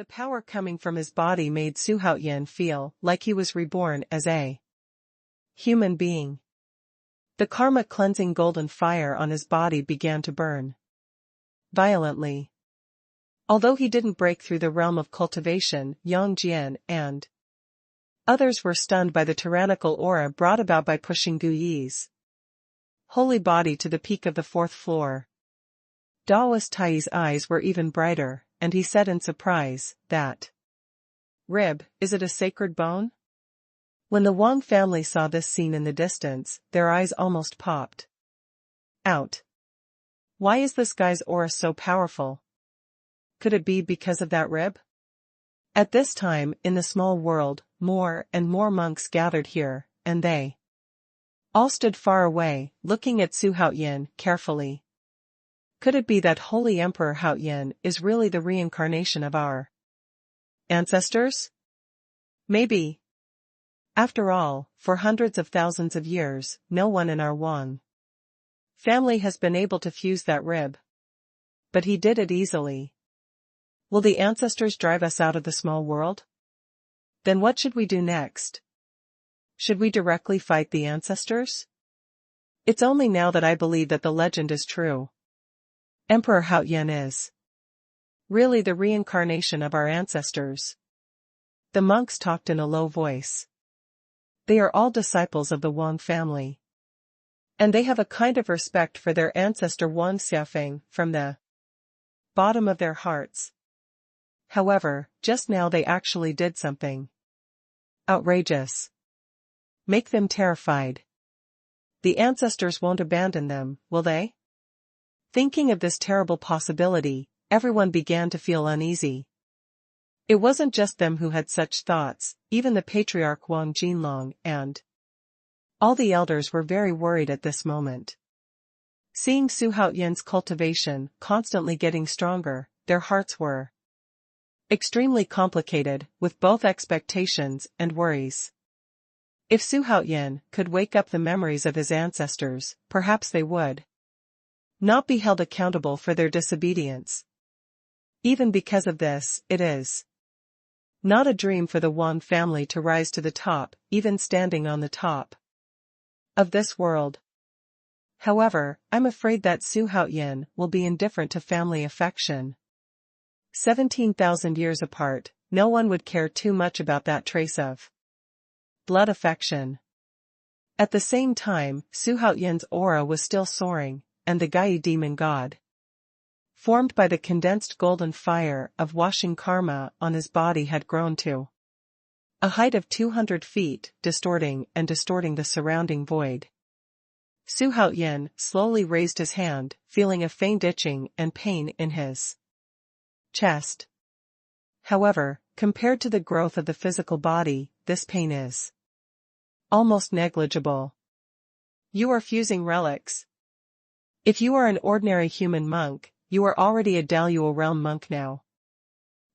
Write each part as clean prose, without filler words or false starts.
The power coming from his body made Xuanhuan feel like he was reborn as a human being. The karma-cleansing golden fire on his body began to burn violently. Although he didn't break through the realm of cultivation, Yang Jian and others were stunned by the tyrannical aura brought about by pushing Dou Yu's holy body to the peak of the fourth floor. Daoist Tai's eyes were even brighter, and he said in surprise, "That rib, is it a sacred bone?" When the Wang family saw this scene in the distance, their eyes almost popped out. Why is this guy's aura so powerful? Could it be because of that rib? At this time, in the small world, more and more monks gathered here, and they all stood far away, looking at Xuanhuan carefully. Could it be that Holy Emperor Haoyan is really the reincarnation of our ancestors? Maybe. After all, for hundreds of thousands of years, no one in our Wang family has been able to fuse that rib. But he did it easily. Will the ancestors drive us out of the small world? Then what should we do next? Should we directly fight the ancestors? It's only now that I believe that the legend is true. Emperor Haoyan is really the reincarnation of our ancestors. The monks talked in a low voice. They are all disciples of the Wang family. And they have a kind of respect for their ancestor Wang Xiafeng from the bottom of their hearts. However, just now they actually did something outrageous. Make them terrified. The ancestors won't abandon them, will they? Thinking of this terrible possibility, everyone began to feel uneasy. It wasn't just them who had such thoughts, even the patriarch Wang Jinlong and all the elders were very worried at this moment. Seeing Xuanhuan's cultivation constantly getting stronger, their hearts were extremely complicated, with both expectations and worries. If Xuanhuan could wake up the memories of his ancestors, perhaps they would not be held accountable for their disobedience. Even because of this, it is not a dream for the Wang family to rise to the top, even standing on the top of this world. However, I'm afraid that Xuanhuan will be indifferent to family affection. 17,000 years apart, no one would care too much about that trace of blood affection. At the same time, Xuanhuan's aura was still soaring, and the Gai demon god, formed by the condensed golden fire of washing karma on his body, had grown to a height of 200 feet, distorting the surrounding void. Xuanhuan slowly raised his hand, feeling a faint itching and pain in his chest. However, compared to the growth of the physical body, this pain is almost negligible. You are fusing relics. If you are an ordinary human monk, you are already a Dou realm monk now.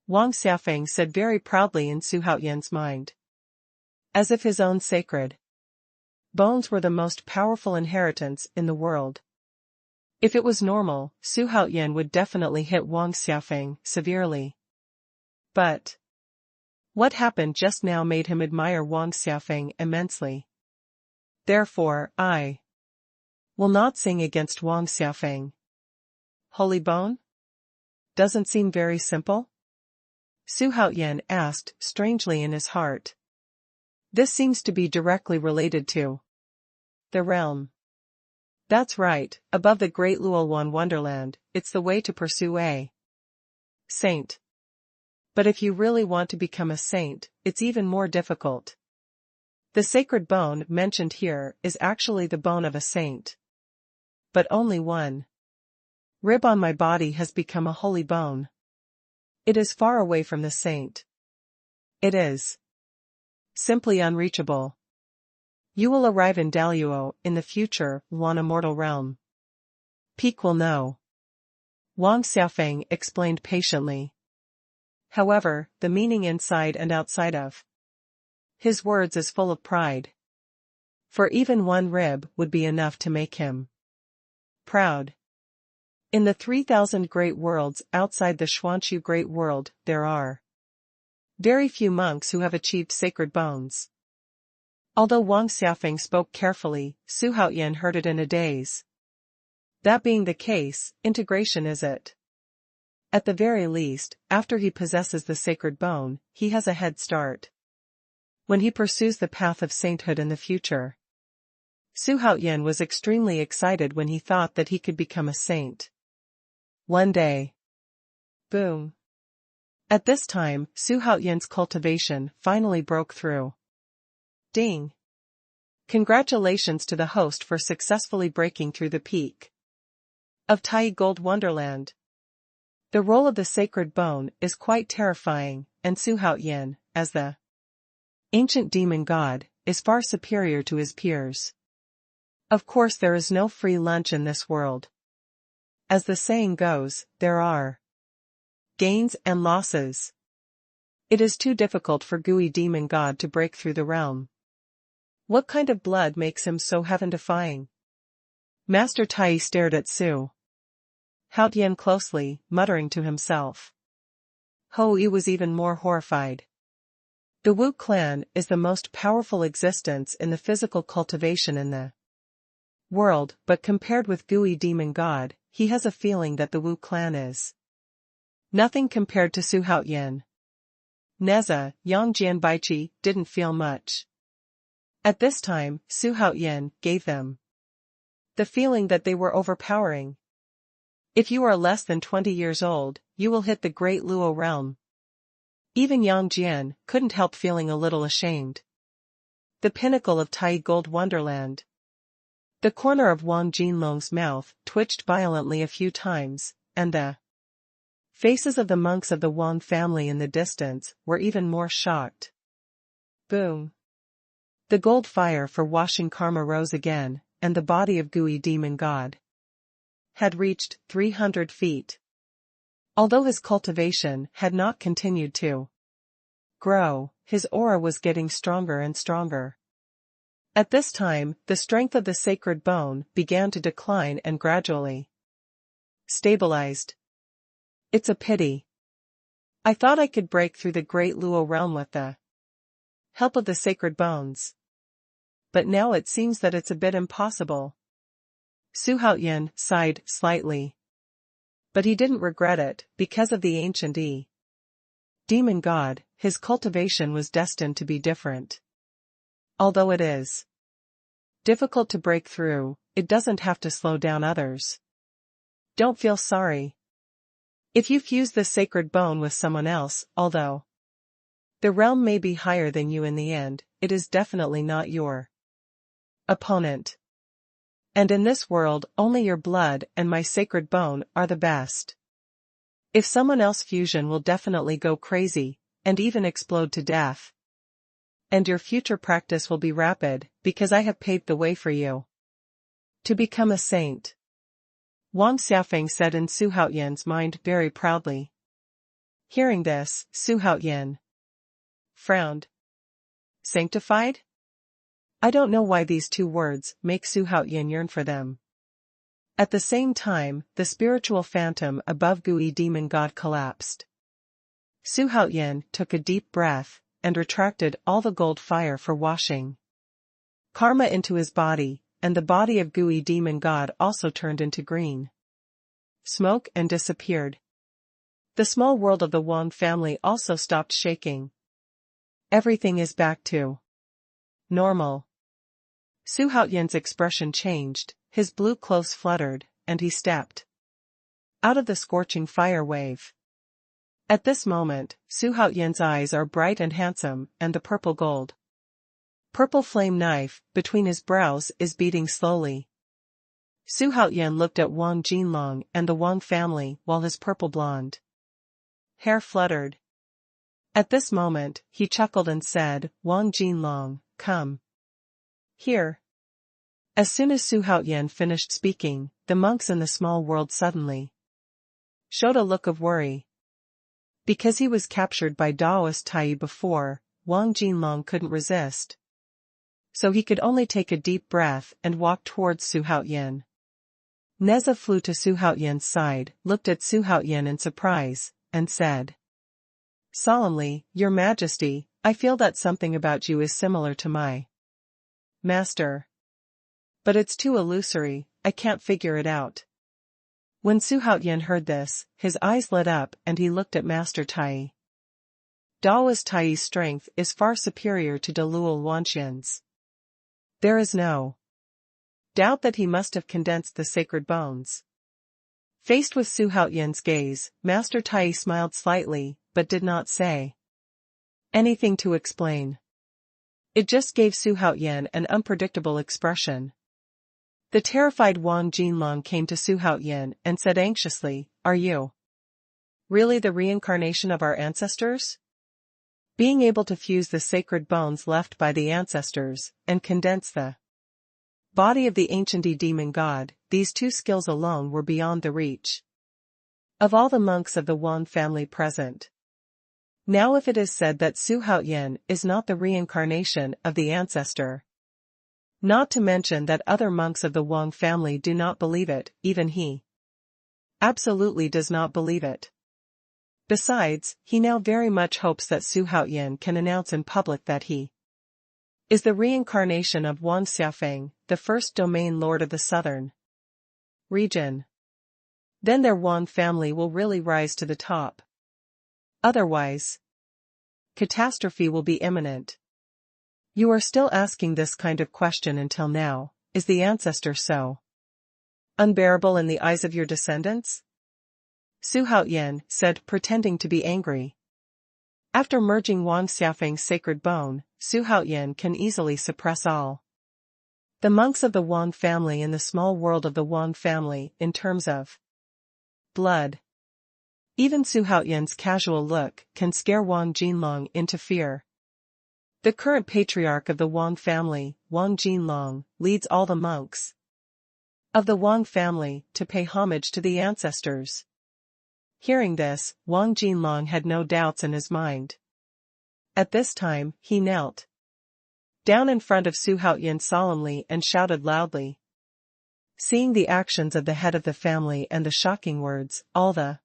Wang Xiafeng said very proudly in Xuanhuan's mind. As if his own sacred bones were the most powerful inheritance in the world. If it was normal, Xuanhuan would definitely hit Wang Xiafeng severely. But what happened just now made him admire Wang Xiafeng immensely. Therefore, I will not sing against Wang Xiafeng. Holy bone? Doesn't seem very simple? Xuanhuan asked strangely in his heart. This seems to be directly related to the realm. That's right, above the great Luoluan wonderland, it's the way to pursue a saint. But if you really want to become a saint, it's even more difficult. The sacred bone mentioned here is actually the bone of a saint. But only one rib on my body has become a holy bone. It is far away from the saint. It is simply unreachable. You will arrive in Dou Yu in the future, Luan immortal realm. Peak will know. Wang Xiafeng explained patiently. However, the meaning inside and outside of his words is full of pride. For even one rib would be enough to make him proud. In the 3,000 great worlds outside the Xuanchu great world, there are Very few monks who have achieved sacred bones. Although Wang Xiaofeng spoke carefully, Su Haoyan heard it in a daze. That being the case, integration is it. At the very least, after he possesses the sacred bone, he has a head start. When he pursues the path of sainthood in the future. Su Haoyan was extremely excited when he thought that he could become a saint. One day. Boom. At this time, Su Haoyan's cultivation finally broke through. Ding. Congratulations to the host for successfully breaking through the peak of Tai Gold Wonderland. The role of the sacred bone is quite terrifying, and Su Haoyan, as the ancient demon god, is far superior to his peers. Of course there is no free lunch in this world. As the saying goes, there are gains and losses. It is too difficult for Gui demon god to break through the realm. What kind of blood makes him so heaven-defying? Master Tai stared at Su Haoyan closely, muttering to himself. Yu was even more horrified. The Wu clan is the most powerful existence in the physical cultivation in the world, but compared with Gui demon god, he has a feeling that the Wu clan is nothing compared to Su Haoyan. Neza, Yang Jianbaichi, didn't feel much. At this time, Su Haoyan gave them the feeling that they were overpowering. If you are less than 20 years old, you will hit the Great Luo realm. Even Yang Jian couldn't help feeling a little ashamed. The pinnacle of Tai Gold Wonderland. The corner of Wang Jinlong's mouth twitched violently a few times, and the faces of the monks of the Wang family in the distance were even more shocked. Boom. The gold fire for washing karma rose again, and the body of Gui demon god had reached 300 feet. Although his cultivation had not continued to grow, his aura was getting stronger and stronger. At this time, the strength of the sacred bone began to decline and gradually stabilized. It's a pity. I thought I could break through the Great Luo realm with the help of the sacred bones. But now it seems that it's a bit impossible. Su Haoyan sighed slightly. But he didn't regret it, because of the ancient demon god, his cultivation was destined to be different. Although it is difficult to break through, it doesn't have to slow down others. Don't feel sorry. If you fuse the sacred bone with someone else, although the realm may be higher than you in the end, it is definitely not your opponent. And in this world, only your blood and my sacred bone are the best. If someone else fusion will definitely go crazy, and even explode to death. And your future practice will be rapid, because I have paved the way for you to become a saint. Wang Xiaofeng said in Su Haoyan's mind very proudly. Hearing this, Su Haoyan frowned. Sanctified? I don't know why these two words make Su Haoyan yearn for them. At the same time, the spiritual phantom above Gui demon god collapsed. Su Haoyan took a deep breath, and retracted all the gold fire for washing karma into his body, and the body of Gui demon god also turned into green smoke and disappeared. The small world of the Wang family also stopped shaking. Everything is back to normal. Su Haoyan's expression changed, his blue clothes fluttered, and he stepped out of the scorching fire wave. At this moment, Su Haoyan's eyes are bright and handsome, and the purple flame knife between his brows is beating slowly. Su Haoyan looked at Wang Jinlong and the Wang family while his purple blonde hair fluttered. At this moment, he chuckled and said, Wang Jinlong, come here. As soon as Su Haoyan finished speaking, the monks in the small world suddenly showed a look of worry. Because he was captured by Daoist Tai before, Wang Jinlong couldn't resist. So he could only take a deep breath and walk towards Su Haoyan. Neza flew to Su Haoyan's side, looked at Su Haoyan in surprise, and said, Solemnly, Your Majesty, I feel that something about you is similar to my master. But it's too illusory, I can't figure it out. When Xuanhuan heard this, his eyes lit up and he looked at Master Tai. Daoist Tai's strength is far superior to Dalul Wanxian's. There is no doubt that he must have condensed the sacred bones. Faced with Xuanhuan's gaze, Master Tai smiled slightly, but did not say anything to explain. It just gave Xuanhuan an unpredictable expression. The terrified Wang Jinlong came to Xuanhuan and said anxiously, Are you really the reincarnation of our ancestors? Being able to fuse the sacred bones left by the ancestors, and condense the body of the ancient demon god, these two skills alone were beyond the reach of all the monks of the Wang family present. Now if it is said that Xuanhuan is not the reincarnation of the ancestor, not to mention that other monks of the Wang family do not believe it, even he absolutely does not believe it. Besides, he now very much hopes that Xuanhuan can announce in public that he is the reincarnation of Wang Xiafeng, the first domain lord of the southern region. Then their Wang family will really rise to the top. Otherwise, catastrophe will be imminent. You are still asking this kind of question until now, is the ancestor so unbearable in the eyes of your descendants? Xuanhuan said, pretending to be angry. After merging Wang Xiafeng's sacred bone, Xuanhuan can easily suppress all the monks of the Wang family in the small world of the Wang family in terms of blood. Even Xuanhuan's casual look can scare Wang Jinlong into fear. The current patriarch of the Wang family, Wang Jinlong, leads all the monks of the Wang family to pay homage to the ancestors. Hearing this, Wang Jinlong had no doubts in his mind. At this time, he knelt down in front of Xuanhuan solemnly and shouted loudly. Seeing the actions of the head of the family and the shocking words, all the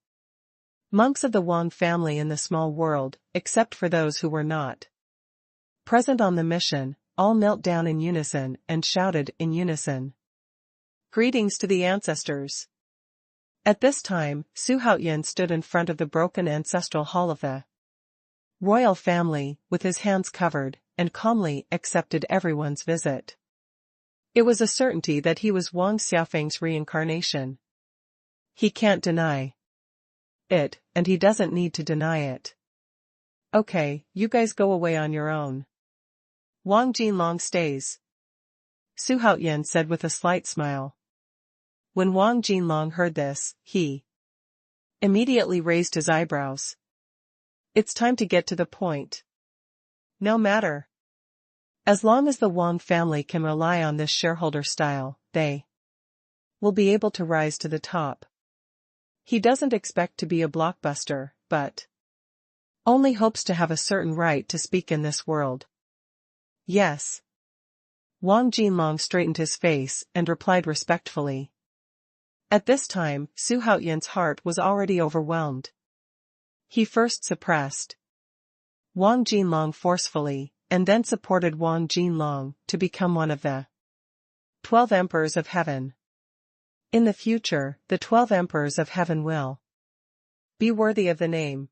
monks of the Wang family in the small world, except for those who were not present on the mission, all knelt down in unison and shouted in unison. Greetings to the ancestors. At this time, Xuanhuan stood in front of the broken ancestral hall of the royal family, with his hands covered, and calmly accepted everyone's visit. It was a certainty that he was Wang Xiafeng's reincarnation. He can't deny it, and he doesn't need to deny it. Okay, you guys go away on your own. Wang Jinlong stays, Xuanhuan said with a slight smile. When Wang Jinlong heard this, he immediately raised his eyebrows. It's time to get to the point. No matter. As long as the Wang family can rely on this shareholder style, they will be able to rise to the top. He doesn't expect to be a blockbuster, but only hopes to have a certain right to speak in this world. Yes. Wang Jinlong straightened his face and replied respectfully. At this time, Xuanhuan's heart was already overwhelmed. He first suppressed Wang Jinlong forcefully, and then supported Wang Jinlong to become one of the 12 Emperors of Heaven. In the future, the 12 Emperors of Heaven will be worthy of the name.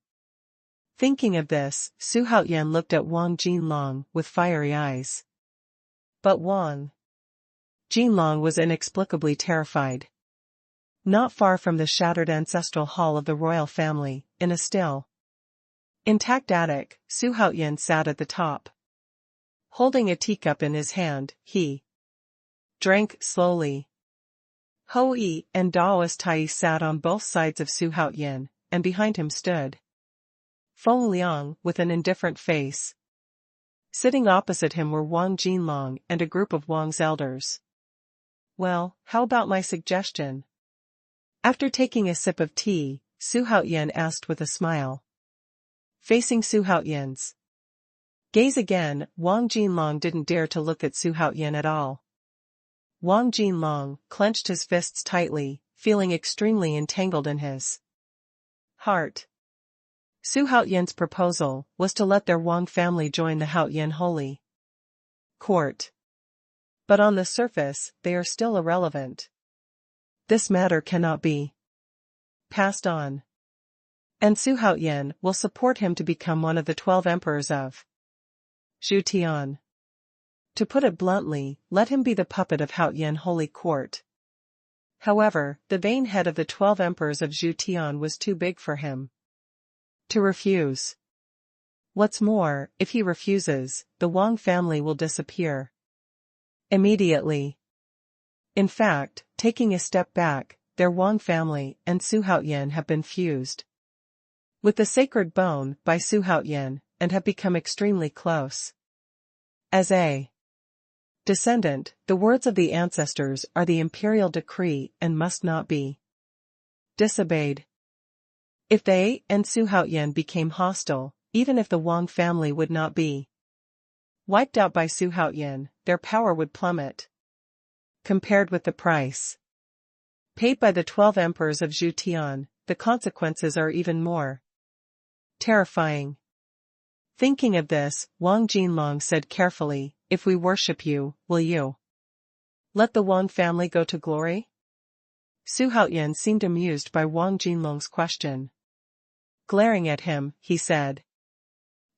Thinking of this, Xuanhuan looked at Wang Jinlong with fiery eyes. But Wang Jinlong was inexplicably terrified. Not far from the shattered ancestral hall of the royal family, in a still intact attic, Xuanhuan sat at the top. Holding a teacup in his hand, he drank slowly. Hou and Daoist Tai sat on both sides of Xuanhuan, and behind him stood Feng Liang with an indifferent face. Sitting opposite him were Wang Jinlong and a group of Wang's elders. Well, how about my suggestion? After taking a sip of tea, Xuanhuan asked with a smile. Facing Xuanhuan's gaze again, Wang Jinlong didn't dare to look at Xuanhuan at all. Wang Jinlong clenched his fists tightly, feeling extremely entangled in his heart. Su Haoyan's proposal was to let their Wang family join the Haoyan holy court. But on the surface, they are still irrelevant. This matter cannot be passed on. And Su Haoyan will support him to become one of the 12 emperors of Zhu. To put it bluntly, let him be the puppet of Haoyan holy court. However, the vain head of the 12 emperors of Zhu was too big for him to refuse. What's more, if he refuses, the Wang family will disappear immediately. In fact, taking a step back, their Wang family and Su Haoyan have been fused with the sacred bone by Su Haoyan and have become extremely close. As a descendant, the words of the ancestors are the imperial decree and must not be disobeyed. If they and Su Haoyan became hostile, even if the Wang family would not be wiped out by Su Haoyan, their power would plummet. Compared with the price paid by the 12 emperors of Zhu, the consequences are even more terrifying. Thinking of this, Wang Jinlong said carefully, "If we worship you, will you let the Wang family go to glory?" Su Haoyan seemed amused by Wang Jinlong's question. Glaring at him, he said,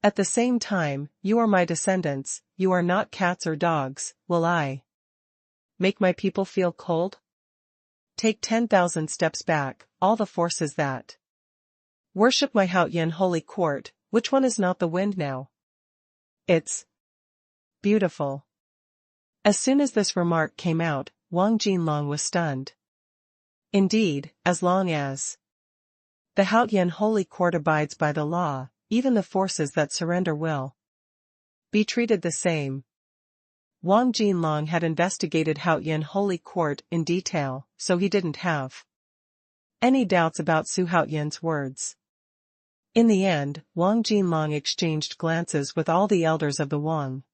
"At the same time, you are my descendants, you are not cats or dogs, will I make my people feel cold? Take 10,000 steps back, all the forces that worship my Haoyan holy court, which one is not the wind now? It's beautiful." As soon as this remark came out, Wang Jinlong was stunned. Indeed, as long as the Haoyan holy court abides by the law, even the forces that surrender will be treated the same. Wang Jinlong had investigated Haoyan holy court in detail, so he didn't have any doubts about Su Haoyan's words. In the end, Wang Jinlong exchanged glances with all the elders of the Wang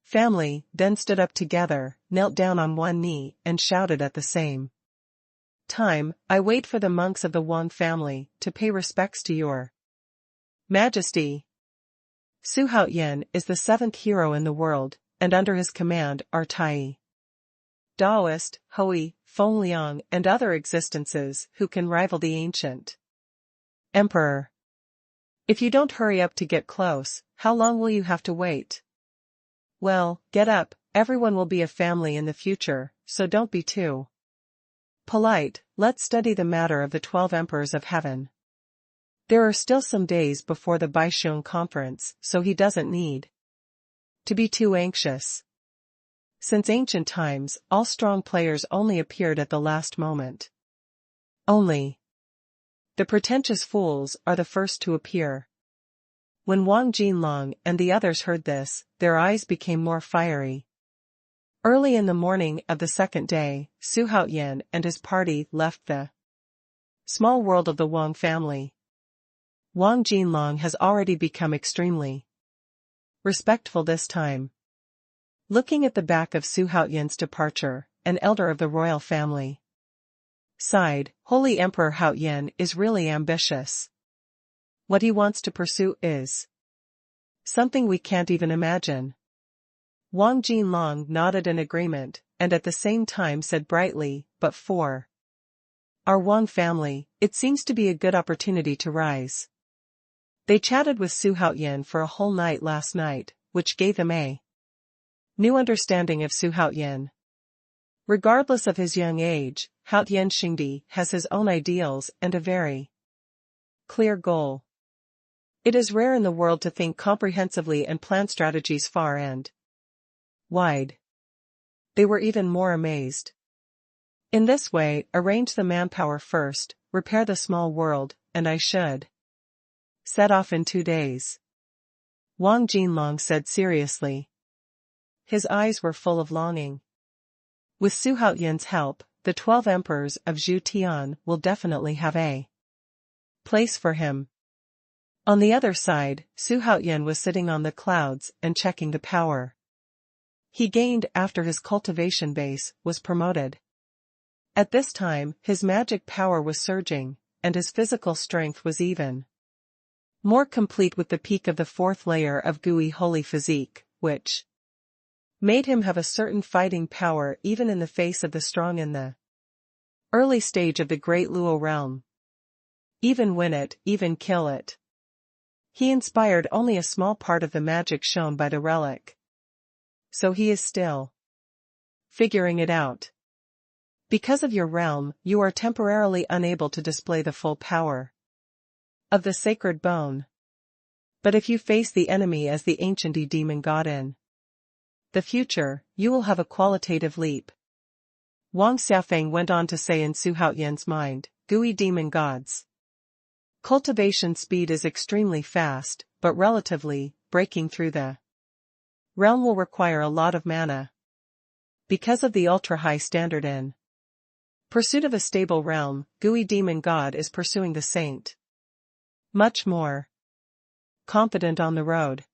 family, then stood up together, knelt down on one knee, and shouted at the same time, "I wait for the monks of the Wang family to pay respects to your Majesty." Su Haoyan is the 7th hero in the world, and under his command are Tai, Daoist, Hui, Fengliang, and other existences who can rival the ancient emperor. If you don't hurry up to get close, how long will you have to wait? Well, get up, everyone will be a family in the future, so don't be too polite. Let's study the matter of the 12 emperors of heaven. There are still some days before the Baisheng conference, so he doesn't need to be too anxious. Since ancient times, all strong players only appeared at the last moment. Only the pretentious fools are the first to appear. When Wang Jinlong and the others heard this, their eyes became more fiery. Early in the morning of the second day, Su Haoyan and his party left the small world of the Wang family. Wang Jinlong has already become extremely respectful this time. Looking at the back of Su Haoyan's departure, an elder of the royal family sighed, "Holy Emperor Haoyan is really ambitious. What he wants to pursue is something we can't even imagine." Wang Jinlong nodded in agreement, and at the same time said brightly, "But for our Wang family, it seems to be a good opportunity to rise." They chatted with Su Haoyan for a whole night last night, which gave them a new understanding of Su Haoyan. Regardless of his young age, Haoyan Xingdi has his own ideals and a very clear goal. It is rare in the world to think comprehensively and plan strategies far and wide. They were even more amazed. In this way, arrange the manpower first, repair the small world, and I should set off in 2 days. Wang Jinlong said seriously. His eyes were full of longing. With Su Haoyan's help, the 12 emperors of Zhu will definitely have a place for him. On the other side, Su Haoyan was sitting on the clouds and checking the power he gained after his cultivation base was promoted. At this time, his magic power was surging, and his physical strength was even more complete with the peak of the fourth layer of gooey holy physique, which made him have a certain fighting power even in the face of the strong in the early stage of the great Luo realm. Even win it, even kill it. He inspired only a small part of the magic shown by the relic. So he is still figuring it out. Because of your realm, you are temporarily unable to display the full power of the sacred bone. But if you face the enemy as the ancient demon god in the future, you will have a qualitative leap. Wang Xiaofeng went on to say in Su Haoyan's mind, gooey demon gods. Cultivation speed is extremely fast, but relatively, breaking through the realm will require a lot of mana. Because of the ultra-high standard in pursuit of a stable realm, gooey demon god is pursuing the saint. Much more confident on the road.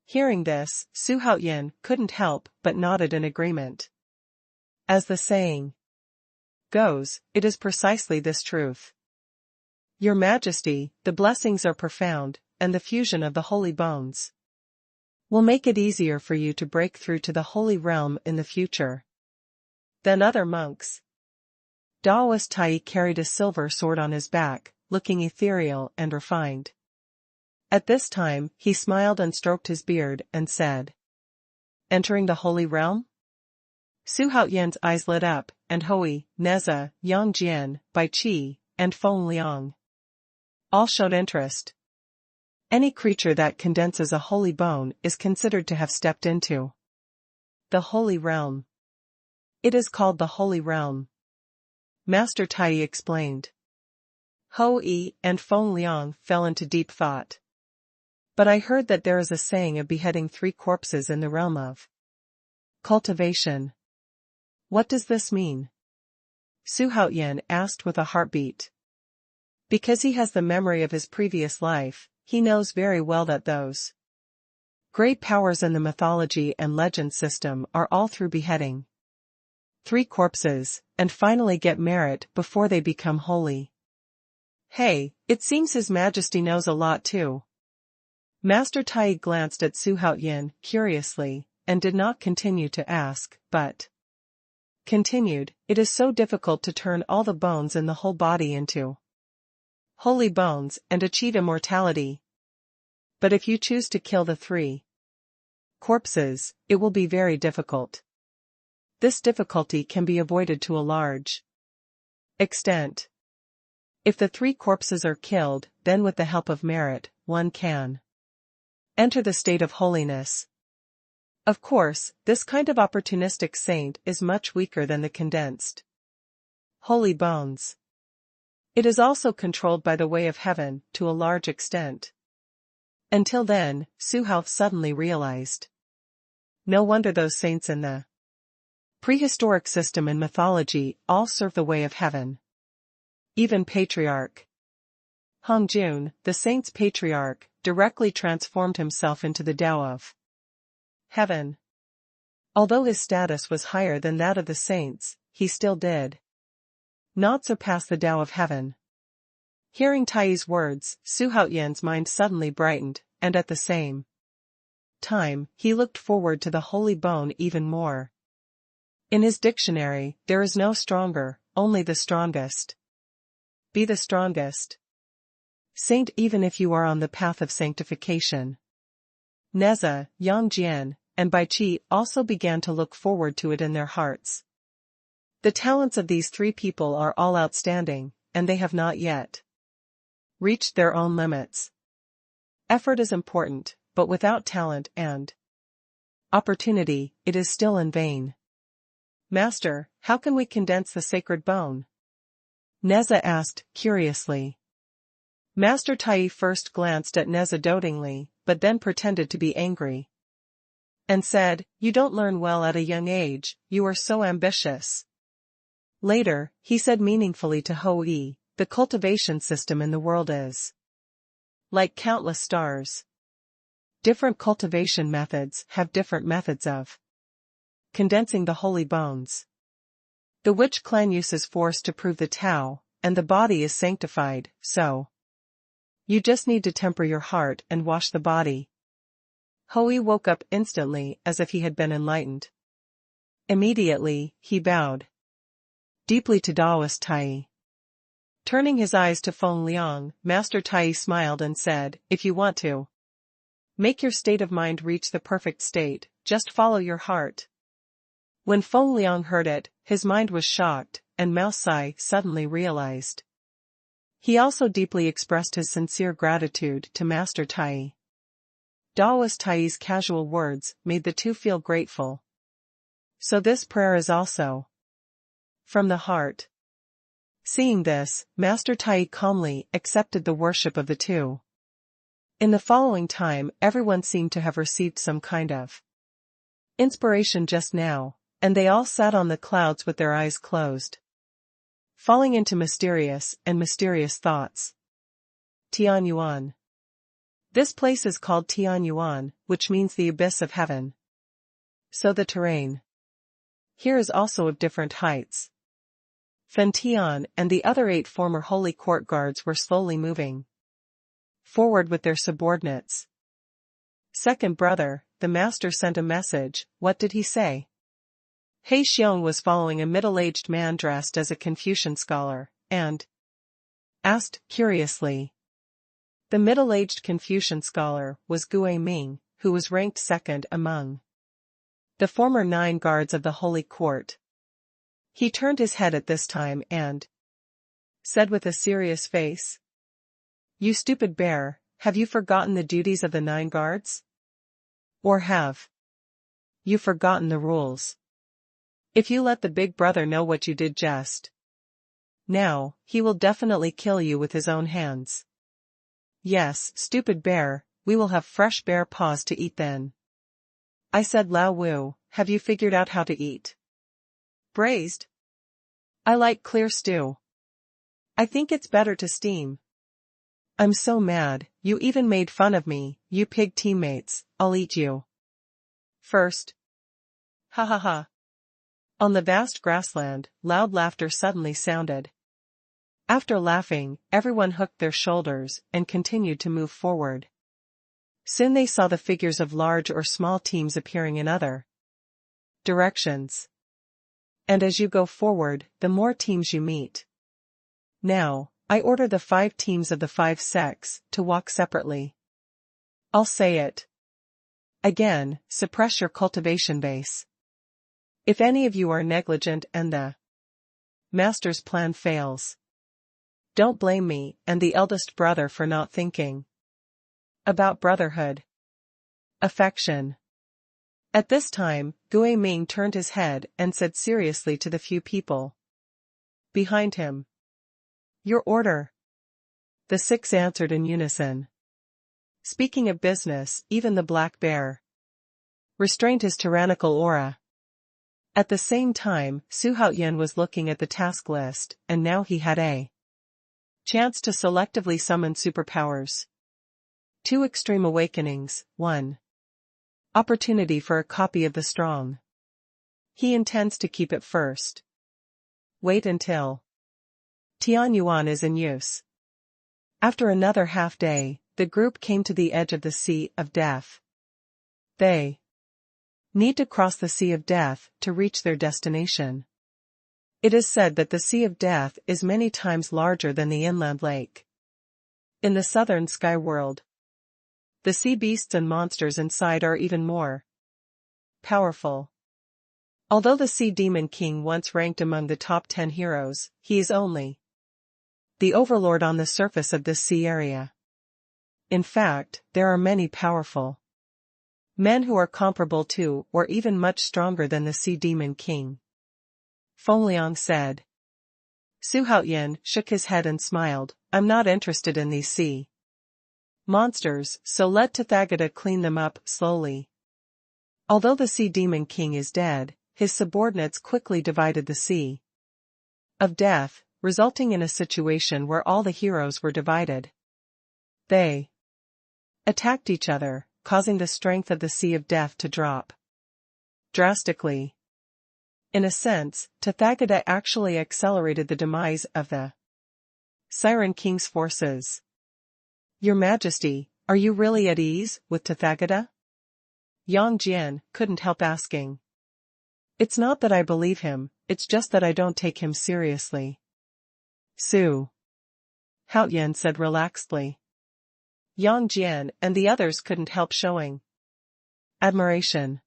Hearing this, Su Haoyan couldn't help but nodded in agreement. As the saying goes, it is precisely this truth. Your Majesty, the blessings are profound, and the fusion of the holy bones will make it easier for you to break through to the holy realm in the future than other monks. Daoist Tai carried a silver sword on his back, looking ethereal and refined. At this time, he smiled and stroked his beard and said, "Entering the holy realm?" Su Haoyan's eyes lit up, and Hui, Neza, Yang Jian, Bai Qi, and Feng Liang all showed interest. Any creature that condenses a holy bone is considered to have stepped into the holy realm. It is called the holy realm. Master Tai explained. Hui and Feng Liang fell into deep thought. But I heard that there is a saying of beheading 3 corpses in the realm of cultivation. What does this mean? Su Haoyan asked with a heartbeat. Because he has the memory of his previous life, he knows very well that those great powers in the mythology and legend system are all through beheading 3 corpses, and finally get merit before they become holy. Hey, it seems His Majesty knows a lot too. Master Tai glanced at Su Haoyan curiously, and did not continue to ask, but continued, "It is so difficult to turn all the bones in the whole body into holy bones and achieve immortality. But if you choose to kill the 3 corpses, it will be very difficult. This difficulty can be avoided to a large extent. If the 3 corpses are killed, then with the help of merit, one can enter the state of holiness. Of course, this kind of opportunistic saint is much weaker than the condensed holy bones. It is also controlled by the way of heaven, to a large extent." Until then, Su Hao suddenly realized. No wonder those saints in the prehistoric system in mythology all serve the way of heaven. Even Patriarch Hong Jun, the saint's patriarch, directly transformed himself into the Tao of heaven. Although his status was higher than that of the saints, he still did not surpass the Tao of heaven. Hearing Tai's words, Su Haoyan's mind suddenly brightened, and at the same time, he looked forward to the holy bone even more. In his dictionary, there is no stronger, only the strongest. Be the strongest saint even if you are on the path of sanctification. Neza, Yang Jian, and Bai Qi also began to look forward to it in their hearts. The talents of these 3 people are all outstanding, and they have not yet reached their own limits. Effort is important, but without talent and opportunity, it is still in vain. Master, how can we condense the sacred bone? Neza asked, curiously. Master Tai first glanced at Neza dotingly, but then pretended to be angry. And said, "You don't learn well at a young age, you are so ambitious." Later, he said meaningfully to Hui, "The cultivation system in the world is like countless stars. Different cultivation methods have different methods of condensing the holy bones. The witch clan uses force to prove the Tao, and the body is sanctified, so You just need to temper your heart and wash the body. Hui woke up instantly as if he had been enlightened. Immediately, he bowed deeply to Taoist Tai. Turning his eyes to Feng Liang, Master Tai smiled and said, if you want to make your state of mind reach the perfect state, just follow your heart. When Feng Liang heard it, his mind was shocked, and Mao Sai suddenly realized. He also deeply expressed his sincere gratitude to Master Tai. Taoist Tai's casual words made the two feel grateful. So this prayer is also from the heart. Seeing this, Master Tai calmly accepted the worship of the two. In the following time, everyone seemed to have received some kind of inspiration just now, and they all sat on the clouds with their eyes closed, falling into mysterious thoughts. Tianwu. This place is called Tianwu, which means the abyss of heaven. So the terrain here is also of different heights. Fen Tian and the other 8 former holy court guards were slowly moving forward with their subordinates. Second brother, the master sent a message. What did he say? He Xiong was following a middle-aged man dressed as a Confucian scholar, and asked curiously. The middle-aged Confucian scholar was Gu Ming, who was ranked second among the former 9 guards of the holy court. He turned his head at this time and said with a serious face, "You stupid bear, have you forgotten the duties of the 9 guards? Or have you forgotten the rules? If you let the big brother know what you did just now, he will definitely kill you with his own hands. Yes, stupid bear, we will have fresh bear paws to eat then." I said, Lao Wu, have you figured out how to eat braised? I like clear stew. I think it's better to steam. I'm so mad, you even made fun of me, you pig teammates, I'll eat you first. Ha ha ha. On the vast grassland, loud laughter suddenly sounded. After laughing, everyone hooked their shoulders and continued to move forward. Soon they saw the figures of large or small teams appearing in other directions. And as you go forward, the more teams you meet. Now, I order the 5 teams of the 5 sects to walk separately. I'll say it again, suppress your cultivation base. If any of you are negligent and the master's plan fails, don't blame me and the eldest brother for not thinking about brotherhood, affection. At this time, Gu Ming turned his head and said seriously to the few people behind him, "Your order." The 6 answered in unison. Speaking of business, even the black bear restrained his tyrannical aura. At the same time, Xuanhuan was looking at the task list, and now he had a chance to selectively summon superpowers. 2 extreme awakenings, 1 opportunity for a copy of the strong. He intends to keep it first. Wait until Tianyuan is in use. After another half day, the group came to the edge of the Sea of Death. They need to cross the Sea of Death to reach their destination. It is said that the Sea of Death is many times larger than the inland lake. In the southern sky world, the sea beasts and monsters inside are even more powerful. Although the Sea Demon King once ranked among the top 10 heroes, he is only the overlord on the surface of this sea area. In fact, there are many powerful men who are comparable to or even much stronger than the Sea Demon King. Feng Liang said. Xuanhuan shook his head and smiled, I'm not interested in these sea monsters, so let Tathagata clean them up slowly. Although the Sea Demon King is dead, his subordinates quickly divided the Sea of Death, resulting in a situation where all the heroes were divided. They attacked each other, causing the strength of the Sea of Death to drop drastically. In a sense, Tathagata actually accelerated the demise of the Siren King's forces. Your Majesty, are you really at ease with Tathagata? Yang Jian couldn't help asking. It's not that I believe him, it's just that I don't take him seriously. Xuanhuan said relaxedly. Yang Jian and the others couldn't help showing admiration.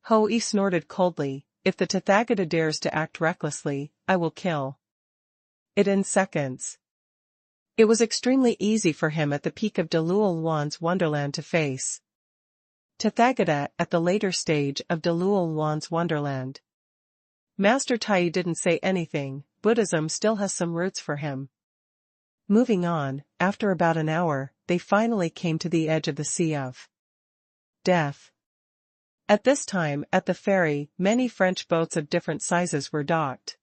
He snorted coldly, if the Tathagata dares to act recklessly, I will kill it in seconds. It was extremely easy for him at the peak of Dou Yu's wonderland to face Tathagata at the later stage of Dou Yu's wonderland. Master Tai didn't say anything, Buddhism still has some roots for him. Moving on, after about an hour, they finally came to the edge of the Sea of Death. At this time, at the ferry, many French boats of different sizes were docked.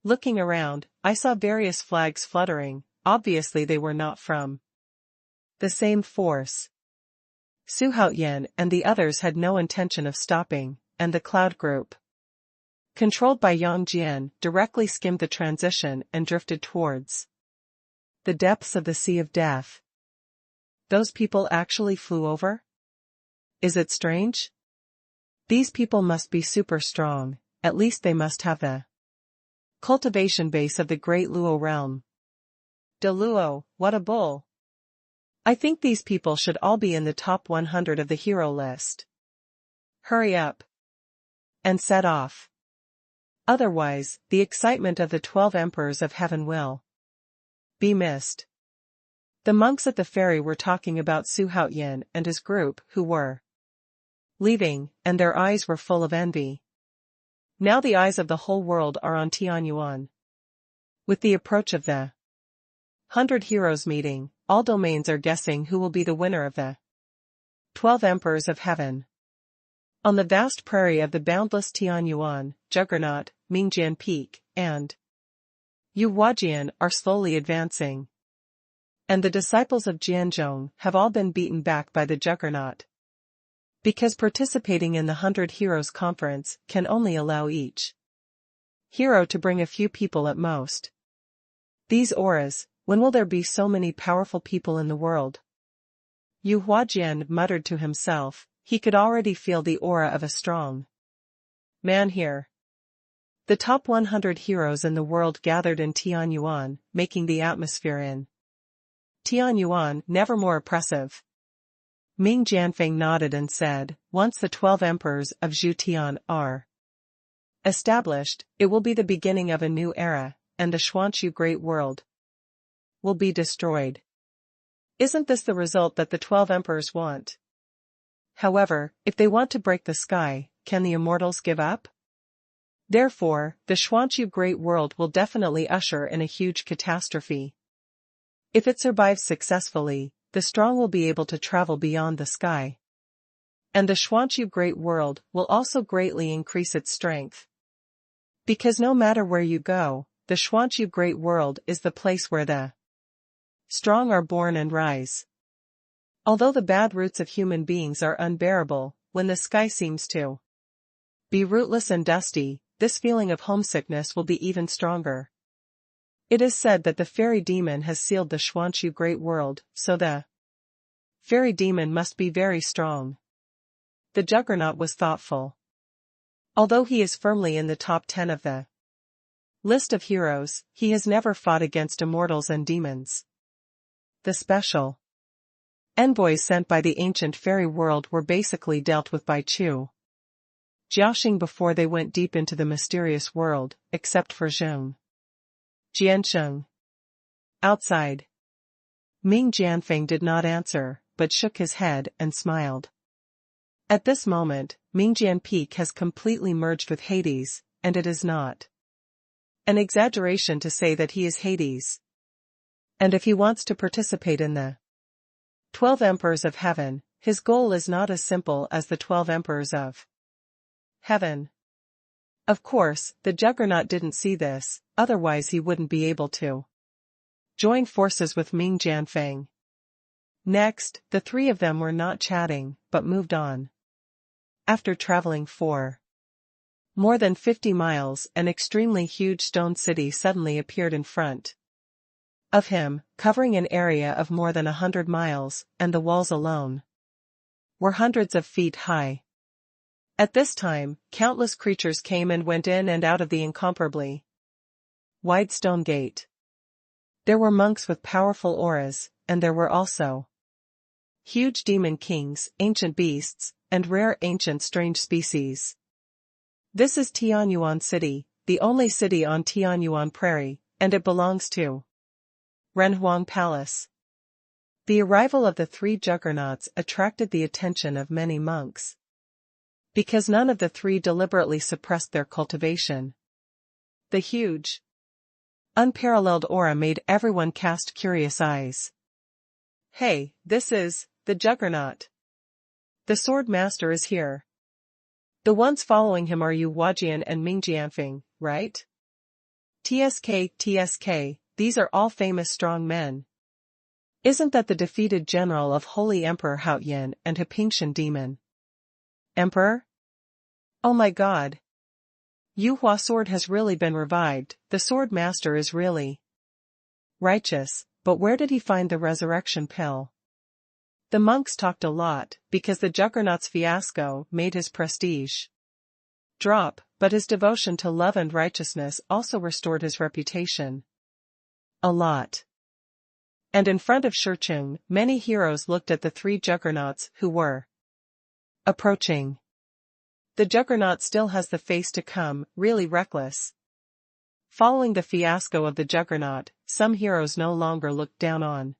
Looking around, I saw various flags fluttering, obviously they were not from the same force. Xuanhuan and the others had no intention of stopping, and the cloud group, controlled by Yang Jian, directly skimmed the transition and drifted towards the depths of the Sea of Death. Those people actually flew over? Is it strange? These people must be super strong, at least they must have the cultivation base of the Great Luo realm. Luo, what a bull! I think these people should all be in the top 100 of the hero list. Hurry up and set off. Otherwise, the excitement of the 12 emperors of heaven will be missed. The monks at the ferry were talking about Xuanhuan and his group who were leaving, and their eyes were full of envy. Now the eyes of the whole world are on Tianwu. With the approach of the 100 Heroes meeting, all domains are guessing who will be the winner of the 12 Emperors of Heaven. On the vast prairie of the boundless Tianwu, Juggernaut, Mingjian Peak, and Yu Huajian are slowly advancing. And the disciples of Jianzhong have all been beaten back by the Juggernaut. Because participating in the 100 Heroes Conference can only allow each hero to bring a few people at most. These auras, when will there be so many powerful people in the world? Yu Huajian muttered to himself, he could already feel the aura of a strong man here. The top 100 heroes in the world gathered in Tianwu, making the atmosphere in Tianwu never more oppressive. Ming Jianfeng nodded and said, once the 12 emperors of Zhutian are established, it will be the beginning of a new era, and the Xuanhu great world will be destroyed. Isn't this the result that the 12 emperors want? However, if they want to break the sky, can the immortals give up? Therefore, the Xuanhu great world will definitely usher in a huge catastrophe. If it survives successfully, the strong will be able to travel beyond the sky. And the Xuanhu great world will also greatly increase its strength. Because no matter where you go, the Xuanhu great world is the place where the strong are born and rise. Although the bad roots of human beings are unbearable, when the sky seems to be rootless and dusty, this feeling of homesickness will be even stronger. It is said that the fairy demon has sealed the Xuanhu great world, so the fairy demon must be very strong. The Juggernaut was thoughtful. Although he is firmly in the top 10 of the list of heroes, he has never fought against immortals and demons. The special envoys sent by the ancient fairy world were basically dealt with by Chu Jiaxing before they went deep into the mysterious world, except for Jiansheng. Outside. Ming Jianfeng did not answer, but shook his head and smiled. At this moment, Mingjian Peak has completely merged with Hades, and it is not an exaggeration to say that he is Hades. And if he wants to participate in the 12 Emperors of Heaven, his goal is not as simple as the 12 Emperors of Heaven. Of course, the Juggernaut didn't see this, otherwise he wouldn't be able to join forces with Ming Jianfeng. Next, the three of them were not chatting, but moved on. After traveling for more than 50 miles, an extremely huge stone city suddenly appeared in front of him, covering an area of more than 100 miles, and the walls alone were hundreds of feet high. At this time, countless creatures came and went in and out of the incomparably wide stone gate. There were monks with powerful auras, and there were also huge demon kings, ancient beasts, and rare ancient strange species. This is Tianyuan City, the only city on Tianyuan Prairie, and it belongs to Renhuang Palace. The arrival of the three juggernauts attracted the attention of many monks, because none of the three deliberately suppressed their cultivation. The huge, unparalleled aura made everyone cast curious eyes. Hey, this is the Juggernaut. The Sword Master is here. The ones following him are Yu Huajian and Ming Jianfeng, right? TSK, these are all famous strong men. Isn't that the defeated general of Holy Emperor Haoyan and Hepingshan demon? Emperor? Oh my god. Yu Hua sword has really been revived, the Sword Master is really righteous, but where did he find the resurrection pill? The monks talked a lot, because the Juggernaut's fiasco made his prestige drop, but his devotion to love and righteousness also restored his reputation a lot. And in front of Shicheng, many heroes looked at the three Juggernauts who were approaching. The Juggernaut still has the face to come, really reckless. Following the fiasco of the Juggernaut, some heroes no longer looked down on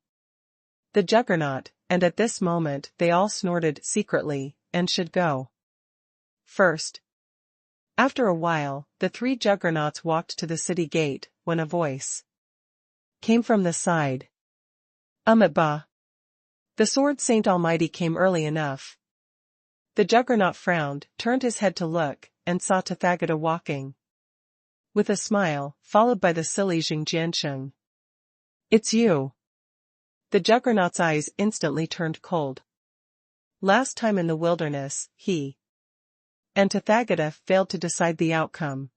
the Juggernaut, and at this moment they all snorted secretly, and should go first. After a while, the three Juggernauts walked to the city gate, when a voice came from the side. Ba. The Sword Saint Almighty came early enough. The Juggernaut frowned, turned his head to look, and saw Tathagata walking with a smile, followed by the silly Jing Jiansheng. It's you. The Juggernaut's eyes instantly turned cold. Last time in the wilderness, he and Tathagata failed to decide the outcome.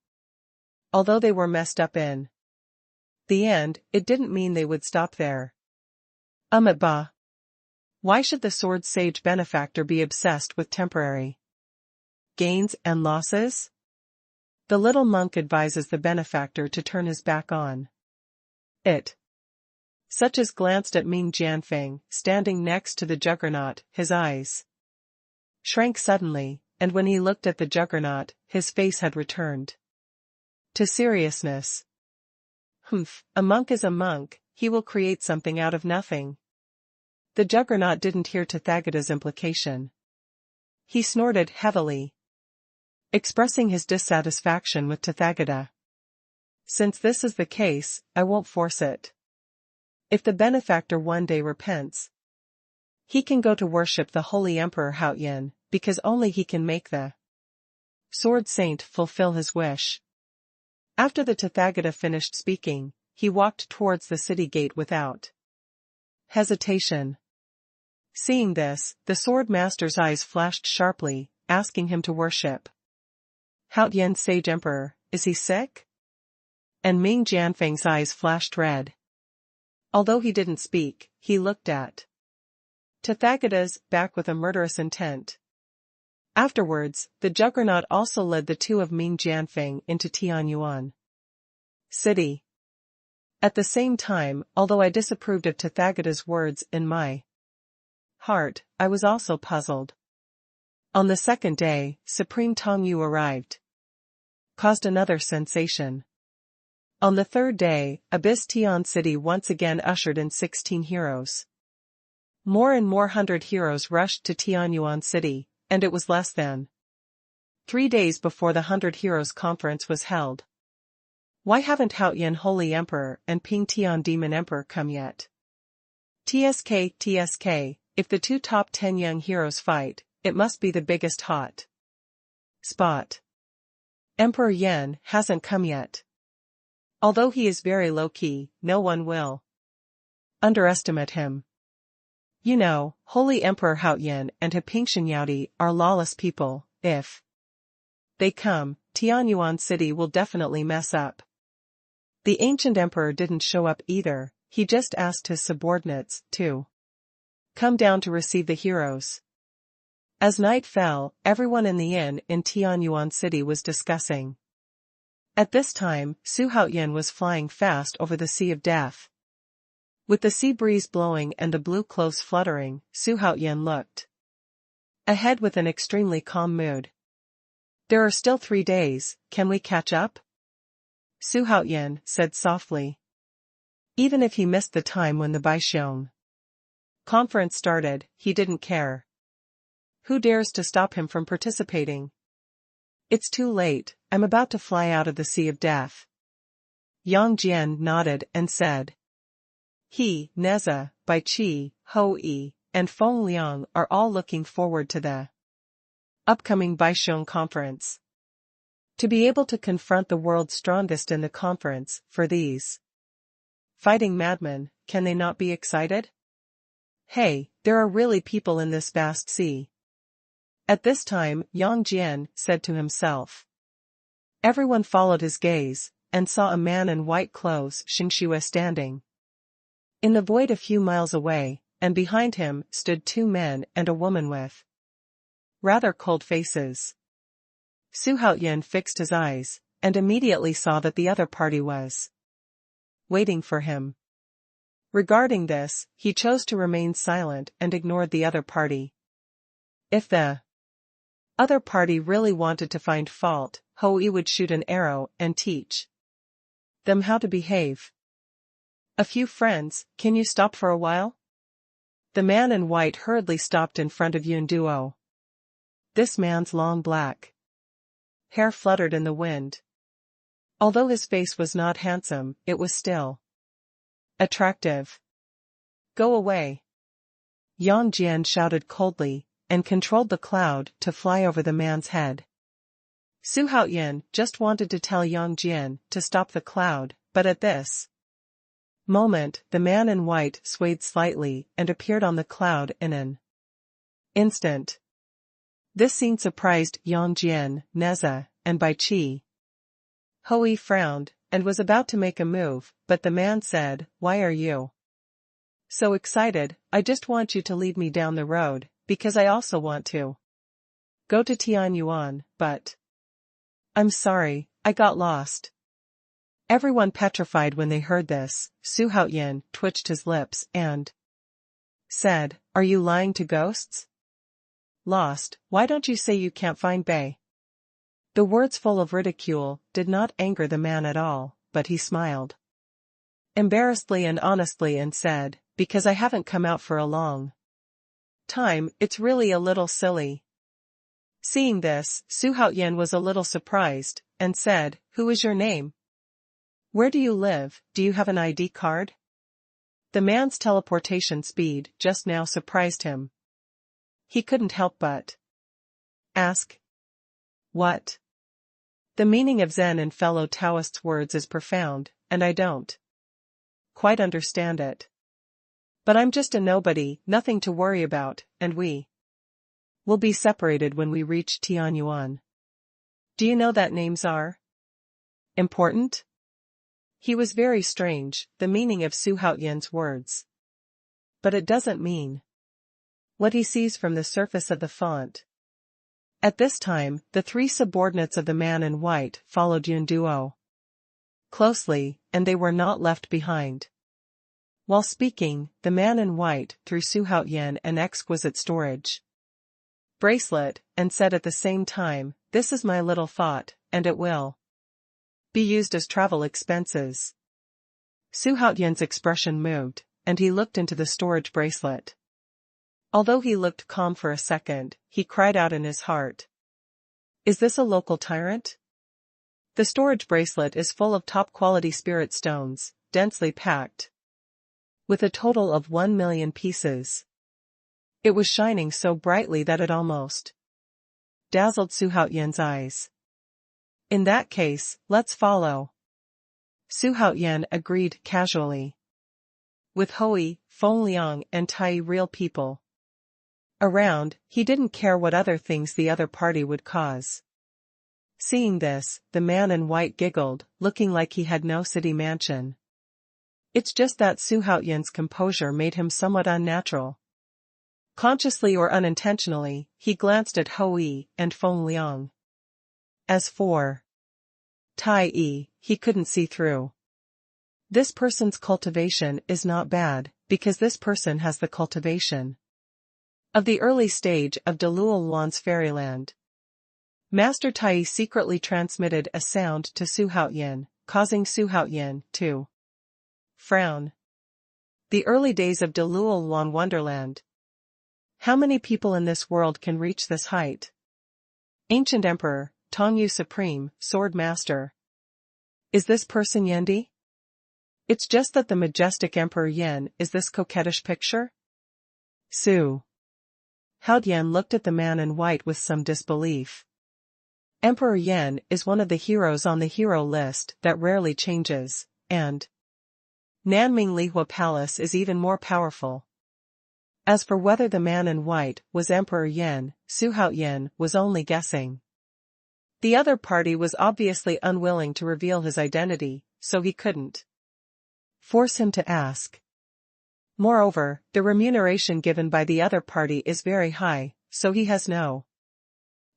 Although they were messed up in the end, it didn't mean they would stop there. Ba. Why should the sword sage benefactor be obsessed with temporary gains and losses? The little monk advises the benefactor to turn his back on it. Such as glanced at Ming Jianfeng, standing next to the Juggernaut, his eyes shrank suddenly, and when he looked at the Juggernaut, his face had returned to seriousness. A monk is a monk, he will create something out of nothing. The Juggernaut didn't hear Tathagata's implication. He snorted heavily, expressing his dissatisfaction with Tathagata. Since this is the case, I won't force it. If the benefactor one day repents, he can go to worship the Holy Emperor Haoyan, because only he can make the Sword Saint fulfill his wish. After the Tathagata finished speaking, he walked towards the city gate without hesitation. Seeing this, the Sword Master's eyes flashed sharply, asking him to worship Haoyan Sage Emperor, is he sick? And Ming Jianfeng's eyes flashed red. Although he didn't speak, he looked at Tathagata's back with a murderous intent. Afterwards, the Juggernaut also led the two of Ming Jianfeng into Tianyuan City. At the same time, although I disapproved of Tathagata's words in my heart, I was also puzzled. On the second day, Supreme Tongyu arrived, caused another sensation. On the third day, Abyss Tian City once again ushered in 16 heroes. More and more 100 heroes rushed to Tianyuan City, and it was less than 3 days before the 100 Heroes Conference was held. Why haven't Haoyan Holy Emperor and Ping Tian Demon Emperor come yet? TSK, if the two top 10 young heroes fight, it must be the biggest hot spot. Emperor Yan hasn't come yet. Although he is very low-key, no one will underestimate him. You know, Holy Emperor Haoyan and Hepingshan Yaodi are lawless people. If they come, Tianyuan City will definitely mess up. The ancient emperor didn't show up either, he just asked his subordinates to come down to receive the heroes. As night fell, everyone in the inn in Tianyuan City was discussing. At this time, Xuanhuan was flying fast over the Sea of Death. With the sea breeze blowing and the blue clothes fluttering, Xuanhuan looked ahead with an extremely calm mood. There are still 3 days, can we catch up? Xuanhuan said softly. Even if he missed the time when the Baixiong conference started, he didn't care. Who dares to stop him from participating? It's too late, I'm about to fly out of the Sea of Death. Yang Jian nodded and said. He, Neza, Baiqi, Hou, and Feng Liang are all looking forward to the upcoming Baixiong conference. To be able to confront the world's strongest in the conference, for these fighting madmen, can they not be excited? Hey, there are really people in this vast sea. At this time, Yang Jian said to himself. Everyone followed his gaze, and saw a man in white clothes, Xingxue, standing in the void a few miles away, and behind him stood 2 men and a woman with rather cold faces. Xuanhuan fixed his eyes, and immediately saw that the other party was waiting for him. Regarding this, he chose to remain silent and ignored the other party. If the other party really wanted to find fault, Hou would shoot an arrow and teach them how to behave. A few friends, can you stop for a while? The man in white hurriedly stopped in front of Yun Duo. This man's long black hair fluttered in the wind. Although his face was not handsome, it was still attractive. Go away. Yang Jian shouted coldly, and controlled the cloud to fly over the man's head. Xuanhuan just wanted to tell Yang Jian to stop the cloud, but at this moment, the man in white swayed slightly and appeared on the cloud in an instant. This scene surprised Yang Jian, Neza, and Baiqi. Hou frowned, and was about to make a move, but the man said, Why are you so excited? I just want you to lead me down the road, because I also want to go to Tianyuan, but I'm sorry, I got lost. Everyone petrified when they heard this. Xuanhuan twitched his lips and said, Are you lying to ghosts? Lost, why don't you say you can't find Bei? The words full of ridicule did not anger the man at all, but he smiled embarrassedly and honestly and said, Because I haven't come out for a long time, it's really a little silly. Seeing this, Xuanhuan was a little surprised, and said, Who is your name? Where do you live? Do you have an ID card? The man's teleportation speed just now surprised him. He couldn't help but ask. What? The meaning of Zen and fellow Taoists' words is profound, and I don't quite understand it. But I'm just a nobody, nothing to worry about, and we will be separated when we reach Tianyuan. Do you know that names are important? He was very strange, the meaning of Xuanhuan's words. But it doesn't mean what he sees from the surface of the font. At this time, the 3 subordinates of the man in white followed Yun Duo closely, and they were not left behind. While speaking, the man in white threw Xuanhuan an exquisite storage bracelet, and said at the same time, This is my little thought, and it will be used as travel expenses. Xuanhuan's expression moved, and he looked into the storage bracelet. Although he looked calm for a second, he cried out in his heart. Is this a local tyrant? The storage bracelet is full of top-quality spirit stones, densely packed, with a total of 1 million pieces. It was shining so brightly that it almost dazzled Xuanhuan's eyes. In that case, let's follow. Xuanhuan agreed casually. With Hou, Feng Liang and Tai real people around, he didn't care what other things the other party would cause. Seeing this, the man in white giggled, looking like he had no city mansion. It's just that Su Haoyan's composure made him somewhat unnatural. Consciously or unintentionally, he glanced at Hou Yi and Feng Liang. As for Tai Yi, he couldn't see through. This person's cultivation is not bad, because this person has the cultivation of the early stage of Dou Yu's fairyland. Master Tai Yi secretly transmitted a sound to Su Haoyan, causing Su Haoyan to frown. The early days of Dou Yu's wonderland. How many people in this world can reach this height? Ancient Emperor, Dou Yu Supreme, Sword Master. Is this person Yendi? It's just that the majestic Emperor Yen is this coquettish picture? Su Haoyan looked at the man in white with some disbelief. Emperor Yen is one of the heroes on the hero list that rarely changes, and Nanming Lihua Palace is even more powerful. As for whether the man in white was Emperor Yen, Su Haoyan was only guessing. The other party was obviously unwilling to reveal his identity, so he couldn't force him to ask. Moreover, the remuneration given by the other party is very high, so he has no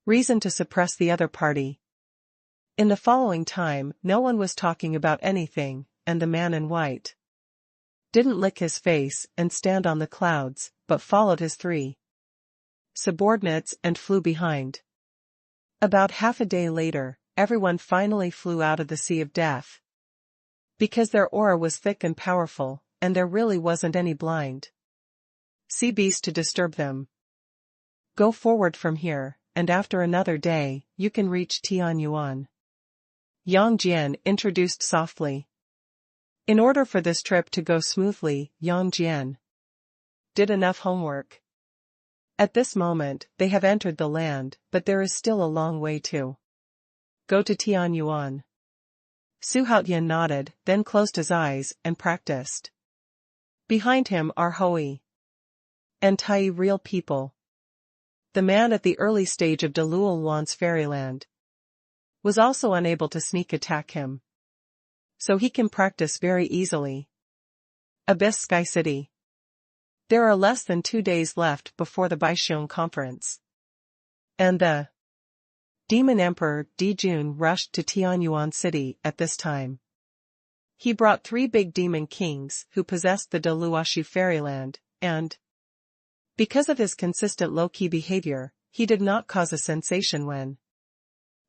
reason to suppress the other party. In the following time, no one was talking about anything, and the man in white didn't lick his face and stand on the clouds, but followed his three subordinates and flew behind. About half a day later, everyone finally flew out of the Sea of Death. Because their aura was thick and powerful, and there really wasn't any blind sea beast to disturb them. Go forward from here, and after another day, you can reach Tianwu. Yang Jian introduced softly. In order for this trip to go smoothly, Yang Jian did enough homework. At this moment, they have entered the land, but there is still a long way to go to Tianwu. Su Haoyan nodded, then closed his eyes and practiced. Behind him are Hou Yi and Tai Yi, real people. The man at the early stage of Dou Yu's fairyland was also unable to sneak attack him, so he can practice very easily. Abyss Sky City. There are less than 2 days left before the Baixiong conference, and the Demon Emperor Dijun rushed to Tianyuan City at this time. He brought 3 big demon kings who possessed the Deluashi fairyland, and because of his consistent low-key behavior, he did not cause a sensation when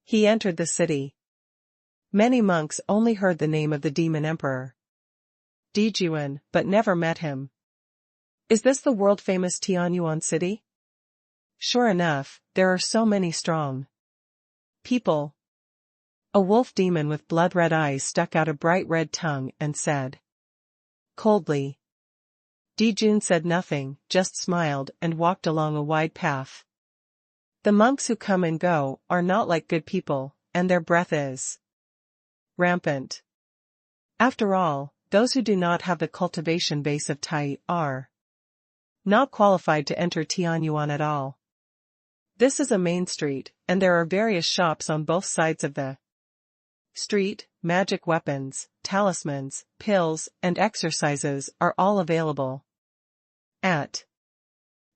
he entered the city. Many monks only heard the name of the demon emperor Dijun, but never met him. Is this the world-famous Tianyuan city? Sure enough, there are so many strong people. A wolf demon with blood-red eyes stuck out a bright red tongue and said coldly. Dijun said nothing, just smiled and walked along a wide path. The monks who come and go are not like good people, and their breath is rampant. After all, those who do not have the cultivation base of Tai are not qualified to enter Tianyuan at all. This is a main street, and there are various shops on both sides of the street. Magic weapons, talismans, pills, and exercises are all available. At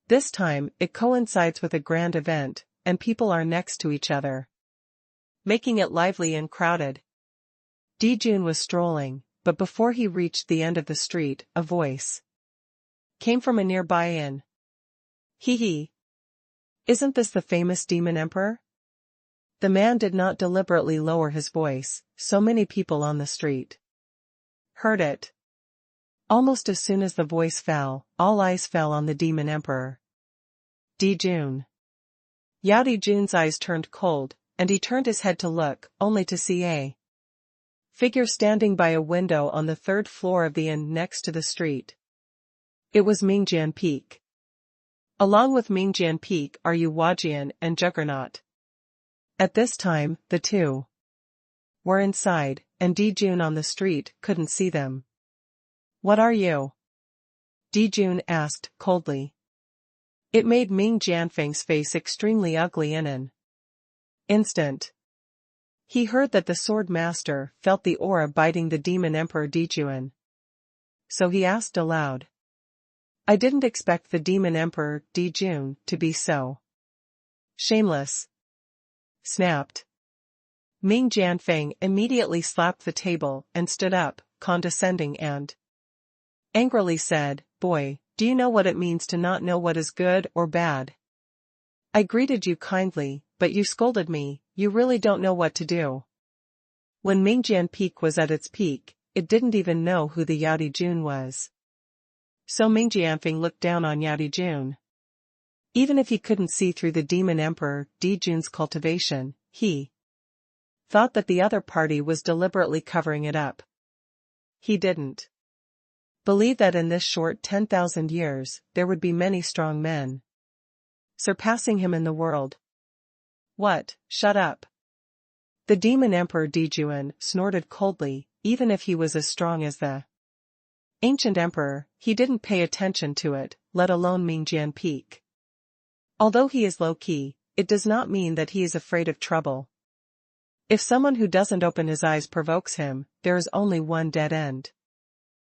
this time, it coincides with a grand event, and people are next to each other, making it lively and crowded. Dijun was strolling, but before he reached the end of the street, a voice came from a nearby inn. Hee hee. Isn't this the famous demon emperor? The man did not deliberately lower his voice, so many people on the street heard it. Almost as soon as the voice fell, all eyes fell on the demon emperor Dijun. Yao Dijun's eyes turned cold, and he turned his head to look, only to see a figure standing by a window on the 3rd floor of the inn next to the street. It was Mingjian Peak. Along with Mingjian Peak are Yu Huajian and Juggernaut. At this time, the two were inside, and Dijun on the street couldn't see them. What are you? Dijun asked, coldly. It made Ming Jianfeng's face extremely ugly in an instant. He heard that the sword master felt the aura biting the demon emperor Dijun. So he asked aloud. I didn't expect the demon emperor, Dijun, to be so shameless. Snapped. Ming Jianfeng immediately slapped the table and stood up, condescending and angrily said, Boy, do you know what it means to not know what is good or bad? I greeted you kindly, but you scolded me, you really don't know what to do. When Mingjian Peak was at its peak, it didn't even know who the Yao Dijun was. So Ming Jianfeng looked down on Yao Dijun. Even if he couldn't see through the demon emperor, Dijun's cultivation, he thought that the other party was deliberately covering it up. He didn't believe that in this short 10,000 years, there would be many strong men surpassing him in the world. What, shut up. The demon emperor Dijun snorted coldly, even if he was as strong as the ancient emperor, he didn't pay attention to it, let alone Mingjian Peak. Although he is low-key, it does not mean that he is afraid of trouble. If someone who doesn't open his eyes provokes him, there is only one dead end.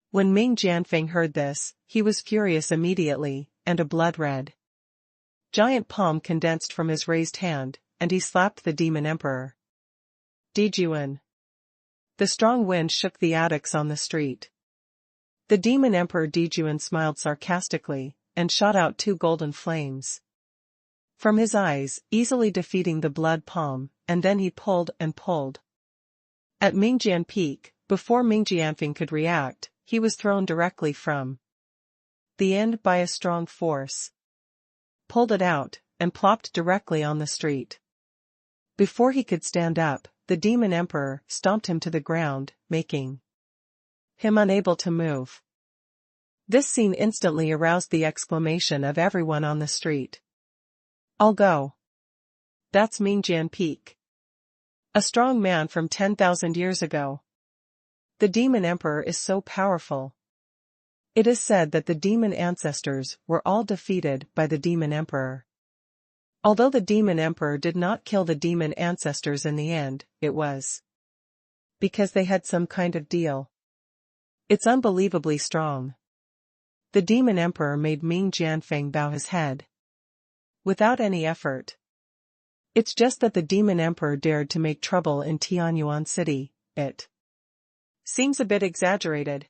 When Ming Jianfeng heard this, he was furious immediately, and a blood-red giant palm condensed from his raised hand, and he slapped the demon emperor. Dijun. The strong wind shook the attics on the street. The demon emperor Dijun smiled sarcastically, and shot out 2 golden flames from his eyes, easily defeating the blood palm, and then he pulled and pulled. At Mingjian Peak, before Ming Jianfeng could react, he was thrown directly from the end by a strong force. Pulled it out, and plopped directly on the street. Before he could stand up, the demon emperor stomped him to the ground, making him unable to move. This scene instantly aroused the exclamation of everyone on the street. I'll go. That's Mingjian Peak. A strong man from 10,000 years ago. The demon emperor is so powerful. It is said that the demon ancestors were all defeated by the demon emperor. Although the demon emperor did not kill the demon ancestors in the end, it was because they had some kind of deal. It's unbelievably strong. The demon emperor made Ming Jianfeng bow his head without any effort. It's just that the demon emperor dared to make trouble in Tianwu city, it seems a bit exaggerated.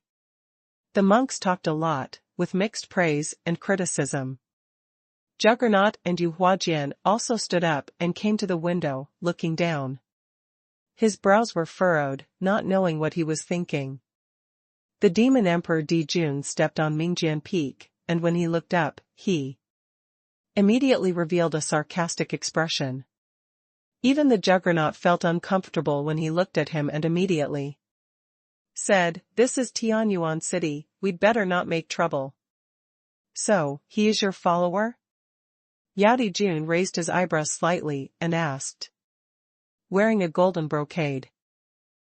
The monks talked a lot, with mixed praise and criticism. Juggernaut and Yu Huajian also stood up and came to the window, looking down. His brows were furrowed, not knowing what he was thinking. The demon emperor Dijun stepped on Mingjian Peak, and when he looked up, he immediately revealed a sarcastic expression. Even the Juggernaut felt uncomfortable when he looked at him and immediately said, This is Tianwu city, we'd better not make trouble. So, he is your follower? Yao Dijun raised his eyebrows slightly and asked. Wearing a golden brocade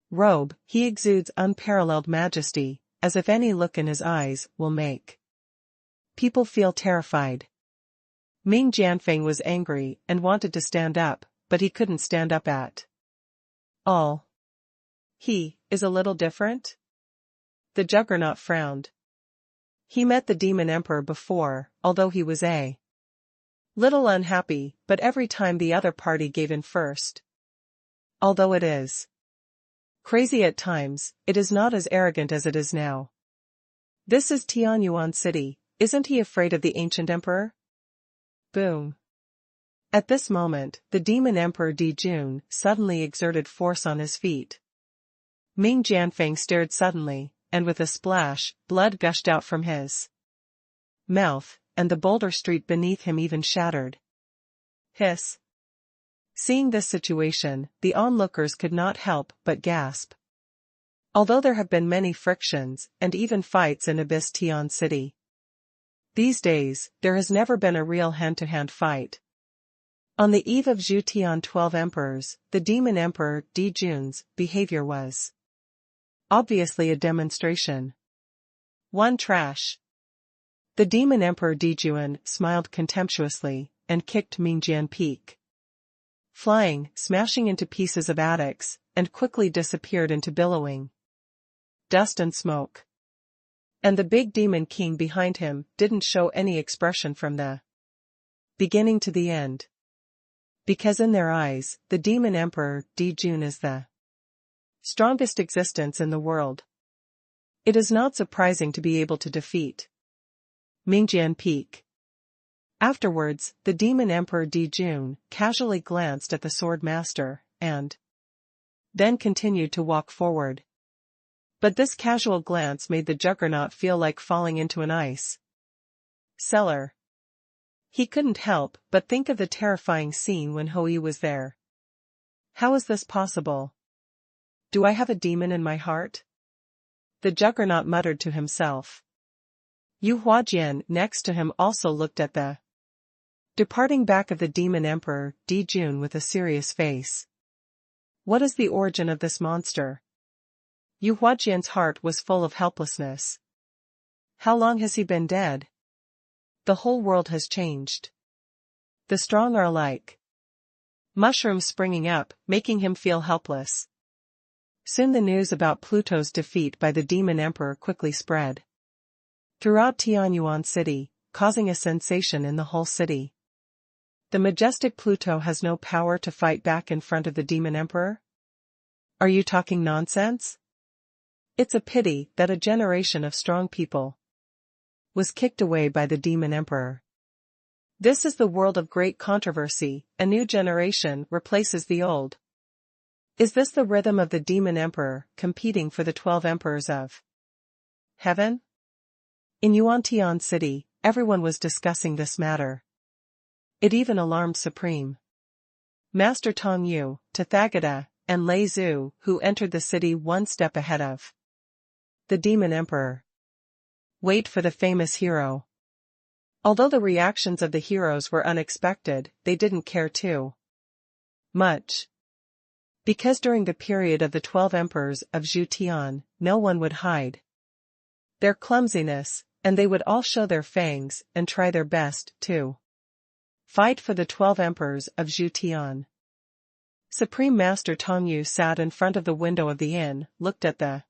robe, he exudes unparalleled majesty, as if any look in his eyes will make people feel terrified. Ming Jianfeng was angry and wanted to stand up, but he couldn't stand up at all. He is a little different? The Juggernaut frowned. He met the demon emperor before, although he was a little unhappy, but every time the other party gave in first. Although it is crazy at times, it is not as arrogant as it is now. This is Tianwu city, isn't he afraid of the ancient emperor? Boom. At this moment, the demon emperor Dijun suddenly exerted force on his feet. Ming Jianfeng stared suddenly, and with a splash, blood gushed out from his mouth, and the boulder street beneath him even shattered. Hiss. Seeing this situation, the onlookers could not help but gasp. Although there have been many frictions, and even fights in Abyss Tian City, these days, there has never been a real hand-to-hand fight. On the eve of Zhu Tian 12 emperors, the demon emperor Dijun's behavior was obviously a demonstration. One trash. The demon emperor Dijun smiled contemptuously, and kicked Mingjian Peak, flying, smashing into pieces of attics, and quickly disappeared into billowing dust and smoke. And the big demon king behind him didn't show any expression from the beginning to the end. Because in their eyes, the demon emperor Dou Yu is the strongest existence in the world. It is not surprising to be able to defeat Mingjian Peak. Afterwards, the demon emperor Dou Yu casually glanced at the sword master, and then continued to walk forward. But this casual glance made the juggernaut feel like falling into an ice cellar. He couldn't help but think of the terrifying scene when Dou Yu was there. How is this possible? Do I have a demon in my heart? The juggernaut muttered to himself. Yu Huajian next to him also looked at the departing back of the demon emperor Dou Yu with a serious face. What is the origin of this monster? Yu Huajian's heart was full of helplessness. How long has he been dead? The whole world has changed. The strong are like mushrooms springing up, making him feel helpless. Soon the news about Pluto's defeat by the demon emperor quickly spread throughout Tianwu city, causing a sensation in the whole city. The majestic Pluto has no power to fight back in front of the demon emperor? Are you talking nonsense? It's a pity that a generation of strong people was kicked away by the demon emperor. This is the world of great controversy, a new generation replaces the old. Is this the rhythm of the demon emperor competing for the 12 emperors of heaven? In Yuantian city, everyone was discussing this matter. It even alarmed Supreme Master Tong Yu, Tathagata, and Lei Zhu, who entered the city one step ahead of the demon emperor. Wait for the famous hero. Although the reactions of the heroes were unexpected, they didn't care too much. Because during the period of the 12 emperors of Zhutian, no one would hide their clumsiness, and they would all show their fangs and try their best to fight for the 12 emperors of Zhutian. Supreme Master Tong Yu sat in front of the window of the inn, looked at the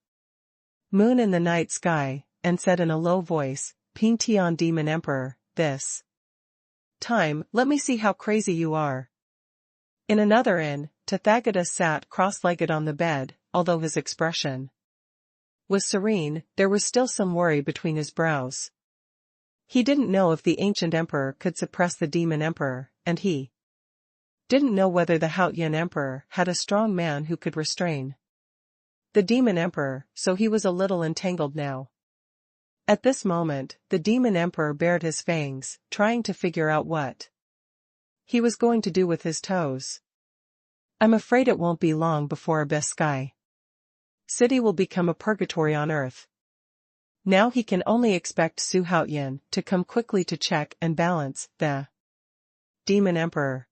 moon in the night sky, and said in a low voice, Ping Tian Demon Emperor, this time, let me see how crazy you are. In another inn, Tathagata sat cross-legged on the bed, although his expression was serene, there was still some worry between his brows. He didn't know if the ancient emperor could suppress the demon emperor, and he didn't know whether the Haotian emperor had a strong man who could restrain the demon emperor, so he was a little entangled now. At this moment, the demon emperor bared his fangs, trying to figure out what he was going to do with his toes. I'm afraid it won't be long before Abyss Sky City will become a purgatory on Earth. Now he can only expect Su Haotian to come quickly to check and balance the demon emperor.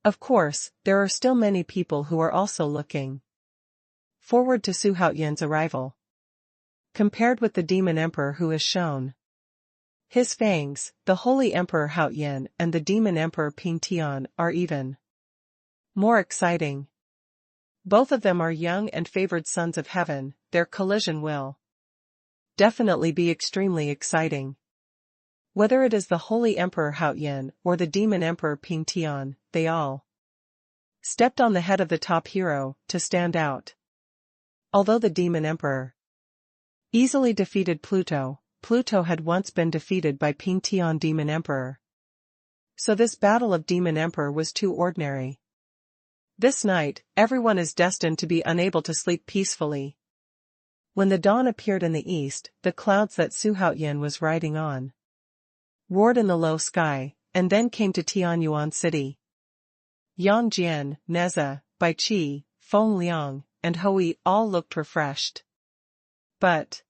Of course, there are still many people who are also looking forward to Su Haotian's arrival. Compared with the demon emperor who is shown his fangs, the holy emperor Haotian and the demon emperor Ping Tian are even more exciting. Both of them are young and favored sons of heaven, their collision will definitely be extremely exciting. Whether it is the holy emperor Haotian or the demon emperor Ping Tian, they all stepped on the head of the top hero to stand out. Although the demon emperor easily defeated Pluto, Pluto had once been defeated by Ping Tian demon emperor. So this battle of demon emperor was too ordinary. This night, everyone is destined to be unable to sleep peacefully. When the dawn appeared in the east, the clouds that Su Haotian was riding on roared in the low sky, and then came to Tianyuan city. Yang Jian, Neza, Bai Qi, Feng Liang, and Hui all looked refreshed. But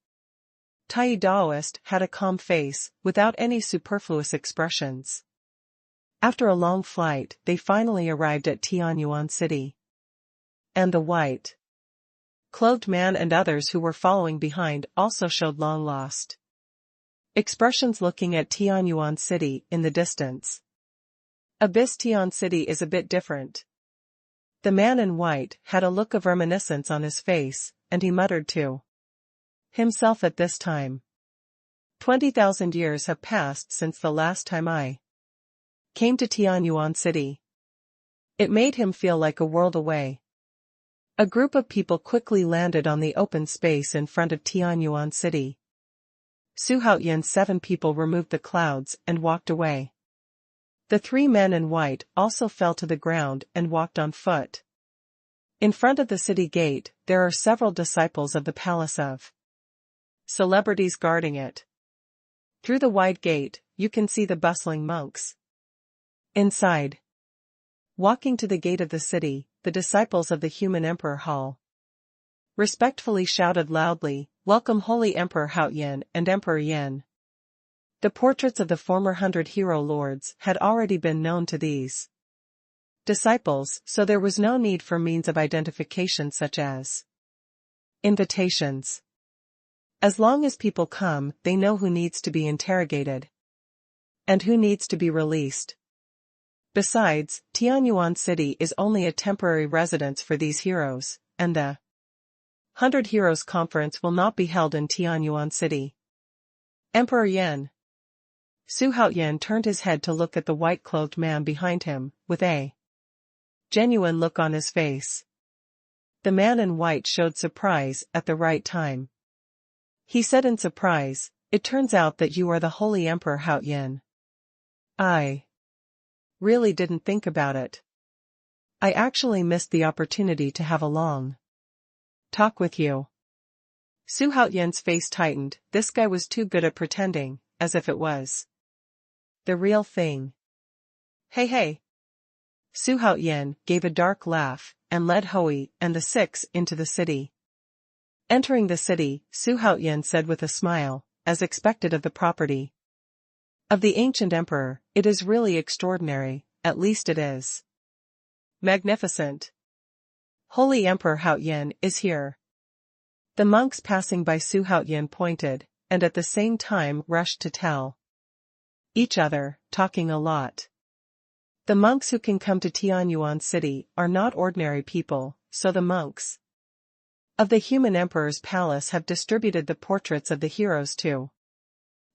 Tai Daoist had a calm face, without any superfluous expressions. After a long flight, they finally arrived at Tianyuan city. And the white-clothed man and others who were following behind also showed long-lost expressions looking at Tianyuan city in the distance. Abyss Tian city is a bit different. The man in white had a look of reminiscence on his face, and he muttered to himself at this time, 20,000 years have passed since the last time I came to Tianyuan City. It made him feel like a world away. A group of people quickly landed on the open space in front of Tianyuan City. Su Haoyan's 7 people removed the clouds and walked away. The 3 men in white also fell to the ground and walked on foot. In front of the city gate, there are several disciples of the palace of celebrities guarding it. Through the wide gate, you can see the bustling monks. Inside, walking to the gate of the city, the disciples of the human Emperor Hall respectfully shouted loudly, "Welcome Holy Emperor Haoyan and Emperor Yan." The portraits of the former 100 hero lords had already been known to these disciples, so there was no need for means of identification such as invitations. As long as people come, they know who needs to be interrogated and who needs to be released. Besides, Tianyuan City is only a temporary residence for these heroes, and the 100 Heroes Conference will not be held in Tianyuan City. Emperor Yan. Su Haoyan turned his head to look at the white-clothed man behind him, with a genuine look on his face. The man in white showed surprise at the right time. He said in surprise, "It turns out that you are the Holy Emperor Haoyan. I really didn't think about it. I actually missed the opportunity to have a long talk with you." Su Haoyan's face tightened. This guy was too good at pretending, as if it was the real thing. Hey. Su Haoyan gave a dark laugh, and led Hui and the 6 into the city. Entering the city, Su Haoyan said with a smile, as expected of the property of the ancient emperor, "It is really extraordinary, at least it is magnificent. Holy Emperor Haoyan is here." The monks passing by Su Haoyan pointed, and at the same time rushed to tell each other, talking a lot. The monks who can come to Tianyuan City are not ordinary people, so the monks of the human emperor's palace have distributed the portraits of the heroes to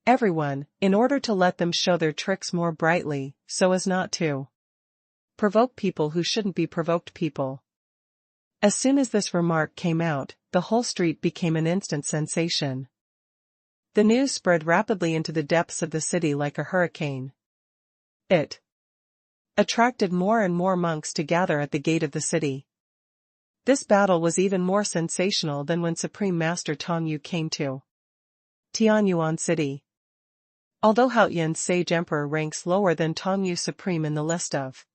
everyone, in order to let them show their tricks more brightly, so as not to provoke people who shouldn't be provoked people. As soon as this remark came out, the whole street became an instant sensation. The news spread rapidly into the depths of the city like a hurricane. It attracted more and more monks to gather at the gate of the city. This battle was even more sensational than when Supreme Master Dou Yu came to Tianyuan City. Although Haoyan's Sage Emperor ranks lower than Dou Yu Supreme in the list of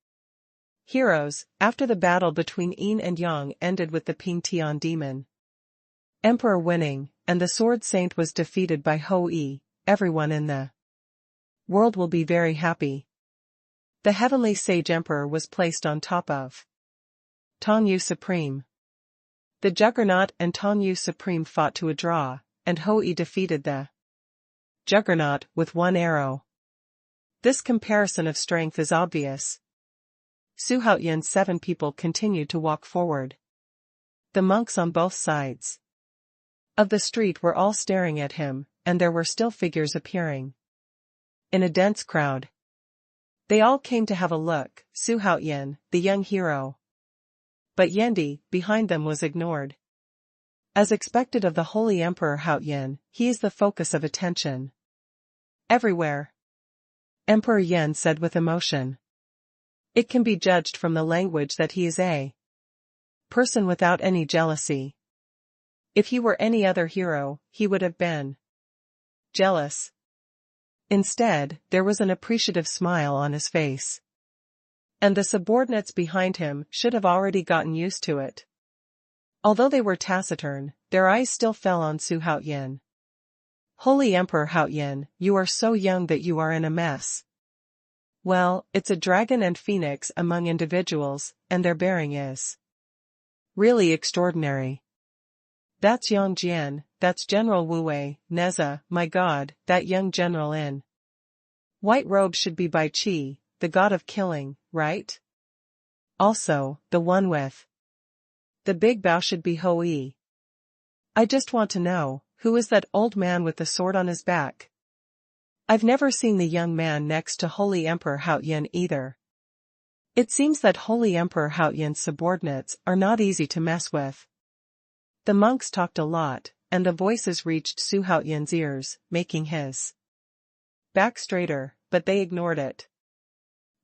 heroes, after the battle between Yin and Yang ended with the Ping Tian demon Emperor winning, and the Sword Saint was defeated by Hui, everyone in the world will be very happy. The Heavenly Sage Emperor was placed on top of Dou Yu Supreme. The Juggernaut and Dou Yu Supreme fought to a draw, and Hui defeated the Juggernaut with 1 arrow. This comparison of strength is obvious. Su Haoyan's 7 people continued to walk forward. The monks on both sides of the street were all staring at him, and there were still figures appearing in a dense crowd. They all came to have a look, Su Haoyan, the young hero. But Yendi, behind them, was ignored. As expected of the Holy Emperor Haoyan, he is the focus of attention everywhere. Emperor Yan said with emotion. It can be judged from the language that he is a person without any jealousy. If he were any other hero, he would have been jealous. Instead, there was an appreciative smile on his face. And the subordinates behind him should have already gotten used to it. Although they were taciturn, their eyes still fell on Su Haoyan. Holy Emperor Haoyan, you are so young that you are in a mess. Well, it's a dragon and phoenix among individuals, and their bearing is really extraordinary. That's Yang Jian, that's General Wu Wei, Neza, my god, that young general in white robe should be Bai Qi, the god of killing, right? Also, the one with the big bow should be Hui. I just want to know, who is that old man with the sword on his back, I've never seen the young man next to Holy Emperor Haoyan either. It seems that Holy Emperor Haoyan's subordinates are not easy to mess with. The monks talked a lot, and the voices reached Su Haoyan's ears, making his back straighter, but they ignored it.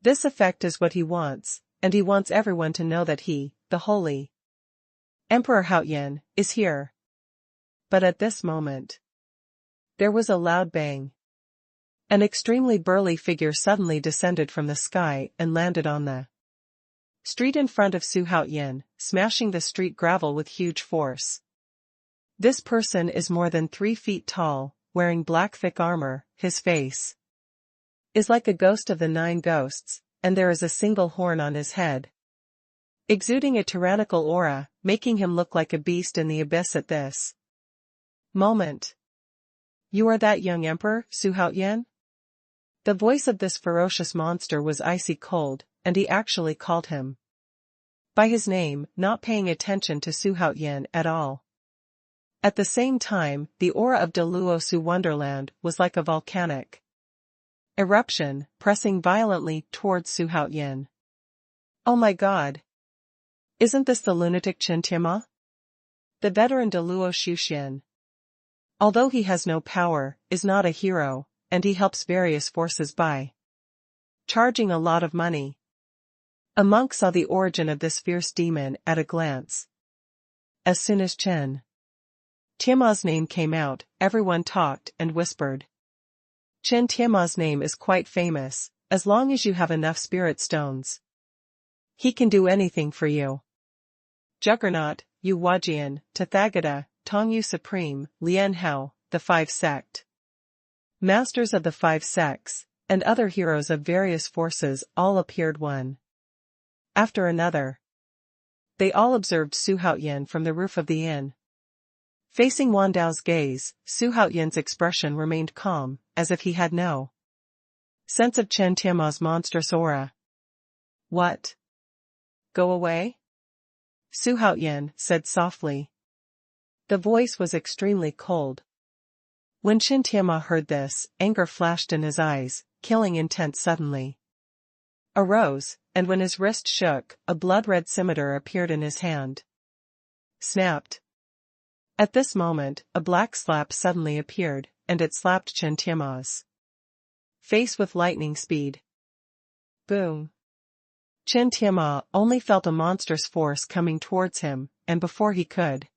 This effect is what he wants, and he wants everyone to know that he, the Holy Emperor Haoyan, is here. But at this moment, there was a loud bang. An extremely burly figure suddenly descended from the sky and landed on the street in front of Su Haoyan, smashing the street gravel with huge force. This person is more than 3 feet tall, wearing black thick armor. His face is like a ghost of the 9 ghosts, and there is a single horn on his head, exuding a tyrannical aura, making him look like a beast in the abyss at this moment. You are that young emperor, Su Haoyan? The voice of this ferocious monster was icy cold, and he actually called him by his name, not paying attention to Su Haoyan at all. At the same time, the aura of Dou Yu Wonderland was like a volcanic eruption, pressing violently towards Su Haoyan. Oh my god! Isn't this the lunatic Chen Tianwu? The veteran Dou Yu Xuanhuan, although he has no power, is not a hero, and he helps various forces by charging a lot of money. A monk saw the origin of this fierce demon at a glance. As soon as Chen Tianwu's name came out, everyone talked and whispered. Chen Tianwu's name is quite famous, as long as you have enough spirit stones. He can do anything for you. Juggernaut, Yu Huajian, Tathagata, Tongyu Supreme, Lian Hao, the 5 sect masters of the 5 sects, and other heroes of various forces all appeared one after another. They all observed Su Haoyan from the roof of the inn. Facing Wan Dao's gaze, Su Haoyan's expression remained calm, as if he had no sense of Chen Tianwu's monstrous aura. What? Go away? Su Haoyan said softly. The voice was extremely cold. When Chen Tianwu heard this, anger flashed in his eyes, killing intent suddenly arose, and when his wrist shook, a blood-red scimitar appeared in his hand. Snapped. At this moment, a black slap suddenly appeared, and it slapped Chen Tianwu's face with lightning speed. Boom. Chen Tianwu only felt a monstrous force coming towards him, and before he could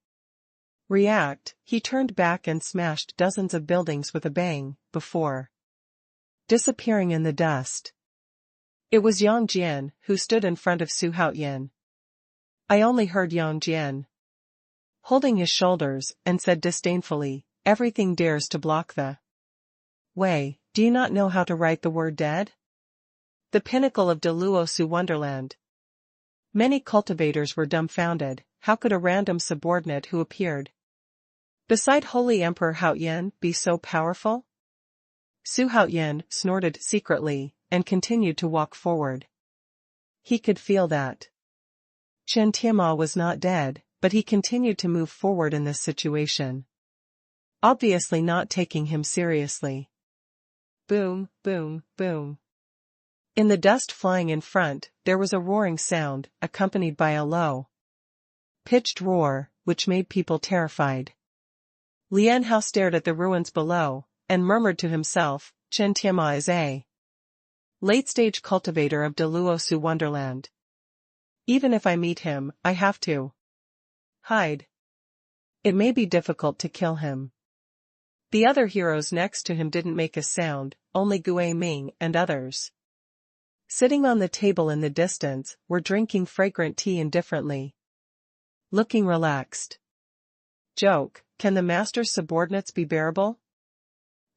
react, he turned back and smashed dozens of buildings with a bang, before disappearing in the dust. It was Yang Jian who stood in front of Su Haoyan. I only heard Yang Jian holding his shoulders, and said disdainfully, everything dares to block the way. Do you not know how to write the word dead? The pinnacle of Dou Yu Wonderland. Many cultivators were dumbfounded. How could a random subordinate who appeared beside Holy Emperor Haoyan be so powerful? Su Haoyan snorted secretly, and continued to walk forward. He could feel that Chen Tianwu was not dead, but he continued to move forward in this situation, obviously not taking him seriously. Boom, boom, boom. In the dust flying in front, there was a roaring sound, accompanied by a low-pitched roar, which made people terrified. Lian Hao stared at the ruins below, and murmured to himself, Chen Tianwu is a late-stage cultivator of Dou Yu Wonderland. Even if I meet him, I have to hide. It may be difficult to kill him. The other heroes next to him didn't make a sound, only Gui Ming and others, sitting on the table in the distance, were drinking fragrant tea indifferently, looking relaxed. Joke, can the master's subordinates be bearable?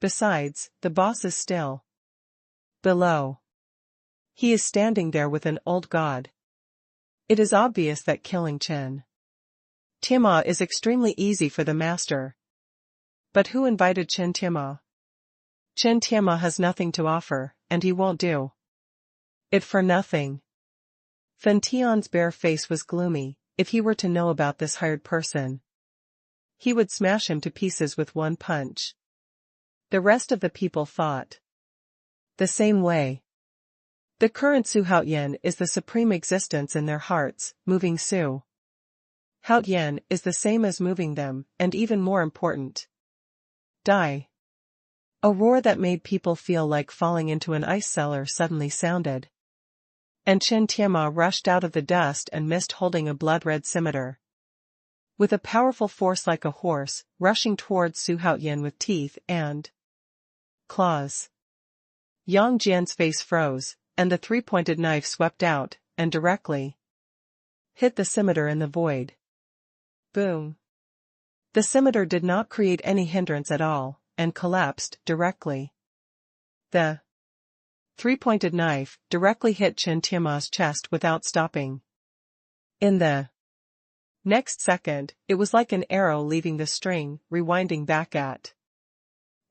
Besides, the boss is still below. He is standing there with an old god. It is obvious that killing Chen Tianwu is extremely easy for the master. But who invited Chen Tianwu? Chen Tianwu has nothing to offer, and he won't do it for nothing. Fen Tian's bare face was gloomy. If he were to know about this hired person, he would smash him to pieces with one punch. The rest of the people thought, The same way. The current Su Haoyan is the supreme existence in their hearts, moving Su Haoyan is the same as moving them, and even more important. Die. A roar that made people feel like falling into an ice cellar suddenly sounded. And Chen Tianma rushed out of the dust and mist holding a blood-red scimitar. With a powerful force like a horse, rushing towards Su Haoyan with teeth and claws. Yang Jian's face froze, and the three-pointed knife swept out, and directly hit the scimitar in the void. Boom. The scimitar did not create any hindrance at all, and collapsed directly. The three-pointed knife directly hit Chen Tianma's chest without stopping. In the next second, it was like an arrow leaving the string, rewinding back at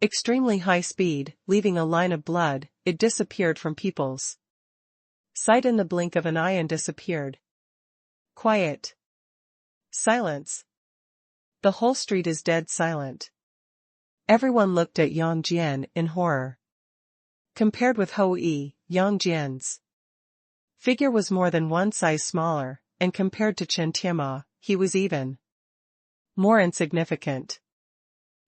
extremely high speed, leaving a line of blood. It disappeared from people's sight in the blink of an eye and disappeared. Quiet. Silence. The whole street is dead silent. Everyone looked at Yang Jian in horror. Compared with Hou Yi, Yang Jian's figure was more than one size smaller, and compared to Chen Tianma, he was even more insignificant.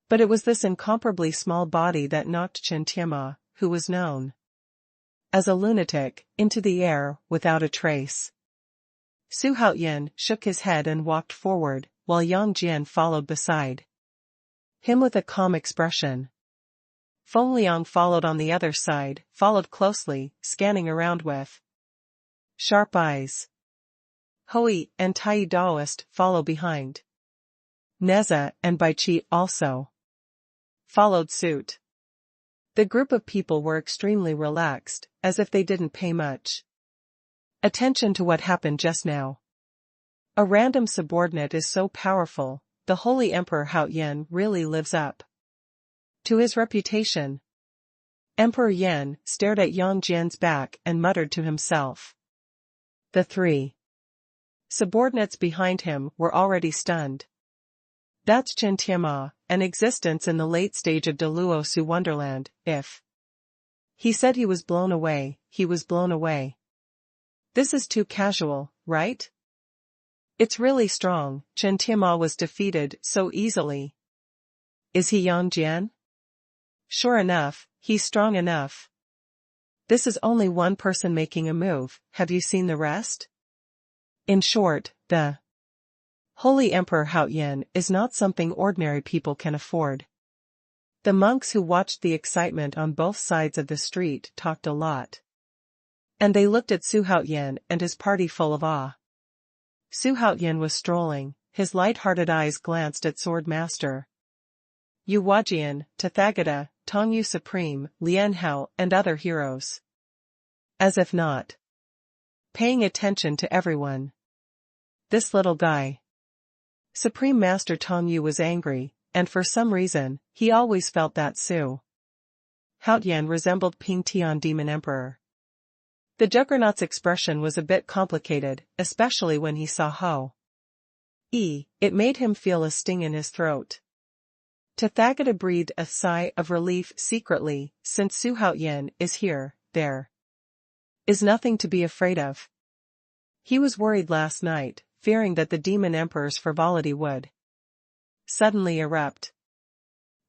But it was this incomparably small body that knocked Chen Tianma, who was known as a lunatic, into the air, without a trace. Su Haoyan shook his head and walked forward, while Yang Jian followed beside him with a calm expression. Feng Liang followed on the other side, followed closely, scanning around with sharp eyes. Hui and Tai Daoist follow behind. Neza and Baiqi also followed suit. The group of people were extremely relaxed, as if they didn't pay much attention to what happened just now. A random subordinate is so powerful, the Holy Emperor Haoyan really lives up to his reputation. Emperor Yan stared at Yang Jian's back and muttered to himself. The three subordinates behind him were already stunned. That's Chen Tianma, an existence in the late stage of Deluo Su Wonderland. If he said he was blown away, he was blown away. This is too casual, right? It's really strong. Chen Tianma was defeated so easily. Is he Yang Jian? Sure enough, he's strong enough. This is only one person making a move, have you seen the rest? In short, the Holy Emperor Haoyan is not something ordinary people can afford. The monks who watched the excitement on both sides of the street talked a lot. And they looked at Su Haoyan and his party full of awe. Su Haoyan was strolling, his light-hearted eyes glanced at Sword Master Yu Huajian, Tathagata, Tongyu Supreme, Lian Hao, and other heroes. As if not paying attention to everyone. This little guy. Supreme Master Tongyu was angry, and for some reason, he always felt that Su Haoyan resembled Ping Tian Demon Emperor. The Juggernaut's expression was a bit complicated, especially when he saw Hou Yi. It made him feel a sting in his throat. Tathagata breathed a sigh of relief secretly. Since Su Haoyan is here, there is nothing to be afraid of. He was worried last night, fearing that the Demon Emperor's frivolity would suddenly erupt.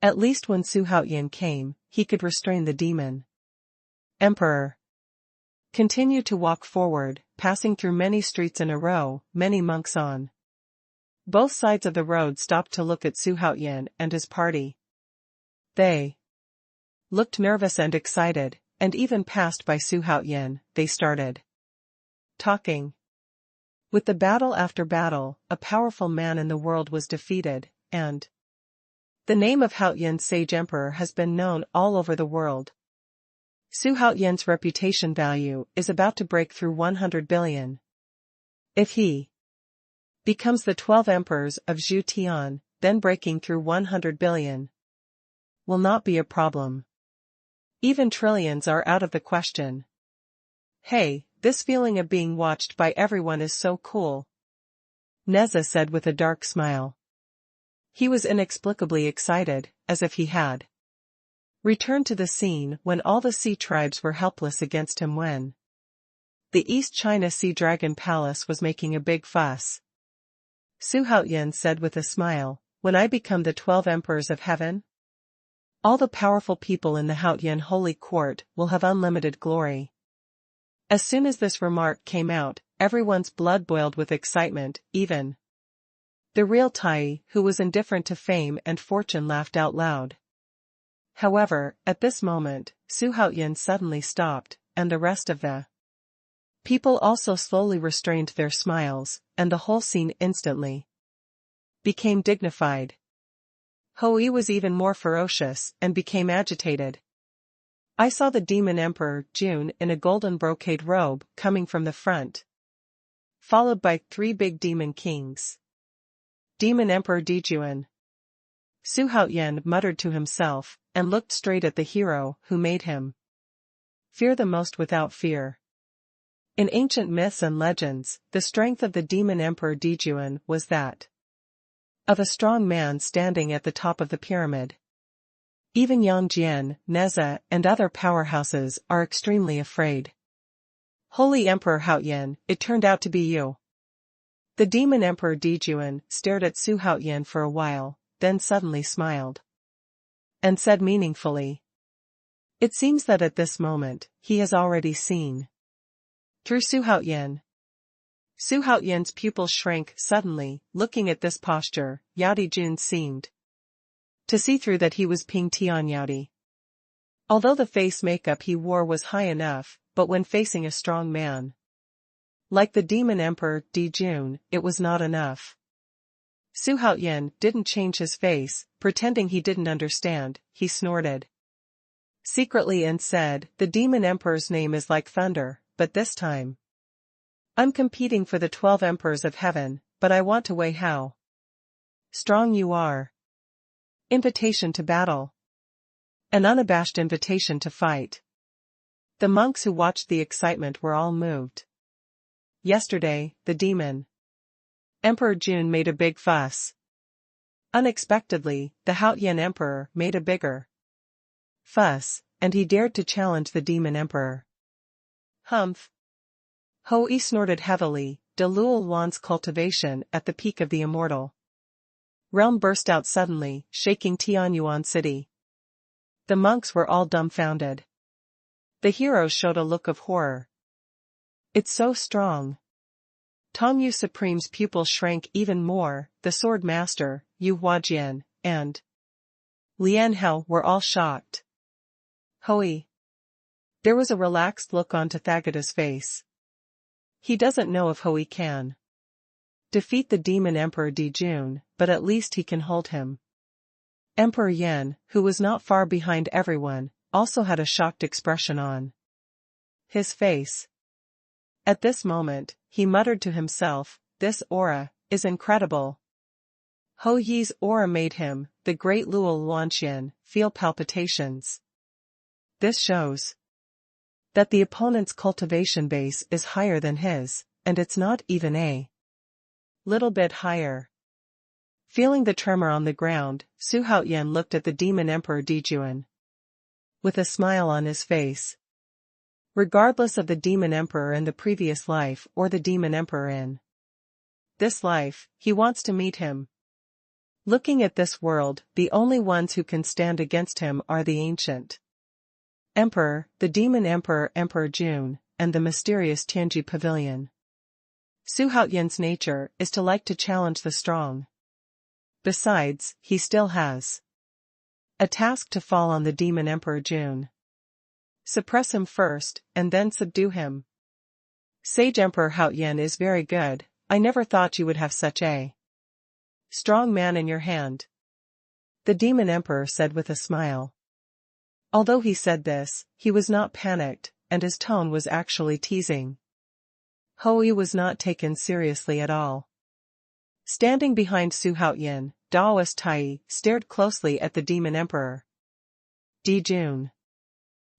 At least when Su Haoyan came, he could restrain the Demon Emperor. Continued to walk forward, passing through many streets in a row, many monks on both sides of the road stopped to look at Su Haoyan and his party. They looked nervous and excited, and even passed by Su Haoyan, they started talking. With the battle after battle, a powerful man in the world was defeated, and the name of Haoyan's sage emperor has been known all over the world. Su Haoyan's reputation value is about to break through 100 billion. If he becomes the 12 emperors of Zhu Tian, then breaking through 100 billion will not be a problem. Even trillions are out of the question. Hey, this feeling of being watched by everyone is so cool, Neza said with a dark smile. He was inexplicably excited, as if he had returned to the scene when all the sea tribes were helpless against him when the East China Sea Dragon Palace was making a big fuss. Xuanhuan said with a smile, "When I become the 12 emperors of heaven, all the powerful people in the Haotian holy court will have unlimited glory." As soon as this remark came out, everyone's blood boiled with excitement, even the real Tai, who was indifferent to fame and fortune, laughed out loud. However, at this moment, Xuanhuan suddenly stopped, and the rest of the people also slowly restrained their smiles, and the whole scene instantly became dignified. Hui was even more ferocious and became agitated. I saw the Demon Emperor Jun in a golden brocade robe coming from the front, followed by 3 big demon kings. Demon Emperor Dijuan. Xuanhuan muttered to himself, and looked straight at the hero who made him fear the most without fear. In ancient myths and legends, the strength of the Demon Emperor Dijuan was that of a strong man standing at the top of the pyramid. Even Yangjian, Neza, and other powerhouses are extremely afraid. Holy Emperor Haotian, it turned out to be you. The Demon Emperor Dijuan stared at Xuanhuan for a while, then suddenly smiled and said meaningfully, "It seems that at this moment, he has already seen through Xuanhuan." Xuanhuan's pupils shrank suddenly. Looking at this posture, Yao Dijun seemed to see through that he was Ping Tian Yaodi. Although the face makeup he wore was high enough, but when facing a strong man like the Demon Emperor Dijun, it was not enough. Xuanhuan didn't change his face, pretending he didn't understand. He snorted secretly and said, "The Demon Emperor's name is like thunder, but this time I'm competing for the 12 emperors of heaven, but I want to weigh how strong you are." Invitation to battle. An unabashed invitation to fight. The monks who watched the excitement were all moved. Yesterday, the Demon Emperor Jun made a big fuss. Unexpectedly, the Haotian Emperor made a bigger fuss, and he dared to challenge the Demon Emperor. Humph. Hui snorted heavily. De Luolan's cultivation at the peak of the immortal realm burst out suddenly, shaking Tianyuan city. The monks were all dumbfounded. The heroes showed a look of horror. "It's so strong." Tongyu Supreme's pupils shrank even more. The sword master, Yu Huajian, and Lian Hao were all shocked. "Hui." There was a relaxed look on Tathagata's face. "He doesn't know if Hui can defeat the Demon Emperor Dijun, but at least he can hold him." Emperor Yan, who was not far behind everyone, also had a shocked expression on his face. At this moment, he muttered to himself, "This aura is incredible." Hou Yi's aura made him, the great Luo Luanxian, feel palpitations. This shows that the opponent's cultivation base is higher than his, and it's not even a little bit higher. Feeling the tremor on the ground, Xuanhuan looked at the Demon Emperor Dijuan with a smile on his face. Regardless of the Demon Emperor in the previous life or the Demon Emperor in this life, he wants to meet him. Looking at this world, the only ones who can stand against him are the ancient Emperor, the Demon Emperor Emperor Jun, and the mysterious Tianji Pavilion. Xuanhuan's nature is to like to challenge the strong. Besides, he still has a task to fall on the Demon Emperor Jun. Suppress him first, and then subdue him. Sage Emperor Haotian is very good. I never thought you would have such a strong man in your hand. The Demon Emperor said with a smile. Although he said this, he was not panicked, and his tone was actually teasing. Hui was not taken seriously at all. Standing behind Xuanhuan, Daoist Tai stared closely at the Demon Emperor Dijun.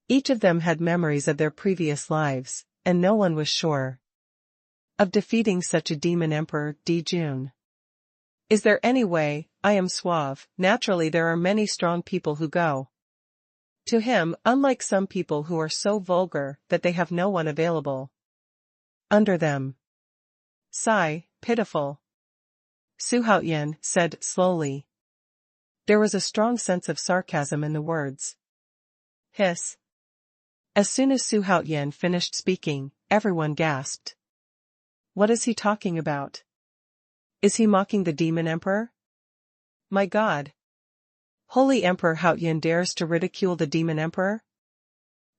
Each of them had memories of their previous lives, and no one was sure of defeating such a Demon Emperor Dijun. Is there any way? I am suave. Naturally there are many strong people who go To him, unlike some people who are so vulgar that they have no one available under them. Sigh, pitiful. Xuanhuan said slowly. There was a strong sense of sarcasm in the words. Hiss. As soon as Xuanhuan finished speaking, everyone gasped. What is he talking about? Is he mocking the demon emperor? My God! Holy Emperor Haoyan dares to ridicule the demon emperor?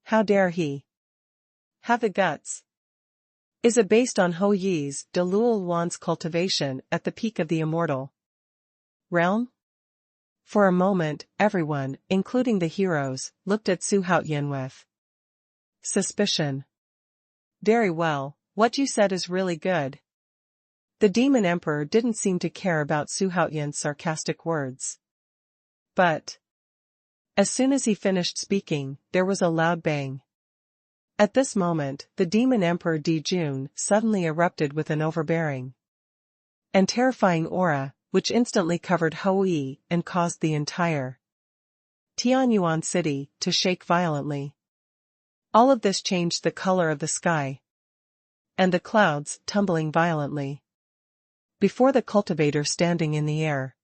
How dare he? Have the guts. Is it based on Hou Yi's, Dou Yu's cultivation at the peak of the immortal realm? For a moment, everyone, including the heroes, looked at Xuanhuan with suspicion. Very well, what you said is really good. The demon emperor didn't seem to care about Xuanhuan's sarcastic words. But as soon as he finished speaking, there was a loud bang. At this moment, the demon emperor Dijun suddenly erupted with an overbearing and terrifying aura, which instantly covered Hou Yi and caused the entire Tianwu city to shake violently. All of this changed the color of the sky and the clouds tumbling violently. Before the cultivator standing in the air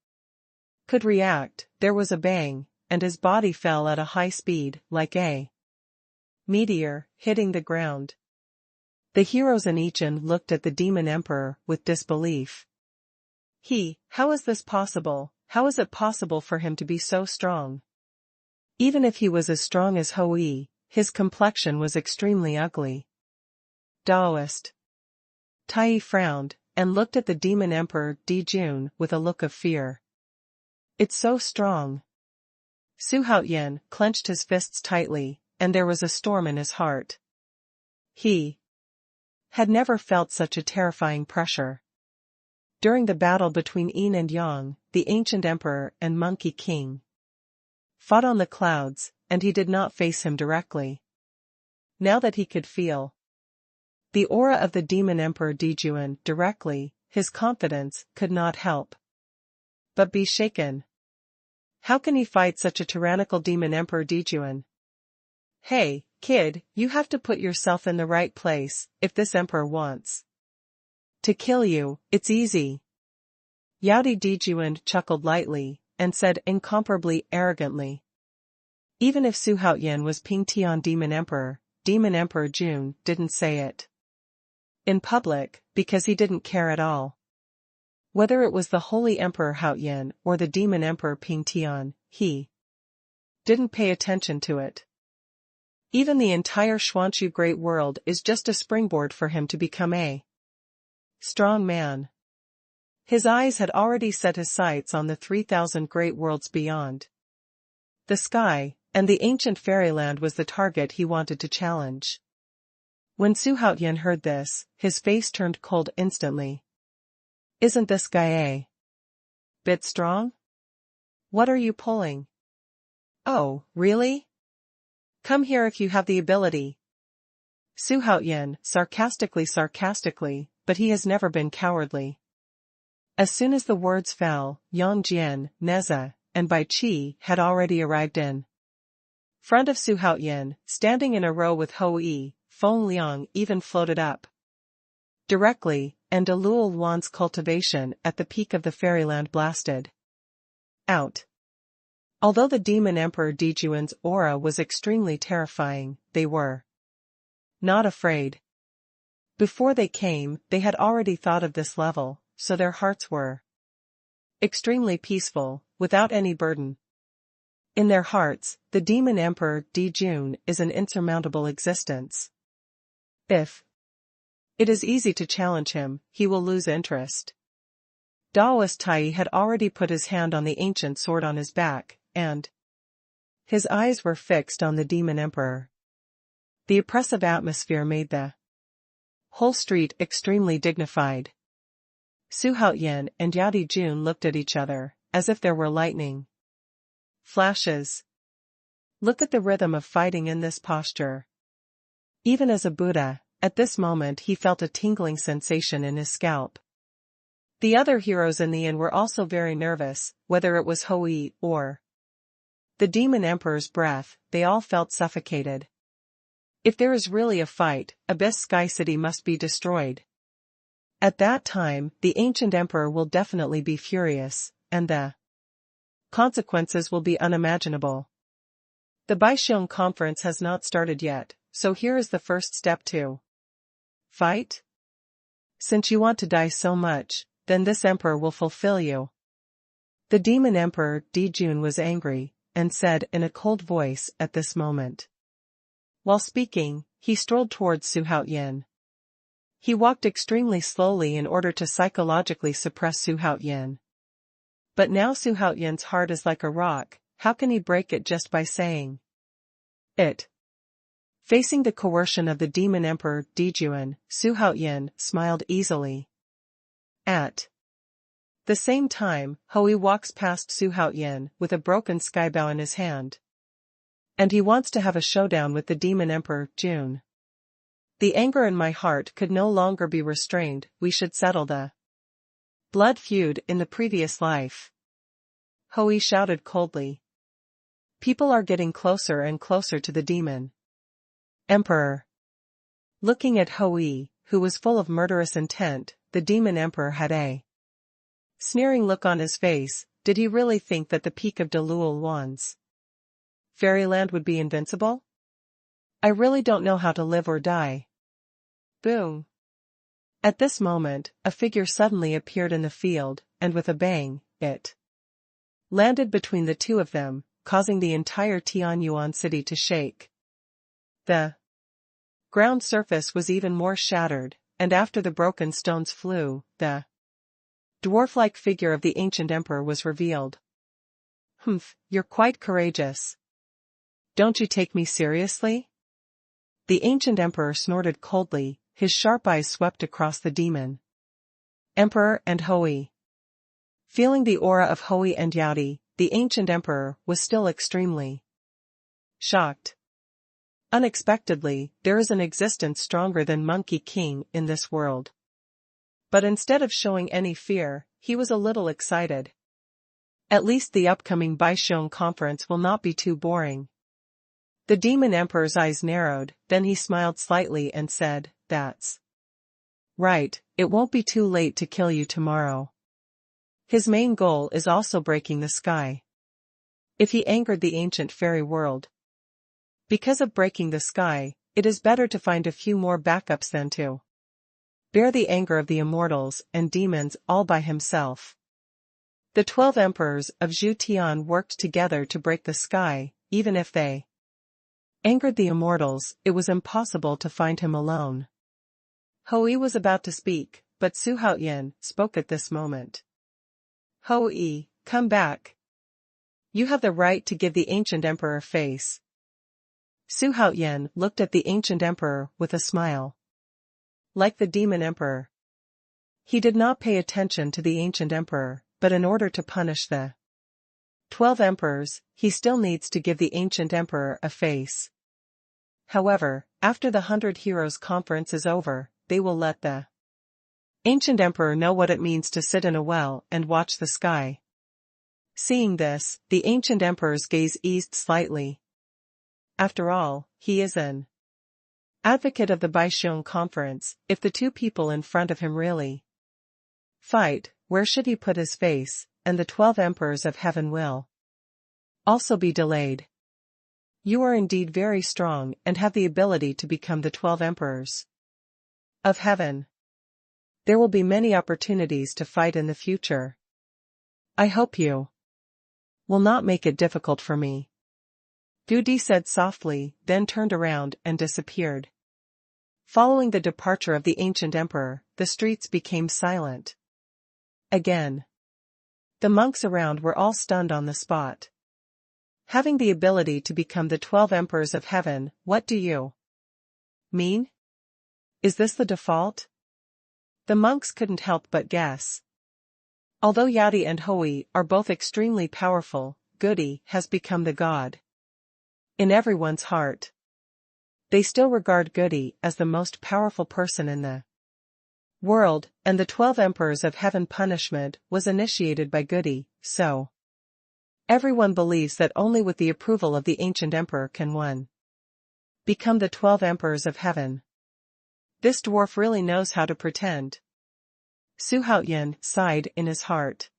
could react, there was a bang, and his body fell at a high speed, like a meteor, hitting the ground. The heroes in Ichen looked at the demon emperor with disbelief. How is this possible? How is it possible for him to be so strong? Even if he was as strong as Hou Yi, his complexion was extremely ugly. Daoist. Tai frowned, and looked at the demon emperor Dijun with a look of fear. It's so strong. Xuanhuan clenched his fists tightly, and there was a storm in his heart. He had never felt such a terrifying pressure. During the battle between Yin and Yang, the ancient emperor and monkey king fought on the clouds, and he did not face him directly. Now that he could feel the aura of the demon emperor Dijun directly, his confidence could not help but be shaken. How can he fight such a tyrannical demon emperor Dijun? Hey, kid, you have to put yourself in the right place. If this emperor wants to kill you, it's easy. Yaodi Dijun chuckled lightly, and said incomparably arrogantly. Even if Xuanhuan was Ping Tian Demon Emperor Jun didn't say it in public, because he didn't care at all. Whether it was the Holy Emperor Haoyan or the Demon Emperor Ping Tian, he didn't pay attention to it. Even the entire Xuanchu Great World is just a springboard for him to become a strong man. His eyes had already set his sights on the 3,000 great worlds beyond. The sky, and the ancient fairyland was the target he wanted to challenge. When Xuanhuan heard this, his face turned cold instantly. Isn't this guy a bit strong? What are you pulling? Oh, really? Come here if you have the ability. Xuanhuan, sarcastically, but he has never been cowardly. As soon as the words fell, Yang Jian, Neza, and Bai Qi had already arrived in front of Xuanhuan, standing in a row with Hou Yi. Feng Liang even floated up directly, and Dou Yu's cultivation at the peak of the fairyland blasted out. Although the demon emperor Dijun's aura was extremely terrifying, they were not afraid. Before they came, they had already thought of this level, so their hearts were extremely peaceful, without any burden. In their hearts, the demon emperor Dijun is an insurmountable existence. If it is easy to challenge him, he will lose interest. Daoist Tai had already put his hand on the ancient sword on his back, and his eyes were fixed on the demon emperor. The oppressive atmosphere made the whole street extremely dignified. Xuanhuan and Yaodi Jun looked at each other, as if there were lightning flashes. Look at the rhythm of fighting in this posture. Even as a Buddha, at this moment he felt a tingling sensation in his scalp. The other heroes in the inn were also very nervous, whether it was Hou Yi or The demon emperor's breath, they all felt suffocated. If there is really a fight, Abyss Sky City must be destroyed. At that time, the ancient emperor will definitely be furious, and the consequences will be unimaginable. The Baixiong conference has not started yet, so here is the first step to fight. Since you want to die so much, then this emperor will fulfill you. The demon emperor Dijun was angry, and said in a cold voice at this moment. While speaking, he strolled towards Xuanhuan. He walked extremely slowly in order to psychologically suppress Xuanhuan. But now Xuanhuan's heart is like a rock, how can he break it just by saying it? Facing the coercion of the demon emperor Dijun, Xuanhuan smiled easily. At the same time, Hui walks past Xuanhuan with a broken skybow in his hand. And he wants to have a showdown with the demon emperor Jun. The anger in my heart could no longer be restrained, we should settle the blood feud in the previous life. Hui shouted coldly. People are getting closer and closer to the demon emperor. Looking at Hui, who was full of murderous intent, the demon emperor had a sneering look on his face. Did he really think that the peak of Dou Fairyland would be invincible? I really don't know how to live or die. Boom. At this moment, a figure suddenly appeared in the field, and with a bang, it landed between the two of them, causing the entire Tianwu city to shake. The ground surface was even more shattered, and after the broken stones flew, the dwarf-like figure of the ancient emperor was revealed. Humph, you're quite courageous. Don't you take me seriously? The ancient emperor snorted coldly, his sharp eyes swept across the demon emperor and Hui. Feeling the aura of Hui and Yaodi, the ancient emperor was still extremely shocked. Unexpectedly, there is an existence stronger than Monkey King in this world. But instead of showing any fear, he was a little excited. At least the upcoming Baixiong conference will not be too boring. The demon emperor's eyes narrowed, then he smiled slightly and said, "That's right, it won't be too late to kill you tomorrow." His main goal is also breaking the sky. If he angered the ancient fairy world because of breaking the sky, it is better to find a few more backups than to bear the anger of the immortals and demons all by himself. The 12 emperors of Zhu worked together to break the sky. Even if they angered the immortals, it was impossible to find him alone. Hui was about to speak, but Xuanhuan spoke at this moment. Hui, come back. You have the right to give the ancient emperor face. Xuanhuan looked at the ancient emperor with a smile. Like the demon emperor, he did not pay attention to the ancient emperor, but in order to punish the 12 emperors, he still needs to give the ancient emperor a face. However, after the 100 Heroes Conference is over, they will let the ancient emperor know what it means to sit in a well and watch the sky. Seeing this, the ancient emperor's gaze eased slightly. After all, he is an advocate of the Baixiong conference. If the two people in front of him really fight, where should he put his face, and the 12 emperors of heaven will also be delayed. You are indeed very strong and have the ability to become the 12 emperors of heaven. There will be many opportunities to fight in the future. I hope you will not make it difficult for me. Gudi said softly, then turned around and disappeared. Following the departure of the ancient emperor, the streets became silent again. The monks around were all stunned on the spot. Having the ability to become the 12 emperors of heaven, what do you mean? Is this the default? The monks couldn't help but guess. Although Yaodi and Hui are both extremely powerful, Gudi has become the god in everyone's heart. They still regard Gudi as the most powerful person in the world, and the 12 emperors of heaven punishment was initiated by Gudi, so Everyone believes that only with the approval of the ancient emperor can one become the 12 emperors of heaven. This dwarf really knows how to pretend. Xuanhuan sighed in his heart.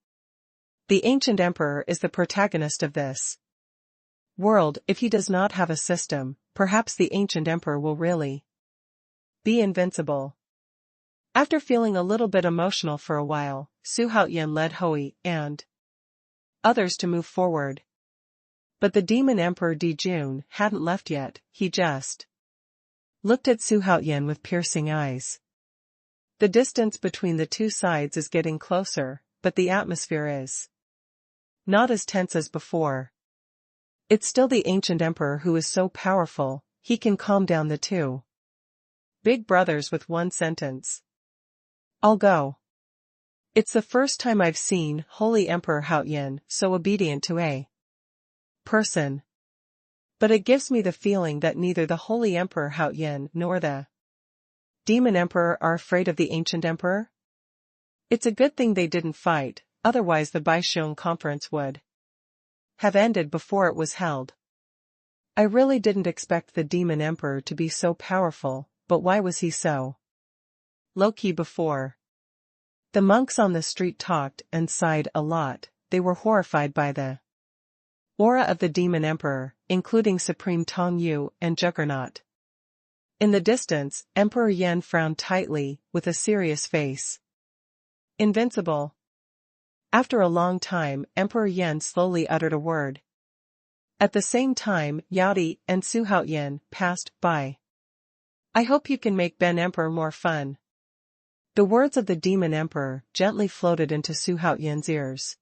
The ancient emperor is the protagonist of this world. If he does not have a system, perhaps the ancient emperor will really be invincible. After feeling a little bit emotional for a while, Xuanhuan led Hui and others to move forward. But the demon emperor Dou hadn't left yet. He just looked at Xuanhuan with piercing eyes. The distance between the two sides is getting closer, but the atmosphere is not as tense as before. It's still the ancient emperor who is so powerful, he can calm down the two big brothers with one sentence. I'll go. It's the first time I've seen Holy Emperor Haoyan so obedient to a person. But it gives me the feeling that neither the Holy Emperor Haoyan nor the Demon Emperor are afraid of the ancient emperor. It's a good thing they didn't fight, otherwise the Baixiong conference would have ended before it was held. I really didn't expect the Demon Emperor to be so powerful, but why was he so low-key before? The monks on the street talked and sighed a lot. They were horrified by the aura of the Demon Emperor, including Supreme Dou Yu and Juggernaut. In the distance, Emperor Yan frowned tightly, with a serious face. Invincible. After a long time, Emperor Yan slowly uttered a word. At the same time, Yaodi and Xuanhuan passed by. I hope you can make Ben Emperor more fun. The words of the Demon Emperor gently floated into Xuanhuan's ears.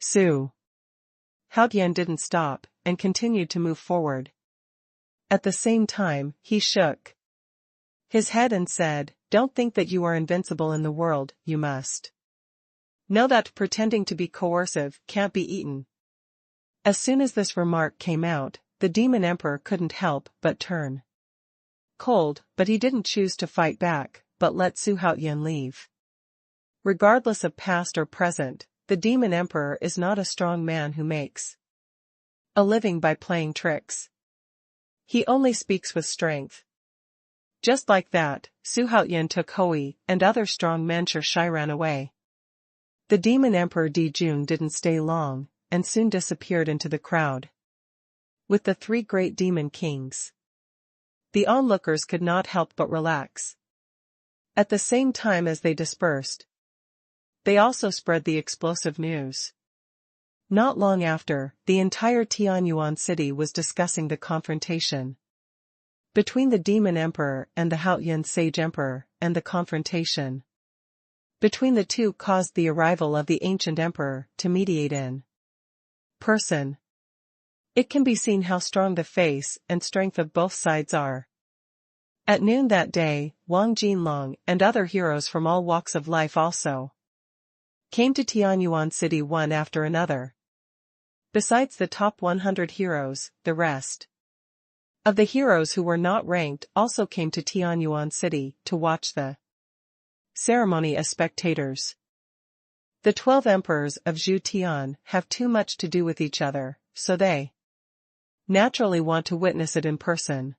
Xuanhuan didn't stop, and continued to move forward. At the same time, he shook his head and said, "Don't think that you are invincible in the world, you must know that pretending to be coercive can't be eaten." As soon as this remark came out, the Demon Emperor couldn't help but turn cold, but he didn't choose to fight back, but let Xuanhuan leave. Regardless of past or present, the Demon Emperor is not a strong man who makes a living by playing tricks. He only speaks with strength. Just like that, Xuanhuan took Hui and other strong men shy ran away. The Demon Emperor Dou didn't stay long, and soon disappeared into the crowd with the three great demon kings. The onlookers could not help but relax. At the same time as they dispersed, they also spread the explosive news. Not long after, the entire Tianwu city was discussing the confrontation between the Demon Emperor and the Haoyan Sage Emperor, and the confrontation between the two caused the arrival of the ancient emperor to mediate in person. It can be seen how strong the face and strength of both sides are. At noon that day, Wang Jinlong and other heroes from all walks of life also came to Tianwu city one after another. Besides the top 100 heroes, the rest of the heroes who were not ranked also came to Tianwu city to watch the ceremony as spectators. The 12 emperors of Zhu Tian have too much to do with each other, so they naturally want to witness it in person.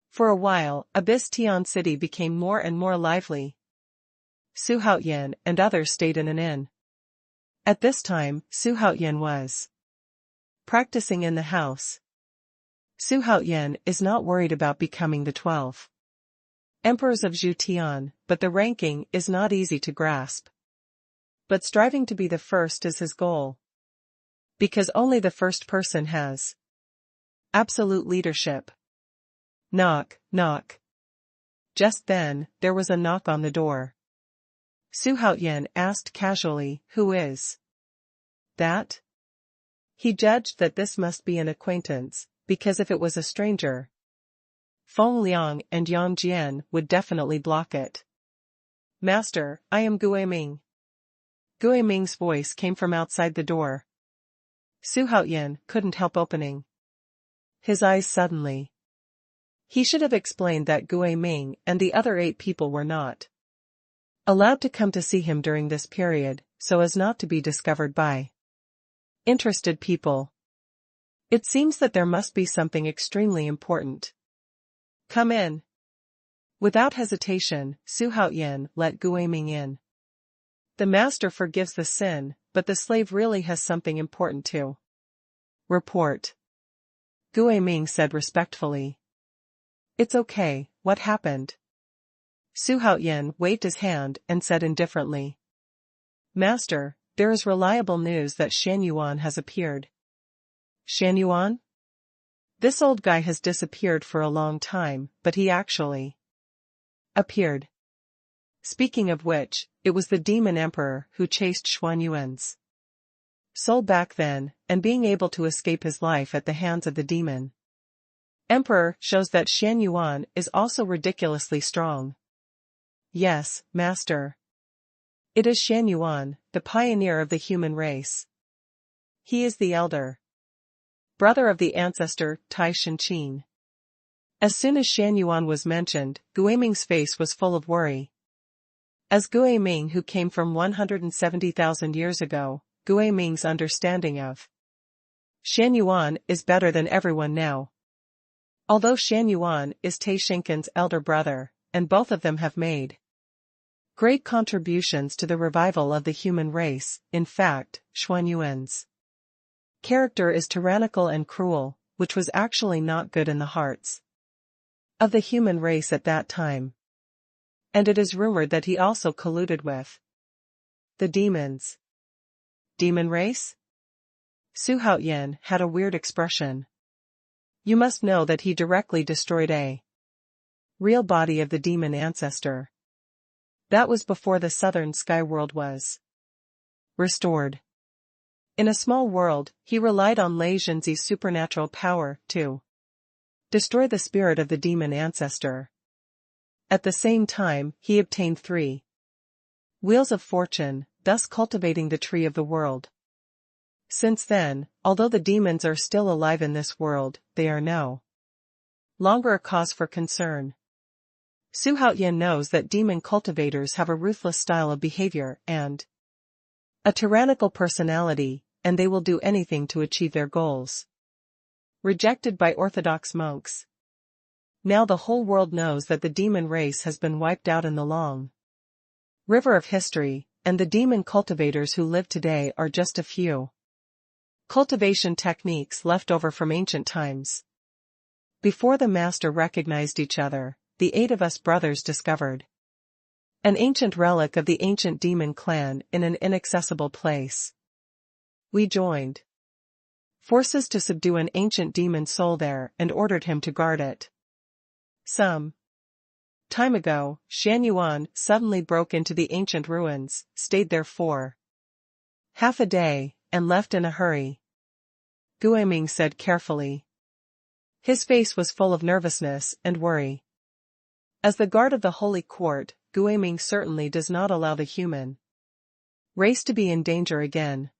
For a while, Abyss Tian city became more and more lively. Xuanhuan and others stayed in an inn. At this time, Xuanhuan was practicing in the house. Xuanhuan is not worried about becoming the 12 emperors of Zhu Tian, but the ranking is not easy to grasp. But striving to be the first is his goal. Because only the first person has absolute leadership. Knock, knock. Just then, there was a knock on the door. Xuanhuan asked casually, "Who is that?" He judged that this must be an acquaintance, because if it was a stranger, Feng Liang and Yang Jian would definitely block it. "Master, I am Guiming." Guiming's voice came from outside the door. Xuanhuan couldn't help opening his eyes suddenly. He should have explained that Guiming and the other 8 people were not allowed to come to see him during this period, so as not to be discovered by Interested people. It seems that there must be something extremely important. Come in. Without hesitation, Xuanhuan let Guiming in. The master forgives the sin, but the slave really has something important to report. Guiming said respectfully. It's okay, what happened? Xuanhuan waved his hand and said indifferently. Master, there is reliable news that Xuanhuan has appeared. Xuanhuan? This old guy has disappeared for a long time, but he actually appeared. Speaking of which, it was the demon emperor who chased Xuanhuan's soul back then, and being able to escape his life at the hands of the demon emperor shows that Xuanhuan is also ridiculously strong. Yes, master. It is Xuanhuan, the pioneer of the human race. He is the elder brother of the ancestor Tai Shenqin. As soon as Xuanhuan was mentioned, Guiming's face was full of worry. As Guiming, who came from 170,000 years ago, Guiming's understanding of Xuanhuan is better than everyone now. Although Xuanhuan is Tai Shenqin's elder brother, and both of them have made great contributions to the revival of the human race, in fact, Xuanhuan's character is tyrannical and cruel, which was actually not good in the hearts of the human race at that time. And it is rumored that he also colluded with the demons. Demon race? Xuanhuan had a weird expression. You must know that he directly destroyed a real body of the demon ancestor. That was before the southern sky world was restored. In a small world, he relied on Lei Zhenzi's supernatural power to destroy the spirit of the demon ancestor. At the same time, he obtained 3 wheels of fortune, thus cultivating the tree of the world. Since then, although the demons are still alive in this world, they are no longer a cause for concern. Xuanhuan knows that demon cultivators have a ruthless style of behavior and a tyrannical personality, and they will do anything to achieve their goals. Rejected by orthodox monks. Now the whole world knows that the demon race has been wiped out in the long river of history, and the demon cultivators who live today are just a few cultivation techniques left over from ancient times. Before the master recognized each other, the 8 of us brothers discovered an ancient relic of the ancient demon clan in an inaccessible place. We joined forces to subdue an ancient demon soul there and ordered him to guard it. Some time ago, Xuanhuan suddenly broke into the ancient ruins, stayed there for half a day, and left in a hurry. Guiming said carefully. His face was full of nervousness and worry. As the guard of the holy court, Guiming certainly does not allow the human race to be in danger again.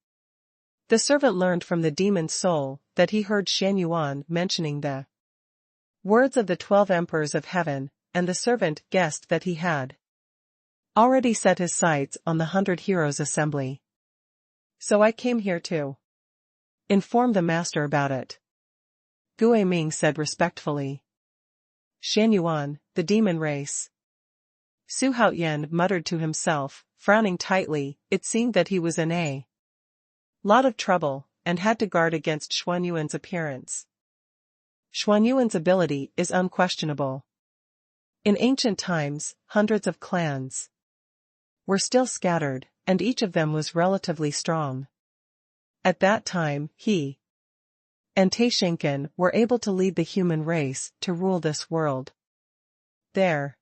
The servant learned from the demon's soul that he heard Xuanhuan mentioning the words of the 12 emperors of heaven, and the servant guessed that he had already set his sights on the 100 heroes assembly. So I came here to inform the master about it. Guiming said respectfully. Xuanhuan, the demon race. Xuanhuan muttered to himself, frowning tightly. It seemed that he was in a lot of trouble, and had to guard against Xuanhuan's appearance. Xuanhuan's ability is unquestionable. In ancient times, hundreds of clans were still scattered, and each of them was relatively strong. At that time, he and Tai Shenqin were able to lead the human race to rule this world. Their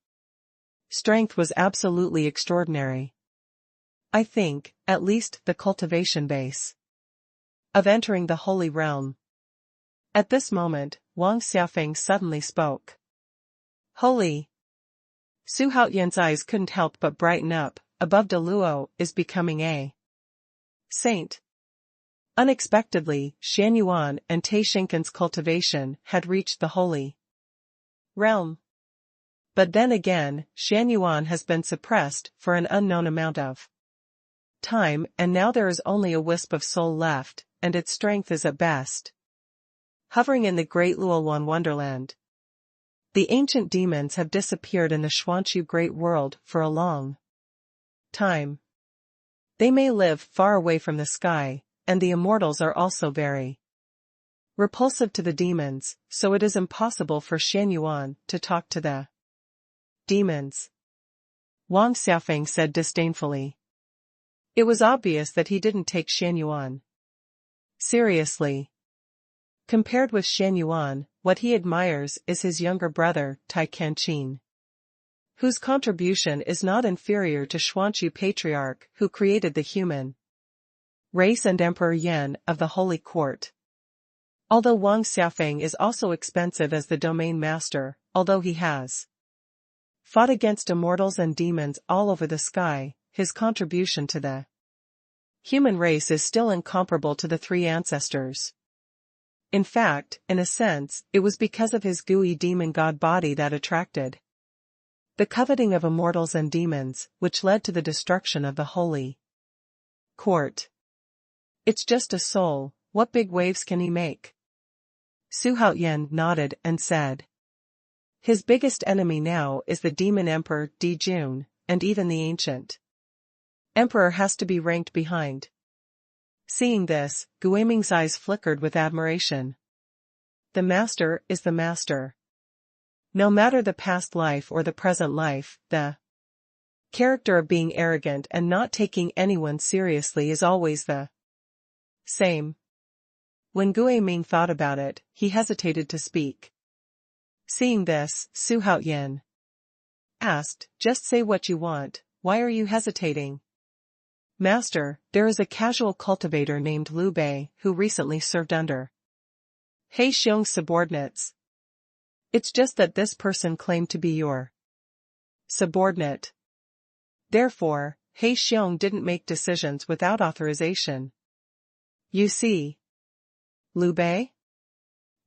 strength was absolutely extraordinary. I think, at least, the cultivation base of entering the holy realm. At this moment, Wang Xiaofeng suddenly spoke. Holy! Xuanhuan's eyes couldn't help but brighten up. Above Dou Yu is becoming a saint. Unexpectedly, Xuanhuan and Tai Shenqin's cultivation had reached the holy realm. But then again, Xuanhuan has been suppressed for an unknown amount of time, and now there is only a wisp of soul left, and its strength is at best. Hovering in the great Luolan wonderland. The ancient demons have disappeared in the Xuanhu great world for a long time. They may live far away from the sky, and the immortals are also very repulsive to the demons, so it is impossible for Xuanhuan to talk to the demons. Wang Xiaofeng said disdainfully. It was obvious that he didn't take Xuanhuan seriously. Compared with Xuanhuan, what he admires is his younger brother, Tai Kanqin, whose contribution is not inferior to Xuanhu Patriarch who created the human race and Emperor Yan of the Holy Court. Although Wang Xiaofeng is also expensive as the domain master, although he has fought against immortals and demons all over the sky, his contribution to the human race is still incomparable to the three ancestors. In fact, in a sense, it was because of his gooey demon god body that attracted the coveting of immortals and demons, which led to the destruction of the holy court. It's just a soul, what big waves can he make? Su Haoyan nodded and said. His biggest enemy now is the demon emperor Di Jun, and even the ancient emperor has to be ranked behind. Seeing this, Guiming's eyes flickered with admiration. The master is the master. No matter the past life or the present life, the character of being arrogant and not taking anyone seriously is always the same. When Guiming thought about it, he hesitated to speak. Seeing this, Su Haoyan asked, just say what you want, why are you hesitating? Master, there is a casual cultivator named Liu Bei who recently served under He Xiong's subordinates. It's just that this person claimed to be your subordinate. Therefore, He Xiong didn't make decisions without authorization. You see. Liu Bei?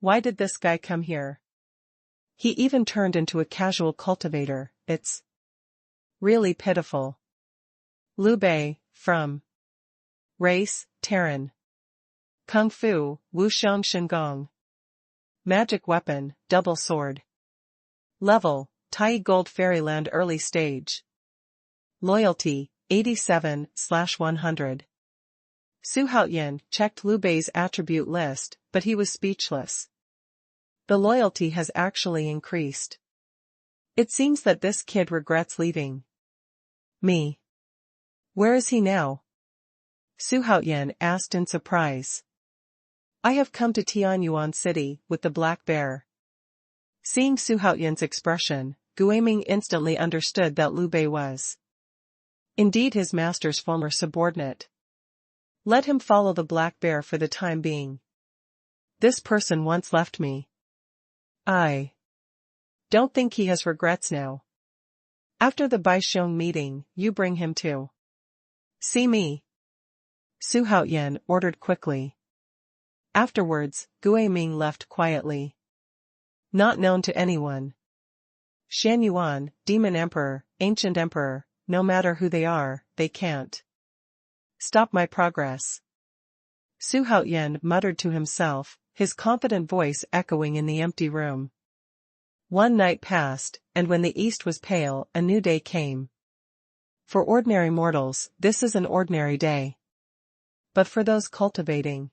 Why did this guy come here? He even turned into a casual cultivator, it's really pitiful. Liu Bei, from race, Terran. Kung Fu, Wuxiang Shengong. Magic weapon, double sword. Level, Tai Gold Fairyland early stage. Loyalty, 87/100. Su Haoyan checked Liu Bei's attribute list, but he was speechless. The loyalty has actually increased. It seems that this kid regrets leaving me. Where is he now? Su Haoyan asked in surprise. I have come to Tianyuan City with the black bear. Seeing Su Haoyan's expression, Guiming instantly understood that Liu Bei was indeed his master's former subordinate. Let him follow the black bear for the time being. This person once left me. I don't think he has regrets now. After the Baixiong meeting, you bring him to see me. Su Haoyan ordered quickly. Afterwards, Guiming left quietly. Not known to anyone. Xuanhuan, Demon Emperor, Ancient Emperor, no matter who they are, they can't stop my progress. Su Haoyan muttered to himself, his confident voice echoing in the empty room. One night passed, and when the east was pale, a new day came. For ordinary mortals, this is an ordinary day. But for those cultivating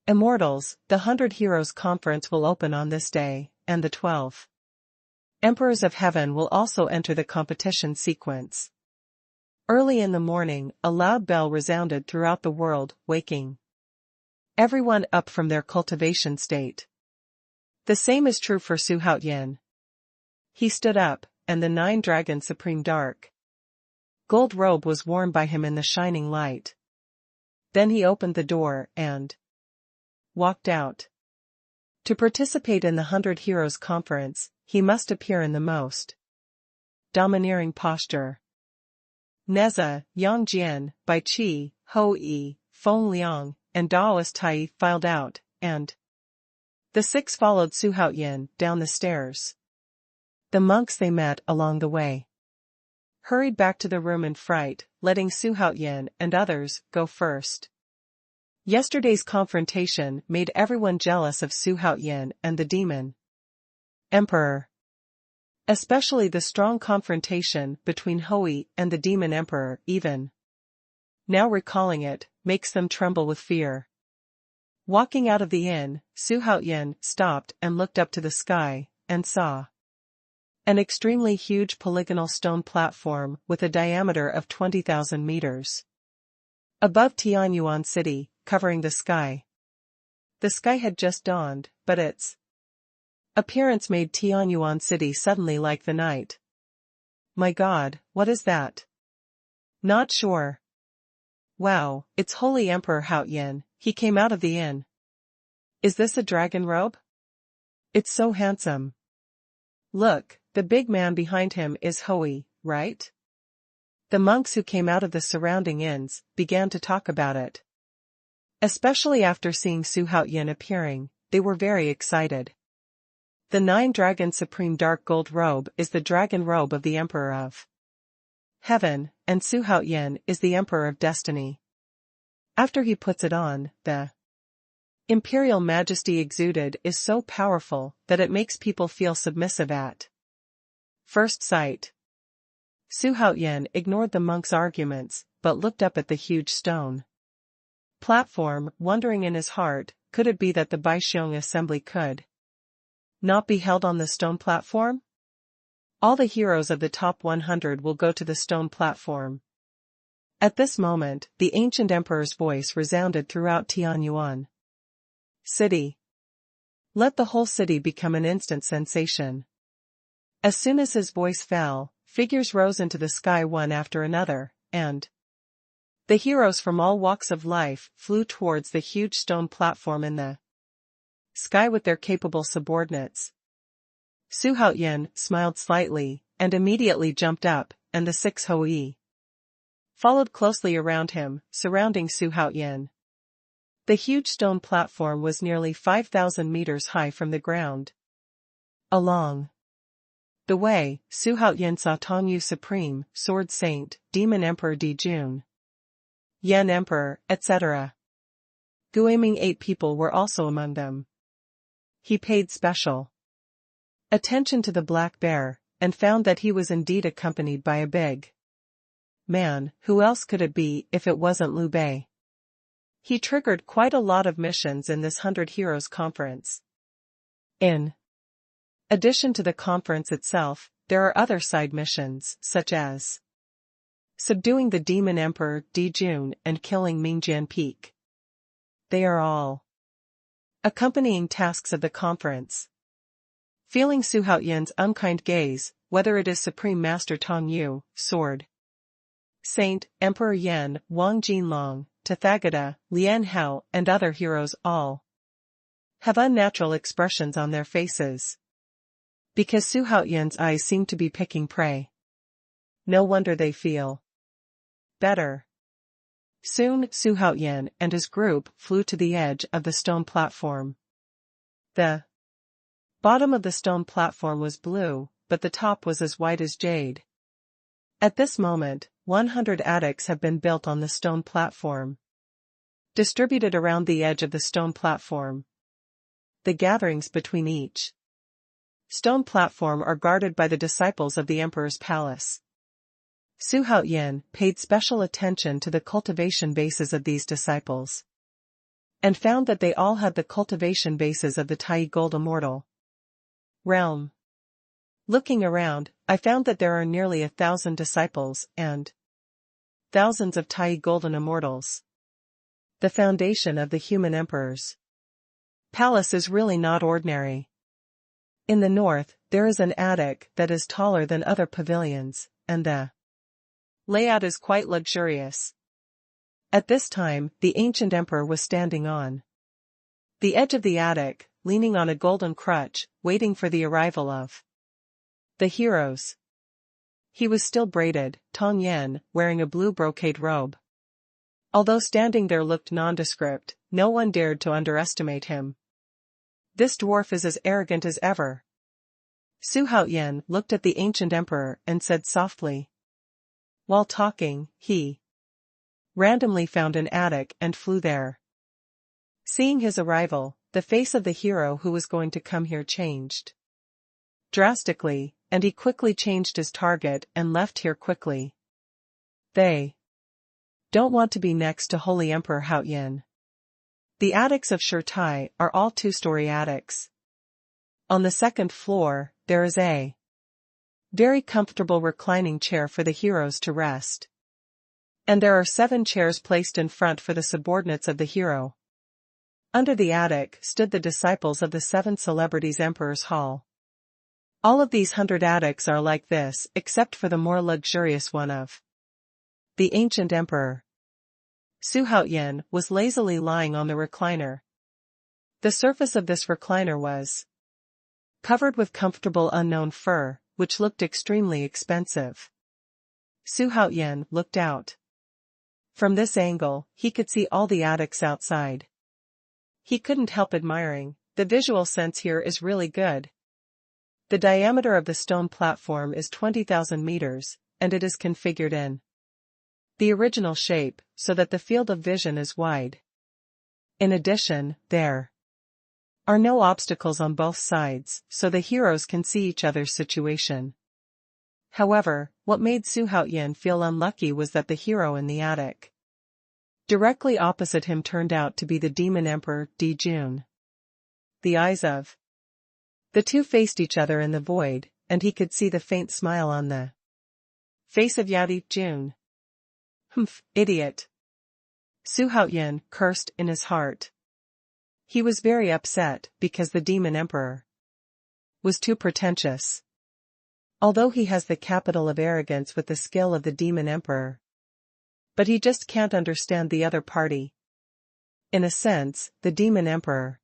immortals, the 100 Heroes Conference will open on this day, and the 12 Emperors of Heaven will also enter the competition sequence. Early in the morning, a loud bell resounded throughout the world, waking everyone up from their cultivation state. The same is true for Su Haoyan. He stood up, and the 9-dragon supreme dark gold robe was worn by him in the shining light. Then he opened the door and walked out. To participate in the 100 Heroes Conference, he must appear in the most domineering posture. Neza, Yang Jian, Bai Qi, Ho Yi, Feng Liang, and Daoist Tai filed out, and the 6 followed Su Haoyan down the stairs. The monks they met along the way hurried back to the room in fright, letting Su Haoyan and others go first. Yesterday's confrontation made everyone jealous of Xuanhuan and the demon emperor. Especially the strong confrontation between Hui and the demon emperor, even now recalling it, makes them tremble with fear. Walking out of the inn, Xuanhuan stopped and looked up to the sky, and saw an extremely huge polygonal stone platform with a diameter of 20,000 meters. Above Tianwu city, covering the sky. The sky had just dawned, but its appearance made Tianwu city suddenly like the night. My God, what is that? Not sure. Wow, it's Holy Emperor Haoyan, he came out of the inn. Is this a dragon robe? It's so handsome. Look, the big man behind him is Hui, right? The monks who came out of the surrounding inns began to talk about it. Especially after seeing Xuanhuan appearing, they were very excited. The 9-dragon supreme dark gold robe is the dragon robe of the Emperor of Heaven, and Xuanhuan is the Emperor of Destiny. After he puts it on, the imperial majesty exuded is so powerful that it makes people feel submissive at first sight. Xuanhuan ignored the monks' arguments, but looked up at the huge stone platform, wondering in his heart, could it be that the Baixiong assembly could not be held on the stone platform? All the heroes of the top 100 will go to the stone platform. At this moment, the ancient emperor's voice resounded throughout Tianyuan city. Let the whole city become an instant sensation. As soon as his voice fell, figures rose into the sky one after another, and the heroes from all walks of life flew towards the huge stone platform in the sky with their capable subordinates. Xuanhuan smiled slightly, and immediately jumped up, and the 6 Hui followed closely around him, surrounding Xuanhuan. The huge stone platform was nearly 5,000 meters high from the ground. Along the way, Xuanhuan saw Dou Yu Supreme, Sword Saint, Demon Emperor Dijun, Yan Emperor, etc. Guaming 8 people were also among them. He paid special attention to the black bear, and found that he was indeed accompanied by a big man. Who else could it be if it wasn't Liu Bei? He triggered quite a lot of missions in this 100 Heroes conference. In addition to the conference itself, there are other side missions, such as subduing the Demon Emperor Dijun and killing Mingjian Peak. They are all accompanying tasks of the conference. Feeling Xuanhuan's unkind gaze, whether it is Supreme Master Dou Yu, Sword Saint, Emperor Yan, Wang Jinlong, Tathagata, Lian Hao, and other heroes, all have unnatural expressions on their faces. Because Xuanhuan's eyes seem to be picking prey. No wonder they feel better. Soon, Xuanhuan and his group flew to the edge of the stone platform. The bottom of the stone platform was blue, but the top was as white as jade. At this moment, 100 attics have been built on the stone platform, distributed around the edge of the stone platform. The gatherings between each stone platform are guarded by the disciples of the emperor's palace. Xuanhuan paid special attention to the cultivation bases of these disciples, and found that they all had the cultivation bases of the Tai Gold Immortal realm. Looking around, I found that there are nearly 1,000 disciples and thousands of Tai Golden Immortals. The foundation of the human emperor's palace is really not ordinary. In the north, there is an attic that is taller than other pavilions, and the layout is quite luxurious. At this time, the ancient emperor was standing on the edge of the attic, leaning on a golden crutch, waiting for the arrival of the heroes. He was still braided, Tong Yan, wearing a blue brocade robe. Although standing there looked nondescript, no one dared to underestimate him. This dwarf is as arrogant as ever. Xuanhuan looked at the ancient emperor and said softly. While talking, he randomly found an attic and flew there. Seeing his arrival, the face of the hero who was going to come here changed drastically, and he quickly changed his target and left here quickly. They don't want to be next to Holy Emperor Haoyan. The attics of Shirtai are all two-story attics. On the second floor, there is a very comfortable reclining chair for the heroes to rest. And there are 7 chairs placed in front for the subordinates of the hero. Under the attic stood the disciples of the 7 celebrities Emperor's Hall. All of these 100 attics are like this except for the more luxurious one of the ancient emperor. Su Haoyan was lazily lying on the recliner. The surface of this recliner was covered with comfortable unknown fur, which looked extremely expensive. Su Haoyan looked out. From this angle, he could see all the attics outside. He couldn't help admiring, the visual sense here is really good. The diameter of the stone platform is 20,000 meters, and it is configured in the original shape, so that the field of vision is wide. In addition, there are no obstacles on both sides, so the heroes can see each other's situation. However, what made Su Haoyan feel unlucky was that the hero in the attic directly opposite him turned out to be the demon emperor Di Jun. The eyes of the two faced each other in the void, and he could see the faint smile on the face of Di Jun. Humph, idiot. Su Haoyan cursed in his heart. He was very upset because the demon emperor was too pretentious. Although he has the capital of arrogance with the skill of the demon emperor. But he just can't understand the other party. In a sense, the demon emperor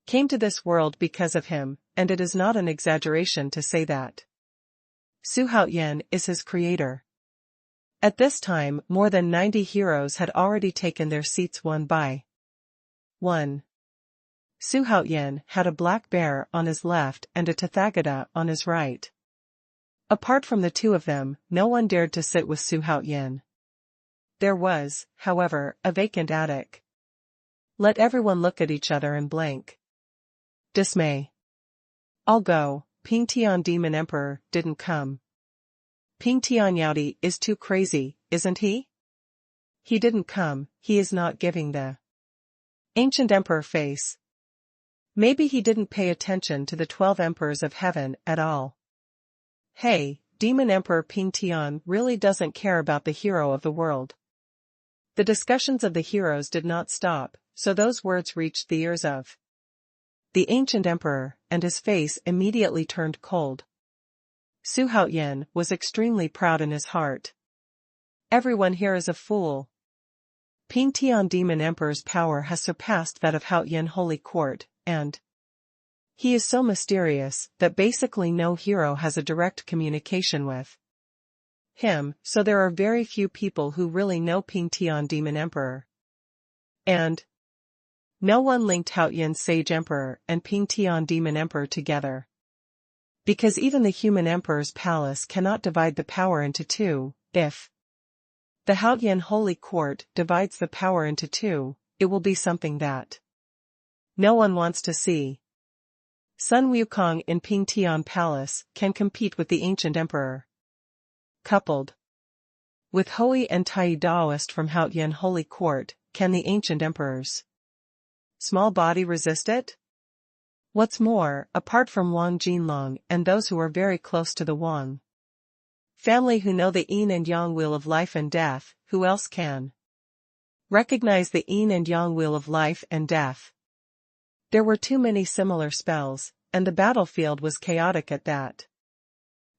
came to this world because of him, and it is not an exaggeration to say that Su Haoyan is his creator. At this time, more than 90 heroes had already taken their seats one by one. Su Haoyan had a black bear on his left and a Tathagata on his right. Apart from the two of them, no one dared to sit with Su Haoyan. There was, however, a vacant attic. Let everyone look at each other in blank dismay. I'll go. Ping Tian Demon Emperor didn't come. Ping Tian Yaodi is too crazy, isn't he? He didn't come, he is not giving the ancient emperor face. Maybe he didn't pay attention to the 12 emperors of heaven at all. Hey, Demon Emperor Ping Tian really doesn't care about the hero of the world. The discussions of the heroes did not stop, so those words reached the ears of the ancient emperor, and his face immediately turned cold. Su Haoyan was extremely proud in his heart. Everyone here is a fool. Ping Tian Demon Emperor's power has surpassed that of Haoyan Holy Court, and he is so mysterious that basically no hero has a direct communication with him, so there are very few people who really know Ping Tian Demon Emperor. And no one linked Haoyan Sage Emperor and Ping Tian Demon Emperor together. Because even the human emperor's palace cannot divide the power into two. If the Haoyan Holy Court divides the power into two, it will be something that no one wants to see. Sun Wukong in Ping Tian Palace can compete with the ancient emperor. Coupled with Hui and Tai Daoist from Haoyan Holy Court, can the ancient emperor's small body resist it? What's more, apart from Wang Jinlong and those who are very close to the Wang family who know the yin and yang wheel of life and death, who else can recognize the yin and yang wheel of life and death? There were too many similar spells, and the battlefield was chaotic at that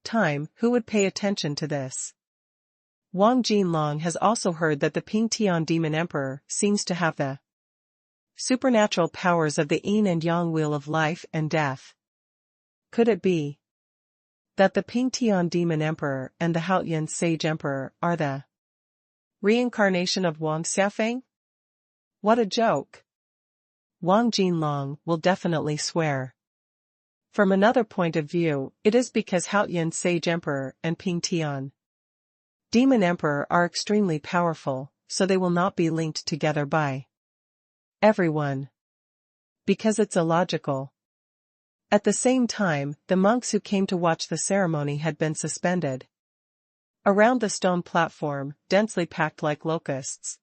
time. Who would pay attention to this? Wang Jinlong has also heard that the Ping Tian Demon Emperor seems to have the supernatural powers of the yin and yang wheel of life and death. Could it be that the Ping Tian Demon Emperor and the Haoyan Sage Emperor are the reincarnation of Wang Xiafeng? What a joke! Wang Jinlong will definitely swear. From another point of view, it is because Haoyan Sage Emperor and Ping Tian Demon Emperor are extremely powerful, so they will not be linked together by Everyone. Because it's illogical. At the same time, the monks who came to watch the ceremony had been suspended. Around the stone platform, densely packed like locusts.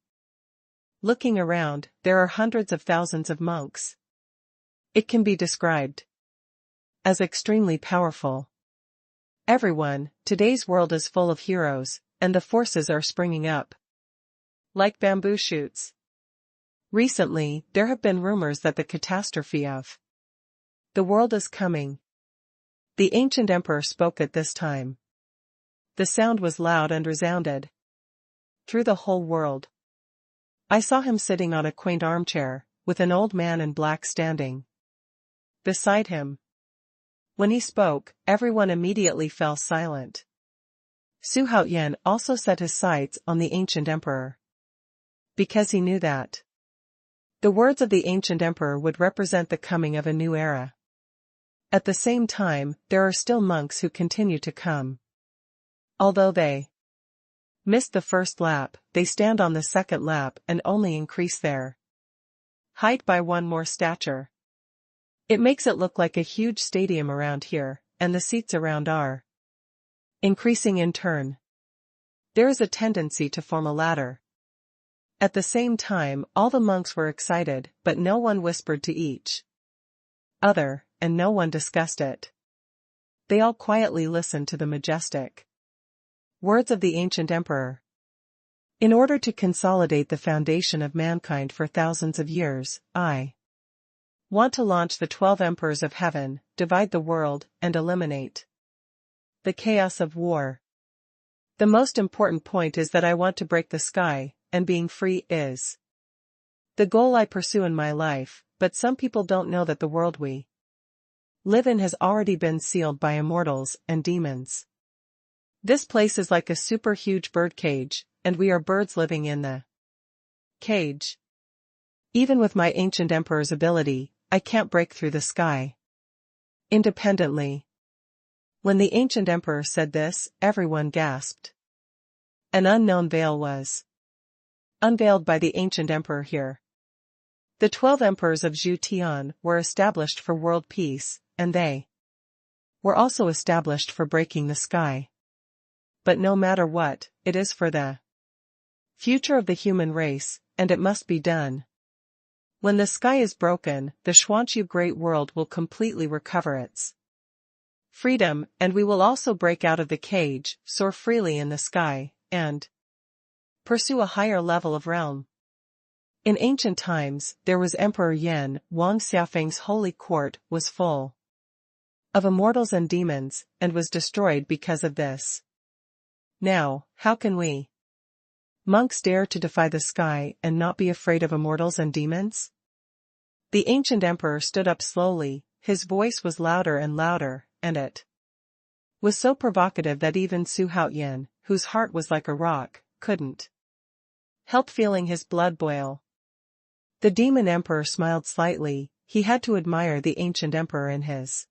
Looking around, there are hundreds of thousands of monks. It can be described as extremely powerful. Everyone, today's world is full of heroes, and the forces are springing up like bamboo shoots. Recently, there have been rumors that the catastrophe of the world is coming. The ancient emperor spoke at this time. The sound was loud and resounded through the whole world. I saw him sitting on a quaint armchair, with an old man in black standing beside him. When he spoke, everyone immediately fell silent. Xuanhuan also set his sights on the ancient emperor, because he knew that the words of the ancient emperor would represent the coming of a new era. At the same time, there are still monks who continue to come. Although they missed the first lap, they stand on the second lap and only increase their height by one more stature. It makes it look like a huge stadium around here, and the seats around are increasing in turn. There is a tendency to form a ladder. At the same time, all the monks were excited, but no one whispered to each other, and no one discussed it. They all quietly listened to the majestic words of the ancient emperor. In order to consolidate the foundation of mankind for thousands of years, I want to launch the 12 emperors of heaven, divide the world, and eliminate the chaos of war. The most important point is that I want to break the sky, and being free is the goal I pursue in my life, but some people don't know that the world we live in has already been sealed by immortals and demons. This place is like a super huge bird cage, and we are birds living in the cage. Even with my ancient emperor's ability, I can't break through the sky independently. When the ancient emperor said this, everyone gasped. An unknown veil was unveiled by the ancient emperor here. The 12 emperors of Tianwu were established for world peace, and they were also established for breaking the sky. But no matter what, it is for the future of the human race, and it must be done. When the sky is broken, the Xuanhuan great world will completely recover its freedom, and we will also break out of the cage, soar freely in the sky, and pursue a higher level of realm. In ancient times, there was Emperor Yan. Wang Xiaofeng's holy court was full of immortals and demons, and was destroyed because of this. Now, how can we monks dare to defy the sky and not be afraid of immortals and demons? The ancient emperor stood up slowly, his voice was louder and louder, and it was so provocative that even Xuanhuan, whose heart was like a rock, couldn't help feeling his blood boil. The demon emperor smiled slightly. He had to admire the ancient emperor in his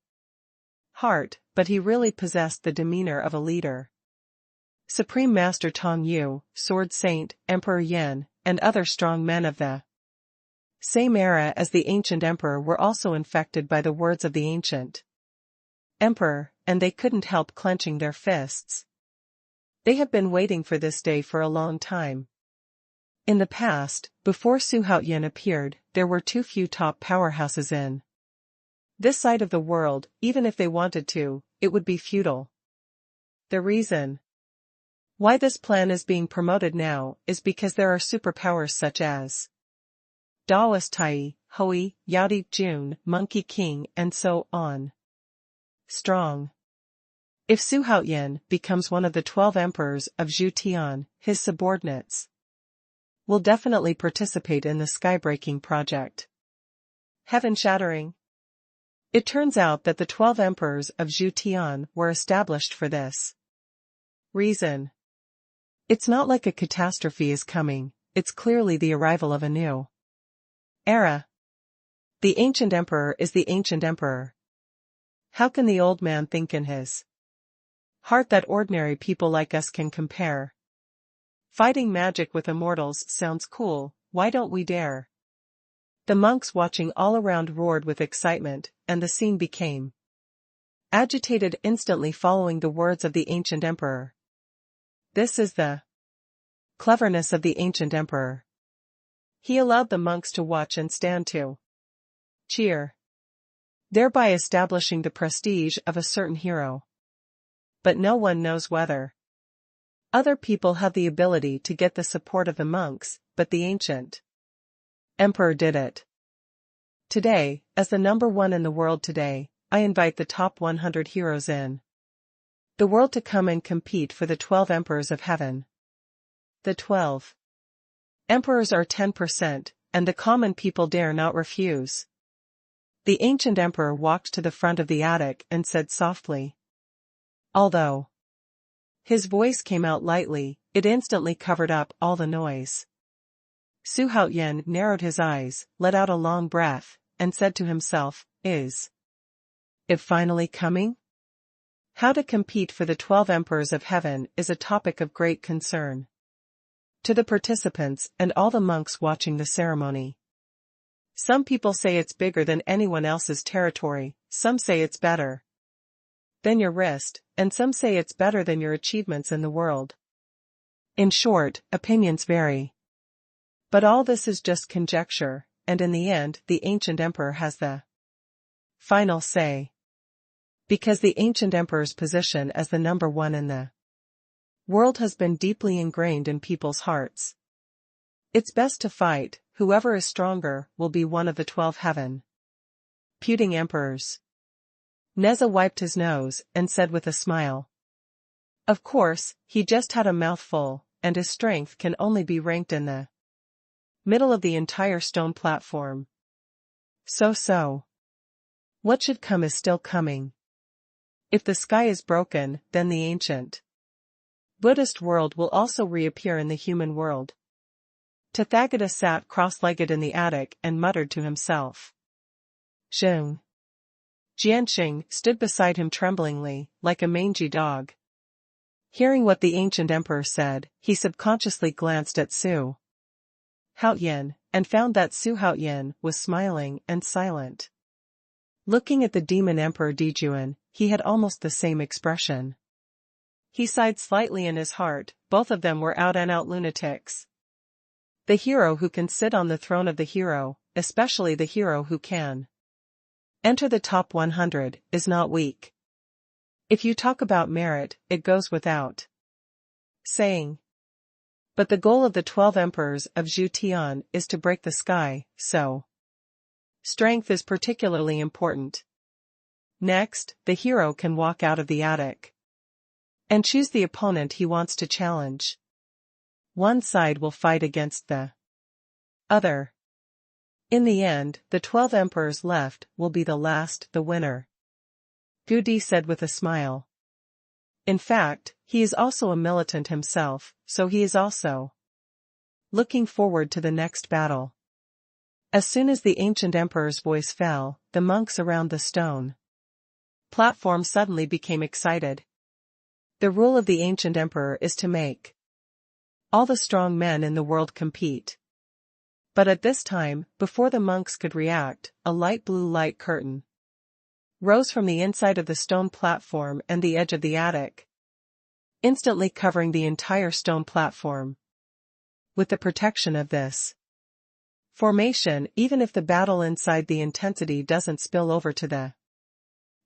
heart, but he really possessed the demeanor of a leader. Supreme Master Dou Yu, Sword Saint, Emperor Yan, and other strong men of the same era as the ancient emperor were also infected by the words of the ancient emperor, and they couldn't help clenching their fists. They have been waiting for this day for a long time. In the past, before Xuanhuan appeared, there were too few top powerhouses in this side of the world. Even if they wanted to, it would be futile. The reason why this plan is being promoted now is because there are superpowers such as Daoist Tai, Hui, Yaodi Jun, Monkey King, and so on. Strong. If Xuanhuan becomes one of the 12 emperors of Tianwu, his subordinates will definitely participate in the sky-breaking project. Heaven-shattering. It turns out that the 12 emperors of Tianwu were established for this reason. It's not like a catastrophe is coming, it's clearly the arrival of a new era. The ancient emperor is the ancient emperor. How can the old man think in his heart that ordinary people like us can compare? Fighting magic with immortals sounds cool, why don't we dare? The monks watching all around roared with excitement, and the scene became agitated instantly following the words of the ancient emperor. This is the cleverness of the ancient emperor. He allowed the monks to watch and stand to cheer, thereby establishing the prestige of a certain hero. But no one knows whether other people have the ability to get the support of the monks, but the ancient emperor did it. Today, as the number one in the world today, I invite the top 100 heroes in the world to come and compete for the 12 emperors of heaven. The 12 emperors are 10%, and the common people dare not refuse. The ancient emperor walked to the front of the attic and said softly. Although his voice came out lightly, it instantly covered up all the noise. Xuanhuan narrowed his eyes, let out a long breath, and said to himself, Is it finally coming? How to compete for the 12 emperors of heaven is a topic of great concern to the participants and all the monks watching the ceremony. Some people say it's bigger than anyone else's territory, some say it's better than your wrist, and some say it's better than your achievements in the world. In short, opinions vary. But all this is just conjecture, and in the end the ancient emperor has the final say. Because the ancient emperor's position as the number one in the world has been deeply ingrained in people's hearts. It's best to fight, whoever is stronger will be one of the 12 heaven puting emperors. Neza wiped his nose and said with a smile. Of course, he just had a mouthful, and his strength can only be ranked in the middle of the entire stone platform. So. What should come is still coming. If the sky is broken, then the ancient Buddhist world will also reappear in the human world. Tathagata sat cross-legged in the attic and muttered to himself. Zheng. Jianxing stood beside him tremblingly, like a mangy dog. Hearing what the ancient emperor said, he subconsciously glanced at Xuanhuan, and found that Xuanhuan was smiling and silent. Looking at the demon emperor Dijuan, he had almost the same expression. He sighed slightly in his heart, both of them were out-and-out lunatics. The hero who can sit on the throne of the hero, especially the hero who can enter the top 100, is not weak. If you talk about merit, it goes without saying. But the goal of the 12 emperors of Zhu is to break the sky, so strength is particularly important. Next, the hero can walk out of the attic and choose the opponent he wants to challenge. One side will fight against the other. In the end, the 12 emperors left will be the winner. Gudi said with a smile. In fact, he is also a militant himself, so he is also looking forward to the next battle. As soon as the ancient emperor's voice fell, the monks around the stone platform suddenly became excited. The rule of the ancient emperor is to make all the strong men in the world compete. But at this time, before the monks could react, a light blue light curtain rose from the inside of the stone platform and the edge of the attic, instantly covering the entire stone platform. With the protection of this formation, even if the battle inside the intensity doesn't spill over to the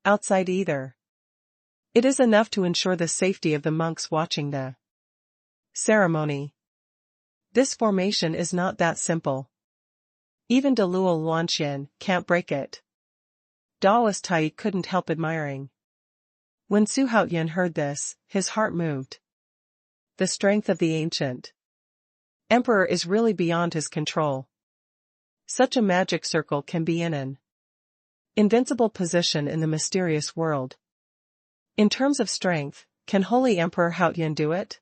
outside either, it is enough to ensure the safety of the monks watching the ceremony. This formation is not that simple. Even Deluo Luanxian can't break it. Daoist Tai couldn't help admiring. When Xuanhuan heard this, his heart moved. The strength of the ancient emperor is really beyond his control. Such a magic circle can be in an invincible position in the mysterious world. In terms of strength, can Holy Emperor Haotian do it?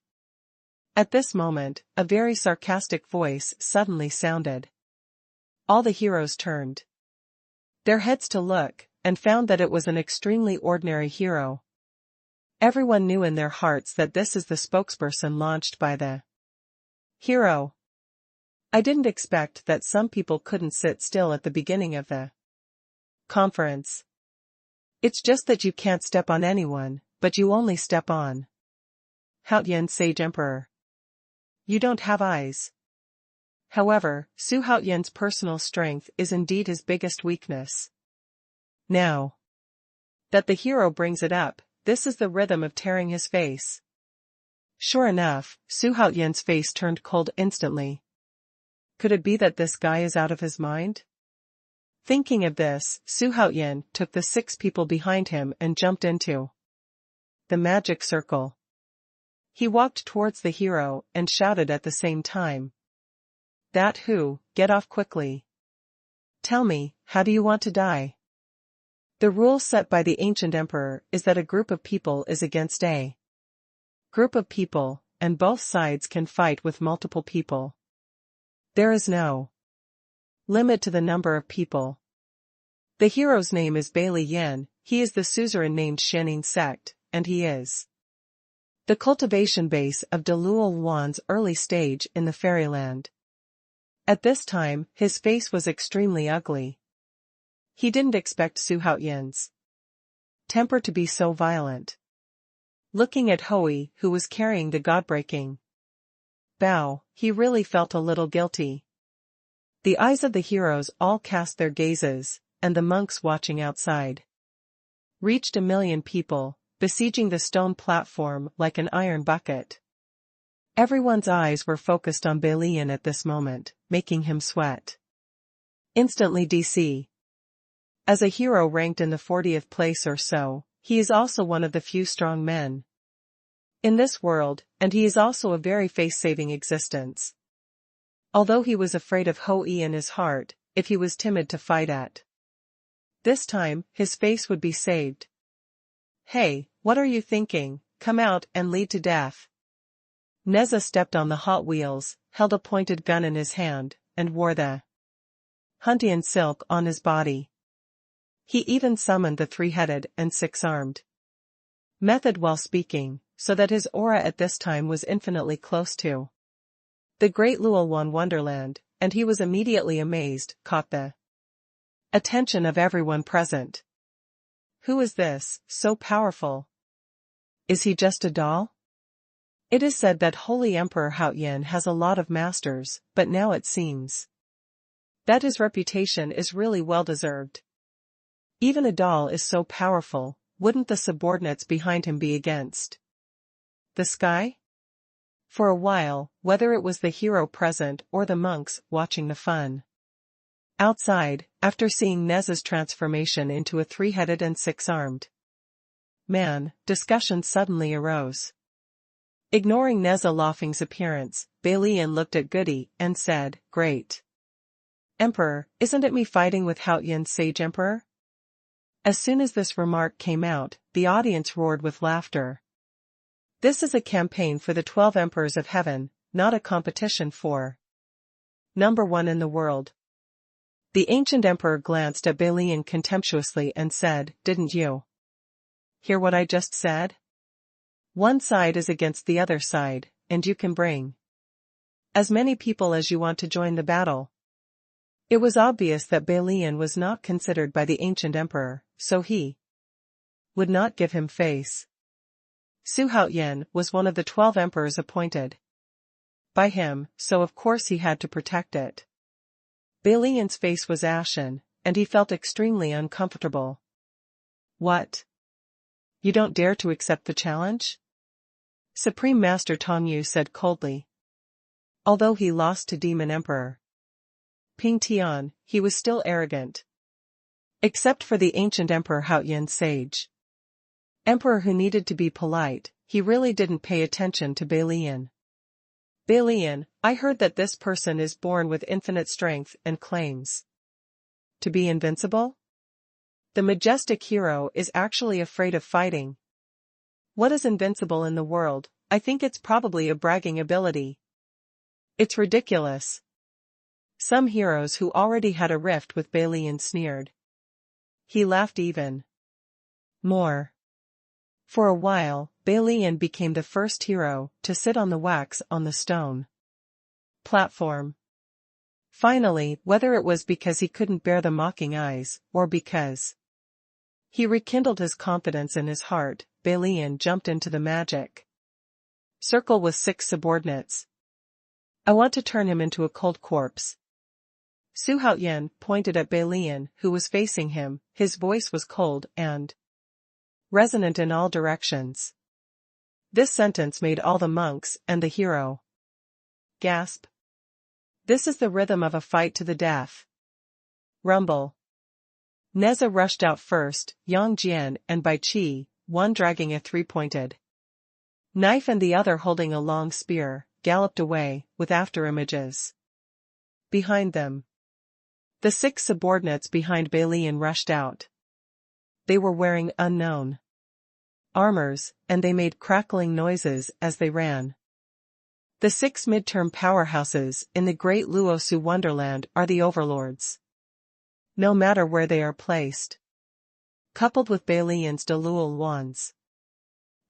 At this moment, a very sarcastic voice suddenly sounded. All the heroes turned their heads to look, and found that it was an extremely ordinary hero. Everyone knew in their hearts that this is the spokesperson launched by the hero. I didn't expect that some people couldn't sit still at the beginning of the conference. It's just that you can't step on anyone, but you only step on Haotian Sage Emperor. You don't have eyes. However, Su Haotian's personal strength is indeed his biggest weakness. Now that the hero brings it up, this is the rhythm of tearing his face. Sure enough, Su Haotian's face turned cold instantly. Could it be that this guy is out of his mind? Thinking of this, Su Haotian took the 6 people behind him and jumped into the magic circle. He walked towards the hero and shouted at the same time. That who, get off quickly. Tell me, how do you want to die? The rule set by the ancient emperor is that a group of people is against a group of people, and both sides can fight with multiple people. There is no limit to the number of people. The hero's name is Bailey Yan, he is the suzerain named Shenin sect, and he is the cultivation base of Xuanhuan's early stage in the fairyland. At this time, his face was extremely ugly. He didn't expect Su Haotian's temper to be so violent. Looking at Hui, who was carrying the god-breaking bow, he really felt a little guilty. The eyes of the heroes all cast their gazes, and the monks watching outside reached 1,000,000 people, besieging the stone platform like an iron bucket. Everyone's eyes were focused on Bailian at this moment, making him sweat. Instantly DC. As a hero ranked in the 40th place or so, he is also one of the few strong men in this world, and he is also a very face-saving existence. Although he was afraid of Hui in his heart, if he was timid to fight at this time, his face would be saved. Hey, what are you thinking? Come out and lead to death. Neza stepped on the hot wheels, held a pointed gun in his hand, and wore the Huntian silk on his body. He even summoned the 3-headed and 6-armed method while speaking, so that his aura at this time was infinitely close to the great Xuanhuan wonderland, and he was immediately amazed, caught the attention of everyone present. Who is this, so powerful? Is he just a doll? It is said that Holy Emperor Haotian has a lot of masters, but now it seems that his reputation is really well-deserved. Even a doll is so powerful, wouldn't the subordinates behind him be against the sky? For a while, whether it was the hero present or the monks watching the fun outside, after seeing Neza's transformation into a 3-headed and 6-armed man, discussion suddenly arose. Ignoring Neza Laughing's appearance, Bailian looked at Goody and said, Great Emperor, isn't it me fighting with Haotian Sage Emperor? As soon as this remark came out, the audience roared with laughter. This is a campaign for the 12 Emperors of Heaven, not a competition for number 1 in the world. The ancient emperor glanced at Bailian contemptuously and said, Didn't you hear what I just said? One side is against the other side, and you can bring as many people as you want to join the battle. It was obvious that Bailian was not considered by the ancient emperor, so he would not give him face. Su Haotian was one of the 12 emperors appointed by him, so of course he had to protect it. Bailian's face was ashen, and he felt extremely uncomfortable. What? You don't dare to accept the challenge? Supreme Master Dou Yu said coldly. Although he lost to Demon Emperor Ping Tian, he was still arrogant. Except for the ancient Emperor Haotian Sage Emperor who needed to be polite, he really didn't pay attention to Bailian. Bailian, I heard that this person is born with infinite strength and claims to be invincible? The majestic hero is actually afraid of fighting. What is invincible in the world? I think it's probably a bragging ability. It's ridiculous. Some heroes who already had a rift with Bailian sneered. He laughed even more. For a while, Bailian became the first hero to sit on the wax on the stone platform. Finally, whether it was because he couldn't bear the mocking eyes, or because he rekindled his confidence in his heart, Balian jumped into the magic circle with 6 subordinates. I want to turn him into a cold corpse. Xuanhuan pointed at Balian, who was facing him. His voice was cold and resonant in all directions. This sentence made all the monks and the hero gasp. This is the rhythm of a fight to the death. Rumble. Neza rushed out first, Yang Jian and Bai Qi, one dragging a 3-pointed knife and the other holding a long spear, galloped away, with afterimages behind them. The 6 subordinates behind Balian rushed out. They were wearing unknown armors, and they made crackling noises as they ran. The 6 midterm powerhouses in the great Luosu wonderland are the overlords. No matter where they are placed. Coupled with Balian's Dou Yu's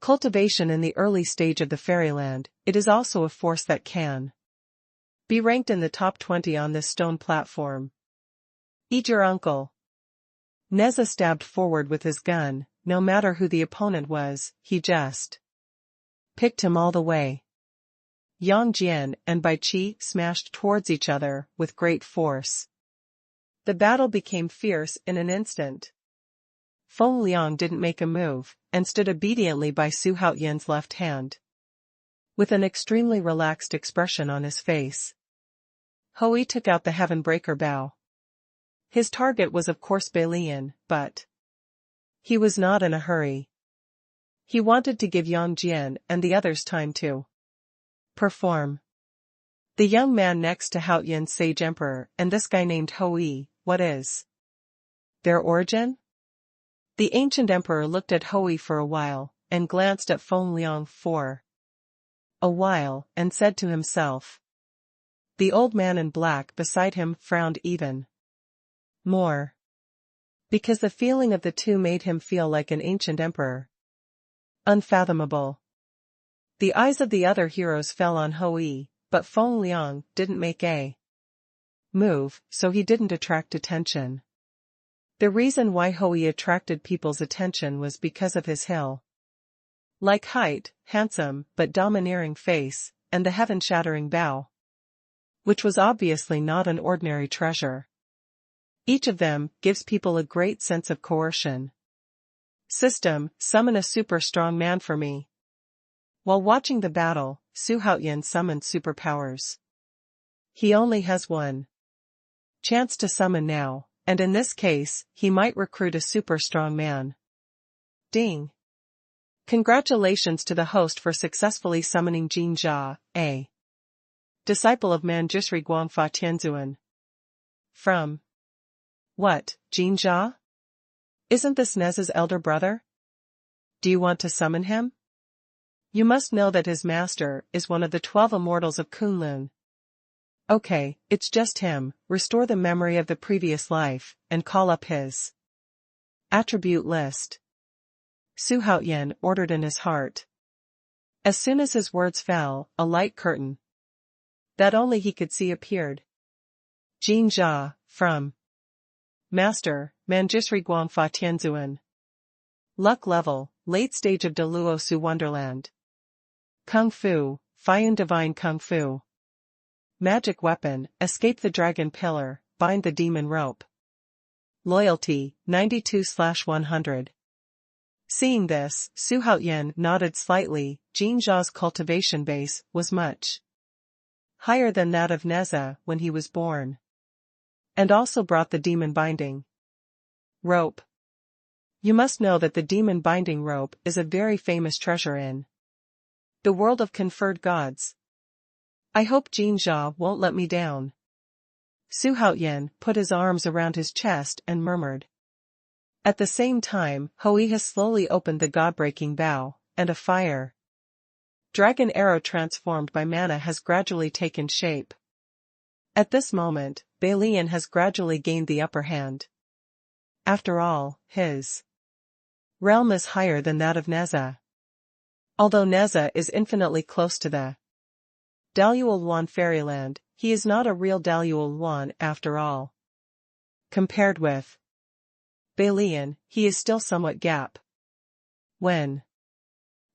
cultivation in the early stage of the fairyland, it is also a force that can be ranked in the top 20 on this stone platform. Eat your uncle. Neza stabbed forward with his gun. No matter who the opponent was, he just picked him all the way. Yang Jian and Bai Qi smashed towards each other with great force. The battle became fierce in an instant. Feng Liang didn't make a move, and stood obediently by Xuanhuan's left hand, with an extremely relaxed expression on his face. Hui took out the Heavenbreaker bow. His target was of course Balian, but he was not in a hurry. He wanted to give Yang Jian and the others time to perform. The young man next to Haotian's Sage Emperor and this guy named Hui, what is their origin? The ancient emperor looked at Hui for a while, and glanced at Feng Liang for a while, and said to himself. The old man in black beside him frowned even more, because the feeling of the two made him feel like an ancient emperor. Unfathomable. The eyes of the other heroes fell on Hui, but Feng Liang didn't make a move, so he didn't attract attention. The reason why Hui attracted people's attention was because of his hill-like height, handsome but domineering face, and the heaven-shattering bow, which was obviously not an ordinary treasure. Each of them gives people a great sense of coercion. System, summon a super strong man for me. While watching the battle, Xuanhuan summoned superpowers. He only has one chance to summon now, and in this case, he might recruit a super strong man. Ding! Congratulations to the host for successfully summoning Jin Jia, a disciple of Manjushri Guangfa Tianzuan. From what, Jin Jia? Isn't this Neza's elder brother? Do you want to summon him? You must know that his master is one of the 12 immortals of Kunlun. Okay, it's just him. Restore the memory of the previous life, and call up his attribute list. Xuanhuan ordered in his heart. As soon as his words fell, a light curtain that only he could see appeared. Jin Jia, from Master, Manjushri Guangfa Tianzuan. Luck level, late stage of Luosu Wonderland. Kung Fu, Faiyun Divine Kung Fu. Magic weapon, escape the dragon pillar, bind the demon rope. Loyalty, 92/100. Seeing this, Xuanhuan nodded slightly. Jin Jia's cultivation base was much higher than that of Neza when he was born, and also brought the demon binding rope. You must know that the demon binding rope is a very famous treasure in the world of conferred gods. I hope Jin Jia won't let me down. Xuanhuan put his arms around his chest and murmured. At the same time, Hui has slowly opened the god-breaking bow, and a fire dragon arrow transformed by mana has gradually taken shape. At this moment, Balian has gradually gained the upper hand. After all, his realm is higher than that of Neza. Although Neza is infinitely close to the Dou Fairyland, he is not a real Dou after all. Compared with Balian, he is still somewhat gap. When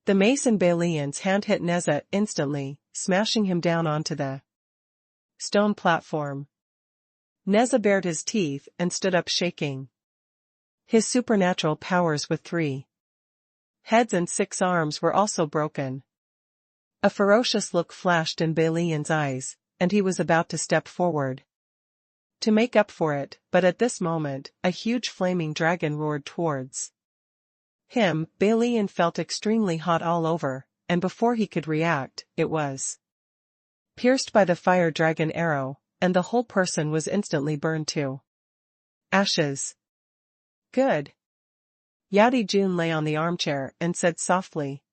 the mace in Balian's hand hit Neza instantly, smashing him down onto the stone platform. Neza bared his teeth and stood up shaking. His supernatural powers with 3 heads and 6 arms were also broken. A ferocious look flashed in Balian's eyes, and he was about to step forward to make up for it, but at this moment, a huge flaming dragon roared towards him. Balian felt extremely hot all over, and before he could react, it was pierced by the fire dragon arrow, and the whole person was instantly burned to ashes. Good. Yadi Jun lay on the armchair and said softly.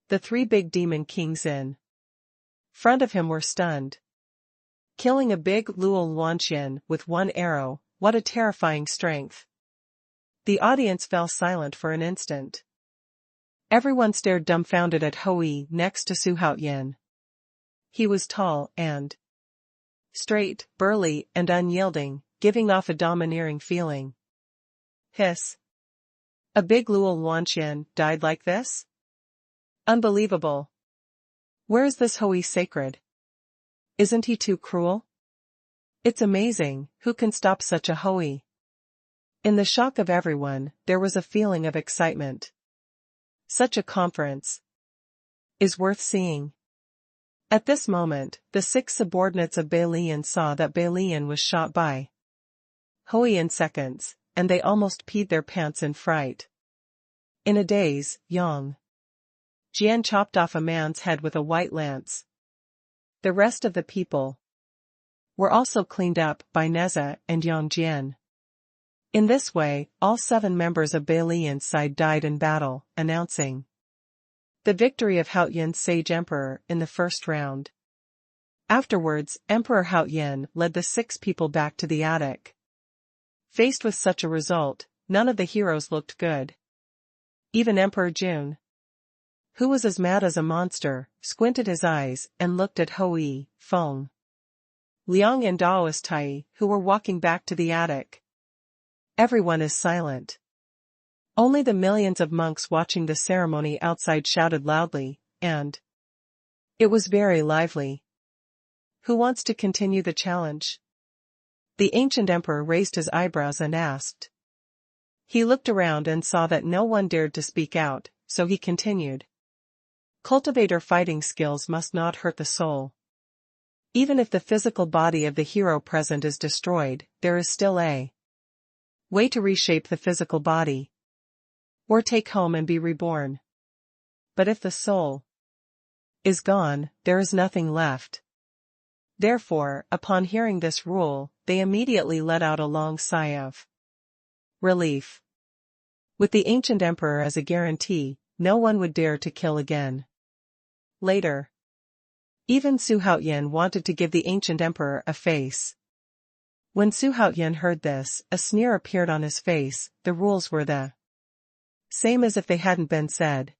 The 3 big demon kings in front of him were stunned. Killing a big Luo Luanxian with 1 arrow, what a terrifying strength. The audience fell silent for an instant. Everyone stared dumbfounded at Hui next to Xuanhuan. He was tall and straight, burly, and unyielding, giving off a domineering feeling. Hiss. A big Luo Luanxian died like this? Unbelievable. Where is this Hui sacred? Isn't he too cruel? It's amazing, who can stop such a Hui? In the shock of everyone, there was a feeling of excitement. Such a conference is worth seeing. At this moment, the 6 subordinates of Balian saw that Balian was shot by Hui in seconds, and they almost peed their pants in fright. In a daze, Yang Jian chopped off a man's head with a white lance. The rest of the people were also cleaned up by Neza and Yang Jian. In this way, all 7 members of Balian's side died in battle, announcing the victory of Haotian's sage emperor in the first round. Afterwards, Emperor Haotian led the 6 people back to the attic. Faced with such a result, none of the heroes looked good. Even Emperor Jun, who was as mad as a monster, squinted his eyes and looked at Hui, Feng, Liang and Daoist Tai, who were walking back to the attic. Everyone is silent. Only the millions of monks watching the ceremony outside shouted loudly, and it was very lively. Who wants to continue the challenge? The ancient emperor raised his eyebrows and asked. He looked around and saw that no one dared to speak out, so he continued. Cultivate your fighting skills must not hurt the soul. Even if the physical body of the hero present is destroyed, there is still a way to reshape the physical body, or take home and be reborn. But if the soul is gone, there is nothing left. Therefore, upon hearing this rule, they immediately let out a long sigh of relief. With the ancient emperor as a guarantee, no one would dare to kill again. Later, even Xuanhuan wanted to give the ancient emperor a face. When Xuanhuan heard this, a sneer appeared on his face. The rules were the same as if they hadn't been said.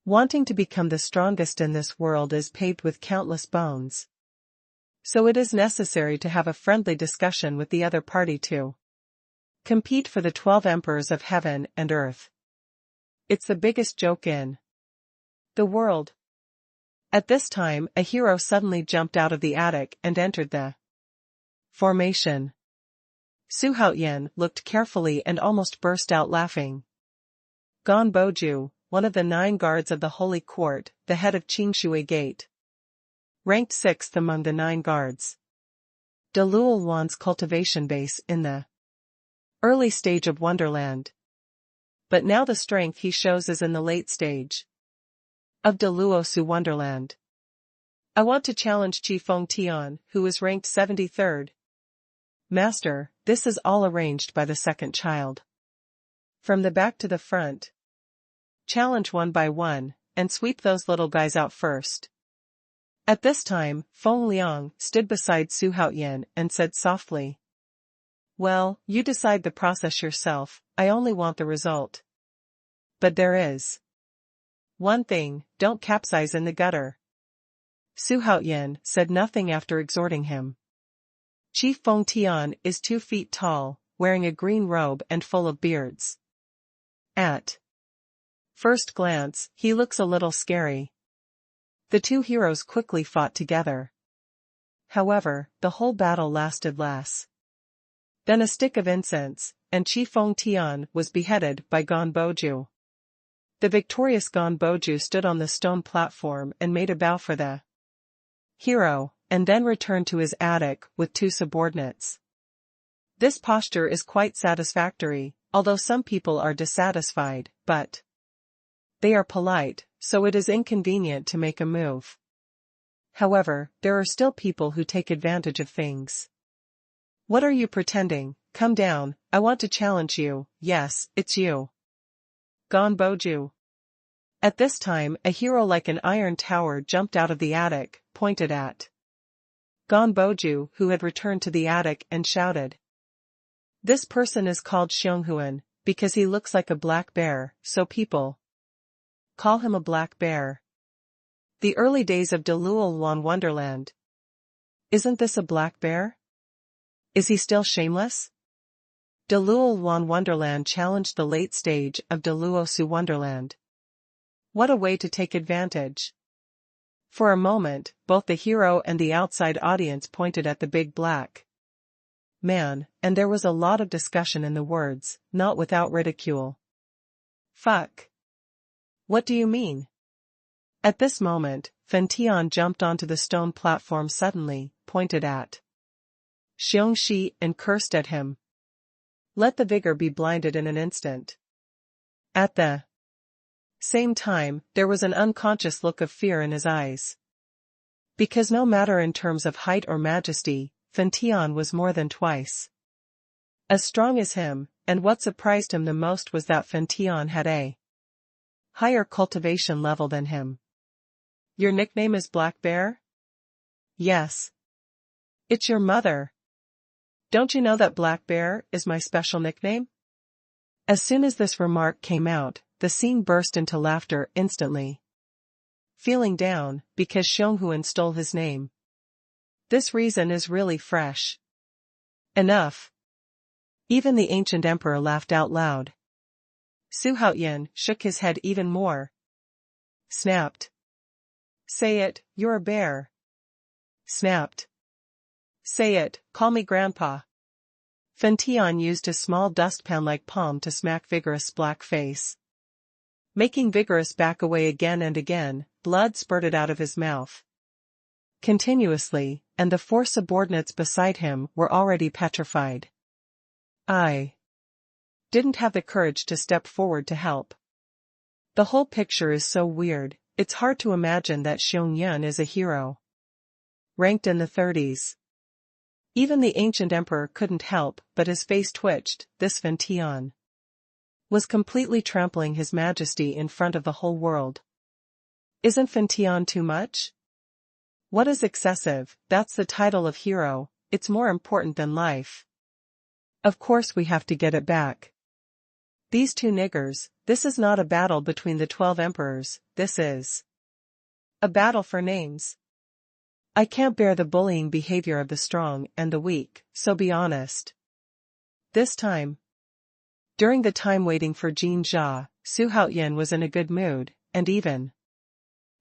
Wanting to become the strongest in this world is paved with countless bones. So it is necessary to have a friendly discussion with the other party to compete for the 12 emperors of heaven and earth. It's the biggest joke in the world. At this time, a hero suddenly jumped out of the attic and entered the formation. Xuanhuan looked carefully and almost burst out laughing. Gan Boju, one of the 9 guards of the Holy Court, the head of Qingshui Gate, ranked 6th among the 9 guards. De Luolan's cultivation base in the early stage of Wonderland. But now the strength he shows is in the late stage of De Luosu Wonderland. I want to challenge Qi Feng Tian, who is ranked 73rd. Master, this is all arranged by the second child. From the back to the front. Challenge one by one, and sweep those little guys out first. At this time, Feng Liang stood beside Xuanhuan and said softly. Well, you decide the process yourself, I only want the result. But there is one thing, don't capsize in the gutter. Xuanhuan said nothing after exhorting him. Chief Feng Tian is 2 feet tall, wearing a green robe and full of beards. At first glance, he looks a little scary. The two heroes quickly fought together. However, the whole battle lasted less than a stick of incense, and Chief Feng Tian was beheaded by Dou Yu. The victorious Dou Yu stood on the stone platform and made a bow for the hero, and then returned to his attic with 2 subordinates. This posture is quite satisfactory, although some people are dissatisfied, but they are polite, so it is inconvenient to make a move. However, there are still people who take advantage of things. What are you pretending? Come down, I want to challenge you. Yes, it's you. Dou Yu. At this time, a hero like an iron tower jumped out of the attic, pointed at Dou Yu, who had returned to the attic, and shouted. This person is called Xuanhuan, because he looks like a black bear, so people call him a black bear. The early days of Dou Yu Wonderland. Isn't this a black bear? Is he still shameless? Dou Yu Wonderland challenged the late stage of Dou Yu Wonderland. What a way to take advantage. For a moment, both the hero and the outside audience pointed at the big black man, and there was a lot of discussion in the words, not without ridicule. Fuck. What do you mean? At this moment, Fen Tian jumped onto the stone platform suddenly, pointed at Xiongxi and cursed at him. Let the vigor be blinded in an instant. At the same time, there was an unconscious look of fear in his eyes. Because no matter in terms of height or majesty, Fen Tian was more than twice as strong as him, and what surprised him the most was that Fen Tian had a higher cultivation level than him. Your nickname is Black Bear? Yes. It's your mother. Don't you know that Black Bear is my special nickname? As soon as this remark came out, the scene burst into laughter instantly. Feeling down, because Xuanhuan stole his name. This reason is really fresh. Enough. Even the ancient emperor laughed out loud. Xuanhuan shook his head even more. Snapped. Say it, you're a bear. Snapped. Say it, call me grandpa. Fen Tian used his small dustpan-like palm to smack Vigorous' black face. Making Vigorous back away again and again, blood spurted out of his mouth continuously, and the 4 subordinates beside him were already petrified. I didn't have the courage to step forward to help. The whole picture is so weird, it's hard to imagine that Xuanhuan is a hero. Ranked in the 30s. Even the ancient emperor couldn't help, but his face twitched. This Fen Tian was completely trampling his majesty in front of the whole world. Isn't Fen Tian too much? What is excessive? That's the title of hero, it's more important than life. Of course we have to get it back. These 2 niggers, this is not a battle between the 12 emperors, this is a battle for names. I can't bear the bullying behavior of the strong and the weak, so be honest. This time. During the time waiting for Jin Jia, Xuanhuan was in a good mood, and even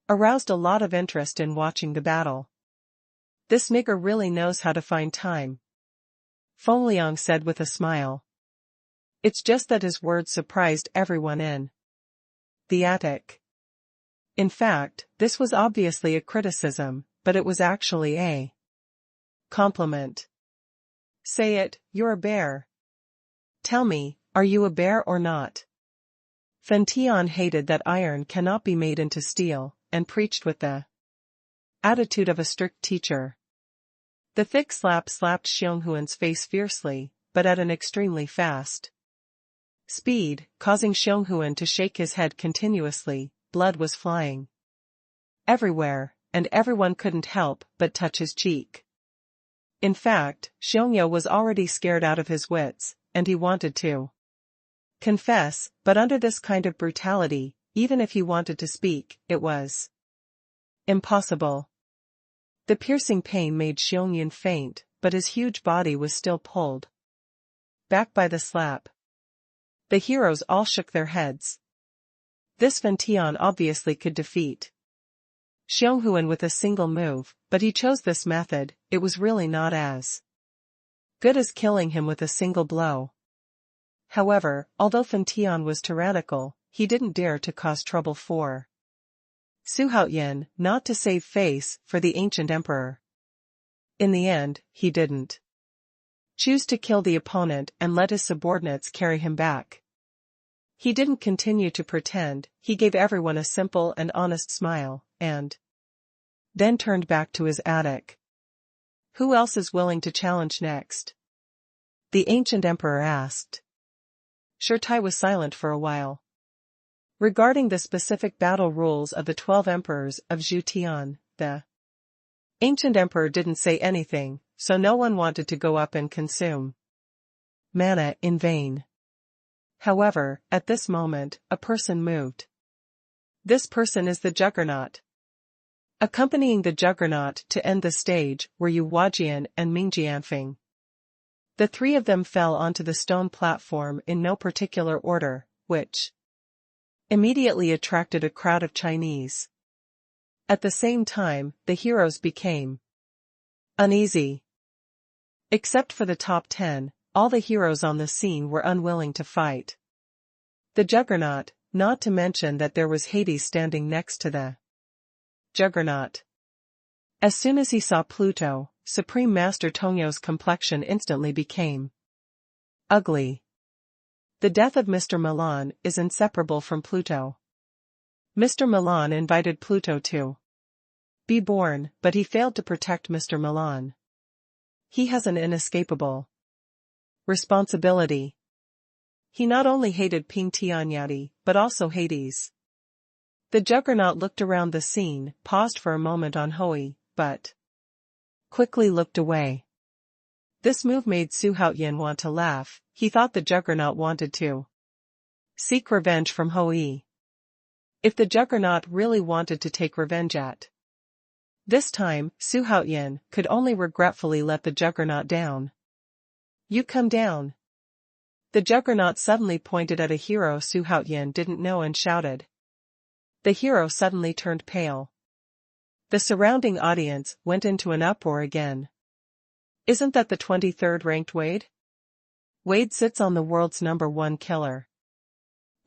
aroused a lot of interest in watching the battle. This nigger really knows how to find time. Feng Liang said with a smile. It's just that his words surprised everyone in the attic. In fact, this was obviously a criticism, but it was actually a compliment. Say it, you're a bear. Tell me, are you a bear or not? Fen Tian hated that iron cannot be made into steel, and preached with the attitude of a strict teacher. The thick slap slapped Xuanhuan's face fiercely, but at an extremely fast speed, causing Xuanhuan to shake his head continuously. Blood was flying everywhere, and everyone couldn't help but touch his cheek. In fact, Xuanhuan was already scared out of his wits, and he wanted to confess, but under this kind of brutality, even if he wanted to speak, it was impossible. The piercing pain made Xuanhuan faint, but his huge body was still pulled back by the slap. The heroes all shook their heads. This Fen Tian obviously could defeat Xuanhuan with a single move, but he chose this method. It was really not as good as killing him with a single blow. However, although Fen Tian was tyrannical, he didn't dare to cause trouble for Xuanhuan, not to save face for the ancient emperor. In the end, he didn't choose to kill the opponent and let his subordinates carry him back. He didn't continue to pretend, he gave everyone a simple and honest smile, and then turned back to his attic. Who else is willing to challenge next? The ancient emperor asked. Shirtai was silent for a while. Regarding the specific battle rules of the 12 emperors of Zhu, the ancient emperor didn't say anything, so no one wanted to go up and consume mana in vain. However, at this moment, a person moved. This person is the Juggernaut. Accompanying the Juggernaut to end the stage were Yu Huajian and Ming Jianfeng. The three of them fell onto the stone platform in no particular order, which immediately attracted a crowd of Chinese. At the same time, the heroes became uneasy. Except for the top 10, all the heroes on the scene were unwilling to fight the Juggernaut, not to mention that there was Hades standing next to the Juggernaut. As soon as he saw Pluto, Supreme Master Tongyo's complexion instantly became ugly. The death of Mr. Milan is inseparable from Pluto. Mr. Milan invited Pluto to be born, but he failed to protect Mr. Milan. He has an inescapable responsibility. He not only hated Ping Tianyati, but also Hades. The Juggernaut looked around the scene, paused for a moment on Hui, but quickly looked away. This move made Xuanhuan want to laugh. He thought the Juggernaut wanted to seek revenge from Hui. If the Juggernaut really wanted to take revenge at this time, Xuanhuan could only regretfully let the Juggernaut down. You come down. The Juggernaut suddenly pointed at a hero Xuanhuan didn't know and shouted. The hero suddenly turned pale. The surrounding audience went into an uproar again. Isn't that the 23rd ranked Wade? Wade sits on the world's #1 killer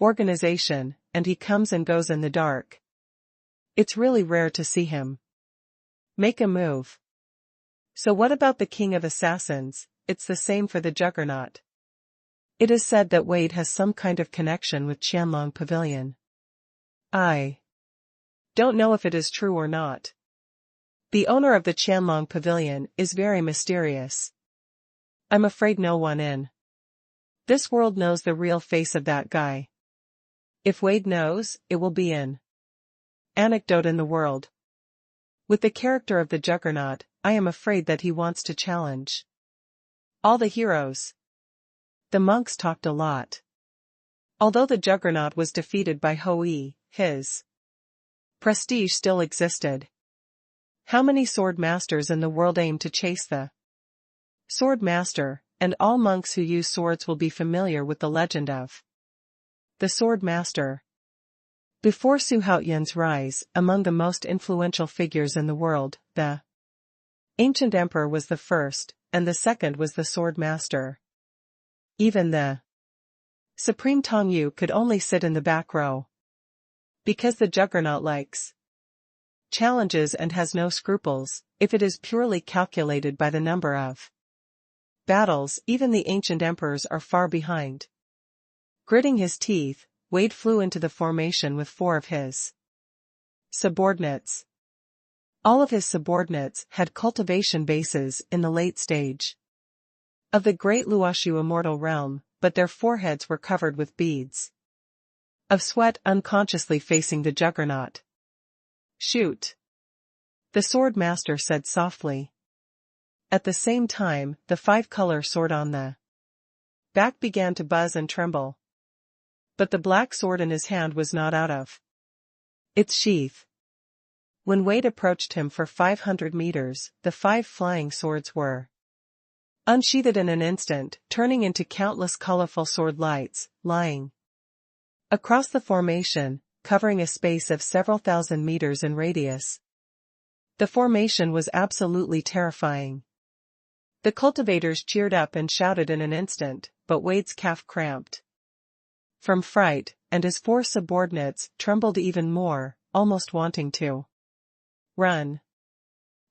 organization, and he comes and goes in the dark. It's really rare to see him make a move. So what about the king of assassins? It's the same for the Juggernaut. It is said that Wade has some kind of connection with Qianlong Pavilion. I don't know if it is true or not. The owner of the Qianlong Pavilion is very mysterious. I'm afraid no one in this world knows the real face of that guy. If Wade knows, it will be an anecdote in the world. With the character of the Juggernaut, I am afraid that he wants to challenge all the heroes. The monks talked a lot. Although the Juggernaut was defeated by Hui, his prestige still existed. How many sword masters in the world aim to chase the sword master, and all monks who use swords will be familiar with the legend of the sword master. Before Xuanhuan's rise among the most influential figures in the world, the ancient emperor was the first, and the second was the sword master. Even the Supreme Tongyu could only sit in the back row. Because the Juggernaut likes challenges and has no scruples, if it is purely calculated by the number of battles, even the ancient emperors are far behind. Gritting his teeth, Wade flew into the formation with 4 of his subordinates. All of his subordinates had cultivation bases in the late stage of the great Luoshu immortal realm, but their foreheads were covered with beads of sweat, unconsciously facing the Juggernaut. Shoot! The sword master said softly. At the same time, the 5-color sword on the back began to buzz and tremble. But the black sword in his hand was not out of its sheath. When Wade approached him for 500 meters, the 5 flying swords were unsheathed in an instant, turning into countless colorful sword lights, lying across the formation, covering a space of several thousand meters in radius. The formation was absolutely terrifying. The cultivators cheered up and shouted in an instant, but Wade's calf cramped from fright, and his 4 subordinates trembled even more, almost wanting to run.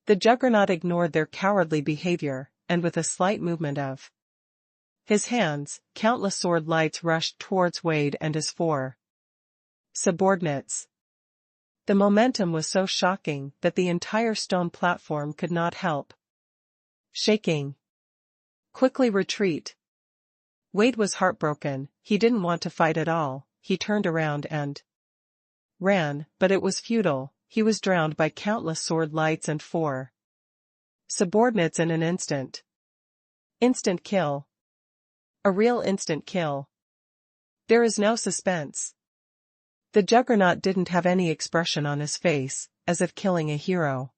The juggernaut ignored their cowardly behavior, and with a slight movement of his hands, countless sword lights rushed towards Wade and his 4 subordinates. The momentum was so shocking that the entire stone platform could not help shaking. Quickly retreat. Wade was heartbroken. He didn't want to fight at all. He turned around and ran, but it was futile. He was drowned by countless sword lights and 4 subordinates in an instant. Instant kill. A real instant kill. There is no suspense. The juggernaut didn't have any expression on his face, as if killing a hero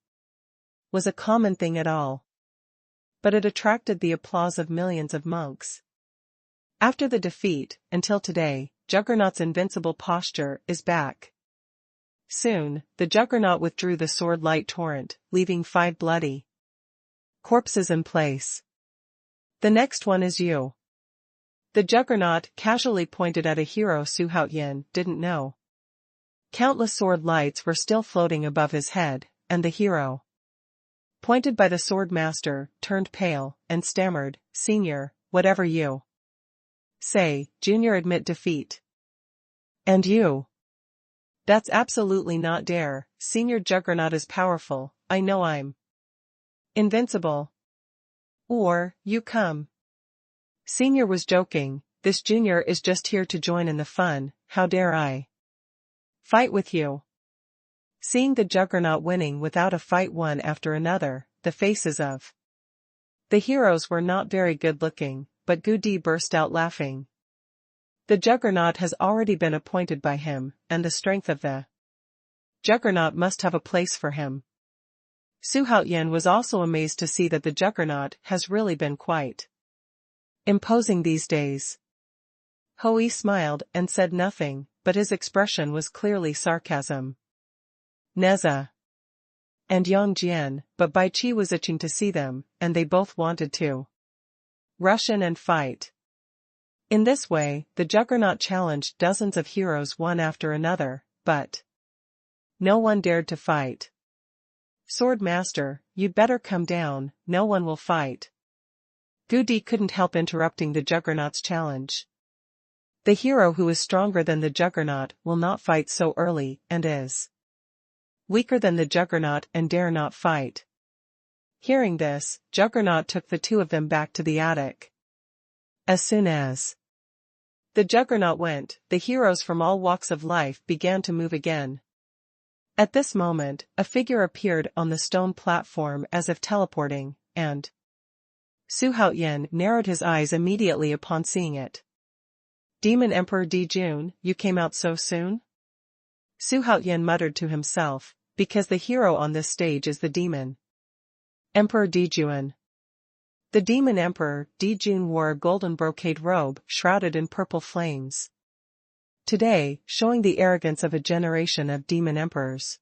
was a common thing at all. But it attracted the applause of millions of monks. After the defeat, until today, Juggernaut's invincible posture is back. Soon, the Juggernaut withdrew the sword light torrent, leaving 5 bloody corpses in place. The next one is you. The Juggernaut casually pointed at a hero Xuanhuan didn't know. Countless sword lights were still floating above his head, and the hero, pointed by the sword master, turned pale, and stammered, "Senior, whatever you say, Junior admit defeat." "And you?" "That's absolutely not dare, Senior Juggernaut is powerful, I know I'm invincible. Or, you come." Senior was joking, "This Junior is just here to join in the fun, how dare I fight with you?" Seeing the Juggernaut winning without a fight one after another, the faces of the heroes were not very good looking, but Dou Yu burst out laughing. The Juggernaut has already been appointed by him, and the strength of the Juggernaut must have a place for him. Xuanhuan was also amazed to see that the Juggernaut has really been quite imposing these days. Hui smiled and said nothing, but his expression was clearly sarcasm. Neza and Yongjian, but Bai Qi was itching to see them, and they both wanted to rush in and fight. In this way, the Juggernaut challenged dozens of heroes one after another, but no one dared to fight. "Sword Master, you'd better come down, no one will fight." Dou Yu couldn't help interrupting the Juggernaut's challenge. The hero who is stronger than the Juggernaut will not fight so early, and is weaker than the Juggernaut and dare not fight. Hearing this, Juggernaut took the 2 of them back to the attic. As soon as the Juggernaut went, the heroes from all walks of life began to move again. At this moment, a figure appeared on the stone platform as if teleporting, and Xuanhuan narrowed his eyes immediately upon seeing it. "Demon Emperor Dijun, you came out so soon?" Xuanhuan muttered to himself, because the hero on this stage is the Demon Emperor Dijun. The Demon Emperor Dijun wore a golden brocade robe shrouded in purple flames. Today, showing the arrogance of a generation of demon emperors.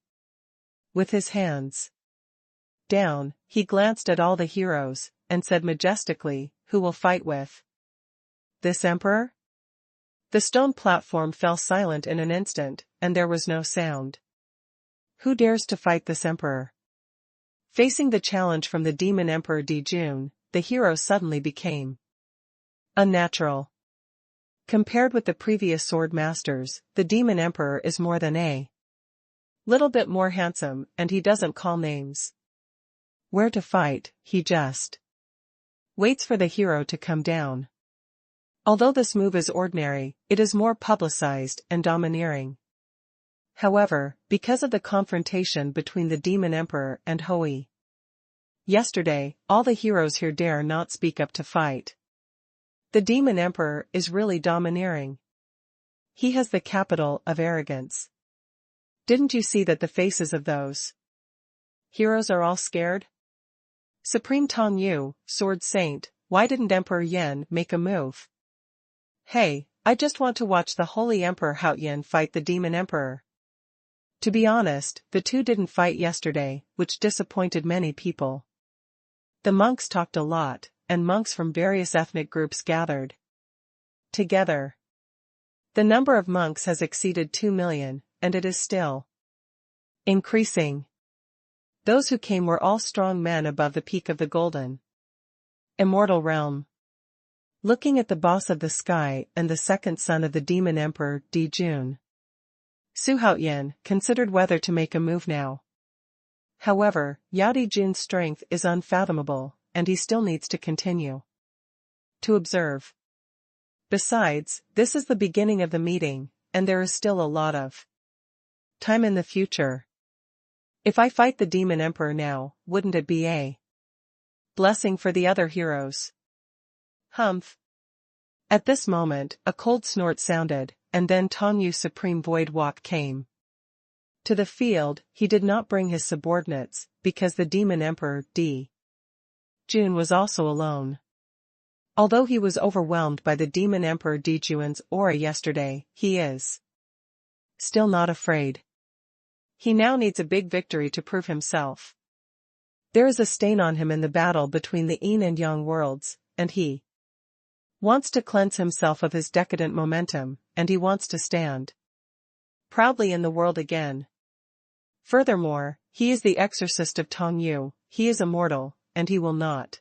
With his hands down, he glanced at all the heroes, and said majestically, "Who will fight with this emperor?" The stone platform fell silent in an instant, and there was no sound. "Who dares to fight this emperor?" Facing the challenge from the Demon Emperor Dijun, the hero suddenly became unnatural. Compared with the previous sword masters, the Demon Emperor is more than a little bit more handsome, and he doesn't call names. Where to fight, he just waits for the hero to come down. Although this move is ordinary, it is more publicized and domineering. However, because of the confrontation between the Demon Emperor and Hui yesterday, all the heroes here dare not speak up to fight. The Demon Emperor is really domineering. He has the capital of arrogance. Didn't you see that the faces of those Heroes are all scared? Supreme Tong Yu, Sword Saint, why didn't Emperor Yan make a move? Hey, I just want to watch the Holy Emperor Haoyan fight the Demon Emperor. To be honest, the two didn't fight yesterday, which disappointed many people. The monks talked a lot, and monks from various ethnic groups gathered together. The number of monks has exceeded 2 million, and it is still increasing. Those who came were all strong men above the peak of the golden immortal realm. Looking at the boss of the sky and the second son of the demon emperor, Di Jun, Su Haoyan considered whether to make a move now. However, Yao Di Jun's strength is unfathomable, and he still needs to continue to observe. Besides, this is the beginning of the meeting, and there is still a lot of time in the future. If I fight the demon emperor now, wouldn't it be a blessing for the other heroes? Humph. At this moment, a cold snort sounded, and then Tong Yu's supreme void walk came to the field. He did not bring his subordinates, because the demon emperor, Di Jun, was also alone. Although he was overwhelmed by the demon emperor Di Jun's aura yesterday, he is still not afraid. He now needs a big victory to prove himself. There is a stain on him in the battle between the Yin and Yang worlds, and he wants to cleanse himself of his decadent momentum, and he wants to stand proudly in the world again. Furthermore, he is the exorcist of Tong Yu, he is immortal, and he will not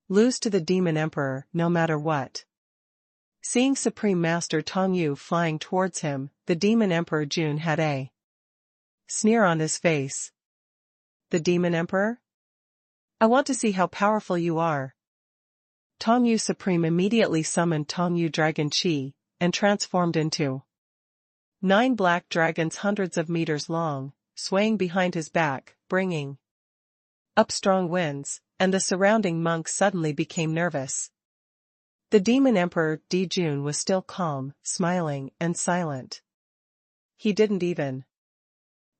lose to the demon emperor, no matter what. Seeing Supreme Master Tong Yu flying towards him, the demon emperor Jun had a sneer on his face. The demon emperor? I want to see how powerful you are. Tong Yu Supreme immediately summoned Tong Yu Dragon Chi, and transformed into 9 black dragons hundreds of meters long, swaying behind his back, bringing up strong winds, and the surrounding monks suddenly became nervous. The demon emperor, Di Jun, was still calm, smiling, and silent. He didn't even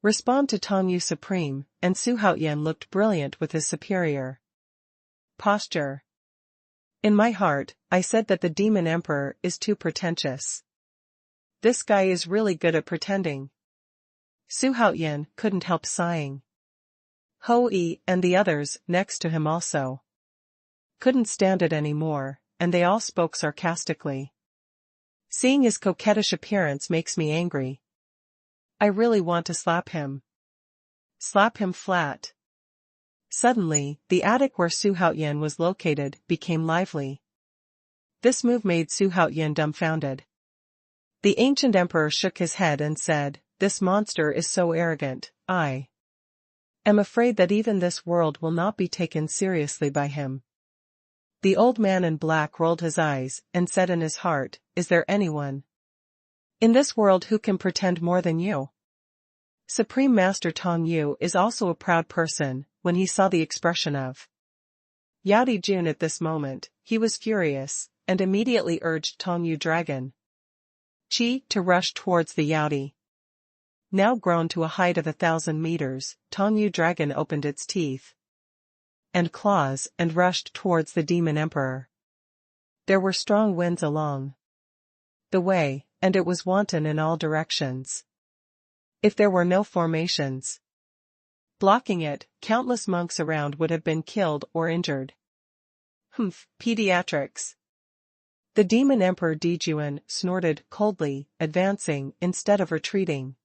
respond to Tong Yu Supreme, and Su Haoyan looked brilliant with his superior posture. In my heart, I said that the demon emperor is too pretentious. This guy is really good at pretending. Su Haoyan couldn't help sighing. Ho Yi and the others next to him also couldn't stand it anymore, and they all spoke sarcastically. Seeing his coquettish appearance makes me angry. I really want to slap him. Slap him flat. Suddenly, the attic where Su Haoyan was located became lively. This move made Su Haoyan dumbfounded. The ancient emperor shook his head and said, "This monster is so arrogant, I am afraid that even this world will not be taken seriously by him." The old man in black rolled his eyes and said in his heart, "Is there anyone in this world who can pretend more than you?" Supreme Master Tong Yu is also a proud person. When he saw the expression of Yao Di Jun at this moment, he was furious, and immediately urged Tong Yu Dragon Chi to rush towards the Yao Di. Now grown to a height of 1,000 meters, Tong Yu Dragon opened its teeth and claws and rushed towards the demon emperor. There were strong winds along the way, and it was wanton in all directions. If there were no formations blocking it, countless monks around would have been killed or injured. Humph, pediatrics. The demon emperor Di Jun snorted coldly, advancing instead of retreating.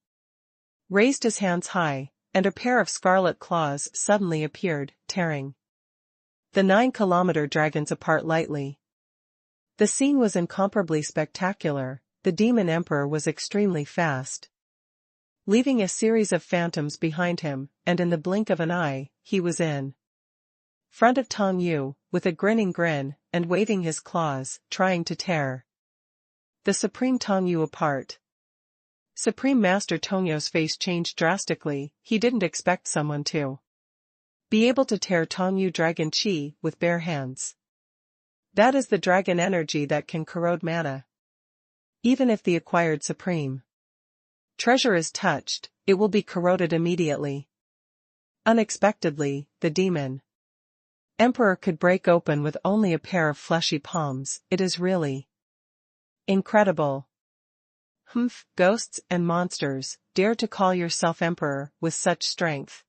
Raised his hands high, and a pair of scarlet claws suddenly appeared, tearing the 9-kilometer dragons apart lightly. The scene was incomparably spectacular. The demon emperor was extremely fast, leaving a series of phantoms behind him, and in the blink of an eye, he was in front of Tong Yu, with a grinning grin, and waving his claws, trying to tear the Supreme Tong Yu apart. Supreme Master Tong Yu's face changed drastically. He didn't expect someone to be able to tear Tong Yu Dragon Chi with bare hands. That is the dragon energy that can corrode mana. Even if the acquired Supreme treasure is touched, it will be corroded immediately. Unexpectedly, the demon emperor could break open with only a pair of fleshy palms. It is really incredible. Humph, ghosts and monsters, dare to call yourself emperor with such strength.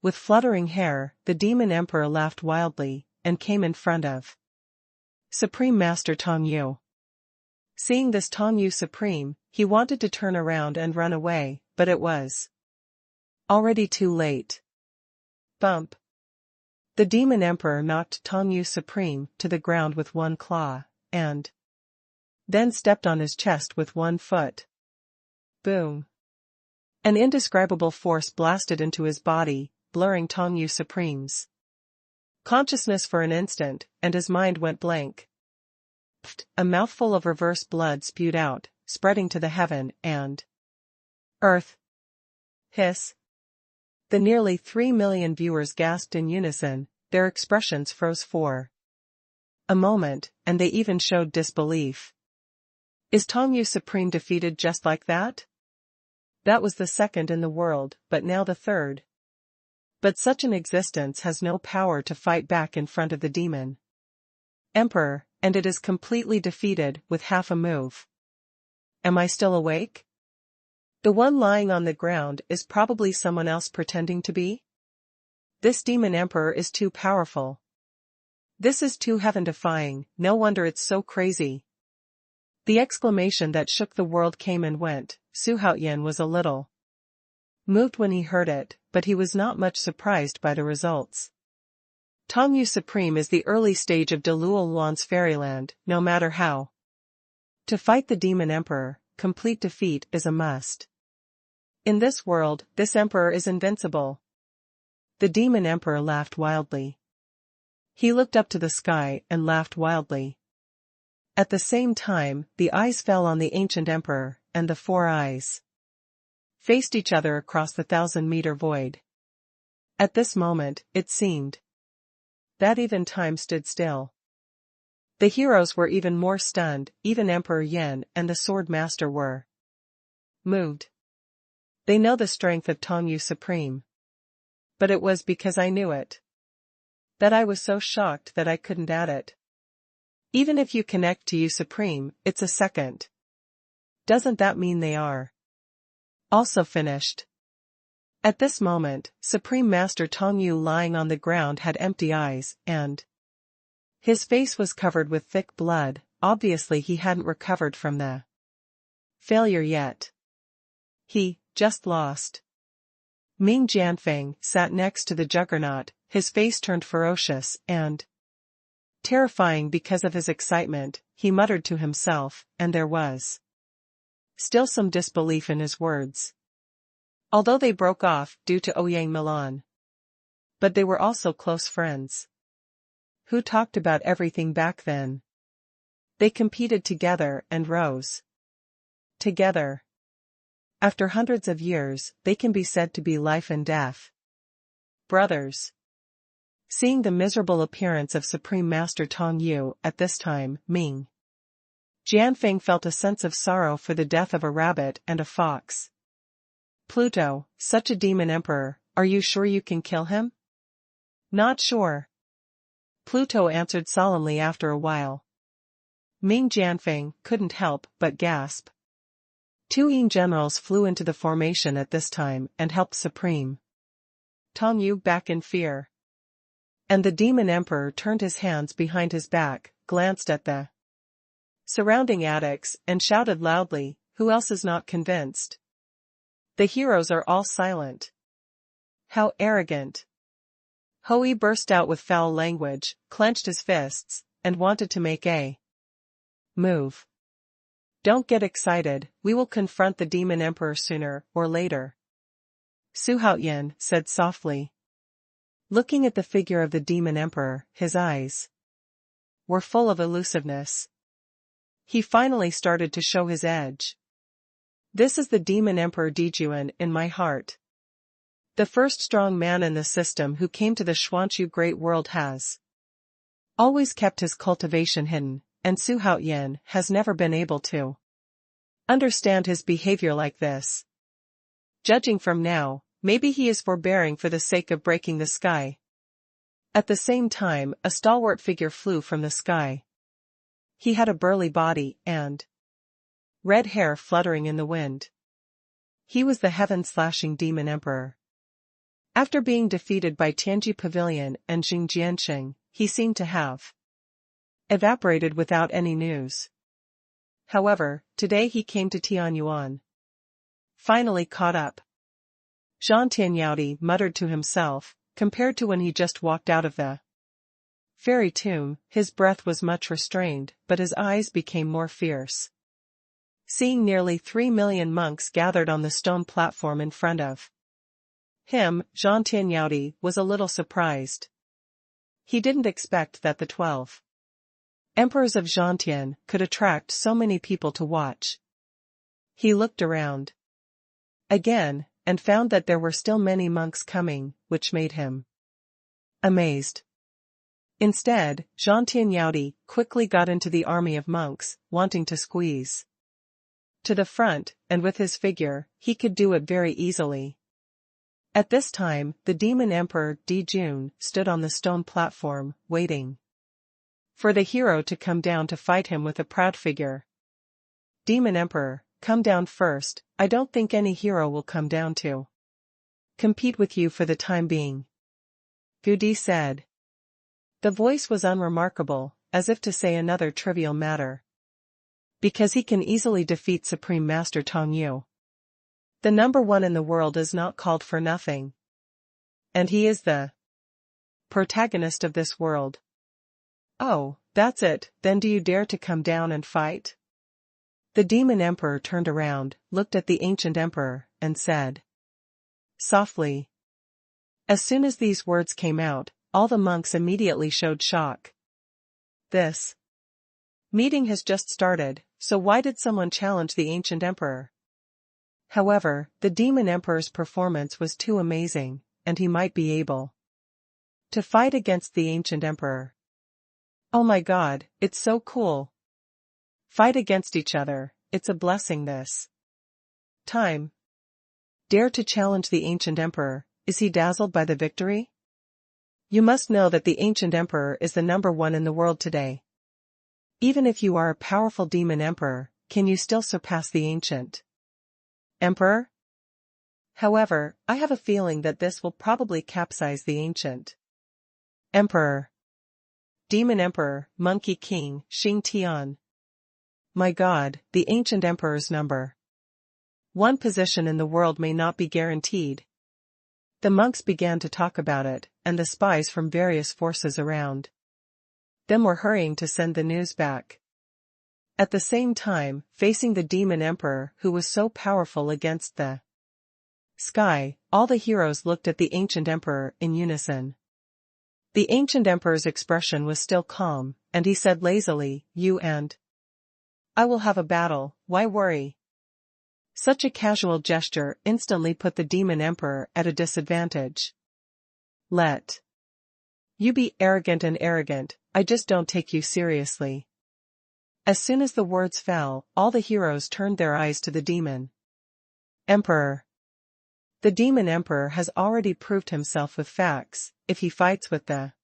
With fluttering hair, the demon emperor laughed wildly, and came in front of Supreme Master Dou Yu. Seeing this Dou Yu Supreme, he wanted to turn around and run away, but it was already too late. Bump. The demon emperor knocked Dou Yu Supreme to the ground with one claw, and then stepped on his chest with one foot. Boom. An indescribable force blasted into his body, blurring Dou Yu Supreme's consciousness for an instant, and his mind went blank. Pfft, a mouthful of reverse blood spewed out, spreading to the heaven and earth. Hiss. The nearly 3 million viewers gasped in unison, their expressions froze for a moment, and they even showed disbelief. Is Dou Yu Supreme defeated just like that? That was the second in the world, but now the third. But such an existence has no power to fight back in front of the demon emperor, and it is completely defeated with half a move. Am I still awake? The one lying on the ground is probably someone else pretending to be? This demon emperor is too powerful. This is too heaven-defying, no wonder it's so crazy. The exclamation that shook the world came and went. Xuanhuan was a little moved when he heard it, but he was not much surprised by the results. Dou Yu Supreme is the early stage of Dou Yuan's fairyland, no matter how. To fight the demon emperor, complete defeat is a must. In this world, this emperor is invincible. The demon emperor laughed wildly. He looked up to the sky and laughed wildly. At the same time, the eyes fell on the ancient emperor, and the four eyes faced each other across the 1,000-meter void. At this moment, it seemed that even time stood still. The heroes were even more stunned, even Emperor Yan and the Sword Master were moved. They know the strength of Dou Yu Supreme. But it was because I knew it that I was so shocked that I couldn't add it. Even if you connect to Yu Supreme, it's a second. Doesn't that mean they are also finished? At this moment, Supreme Master Dou Yu lying on the ground had empty eyes, and his face was covered with thick blood. Obviously he hadn't recovered from the failure yet. He just lost. Ming Jianfeng sat next to the juggernaut, his face turned ferocious and terrifying because of his excitement. He muttered to himself, and there was still some disbelief in his words. Although they broke off due to Ouyang Milan. But they were also close friends who talked about everything back then. They competed together and rose together. After hundreds of years, they can be said to be life and death brothers. Seeing the miserable appearance of Supreme Master Dou Yu at this time, Ming Jianfeng felt a sense of sorrow for the death of a rabbit and a fox. Pluto, such a demon emperor, are you sure you can kill him? Not sure. Pluto answered solemnly after a while. Ming Jianfeng couldn't help but gasp. Two Ying generals flew into the formation at this time and helped Supreme Dou Yu back in fear. And the demon emperor turned his hands behind his back, glanced at the surrounding attics, and shouted loudly, "Who else is not convinced? The heroes are all silent." How arrogant! Hui burst out with foul language, clenched his fists, and wanted to make a move. Don't get excited, we will confront the demon emperor sooner or later. Xuanhuan said softly. Looking at the figure of the demon emperor, his eyes were full of elusiveness. He finally started to show his edge. This is the demon emperor Dijuan in my heart. The first strong man in the system who came to the Xuanchu great world has always kept his cultivation hidden, and Xuanhuan has never been able to understand his behavior like this. Judging from now, maybe he is forbearing for the sake of breaking the sky. At the same time, a stalwart figure flew from the sky. He had a burly body and red hair fluttering in the wind. He was the heaven-slashing demon emperor. After being defeated by Tianji Pavilion and Jing Jiansheng, he seemed to have evaporated without any news. However, today he came to Tianyuan. Finally caught up. Zhang Tianyao muttered to himself, compared to when he just walked out of the fairy tomb, his breath was much restrained, but his eyes became more fierce. Seeing nearly 3 million monks gathered on the stone platform in front of him, Zhang Tianyao was a little surprised. He didn't expect that the 12 emperors of Zhangtian could attract so many people to watch. He looked around again, and found that there were still many monks coming, which made him amazed. Instead, Zhang Tianyao quickly got into the army of monks, wanting to squeeze to the front, and with his figure, he could do it very easily. At this time, the demon emperor Di Jun stood on the stone platform, waiting for the hero to come down to fight him with a proud figure. Demon emperor, come down first. I don't think any hero will come down to compete with you for the time being, Gu Di said. The voice was unremarkable, as if to say another trivial matter. Because he can easily defeat Supreme Master Tong Yu. The #1 in the world is not called for nothing. And he is the protagonist of this world. Oh, that's it, then do you dare to come down and fight? The demon emperor turned around, looked at the ancient emperor, and said softly. As soon as these words came out, all the monks immediately showed shock. This meeting has just started, so why did someone challenge the ancient emperor? However, the demon emperor's performance was too amazing, and he might be able to fight against the ancient emperor. Oh my god, it's so cool. Fight against each other, it's a blessing this time. Dare to challenge the ancient emperor, is he dazzled by the victory? You must know that the ancient emperor is the #1 in the world today. Even if you are a powerful demon emperor, can you still surpass the ancient emperor? However, I have a feeling that this will probably capsize the ancient emperor. Demon emperor, monkey king, Xing Tian. My god, the ancient emperor's #1 position in the world may not be guaranteed. The monks began to talk about it, and the spies from various forces around them were hurrying to send the news back. At the same time, facing the demon emperor who was so powerful against the sky, all the heroes looked at the ancient emperor in unison. The ancient emperor's expression was still calm, and he said lazily, "You and I will have a battle, why worry?" Such a casual gesture instantly put the demon emperor at a disadvantage. Let you be arrogant and arrogant, I just don't take you seriously. As soon as the words fell, all the heroes turned their eyes to the demon emperor. The demon emperor has already proved himself with facts. If he fights with the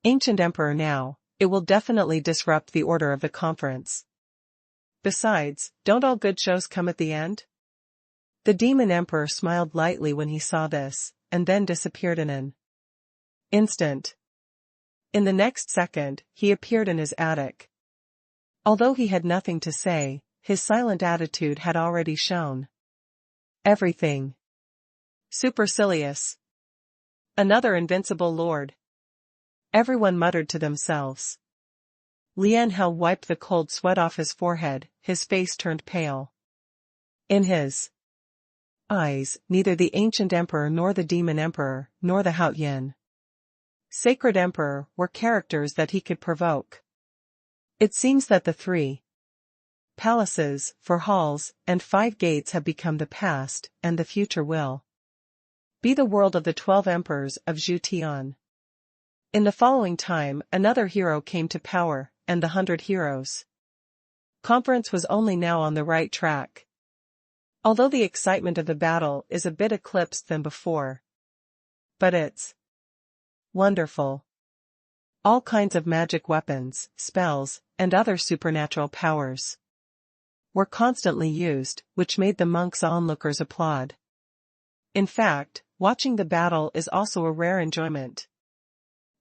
ancient emperor now, it will definitely disrupt the order of the conference. Besides, don't all good shows come at the end? The demon emperor smiled lightly when he saw this, and then disappeared in an instant. In the next second, he appeared in his attic. Although he had nothing to say, his silent attitude had already shown everything. Supercilious. Another invincible lord. Everyone muttered to themselves. Lian Hao wiped the cold sweat off his forehead, his face turned pale. In his eyes, neither the ancient emperor nor the demon emperor, nor the Haoyan sacred emperor were characters that he could provoke. It seems that the 3 palaces, 4 halls, and 5 gates have become the past, and the future will be the world of the 12 emperors of Zhutian. In the following time, another hero came to power, and the 100 heroes conference was only now on the right track. Although the excitement of the battle is a bit eclipsed than before. But it's wonderful. All kinds of magic weapons, spells, and other supernatural powers were constantly used, which made the monks' onlookers applaud. In fact, watching the battle is also a rare enjoyment.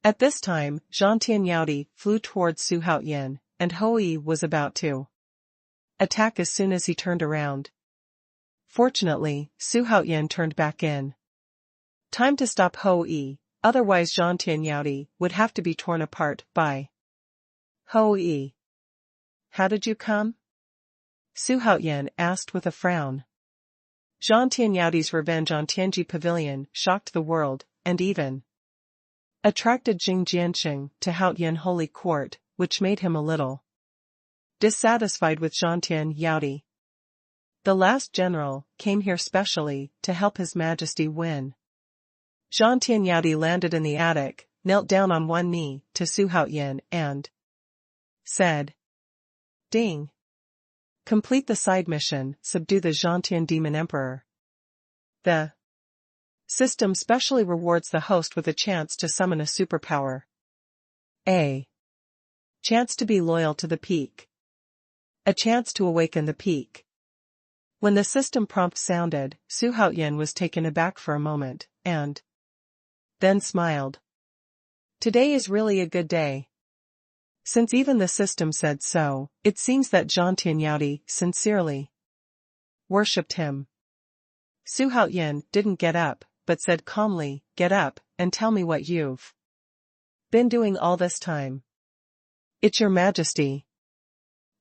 At this time, Zhang Tianyao flew towards Su Haoyan, and Hou Yi was about to attack as soon as he turned around. Fortunately, Su Haoyan turned back in time to stop Hou Yi, otherwise Zhang Tianyao would have to be torn apart by Hou Yi. How did you come? Su Haoyan asked with a frown. Zhang Tianyao's revenge on Tianji Pavilion shocked the world, and even attracted Jing Jiansheng to Haoyan Holy Court, which made him a little dissatisfied with Zhang Tianyao. The last general came here specially to help His Majesty win. Zhang Tianyao landed in the attic, knelt down on one knee to Su Haoyan and said, "Ding. Complete the side mission, subdue the Zhangtian Demon Emperor. The system specially rewards the host with a chance to summon a superpower. A chance to be loyal to the peak. A chance to awaken the peak." When the system prompt sounded, Su Haoyan was taken aback for a moment, and then smiled. Today is really a good day. Since even the system said so, it seems that Zhang Tianyao sincerely worshipped him. Su Haoyan didn't get up, but said calmly, "Get up, and tell me what you've been doing all this time." "It's your Majesty."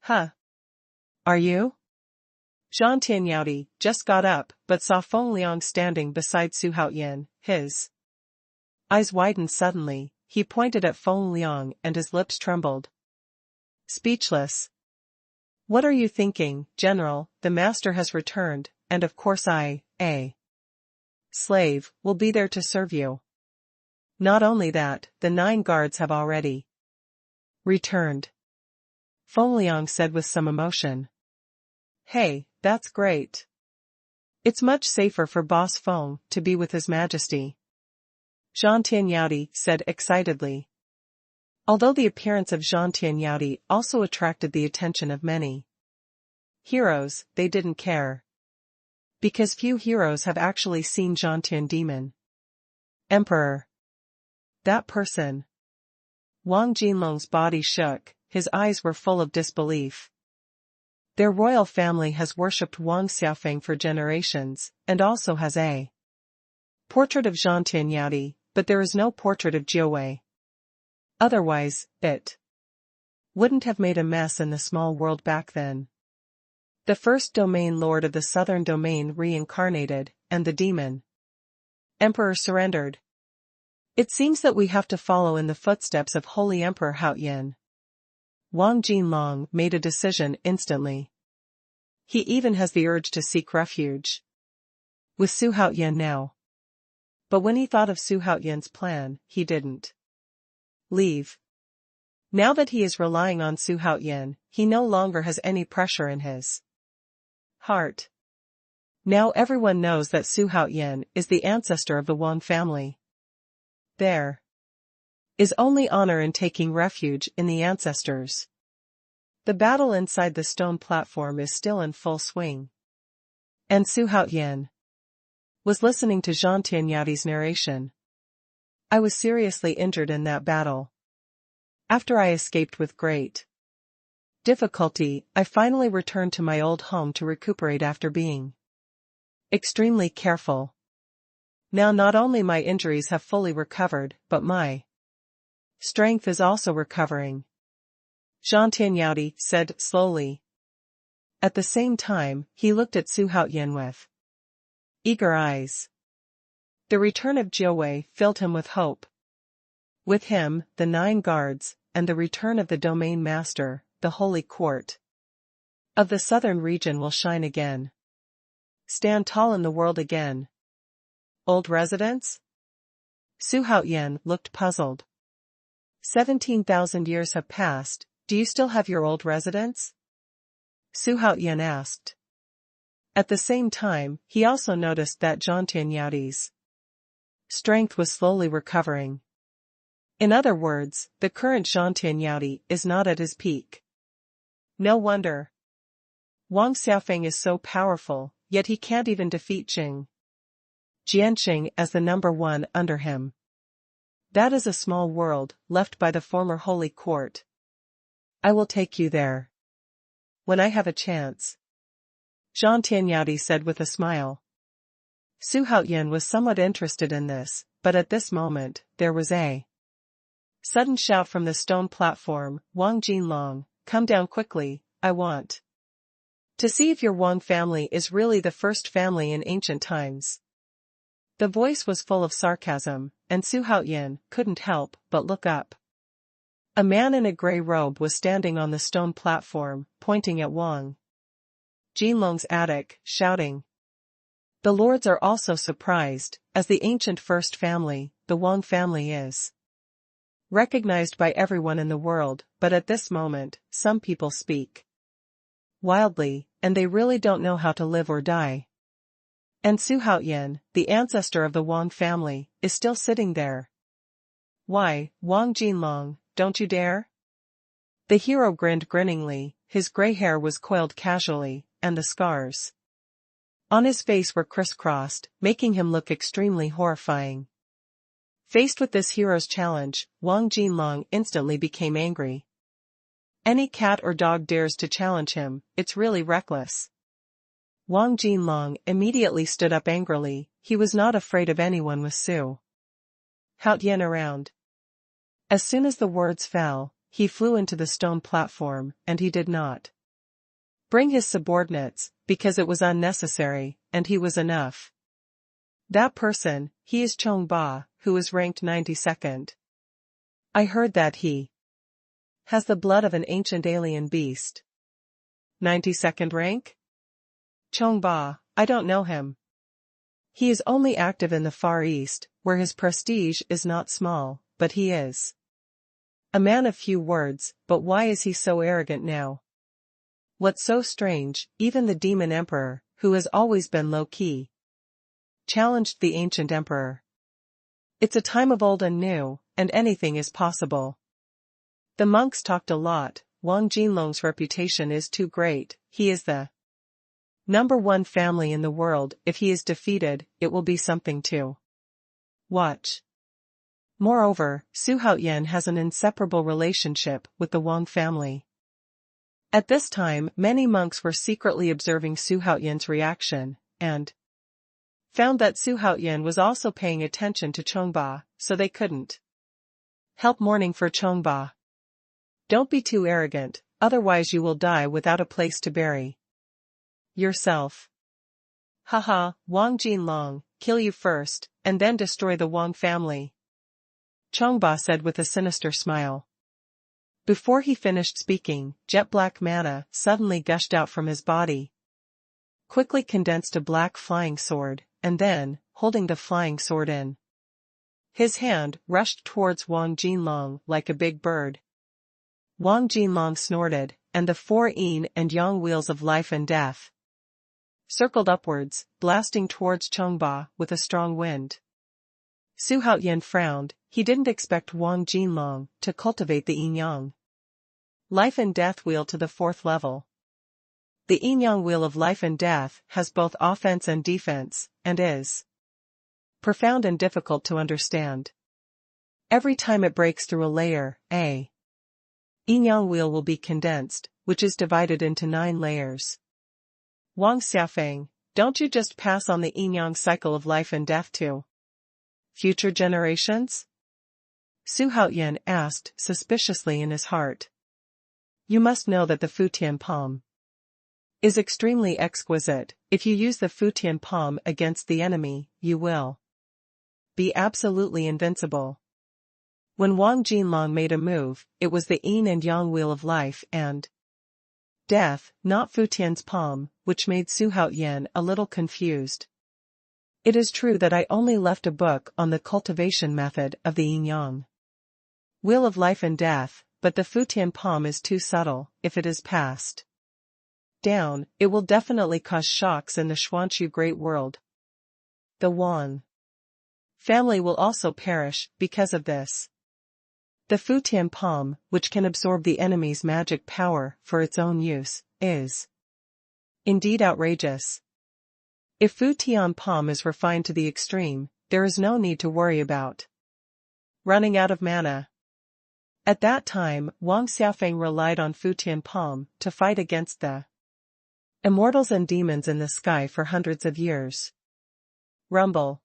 "Huh. Are you?" Zhang Tianyao just got up, but saw Feng Liang standing beside Su Haoyan. His eyes widened suddenly. He pointed at Feng Liang and his lips trembled. Speechless. "What are you thinking, General? The master has returned, and of course I, a slave, will be there to serve you." "Not only that, the 9 guards have already returned," Feng Liang said with some emotion. "Hey, that's great. It's much safer for Boss Feng to be with His Majesty," Zhang Tianyao said excitedly. Although the appearance of Zhang Tianyao also attracted the attention of many heroes, they didn't care. Because few heroes have actually seen Zhangtian Demon Emperor. That person. Wang Jinlong's body shook, his eyes were full of disbelief. Their royal family has worshipped Wang Xiaofeng for generations, and also has a portrait of Zhang Tianyao, but there is no portrait of Jiawei. Otherwise, it wouldn't have made a mess in the small world back then. The first domain lord of the southern domain reincarnated, and the demon emperor surrendered. It seems that we have to follow in the footsteps of Holy Emperor Haoyan. Wang Jinlong made a decision instantly. He even has the urge to seek refuge with Su Haoyan now. But when he thought of Su Haoyan's plan, he didn't leave. Now that he is relying on Su Haoyan, he no longer has any pressure in his heart. Now everyone knows that Su Haoyan is the ancestor of the Wang family. There is only honor in taking refuge in the ancestors. The battle inside the stone platform is still in full swing. And Su Haoyan was listening to Zhang Tianyao's narration. "I was seriously injured in that battle. After I escaped with great difficulty, I finally returned to my old home to recuperate after being extremely careful. Now not only my injuries have fully recovered, but my strength is also recovering," Zhang Tianyao said slowly. At the same time, he looked at Su Haoyan with eager eyes. The return of Jiawei filled him with hope. With him, the 9 guards, and the return of the domain master, the Holy Court of the southern region will shine again. Stand tall in the world again. Old residence? Su Haoyan looked puzzled. 17,000 years have passed, do you still have your old residence? Su Haoyan asked. At the same time, he also noticed that Zhang Tianyou's strength was slowly recovering. In other words, the current Zhang Tianyou is not at his peak. No wonder. Wang Xiaofeng is so powerful, yet he can't even defeat Jianxing as the number one under him. That is a small world, left by the former holy court. I will take you there. When I have a chance. Zhang Tianyou said with a smile. Su Haoyan was somewhat interested in this, but at this moment, there was a sudden shout from the stone platform, Wang Jinlong, come down quickly, I want to see if your Wang family is really the first family in ancient times. The voice was full of sarcasm, and Su Haoyan couldn't help but look up. A man in a grey robe was standing on the stone platform, pointing at Wang Jinlong's attic, shouting. The lords are also surprised, as the ancient first family, the Wang family is recognized by everyone in the world, but at this moment, some people speak wildly, and they really don't know how to live or die. And Su Haoyan, the ancestor of the Wang family, is still sitting there. Why, Wang Jinlong, don't you dare? The hero grinned grinningly, his gray hair was coiled casually, and the scars on his face were crisscrossed, making him look extremely horrifying. Faced with this hero's challenge, Wang Jinlong instantly became angry. Any cat or dog dares to challenge him, it's really reckless. Wang Jinlong immediately stood up angrily, he was not afraid of anyone with Su Haoyan around. As soon as the words fell, he flew into the stone platform, and he did not bring his subordinates, because it was unnecessary, and he was enough. That person, he is Chongba, who is ranked 92nd. I heard that he has the blood of an ancient alien beast. 92nd rank? Chongba, I don't know him. He is only active in the Far East, where his prestige is not small, but he is a man of few words, but why is he so arrogant now? What's so strange, even the demon emperor, who has always been low-key, challenged the ancient emperor. It's a time of old and new, and anything is possible. The monks talked a lot, Wang Jinlong's reputation is too great, he is the number one family in the world, if he is defeated, it will be something to watch. Moreover, Su Haoyan has an inseparable relationship with the Wang family. At this time, many monks were secretly observing Su Haoyan's reaction, and found that Su Haoyan was also paying attention to Chongba, so they couldn't help mourning for Chongba. Don't be too arrogant, otherwise you will die without a place to bury yourself. Haha, Wang Jinlong, kill you first, and then destroy the Wang family. Chongba said with a sinister smile. Before he finished speaking, jet black mana suddenly gushed out from his body. Quickly condensed a black flying sword, and then, holding the flying sword in his hand, rushed towards Wang Jinlong like a big bird. Wang Jinlong snorted, and the four yin and yang wheels of life and death circled upwards, blasting towards Chongba with a strong wind. Su Haoyan frowned, he didn't expect Wang Jinlong to cultivate the yin-yang life and death wheel to the 4th level. The yin-yang wheel of life and death has both offense and defense, and is profound and difficult to understand. Every time it breaks through a layer, a yin-yang wheel will be condensed, which is divided into 9 layers. Wang Xiaofeng, don't you just pass on the yin-yang cycle of life and death to future generations? Su Haoyan asked suspiciously in his heart. You must know that the Futian palm is extremely exquisite. If you use the Futian palm against the enemy, you will be absolutely invincible. When Wang Jinlong made a move, it was the yin and yang wheel of life and death, not Futian's palm, which made Su Haoyan a little confused. It is true that I only left a book on the cultivation method of the yin-yang wheel of life and death, but the Futian palm is too subtle, if it is passed down, it will definitely cause shocks in the Xuanhu Great World. The Wang family will also perish because of this. The Futian palm, which can absorb the enemy's magic power for its own use, is indeed outrageous. If Futian palm is refined to the extreme, there is no need to worry about running out of mana. At that time, Wang Xiaofeng relied on Futian palm to fight against the immortals and demons in the sky for hundreds of years. Rumble.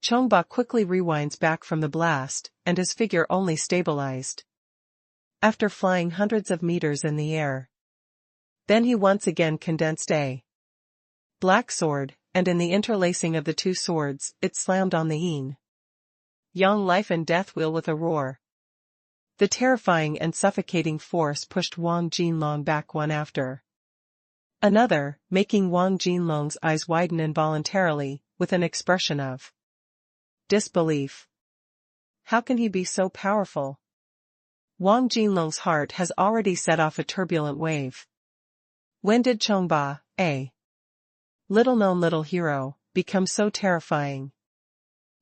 Chongba quickly rewinds back from the blast, and his figure only stabilized after flying hundreds of meters in the air. Then he once again condensed a black sword, and in the interlacing of the two swords, it slammed on the yin yang life and death wheel with a roar. The terrifying and suffocating force pushed Wang Jinlong back one after another, making Wang Jinlong's eyes widen involuntarily, with an expression of disbelief. How can he be so powerful? Wang Jinlong's heart has already set off a turbulent wave. When did Chongba, a little-known little hero, become so terrifying?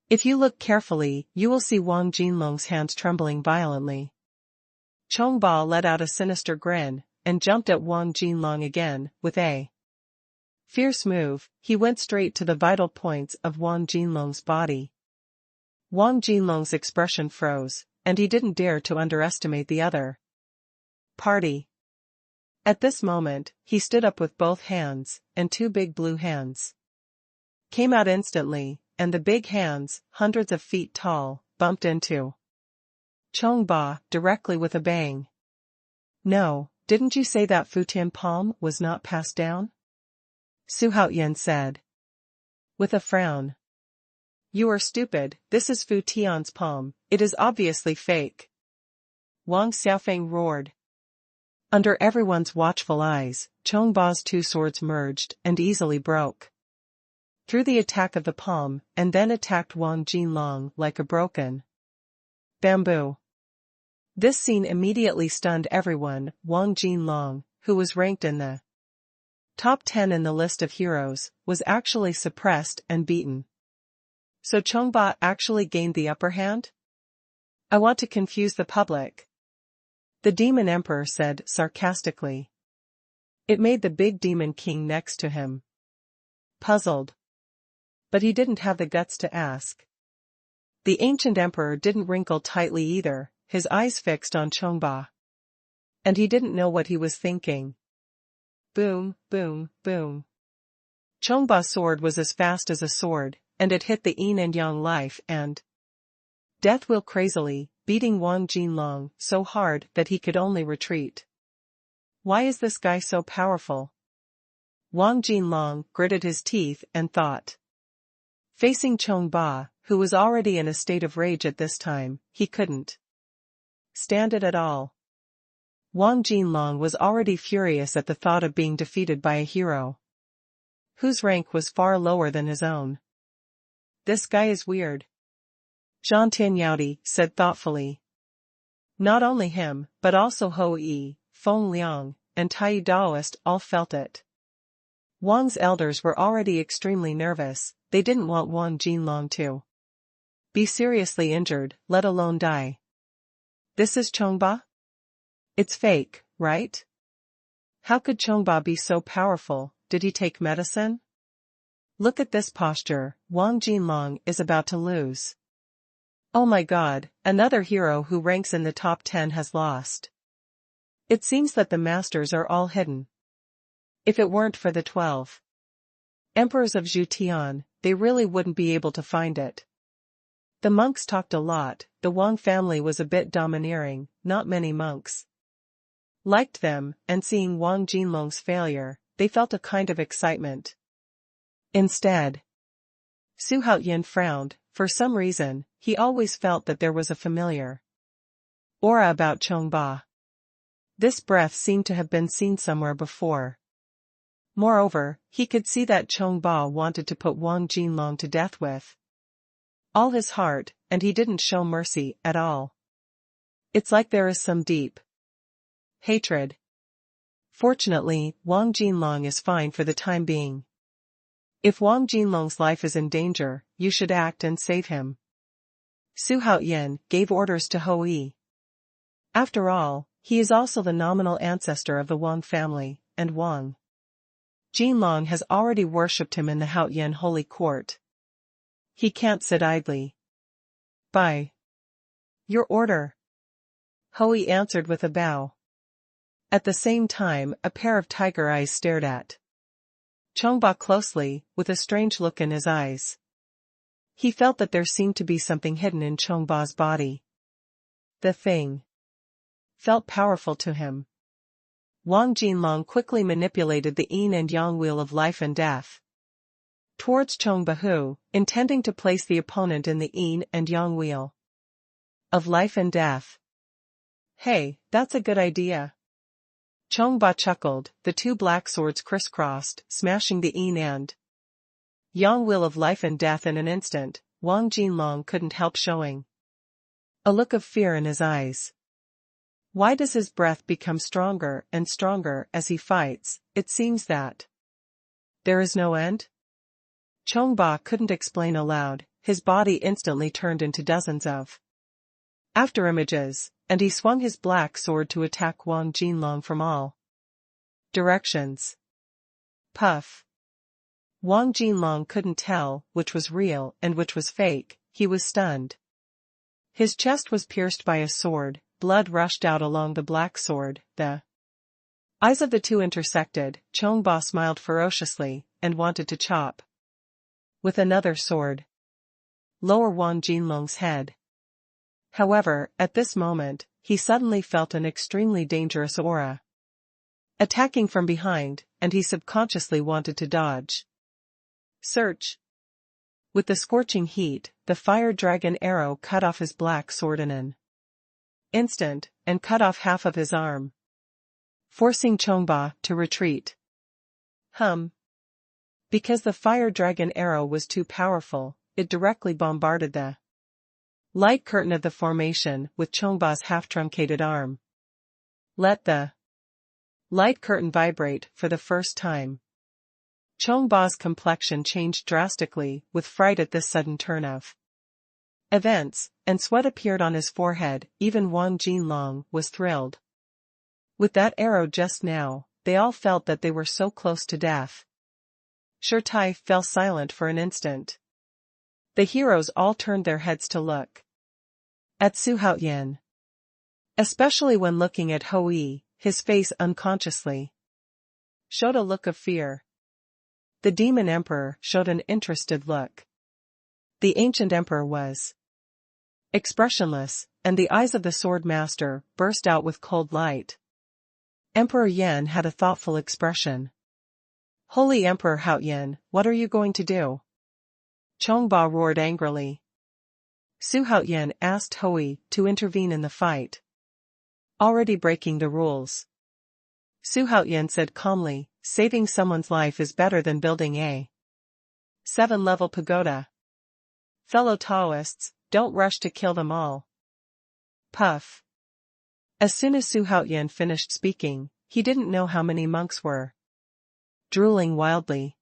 If you look carefully, you will see Wang Jinlong's hands trembling violently. Chongba let out a sinister grin, and jumped at Wang Jinlong again, with a fierce move. He went straight to the vital points of Wang Jinlong's body. Wang Jinlong's expression froze, and he didn't dare to underestimate the other party. At this moment, he stood up with both hands, and two big blue hands came out instantly, and the big hands, hundreds of feet tall, bumped into Chongba directly with a bang. No, didn't you say that Futian palm was not passed down? Xuanhuan said with a frown. You are stupid, this is Futian's palm, it is obviously fake. Wang Xiaofeng roared. Under everyone's watchful eyes, Chongba's two swords merged and easily broke through the attack of the palm, and then attacked Wang Jinlong like a broken bamboo. This scene immediately stunned everyone. Wang Jinlong, who was ranked in the top 10 in the list of heroes, was actually suppressed and beaten. So Chongba actually gained the upper hand? I want to confuse the public, the demon emperor said sarcastically. It made the big demon king next to him puzzled. But he didn't have the guts to ask. The ancient emperor didn't wrinkle tightly either, his eyes fixed on Chongba. And he didn't know what he was thinking. Boom, boom, boom. Chongba's sword was as fast as a sword, and it hit the yin and yang life and death wheel crazily, beating Wang Jinlong so hard that he could only retreat. Why is this guy so powerful? Wang Jinlong gritted his teeth and thought. Facing Chongba, who was already in a state of rage at this time, he couldn't stand it at all. Wang Jinlong was already furious at the thought of being defeated by a hero whose rank was far lower than his own. This guy is weird, Zhang Tianyao said thoughtfully. Not only him, but also Ho Yi, Feng Liang, and Tai Daoist all felt it. Wang's elders were already extremely nervous, they didn't want Wang Jinlong to be seriously injured, let alone die. This is Chongba? It's fake, right? How could Chongba be so powerful? Did he take medicine? Look at this posture, Wang Jinlong is about to lose. Oh my god, another hero who ranks in the top 10 has lost. It seems that the masters are all hidden. If it weren't for the 12 emperors of Zhutian, they really wouldn't be able to find it. The monks talked a lot, the Wang family was a bit domineering, not many monks liked them, and seeing Wang Jinlong's failure, they felt a kind of excitement. Instead, Xuanhuan frowned. For some reason, he always felt that there was a familiar aura about Chongba. This breath seemed to have been seen somewhere before. Moreover, he could see that Chongba wanted to put Wang Jinlong to death with all his heart, and he didn't show mercy at all. It's like there is some deep hatred Fortunately, Wang Jinlong is fine for the time being. If Wang Jinlong's life is in danger, you should act and save him. Su Haoyan gave orders to Hou Yi. After all, he is also the nominal ancestor of the Wang family, and Wang Jinlong has already worshipped him in the Haoyan holy court. He can't sit idly. By your order, Hou Yi answered with a bow. At the same time, a pair of tiger eyes stared at Chongba closely, with a strange look in his eyes. He felt that there seemed to be something hidden in Chongba's body. The thing felt powerful to him. Wang Jinlong quickly manipulated the yin and yang wheel of life and death towards Chongba, intending to place the opponent in the yin and yang wheel of life and death. Hey, that's a good idea. Chongba chuckled. The two black swords crisscrossed, smashing the yin and yang wheel of life and death in an instant. Wang Jinlong couldn't help showing a look of fear in his eyes. Why does his breath become stronger and stronger as he fights? It seems that there is no end. Chongba couldn't explain aloud. His body instantly turned into dozens of afterimages, and he swung his black sword to attack Wang Jinlong from all directions. Puff. Wang Jinlong couldn't tell which was real and which was fake. He was stunned. His chest was pierced by a sword. Blood rushed out along the black sword. The eyes of the two intersected. Chongba smiled ferociously, and wanted to chop with another sword lower Wang Jinlong's head. However, at this moment, he suddenly felt an extremely dangerous aura attacking from behind, and he subconsciously wanted to dodge. Search. With the scorching heat, the fire dragon arrow cut off his black sword in an instant, and cut off half of his arm, forcing Chongba to retreat. Because the fire dragon arrow was too powerful, it directly bombarded the light curtain of the formation with Chongba's half-truncated arm. Let the light curtain vibrate for the first time. Chongba's complexion changed drastically with fright at this sudden turn of events, and sweat appeared on his forehead. Even Wang Jinlong was thrilled. With that arrow just now, they all felt that they were so close to death. Shirtai fell silent for an instant. The heroes all turned their heads to look at Su Haoyan. Especially when looking at Hou Yi, his face unconsciously showed a look of fear. The demon emperor showed an interested look. The ancient emperor was expressionless, and the eyes of the sword master burst out with cold light. Emperor Yan had a thoughtful expression. Holy Emperor Haoyan, what are you going to do? Chongba roared angrily. Su Haoyan asked Hou Yi to intervene in the fight, already breaking the rules. Su Haoyan said calmly, saving someone's life is better than building a 7-level pagoda. Fellow Taoists, don't rush to kill them all. Puff. As soon as Su Haoyan finished speaking, he didn't know how many monks were drooling wildly.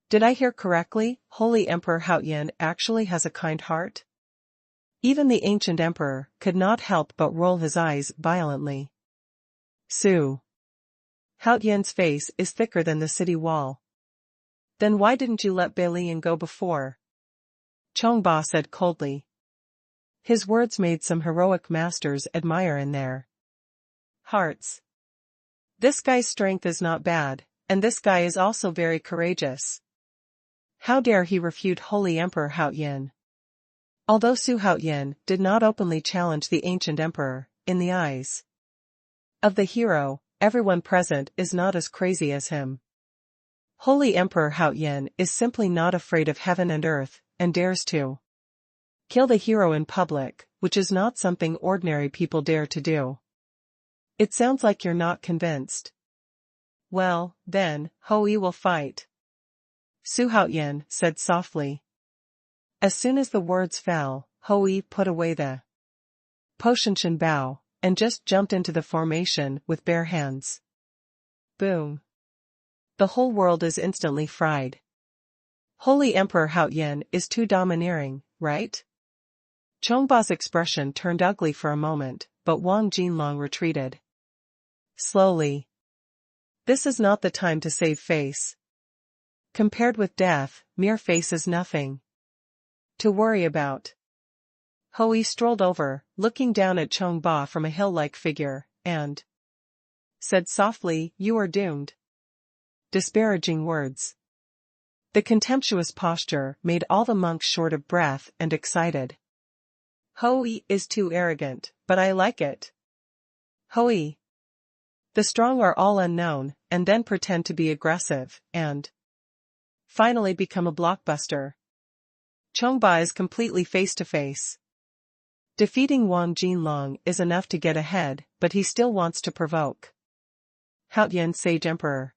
Did I hear correctly? Holy Emperor Haoyan actually has a kind heart? Even the ancient emperor could not help but roll his eyes violently. Su Haoyan's face is thicker than the city wall. Then why didn't you let Beilian go before? Chongba said coldly. His words made some heroic masters admire in their hearts. This guy's strength is not bad, and this guy is also very courageous. How dare he refute Holy Emperor Haoyan? Although Su Haoyan did not openly challenge the ancient emperor, in the eyes of the hero, everyone present is not as crazy as him. Holy Emperor Haoyan is simply not afraid of heaven and earth, and dares to kill the hero in public, which is not something ordinary people dare to do. It sounds like you're not convinced. Well, then, Hou Yi will fight. Su Haoyan said softly. As soon as the words fell, Hou Yi put away the Potionshan bow, and just jumped into the formation with bare hands. Boom. The whole world is instantly fried. Holy Emperor Haoyan is too domineering, right? Chongba's expression turned ugly for a moment, but Wang Jinlong retreated. Slowly. This is not the time to save face. Compared with death, mere face is nothing to worry about. Hui strolled over, looking down at Chongba from a hill-like figure, and said softly, "You are doomed." Disparaging words. The contemptuous posture made all the monks short of breath and excited. Hui is too arrogant, but I like it. Hui. The strong are all unknown, and then pretend to be aggressive, and finally become a blockbuster. Chongba is completely face-to-face. Defeating Wang Jinlong is enough to get ahead, but he still wants to provoke. Haoyan Sage Emperor.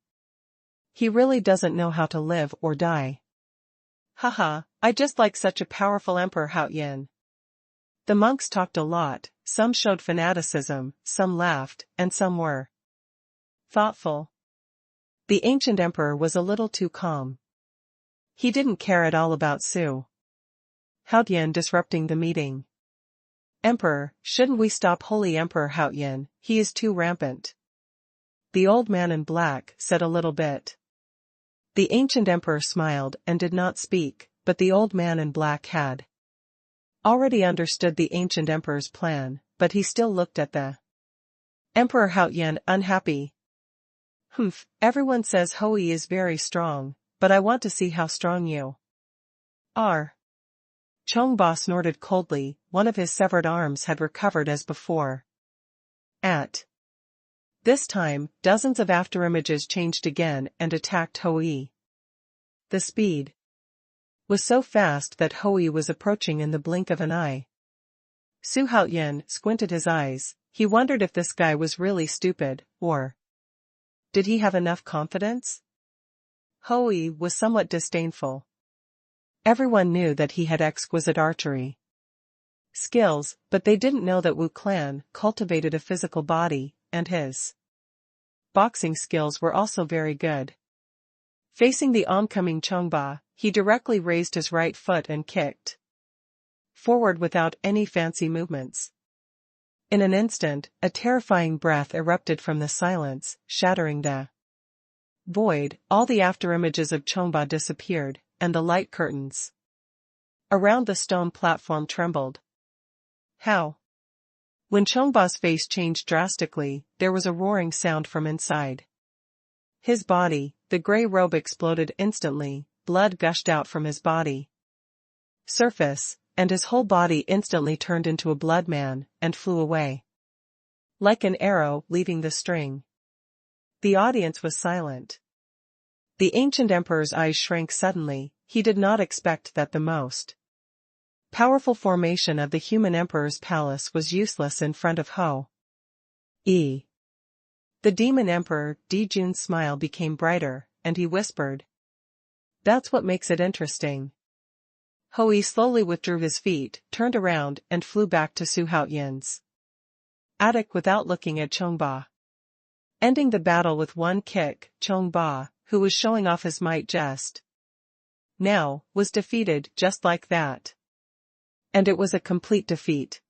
He really doesn't know how to live or die. Haha, I just like such a powerful Emperor Haoyan. The monks talked a lot, some showed fanaticism, some laughed, and some were thoughtful. The ancient emperor was a little too calm. He didn't care at all about Su Haoyan disrupting the meeting. Emperor, shouldn't we stop Holy Emperor Haoyan? He is too rampant. The old man in black said a little bit. The ancient emperor smiled and did not speak, but the old man in black had already understood the ancient emperor's plan, but he still looked at the Emperor Haoyan unhappy. Everyone says Hui is very strong, but I want to see how strong you are. Chongba snorted coldly, one of his severed arms had recovered as before. At this time, dozens of afterimages changed again and attacked Hui. The speed was so fast that Hui was approaching in the blink of an eye. Su Haoyan squinted his eyes. He wondered if this guy was really stupid, or did he have enough confidence? Hui was somewhat disdainful. Everyone knew that he had exquisite archery skills, but they didn't know that Wu Clan cultivated a physical body, and his boxing skills were also very good. Facing the oncoming Chongba, he directly raised his right foot and kicked forward without any fancy movements. In an instant, a terrifying breath erupted from the silence, shattering the void. All the afterimages of Chongba disappeared, and the light curtains around the stone platform trembled. How? When Chongba's face changed drastically, there was a roaring sound from inside his body. The gray robe exploded instantly, blood gushed out from his body surface, and his whole body instantly turned into a blood man, and flew away like an arrow leaving the string. The audience was silent. The ancient emperor's eyes shrank suddenly. He did not expect that the most powerful formation of the human emperor's palace was useless in front of Ho-E. The demon emperor, Dijun's smile became brighter, and he whispered, "That's what makes it interesting." Hui slowly withdrew his feet, turned around, and flew back to Su Haoyan's attic without looking at Chongba. Ending the battle with one kick, Chongba, who was showing off his might just now, was defeated just like that. And it was a complete defeat.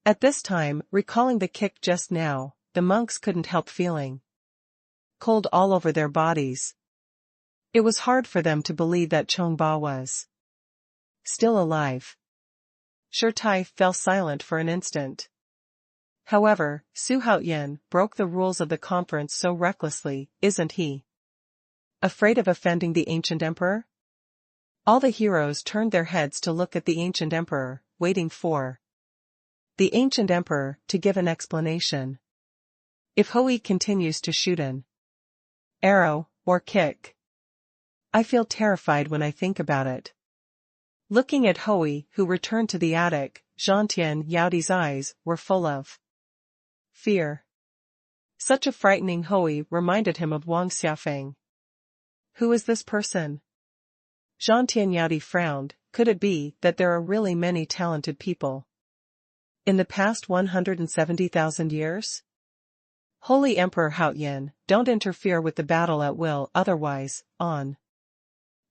At this time, recalling the kick just now, the monks couldn't help feeling cold all over their bodies. It was hard for them to believe that Chongba was still alive. Shirtai fell silent for an instant. However, Su Haoyan broke the rules of the conference so recklessly. Isn't he afraid of offending the ancient emperor? All the heroes turned their heads to look at the ancient emperor, waiting for the ancient emperor to give an explanation. If Hui continues to shoot an arrow or kick, I feel terrified when I think about it. Looking at Hui, who returned to the attic, Zhantian Yaodi's eyes were full of fear. Such a frightening Hui reminded him of Wang Xiafeng. Who is this person? Zhantian Yaodi frowned. Could it be that there are really many talented people in the past 170,000 years? Holy Emperor Haoyan, don't interfere with the battle at will, otherwise, on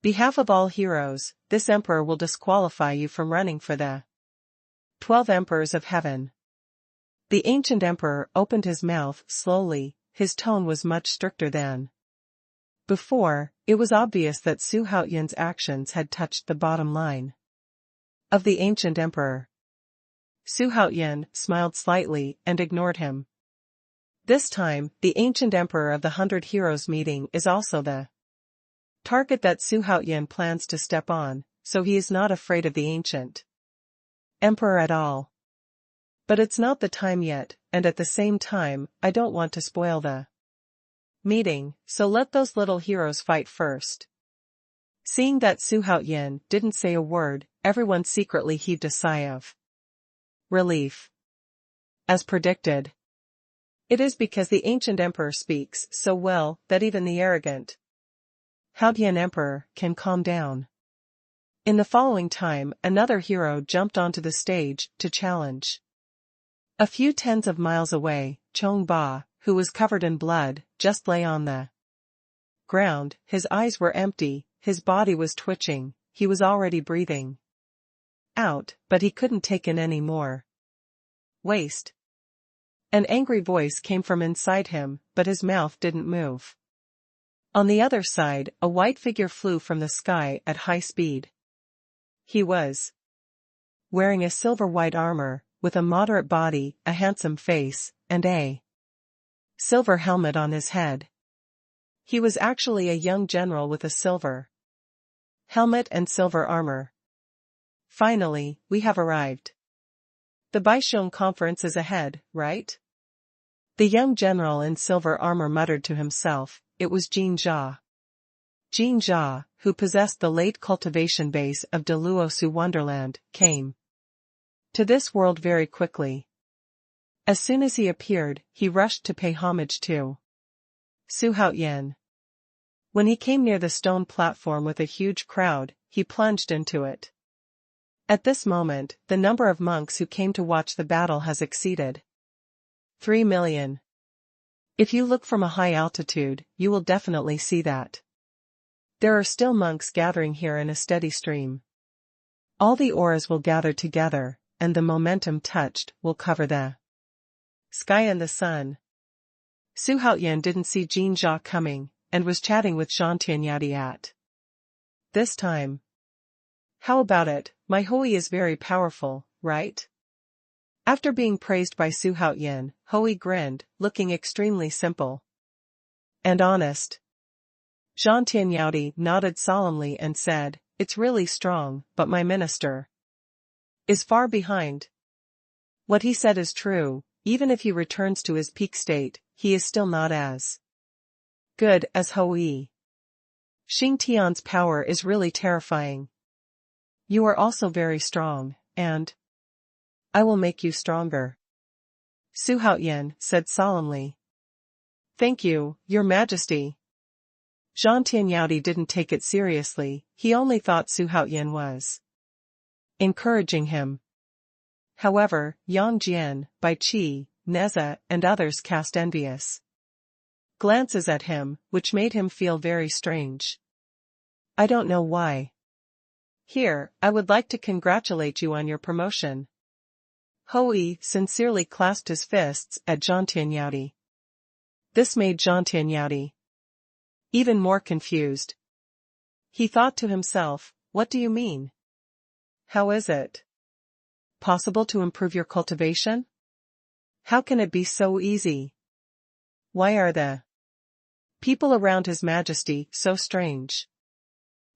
behalf of all heroes, this emperor will disqualify you from running for the 12 emperors of heaven. The ancient emperor opened his mouth slowly, his tone was much stricter than before. It was obvious that Su Haoyan's actions had touched the bottom line of the ancient emperor. Su Haoyan smiled slightly and ignored him. This time, the ancient emperor of the 100 Heroes meeting is also the target that Su Haoyan plans to step on, so he is not afraid of the ancient emperor at all. But it's not the time yet, and at the same time, I don't want to spoil the meeting, so let those little heroes fight first. Seeing that Su Haoyan didn't say a word, everyone secretly heaved a sigh of relief. As predicted, it is because the ancient emperor speaks so well that even the arrogant Haoyan emperor can calm down. In the following time, another hero jumped onto the stage to challenge. A few tens of miles away, Chongba, who was covered in blood, just lay on the ground. His eyes were empty, his body was twitching, he was already breathing out, but he couldn't take in any more waste. An angry voice came from inside him, but his mouth didn't move. On the other side, a white figure flew from the sky at high speed. He was wearing a silver-white armor, with a moderate body, a handsome face, and a silver helmet on his head. He was actually a young general with a silver helmet and silver armor. Finally, we have arrived. The Baisheng conference is ahead, right? The young general in silver armor muttered to himself. It was Jin Jia. Jin Jia, who possessed the late cultivation base of Deluosu Wonderland, came to this world very quickly. As soon as he appeared, he rushed to pay homage to Su Haoyan. When he came near the stone platform with a huge crowd, he plunged into it. At this moment, the number of monks who came to watch the battle has exceeded 3 million. If you look from a high altitude, you will definitely see that there are still monks gathering here in a steady stream. All the auras will gather together, and the momentum touched will cover the sky and the sun. Su Haoyan didn't see Jin Jia coming, and was chatting with Zhang Tianyadi at this time. How about it, my Hui is very powerful, right? After being praised by Su Haoyan, Hui grinned, looking extremely simple and honest. Zhang Tianyadi nodded solemnly and said, it's really strong, but my minister is far behind. What he said is true, even if he returns to his peak state, he is still not as good as Hui. Xing Tian's power is really terrifying. You are also very strong, and I will make you stronger. Su Haoyan said solemnly. Thank you, Your Majesty. Zhang Tianyadi didn't take it seriously, he only thought Su Haoyan was encouraging him. However, Yang Jian, Bai Qi, Neza, and others cast envious glances at him, which made him feel very strange. I don't know why. Here, I would like to congratulate you on your promotion. Hui sincerely clasped his fists at Zhang Tianyadi. This made Zhang Tianyadi even more confused. He thought to himself, what do you mean? How is it possible to improve your cultivation? How can it be so easy? Why are the people around His Majesty so strange?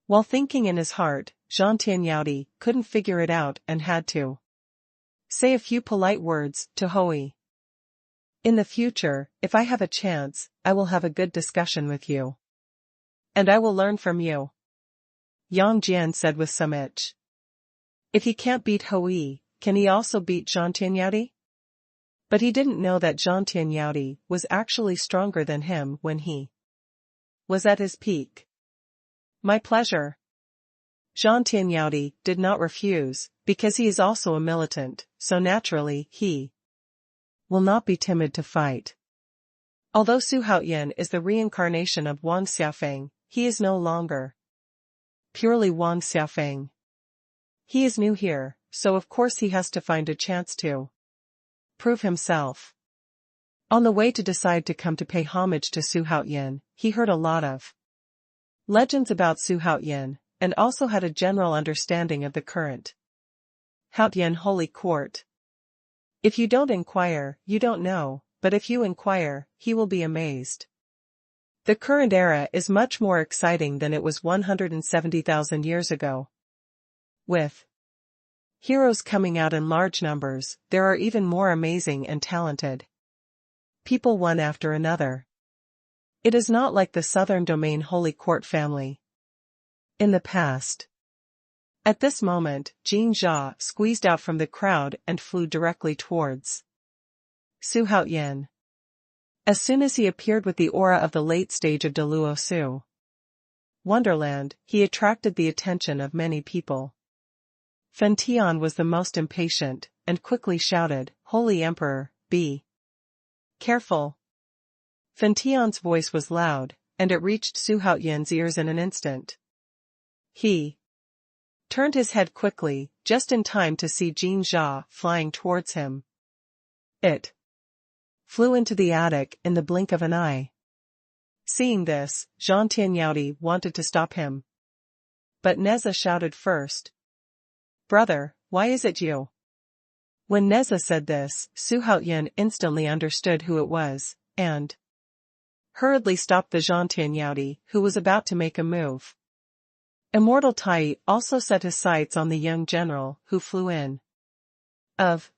While thinking in his heart, Zhang Tianyadi couldn't figure it out and had to say a few polite words to Hui. In the future, if I have a chance, I will have a good discussion with you. And I will learn from you. Yang Jian said with some itch. If he can't beat Hui, can he also beat Zhang Tianyadi? But he didn't know that Zhang Tianyadi was actually stronger than him when he was at his peak. My pleasure. Zhang Tianyadi did not refuse, because he is also a militant, so naturally he will not be timid to fight. Although Su Haoyan is the reincarnation of Wang Xiaofeng, he is no longer purely Wang Xiaofeng. He is new here, so of course he has to find a chance to prove himself. On the way to decide to come to pay homage to Su Haoyan, he heard a lot of legends about Su Haoyan, and also had a general understanding of the current Haoyan Holy Court. If you don't inquire, you don't know, but if you inquire, he will be amazed. The current era is much more exciting than it was 170,000 years ago. With heroes coming out in large numbers, there are even more amazing and talented people one after another. It is not like the Southern Domain Holy Court family in the past. At this moment, Jin Jia squeezed out from the crowd and flew directly towards Su Haoyan. As soon as he appeared with the aura of the late stage of Deluo Su Wonderland, he attracted the attention of many people. Fen Tian was the most impatient, and quickly shouted, "Holy Emperor, be careful." Fen Tian's voice was loud, and it reached Su Haoyan's ears in an instant. He turned his head quickly, just in time to see Jin Jia flying towards him. It flew into the attic in the blink of an eye. Seeing this, Zhang Tianyao wanted to stop him. But Neza shouted first. "Brother, why is it you?" When Neza said this, Su Haoyan instantly understood who it was, and hurriedly stopped the Zhang Tianyao, who was about to make a move. Immortal Tai also set his sights on the young general, who flew in. Of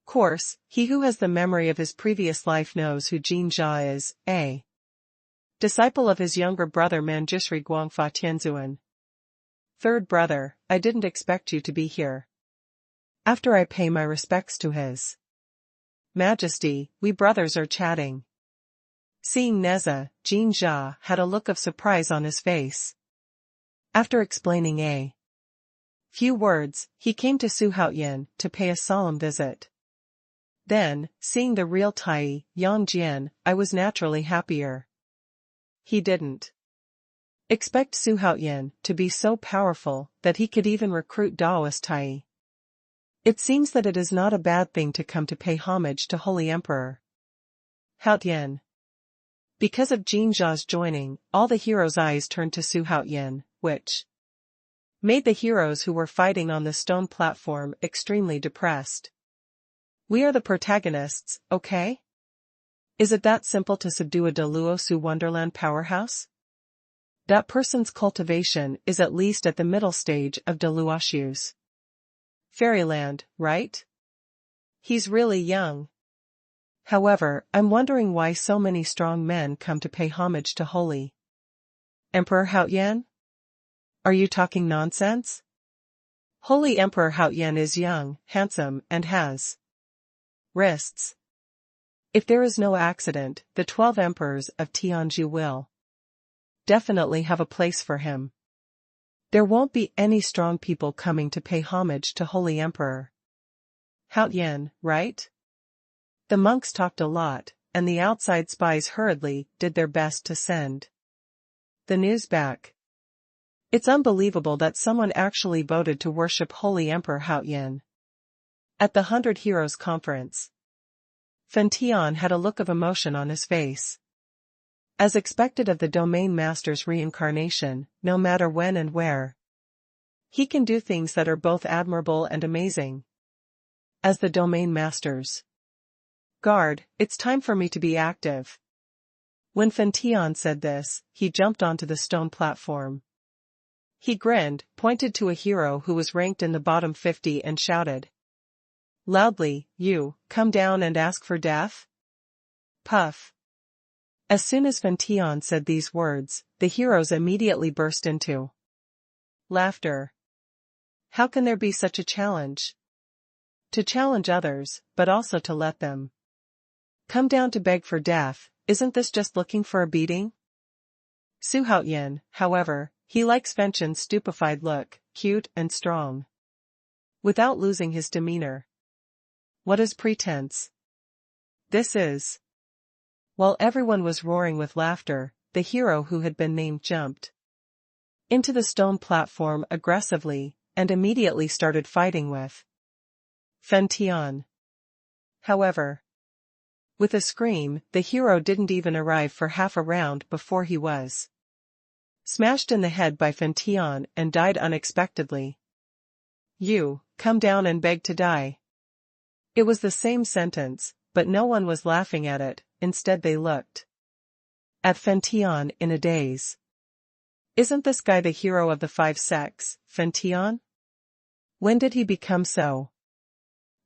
course, he who has the memory of his previous life knows who Jin Jia is, a disciple of his younger brother Manjushri Guangfa Tianzuan. "Third brother, I didn't expect you to be here. After I pay my respects to His Majesty, we brothers are chatting." Seeing Neza, Jin Jia had a look of surprise on his face. After explaining a few words, he came to Su Haoyan to pay a solemn visit. Then, seeing the real Tai, Yang Jian, I was naturally happier. He didn't expect Su Haoyan to be so powerful that he could even recruit Daoist Tai. It seems that it is not a bad thing to come to pay homage to Holy Emperor Haoyan. Because of Jin Jia's joining, all the heroes' eyes turned to Su Haoyan, which made the heroes who were fighting on the stone platform extremely depressed. We are the protagonists, okay? Is it that simple to subdue a Deluo Su Wonderland powerhouse? That person's cultivation is at least at the middle stage of Deluoshu's Fairyland, right? He's really young. However, I'm wondering why so many strong men come to pay homage to Holy Emperor Haoyan? Are you talking nonsense? Holy Emperor Haoyan is young, handsome, and has wrists. If there is no accident, the 12 emperors of Tianwu will definitely have a place for him. There won't be any strong people coming to pay homage to Holy Emperor Haoyan, right? The monks talked a lot, and the outside spies hurriedly did their best to send the news back. It's unbelievable that someone actually voted to worship Holy Emperor Haoyan. At the 100 Heroes Conference, Fen Tian had a look of emotion on his face. As expected of the Domain Master's reincarnation, no matter when and where, he can do things that are both admirable and amazing. As the Domain Master's guard, it's time for me to be active. When Fen Tian said this, he jumped onto the stone platform. He grinned, pointed to a hero who was ranked in the bottom 50 and shouted loudly, "You, come down and ask for death?" Puff. As soon as Fen Tian said these words, the heroes immediately burst into laughter. How can there be such a challenge? To challenge others, but also to let them come down to beg for death, isn't this just looking for a beating? Su Haoyan, however, he likes Fen Tian's stupefied look, cute and strong, without losing his demeanor. What is pretense? This is While everyone was roaring with laughter, the hero who had been named jumped into the stone platform aggressively, and immediately started fighting with Fen Tian. However, with a scream, the hero didn't even arrive for half a round before he was smashed in the head by Fen Tian and died unexpectedly. "You, come down and beg to die." It was the same sentence, but no one was laughing at it, instead they looked at Fen Tian in a daze. "Isn't this guy the hero of the 5 sects, Fen Tian? When did he become so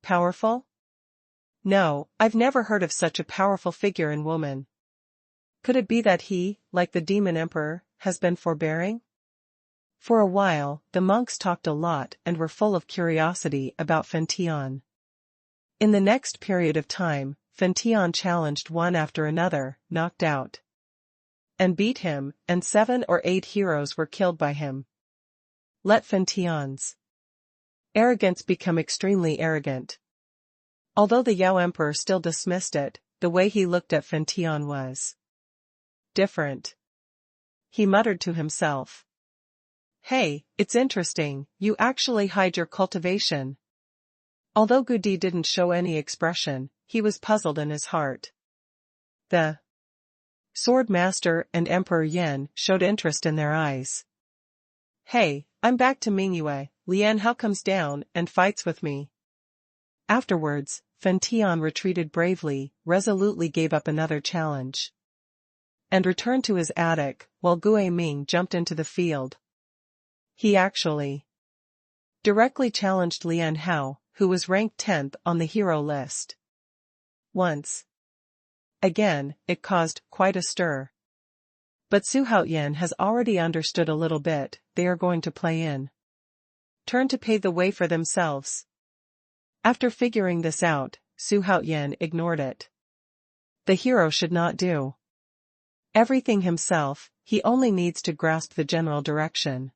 powerful? No, I've never heard of such a powerful figure in woman. Could it be that he, like the demon emperor, has been forbearing?" For a while, the monks talked a lot and were full of curiosity about Fen Tian. In the next period of time, Fen Tian challenged one after another, knocked out and beat him, and 7 or 8 heroes were killed by him. Let Fen Tian's arrogance become extremely arrogant. Although the Yao Emperor still dismissed it, the way he looked at Fen Tian was different. He muttered to himself, "Hey, it's interesting, you actually hide your cultivation." Although Gudi didn't show any expression, he was puzzled in his heart. The Sword Master and Emperor Yan showed interest in their eyes. "Hey, I'm back to Mingyue, Lian Hao comes down and fights with me." Afterwards, Fen Tian retreated bravely, resolutely gave up another challenge, and returned to his attic, while Gue Ming jumped into the field. He actually directly challenged Lian Hao, who was ranked 10th on the hero list. Once again, it caused quite a stir. But Xuanhuan has already understood a little bit, they are going to play in turn to pave the way for themselves. After figuring this out, Xuanhuan ignored it. The hero should not do everything himself, he only needs to grasp the general direction.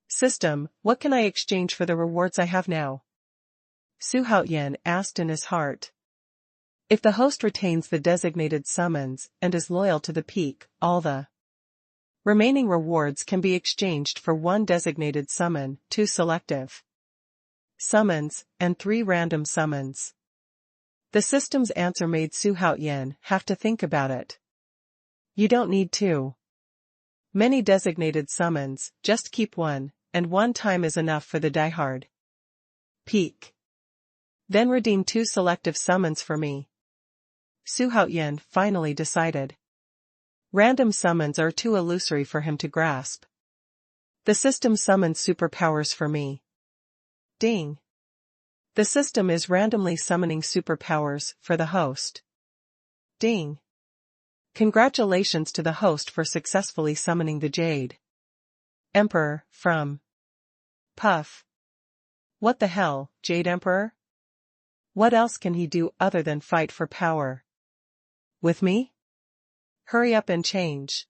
"System, what can I exchange for the rewards I have now?" Xuanhuan asked in his heart. If the host retains the designated summons and is loyal to the peak, all the remaining rewards can be exchanged for 1 designated summon, 2 selective summons, and 3 random summons. The system's answer made Xuanhuan have to think about it. You don't need 2 many designated summons, just keep 1, and 1 time is enough for the diehard peak. Then redeem 2 selective summons for me. Xuanhuan finally decided. Random summons are too illusory for him to grasp. The system summons superpowers for me. Ding. The system is randomly summoning superpowers for the host. Ding. Congratulations to the host for successfully summoning the Jade Emperor from Puff. What the hell, Jade Emperor? What else can he do other than fight for power? With me? Hurry up and change.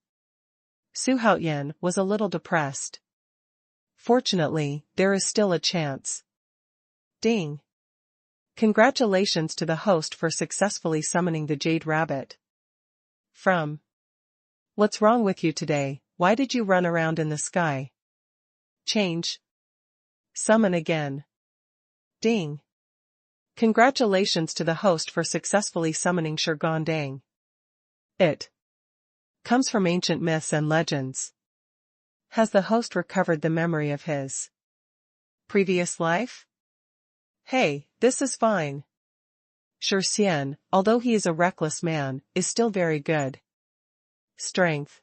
Xuanhuan was a little depressed. Fortunately, there is still a chance. Ding. Congratulations to the host for successfully summoning the Jade Rabbit from. What's wrong with you today? Why did you run around in the sky? Change. Summon again. Ding. Congratulations to the host for successfully summoning Shurgondang. It comes from ancient myths and legends. Has the host recovered the memory of his previous life? Hey, this is fine. Sure Xian, although he is a reckless man, is still very good. Strength.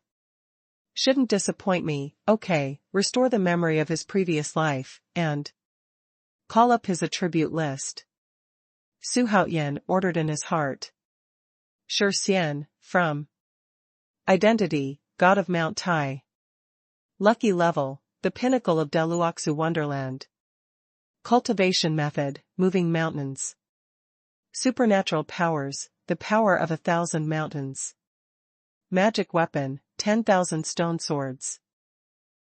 Shouldn't disappoint me. Okay, restore the memory of his previous life, and call up his attribute list. Xuanhuan ordered in his heart. Sure Xian, from Identity, God of Mount Tai. Lucky level, the pinnacle of Daluoxu Wonderland. Cultivation method, moving mountains. Supernatural powers, the power of 1,000 mountains. Magic weapon, 10,000 stone swords.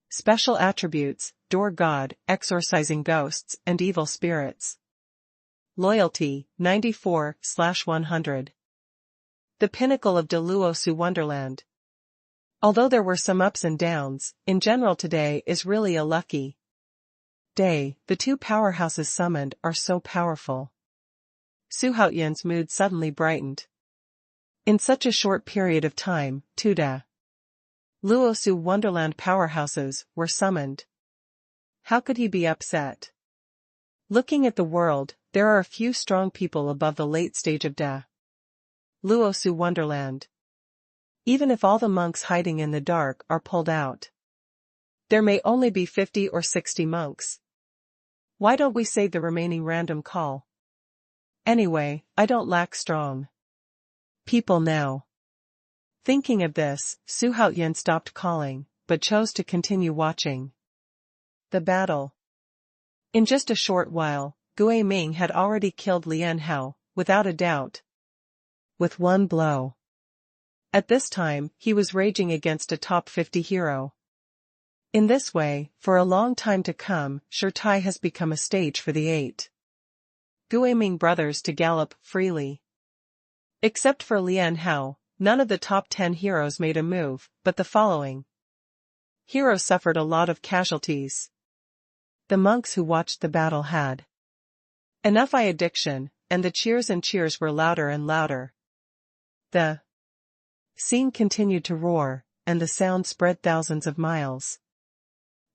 Special attributes, door god, exorcising ghosts and evil spirits. Loyalty, 94/100. The pinnacle of Deleuze wonderland. Although there were some ups and downs, in general today is really a lucky day. The two powerhouses summoned are so powerful. Xuanhuan's mood suddenly brightened. In such a short period of time, two Deleuze wonderland powerhouses were summoned. How could he be upset? Looking at the world, there are a few strong people above the late stage of Deleuze wonderland. Even if all the monks hiding in the dark are pulled out, there may only be 50 or 60 monks. Why don't we save the remaining random call? Anyway, I don't lack strong people now. Thinking of this, Xuanhuan stopped calling, but chose to continue watching the battle. In just a short while, Gui Ming had already killed Lian Hao, without a doubt, with one blow. At this time, he was raging against a top 50 hero. In this way, for a long time to come, Shirtai has become a stage for the 8 Gui Ming brothers to gallop freely. Except for Lian Hao, none of the top 10 heroes made a move, but the following heroes suffered a lot of casualties. The monks who watched the battle had enough eye addiction, and the cheers and cheers were louder and louder. The scene continued to roar, and the sound spread thousands of miles.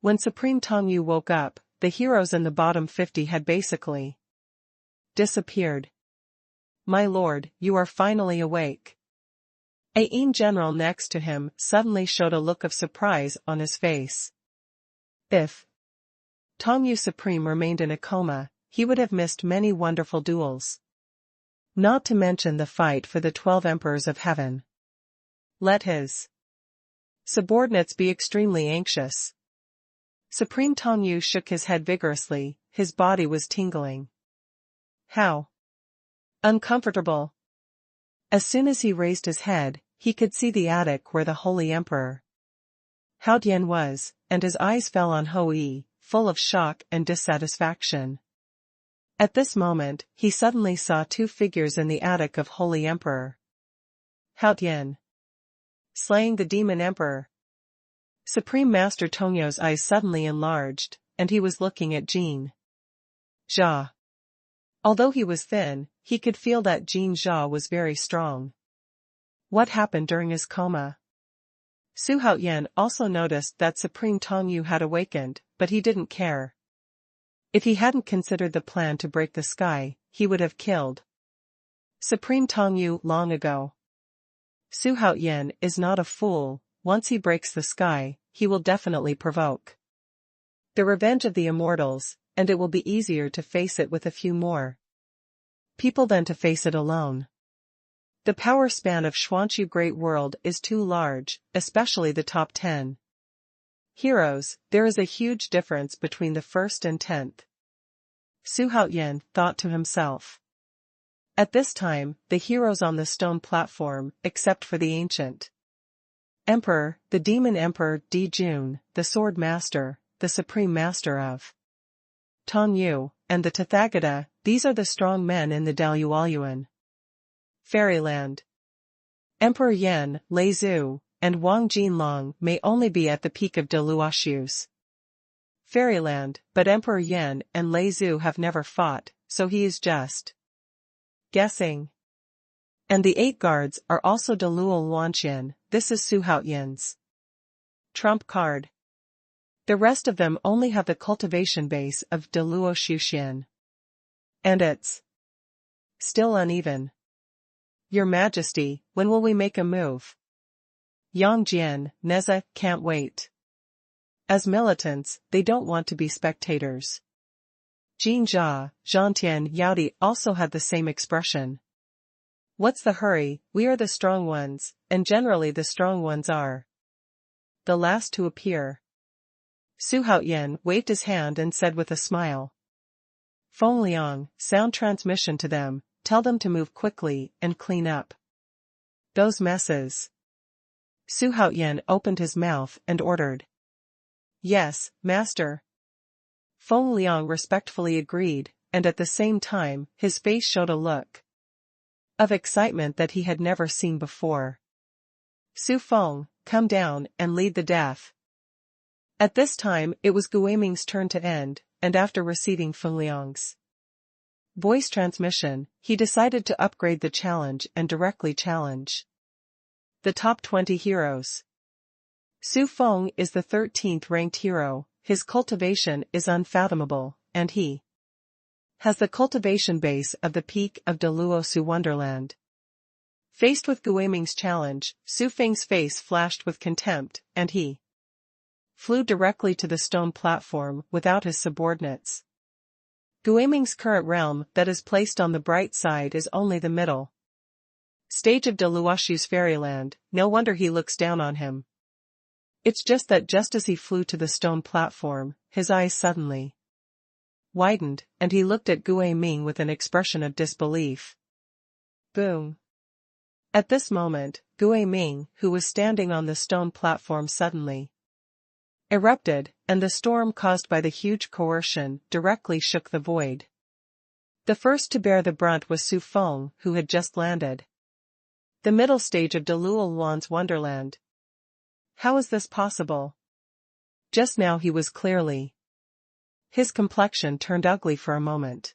When Supreme Tianwu woke up, the heroes in the bottom 50 had basically disappeared. My lord, you are finally awake. A general next to him suddenly showed a look of surprise on his face. If Tianwu Supreme remained in a coma, he would have missed many wonderful duels. Not to mention the fight for the 12 emperors of heaven. Let his subordinates be extremely anxious. Supreme Tianwu shook his head vigorously, his body was tingling. How uncomfortable. As soon as he raised his head, he could see the attic where the Holy Emperor Hao Dian was, and his eyes fell on Hou Yi, full of shock and dissatisfaction. At this moment, he suddenly saw two figures in the attic of Holy Emperor Hao Dian slaying the demon emperor. Supreme Master Tongyu's eyes suddenly enlarged, and he was looking at Jin Jia. Although he was thin, he could feel that Jin Jia was very strong. What happened during his coma? Xuanhuan also noticed that Supreme Tianwu had awakened, but he didn't care. If he hadn't considered the plan to break the sky, he would have killed Supreme Tianwu long ago. Xuanhuan is not a fool. Once he breaks the sky, he will definitely provoke the revenge of the immortals, and it will be easier to face it with a few more people than to face it alone. The power span of Xuanhu Great World is too large, especially the top 10 heroes. There is a huge difference between the first and 10th. Xuanhuan thought to himself. At this time, the heroes on the stone platform, except for the ancient Emperor, the Demon Emperor Di Jun, the Sword Master, the Supreme Master of Tianwu, and the Tathagata, these are the strong men in the Daluoyuan Fairyland. Emperor Yan, Lei Zhu, and Wang Jinlong may only be at the peak of Deluoxu's Fairyland, but Emperor Yan and Lei Zhu have never fought, so he is just guessing. And the 8 guards are also Deluo Luanqian. This is Xuanhuan's trump card. The rest of them only have the cultivation base of Deluo Xuxian. And it's still uneven. Your Majesty, when will we make a move? Yang Jian, Neza, can't wait. As militants, they don't want to be spectators. Jin Jia, Zhantian Yaodi also had the same expression. What's the hurry? We are the strong ones, and generally the strong ones are the last to appear. Xuanhuan waved his hand and said with a smile. Feng Liang, sound transmission to them, tell them to move quickly and clean up those messes. Xuanhuan opened his mouth and ordered. Yes, master. Feng Liang respectfully agreed, and at the same time, his face showed a look of excitement that he had never seen before. Su Feng, come down and lead the death. At this time it was Guiming's turn to end, and after receiving Feng Liang's voice transmission, he decided to upgrade the challenge and directly challenge the top 20 heroes. Su Feng is the 13th ranked hero, his cultivation is unfathomable, and he has the cultivation base of the peak of Dou Yu Wonderland. Faced with Guiming's challenge, Su Feng's face flashed with contempt, and he flew directly to the stone platform without his subordinates. Guiming's current realm that is placed on the bright side is only the middle stage of Deluoshu's fairyland, no wonder he looks down on him. It's just that just as he flew to the stone platform, his eyes suddenly widened, and he looked at Guiming with an expression of disbelief. Boom! At this moment, Guiming, who was standing on the stone platform, suddenly erupted, and the storm caused by the huge coercion directly shook the void. The first to bear the brunt was Su Feng, who had just landed the middle stage of Deluolan's wonderland. How is this possible? Just now he was clearly. His complexion turned ugly for a moment.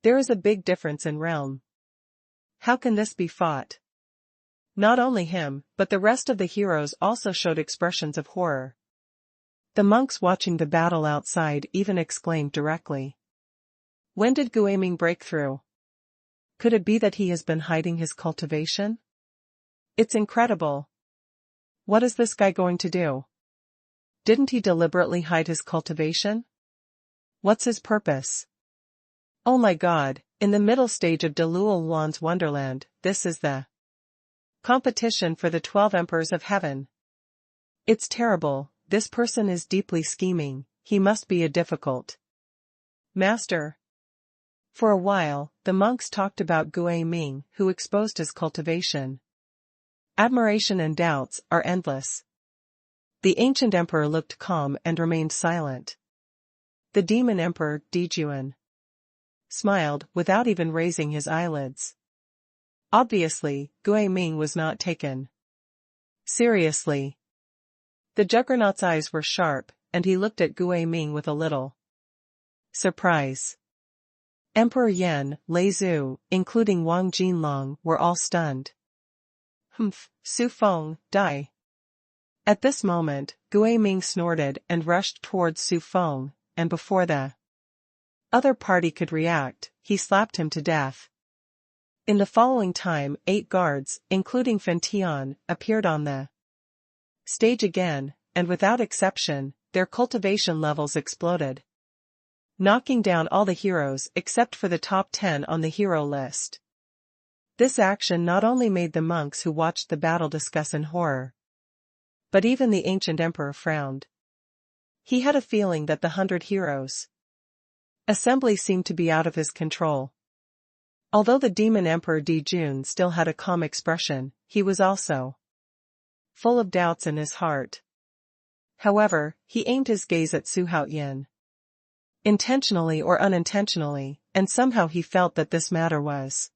There is a big difference in realm. How can this be fought? Not only him, but the rest of the heroes also showed expressions of horror. The monks watching the battle outside even exclaimed directly. When did Guiming break through? Could it be that he has been hiding his cultivation? It's incredible. What is this guy going to do? Didn't he deliberately hide his cultivation? What's his purpose? Oh my God, in the middle stage of Deluolan's wonderland, this is the competition for the 12 emperors of heaven. It's terrible, this person is deeply scheming, he must be a difficult master. For a while, the monks talked about Guiming, who exposed his cultivation. Admiration and doubts are endless. The ancient emperor looked calm and remained silent. The demon emperor, Dijuan, smiled without even raising his eyelids. Obviously, Guiming was not taken seriously. The juggernaut's eyes were sharp, and he looked at Guiming with a little surprise. Emperor Yan, Lei Zhu, including Wang Jinlong, were all stunned. Humph, Su Feng, die. At this moment, Guiming snorted and rushed towards Su Feng, and before the other party could react, he slapped him to death. In the following time, 8 guards, including Fan Tian, appeared on the stage again, and without exception, their cultivation levels exploded, knocking down all the heroes except for the top 10 on the hero list. This action not only made the monks who watched the battle discuss in horror, but even the ancient emperor frowned. He had a feeling that the 100 heroes assembly seemed to be out of his control. Although the demon emperor Dijun still had a calm expression, he was also full of doubts in his heart. However, he aimed his gaze at Xuanhuan, intentionally or unintentionally, and somehow he felt that this matter was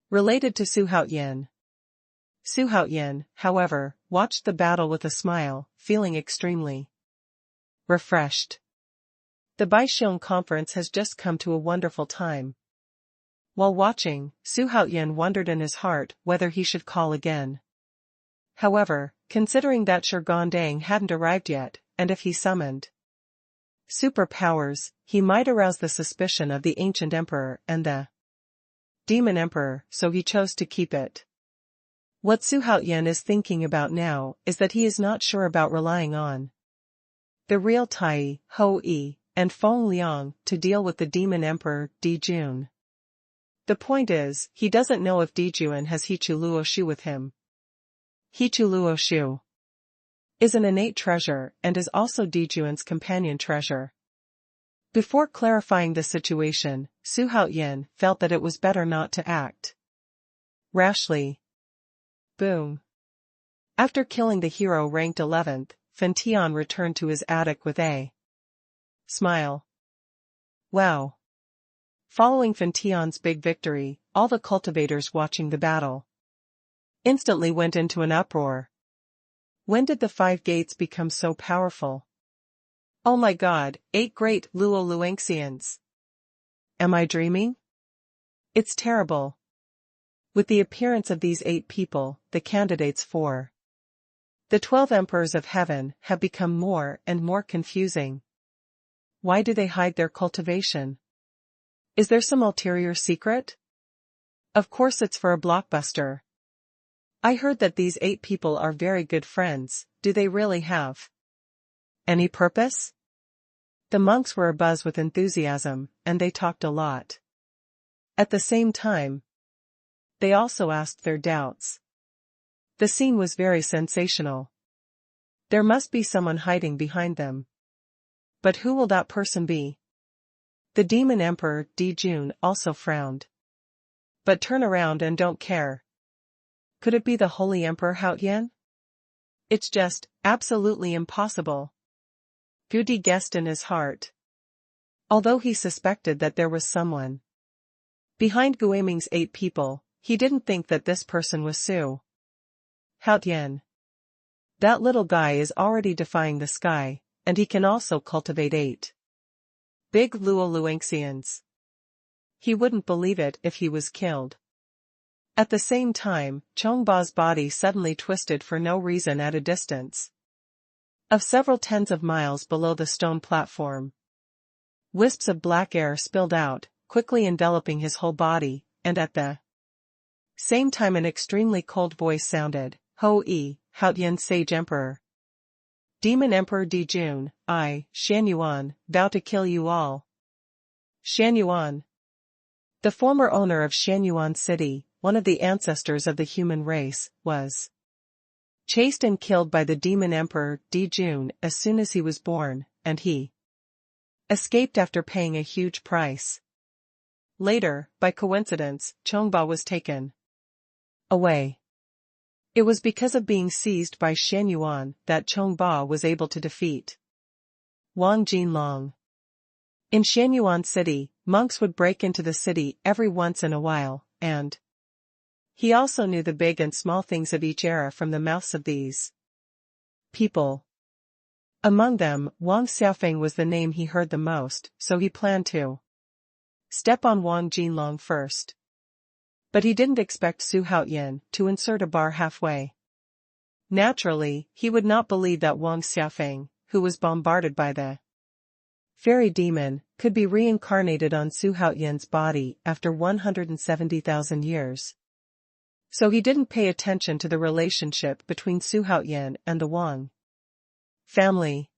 related to Xuanhuan. Xuanhuan, however, watched the battle with a smile, feeling extremely refreshed. The Baixiong conference has just come to a wonderful time. While watching, Xuanhuan wondered in his heart whether he should call again. However, considering that Shirgondang hadn't arrived yet, and if he summoned superpowers, he might arouse the suspicion of the ancient emperor and the demon emperor, so he chose to keep it. What Xuanhuan is thinking about now is that he is not sure about relying on the real Tai, Hou-yi, and Feng Liang to deal with the demon emperor, Dijun. The point is, he doesn't know if Dijuan has Hichu Luoshu with him. Hichu Luoshu is an innate treasure and is also Dijuan's companion treasure. Before clarifying the situation, Xuanhuan felt that it was better not to act rashly. Boom. After killing the hero ranked 11th, Fan Tian returned to his attic with a smile. Wow. Following Fan Tian's big victory, all the cultivators watching the battle instantly went into an uproar. When did the 5 gates become so powerful? Oh my god, 8 great Luo Luangxians. Am I dreaming? It's terrible. With the appearance of these 8 people, the candidates for the 12 emperors of heaven have become more and more confusing. Why do they hide their cultivation? Is there some ulterior secret? Of course it's for a blockbuster. I heard that these 8 people are very good friends. Do they really have any purpose? The monks were abuzz with enthusiasm, and they talked a lot. At the same time, they also asked their doubts. The scene was very sensational. There must be someone hiding behind them. But who will that person be? The demon emperor, Di Jun, also frowned. But turn around and don't care. Could it be the holy emperor Haotian? It's just, absolutely impossible. Gu Di guessed in his heart. Although he suspected that there was someone behind Guiming's 8 people, he didn't think that this person was Su Haotian. That little guy is already defying the sky, and he can also cultivate 8 big Luo Luangxians. He wouldn't believe it if he was killed. At the same time, Chongba's body suddenly twisted for no reason at a distance of several tens of miles below the stone platform. Wisps of black air spilled out, quickly enveloping his whole body, and at the same time an extremely cold voice sounded, Ho-E, Haotian Sage Emperor. Demon Emperor Di Jun, I, Xuanhuan, vow to kill you all. Xuanhuan. The former owner of Xuanhuan City, one of the ancestors of the human race, was chased and killed by the demon emperor Di Jun as soon as he was born, and he escaped after paying a huge price. Later, by coincidence, Chongba was taken away. It was because of being seized by Xuanhuan that Chongba was able to defeat Wang Jinlong. In Xuanhuan City, monks would break into the city every once in a while, and he also knew the big and small things of each era from the mouths of these people. Among them, Wang Xiaofeng was the name he heard the most, so he planned to step on Wang Jinlong first. But he didn't expect Su Haotian to insert a bar halfway. Naturally, he would not believe that Wang Xiaofeng, who was bombarded by the fairy demon, could be reincarnated on Su Haotian's body after 170,000 years. So he didn't pay attention to the relationship between Su Haotian and the Wang family.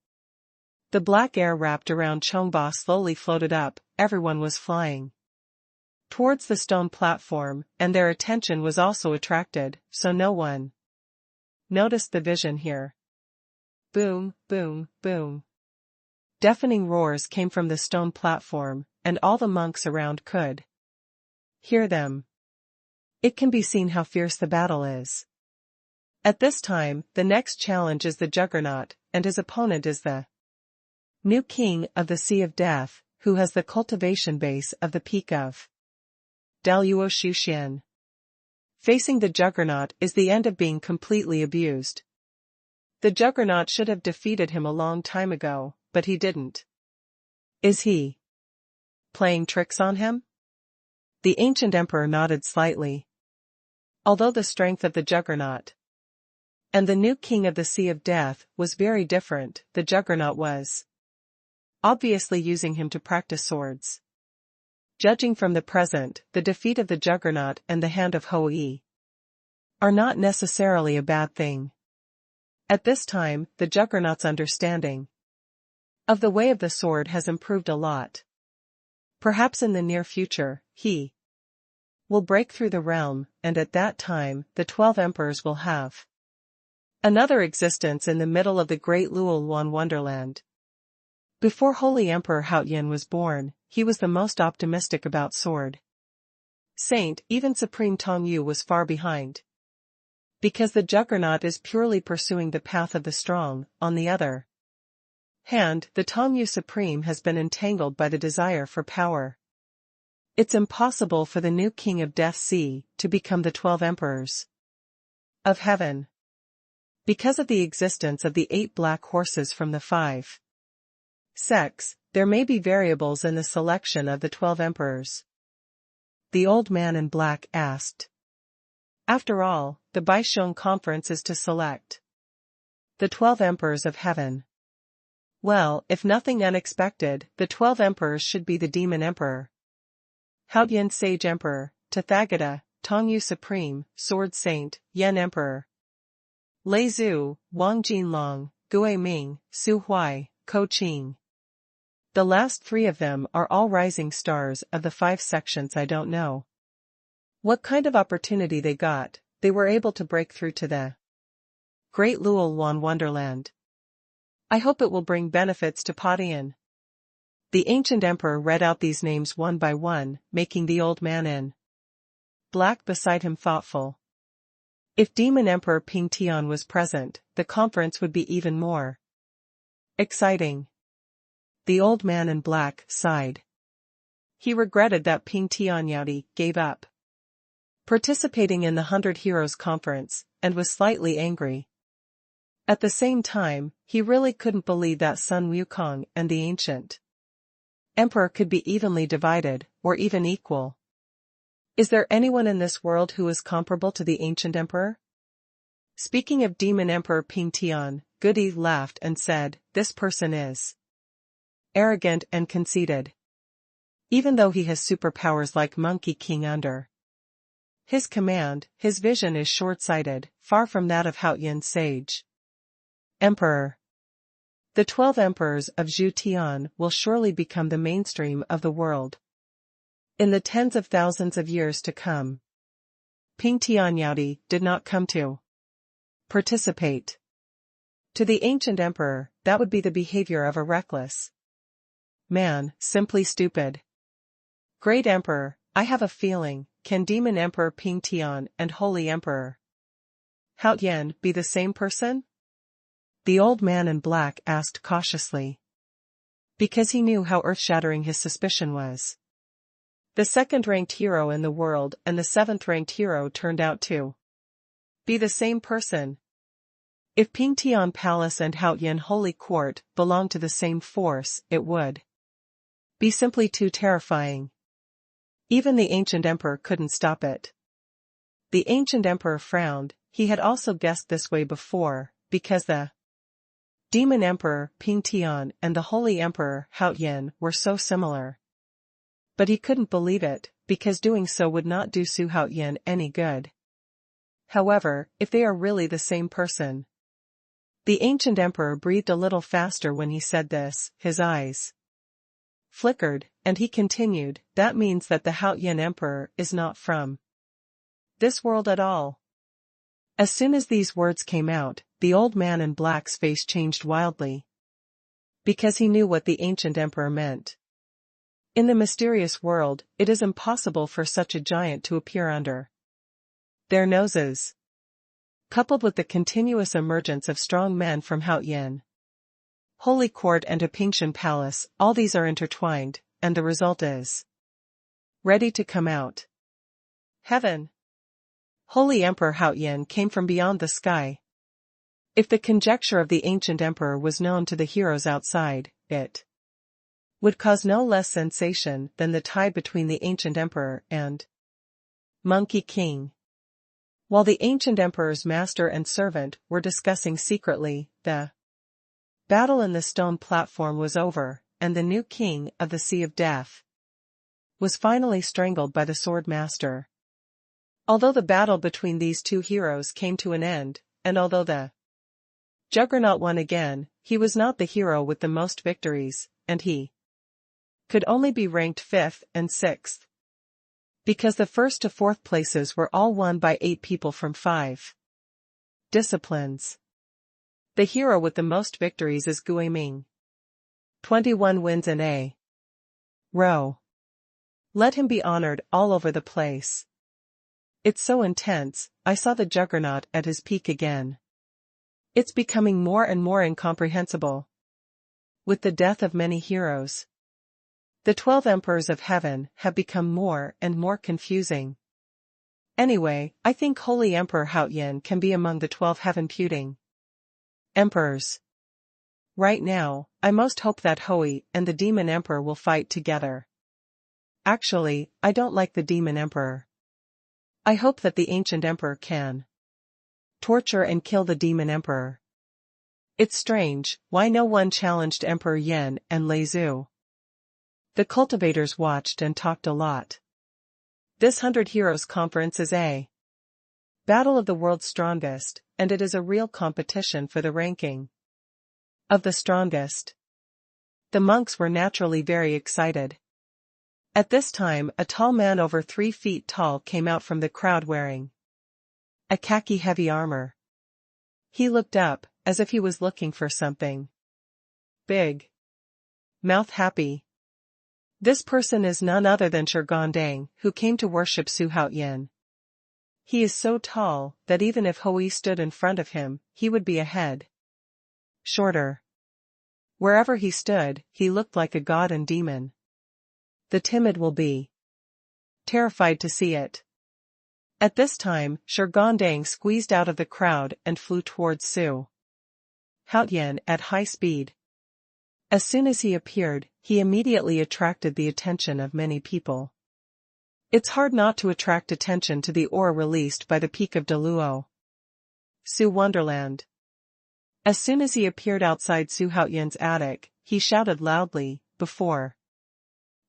The black air wrapped around Chongba slowly floated up, everyone was flying towards the stone platform, and their attention was also attracted, so no one noticed the vision here. Boom, boom, boom. Deafening roars came from the stone platform, and all the monks around could hear them. It can be seen how fierce the battle is. At this time, the next challenge is the Juggernaut, and his opponent is the new king of the Sea of Death, who has the cultivation base of the peak of Dou Yu. Facing the Juggernaut is the end of being completely abused. The Juggernaut should have defeated him a long time ago, but he didn't. Is he playing tricks on him? The ancient emperor nodded slightly. Although the strength of the Juggernaut and the new king of the Sea of Death was very different, the Juggernaut was obviously using him to practice swords. Judging from the present, the defeat of the Juggernaut and the hand of Ho-E are not necessarily a bad thing. At this time, the Juggernaut's understanding of the way of the sword has improved a lot. Perhaps in the near future, he will break through the realm, and at that time, the 12 emperors will have another existence in the middle of the great Luoluan wonderland. Before Holy Emperor Haotian was born, he was the most optimistic about sword saint, even Supreme Dou Yu was far behind. Because the Juggernaut is purely pursuing the path of the strong, on the other hand, the Dou Yu Supreme has been entangled by the desire for power. It's impossible for the new king of Death Sea to become the 12 emperors of heaven, because of the existence of the 8 black horses from the 5 sects. There may be variables in the selection of the 12 emperors. The old man in black asked. After all, the Baisheng conference is to select the 12 emperors of heaven. Well, if nothing unexpected, the 12 emperors should be the Demon Emperor, Haoyan Sage Emperor, Tathagata, Tongyu Supreme, Sword Saint, Yen Emperor, Lei Zhu, Wang Jinlong, Gui Ming, Su Huai, Ko Qing. The last 3 of them are all rising stars of the 5 sections. I don't know what kind of opportunity they got. They were able to break through to the Great Luolan Wonderland. I hope it will bring benefits to Padian. The ancient emperor read out these names one by one, making the old man in black beside him thoughtful. If Demon Emperor Ping Tian was present, the conference would be even more exciting. The old man in black sighed. He regretted that Ping Tianyao gave up participating in the 100 Heroes Conference, and was slightly angry. At the same time, he really couldn't believe that Sun Wukong and the ancient emperor could be evenly divided, or even equal. Is there anyone in this world who is comparable to the ancient emperor? Speaking of Demon Emperor Ping Tian, Goody laughed and said, "This person is arrogant and conceited. Even though he has superpowers like Monkey King under his command, his vision is short-sighted, far from that of Haoyan Sage Emperor. The 12 emperors of Zhu Tian will surely become the mainstream of the world in the tens of thousands of years to come." Ping Tianyao did not come to participate. To the ancient emperor, that would be the behavior of a reckless man, simply stupid. Great Emperor, I have a feeling, can Demon Emperor Ping Tian and Holy Emperor Haoyan be the same person? The old man in black asked cautiously, because he knew how earth-shattering his suspicion was. The 2nd-ranked hero in the world and the 7th-ranked hero turned out to be the same person. If Ping Tian Palace and Haoyan Holy Court belonged to the same force, it would be simply too terrifying. Even the ancient emperor couldn't stop it. The ancient emperor frowned. He had also guessed this way before, because the Demon Emperor Ping Tian and the Holy Emperor Haoyan were so similar. But he couldn't believe it, because doing so would not do Su Haoyan any good. However, if they are really the same person. The ancient emperor breathed a little faster when he said this, his eyes flickered, and he continued, that means that the Haoyan emperor is not from this world at all. As soon as these words came out, the old man in black's face changed wildly. Because he knew what the ancient emperor meant. In the mysterious world, it is impossible for such a giant to appear under their noses. Coupled with the continuous emergence of strong men from Haoyan Holy Court and a Pingshan Palace, all these are intertwined, and the result is ready to come out. Heaven. Holy Emperor Haoyan came from beyond the sky. If the conjecture of the ancient emperor was known to the heroes outside, it would cause no less sensation than the tie between the ancient emperor and Monkey King. While the ancient emperor's master and servant were discussing secretly, the battle in the stone platform was over, and the new king of the Sea of Death was finally strangled by the sword master. Although the battle between these two heroes came to an end, and although the Juggernaut won again, he was not the hero with the most victories, and he could only be ranked 5th and 6th. Because the 1st to 4th places were all won by 8 people from 5 disciplines. The hero with the most victories is Gui Ming. 21 wins in a row. Let him be honored all over the place. It's so intense, I saw the Juggernaut at his peak again. It's becoming more and more incomprehensible. With the death of many heroes, The 12 emperors of heaven have become more and more confusing. Anyway, I think Holy Emperor Haoyan can be among the 12 heaven-puting emperors. Right now, I most hope that Hui and the Demon Emperor will fight together. Actually, I don't like the Demon Emperor. I hope that the Ancient Emperor can torture and kill the Demon Emperor. It's strange, why no one challenged Emperor Yan and Lei Zhu? The cultivators watched and talked a lot. This 100 Heroes conference is a battle of the world's strongest, and it is a real competition for the ranking of the strongest. The monks were naturally very excited. At this time, a tall man over 3 feet tall came out from the crowd wearing a khaki heavy armor. He looked up, as if he was looking for something big. Mouth happy. This person is none other than Xuanhuan, who came to worship Su Haoyan. He is so tall, that even if Hui stood in front of him, he would be a head shorter. Wherever he stood, he looked like a god and demon. The timid will be terrified to see it. At this time, Xuanhuan squeezed out of the crowd and flew towards Su Haoyan at high speed. As soon as he appeared, he immediately attracted the attention of many people. It's hard not to attract attention to the aura released by the peak of Dou Yu. Su Wonderland. As soon as he appeared outside Su Haoyan's attic, he shouted loudly, "Before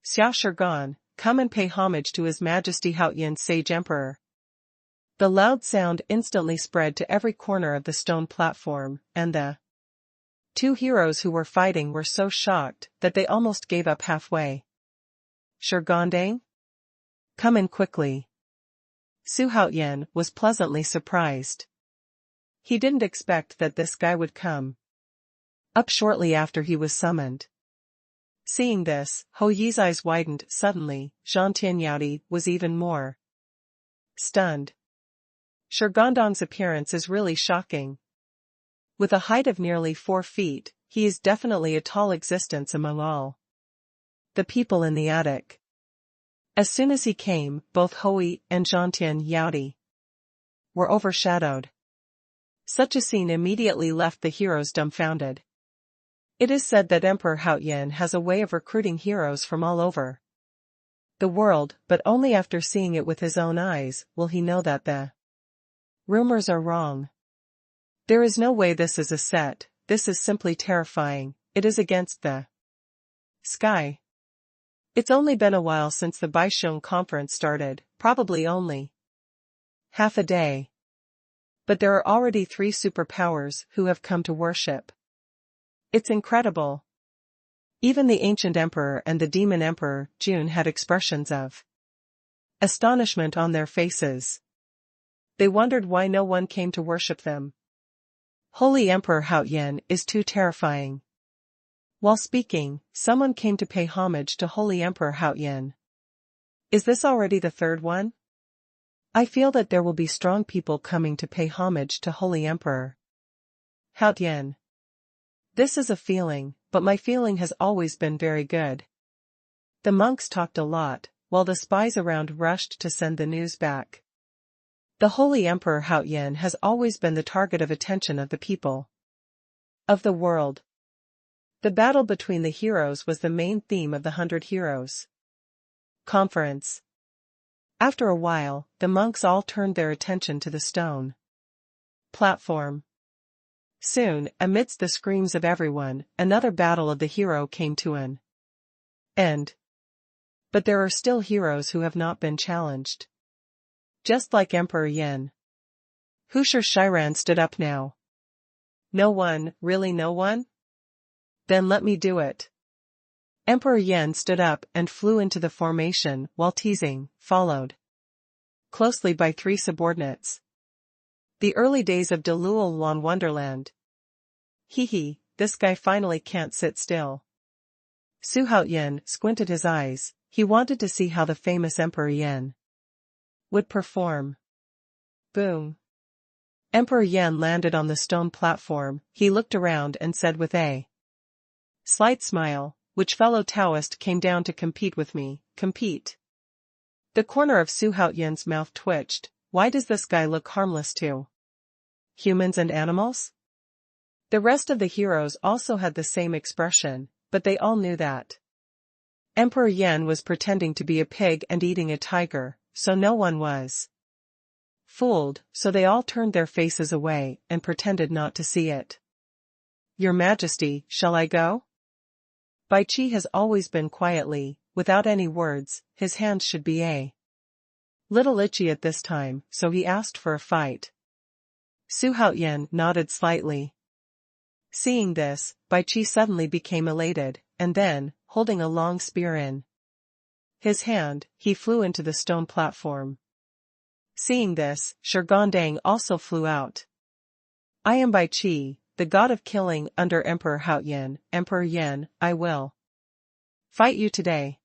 Xiao Shurgan, come and pay homage to His Majesty Haoyan Sage Emperor." The loud sound instantly spread to every corner of the stone platform, and the 2 heroes who were fighting were so shocked that they almost gave up halfway. "Xuanhuan? Come in quickly." Su Haoyan was pleasantly surprised. He didn't expect that this guy would come up shortly after he was summoned. Seeing this, Hou Yi's eyes widened suddenly. Zhang Tianyao was even more stunned. Xuanhuan's appearance is really shocking. With a height of nearly 4 feet, he is definitely a tall existence among all the people in the attic. As soon as he came, both Hui and Zhang Tianyao were overshadowed. Such a scene immediately left the heroes dumbfounded. It is said that Emperor Haoyan has a way of recruiting heroes from all over the world, but only after seeing it with his own eyes will he know that the rumors are wrong. There is no way this is a set, this is simply terrifying, it is against the sky. It's only been a while since the Baisheng conference started, probably only half a day. But there are already 3 superpowers who have come to worship. It's incredible. Even the Ancient Emperor and the Demon Emperor, Jun, had expressions of astonishment on their faces. They wondered why no one came to worship them. Holy Emperor Haoyan is too terrifying. While speaking, someone came to pay homage to Holy Emperor Haoyan. Is this already the 3rd one? I feel that there will be strong people coming to pay homage to Holy Emperor Haoyan. This is a feeling, but my feeling has always been very good. The monks talked a lot, while the spies around rushed to send the news back. The Holy Emperor Haoyan has always been the target of attention of the people of the world. The battle between the heroes was the main theme of the 100 Heroes conference. After a while, the monks all turned their attention to the stone platform. Soon, amidst the screams of everyone, another battle of the hero came to an end. But there are still heroes who have not been challenged. Just like Emperor Yan. Husher Shiran stood up now. No one, really no one? Then let me do it. Emperor Yan stood up and flew into the formation while teasing, followed closely by 3 subordinates. The early days of Dalulwan Wonderland. Hee, this guy finally can't sit still. Su Haoyan squinted his eyes, he wanted to see how the famous Emperor Yan would perform. Boom. Emperor Yan landed on the stone platform, he looked around and said with a slight smile, which fellow Taoist came down to compete with me, compete? The corner of Xuanhuan's mouth twitched. Why does this guy look harmless to humans and animals? The rest of the heroes also had the same expression, but they all knew that Emperor Yan was pretending to be a pig and eating a tiger, so no one was fooled, so they all turned their faces away and pretended not to see it. Your Majesty, shall I go? Bai Qi has always been quietly, without any words, his hands should be a little itchy at this time, so he asked for a fight. Xuanhuan nodded slightly. Seeing this, Bai Qi suddenly became elated, and then, holding a long spear in his hand, he flew into the stone platform. Seeing this, Shurgondang also flew out. I am Bai Qi, the god of killing under Emperor Haoyan. Emperor Yan, I will fight you today.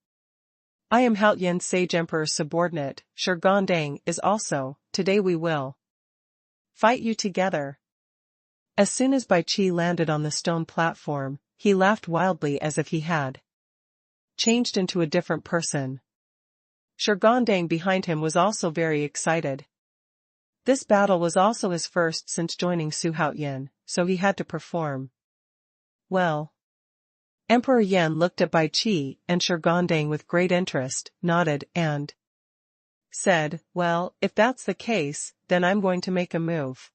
I am Haoyan's sage emperor's subordinate, Shurgondang is also, today we will fight you together. As soon as Bai Qi landed on the stone platform, he laughed wildly as if he had changed into a different person. Shurgondang behind him was also very excited. This battle was also his first since joining Xuanhuan, so he had to perform well. Emperor Yan looked at Bai Qi and Shurgondang with great interest, nodded, and said, well, if that's the case, then I'm going to make a move.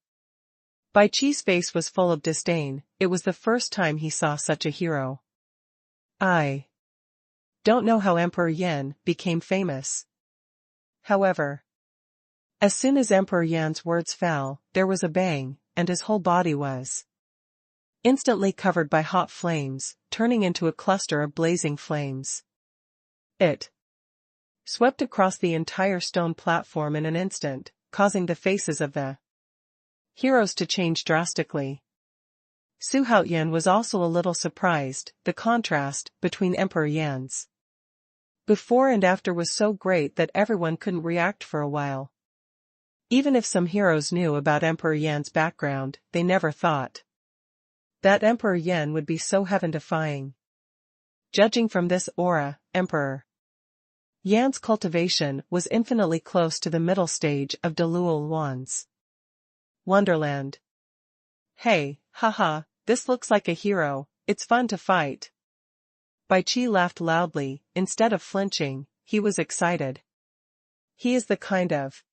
Bai Qi's face was full of disdain. It was the first time he saw such a hero. I don't know how Emperor Yan became famous. However, as soon as Emperor Yan's words fell, there was a bang, and his whole body was instantly covered by hot flames, turning into a cluster of blazing flames. It swept across the entire stone platform in an instant, causing the faces of the heroes to change drastically. Xuanhuan was also a little surprised. The contrast between Emperor Yan's before and after was so great that everyone couldn't react for a while. Even if some heroes knew about Emperor Yan's background, they never thought that Emperor Yan would be so heaven-defying. Judging from this aura, Emperor Yan's cultivation was infinitely close to the middle stage of Dou Yu's Wonderland. Hey, haha, this looks like a hero, it's fun to fight. Bai Qi laughed loudly. Instead of flinching, he was excited. He is the kind of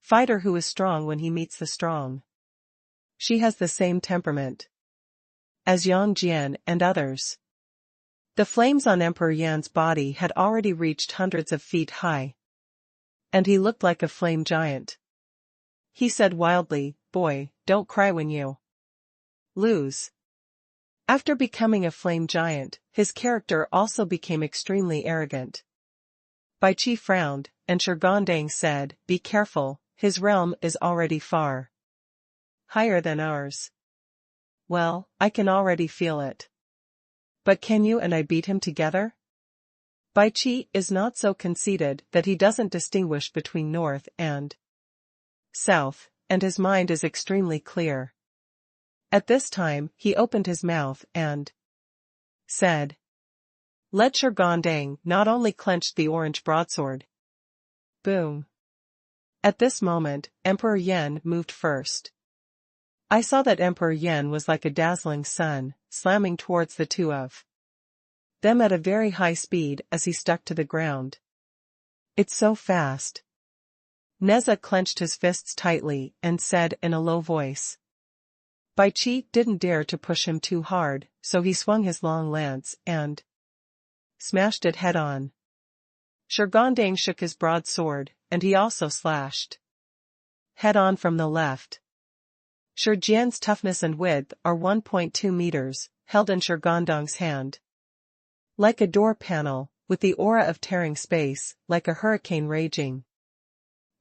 fighter who is strong when he meets the strong. She has the same temperament as Yang Jian and others. The flames on Emperor Yan's body had already reached hundreds of feet high, and he looked like a flame giant. He said wildly, boy, don't cry when you lose. After becoming a flame giant, his character also became extremely arrogant. Bai Qi frowned, and Shurgondang said, be careful, his realm is already far higher than ours. Well, I can already feel it. But can you and I beat him together? Bai Qi is not so conceited that he doesn't distinguish between north and south, and his mind is extremely clear. At this time, he opened his mouth and said, let Shurgondang not only clenched the orange broadsword. Boom. At this moment, Emperor Yan moved first. I saw that Emperor Yan was like a dazzling sun, slamming towards the two of them at a very high speed as he stuck to the ground. It's so fast. Neza clenched his fists tightly and said in a low voice. Bai Qi didn't dare to push him too hard, so he swung his long lance and smashed it head-on. Shurgondang shook his broadsword, and he also slashed head-on from the left. Shurjian's toughness and width are 1.2 meters, held in Shurgondang's hand. Like a door panel, with the aura of tearing space, like a hurricane raging.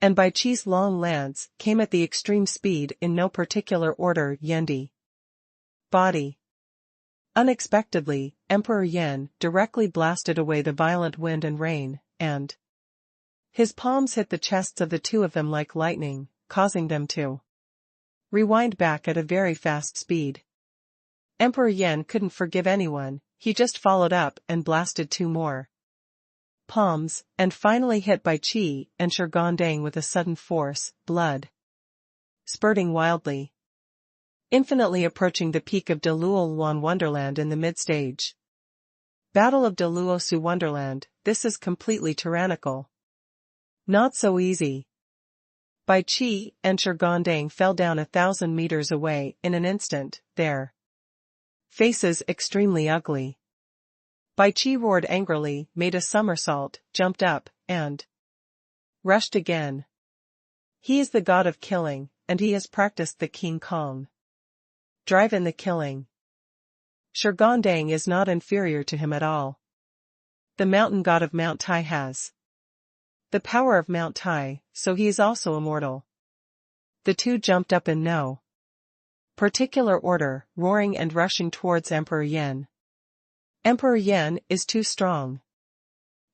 And Bai Qi's long lance came at the extreme speed in no particular order. Yendi. Body. Unexpectedly, Emperor Yan directly blasted away the violent wind and rain, and his palms hit the chests of the two of them like lightning, causing them to rewind back at a very fast speed. Emperor Yan couldn't forgive anyone. he just followed up and blasted 2 more palms, and finally hit Bai Qi and Shurgondang with a sudden force, blood spurting wildly, infinitely approaching the peak of Dou Wonderland in the mid-stage. Battle of Dou Yu Wonderland, this is completely tyrannical. Not so easy. Bai Qi and Shurgondang fell down 1,000 meters away in an instant, their faces extremely ugly. Bai Qi roared angrily, made a somersault, jumped up, and rushed again. He is the god of killing, and he has practiced the King Kong drive in the killing. Shurgondang is not inferior to him at all. The mountain god of Mount Tai has the power of Mount Tai, so he is also immortal. The two jumped up in no particular order, roaring and rushing towards Emperor Yan. Emperor Yan is too strong.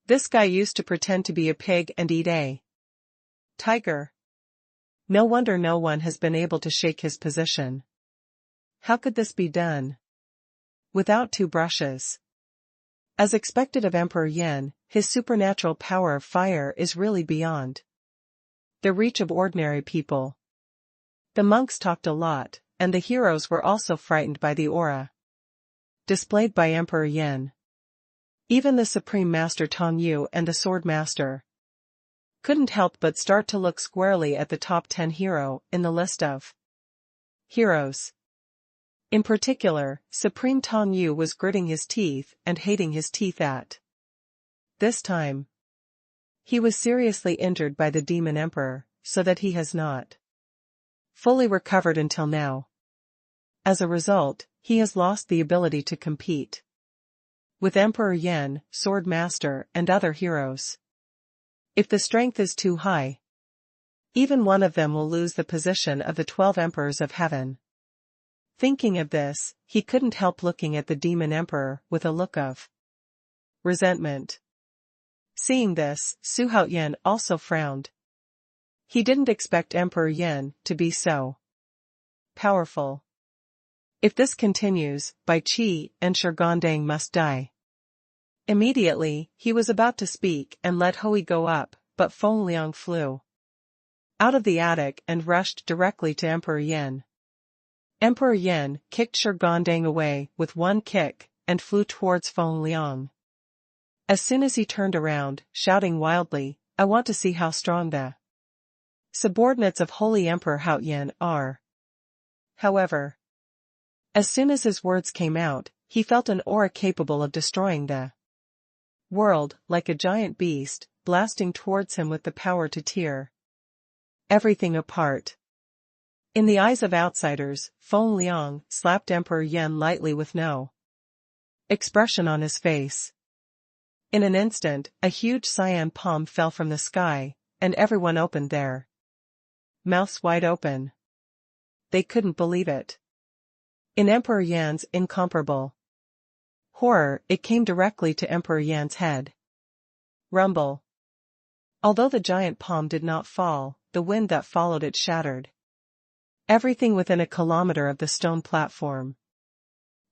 This guy used to pretend to be a pig and eat a tiger. No wonder no one has been able to shake his position. How could this be done without 2 brushes? As expected of Emperor Yan, his supernatural power of fire is really beyond the reach of ordinary people. The monks talked a lot, and the heroes were also frightened by the aura displayed by Emperor Yan. Even the Supreme Master Dou Yu and the Sword Master couldn't help but start to look squarely at the top 10 hero in the list of heroes. In particular, Supreme Dou Yu was gritting his teeth and hating his teeth at this time. He was seriously injured by the Demon Emperor, so that he has not fully recovered until now. As a result, he has lost the ability to compete with Emperor Yan, Sword Master, and other heroes. If the strength is too high, even one of them will lose the position of the 12 Emperors of Heaven. Thinking of this, he couldn't help looking at the Demon Emperor with a look of resentment. Seeing this, Xuanhuan also frowned. He didn't expect Emperor Yan to be so powerful. If this continues, Bai Qi and Shurgondang must die. Immediately, he was about to speak and let Hui go up, but Feng Liang flew out of the attic and rushed directly to Emperor Yan. Emperor Yan kicked Shurgondang away with one kick, and flew towards Feng Liang. As soon as he turned around, shouting wildly, "I want to see how strong the subordinates of Holy Emperor Haoyan are." However, as soon as his words came out, he felt an aura capable of destroying the world, like a giant beast, blasting towards him with the power to tear everything apart. In the eyes of outsiders, Feng Liang slapped Emperor Yan lightly with no expression on his face. In an instant, a huge cyan palm fell from the sky, and everyone opened their mouths wide open. They couldn't believe it. In Emperor Yan's incomparable horror, it came directly to Emperor Yan's head. Rumble. Although the giant palm did not fall, the wind that followed it shattered everything within a kilometer of the stone platform.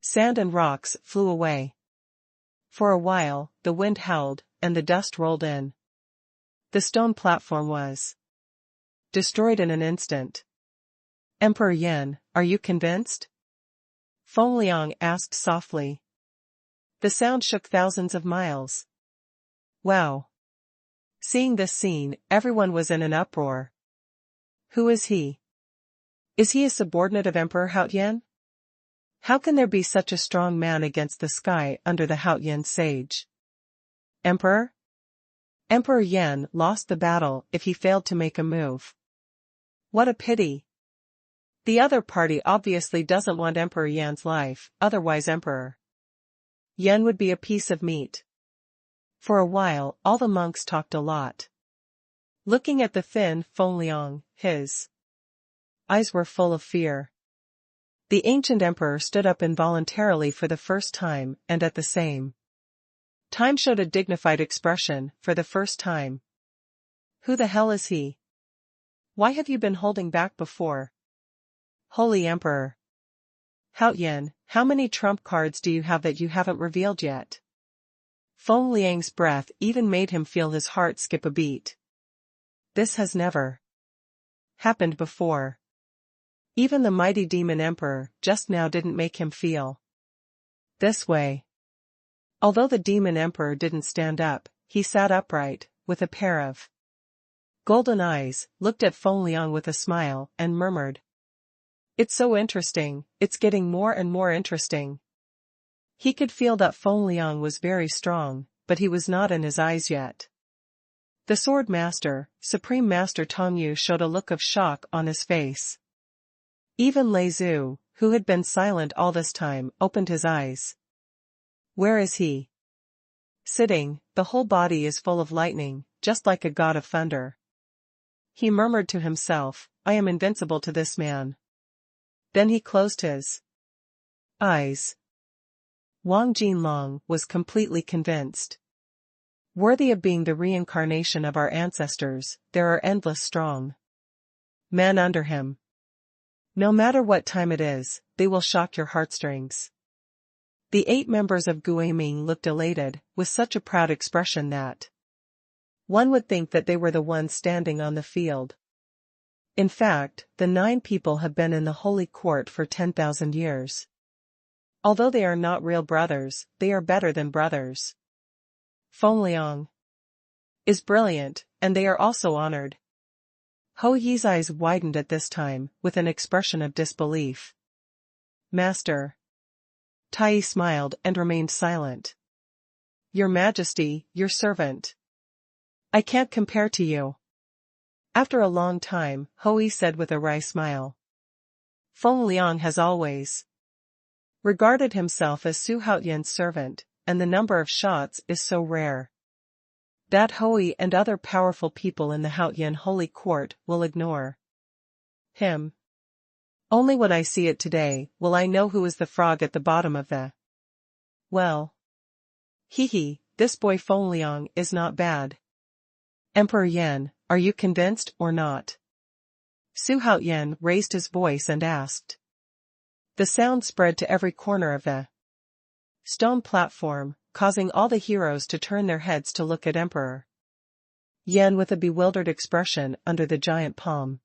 Sand and rocks flew away. For a while, the wind howled, and the dust rolled in. The stone platform was destroyed in an instant. "Emperor Yan, are you convinced?" Feng Liang asked softly. The sound shook thousands of miles. Wow. Seeing this scene, everyone was in an uproar. Who is he? Is he a subordinate of Emperor Haoyan? How can there be such a strong man against the sky under the Haoyan sage? Emperor? Emperor Yan lost the battle if he failed to make a move. What a pity. The other party obviously doesn't want Emperor Yan's life, otherwise Emperor Yan would be a piece of meat. For a while, all the monks talked a lot. Looking at the thin Feng Liang, his eyes were full of fear. The ancient emperor stood up involuntarily for the first time and at the same time showed a dignified expression for the first time. Who the hell is he? Why have you been holding back before? Holy Emperor. Haoyan, how many trump cards do you have that you haven't revealed yet? Feng Liang's breath even made him feel his heart skip a beat. This has never happened before. Even the mighty demon emperor just now didn't make him feel this way. Although the demon emperor didn't stand up, he sat upright, with a pair of golden eyes, looked at Feng Liang with a smile, and murmured, "It's so interesting, it's getting more and more interesting." He could feel that Feng Liang was very strong, but he was not in his eyes yet. The sword master, Supreme Master Dou Yu, showed a look of shock on his face. Even Lei Zhu, who had been silent all this time, opened his eyes. Where is he? Sitting, the whole body is full of lightning, just like a god of thunder. He murmured to himself, I am invincible to this man. Then he closed his eyes. Wang Jinlong was completely convinced. Worthy of being the reincarnation of our ancestors, there are endless strong men under him. No matter what time it is, they will shock your heartstrings. The 8 members of Guiming looked elated, with such a proud expression that one would think that they were the ones standing on the field. In fact, the 9 people have been in the holy court for 10,000 years. Although they are not real brothers, they are better than brothers. Feng Liang is brilliant, and they are also honored. Hou Yi's eyes widened at this time, with an expression of disbelief. Master. Tai smiled and remained silent. Your Majesty, your servant. I can't compare to you. After a long time, Hou Yi said with a wry smile. Feng Liang has always regarded himself as Su Haoyan's servant, and the number of shots is so rare that Hou Yi and other powerful people in the Haoyan Holy Court will ignore him. Only when I see it today will I know who is the frog at the bottom of the well. Hee, this boy Feng Liang is not bad. Emperor Yan, are you convinced or not? Su Haoyan raised his voice and asked. The sound spread to every corner of the stone platform, causing all the heroes to turn their heads to look at Emperor Yan with a bewildered expression under the giant palm.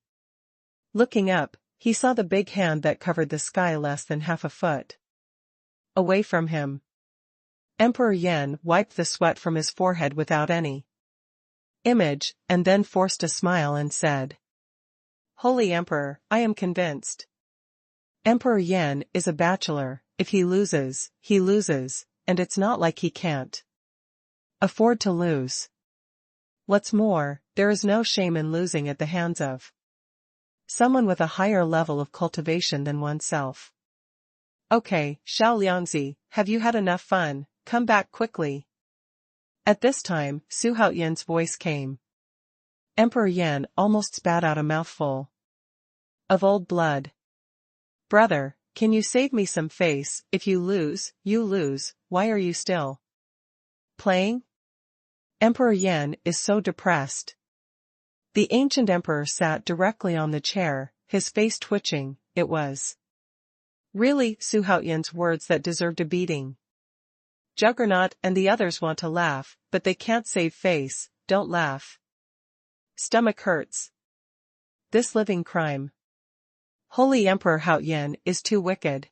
Looking up, he saw the big hand that covered the sky less than half a foot away from him. Emperor Yan wiped the sweat from his forehead without any image, and then forced a smile and said, Holy Emperor, I am convinced. Emperor Yan is a bachelor, if he loses, and it's not like he can't afford to lose. What's more, there is no shame in losing at the hands of someone with a higher level of cultivation than oneself. Okay, Xiao Liangzi, have you had enough fun? Come back quickly. At this time, Su Haoyan's voice came. Emperor Yan almost spat out a mouthful of old blood. Brother, can you save me some face? If you lose, you lose. Why are you still playing? Emperor Yan is so depressed. The ancient emperor sat directly on the chair, his face twitching. It was really Su Haoyan's words that deserved a beating. Juggernaut and the others want to laugh, but they can't save face. Don't laugh. Stomach hurts. This living crime. Holy Emperor Haoyan is too wicked.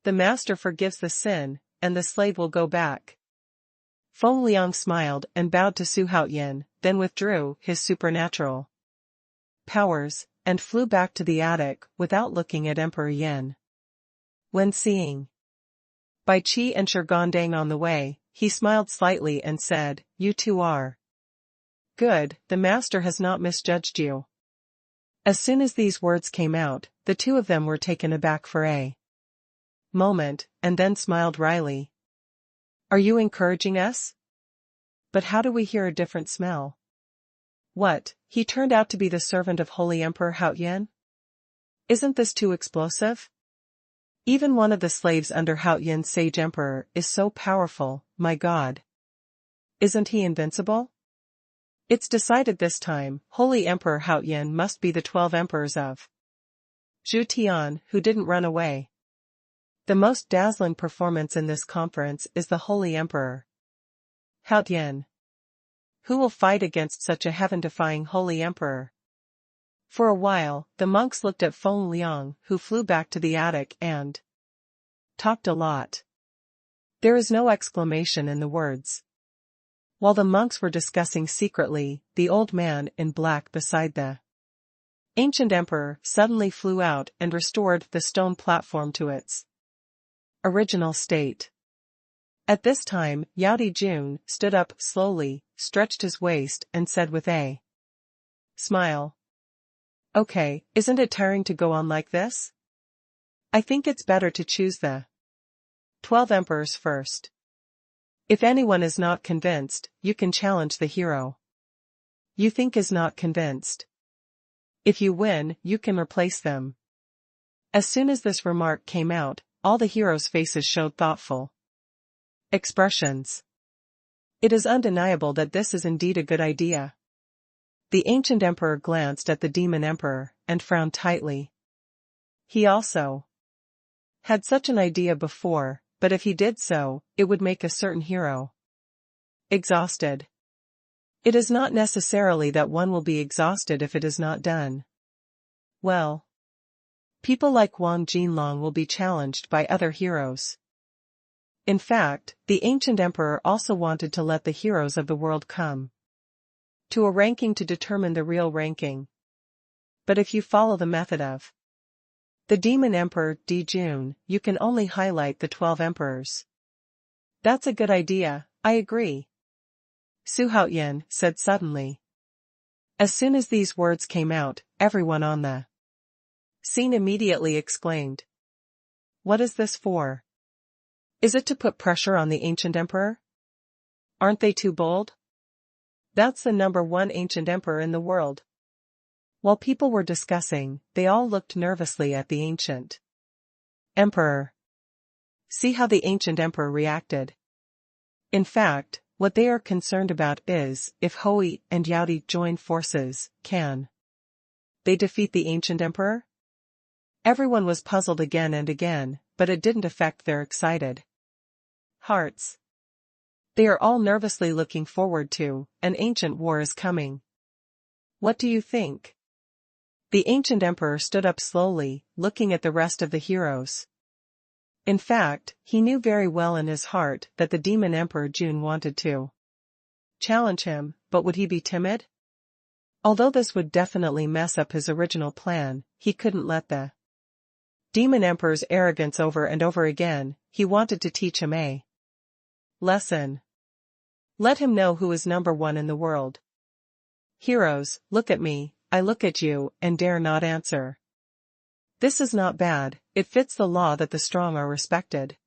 The master forgives the sin, and the slave will go back. Feng Liang smiled and bowed to Su Haoyan, then withdrew his supernatural powers, and flew back to the attic without looking at Emperor Yan. When seeing Bai Qi and Shirgondang on the way, he smiled slightly and said, You two are good, the master has not misjudged you. As soon as these words came out, the two of them were taken aback for a moment, and then smiled wryly. Are you encouraging us? But how do we hear a different smell? What, he turned out to be the servant of Holy Emperor Haoyan? Isn't this too explosive? Even one of the slaves under Haoyan's sage emperor is so powerful, my god. Isn't he invincible? It's decided this time, Holy Emperor Haoyan must be the 12 emperors of Zhu Tian who didn't run away. The most dazzling performance in this conference is the Holy Emperor. Haotian. Who will fight against such a heaven-defying Holy Emperor? For a while, the monks looked at Feng Liang, who flew back to the attic and talked a lot. There is no exclamation in the words. While the monks were discussing secretly, the old man in black beside the ancient emperor suddenly flew out and restored the stone platform to its original state. At this time, Yao Jun stood up slowly, stretched his waist, and said with a smile, "Okay, isn't it tiring to go on like this? I think it's better to choose the 12 emperors first. If anyone is not convinced, you can challenge the hero you think is not convinced. If you win, you can replace them." As soon as this remark came out, all the heroes' faces showed thoughtful expressions. It is undeniable that this is indeed a good idea. The ancient emperor glanced at the demon emperor and frowned tightly. He also had such an idea before, but if he did so, it would make a certain hero exhausted. It is not necessarily that one will be exhausted if it is not done well. People like Wang Jinlong will be challenged by other heroes. In fact, the ancient emperor also wanted to let the heroes of the world come to a ranking to determine the real ranking. But if you follow the method of the demon emperor Jun, you can only highlight the 12 emperors. That's a good idea, I agree, Su Haotian said suddenly. As soon as these words came out, everyone on the scene immediately exclaimed, "What is this for? Is it to put pressure on the ancient emperor? Aren't they too bold? That's the number one ancient emperor in the world." While people were discussing, they all looked nervously at the ancient emperor. See how the ancient emperor reacted. In fact, what they are concerned about is, if Hui and Yaodi join forces, can they defeat the ancient emperor? Everyone was puzzled again and again, but it didn't affect their excited hearts. They are all nervously looking forward to, an ancient war is coming. What do you think? The ancient emperor stood up slowly, looking at the rest of the heroes. In fact, he knew very well in his heart that the demon emperor Jun wanted to challenge him, but would he be timid? Although this would definitely mess up his original plan, he couldn't let the demon emperor's arrogance over and over again. He wanted to teach him a lesson. Let him know who is number one in the world. Heroes, look at me, I look at you, and dare not answer. This is not bad, it fits the law that the strong are respected,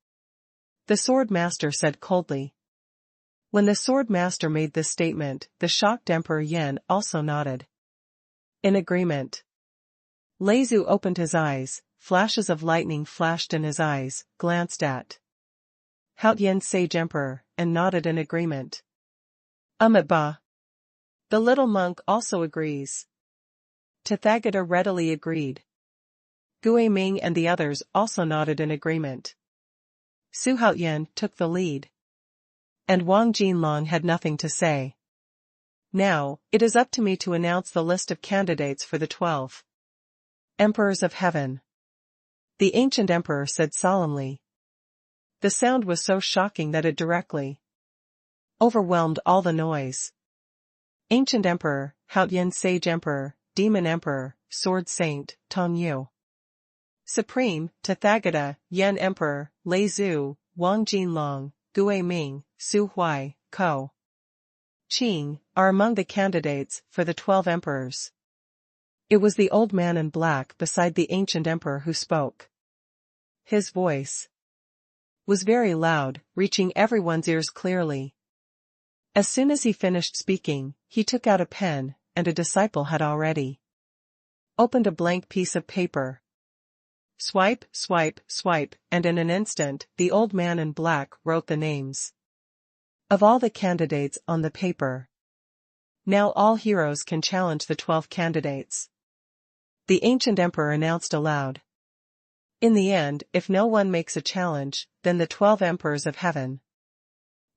the sword master said coldly. When the sword master made this statement, the shocked Emperor Yan also nodded in agreement. Lei Zhu opened his eyes, flashes of lightning flashed in his eyes, glanced at Haotian Sage Emperor, and nodded in agreement. Ba. The little monk also agrees. Tathagata readily agreed. Gue Ming and the others also nodded in agreement. Su Haotian took the lead. And Wang Jinlong had nothing to say. Now, it is up to me to announce the list of candidates for the 12 Emperors of Heaven, the ancient emperor said solemnly. The sound was so shocking that it directly overwhelmed all the noise. Ancient Emperor, Haotian Sage Emperor, Demon Emperor, Sword Saint, Tong Yu. Supreme, Tathagata, Yan Emperor, Lei Zhu, Wang Jinlong, Gue Ming, Su Huai, Ko Qing, are among the candidates for the 12 emperors. It was the old man in black beside the ancient emperor who spoke. His voice was very loud, reaching everyone's ears clearly. As soon as he finished speaking, he took out a pen, and a disciple had already opened a blank piece of paper. Swipe, swipe, swipe, and in an instant, the old man in black wrote the names of all the candidates on the paper. Now all heroes can challenge the 12 candidates. The ancient emperor announced aloud. In the end, if no one makes a challenge, then the 12 emperors of heaven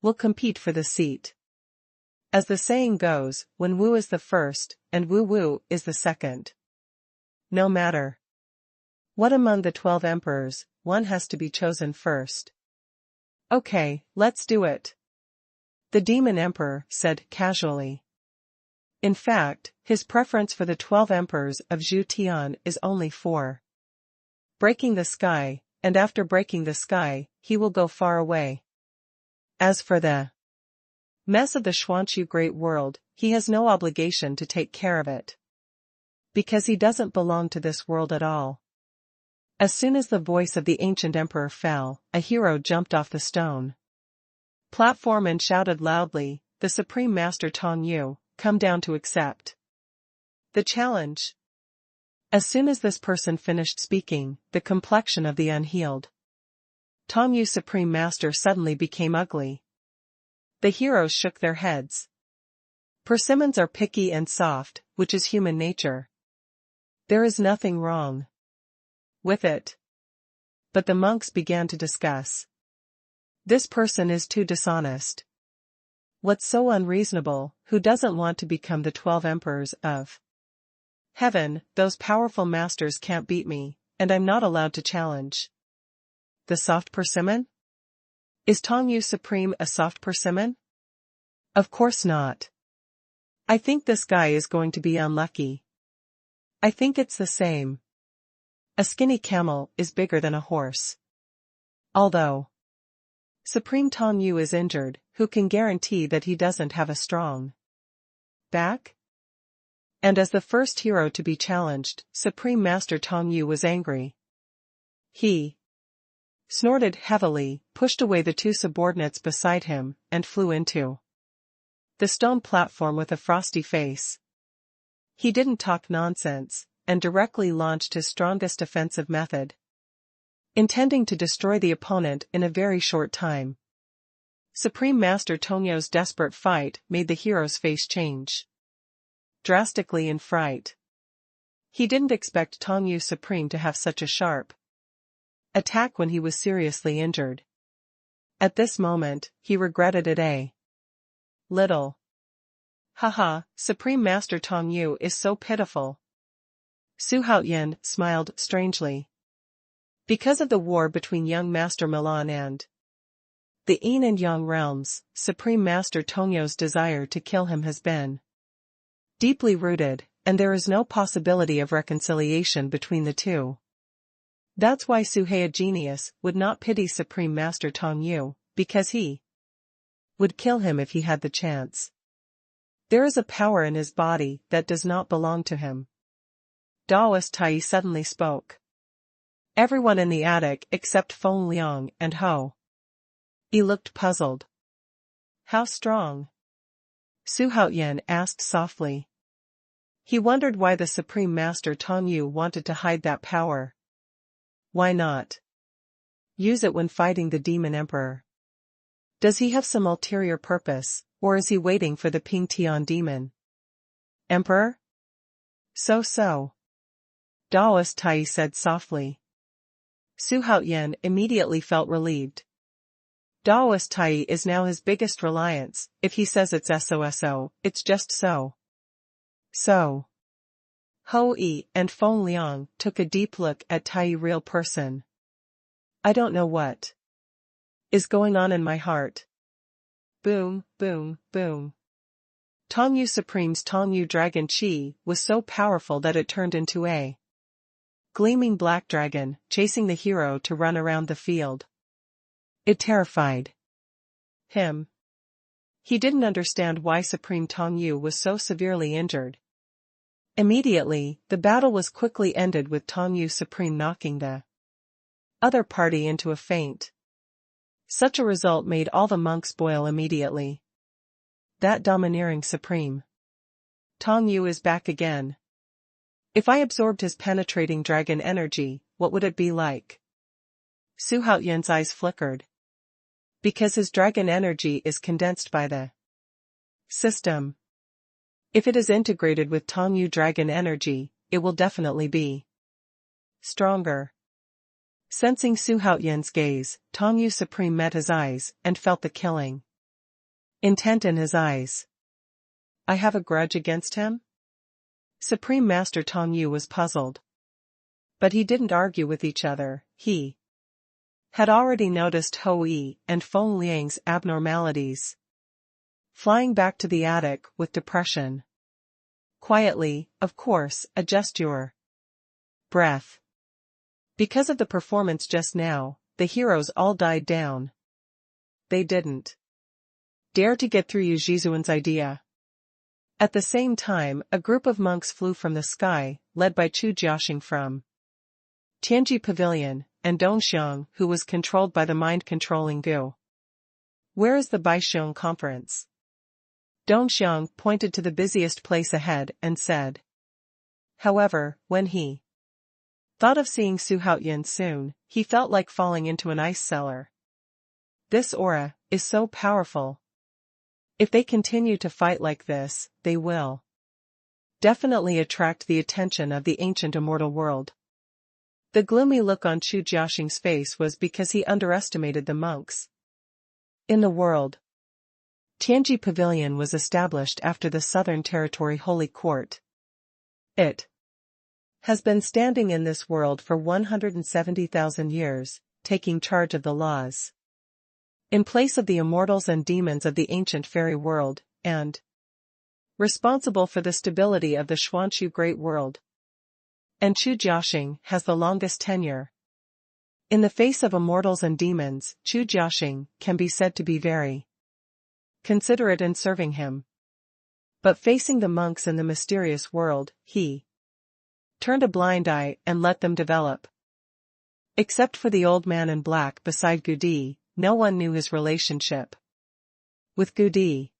will compete for the seat. As the saying goes, when Wu is the first, and Wu is the second. No matter what among the 12 emperors, one has to be chosen first. Okay, let's do it. The demon emperor said casually. In fact, his preference for the 12 emperors of Zhu Tian is only 4. Breaking the sky, and after breaking the sky, he will go far away. As for the mess of the Xuanhuan great world, he has no obligation to take care of it. Because he doesn't belong to this world at all. As soon as the voice of the ancient emperor fell, a hero jumped off the stone platform and shouted loudly, "The Supreme Master Dou Yu, come down to accept the challenge." As soon as this person finished speaking, the complexion of the unhealed Dou Yu Supreme Master suddenly became ugly. The heroes shook their heads. Persimmons are picky and soft, which is human nature. There is nothing wrong with it. But the monks began to discuss. This person is too dishonest. What's so unreasonable? Who doesn't want to become the 12 emperors of heaven? Those powerful masters can't beat me, and I'm not allowed to challenge. The soft persimmon? Is Dou Yu Supreme a soft persimmon? Of course not. I think this guy is going to be unlucky. I think it's the same. A skinny camel is bigger than a horse. Although Supreme Dou Yu is injured, who can guarantee that he doesn't have a strong back? And as the first hero to be challenged, Supreme Master Dou Yu was angry. He snorted heavily, pushed away the 2 subordinates beside him, and flew into the stone platform with a frosty face. He didn't talk nonsense, and directly launched his strongest offensive method, intending to destroy the opponent in a very short time. Supreme Master Dou Yu's desperate fight made the hero's face change drastically in fright. He didn't expect Dou Yu Supreme to have such a sharp attack when he was seriously injured. At this moment, he regretted it a little. Haha, Supreme Master Dou Yu is so pitiful. Xuanhuan smiled strangely. Because of the war between young Master Milan and the Yin and Yang realms, Supreme Master Dou Yu's desire to kill him has been deeply rooted, and there is no possibility of reconciliation between the two. That's why Xuanhuan Genius would not pity Supreme Master Dou Yu, because he would kill him if he had the chance. There is a power in his body that does not belong to him. Daoist Tai suddenly spoke. Everyone in the attic except Feng Liang and Ho He looked puzzled. How strong? Xuanhuan asked softly. He wondered why the Supreme Master Dou Yu wanted to hide that power. Why not use it when fighting the Demon Emperor? Does he have some ulterior purpose, or is he waiting for the Ping Tian Demon Emperor? So. Daoist Tai said softly. Xuanhuan immediately felt relieved. Daoist Tai is now his biggest reliance. If he says it's SOSO, it's just so. So. Hou and Feng Liang took a deep look at Tai real person. I don't know what is going on in my heart. Boom, boom, boom. Dou Yu Supreme's Dou Yu Dragon Chi was so powerful that it turned into a gleaming black dragon, chasing the hero to run around the field. It terrified him. He didn't understand why Supreme Dou Yu was so severely injured. Immediately, the battle was quickly ended with Dou Yu Supreme knocking the other party into a faint. Such a result made all the monks boil immediately. That domineering Supreme Dou Yu is back again. If I absorbed his penetrating dragon energy, what would it be like? Xuanhuan's eyes flickered. Because his dragon energy is condensed by the system. If it is integrated with Dou Yu dragon energy, it will definitely be stronger. Sensing Su Haoyan's gaze, Dou Yu Supreme met his eyes and felt the killing intent in his eyes. I have a grudge against him? Supreme Master Dou Yu was puzzled. But he didn't argue with each other. He had already noticed Hou and Feng Liang's abnormalities. Flying back to the attic with depression. Quietly, of course, adjust your breath. Because of the performance just now, the heroes all died down. They didn't dare to get through Yu Zhizuan's idea. At the same time, a group of monks flew from the sky, led by Chu Jiaxing from Tianji Pavilion, and Dongxiang, who was controlled by the mind-controlling Gu. Where is the Baixiong conference? Dongxiang pointed to the busiest place ahead and said. However, when he thought of seeing Su Haoyan soon, he felt like falling into an ice cellar. This aura is so powerful. If they continue to fight like this, they will definitely attract the attention of the ancient immortal world. The gloomy look on Chu Jiaxing's face was because he underestimated the monks. In the world, Tianji Pavilion was established after the Southern Territory Holy Court. It has been standing in this world for 170,000 years, taking charge of the laws in place of the immortals and demons of the ancient fairy world, and responsible for the stability of the Xuanhuan Great World. And Chu Jiaxing has the longest tenure. In the face of immortals and demons, Chu Jiaxing can be said to be very considerate in serving him. But facing the monks in the mysterious world, he turned a blind eye and let them develop. Except for the old man in black beside Gudi, no one knew his relationship with Gudi.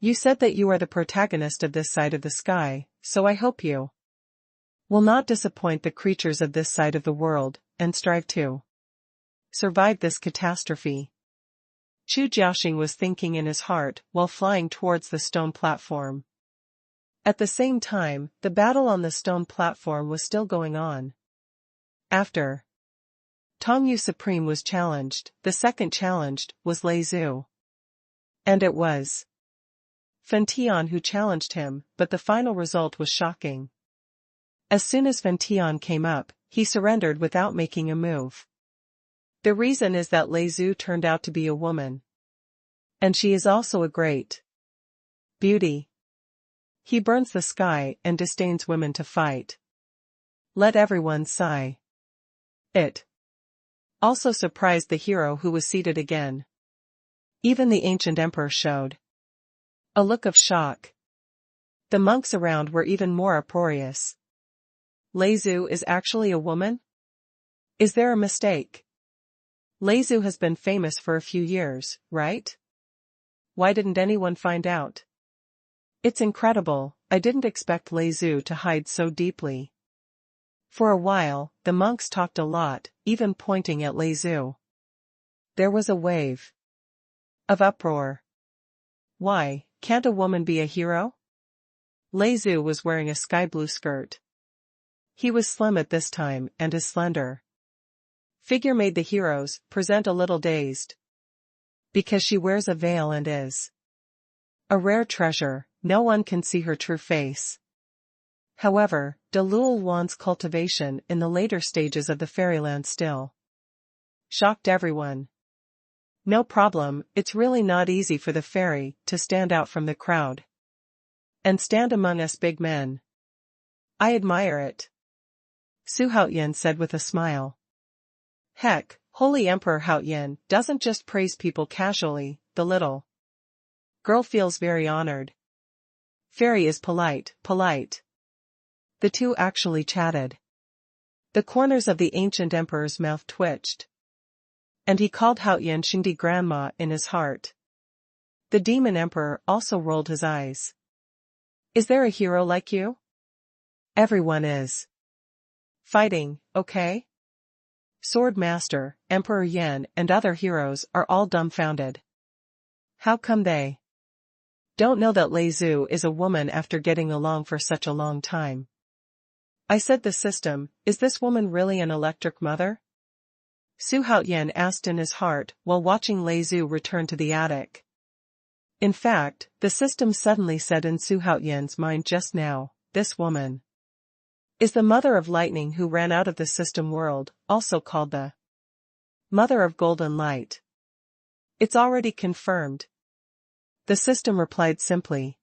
You said that you are the protagonist of this side of the sky, so I hope you will not disappoint the creatures of this side of the world, and strive to survive this catastrophe. Chu Jiaxing was thinking in his heart while flying towards the stone platform. At the same time, the battle on the stone platform was still going on. After Dou Yu Supreme was challenged, the second challenged was Lei Zhu. And it was Fen Tian who challenged him, but the final result was shocking. As soon as Fen Tian came up, he surrendered without making a move. The reason is that Lei Zhu turned out to be a woman. And she is also a great beauty. He burns the sky and disdains women to fight. Let everyone sigh. It also surprised the hero who was seated again. Even the ancient emperor showed a look of shock. The monks around were even more uproarious. Lei Zhu is actually a woman? Is there a mistake? Lei Zhu has been famous for a few years, right? Why didn't anyone find out? It's incredible, I didn't expect Lei Zhu to hide so deeply. For a while, the monks talked a lot, even pointing at Lei Zhu. There was a wave of uproar. Why, can't a woman be a hero? Lei Zhu was wearing a sky blue skirt. He was slim at this time and his slender figure made the heroes present a little dazed. Because she wears a veil and is a rare treasure, no one can see her true face. However, Dou Yu's cultivation in the later stages of the fairyland still shocked everyone. No problem, it's really not easy for the fairy to stand out from the crowd and stand among us big men. I admire it, Su Haoyan said with a smile. Heck, Holy Emperor Haoyan doesn't just praise people casually, the little girl feels very honored. Fairy is polite. The two actually chatted. The corners of the ancient emperor's mouth twitched. And he called Haoyan Xingdi grandma in his heart. The demon emperor also rolled his eyes. Is there a hero like you? Everyone is fighting, okay? Sword Master, Emperor Yan and other heroes are all dumbfounded. How come they don't know that Lei Zhu is a woman after getting along for such a long time? I said the system, is this woman really an electric mother? Su Haoyan asked in his heart while watching Lei Zhu return to the attic. In fact, the system suddenly said in Su Haoyan's mind just now, this woman is the mother of lightning who ran out of the system world, also called the mother of golden light. It's already confirmed. The system replied simply.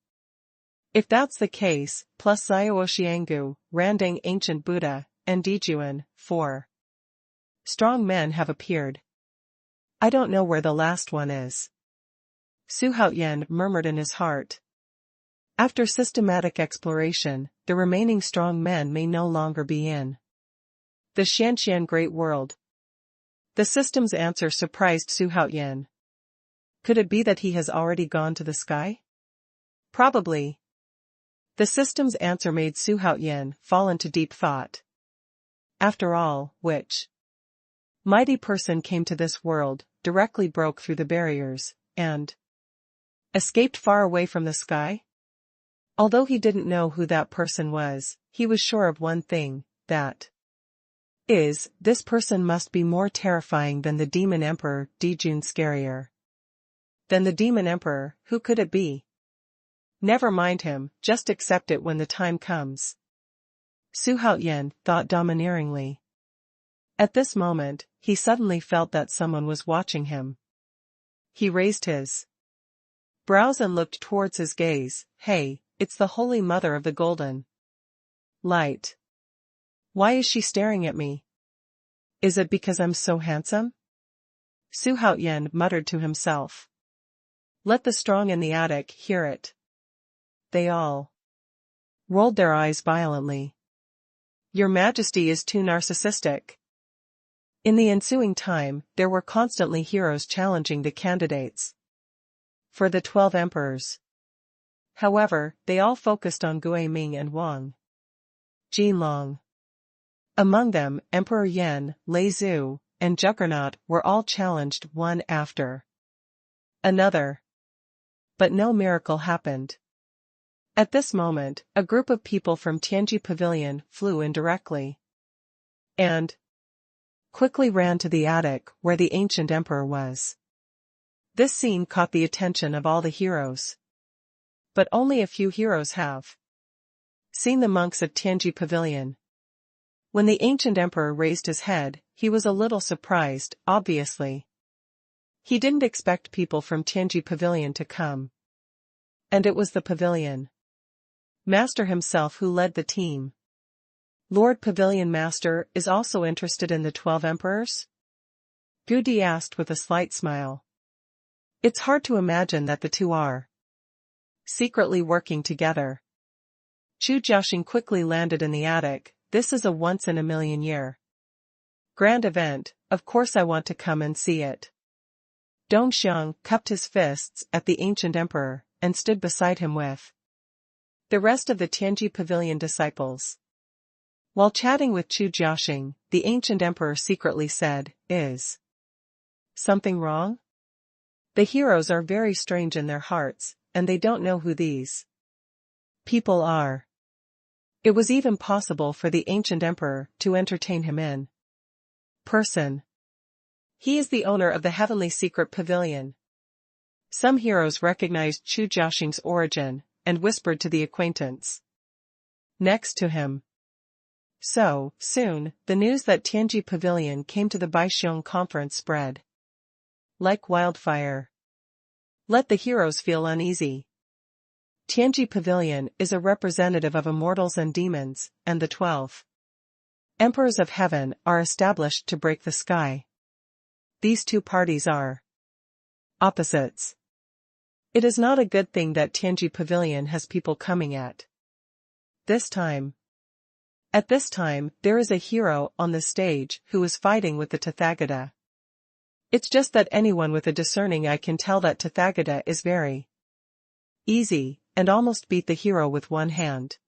If that's the case, plus Xiao Xianggu, Randang ancient Buddha, and Dijuan, 4 strong men have appeared. I don't know where the last one is. Su Haoyan murmured in his heart. After systematic exploration, the remaining strong men may no longer be in the Xianxian Great World. The system's answer surprised Su Haoyan. Could it be that he has already gone to the sky? Probably. The system's answer made Su Haoyan fall into deep thought. After all, which mighty person came to this world, directly broke through the barriers, and escaped far away from the sky? Although he didn't know who that person was, he was sure of one thing, that is, this person must be more terrifying than the Demon Emperor, Dijun scarier. Than the Demon Emperor, who could it be? Never mind him, just accept it when the time comes. Su Haoyan thought domineeringly. At this moment, he suddenly felt that someone was watching him. He raised his brows and looked towards his gaze. Hey, it's the Holy Mother of the Golden Light. Why is she staring at me? Is it because I'm so handsome? Su Haoyan muttered to himself. Let the strong in the attic hear it. They all rolled their eyes violently. Your Majesty is too narcissistic. In the ensuing time, there were constantly heroes challenging the candidates for the 12 emperors. However, they all focused on Gui Ming and Wang Jinlong. Among them, Emperor Yan, Lei Zhu, and Juggernaut were all challenged one after another. But no miracle happened. At this moment, a group of people from Tianji Pavilion flew in directly and quickly ran to the attic where the ancient emperor was. This scene caught the attention of all the heroes. But only a few heroes have seen the monks of Tianji Pavilion. When the ancient emperor raised his head, he was a little surprised, obviously. He didn't expect people from Tianji Pavilion to come. And it was the pavilion master himself who led the team. Lord Pavilion Master is also interested in the 12 emperors? Gu Di asked with a slight smile. It's hard to imagine that the two are secretly working together. Chu Jiaxing quickly landed in the attic. This is a once-in-a-million-year grand event, of course I want to come and see it. Dongxiang cupped his fists at the ancient emperor, and stood beside him with the rest of the Tianji Pavilion disciples. While chatting with Chu Jiaxing, the ancient emperor secretly said, Is something wrong? The heroes are very strange in their hearts, and they don't know who these people are. It was even possible for the ancient emperor to entertain him in person. He is the owner of the heavenly secret pavilion. Some heroes recognized Chu Jiaxing's origin, and whispered to the acquaintance next to him. So, soon, the news that Tianji Pavilion came to the Baixiong conference spread like wildfire. Let the heroes feel uneasy. Tianji Pavilion is a representative of immortals and demons, and the 12 emperors of heaven are established to break the sky. These two parties are opposites. It is not a good thing that Tianji Pavilion has people coming at this time. At this time, there is a hero on the stage who is fighting with the Tathagata. It's just that anyone with a discerning eye can tell that Tathagata is very easy, and almost beat the hero with one hand.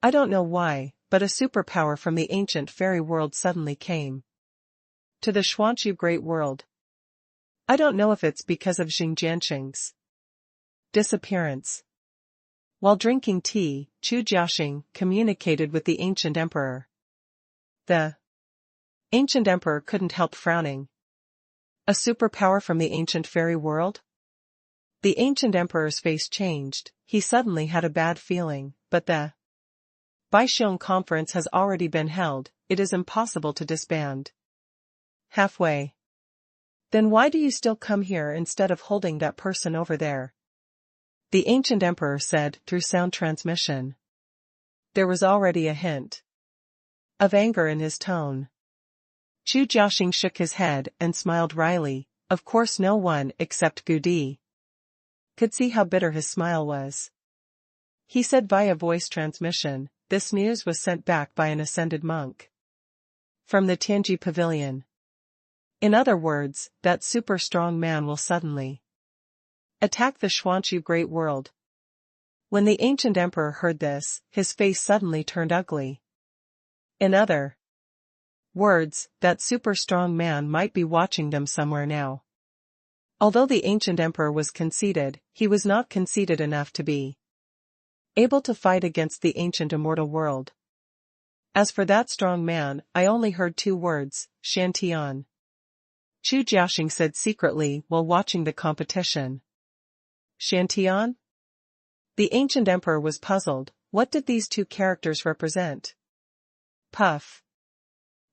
I don't know why, but a superpower from the ancient fairy world suddenly came to the Xuanhu Great World. I don't know if it's because of Xing Jianxing's disappearance. While drinking tea, Chu Jiaxing communicated with the ancient emperor. The Ancient Emperor couldn't help frowning. A superpower from the ancient fairy world? The ancient emperor's face changed. He suddenly had a bad feeling, but the Baixiong conference has already been held, it is impossible to disband. Halfway. Then why do you still come here instead of holding that person over there? The ancient emperor said through sound transmission. There was already a hint of anger in his tone. Chu Jiaxing shook his head and smiled wryly. Of course no one except Gudi could see how bitter his smile was. He said via voice transmission, this news was sent back by an ascended monk from the Tianji pavilion. In other words, that super strong man will suddenly attack the Xuanhuan great world. When the ancient emperor heard this, his face suddenly turned ugly. In other words, that super strong man might be watching them somewhere now. Although the ancient emperor was conceited, he was not conceited enough to be able to fight against the ancient immortal world. As for that strong man, I only heard 2 words, Shantian. Chu Jiaxing said secretly while watching the competition. Shantian? The ancient emperor was puzzled. What did these 2 characters represent? Puff.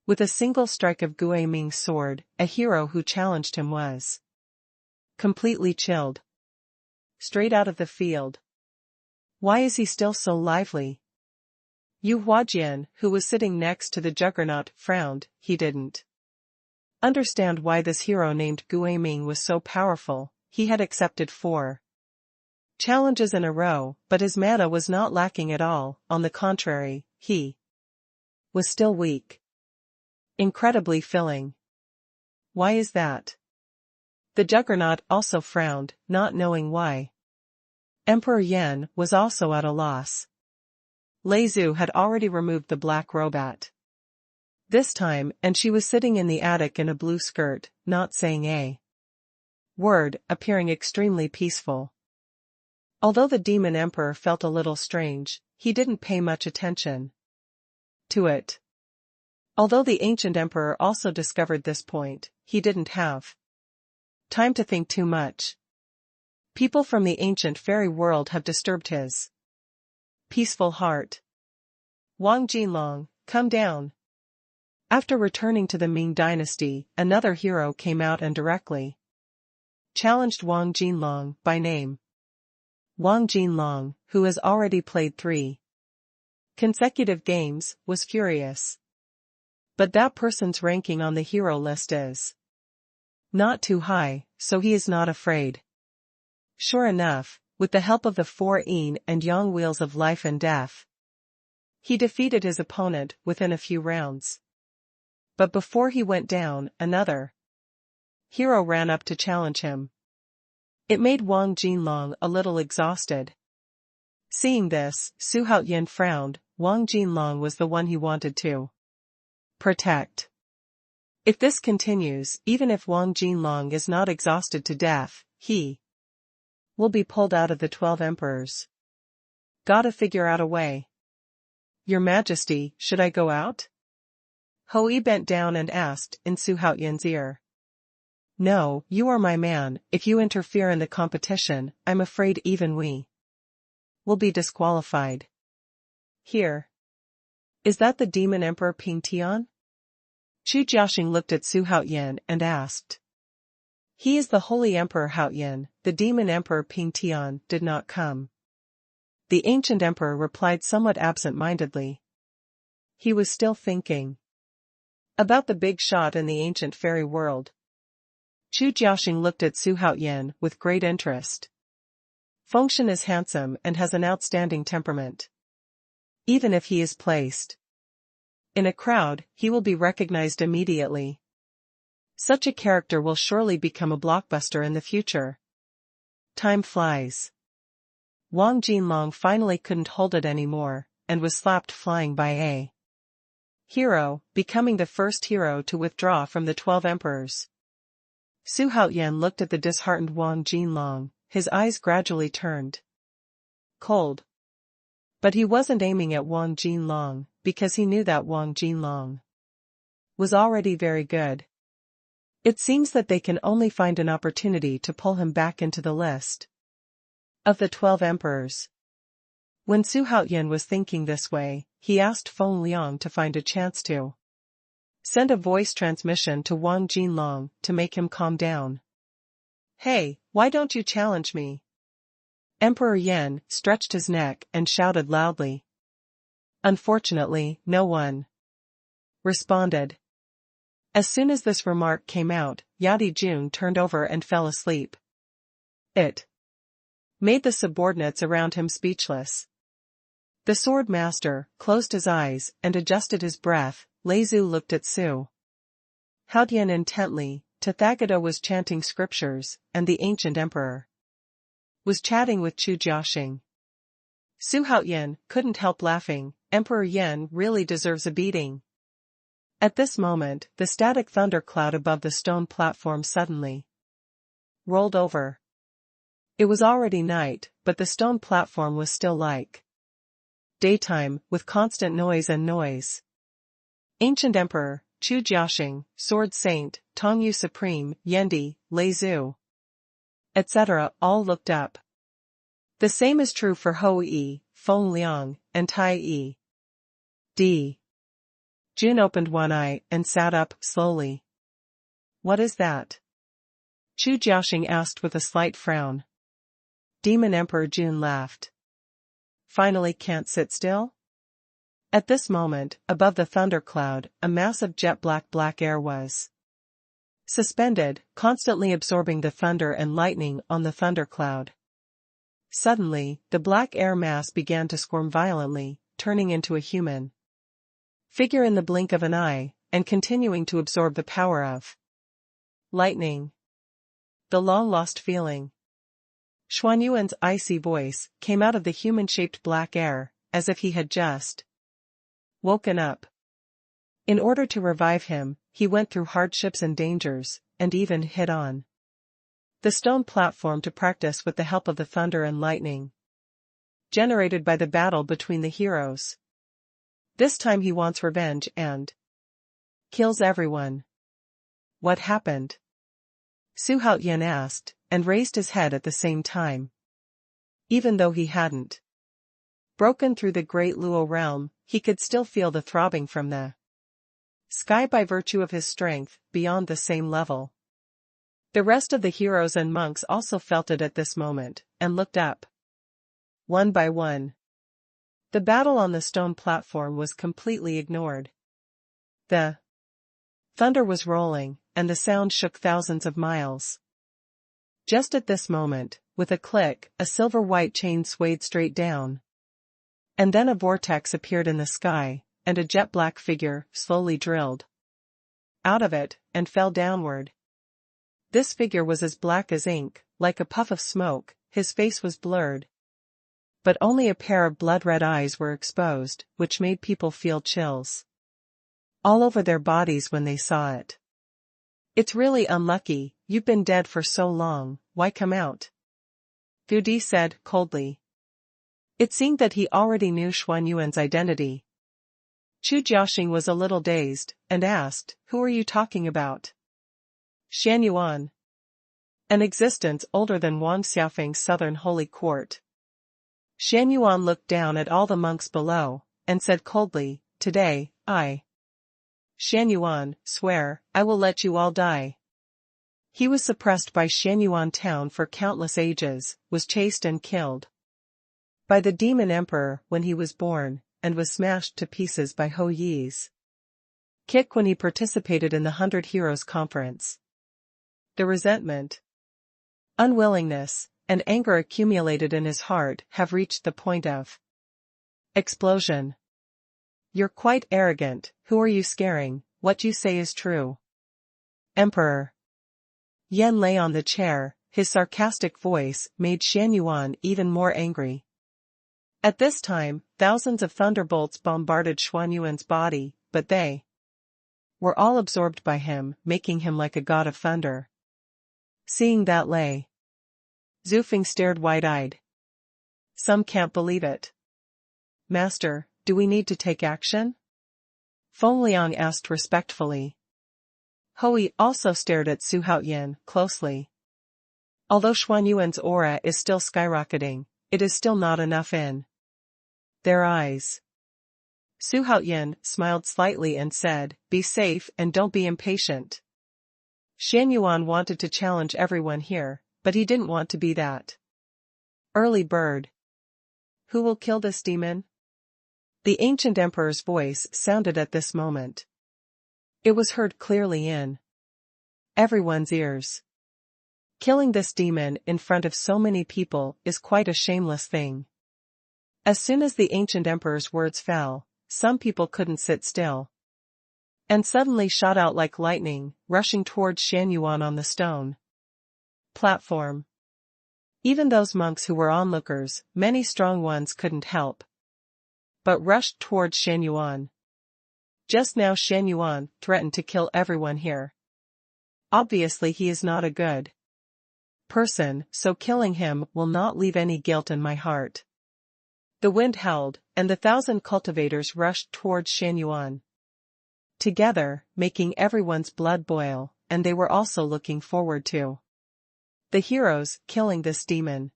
With a single strike of Gui Ming's sword, a hero who challenged him was completely chilled. Straight out of the field. Why is he still so lively? Yu Huajian, who was sitting next to the juggernaut, frowned. He didn't understand why this hero named Gui Ming was so powerful. He had accepted 4 challenges in a row, but his mana was not lacking at all. On the contrary, he was still weak. Incredibly filling. Why is that? The juggernaut also frowned, not knowing why. Emperor Yan was also at a loss. Lei Zhu had already removed the black robot this time, and she was sitting in the attic in a blue skirt, not saying a word, appearing extremely peaceful. Although the demon emperor felt a little strange, he didn't pay much attention to it. Although the ancient emperor also discovered this point, he didn't have time to think too much. People from the ancient fairy world have disturbed his peaceful heart. Wang Jinlong, come down. After returning to the Ming dynasty, another hero came out and directly challenged Wang Jinlong by name. Wang Jinlong, who has already played 3 consecutive games, was furious. But that person's ranking on the hero list is not too high, so he is not afraid. Sure enough, with the help of the 4 yin and yang wheels of life and death, he defeated his opponent within a few rounds. But before he went down, another hero ran up to challenge him. It made Wang Jinlong a little exhausted. Seeing this, Su Haoyan frowned. Wang Jinlong was the one he wanted to protect. If this continues, even if Wang Jinlong is not exhausted to death, he will be pulled out of the 12 emperors. Gotta figure out a way. Your Majesty, should I go out? Hou bent down and asked in Su Haoyan's ear. No, you are my man. If you interfere in the competition, I'm afraid even we will be disqualified. Here. Is that the demon emperor Ping Tian? Chu Jiaxing looked at Su Haoyan and asked. He is the holy emperor Haoyan. The demon emperor Ping Tian did not come. The ancient emperor replied somewhat absent-mindedly. He was still thinking about the big shot in the ancient fairy world. Chu Jiaxing looked at Su Haoyan with great interest. Fengshen is handsome and has an outstanding temperament. Even if he is placed in a crowd, he will be recognized immediately. Such a character will surely become a blockbuster in the future. Time flies. Wang Jinlong finally couldn't hold it anymore, and was slapped flying by a hero, becoming the first hero to withdraw from the 12 emperors. Su Haoyan looked at the disheartened Wang Jinlong, his eyes gradually turned cold. But he wasn't aiming at Wang Jinlong, because he knew that Wang Jinlong was already very good. It seems that they can only find an opportunity to pull him back into the list of the 12 emperors. When Xuanhuan was thinking this way, he asked Feng Liang to find a chance to send a voice transmission to Wang Jinlong to make him calm down. "Hey, why don't you challenge me?" Emperor Yan stretched his neck and shouted loudly. Unfortunately, no one responded. As soon as this remark came out, Yadi Jun turned over and fell asleep. It made the subordinates around him speechless. The sword master closed his eyes and adjusted his breath. Lei Zhu looked at Su Haotian intently. Tathagata was chanting scriptures, and the ancient emperor was chatting with Chu Jiaxing. Su Haotian couldn't help laughing. Emperor Yan really deserves a beating. At this moment, the static thundercloud above the stone platform suddenly rolled over. It was already night, but the stone platform was still like daytime, with constant noise and noise. Ancient Emperor, Chu Jiaxing, Sword Saint, Tongyu Supreme, Yendi, Lei Zhu, etc. all looked up. The same is true for Hou Yi, Feng Liang, and Tai Yi. D. Jun opened one eye and sat up slowly. What is that? Chu Jiaxing asked with a slight frown. Demon Emperor Jun laughed. Finally can't sit still? At this moment, above the thundercloud, a massive jet black air was suspended, constantly absorbing the thunder and lightning on the thundercloud. Suddenly, the black air mass began to squirm violently, turning into a human figure in the blink of an eye, and continuing to absorb the power of lightning. The long-lost feeling. Xuanhuan's icy voice came out of the human-shaped black air, as if he had just woken up. In order to revive him, he went through hardships and dangers, and even hit on the stone platform to practice with the help of the thunder and lightning generated by the battle between the heroes. This time he wants revenge and kills everyone. What happened? Su Haotian asked, and raised his head at the same time. Even though he hadn't broken through the great Luo realm, he could still feel the throbbing from the sky by virtue of his strength, beyond the same level. The rest of the heroes and monks also felt it at this moment, and looked up. One by one. The battle on the stone platform was completely ignored. The thunder was rolling, and the sound shook thousands of miles. Just at this moment, with a click, a silver-white chain swayed straight down. And then a vortex appeared in the sky, and a jet-black figure slowly drilled out of it, and fell downward. This figure was as black as ink, like a puff of smoke. His face was blurred, but only a pair of blood-red eyes were exposed, which made people feel chills all over their bodies when they saw it. It's really unlucky, you've been dead for so long, why come out? Fu Di said coldly. It seemed that he already knew Xuanhuan's identity. Chu Jiaxing was a little dazed, and asked, who are you talking about? Xuanhuan. An existence older than Wang Xiaofeng's southern holy court. Xuanhuan looked down at all the monks below, and said coldly, today, I, Xuanhuan, swear, I will let you all die. He was suppressed by Xuanhuan town for countless ages, was chased and killed by the demon emperor when he was born, and was smashed to pieces by Hou Yi's kick when he participated in the 100 Heroes Conference. The resentment, unwillingness, and anger accumulated in his heart have reached the point of explosion. You're quite arrogant, who are you scaring? What you say is true. Emperor. Yan lay on the chair, his sarcastic voice made Xuanhuan even more angry. At this time, thousands of thunderbolts bombarded Xuanhuan's body, but they were all absorbed by him, making him like a god of thunder. Seeing that Lei Zufeng stared wide-eyed. Some can't believe it. Master, do we need to take action? Feng Liang asked respectfully. Hui also stared at Su Haoyan closely. Although Xuanhuan's aura is still skyrocketing, it is still not enough in their eyes. Su Haoyan smiled slightly and said, "Be safe and don't be impatient." Xuanhuan wanted to challenge everyone here, but he didn't want to be that early bird. Who will kill this demon? The ancient emperor's voice sounded at this moment. It was heard clearly in everyone's ears. Killing this demon in front of so many people is quite a shameless thing. As soon as the ancient emperor's words fell, some people couldn't sit still and suddenly shot out like lightning, rushing towards Xuanhuan on the stone platform. Even those monks who were onlookers, many strong ones couldn't help but rushed towards Xuanhuan. Just now Xuanhuan threatened to kill everyone here. Obviously he is not a good person, so killing him will not leave any guilt in my heart. The wind howled, and the 1,000 cultivators rushed towards Xuanhuan together, making everyone's blood boil, and they were also looking forward to the heroes killing this demon.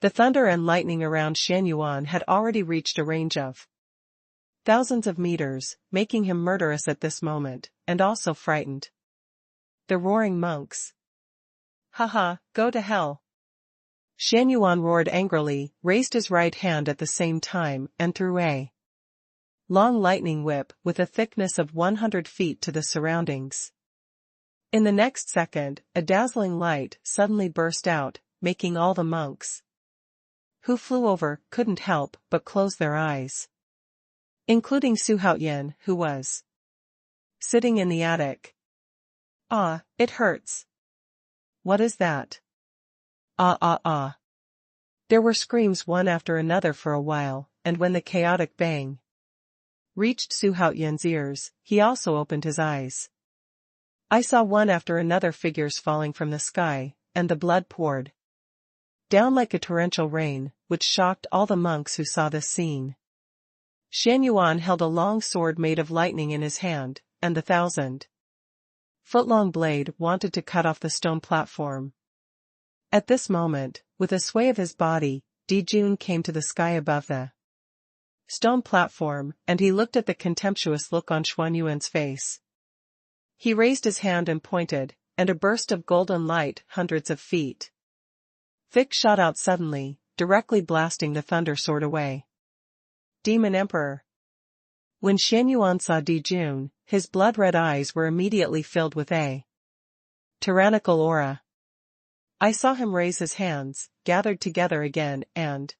The thunder and lightning around Xuanhuan had already reached a range of thousands of meters, making him murderous at this moment, and also frightened. The roaring monks. Haha, go to hell. Xuanhuan roared angrily, raised his right hand at the same time, and threw a long lightning whip with a thickness of 100 feet to the surroundings. In the next second, a dazzling light suddenly burst out, making all the monks who flew over couldn't help but close their eyes. Including Su Haoyan, who was sitting in the attic. Ah, it hurts. What is that? Ah ah ah. There were screams one after another for a while, and when the chaotic bang reached Su Haoyan's ears, he also opened his eyes. I saw one after another figures falling from the sky, and the blood poured down like a torrential rain, which shocked all the monks who saw this scene. Xuanhuan held a long sword made of lightning in his hand, and the 1,000-foot-long blade wanted to cut off the stone platform. At this moment, with a sway of his body, Dijun came to the sky above the stone platform, and he looked at the contemptuous look on Xuanhuan's face. He raised his hand and pointed, and a burst of golden light hundreds of feet thick shot out suddenly, directly blasting the thunder sword away. Demon Emperor. When Xuanhuan saw Dijun, his blood-red eyes were immediately filled with a tyrannical aura. I saw him raise his hands, gathered together again, and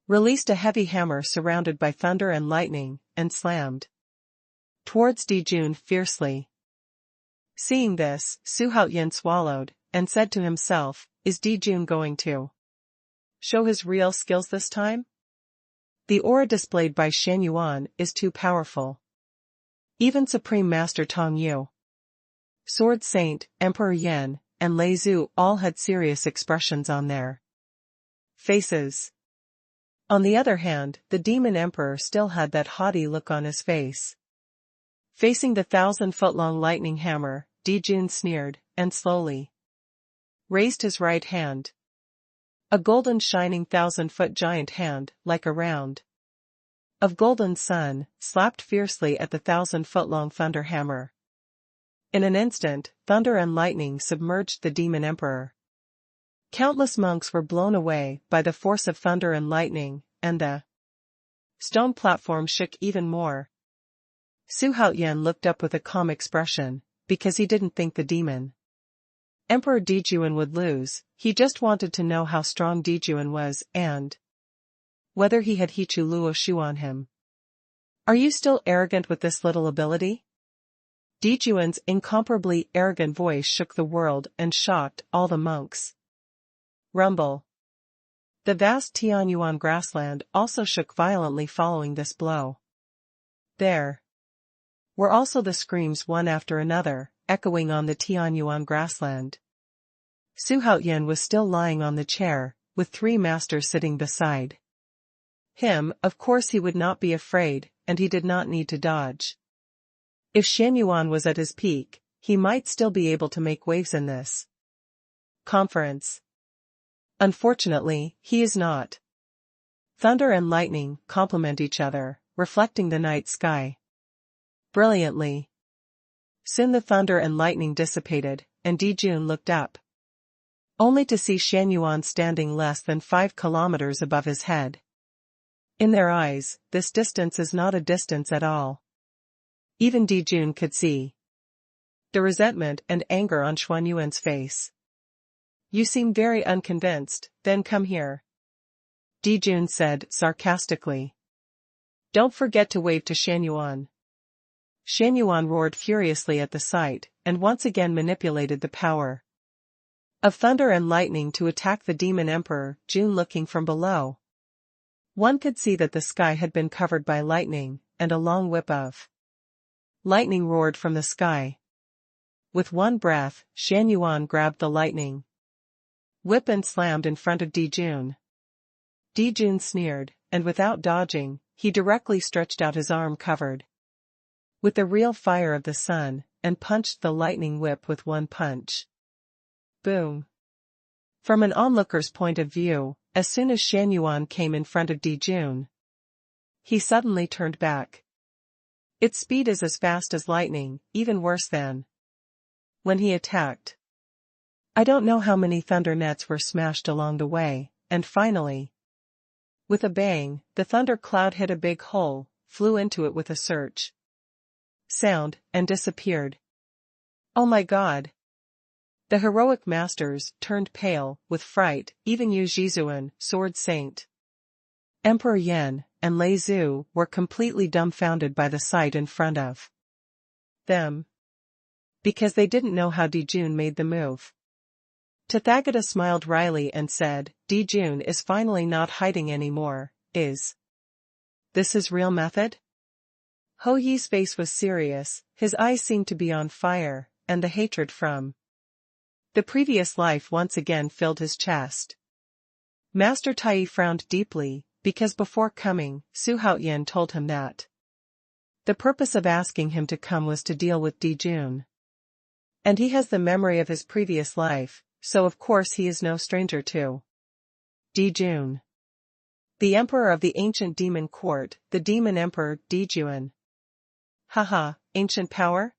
released a heavy hammer surrounded by thunder and lightning, and slammed towards Dijun fiercely. Seeing this, Su Haoyan swallowed, and said to himself, is Dijun going to show his real skills this time? The aura displayed by Xuanhuan is too powerful. Even Supreme Master Tong Yu, Sword Saint, Emperor Yan, and Lei Zhu all had serious expressions on their faces. On the other hand, the Demon Emperor still had that haughty look on his face. Facing the 1,000-foot-long lightning hammer, Dijun sneered, and slowly raised his right hand. A golden shining 1,000-foot giant hand, like a round of golden sun, slapped fiercely at the 1,000-foot-long thunder hammer. In an instant, thunder and lightning submerged the Demon Emperor. Countless monks were blown away by the force of thunder and lightning, and the stone platform shook even more. Su Haoyan looked up with a calm expression, because he didn't think the Demon Emperor Dijun would lose. He just wanted to know how strong Dijun was and whether he had Hichu Luo Shu on him. Are you still arrogant with this little ability? Dijun's incomparably arrogant voice shook the world and shocked all the monks. Rumble. The vast Tianyuan grassland also shook violently following this blow. There were also the screams one after another, echoing on the Tianyuan grassland. Su Haoyan was still lying on the chair, with 3 masters sitting beside Of course he would not be afraid, and he did not need to dodge. If Xuanhuan was at his peak, he might still be able to make waves in this conference. Unfortunately, he is not. Thunder and lightning complement each other, reflecting the night sky brilliantly. Soon the thunder and lightning dissipated, and Dijun looked up, only to see Xuanhuan standing less than 5 kilometers above his head. In their eyes, this distance is not a distance at all. Even Dijun could see the resentment and anger on Xuanhuan's face. You seem very unconvinced, then come here, Dijun said sarcastically. Don't forget to wave to Xuanhuan. Xuanhuan roared furiously at the sight, and once again manipulated the power of thunder and lightning to attack the demon emperor, Jun looking from below. One could see that the sky had been covered by lightning, and a long whip of lightning roared from the sky. With one breath, Xuanhuan grabbed the lightning whip and slammed in front of Dijun. Dijun sneered, and without dodging, he directly stretched out his arm covered with the real fire of the sun, and punched the lightning whip with one punch. Boom. From an onlooker's point of view, as soon as Xuanhuan came in front of Dijun, he suddenly turned back. Its speed is as fast as lightning, even worse than when he attacked. I don't know how many thunder nets were smashed along the way, and finally, with a bang, the thunder cloud hit a big hole, flew into it with a search sound, and disappeared. Oh my God! The heroic masters turned pale with fright. Even Yu Jizuan, Sword Saint, Emperor Yan, and Lei Zhu were completely dumbfounded by the sight in front of them, because they didn't know how Dijun made the move. Tathagata smiled wryly and said, Dijun is finally not hiding anymore, is this his real method? Ho Yi's face was serious, his eyes seemed to be on fire, and the hatred from the previous life once again filled his chest. Master Tai frowned deeply, because before coming, Su Haoyan told him that the purpose of asking him to come was to deal with Dijun. And he has the memory of his previous life, so of course he is no stranger to Dijun, the emperor of the ancient demon court, the demon emperor Dijun. Haha, ancient power?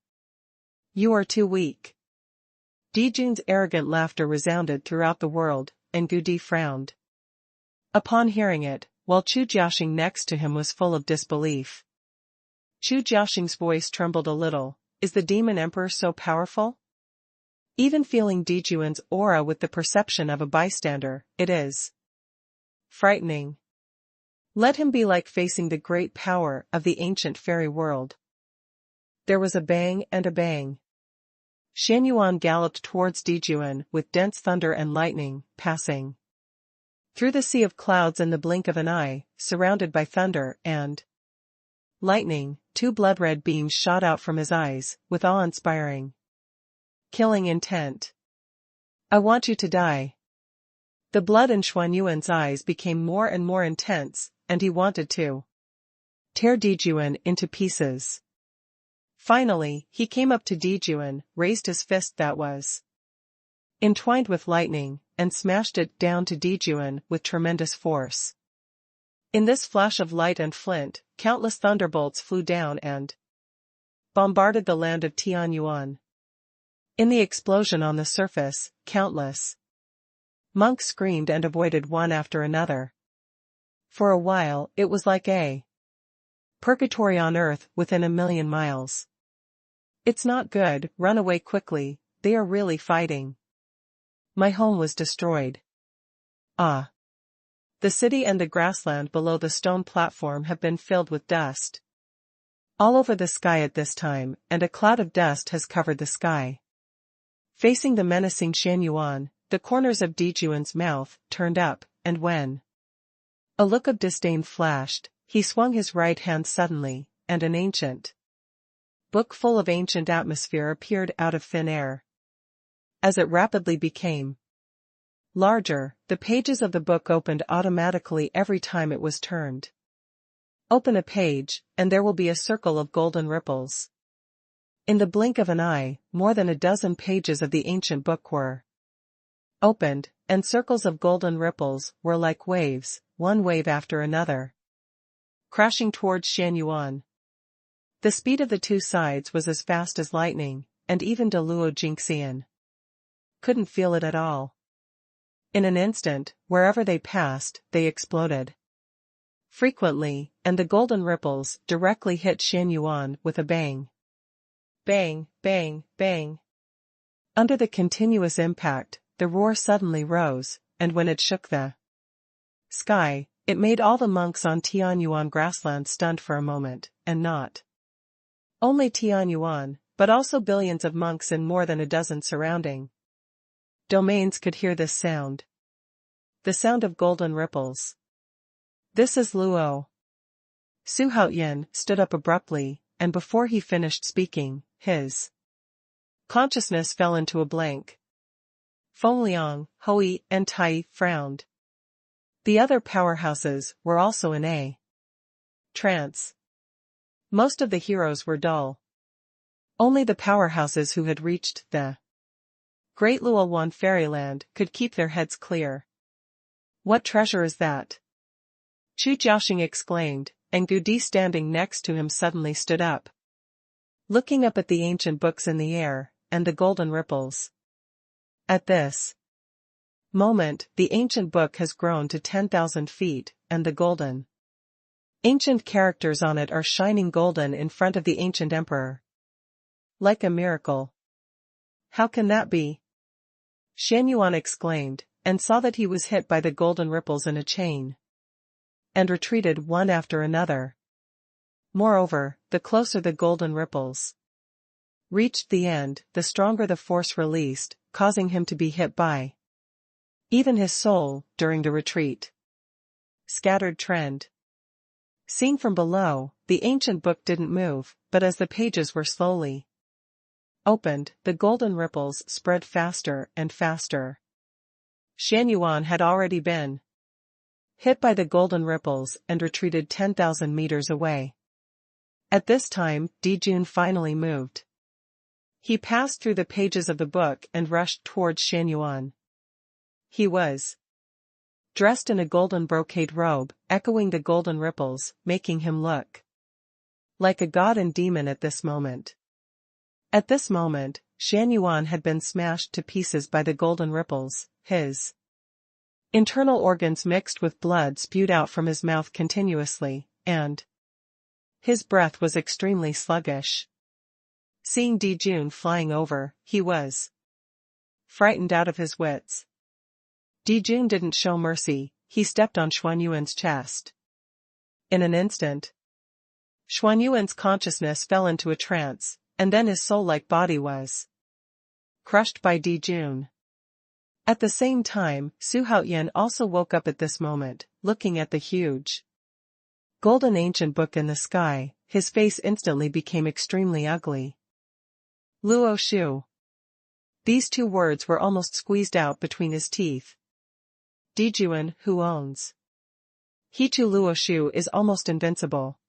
You are too weak. Dijun's arrogant laughter resounded throughout the world, and Gudi frowned upon hearing it, while Chu Jiaxing next to him was full of disbelief. Chu Jiaxing's voice trembled a little. Is the demon emperor so powerful? Even feeling Dijun's aura with the perception of a bystander, it is frightening. Let him be like facing the great power of the ancient fairy world. There was a bang and a bang. Xuanhuan galloped towards Dijun with dense thunder and lightning, passing through the sea of clouds in the blink of an eye, surrounded by thunder and lightning. 2 blood-red beams shot out from his eyes, with awe-inspiring, killing intent. I want you to die. The blood in Xuanhuan's eyes became more and more intense, and he wanted to tear Dijun into pieces. Finally, he came up to Dijun, raised his fist that was entwined with lightning, and smashed it down to Dijun with tremendous force. In this flash of light and flint, countless thunderbolts flew down and bombarded the land of Tianwu. In the explosion on the surface, countless monks screamed and avoided one after another. For a while, it was like a purgatory on earth within a million miles. It's not good, run away quickly, they are really fighting. My home was destroyed. Ah. The city and the grassland below the stone platform have been filled with dust all over the sky at this time, and a cloud of dust has covered the sky. Facing the menacing Xuanhuan, the corners of Dijun's mouth turned up, and when a look of disdain flashed, he swung his right hand suddenly, and an ancient book full of ancient atmosphere appeared out of thin air. As it rapidly became Larger, the pages of the book opened automatically every time it was turned. Open a page, and there will be a circle of golden ripples. In the blink of an eye, more than a dozen pages of the ancient book were opened, and circles of golden ripples were like waves, one wave after another, crashing towards Xuanhuan. The speed of the two sides was as fast as lightning, and even Dou Yu couldn't feel it at all. In an instant, wherever they passed, they exploded frequently, and the golden ripples directly hit Xuanhuan with a bang. Bang, bang, bang. Under the continuous impact, the roar suddenly rose, and when it shook the sky, it made all the monks on Tianwu grassland stunned for a moment, and not only Tianwu, but also billions of monks in more than a dozen surrounding domains could hear this sound. The sound of golden ripples. This is Luo. Xuanhuan stood up abruptly, and before he finished speaking, his consciousness fell into a blank. Fengliang, Hui, and Tai frowned. The other powerhouses were also in a trance. Most of the heroes were dull. Only the powerhouses who had reached the Great Luowan fairyland could keep their heads clear. What treasure is that? Chu Jiaoxing exclaimed, and Gudi standing next to him suddenly stood up, looking up at the ancient books in the air, and the golden ripples. At this moment, the ancient book has grown to 10,000 feet, and the golden ancient characters on it are shining golden in front of the ancient emperor. Like a miracle. How can that be? Xuanhuan exclaimed, and saw that he was hit by the golden ripples in a chain, and retreated one after another. Moreover, the closer the golden ripples reached the end, the stronger the force released, causing him to be hit by even his soul, during the retreat. Scattered trend. Seen from below, the ancient book didn't move, but as the pages were slowly opened, the golden ripples spread faster and faster. Xuanhuan had already been hit by the golden ripples and retreated 10,000 meters away. At this time, Dijun finally moved. He passed through the pages of the book and rushed towards Xuanhuan. He was dressed in a golden brocade robe, echoing the golden ripples, making him look like a god and demon at this moment. At this moment, Xuanhuan had been smashed to pieces by the golden ripples, his internal organs mixed with blood spewed out from his mouth continuously, and his breath was extremely sluggish. Seeing Dijun flying over, he was frightened out of his wits. Dijun didn't show mercy, he stepped on Xuanhuan's chest. In an instant, Xuanhuan's consciousness fell into a trance, and then his soul-like body was crushed by Dijun. At the same time, Xuanhuan also woke up at this moment, looking at the huge golden ancient book in the sky. His face instantly became extremely ugly. Luo Shu. These two words were almost squeezed out between his teeth. Dijun, who owns Hichu Luo Shu, is almost invincible.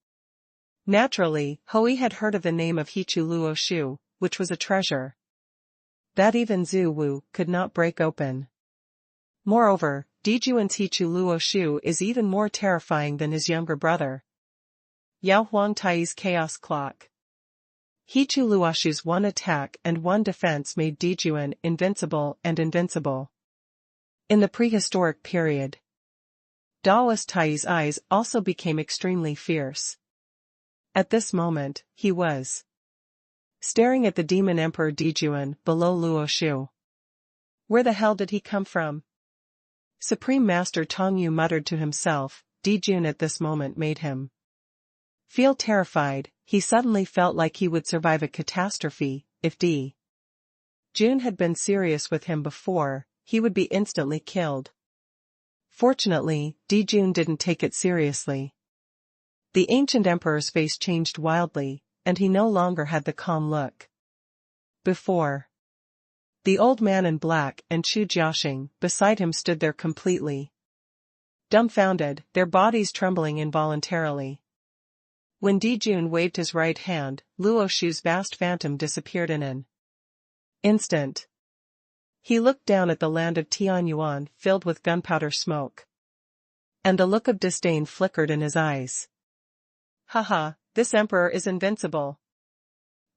Naturally, Hui had heard of the name of Hichu Luo Shu, which was a treasure that even Zhu Wu could not break open. Moreover, Dijun's Hichu Luo Shu is even more terrifying than his younger brother, Yao Huang Tai's Chaos Clock. Hichu Luo Shu's one attack and one defense made Dijun invincible and invincible. In the prehistoric period, Daoist Tai's eyes also became extremely fierce. At this moment, he was staring at the demon emperor Dijun below Luo Shu. Where the hell did he come from? Supreme Master Tongyu muttered to himself. Dijun at this moment made him feel terrified. He suddenly felt like he would survive a catastrophe. If Dijun had been serious with him before, he would be instantly killed. Fortunately, Dijun didn't take it seriously. The ancient emperor's face changed wildly, and he no longer had the calm look before. The old man in black and Chu Jiaxing beside him stood there completely dumbfounded, their bodies trembling involuntarily. When Dijun waved his right hand, Luo Shu's vast phantom disappeared in an instant. He looked down at the land of Tianyuan filled with gunpowder smoke. And the look of disdain flickered in his eyes. Haha, this emperor is invincible.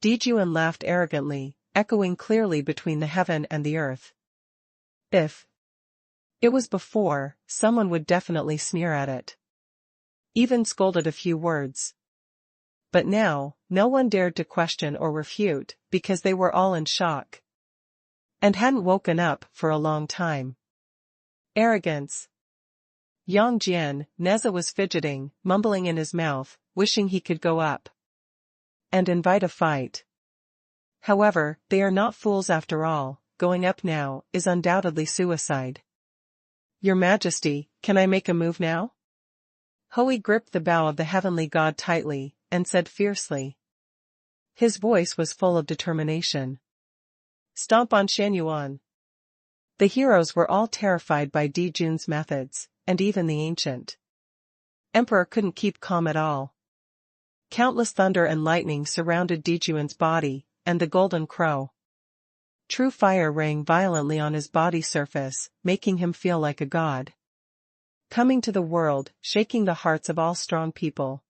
Dijun laughed arrogantly, echoing clearly between the heaven and the earth. If it was before, someone would definitely sneer at it. Even scolded a few words. But now, no one dared to question or refute, because they were all in shock. And hadn't woken up for a long time. Arrogance. Yang Jian, Neza was fidgeting, mumbling in his mouth, wishing he could go up and invite a fight. However, they are not fools after all, going up now is undoubtedly suicide. Your Majesty, can I make a move now? Hui gripped the bow of the heavenly god tightly, and said fiercely. His voice was full of determination. Stomp on Xuanhuan. The heroes were all terrified by Dijun's methods, and even the ancient emperor couldn't keep calm at all. Countless thunder and lightning surrounded Dijun's body, and the golden crow. True fire rang violently on his body surface, making him feel like a god. Coming to the world, shaking the hearts of all strong people.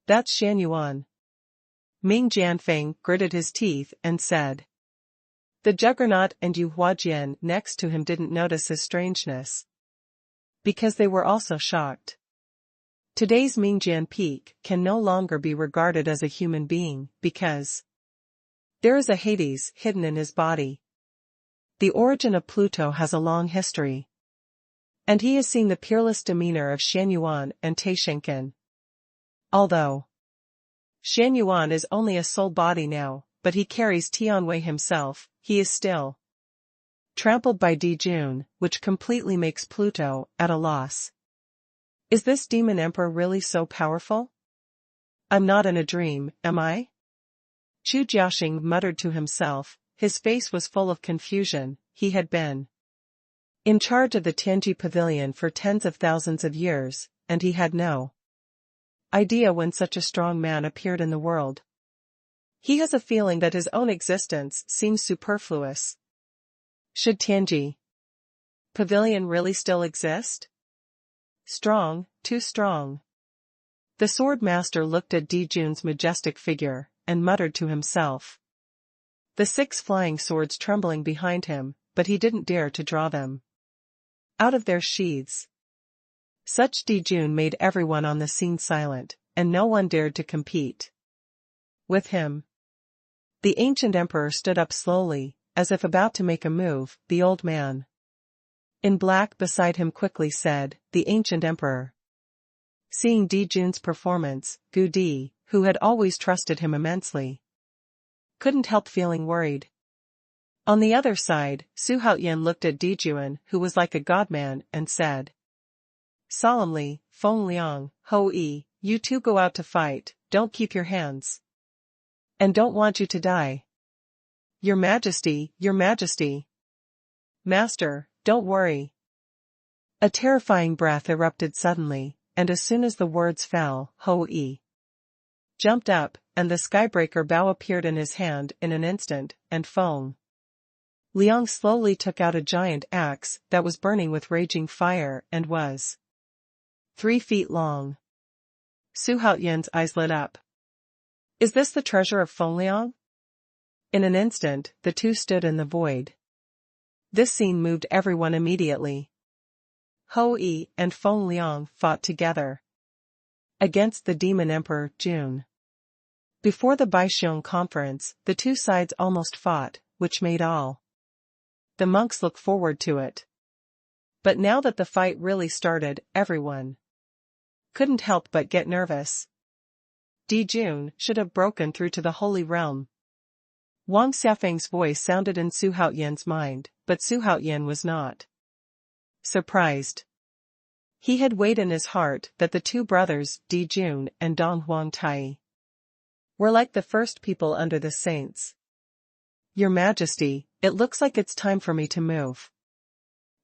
That's Xuanhuan. Ming Jianfeng gritted his teeth and said. The juggernaut and Yu Huajian next to him didn't notice his strangeness. Because they were also shocked. Today's Ming Jian Peak can no longer be regarded as a human being, because there is a Hades hidden in his body. The origin of Pluto has a long history. And he has seen the peerless demeanor of Xuanhuan and Taishenken. Although Xuanhuan is only a soul body now, but he carries Tianwu himself, he is still trampled by Dijun, which completely makes Pluto at a loss. Is this demon emperor really so powerful? I'm not in a dream, am I? Chu Jiaxing muttered to himself, his face was full of confusion. He had been in charge of the Tianji pavilion for tens of thousands of years, and he had no idea when such a strong man appeared in the world. He has a feeling that his own existence seems superfluous. Should Tianji pavilion really still exist? Strong, too strong. The sword master looked at Dijun's majestic figure, and muttered to himself. The 6 flying swords trembling behind him, but he didn't dare to draw them out of their sheaths. Such Dijun made everyone on the scene silent, and no one dared to compete with him. The ancient emperor stood up slowly, as if about to make a move. The old man in black beside him quickly said, the ancient emperor. Seeing Dijun's performance, Gu Di, who had always trusted him immensely, couldn't help feeling worried. On the other side, Su Haoyan looked at Dijun, who was like a godman, and said solemnly, Feng Liang, Hou-yi, you two go out to fight, don't keep your hands. And don't want you to die. Your Majesty, Your Majesty. Master, don't worry. A terrifying breath erupted suddenly, and as soon as the words fell, Hou-yi jumped up, and the skybreaker bow appeared in his hand in an instant, and Feng Liang slowly took out a giant axe that was burning with raging fire and was 3 feet long. Su Haoyan's eyes lit up. Is this the treasure of Feng Liang? In an instant, the two stood in the void. This scene moved everyone immediately. Hou-yi and Feng Liang fought together against the demon emperor, Jun. Before the Baixiong conference, the two sides almost fought, which made all the monks look forward to it. But now that the fight really started, everyone couldn't help but get nervous. Dijun should have broken through to the Holy Realm. Wang Xiafeng's voice sounded in Su Haoyan's mind, but Su Haoyan was not surprised. He had weighed in his heart that the two brothers, Dijun and Dong Huangtai, were like the first people under the saints. Your Majesty, it looks like it's time for me to move.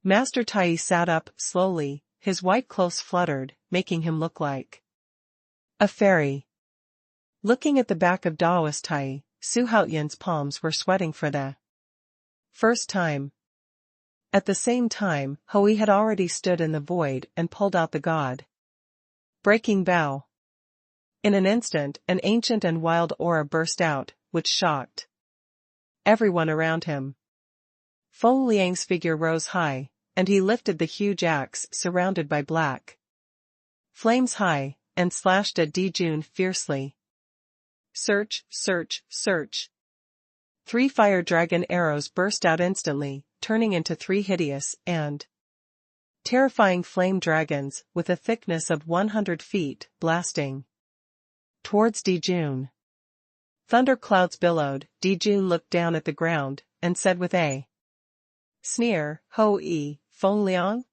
Master Tai sat up, slowly, his white clothes fluttered, making him look like a fairy. Looking at the back of Daoist Tai, Xuanhuan's palms were sweating for the first time. At the same time, Hui had already stood in the void and pulled out the god breaking bow. In an instant, an ancient and wild aura burst out, which shocked everyone around him. Feng Liang's figure rose high, and he lifted the huge axe surrounded by black flames high, and slashed at Dijun fiercely. Search, search, search. 3 fire dragon arrows burst out instantly, turning into 3 hideous and terrifying flame dragons with a thickness of 100 feet, blasting towards Dijun. Thunder clouds billowed. Dijun looked down at the ground, and said with a sneer, "Ho-e, Feng Liang?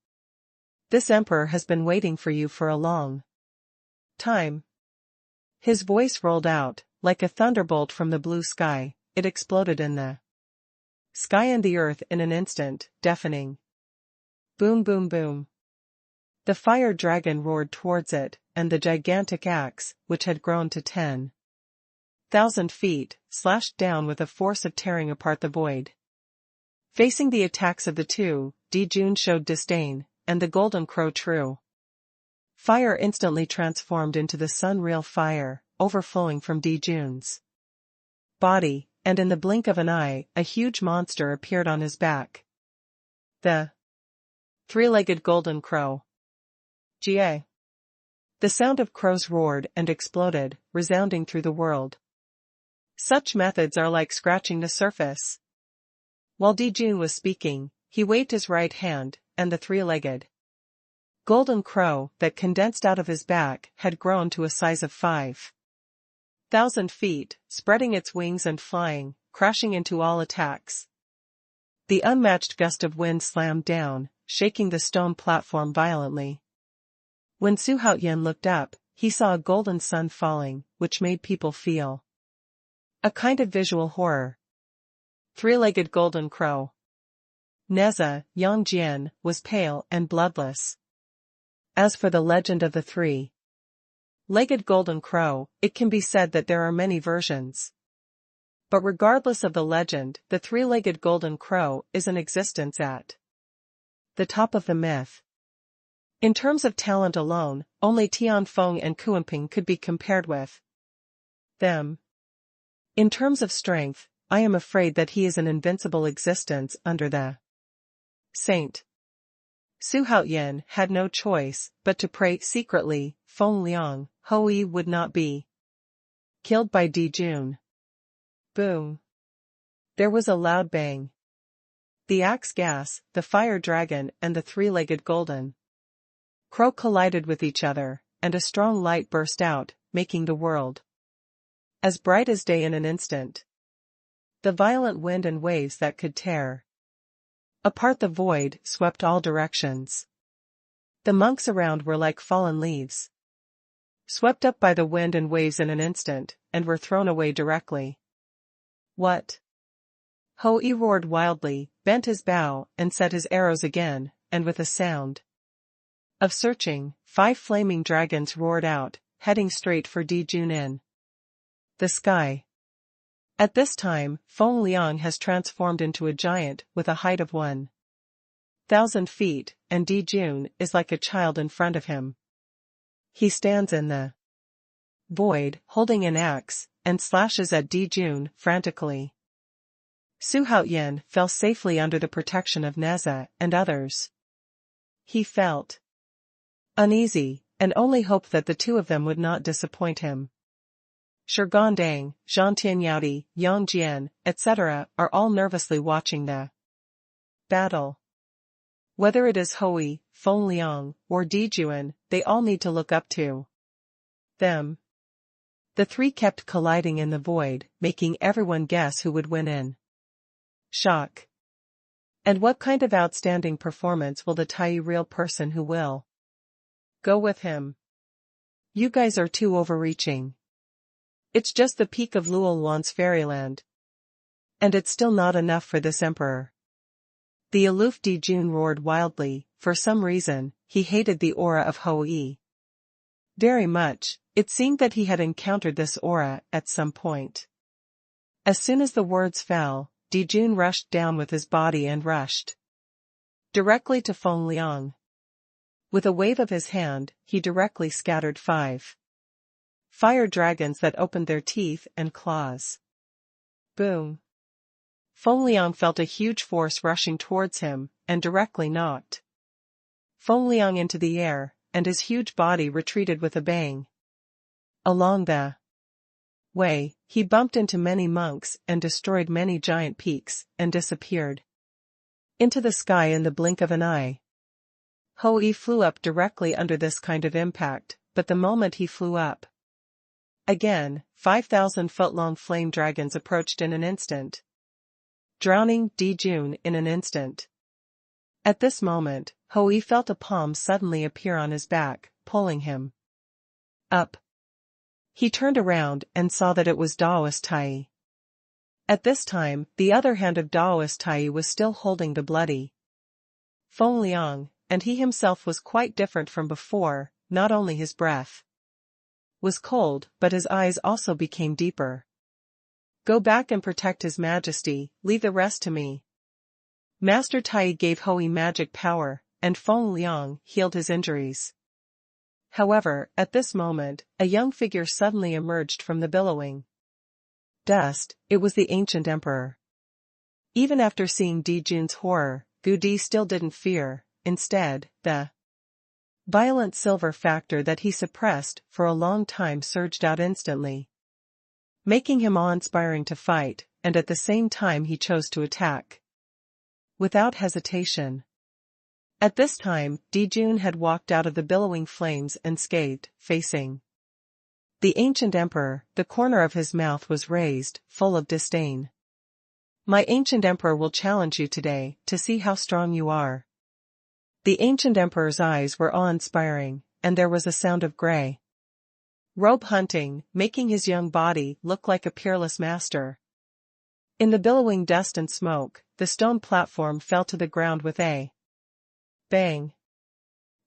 This emperor has been waiting for you for a long time." His voice rolled out, like a thunderbolt from the blue sky. It exploded in the sky and the earth in an instant, deafening. Boom boom boom. The fire dragon roared towards it, and the gigantic axe, which had grown to 10,000 feet, slashed down with a force of tearing apart the void. Facing the attacks of the two, Dijun showed disdain, and the golden crow true fire instantly transformed into the sun-real fire, overflowing from Dijun's body, and in the blink of an eye, a huge monster appeared on his back. The 3-legged golden crow. Jie. The sound of crows roared and exploded, resounding through the world. Such methods are like scratching the surface. While Dijun was speaking, he waved his right hand, and the 3-legged golden crow that condensed out of his back had grown to a size of 5,000 feet, spreading its wings and flying, crashing into all attacks. The unmatched gust of wind slammed down, shaking the stone platform violently. When Xuanhuan looked up, he saw a golden sun falling, which made people feel a kind of visual horror. 3-legged golden crow. Neza, Yangjian, was pale and bloodless. As for the legend of the 3-legged golden crow, it can be said that there are many versions. But regardless of the legend, the 3-legged golden crow is in existence at the top of the myth. In terms of talent alone, only Tianfeng and Kuanping could be compared with them. In terms of strength, I am afraid that he is an invincible existence under the saint. Xuanhuan had no choice but to pray secretly. Feng Liang, Hui would not be killed by Dijun. Boom. There was a loud bang. The axe gas, the fire dragon and the 3-legged golden crow collided with each other, and a strong light burst out, making the world as bright as day in an instant. The violent wind and waves that could tear apart the void swept all directions. The monks around were like fallen leaves, swept up by the wind and waves in an instant, and were thrown away directly. What? Hui roared wildly, bent his bow, and set his arrows again, and with a sound of searching, 5 flaming dragons roared out, heading straight for Dijun in the sky. At this time, Feng Liang has transformed into a giant with a height of 1,000 feet, and Dijun is like a child in front of him. He stands in the void, holding an axe, and slashes at Dijun frantically. Xuanhuan fell safely under the protection of Neza and others. He felt uneasy, and only hoped that the two of them would not disappoint him. Shigandang, Zhang Tianyao, Yang Jian, etc. are all nervously watching the battle. Whether it is Hui, Feng Liang, or Dijun, they all need to look up to them. The three kept colliding in the void, making everyone guess who would win in shock. And what kind of outstanding performance will the Tai real person who will go with him? You guys are too overreaching. It's just the peak of Luolan's fairyland. And it's still not enough for this emperor. The aloof Di Jun roared wildly. For some reason, he hated the aura of Hou very much. It seemed that he had encountered this aura at some point. As soon as the words fell, Di Jun rushed down with his body and rushed directly to Feng Liang. With a wave of his hand, he directly scattered 5 fire dragons that opened their teeth and claws. Boom! Feng Liang felt a huge force rushing towards him, and directly knocked Feng Liang into the air, and his huge body retreated with a bang. Along the way, he bumped into many monks and destroyed many giant peaks, and disappeared into the sky in the blink of an eye. Hou flew up directly under this kind of impact, but the moment he flew up again, 5,000-foot-long flame dragons approached in an instant, drowning Di Jun in an instant. At this moment, Hou felt a palm suddenly appear on his back, pulling him up. He turned around and saw that it was Daoist Tai. At this time, the other hand of Daoist Tai was still holding the bloody Feng Liang, and he himself was quite different from before. Not only his breath was cold, but his eyes also became deeper. Go back and protect His Majesty, leave the rest to me. Master Tai gave Hou magic power, and Feng Liang healed his injuries. However, at this moment, a young figure suddenly emerged from the billowing dust. It was the ancient emperor. Even after seeing Di Jun's horror, Gu Di still didn't fear. Instead, the violent silver factor that he suppressed for a long time surged out instantly, making him awe-inspiring to fight, and at the same time he chose to attack without hesitation. At this time, Di Jun had walked out of the billowing flames and scathed, facing the ancient emperor. The corner of his mouth was raised, full of disdain. My ancient emperor will challenge you today, to see how strong you are. The ancient emperor's eyes were awe-inspiring, and there was a sound of grey robe hunting, making his young body look like a peerless master. In the billowing dust and smoke, the stone platform fell to the ground with a bang.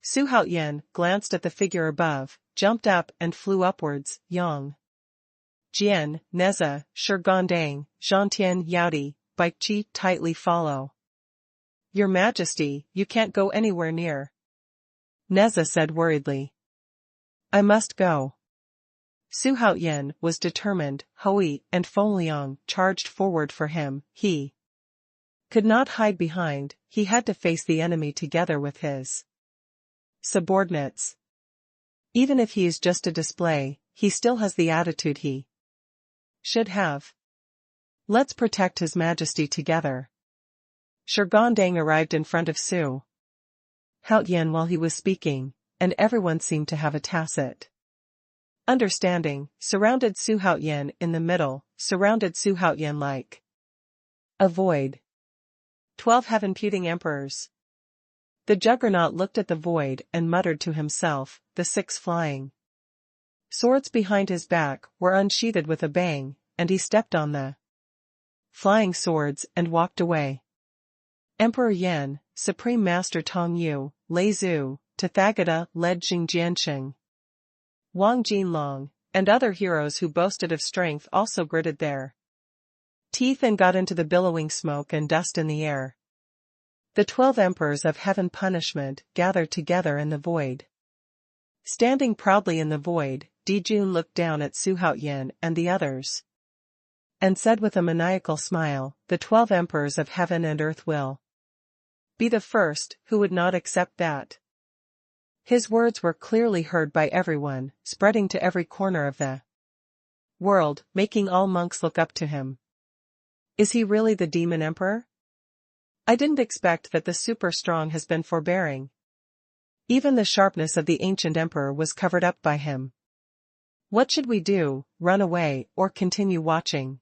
Xuanhuan glanced at the figure above, jumped up and flew upwards. Yang Jian, Neza, Shigandang, Zhantian Yaodi, Baiqi tightly follow. Your Majesty, you can't go anywhere near. Neza said worriedly. I must go. Xuanhuan was determined. Hou and Feng Liang charged forward for him. He could not hide behind, he had to face the enemy together with his subordinates. Even if he is just a display, he still has the attitude he should have. Let's protect His Majesty together. Shigandang arrived in front of Xuanhuan while he was speaking, and everyone seemed to have a tacit understanding, surrounded Xuanhuan in the middle, surrounded Xuanhuan like a void. 12 heaven-puting emperors. The juggernaut looked at the void and muttered to himself, the 6 flying swords behind his back were unsheathed with a bang, and he stepped on the flying swords and walked away. Emperor Yan, Supreme Master Tong Yu, Lei Zhu, Tathagata led Xing Jiansheng, Wang Jinlong, and other heroes who boasted of strength also gritted their teeth and got into the billowing smoke and dust in the air. The 12 emperors of heaven punishment gathered together in the void. Standing proudly in the void, Di Jun looked down at Xuanhuan and the others, and said with a maniacal smile, the 12 emperors of heaven and earth will be the first who would not accept that. His words were clearly heard by everyone, spreading to every corner of the world, making all monks look up to him. Is he really the demon emperor? I didn't expect that the super strong has been forbearing. Even the sharpness of the ancient emperor was covered up by him. What should we do, run away or continue watching?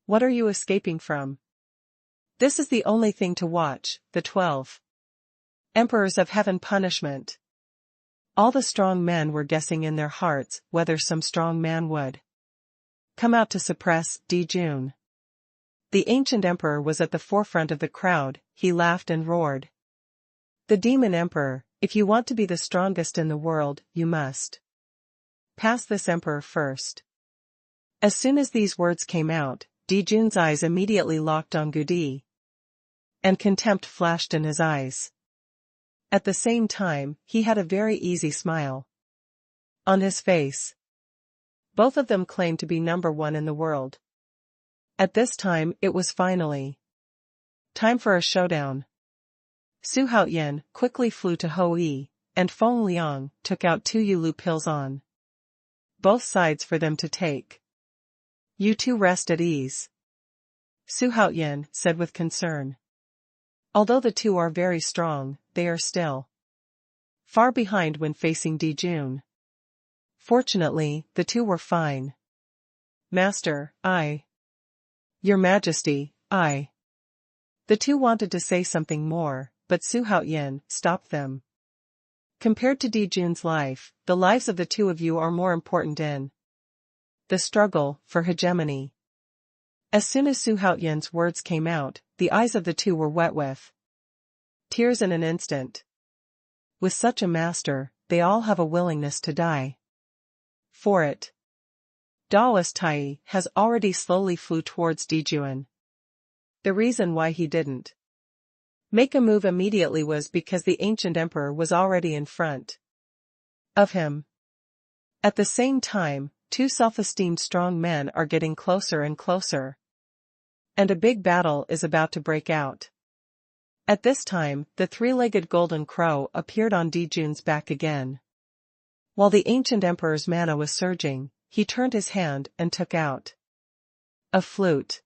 What are you escaping from? This is the only thing to watch, the 12 emperors of heaven punishment. All the strong men were guessing in their hearts whether some strong man would come out to suppress Di Jun. The ancient emperor was at the forefront of the crowd. He laughed and roared. The demon emperor, if you want to be the strongest in the world, you must pass this emperor first. As soon as these words came out, Dijun's eyes immediately locked on Gudi, and contempt flashed in his eyes. At the same time, he had a very easy smile on his face. Both of them claimed to be number one in the world. At this time, it was finally time for a showdown. Xuanhuan quickly flew to Hou, and Feng Liang took out 2 Yulu pills on both sides for them to take. You two rest at ease, Xuanhuan said with concern. Although the two are very strong, they are still far behind when facing Dijun. Fortunately, the two were fine. Master, Your Majesty, The two wanted to say something more, but Xuanhuan stopped them. Compared to Dijun's life, the lives of the two of you are more important in the struggle for hegemony. As soon as Xuanhuan's words came out, the eyes of the two were wet with tears in an instant. With such a master, they all have a willingness to die for it. Daoist Tai has already slowly flew towards Dijun. The reason why he didn't make a move immediately was because the ancient emperor was already in front of him. At the same time, 2 self-esteemed strong men are getting closer and closer, and a big battle is about to break out. At this time, the 3-legged golden crow appeared on Dijun's back again. While the ancient emperor's mana was surging, he turned his hand and took out a flute.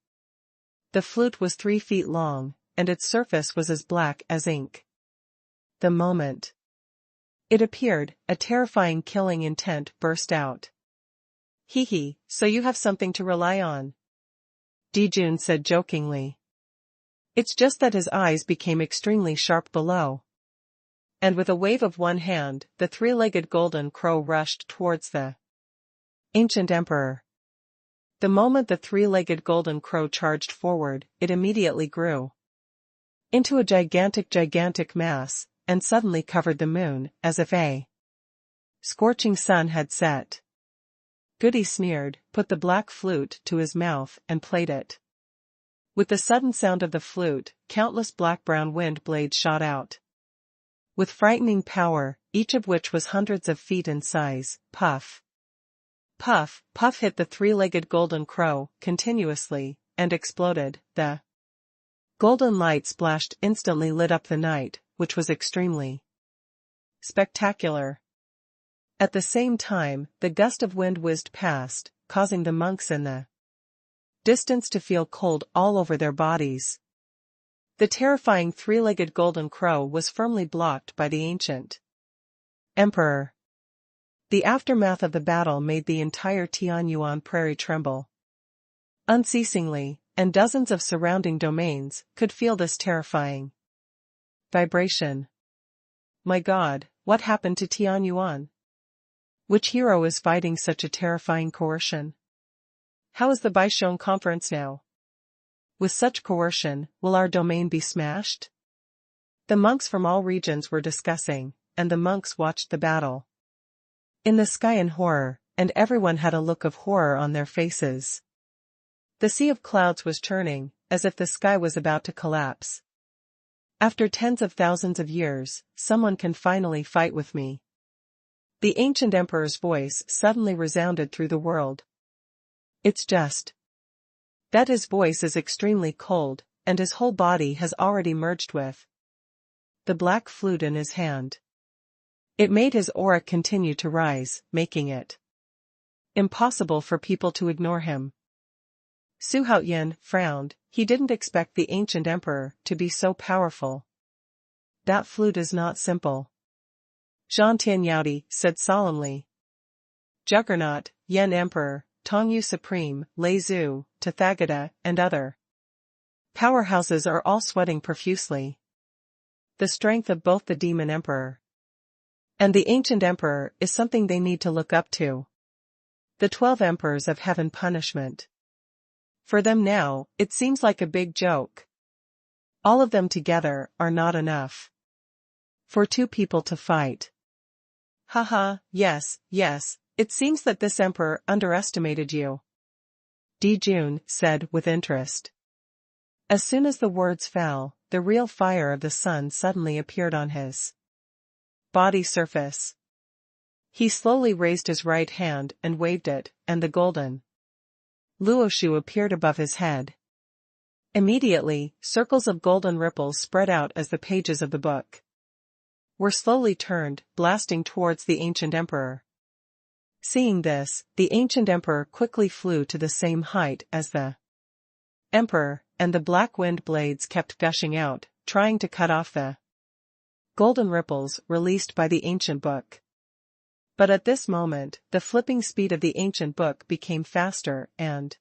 The flute was 3 feet long, and its surface was as black as ink. The moment it appeared, a terrifying killing intent burst out. Hee, so you have something to rely on, Dijun said jokingly. It's just that his eyes became extremely sharp below. And with a wave of one hand, the 3-legged golden crow rushed towards the ancient emperor. The moment the 3-legged golden crow charged forward, it immediately grew into a gigantic mass, and suddenly covered the moon, as if a scorching sun had set. Gudi sneered, put the black flute to his mouth and played it. With the sudden sound of the flute, countless black-brown wind blades shot out with frightening power, each of which was hundreds of feet in size. Puff, puff, puff hit the 3-legged golden crow continuously, and exploded. The golden light splashed instantly lit up the night, which was extremely spectacular. At the same time, the gust of wind whizzed past, causing the monks in the distance to feel cold all over their bodies. The terrifying 3-legged golden crow was firmly blocked by the ancient emperor. The aftermath of the battle made the entire Tianwu prairie tremble unceasingly, and dozens of surrounding domains could feel this terrifying vibration. My God, what happened to Tianwu? Which hero is fighting such a terrifying coercion? How is the Baishong conference now? With such coercion, will our domain be smashed? The monks from all regions were discussing, and the monks watched the battle in the sky in horror, and everyone had a look of horror on their faces. The sea of clouds was churning, as if the sky was about to collapse. After tens of thousands of years, someone can finally fight with me. The ancient emperor's voice suddenly resounded through the world. It's just that his voice is extremely cold, and his whole body has already merged with the black flute in his hand. It made his aura continue to rise, making it impossible for people to ignore him. Xuanhuan frowned. He didn't expect the ancient emperor to be so powerful. That flute is not simple, Zhang Tianyao said solemnly. Juggernaut, Yen Emperor, Tongyu Supreme, Lei Zhu, Tathagata, and other powerhouses are all sweating profusely. The strength of both the demon emperor and the ancient emperor is something they need to look up to. The 12 emperors of heaven punishment. For them now, it seems like a big joke. All of them together are not enough. For two people to fight. Haha, yes, it seems that this emperor underestimated you. Dijun said with interest. As soon as the words fell, the real fire of the sun suddenly appeared on his body surface. He slowly raised his right hand and waved it, and the golden Luoshu appeared above his head. Immediately, circles of golden ripples spread out as the pages of the book were slowly turned, blasting towards the ancient emperor. Seeing this, the ancient emperor quickly flew to the same height as the emperor, and the black wind blades kept gushing out, trying to cut off the golden ripples released by the ancient book. But at this moment, the flipping speed of the ancient book became faster and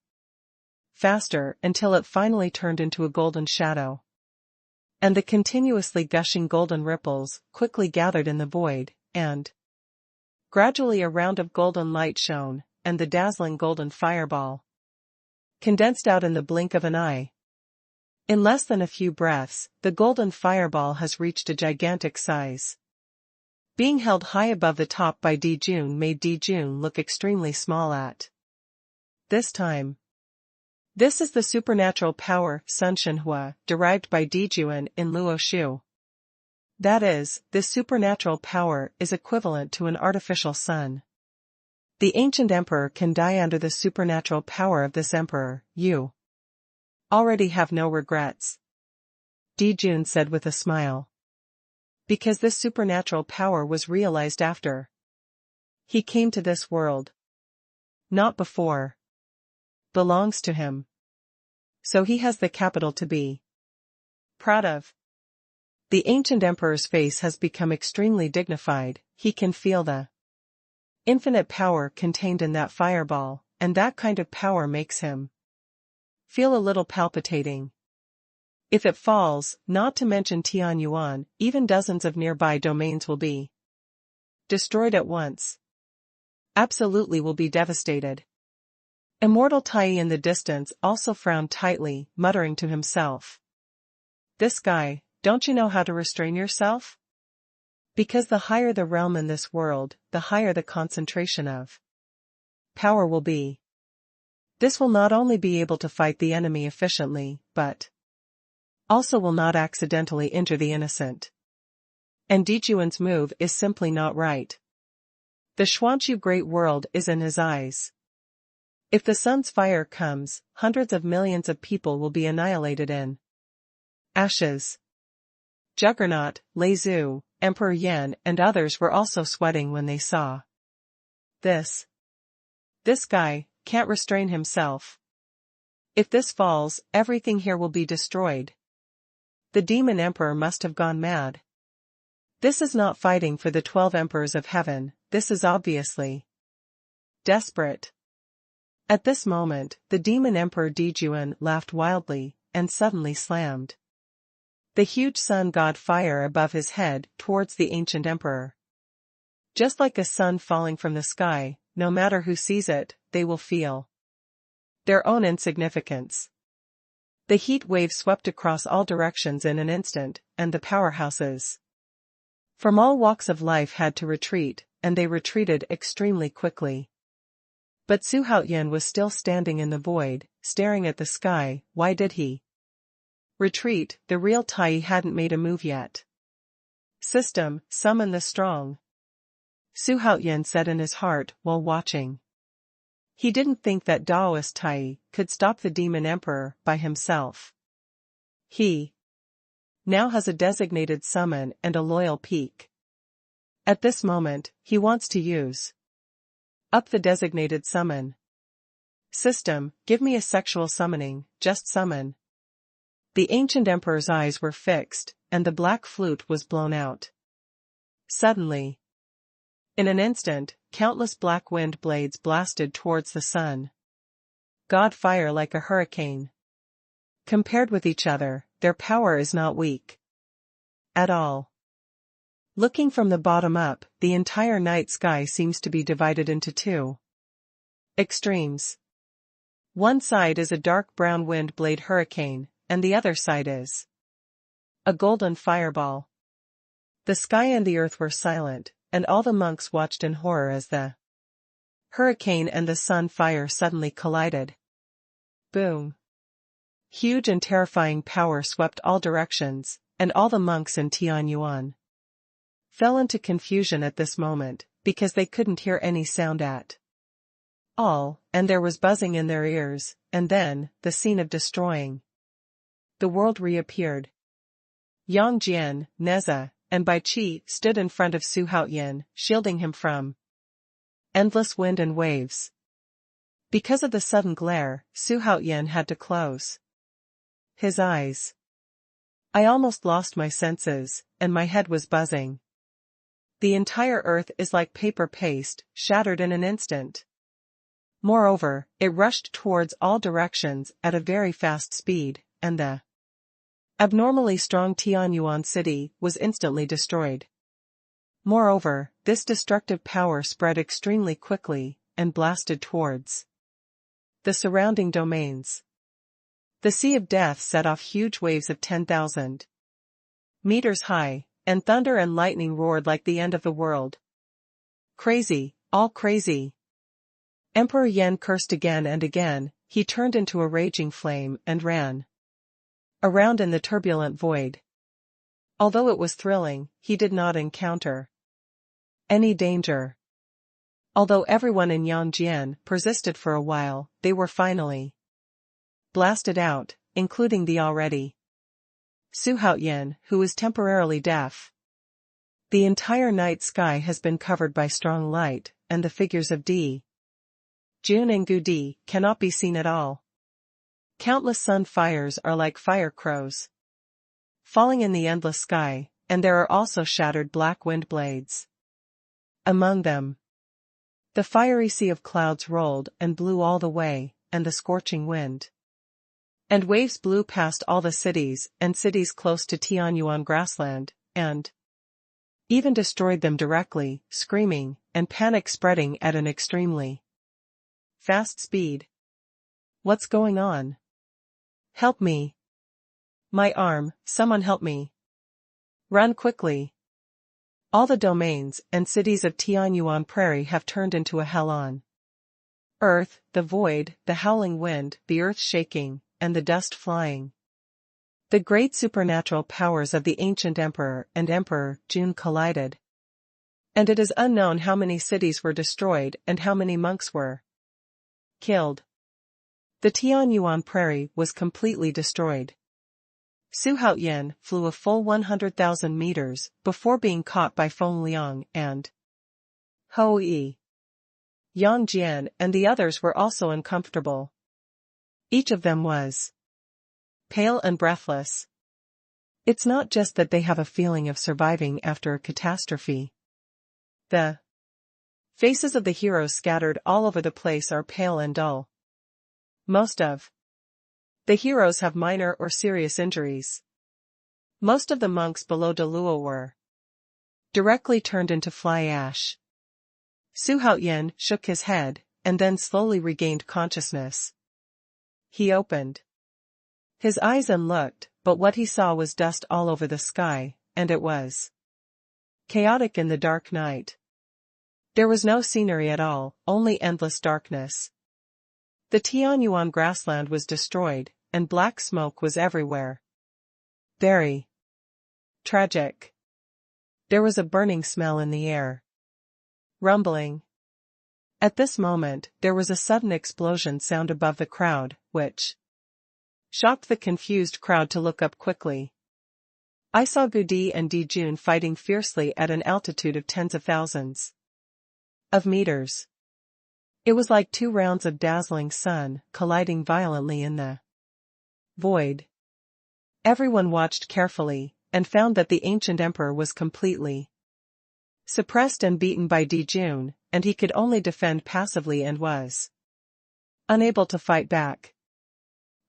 faster until it finally turned into a golden shadow. And the continuously gushing golden ripples quickly gathered in the void, and gradually a round of golden light shone, and the dazzling golden fireball condensed out in the blink of an eye. In less than a few breaths, the golden fireball has reached a gigantic size. Being held high above the top by Dijun made Dijun look extremely small at this time. This is the supernatural power Xuanhuan derived by Dijun in Luoshu. That is, this supernatural power is equivalent to an artificial sun. The ancient emperor can die under the supernatural power of this emperor. You already have no regrets, Dijun said with a smile. Because this supernatural power was realized after he came to this world. Not before. Belongs to him. So he has the capital to be proud of. The ancient emperor's face has become extremely dignified. He can feel the infinite power contained in that fireball, and that kind of power makes him feel a little palpitating. If it falls, not to mention Tianwu, even dozens of nearby domains will be destroyed at once. Absolutely will be devastated. Immortal Tai in the distance also frowned tightly, muttering to himself. This guy, don't you know how to restrain yourself? Because the higher the realm in this world, the higher the concentration of power will be. This will not only be able to fight the enemy efficiently, but also will not accidentally injure the innocent. And Dijun's move is simply not right. The Xuanhu great world is in his eyes. If the sun's fire comes, hundreds of millions of people will be annihilated in ashes. Juggernaut, Lei Zhu, Emperor Yan and others were also sweating when they saw this. This guy can't restrain himself. If this falls, everything here will be destroyed. The demon emperor must have gone mad. This is not fighting for the 12 emperors of heaven, this is obviously desperate. At this moment, the demon emperor Dijun laughed wildly, and suddenly slammed the huge sun god fire above his head towards the ancient emperor. Just like a sun falling from the sky, no matter who sees it, they will feel their own insignificance. The heat wave swept across all directions in an instant, and the powerhouses from all walks of life had to retreat, and they retreated extremely quickly. But Xuanhuan was still standing in the void, staring at the sky. Why did he retreat? The real Tai hadn't made a move yet. System, summon the strong, Xuanhuan said in his heart while watching. He didn't think that Daoist Tai could stop the demon emperor by himself. He now has a designated summon and a loyal peak. At this moment, he wants to use up the designated summon. System, give me a sexual summoning, just summon. The ancient emperor's eyes were fixed, and the black flute was blown out. Suddenly, in an instant, countless black wind blades blasted towards the sun. God fire like a hurricane. Compared with each other, their power is not weak at all. Looking from the bottom up, the entire night sky seems to be divided into two extremes. One side is a dark brown wind blade hurricane, and the other side is a golden fireball. The sky and the earth were silent, and all the monks watched in horror as the hurricane and the sun fire suddenly collided. Boom! Huge and terrifying power swept all directions, and all the monks in Tianwu fell into confusion at this moment, because they couldn't hear any sound at all, and there was buzzing in their ears, and then, the scene of destroying the world reappeared. Yang Jian, Neza, and Bai Qi stood in front of Xuanhuan, shielding him from endless wind and waves. Because of the sudden glare, Xuanhuan had to close his eyes. I almost lost my senses, and my head was buzzing. The entire earth is like paper paste, shattered in an instant. Moreover, it rushed towards all directions at a very fast speed, and the abnormally strong Tianyuan city was instantly destroyed. Moreover, this destructive power spread extremely quickly, and blasted towards the surrounding domains. The Sea of Death set off huge waves of 10,000 meters high, and thunder and lightning roared like the end of the world. Crazy, all crazy. Emperor Yan cursed again and again. He turned into a raging flame and ran around in the turbulent void. Although it was thrilling, he did not encounter any danger. Although everyone in Yangjian persisted for a while, they were finally blasted out, including the already Xuanhuan, who is temporarily deaf. The entire night sky has been covered by strong light, and the figures of Di Jun and Gudi cannot be seen at all. Countless sun fires are like fire crows falling in the endless sky, and there are also shattered black wind blades among them. The fiery sea of clouds rolled and blew all the way, and the scorching wind and waves blew past all the cities and cities close to Tianyuan grassland, and even destroyed them directly, screaming, and panic spreading at an extremely fast speed. What's going on? Help me. My arm, someone help me. Run quickly. All the domains and cities of Tianyuan Prairie have turned into a hell on earth, the void, the howling wind, the earth shaking, and the dust flying. The great supernatural powers of the ancient emperor and Emperor Jun collided. And it is unknown how many cities were destroyed and how many monks were killed. The Tianyuan Prairie was completely destroyed. Xuanhuan flew a full 100,000 meters before being caught by Feng Liang and Hou Yi. Yang Jian and the others were also uncomfortable. Each of them was pale and breathless. It's not just that they have a feeling of surviving after a catastrophe. The faces of the heroes scattered all over the place are pale and dull. Most of the heroes have minor or serious injuries. Most of the monks below Dou Yu were directly turned into fly ash. Xuanhuan shook his head, and then slowly regained consciousness. He opened his eyes and looked, but what he saw was dust all over the sky, and it was chaotic in the dark night. There was no scenery at all, only endless darkness. The Tianyuan grassland was destroyed, and black smoke was everywhere. Very tragic. There was a burning smell in the air. Rumbling. At this moment, there was a sudden explosion sound above the crowd, which shocked the confused crowd to look up quickly. I saw Gudi and Di Jun fighting fiercely at an altitude of tens of thousands of meters. It was like two rounds of dazzling sun colliding violently in the void. Everyone watched carefully, and found that the ancient emperor was completely suppressed and beaten by Di Jun, and he could only defend passively and was unable to fight back.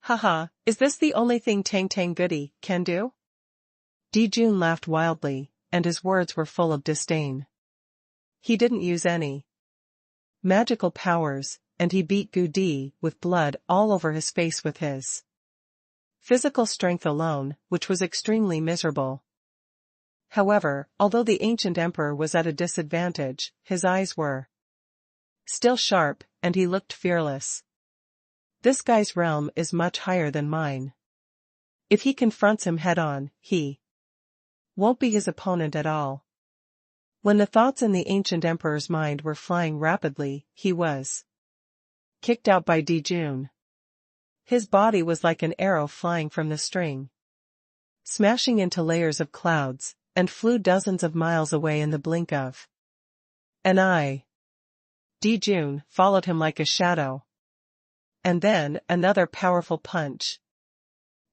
Haha, is this the only thing Tang Tang Goody can do? Di Jun laughed wildly, and his words were full of disdain. He didn't use any magical powers, and he beat Gu Di with blood all over his face with his physical strength alone, which was extremely miserable. However, although the ancient emperor was at a disadvantage, his eyes were still sharp, and he looked fearless. This guy's realm is much higher than mine. If he confronts him head-on, he won't be his opponent at all. When the thoughts in the ancient emperor's mind were flying rapidly, he was kicked out by Dijun. His body was like an arrow flying from the string, smashing into layers of clouds, and flew dozens of miles away in the blink of an eye. Dijun followed him like a shadow. And then, another powerful punch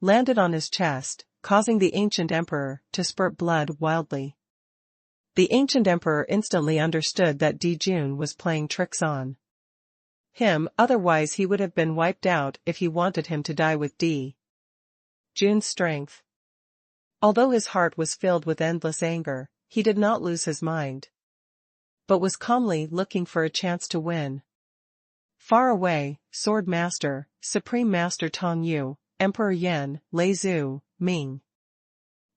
landed on his chest, causing the ancient emperor to spurt blood wildly. The ancient emperor instantly understood that Dijun was playing tricks on him, otherwise he would have been wiped out if he wanted him to die with Jun's strength. Although his heart was filled with endless anger, he did not lose his mind, but was calmly looking for a chance to win. Far away, Sword Master, Supreme Master Dou Yu, Emperor Yan, Lei Zhu, Ming,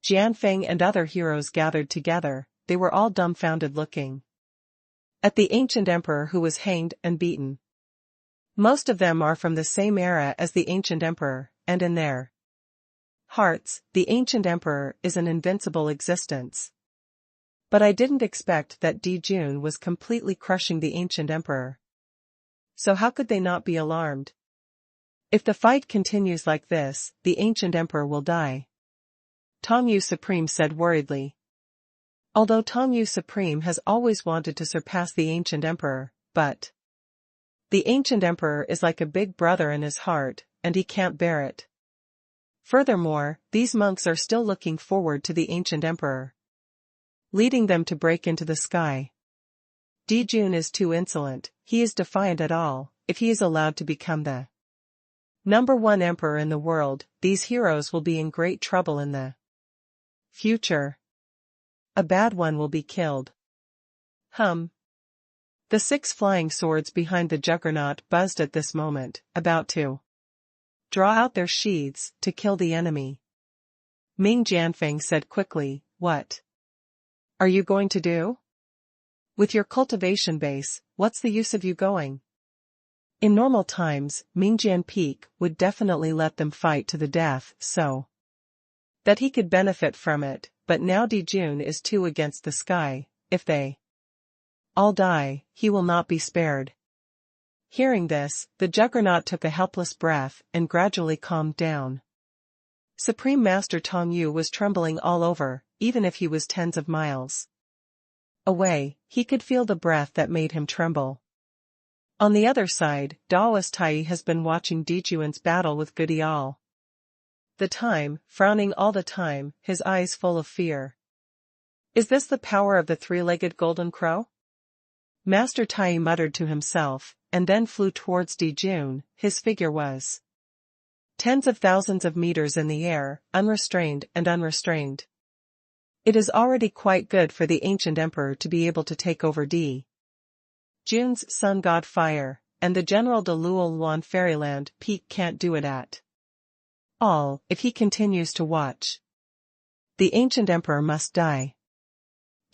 Jianfeng and other heroes gathered together. They were all dumbfounded looking at the ancient emperor who was hanged and beaten. Most of them are from the same era as the ancient emperor, and in their hearts, the ancient emperor is an invincible existence. But I didn't expect that Dijun was completely crushing the ancient emperor. So how could they not be alarmed? If the fight continues like this, the ancient emperor will die. Dou Yu Supreme said worriedly. Although Dou Yu Supreme has always wanted to surpass the ancient emperor, but the ancient emperor is like a big brother in his heart, and he can't bear it. Furthermore, these monks are still looking forward to the ancient emperor leading them to break into the sky. Dijun is too insolent, he is defiant at all. If he is allowed to become the #1 emperor in the world, these heroes will be in great trouble in the future. A bad one will be killed. The 6 flying swords behind the juggernaut buzzed at this moment, about to draw out their sheaths to kill the enemy. Ming Jianfeng said quickly, "What are you going to do? With your cultivation base, what's the use of you going?" In normal times, Ming Jianpeak would definitely let them fight to the death so that he could benefit from it, but now Dijun is 2 against the sky. If they all die, he will not be spared. Hearing this, the juggernaut took a helpless breath and gradually calmed down. Supreme Master Dou Yu was trembling all over, even if he was tens of miles away, he could feel the breath that made him tremble. On the other side, Daoist Tai has been watching Dijun's battle with Gu Di all the time, frowning all the time, his eyes full of fear. Is this the power of the 3-legged golden crow? Master Tai muttered to himself, and then flew towards Dijun. His figure was tens of thousands of meters in the air, unrestrained and unrestrained. It is already quite good for the ancient emperor to be able to take over Jun's sun god fire, and the general de Luoluan fairyland peak can't do it at all. If he continues to watch, the ancient emperor must die.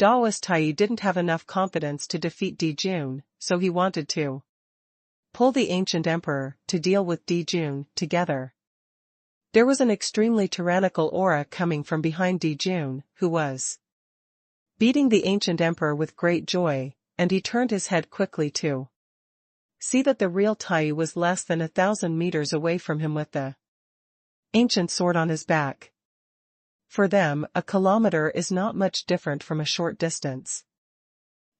Daoist Tai didn't have enough confidence to defeat Dijun, so he wanted to pull the ancient emperor to deal with Dijun together. There was an extremely tyrannical aura coming from behind Dijun, who was beating the ancient emperor with great joy, and he turned his head quickly to see that the real Tai was less than 1,000 meters away from him with the ancient sword on his back. For them, a kilometer is not much different from a short distance.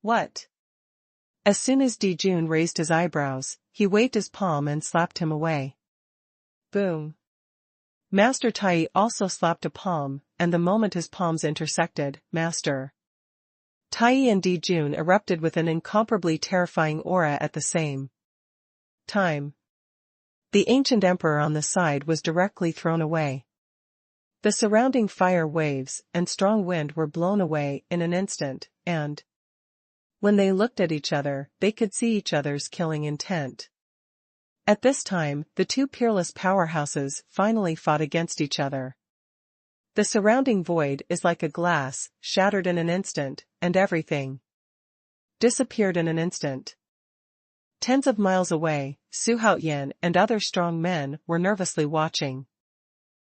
What? As soon as Dijun raised his eyebrows, he waved his palm and slapped him away. Boom. Master Tai also slapped a palm, and the moment his palms intersected, Master Tai and Dijun erupted with an incomparably terrifying aura at the same time. The ancient emperor on the side was directly thrown away. The surrounding fire waves and strong wind were blown away in an instant, and when they looked at each other, they could see each other's killing intent. At this time, the two peerless powerhouses finally fought against each other. The surrounding void is like a glass, shattered in an instant, and everything disappeared in an instant. Tens of miles away, Xuanhuan and other strong men were nervously watching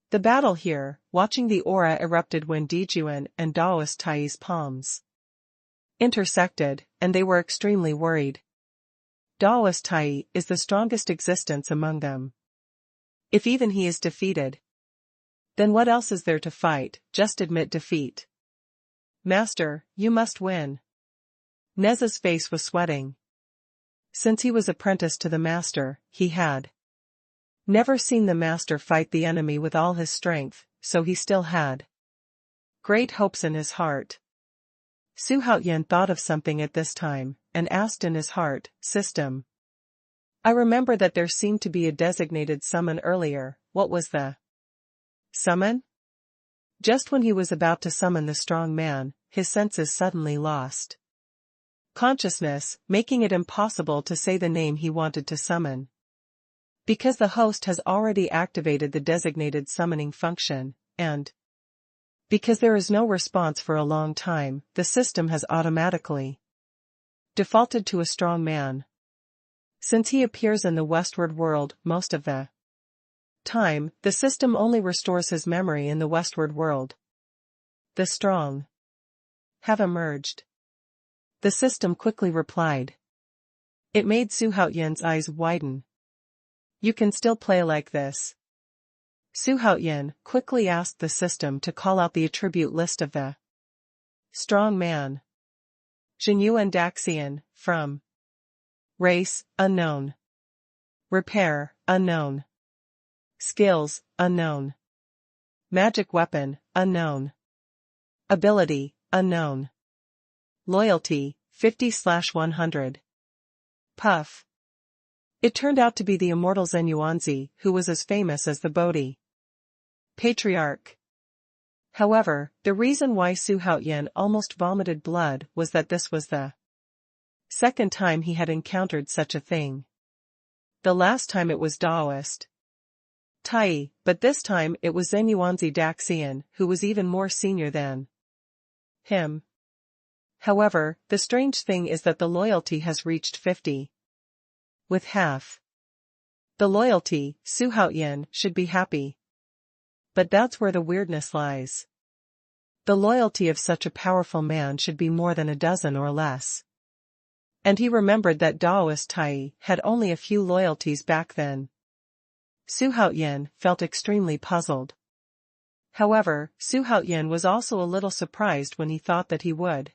the battle here, watching the aura erupted when Dou and Daoist Tai's palms intersected, and they were extremely worried. Daoist Tai is the strongest existence among them. If even he is defeated, then what else is there to fight? Just admit defeat. Master, you must win. Neza's face was sweating. Since he was apprenticed to the master, he had never seen the master fight the enemy with all his strength, so he still had great hopes in his heart. Xuanhuan thought of something at this time, and asked in his heart, "System. I remember that there seemed to be a designated summon earlier. What was the summon?" Just when he was about to summon the strong man, his senses suddenly lost consciousness, making it impossible to say the name he wanted to summon. Because the host has already activated the designated summoning function, and because there is no response for a long time, the system has automatically defaulted to a strong man. Since he appears in the westward world most of the time, the system only restores his memory in the westward world. The strong have emerged. The system quickly replied. It made Xuanhuan's eyes widen. You can still play like this? Xuanhuan quickly asked the system to call out the attribute list of the strong man. Xuanhuan Daxian, from race, unknown. Repair, unknown. Skills, unknown. Magic weapon, unknown. Ability, unknown. Loyalty, 50/100. Puff. It turned out to be the immortal Xuanhuan, who was as famous as the Bodhi Patriarch. However, the reason why Xuanhuan almost vomited blood was that this was the second time he had encountered such a thing. The last time it was Daoist Tai, but this time it was Xuanhuan Daxian, who was even more senior than him. However, the strange thing is that the loyalty has reached 50. With half the loyalty, Xuanhuan should be happy. But that's where the weirdness lies. The loyalty of such a powerful man should be more than a dozen or less. And he remembered that Daoist Tai had only a few loyalties back then. Xuanhuan felt extremely puzzled. However, Xuanhuan was also a little surprised when he thought that he would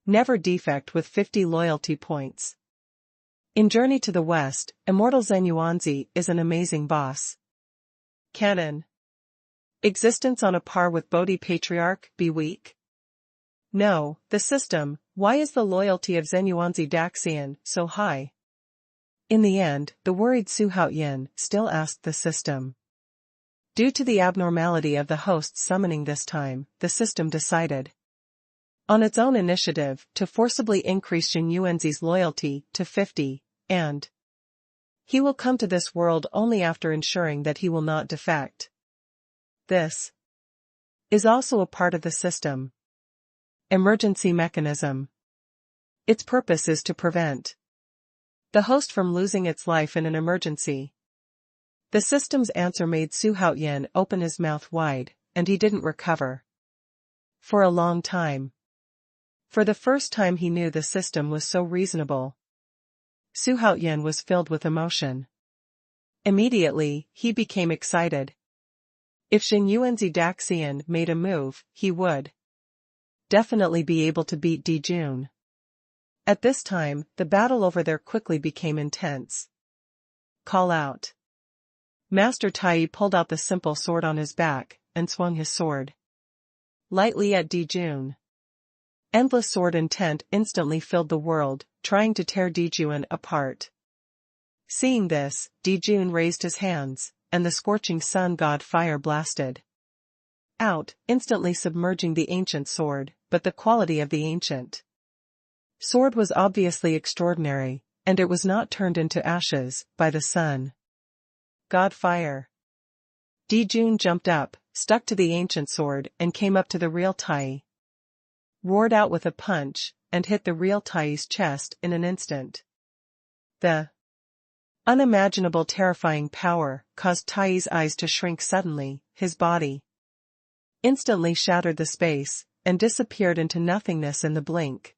never defect with 50 loyalty points. In Journey to the West, Immortal Xuanhuan is an amazing boss. Canon. Existence on a par with Bodhi Patriarch, be weak? No, the system. Why is the loyalty of Xuanhuan Daxian so high? In the end, the worried Xuanhuan still asked the system. Due to the abnormality of the host summoning this time, the system decided, on its own initiative, to forcibly increase Xuanhuan's loyalty to 50, and he will come to this world only after ensuring that he will not defect. This is also a part of the system. Emergency mechanism. Its purpose is to prevent the host from losing its life in an emergency. The system's answer made Xuanhuan open his mouth wide, and he didn't recover for a long time. For the first time he knew the system was so reasonable. Xuanhuan was filled with emotion. Immediately, he became excited. If Xuanhuan Daxian made a move, he would definitely be able to beat Dou. At this time, the battle over there quickly became intense. Call out. Master Tai pulled out the simple sword on his back, and swung his sword lightly at Dou. Endless sword intent instantly filled the world, trying to tear Dou apart. Seeing this, Dou raised his hands, and the scorching sun god fire blasted out, instantly submerging the ancient sword, but the quality of the ancient sword was obviously extraordinary, and it was not turned into ashes by the sun. God fire. Dijun jumped up, stuck to the ancient sword and came up to the real Tai. Roared out with a punch, and hit the real Tai's chest in an instant. The unimaginable terrifying power caused Tai's eyes to shrink suddenly, his body instantly shattered the space, and disappeared into nothingness in the blink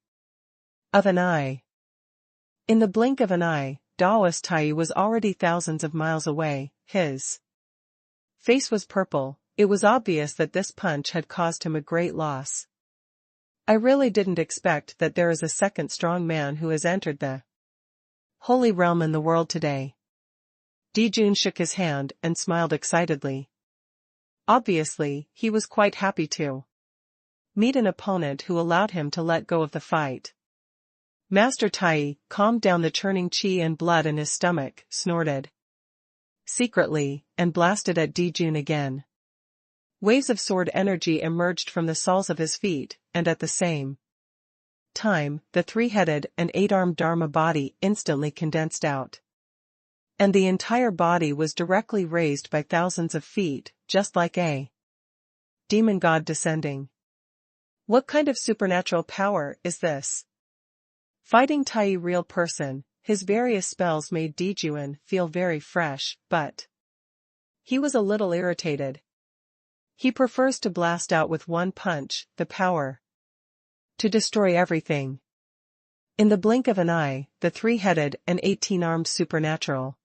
of an eye. In the blink of an eye, Daoist Tai was already thousands of miles away, his face was purple. It was obvious that this punch had caused him a great loss. I really didn't expect that there is a second strong man who has entered the holy realm in the world today. Dijun shook his hand and smiled excitedly. Obviously, he was quite happy to meet an opponent who allowed him to let go of the fight. Master Tai calmed down the churning qi and blood in his stomach, snorted secretly, and blasted at Dijun again. Waves of sword energy emerged from the soles of his feet, and at the same time, the three-headed and eight-armed Dharma body instantly condensed out. And the entire body was directly raised by thousands of feet, just like a demon god descending. What kind of supernatural power is this? Fighting Tai real person, his various spells made Dijun feel very fresh, but he was a little irritated. He prefers to blast out with one punch, the power to destroy everything. In the blink of an eye, the three-headed and 18-armed supernatural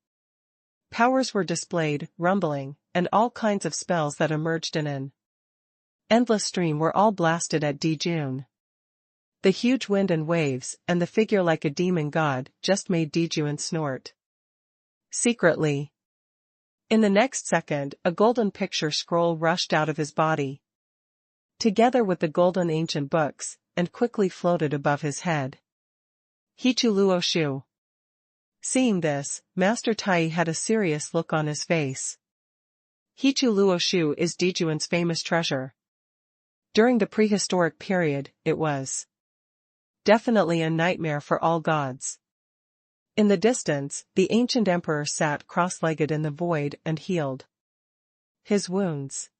powers were displayed, rumbling, and all kinds of spells that emerged in an endless stream were all blasted at Dijun. The huge wind and waves, and the figure like a demon god, just made Dijun snort secretly. In the next second, a golden picture scroll rushed out of his body, together with the golden ancient books, and quickly floated above his head. Hichu Luo Shu. Seeing this, Master Tai had a serious look on his face. Hichu Luo Shu is Dijun's famous treasure. During the prehistoric period, it was definitely a nightmare for all gods. In the distance, the ancient emperor sat cross-legged in the void and healed his wounds,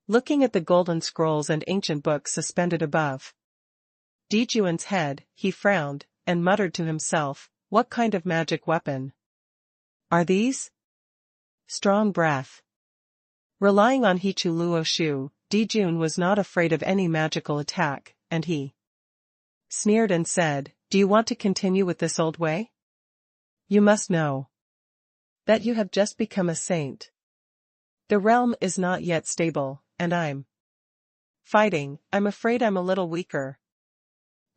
looking at the golden scrolls and ancient books suspended above Dijun's head. He frowned, and muttered to himself, "What kind of magic weapon are these?" Strong breath. Relying on Hichu Luo Shu, Dijun was not afraid of any magical attack, and he sneered and said, "Do you want to continue with this old way? You must know that you have just become a saint. The realm is not yet stable, and I'm afraid I'm a little weaker."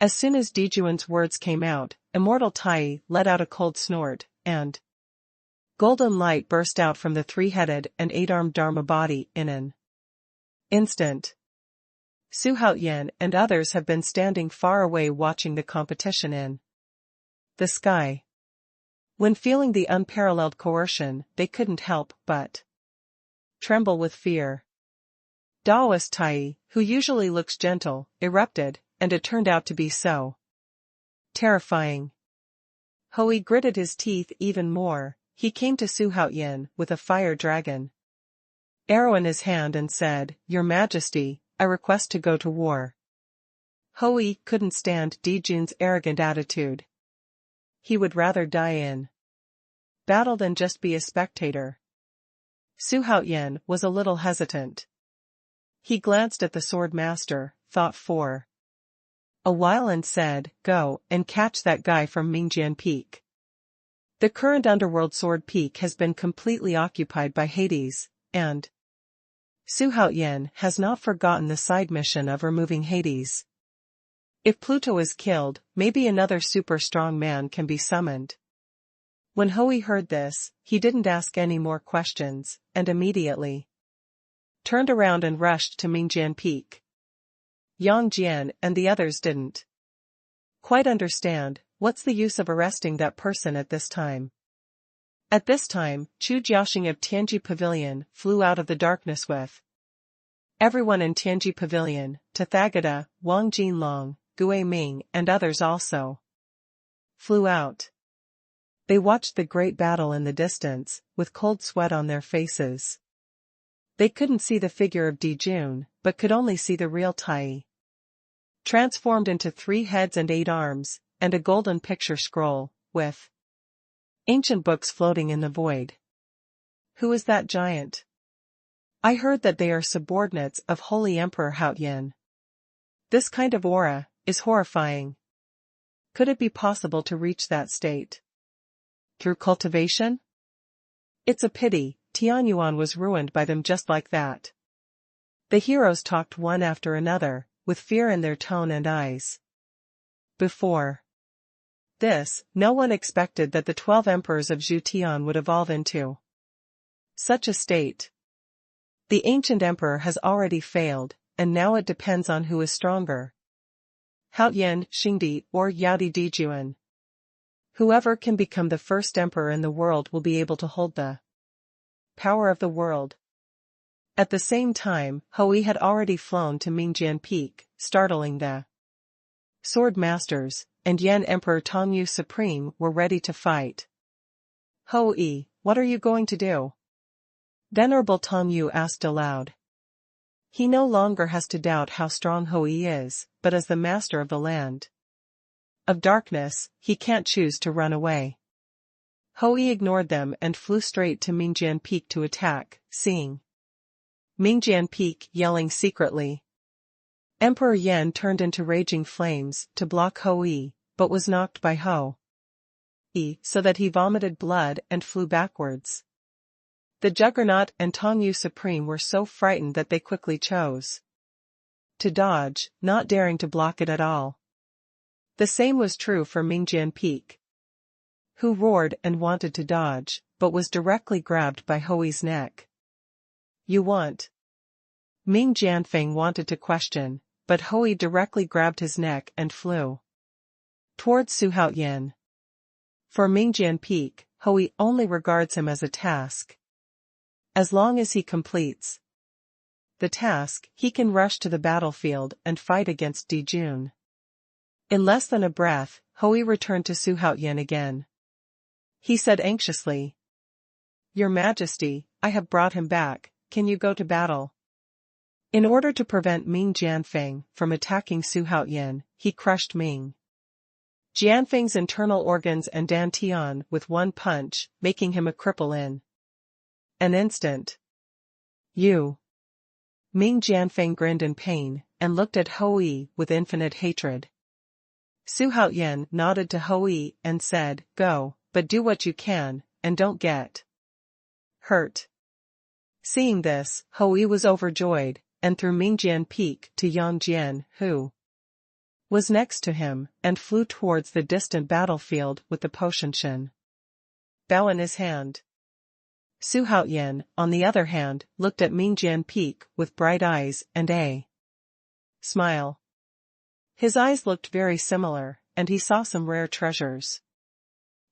As soon as Dijun's words came out, Immortal Tai let out a cold snort, and golden light burst out from the three-headed and eight-armed Dharma body in an instant. Xuanhuan and others have been standing far away watching the competition in the sky. When feeling the unparalleled coercion, they couldn't help but tremble with fear. Daoist Tai, who usually looks gentle, erupted, and it turned out to be so terrifying. Hui gritted his teeth even more. He came to Xuanhuan with a fire dragon arrow in his hand and said, "Your Majesty, I request to go to war." Hui couldn't stand Dijun's arrogant attitude. He would rather die in battle than just be a spectator. Xuanhuan was a little hesitant. He glanced at the sword master, thought for a while and said, "Go and catch that guy from Mingjian Peak." The current underworld sword peak has been completely occupied by Hades, and Xuanhuan has not forgotten the side mission of removing Hades. If Pluto is killed, maybe another super strong man can be summoned. When Hui heard this, he didn't ask any more questions, and immediately turned around and rushed to Mingjian Peak. Yang Jian and the others didn't quite understand. What's the use of arresting that person at this time? At this time, Chu Jiaxing of Tianji Pavilion flew out of the darkness with everyone in Tianji Pavilion. Tathagata, Wang Jinlong, Gui Ming and others also flew out. They watched the great battle in the distance, with cold sweat on their faces. They couldn't see the figure of Dijun, but could only see the real Tai. Transformed into 3 heads and 8 arms, and a golden picture scroll, with ancient books floating in the void. Who is that giant? I heard that they are subordinates of Holy Emperor Haoyan. This kind of aura is horrifying. Could it be possible to reach that state through cultivation? It's a pity, Tianwu was ruined by them just like that. The heroes talked one after another, with fear in their tone and eyes. Before this, no one expected that the 12 emperors of Zhutian would evolve into such a state. The ancient emperor has already failed, and now it depends on who is stronger. Haoyan, Xingdi, or Yaodi Dijuan. Whoever can become the first emperor in the world will be able to hold the power of the world. At the same time, Hui had already flown to Mingjian Peak, startling the sword masters, and Yan Emperor Tongyu Supreme were ready to fight. Hui, what are you going to do? Venerable Tongyu asked aloud. He no longer has to doubt how strong Hui is, but as the master of the land of darkness, he can't choose to run away. Hui ignored them and flew straight to Mingjian Peak to attack, seeing Mingjian Peak yelling secretly. Emperor Yan turned into raging flames to block Hui, but was knocked by Hui, so that he vomited blood and flew backwards. The Juggernaut and Tongyu Supreme were so frightened that they quickly chose to dodge, not daring to block it at all. The same was true for Mingjian Peak, who roared and wanted to dodge, but was directly grabbed by Hui's neck. You want? Ming Jianfeng wanted to question, but Hui directly grabbed his neck and flew towards Su Haoyan. For Mingjian Peak, Hui only regards him as a task. As long as he completes the task, he can rush to the battlefield and fight against Dijun. In less than a breath, Hui returned to Su Haoyan again. He said anxiously, Your Majesty, I have brought him back, can you go to battle? In order to prevent Ming Jianfeng from attacking Su Haoyan, he crushed Ming Jianfeng's internal organs and dantian with one punch, making him a cripple in an instant. You. Ming Jianfeng grinned in pain, and looked at Hui with infinite hatred. Su Haoyan nodded to Hui and said, Go, but do what you can, and don't get hurt. Seeing this, Hui was overjoyed, and threw Mingjian Peak to Yang Jian, who was next to him, and flew towards the distant battlefield with the potion bow in his hand. Su Haoyan, on the other hand, looked at Mingjian Peak with bright eyes and a smile. His eyes looked very similar, and he saw some rare treasures.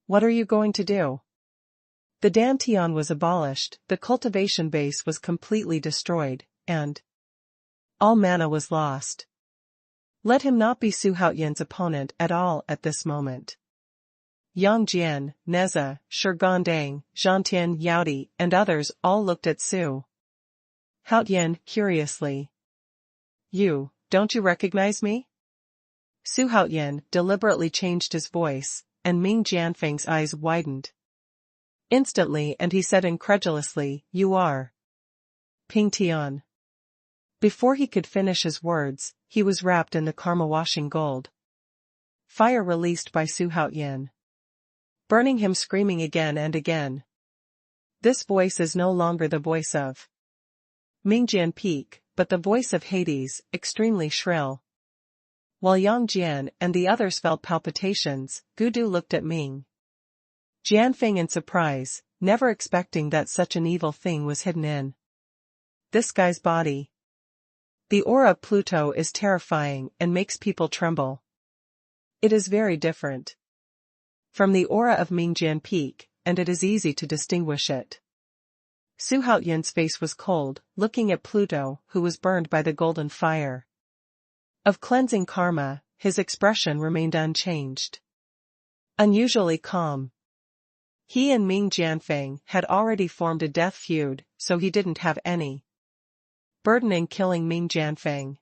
What are you going to do? The dantian was abolished, the cultivation base was completely destroyed, and all mana was lost. Let him not be Su Haoyan's opponent at all at this moment. Yang Jian, Neza, Shigandang, Zhantian Yaodi, and others all looked at Su Haoyan curiously. You, don't you recognize me? Su Haoyan deliberately changed his voice, and Ming Jianfeng's eyes widened instantly, and he said incredulously, You are Ping Tian. Before he could finish his words, he was wrapped in the karma-washing gold fire released by Su Haoyan, burning him, screaming again and again. This voice is no longer the voice of Mingjian Peak, but the voice of Hades, extremely shrill. While Yang Jian and the others felt palpitations, Gudu looked at Ming Jianfeng in surprise, never expecting that such an evil thing was hidden in this guy's body. The aura of Pluto is terrifying and makes people tremble. It is very different from the aura of Mingjian Peak, and it is easy to distinguish it. Su Haoyan's face was cold, looking at Pluto, who was burned by the golden fire of cleansing karma. His expression remained unchanged, unusually calm. He and Ming Jianfeng had already formed a death feud, so he didn't have any burden in killing Ming Jianfeng.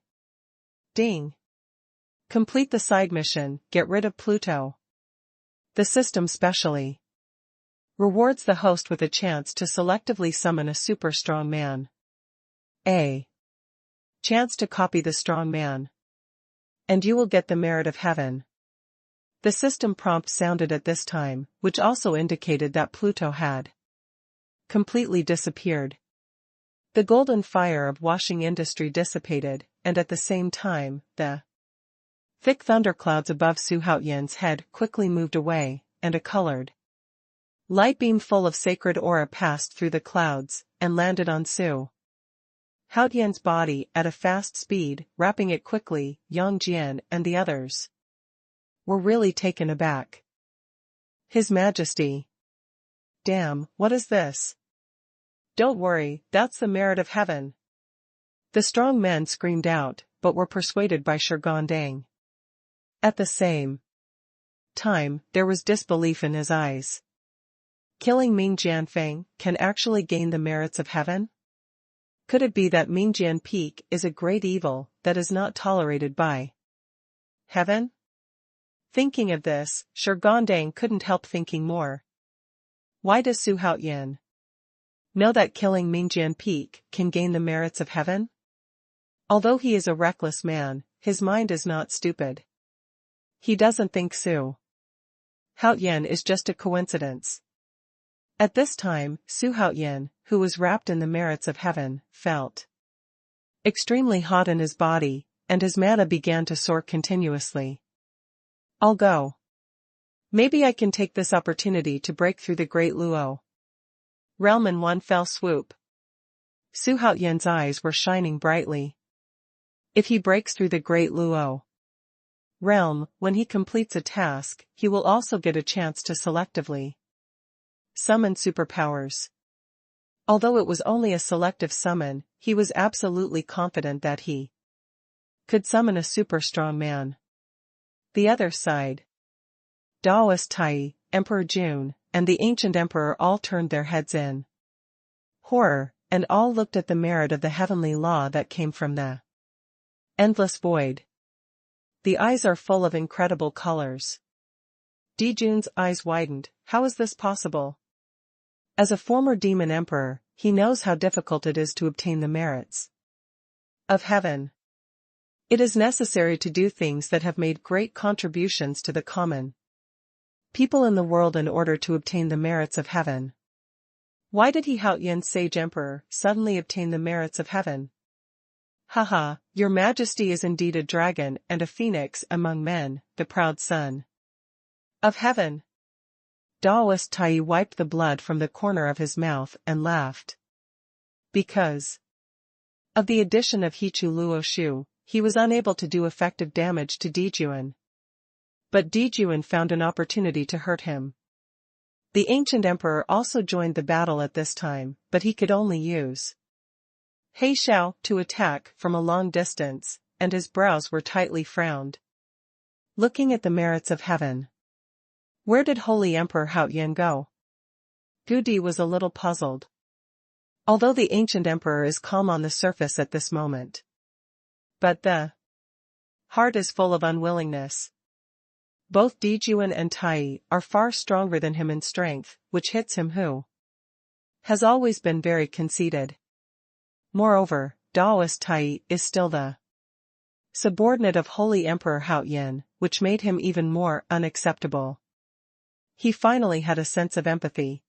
Ding. Complete the side mission, get rid of Pluto. The system specially rewards the host with a chance to selectively summon a super strong man. A chance to copy the strong man. And you will get the merit of heaven. The system prompt sounded at this time, which also indicated that Pluto had completely disappeared. The golden fire of washing industry dissipated, and at the same time, the thick thunderclouds above Su Haoyan's head quickly moved away, and a colored light beam full of sacred aura passed through the clouds, and landed on Su Haoyan's body at a fast speed, wrapping it quickly. Yang Jian and the others were really taken aback. His Majesty. Damn, what is this? Don't worry, that's the merit of heaven. The strong men screamed out, but were persuaded by Shurgondang. At the same time, there was disbelief in his eyes. Killing Ming Jianfeng can actually gain the merits of heaven? Could it be that Ming Jian Peak is a great evil that is not tolerated by heaven? Thinking of this, Shurgondang couldn't help thinking more. Why does Su Haoyan know that killing Ming Jian Peak can gain the merits of heaven? Although he is a reckless man, his mind is not stupid. He doesn't think Su Haoyan is just a coincidence. At this time, Su Haoyan, who was wrapped in the merits of heaven, felt extremely hot in his body, and his mana began to soar continuously. I'll go. Maybe I can take this opportunity to break through the Great Luo realm in one fell swoop. Su Haoyan's eyes were shining brightly. If he breaks through the Great Luo realm, when he completes a task, he will also get a chance to selectively summon superpowers. Although it was only a selective summon, he was absolutely confident that he could summon a super strong man. The other side. Daoist Tai, Emperor Jun, and the ancient emperor all turned their heads in horror, and all looked at the merit of the heavenly law that came from the endless void. The eyes are full of incredible colors. Dijun's eyes widened. How is this possible? As a former demon emperor, he knows how difficult it is to obtain the merits of heaven. It is necessary to do things that have made great contributions to the common people in the world in order to obtain the merits of heaven. Why did he, Haoyan Sage Emperor, suddenly obtain the merits of heaven? Haha, your Majesty is indeed a dragon and a phoenix among men, the proud son of heaven. Daoist Tai wiped the blood from the corner of his mouth and laughed. Because of the addition of Hichu Luo Shu, he was unable to do effective damage to Dijuan. But Dijuan found an opportunity to hurt him. The ancient emperor also joined the battle at this time, but he could only use He Xiao to attack from a long distance, and his brows were tightly frowned. Looking at the merits of heaven. Where did Holy Emperor Haoyan go? Gudi was a little puzzled. Although the ancient emperor is calm on the surface at this moment, but the heart is full of unwillingness. Both Dijuan and Tai are far stronger than him in strength, which hits him who has always been very conceited. Moreover, Daoist Tai is still the subordinate of Holy Emperor Haoyan, which made him even more unacceptable. He finally had a sense of empathy.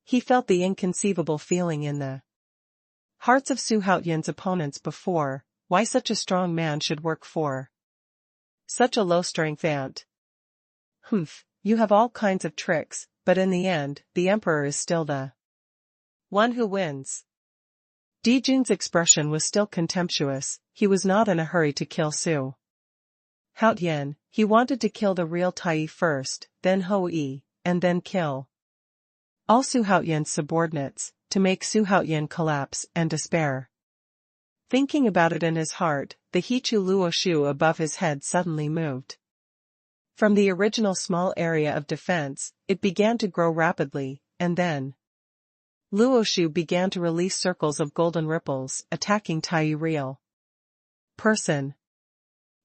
He felt the inconceivable feeling in the hearts of Su Haoyan's opponents before. Why such a strong man should work for such a low-strength ant? Humph, you have all kinds of tricks, but in the end, the emperor is still the one who wins. Dijun's expression was still contemptuous. He was not in a hurry to kill Su Haoyan. He wanted to kill the real Tai first, then Hou-yi, and then kill all Su Haoyan's subordinates, to make Su Haoyan collapse and despair. Thinking about it in his heart, the Hichu Luo Shu above his head suddenly moved. From the original small area of defense, it began to grow rapidly, and then Luoshu began to release circles of golden ripples, attacking Tai real person.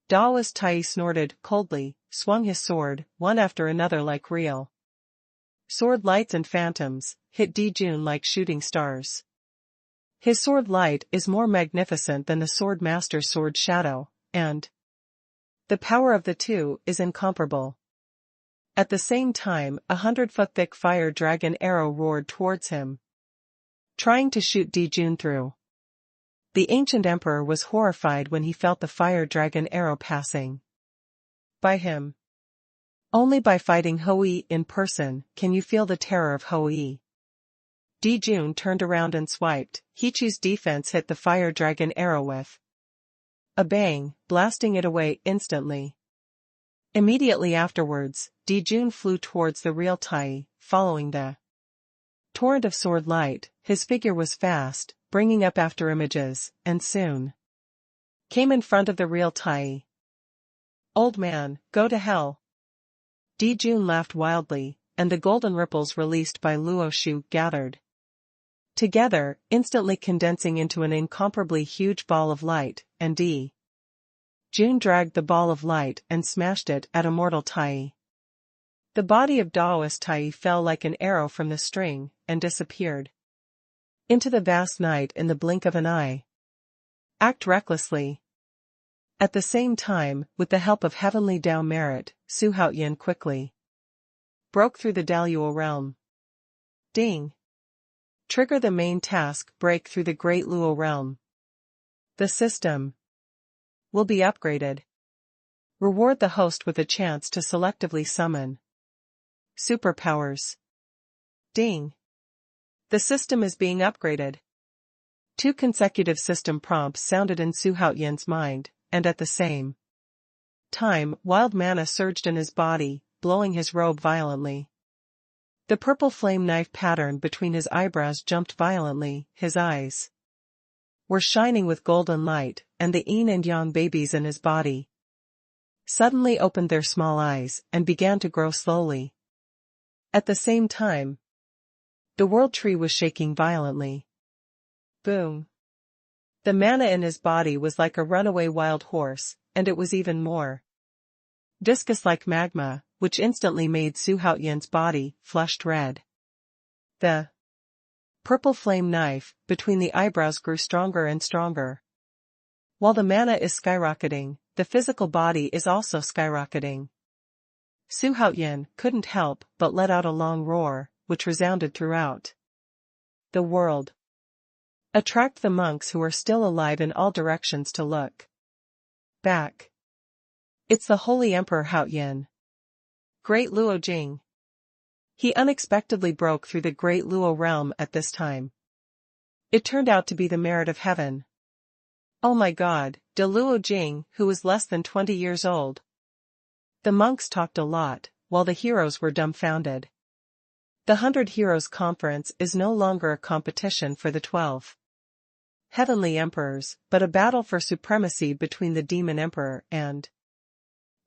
Daoist Tai snorted coldly, swung his sword, one after another like real sword lights and phantoms, hit Dijun like shooting stars. His sword light is more magnificent than the sword master's sword shadow, and the power of the two is incomparable. At the same time, 100-foot thick fire dragon arrow roared towards him, trying to shoot Dijun through. The ancient emperor was horrified when he felt the fire dragon arrow passing by him. Only by fighting Hou in person can you feel the terror of Hou. Dijun turned around and swiped. Hichi's defense hit the fire dragon arrow with a bang, blasting it away instantly. Immediately afterwards, Dijun flew towards the real Tai, following the torrent of sword light. His figure was fast, bringing up after images, and soon came in front of the real Tai. Old man, go to hell. Dijun laughed wildly, and the golden ripples released by Luoshu gathered together, instantly condensing into an incomparably huge ball of light, and Jun dragged the ball of light and smashed it at immortal Tai. The body of Daoist Tai fell like an arrow from the string, and disappeared into the vast night in the blink of an eye. Act recklessly. At the same time, with the help of heavenly Dao merit, Xuanhuan quickly broke through the Daluo realm. Ding! Trigger the main task, break through the Great Luo realm. The system will be upgraded. Reward the host with a chance to selectively summon superpowers. Ding! The system is being upgraded. 2 consecutive system prompts sounded in Xuanhuan's mind, and at the same time, wild mana surged in his body, blowing his robe violently. The purple flame knife pattern between his eyebrows jumped violently, his eyes were shining with golden light, and the yin and yang babies in his body suddenly opened their small eyes and began to grow slowly. At the same time, the world tree was shaking violently. Boom! The mana in his body was like a runaway wild horse, and it was even more viscous-like magma, which instantly made Xuanhuan's body flushed red. The purple flame knife between the eyebrows grew stronger and stronger. While the mana is skyrocketing, the physical body is also skyrocketing. Xuanhuan couldn't help but let out a long roar, which resounded throughout the world. Attract the monks who are still alive in all directions to look back. It's the Holy Emperor Haoyan. Great Luo Jing. He unexpectedly broke through the Great Luo realm at this time. It turned out to be the merit of heaven. Oh my God, De Luo Jing, who was less than 20 years old. The monks talked a lot, while the heroes were dumbfounded. The 100 Heroes Conference is no longer a competition for the 12 heavenly emperors, but a battle for supremacy between the demon emperor and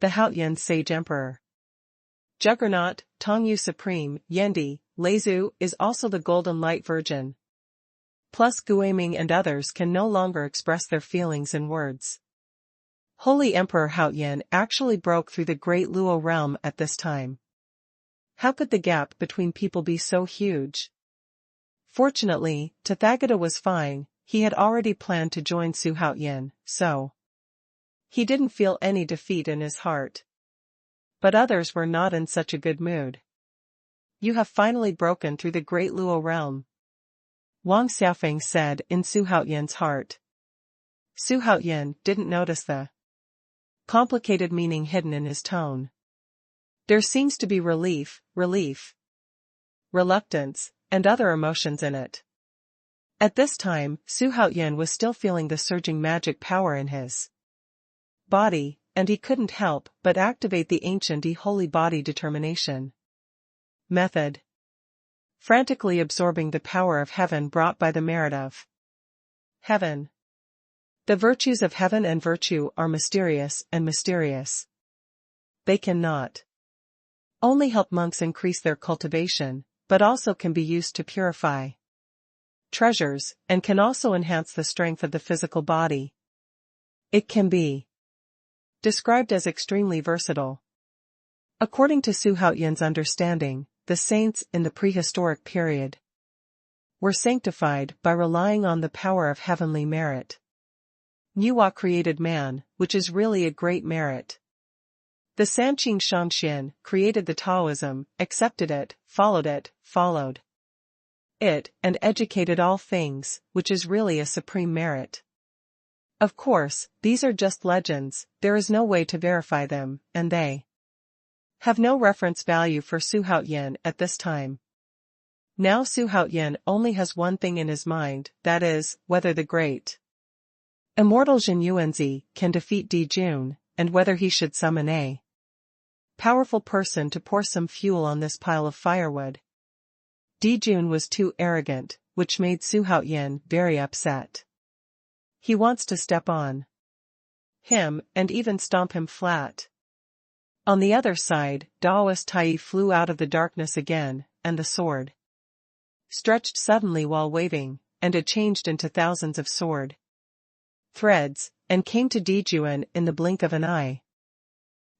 the Haoyan sage emperor. Juggernaut, Tongyu Supreme, Yendi, Leizu is also the Golden Light Virgin. Plus Guiming and others can no longer express their feelings in words. Holy Emperor Haoyan actually broke through the Great Luo realm at this time. How could the gap between people be so huge? Fortunately, Tathagata was fine. He had already planned to join Xuanhuan, so he didn't feel any defeat in his heart. But others were not in such a good mood. You have finally broken through the Great Luo realm, Wang Xiaofeng said in Xuanhuan's heart. Xuanhuan didn't notice the complicated meaning hidden in his tone. There seems to be relief, reluctance, and other emotions in it. At this time, Xuanhuan was still feeling the surging magic power in his body, and he couldn't help but activate the ancient holy body determination method, frantically absorbing the power of heaven brought by the merit of heaven. The virtues of heaven and virtue are mysterious and mysterious. They can not only help monks increase their cultivation, but also can be used to purify treasures, and can also enhance the strength of the physical body. It can be described as extremely versatile. According to Xuanhuan's understanding, the saints in the prehistoric period were sanctified by relying on the power of heavenly merit. Niwa created man, which is really a great merit. The Sanqing Shangxian created the Taoism, accepted it, followed it, and educated all things, which is really a supreme merit. Of course, these are just legends, there is no way to verify them, and they have no reference value for Xuanhuan at this time. Now Xuanhuan only has one thing in his mind, that is, whether the great immortal Jin Yuanzi can defeat Di Jun, and whether he should summon a powerful person to pour some fuel on this pile of firewood. Di Jun was too arrogant, which made Xuanhuan very upset. He wants to step on him, and even stomp him flat. On the other side, Daoist Tai flew out of the darkness again, and the sword stretched suddenly while waving, and it changed into thousands of sword threads, and came to Di Jun in the blink of an eye.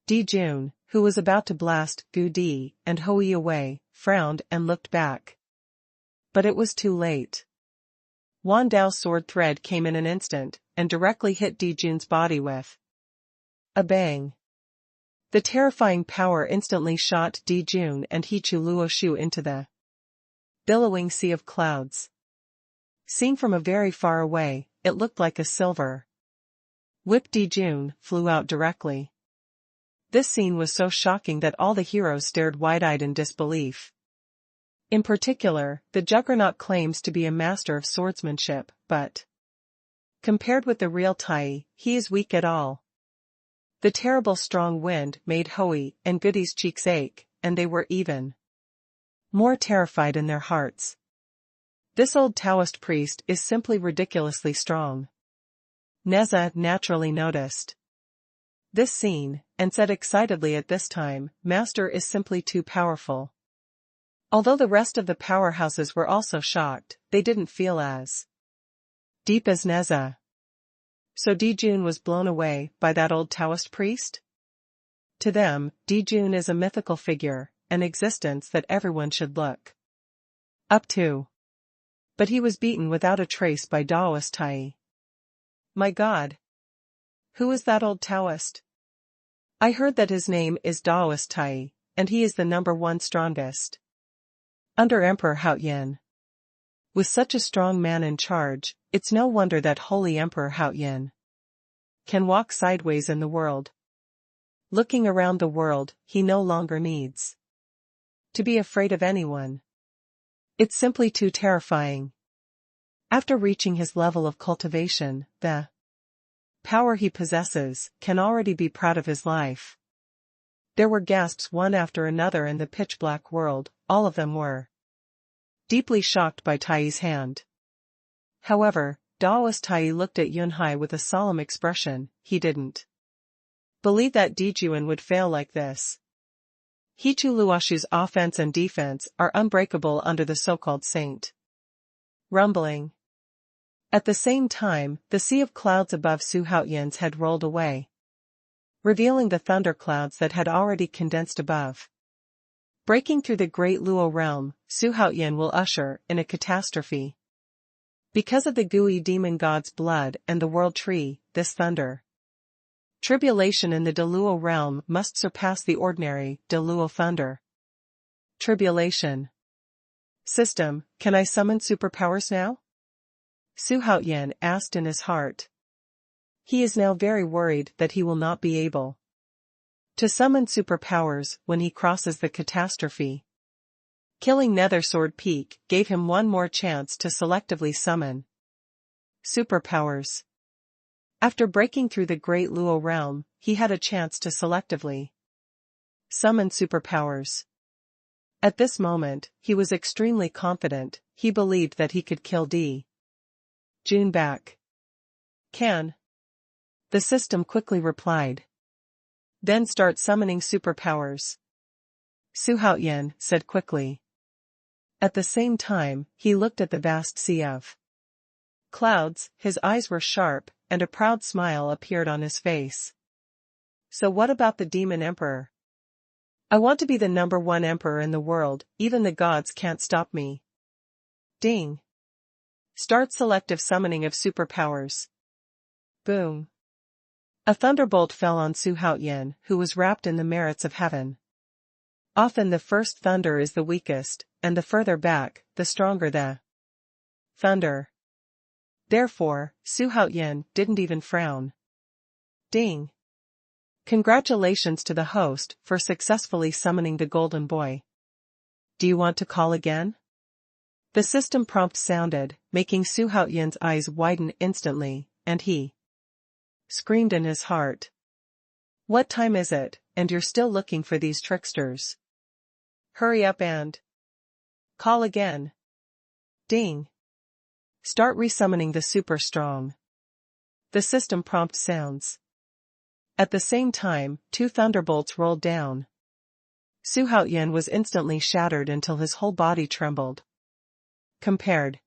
Di Jun, who was about to blast Gu Di and Hui away, frowned and looked back. But it was too late. Wan Dao's sword thread came in an instant, and directly hit Di Jun's body with a bang. The terrifying power instantly shot Di Jun and Hichu Luoshu into the billowing sea of clouds. Seen from a very far away, it looked like a silver whip. Di Jun flew out directly. This scene was so shocking that all the heroes stared wide-eyed in disbelief. In particular, the Juggernaut claims to be a master of swordsmanship, but compared with the real Tai, he is weak at all. The terrible strong wind made Hui and Goodi's cheeks ache, and they were even more terrified in their hearts. This old Taoist priest is simply ridiculously strong. Neza naturally noticed this scene, and said excitedly at this time, "Master is simply too powerful." Although the rest of the powerhouses were also shocked, they didn't feel as deep as Neza. So Di Jun was blown away by that old Taoist priest? To them, Di Jun is a mythical figure, an existence that everyone should look up to. But he was beaten without a trace by Daoist Tai. My God! Who is that old Taoist? I heard that his name is Daoist Tai, and he is the #1 strongest under Emperor Haoyan. With such a strong man in charge, it's no wonder that Holy Emperor Haoyan can walk sideways in the world. Looking around the world, he no longer needs to be afraid of anyone. It's simply too terrifying. After reaching his level of cultivation, the power he possesses can already be proud of his life. There were gasps one after another in the pitch-black world, all of them were deeply shocked by Tai's hand. However, Daoist Tai looked at Yunhai with a solemn expression. He didn't believe that Di Jun would fail like this. Hichu Luoshu's offense and defense are unbreakable under the so-called saint. Rumbling. At the same time, the sea of clouds above Xuanhuan's head rolled away, revealing the thunderclouds that had already condensed above. Breaking through the great Luo realm, Xuanhuan will usher in a catastrophe. Because of the Gui demon god's blood and the world tree, this thunder tribulation in the Deluo realm must surpass the ordinary Deluo thunder. Tribulation. System, can I summon superpowers now? Xuanhuan asked in his heart. He is now very worried that he will not be able to summon superpowers when he crosses the catastrophe. Killing Nethersword Peak gave him one more chance to selectively summon superpowers. After breaking through the great Luo realm, he had a chance to selectively summon superpowers. At this moment, he was extremely confident. He believed that he could kill Di Jun back. Can. The system quickly replied. Then start summoning superpowers. Xuanhuan said quickly. At the same time, he looked at the vast sea of clouds, his eyes were sharp, and a proud smile appeared on his face. So what about the demon emperor? I want to be the #1 emperor in the world, even the gods can't stop me. Ding. Start selective summoning of superpowers. Boom. A thunderbolt fell on Xuanhuan, who was wrapped in the merits of heaven. Often the first thunder is the weakest, and the further back, the stronger the thunder. Therefore, Xuanhuan didn't even frown. Ding. Congratulations to the host for successfully summoning the golden boy. Do you want to call again? The system prompt sounded, making Xuanhuan's eyes widen instantly, and he screamed in his heart. What time is it, and you're still looking for these tricksters? Hurry up and call again. Ding. Start resummoning the super strong. The system prompt sounds. At the same time, 2 thunderbolts rolled down. Xuanhuan was instantly shattered until his whole body trembled. Compared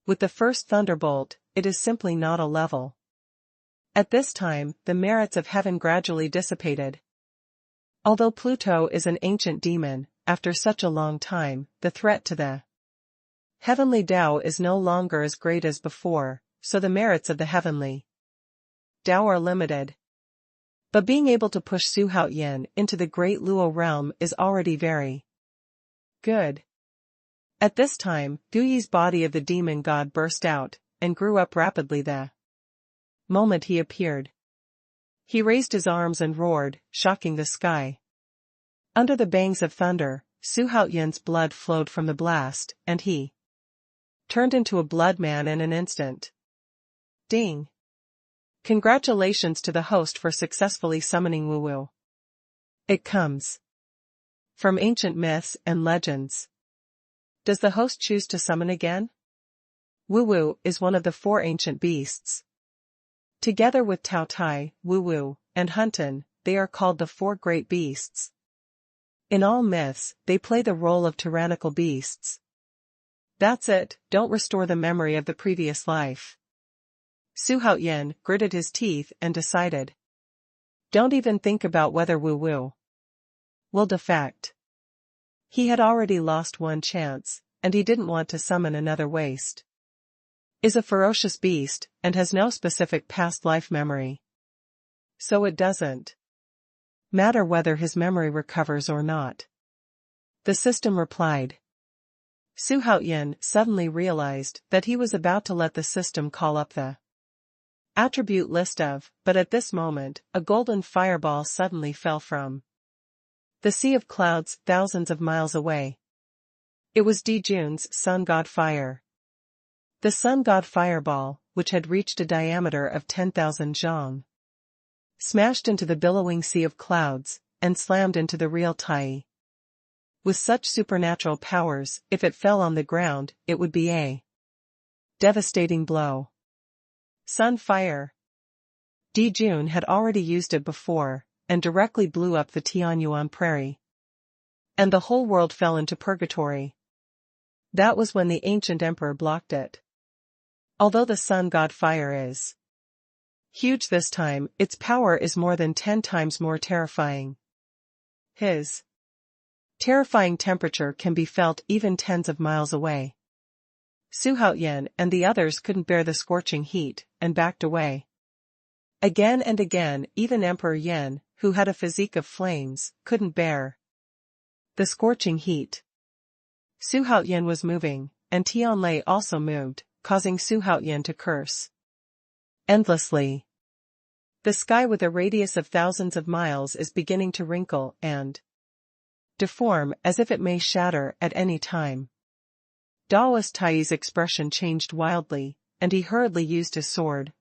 with the first thunderbolt, it is simply not a level. At this time, the merits of heaven gradually dissipated. Although Pluto is an ancient demon, after such a long time, the threat to the heavenly Tao is no longer as great as before, so the merits of the heavenly Tao are limited. But being able to push Xuanhuan into the great Luo realm is already very good. At this time, Dou Yu's body of the demon god burst out, and grew up rapidly the moment he appeared. He raised his arms and roared, shocking the sky. Under the bangs of thunder, Xuanhuan's blood flowed from the blast, and he turned into a blood man in an instant. Ding. Congratulations to the host for successfully summoning Wu. It comes from ancient myths and legends. Does the host choose to summon again? Wu is one of the 4 ancient beasts. Together with Tao Tai, Wu, and Hunton, they are called the 4 great beasts. In all myths, they play the role of tyrannical beasts. That's it, don't restore the memory of the previous life. Xuanhuan gritted his teeth and decided. Don't even think about whether Wu will defect. He had already lost 1 chance, and he didn't want to summon another waste. Is a ferocious beast, and has no specific past life memory. So it doesn't matter whether his memory recovers or not. The system replied. Xuanhuan suddenly realized that he was about to let the system call up the attribute list of, but at this moment, a golden fireball suddenly fell from the sea of clouds thousands of miles away. It was Dijun's sun god fire. The sun god fireball, which had reached a diameter of 10,000 zhang, smashed into the billowing sea of clouds, and slammed into the real Tai. With such supernatural powers, if it fell on the ground, it would be a devastating blow. Sun fire. Dijun had already used it before, and directly blew up the Tianwu prairie. And the whole world fell into purgatory. That was when the ancient emperor blocked it. Although the sun god fire is huge this time, its power is more than 10 times more terrifying. His terrifying temperature can be felt even tens of miles away. Xuanhuan and the others couldn't bear the scorching heat, and backed away. Again and again, even Emperor Yan, who had a physique of flames, couldn't bear the scorching heat. Xuanhuan was moving, and Tianlei also moved, causing Xuanhuan to curse endlessly. The sky with a radius of thousands of miles is beginning to wrinkle and deform as if it may shatter at any time. Daoist Tai's expression changed wildly, and he hurriedly used his sword.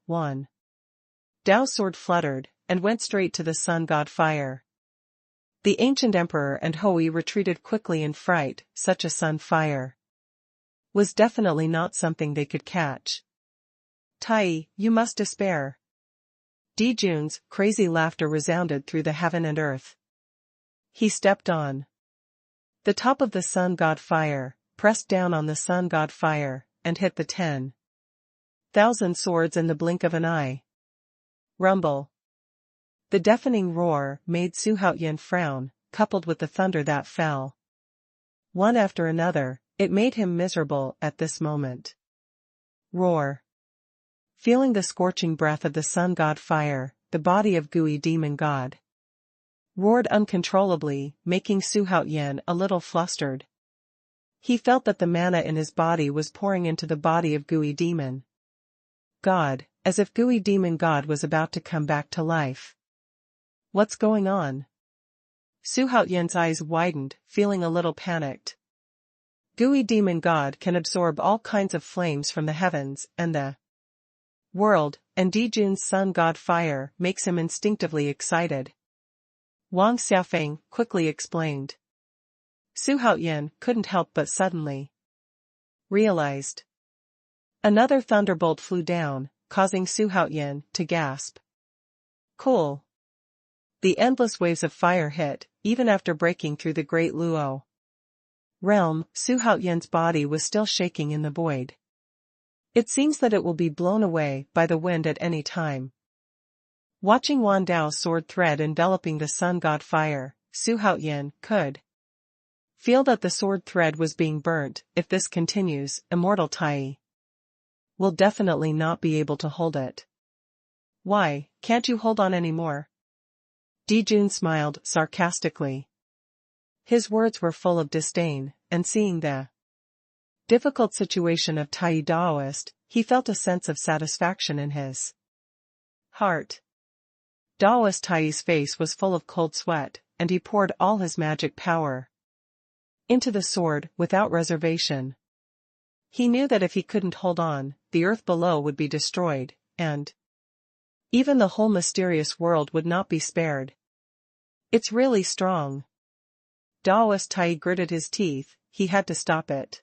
Dao's sword fluttered, and went straight to the sun god fire. The ancient emperor and Hui retreated quickly in fright. Such a sun fire was definitely not something they could catch. Tai, you must despair. Dijun's crazy laughter resounded through the heaven and earth. He stepped on the top of the sun god fire, pressed down on the sun god fire, and hit the 10,000 swords in the blink of an eye. Rumble. The deafening roar made Xuanhuan frown, coupled with the thunder that fell one after another, it made him miserable at this moment. Roar. Feeling the scorching breath of the sun god fire, the body of gooey demon god roared uncontrollably, making Xuanhuan a little flustered. He felt that the mana in his body was pouring into the body of gooey demon god, as if gooey demon god was about to come back to life. What's going on? Xuanhuan's eyes widened, feeling a little panicked. Gooey demon god can absorb all kinds of flames from the heavens and the world, and Dijun's sun god fire makes him instinctively excited. Wang Xiaofeng quickly explained. Xuanhuan couldn't help but suddenly realized. Another thunderbolt flew down, causing Xuanhuan to gasp. Cool. The endless waves of fire hit, even after breaking through the great Luo realm. Xuanhuan's body was still shaking in the void. It seems that it will be blown away by the wind at any time. Watching Wan Dao's sword thread enveloping the sun god fire, Xuanhuan could feel that the sword thread was being burnt. If this continues, immortal Tai will definitely not be able to hold it. Why, can't you hold on anymore? Dijun smiled sarcastically. His words were full of disdain, and seeing the difficult situation of Tai Daoist, he felt a sense of satisfaction in his heart. Daoist Tai's face was full of cold sweat, and he poured all his magic power into the sword without reservation. He knew that if he couldn't hold on, the earth below would be destroyed, and even the whole mysterious world would not be spared. It's really strong. Daoist Tai gritted his teeth, he had to stop it.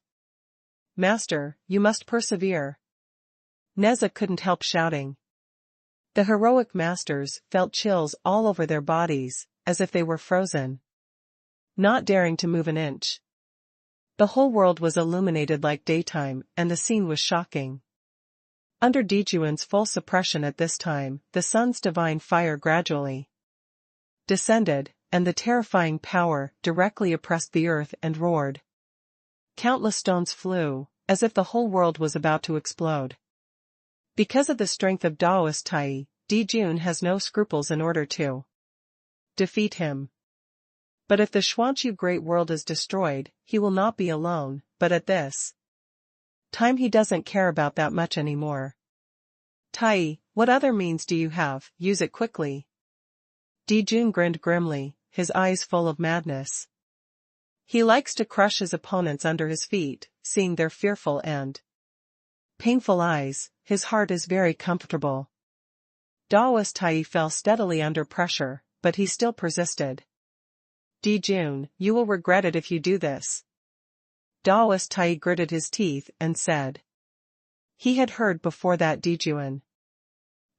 Master, you must persevere. Neza couldn't help shouting. The heroic masters felt chills all over their bodies, as if they were frozen, not daring to move an inch. The whole world was illuminated like daytime, and the scene was shocking. Under Dijun's full suppression at this time, the sun's divine fire gradually descended, and the terrifying power directly oppressed the earth and roared. Countless stones flew, as if the whole world was about to explode. Because of the strength of Daoist Tai, Dijun has no scruples in order to defeat him. But if the Xuanhu great world is destroyed, he will not be alone, but at this time he doesn't care about that much anymore. Tai, what other means do you have? Use it quickly. Dijun grinned grimly, his eyes full of madness. He likes to crush his opponents under his feet, seeing their fearful and painful eyes, his heart is very comfortable. Daoist Tai fell steadily under pressure, but he still persisted. Dijun, you will regret it if you do this. Daoist Tai gritted his teeth and said. He had heard before that Dijun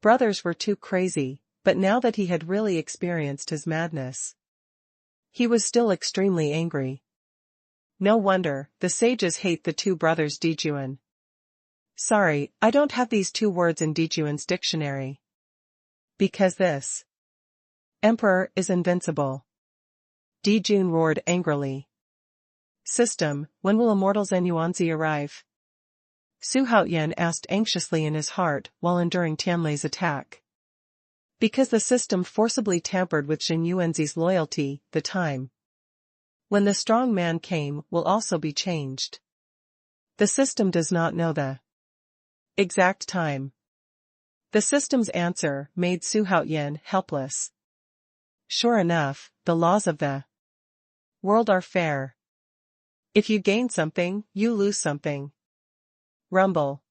brothers were too crazy, but now that he had really experienced his madness, he was still extremely angry. No wonder, the sages hate the two brothers Dijun. Sorry, I don't have these two words in Dijun's dictionary. Because this emperor is invincible. Dijun roared angrily. System, when will immortals and Yuanzi arrive? Xuanhuan asked anxiously in his heart while enduring Tianlei's attack. Because the system forcibly tampered with Xin Yuanzi's loyalty, the time when the strong man came will also be changed. The system does not know the exact time. The system's answer made Xuanhuan helpless. Sure enough, the laws of the world are fair. If you gain something, you lose something. Rumble.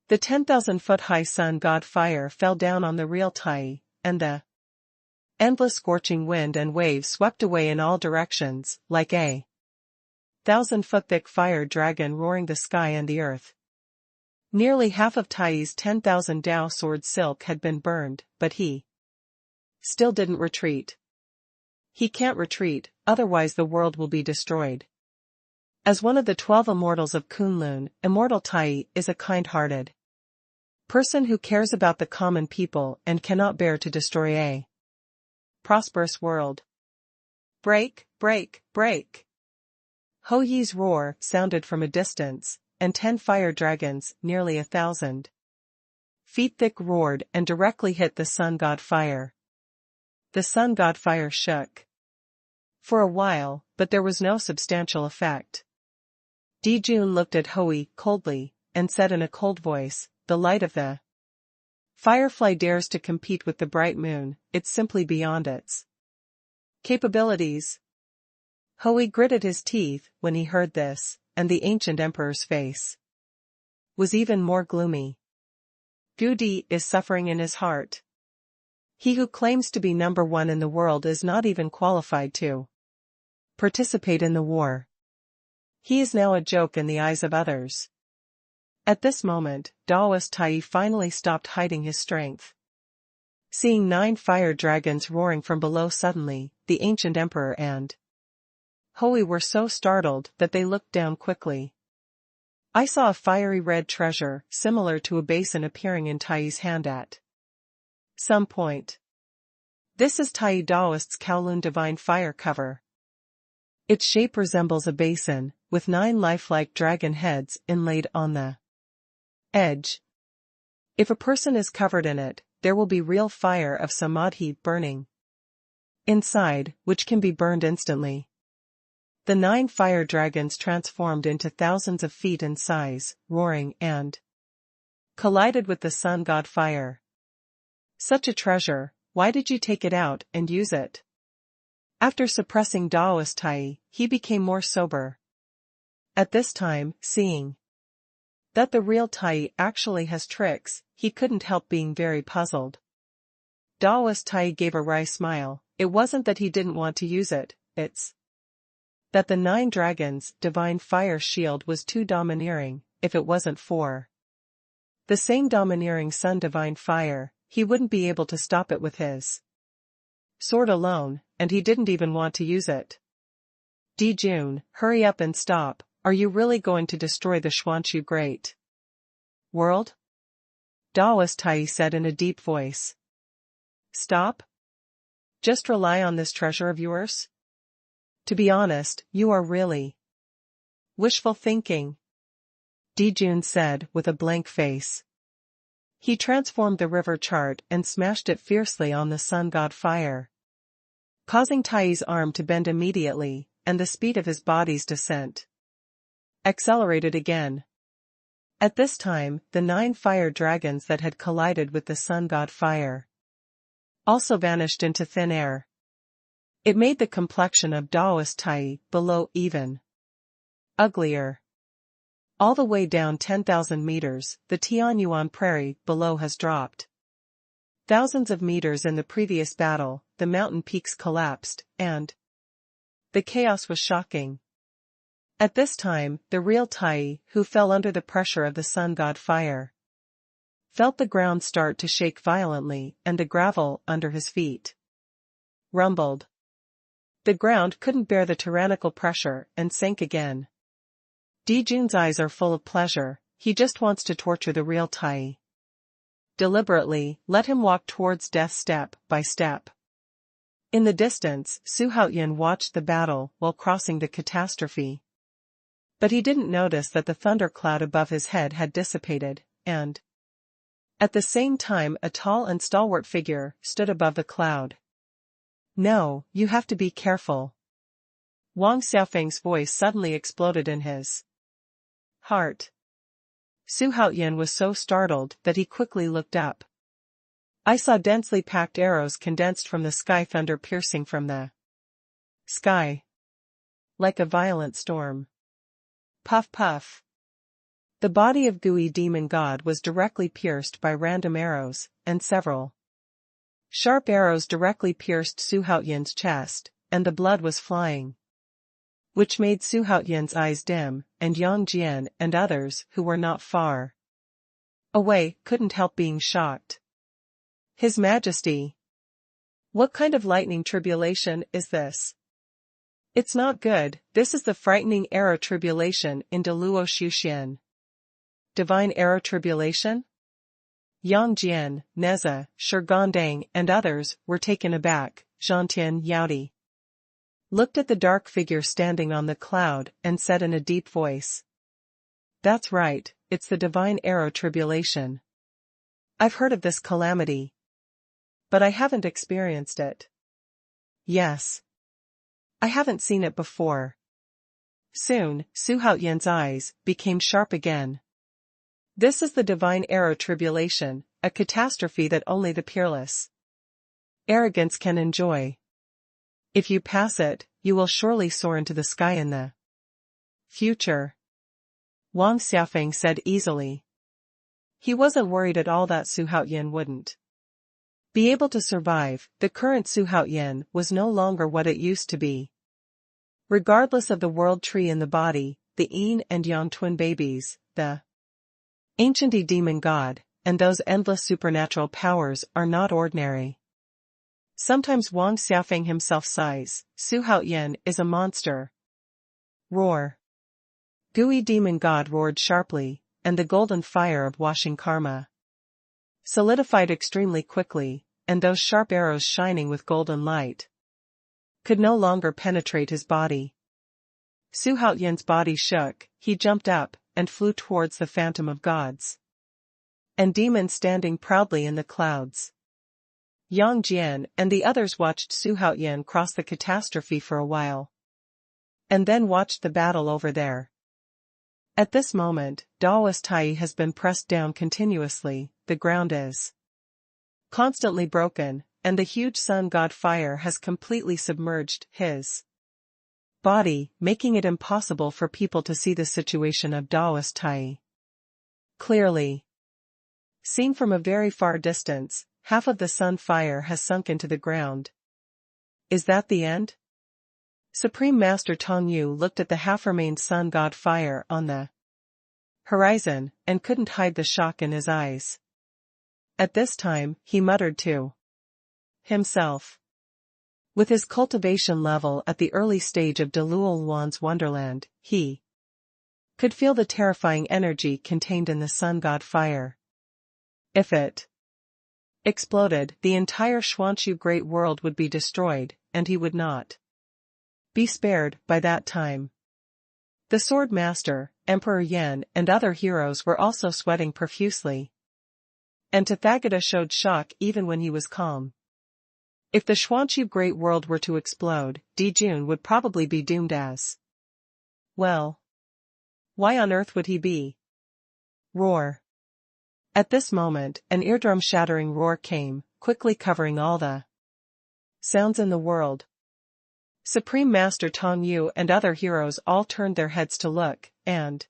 The 10,000-foot-high sun god fire fell down on the real Tai, and the endless scorching wind and waves swept away in all directions, like a 1,000-foot-thick fire dragon roaring the sky and the earth. Nearly half of Tai's 10,000 Dao sword silk had been burned, but he still didn't retreat. He can't retreat, otherwise the world will be destroyed. As one of the 12 immortals of Kunlun, Immortal Tai is a kind-hearted person who cares about the common people and cannot bear to destroy a prosperous world. Break, break, break! Ho Yi's roar sounded from a distance, and 10 fire dragons, nearly 1,000 feet thick, roared and directly hit the sun god fire. The sun god fire shook for a while, but there was no substantial effect. Dijun looked at Hui coldly, and said in a cold voice, "The light of the firefly dares to compete with the bright moon, it's simply beyond its capabilities." Hui gritted his teeth when he heard this, and the ancient emperor's face was even more gloomy. Gudi is suffering in his heart. He who claims to be number one in the world is not even qualified to participate in the war. He is now a joke in the eyes of others. At this moment, Daoist Tai finally stopped hiding his strength. Seeing 9 fire dragons roaring from below suddenly, the ancient emperor and Hui were so startled that they looked down quickly. I saw a fiery red treasure, similar to a basin, appearing in Tai's hand at some point. This is Tai Daoist's Kowloon Divine Fire cover. Its shape resembles a basin, with 9 lifelike dragon heads inlaid on the edge. If a person is covered in it, there will be real fire of samadhi burning inside, which can be burned instantly. The 9 fire dragons transformed into thousands of feet in size, roaring and collided with the sun god fire. Such a treasure, why did you take it out and use it? After suppressing Daoist Tai, he became more sober. At this time, seeing that the real Tai actually has tricks, he couldn't help being very puzzled. Daoist Tai gave a wry smile. It wasn't that he didn't want to use it, it's that the 9 dragons' divine fire shield was too domineering. If it wasn't for the same domineering sun divine fire, he wouldn't be able to stop it with his sword alone, and he didn't even want to use it. Dijun, hurry up and stop. Are you really going to destroy the Xuanhu Great World? Daoist Tai said in a deep voice. Stop? Just rely on this treasure of yours? To be honest, you are really wishful thinking, Dijun said with a blank face. He transformed the river chart and smashed it fiercely on the sun god fire, causing Tai's arm to bend immediately, and the speed of his body's descent accelerated again. At this time, the 9 fire dragons that had collided with the sun god fire also vanished into thin air. It made the complexion of Daoist Tai below even uglier. All the way down 10,000 meters, the Tianwu prairie below has dropped thousands of meters. In the previous battle, the mountain peaks collapsed, and the chaos was shocking. At this time, the real Tai, who fell under the pressure of the sun god fire, felt the ground start to shake violently, and the gravel under his feet rumbled. The ground couldn't bear the tyrannical pressure and sank again. Dijun's eyes are full of pleasure. He just wants to torture the real Tai. Deliberately, let him walk towards death step by step. In the distance, Xuanhuan watched the battle while crossing the catastrophe. But he didn't notice that the thundercloud above his head had dissipated, and at the same time a tall and stalwart figure stood above the cloud. No, you have to be careful. Wang Xiaofeng's voice suddenly exploded in his heart. Xuanhuan was so startled that he quickly looked up. I saw densely packed arrows condensed from the sky, thunder piercing from the sky like a violent storm. Puff puff. The body of Gui demon god was directly pierced by random arrows, and several sharp arrows directly pierced Xuanhuan's chest, and the blood was flying, which made Xuanhuan's eyes dim, and Yang Jian and others who were not far away, couldn't help being shocked. His Majesty. What kind of lightning tribulation is this? It's not good, this is the frightening arrow tribulation in Dou Yu. Divine arrow tribulation? Yang Jian, Neza, Shigandang and others were taken aback. Zhantian Yaodi looked at the dark figure standing on the cloud and said in a deep voice. That's right, it's the divine arrow tribulation. I've heard of this calamity, but I haven't experienced it. Yes. I haven't seen it before. Soon, Xuanhuan's eyes became sharp again. This is the divine arrow tribulation, a catastrophe that only the peerless arrogance can enjoy. If you pass it, you will surely soar into the sky in the future. Wang Xiaofeng said easily. He wasn't worried at all that Xuanhuan wouldn't be able to survive. The current Xuanhuan was no longer what it used to be. Regardless of the world tree in the body, the yin and yang twin babies, the ancient demon god, and those endless supernatural powers are not ordinary. Sometimes Wang Xiaofeng himself sighs, Xuanhuan is a monster. Roar. Gooey demon god roared sharply, and the golden fire of washing karma solidified extremely quickly, and those sharp arrows shining with golden light could no longer penetrate his body. Xuanhuan's body shook, he jumped up, and flew towards the phantom of gods and demons standing proudly in the clouds. Yang Jian and the others watched Xuanhuan cross the catastrophe for a while, and then watched the battle over there. At this moment, Daoist Tai has been pressed down continuously, the ground is constantly broken, and the huge sun god fire has completely submerged his body, making it impossible for people to see the situation of Daoist Tai clearly. Seen from a very far distance, half of the sun fire has sunk into the ground. Is that the end? Supreme Master Dou Yu looked at the half-remained sun god fire on the horizon, and couldn't hide the shock in his eyes. At this time, he muttered to himself. With his cultivation level at the early stage of Duluolwan's wonderland, he could feel the terrifying energy contained in the sun god fire. If it exploded, the entire Xuanhu great world would be destroyed, and he would not be spared by that time. The Sword Master, Emperor Yan and other heroes were also sweating profusely. And Tathagata showed shock even when he was calm. If the Xuanhu great world were to explode, Dijun would probably be doomed as well. Why on earth would he be? Roar. At this moment, an eardrum-shattering roar came, quickly covering all the sounds in the world. Supreme Master Dou Yu and other heroes all turned their heads to look, and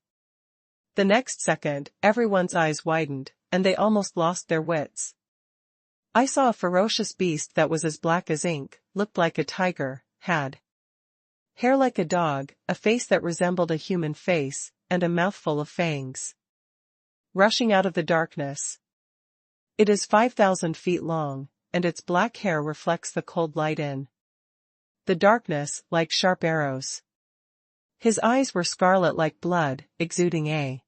the next second, everyone's eyes widened, and they almost lost their wits. I saw a ferocious beast that was as black as ink, looked like a tiger, had hair like a dog, a face that resembled a human face, and a mouthful of fangs rushing out of the darkness. It is 5,000 feet long, and its black hair reflects the cold light in the darkness like sharp arrows. His eyes were scarlet like blood, exuding a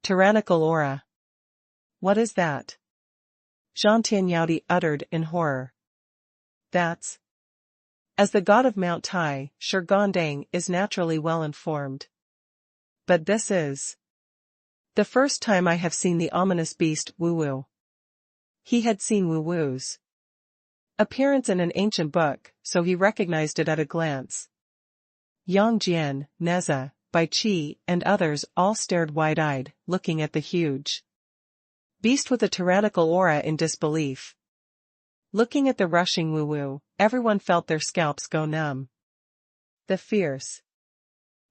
tyrannical aura. What is that? Zhantian Yaodi uttered in horror. That's. As the god of Mount Tai, Shigandang is naturally well informed. But this is the first time I have seen the ominous beast Wu Wu. He had seen Wu Wu's appearance in an ancient book, so he recognized it at a glance. Yang Jian, Neza, Bai Qi, and others all stared wide-eyed, looking at the huge beast with a tyrannical aura in disbelief. Looking at the rushing Wu Wu, everyone felt their scalps go numb. The fierce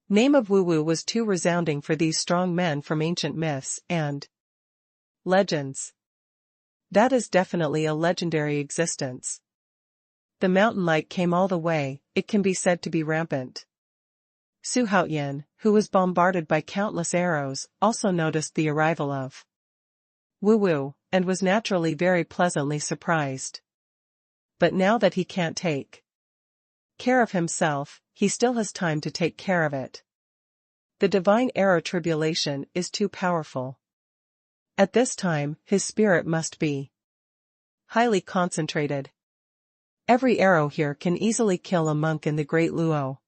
name of Wu Wu was too resounding for these strong men from ancient myths and legends. That is definitely a legendary existence. The mountain light came all the way, it can be said to be rampant. Xuanhuan, who was bombarded by countless arrows, also noticed the arrival of Wu, and was naturally very pleasantly surprised. But now that he can't take care of himself, he still has time to take care of it. The divine arrow tribulation is too powerful. At this time, his spirit must be highly concentrated. Every arrow here can easily kill a monk in the Great Luo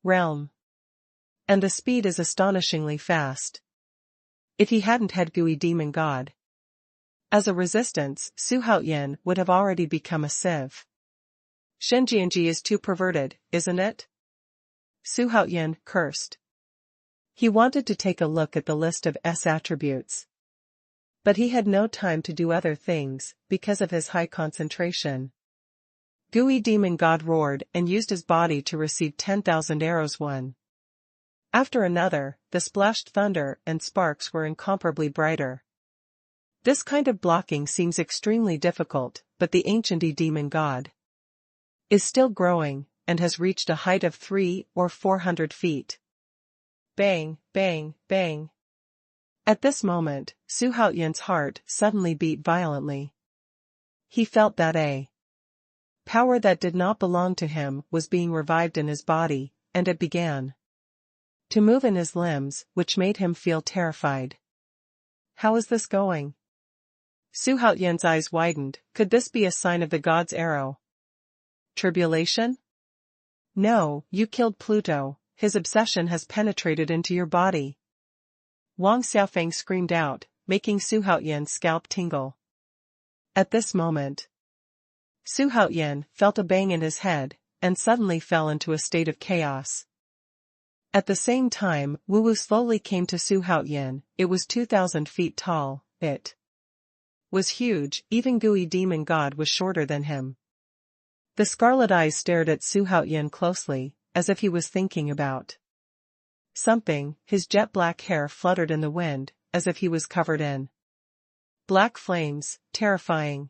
realm. And the speed is astonishingly fast. If he hadn't had Gui Demon God as a resistance, Xuanhuan would have already become a sieve. Shenjianji is too perverted, isn't it? Xuanhuan cursed. He wanted to take a look at the list of S attributes. But he had no time to do other things, because of his high concentration. Gui Demon God roared and used his body to receive 10,000 arrows one after another. The splashed thunder and sparks were incomparably brighter. This kind of blocking seems extremely difficult, but the ancient demon god is still growing, and has reached a height of 300 or 400 feet. Bang, bang, bang. At this moment, Xuanhuan's heart suddenly beat violently. He felt that a power that did not belong to him was being revived in his body, and it began to move in his limbs, which made him feel terrified. How is this going? Xuanhuan's eyes widened. Could this be a sign of the god's arrow tribulation? No, you killed Pluto. His obsession has penetrated into your body. Wang Xiaofeng screamed out, making Xuanhuan's scalp tingle. At this moment, Xuanhuan felt a bang in his head, and suddenly fell into a state of chaos. At the same time, Wu slowly came to Xuanhuan. It was 2,000 feet tall. It was huge. Even Gui Demon God was shorter than him. The scarlet eyes stared at Xuanhuan closely, as if he was thinking about something. His jet black hair fluttered in the wind, as if he was covered in black flames, terrifying.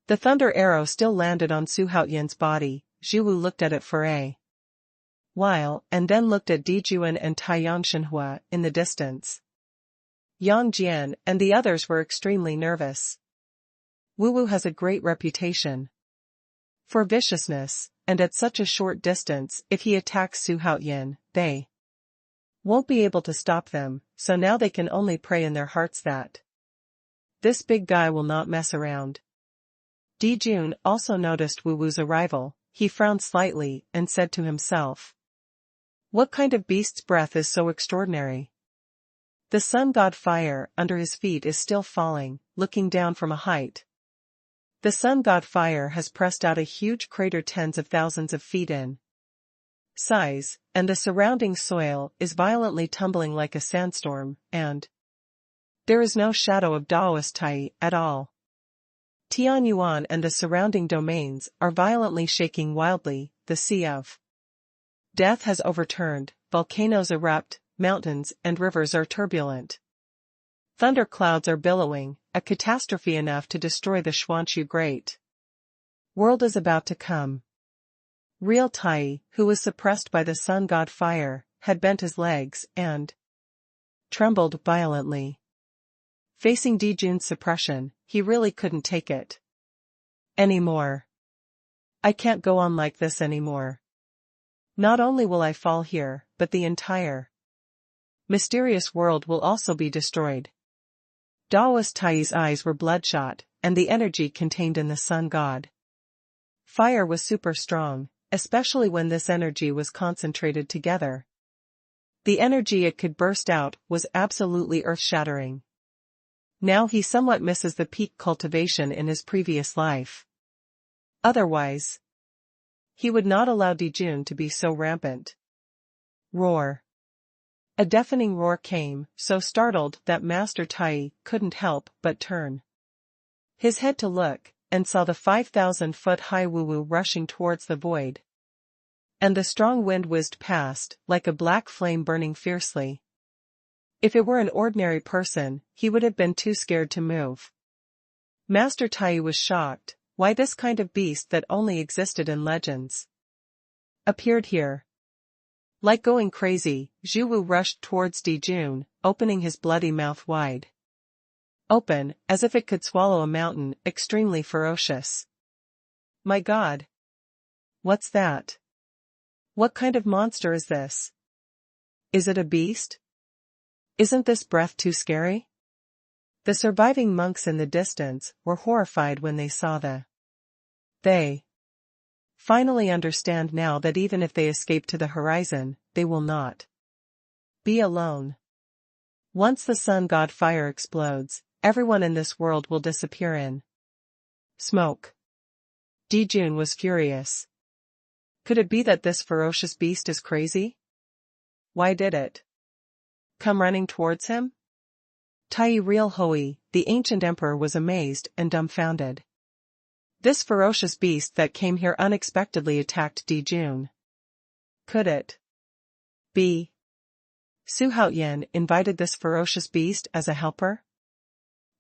The thunder arrow still landed on Xuanhuan's body. Zhiwu looked at it for a while, and then looked at Dijuan and Taiyang Xuanhua in the distance. Yang Jian and the others were extremely nervous. Wu has a great reputation for viciousness, and at such a short distance, if he attacks Xuanhuan, they won't be able to stop them, so now they can only pray in their hearts that this big guy will not mess around. Dijun also noticed Wu's arrival. He frowned slightly and said to himself, "What kind of beast's breath is so extraordinary?" The sun god fire under his feet is still falling, looking down from a height. The sun god fire has pressed out a huge crater tens of thousands of feet in size, and the surrounding soil is violently tumbling like a sandstorm, and there is no shadow of Daoist Tai at all. Tianwu and the surrounding domains are violently shaking wildly. The sea of death has overturned, volcanoes erupt, mountains and rivers are turbulent. Thunder clouds are billowing, a catastrophe enough to destroy the Xuanchu great world is about to come. Real Tai, who was suppressed by the sun god fire, had bent his legs and trembled violently. Facing Dijun's suppression, he really couldn't take it anymore. I can't go on like this anymore. Not only will I fall here, but the entire mysterious world will also be destroyed. Daoist Tai's eyes were bloodshot, and the energy contained in the sun god fire was super strong, especially when this energy was concentrated together. The energy it could burst out was absolutely earth-shattering. Now he somewhat misses the peak cultivation in his previous life. Otherwise, he would not allow Dijun to be so rampant. Roar. A deafening roar came, so startled that Master Tai couldn't help but turn his head to look, and saw the 5,000-foot-high Wu rushing towards the void. And the strong wind whizzed past, like a black flame burning fiercely. If it were an ordinary person, he would have been too scared to move. Master Tai was shocked. Why this kind of beast that only existed in legends appeared here? Like going crazy, Zhiwu rushed towards Dijun, opening his bloody mouth wide. open, as if it could swallow a mountain, extremely ferocious. My God! What's that? What kind of monster is this? Is it a beast? Isn't this breath too scary? The surviving monks in the distance were horrified when they saw They finally understand now that even if they escape to the horizon, they will not be alone. Once the sun god fire explodes, everyone in this world will disappear in smoke. Dijun was furious. Could it be that this ferocious beast is crazy? Why did it come running towards him? Tai Real Hui, the ancient emperor, was amazed and dumbfounded. This ferocious beast that came here unexpectedly attacked Dijun. Could it be Xuanhuan invited this ferocious beast as a helper?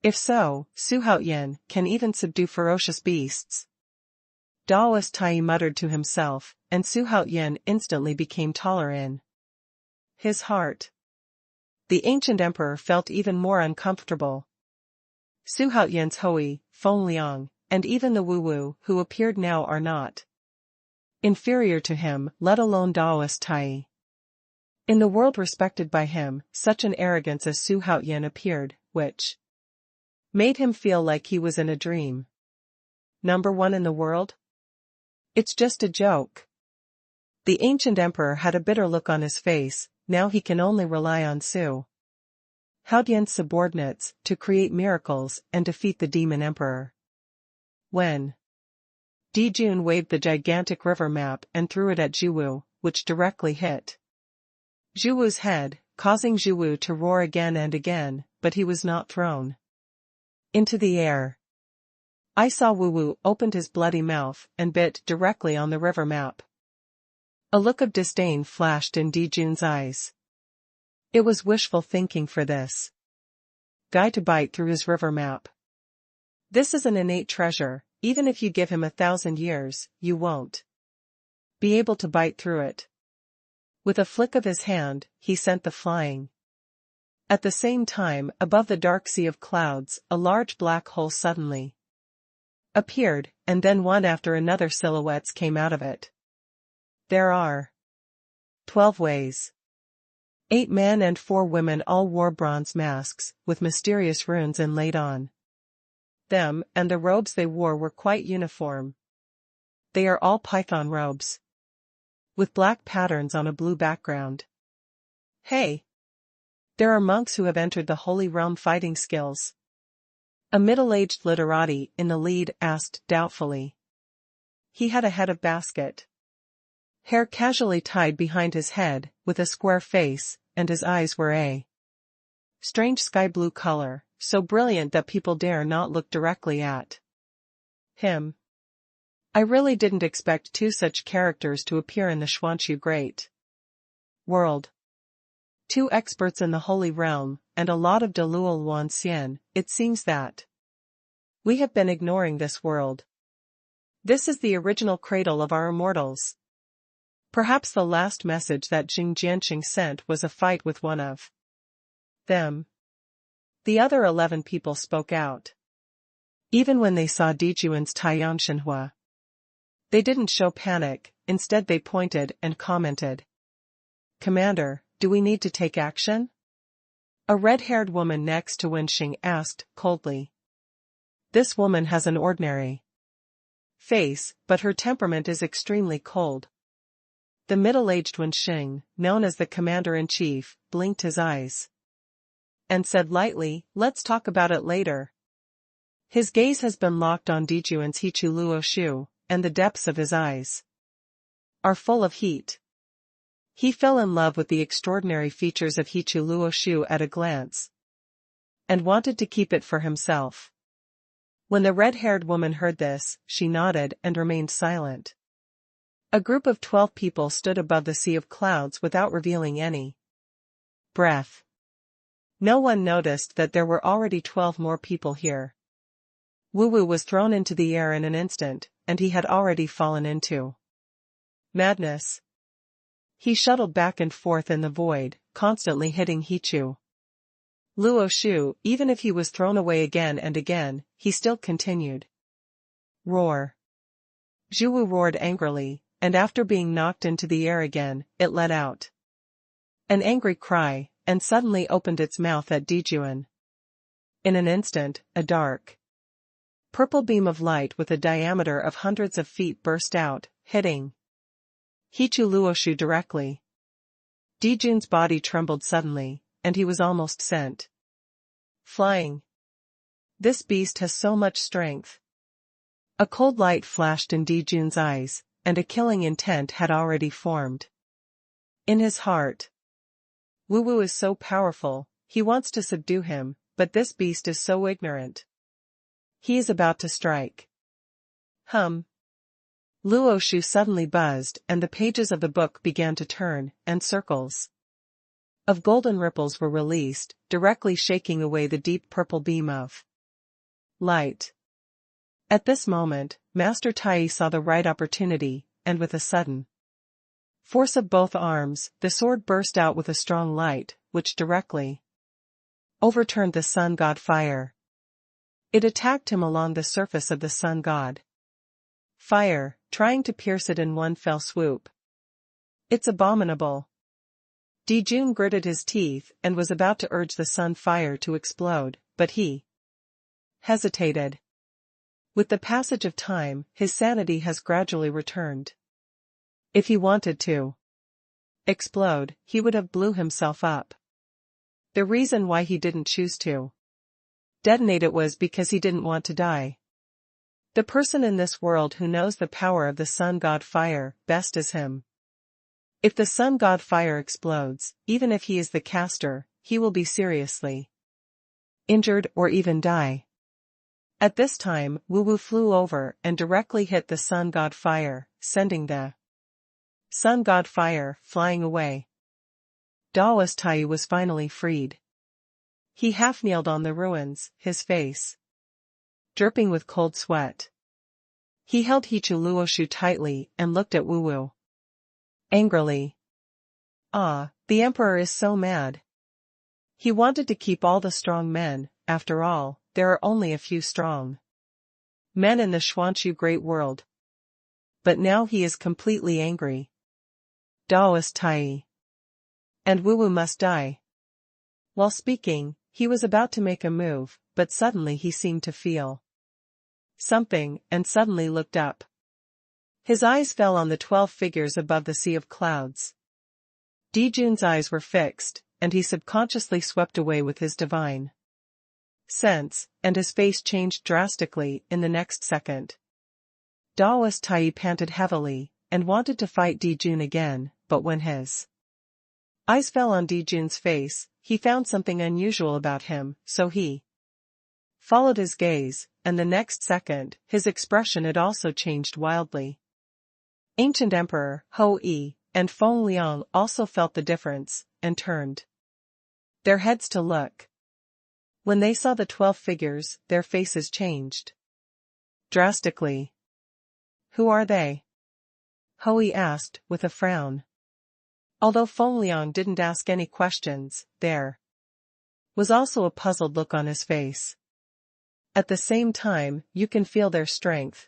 If so, Xuanhuan can even subdue ferocious beasts. Daoist Tai muttered to himself, and Xuanhuan instantly became taller in his heart. The ancient emperor felt even more uncomfortable. Xuanhuan's Hui, Feng Liang, and even the Wu Wu who appeared now are not inferior to him, let alone Daoist Tai. In the world respected by him, such an arrogance as Xuanhuan appeared, which made him feel like he was in a dream. Number one in the world? It's just a joke. The ancient emperor had a bitter look on his face. Now he can only rely on Xuanhuan's subordinates to create miracles and defeat the demon emperor. When Dijun waved the gigantic river map and threw it at Zhiwu, which directly hit Zhiwu's head, causing Zhiwu to roar again and again, but he was not thrown into the air. I saw Wu Wu opened his bloody mouth and bit directly on the river map. A look of disdain flashed in Dijun's eyes. It was wishful thinking for this guy to bite through his river map. This is an innate treasure. Even if you give him 1,000 years, you won't be able to bite through it. With a flick of his hand, he sent the flying. At the same time, above the dark sea of clouds, a large black hole suddenly appeared, and then one after another silhouettes came out of it. There are 12 ways. 8 men and 4 women all wore bronze masks, with mysterious runes inlaid on them, and the robes they wore were quite uniform. They are all python robes, with black patterns on a blue background. Hey! There are monks who have entered the Holy Realm fighting skills. A middle-aged literati in the lead asked doubtfully. He had a head of basket hair casually tied behind his head, with a square face, and his eyes were a strange sky blue color, so brilliant that people dare not look directly at him. I really didn't expect 2 such characters to appear in the Xuanchu Great World. 2 experts in the Holy Realm, and a lot of Delual Wanxian. It seems that we have been ignoring this world. This is the original cradle of our immortals. Perhaps the last message that Jing Jianqing sent was a fight with one of them. The other 11 people spoke out. Even when they saw Dijun's Taiyan Xuanhua, they didn't show panic, instead they pointed and commented. Commander, do we need to take action? A red-haired woman next to Wenxing asked, coldly. This woman has an ordinary face, but her temperament is extremely cold. The middle-aged Wenxing, known as the commander-in-chief, blinked his eyes and said lightly, let's talk about it later. His gaze has been locked on Dijun's Hichu Luo Shu, and the depths of his eyes are full of heat. He fell in love with the extraordinary features of Hichu Luo Shu at a glance, and wanted to keep it for himself. When the red-haired woman heard this, she nodded and remained silent. A group of 12 people stood above the sea of clouds without revealing any breath. No one noticed that there were already 12 more people here. Wu Wu was thrown into the air in an instant, and he had already fallen into madness. He shuttled back and forth in the void, constantly hitting Hichu Luo Shu, even if he was thrown away again and again, he still continued. Roar. Zhuwu roared angrily, and after being knocked into the air again, it let out an angry cry, and suddenly opened its mouth at Dijuan. In an instant, a dark purple beam of light with a diameter of hundreds of feet burst out, hitting Hichu Luoshu directly. Dijun's body trembled suddenly, and he was almost sent flying. This beast has so much strength. A cold light flashed in Dijun's eyes, and a killing intent had already formed in his heart. Wu Wu is so powerful, he wants to subdue him, but this beast is so ignorant. He is about to strike. Luo Shu suddenly buzzed, and the pages of the book began to turn, and circles of golden ripples were released, directly shaking away the deep purple beam of light. At this moment, Master Tai saw the right opportunity, and with a sudden force of both arms, the sword burst out with a strong light, which directly overturned the sun god fire. It attacked him along the surface of the sun god fire, trying to pierce it in one fell swoop. It's abominable. Dijun gritted his teeth and was about to urge the sun fire to explode, but he hesitated. With the passage of time, his sanity has gradually returned. If he wanted to explode, he would have blew himself up. The reason why he didn't choose to detonate it was because he didn't want to die. The person in this world who knows the power of the sun god fire best is him. If the sun god fire explodes, even if he is the caster, he will be seriously injured or even die. At this time, Wu Wu flew over and directly hit the sun god fire, sending the sun god fire flying away. Daoist Tai was finally freed. He half-kneeled on the ruins, his face dripping with cold sweat. He held Hichu Luoshu tightly and looked at Wu Wu angrily. Ah, the emperor is so mad. He wanted to keep all the strong men. After all, there are only a few strong men in the Xuanhu great world. But now he is completely angry. Daoist Tai. And Wu Wu must die. While speaking, he was about to make a move, but suddenly he seemed to feel something, and suddenly looked up. His eyes fell on the 12 figures above the sea of clouds. Dijun's eyes were fixed, and he subconsciously swept away with his divine sense, and his face changed drastically in the next second. Daoist Tai panted heavily, and wanted to fight Dijun again, but when his eyes fell on Dijun's face, he found something unusual about him, so he followed his gaze, and the next second, his expression had also changed wildly. Ancient Emperor, Ho Yi, and Feng Liang also felt the difference, and turned their heads to look. When they saw the 12 figures, their faces changed drastically. Who are they? Ho Yi asked, with a frown. Although Feng Liang didn't ask any questions, there was also a puzzled look on his face. At the same time, you can feel their strength.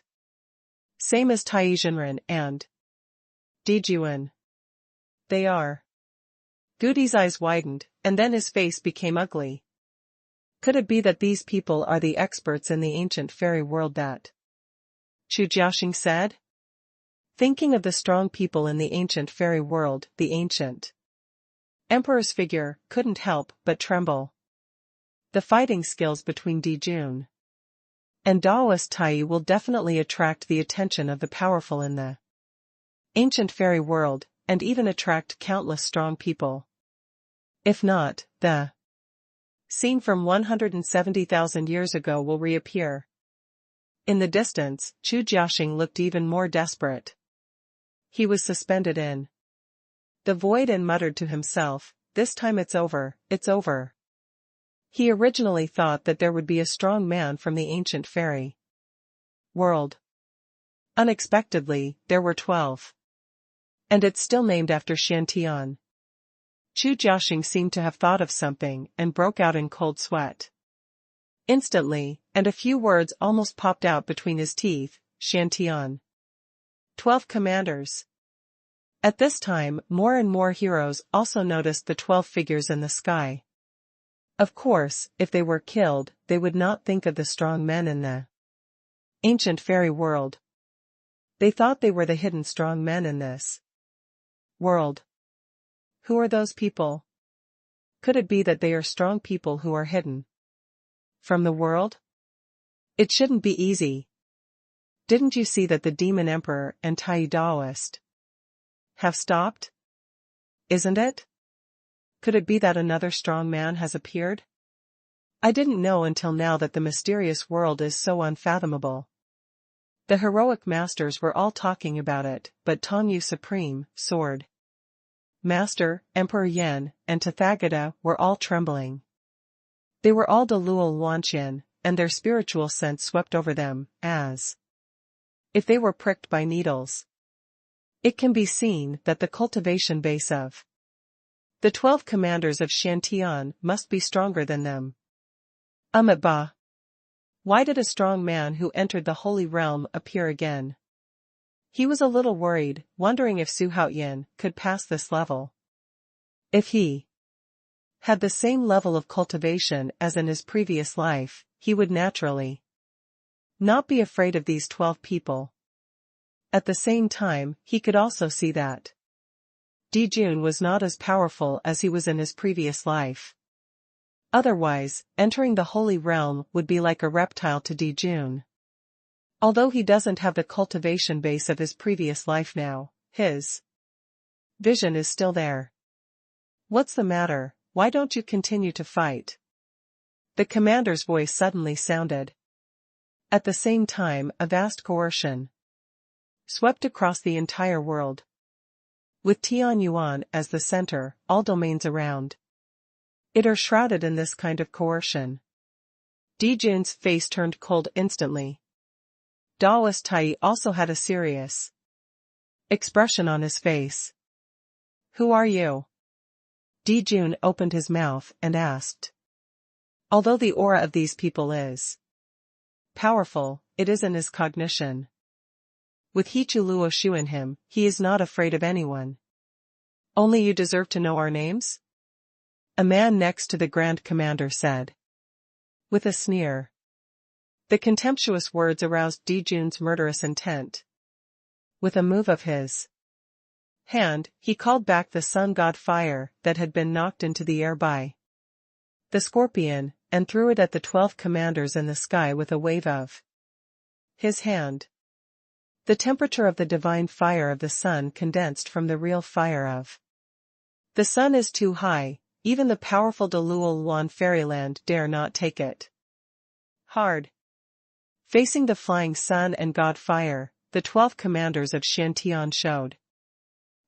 Same as Tai Zhenren and Dijuan. They are. Gudi's eyes widened, and then his face became ugly. Could it be that these people are the experts in the ancient fairy world that Chu Jiaxing said? Thinking of the strong people in the ancient fairy world, the ancient emperor's figure couldn't help but tremble. The fighting skills between Dijun and Daoist Tai will definitely attract the attention of the powerful in the ancient fairy world, and even attract countless strong people. If not, the scene from 170,000 years ago will reappear. In the distance, Chu Jiaxing looked even more desperate. He was suspended in the void and muttered to himself, "This time it's over, it's over." He originally thought that there would be a strong man from the ancient fairy world. Unexpectedly, there were 12. And it's still named after Shantian. Chu Jiaxing seemed to have thought of something and broke out in cold sweat. Instantly, and a few words almost popped out between his teeth, Shantian. 12 commanders. At this time, more and more heroes also noticed the 12 figures in the sky. Of course, if they were killed, they would not think of the strong men in the ancient fairy world. They thought they were the hidden strong men in this world. Who are those people? Could it be that they are strong people who are hidden from the world? It shouldn't be easy. Didn't you see that the Demon Emperor and Tai Daoist have stopped? Isn't it? Could it be that another strong man has appeared? I didn't know until now that the mysterious world is so unfathomable. The heroic masters were all talking about it, but Dou Yu Supreme, Sword Master, Emperor Yan, and Tathagata were all trembling. They were all Delul Wanqian, and their spiritual sense swept over them, as if they were pricked by needles. It can be seen that the cultivation base of the 12 commanders of Shantian must be stronger than them. Ba. Why did a strong man who entered the Holy Realm appear again? He was a little worried, wondering if Su Haoyan could pass this level. If he had the same level of cultivation as in his previous life, he would naturally not be afraid of these 12 people. At the same time, he could also see that Dijun was not as powerful as he was in his previous life. Otherwise, entering the Holy Realm would be like a reptile to Dijun. Although he doesn't have the cultivation base of his previous life now, his vision is still there. What's the matter? Why don't you continue to fight? The commander's voice suddenly sounded. At the same time, a vast coercion swept across the entire world. With Tianwu as the center, all domains around it are shrouded in this kind of coercion. Dijun's face turned cold instantly. Daoist Tai also had a serious expression on his face. Who are you? Dijun opened his mouth and asked. Although the aura of these people is powerful, it is in his cognition. With Hichu Luo Shu in him, he is not afraid of anyone. Only you deserve to know our names? A man next to the Grand Commander said. With a sneer. The contemptuous words aroused Dijun's murderous intent. With a move of his hand, he called back the sun god fire that had been knocked into the air by the scorpion, and threw it at the 12 commanders in the sky with a wave of his hand. The temperature of the divine fire of the sun condensed from the real fire of the sun is too high, even the powerful Delul Wan fairyland dare not take it. Hard. Facing the flying sun and god fire, the 12 commanders of Shantian showed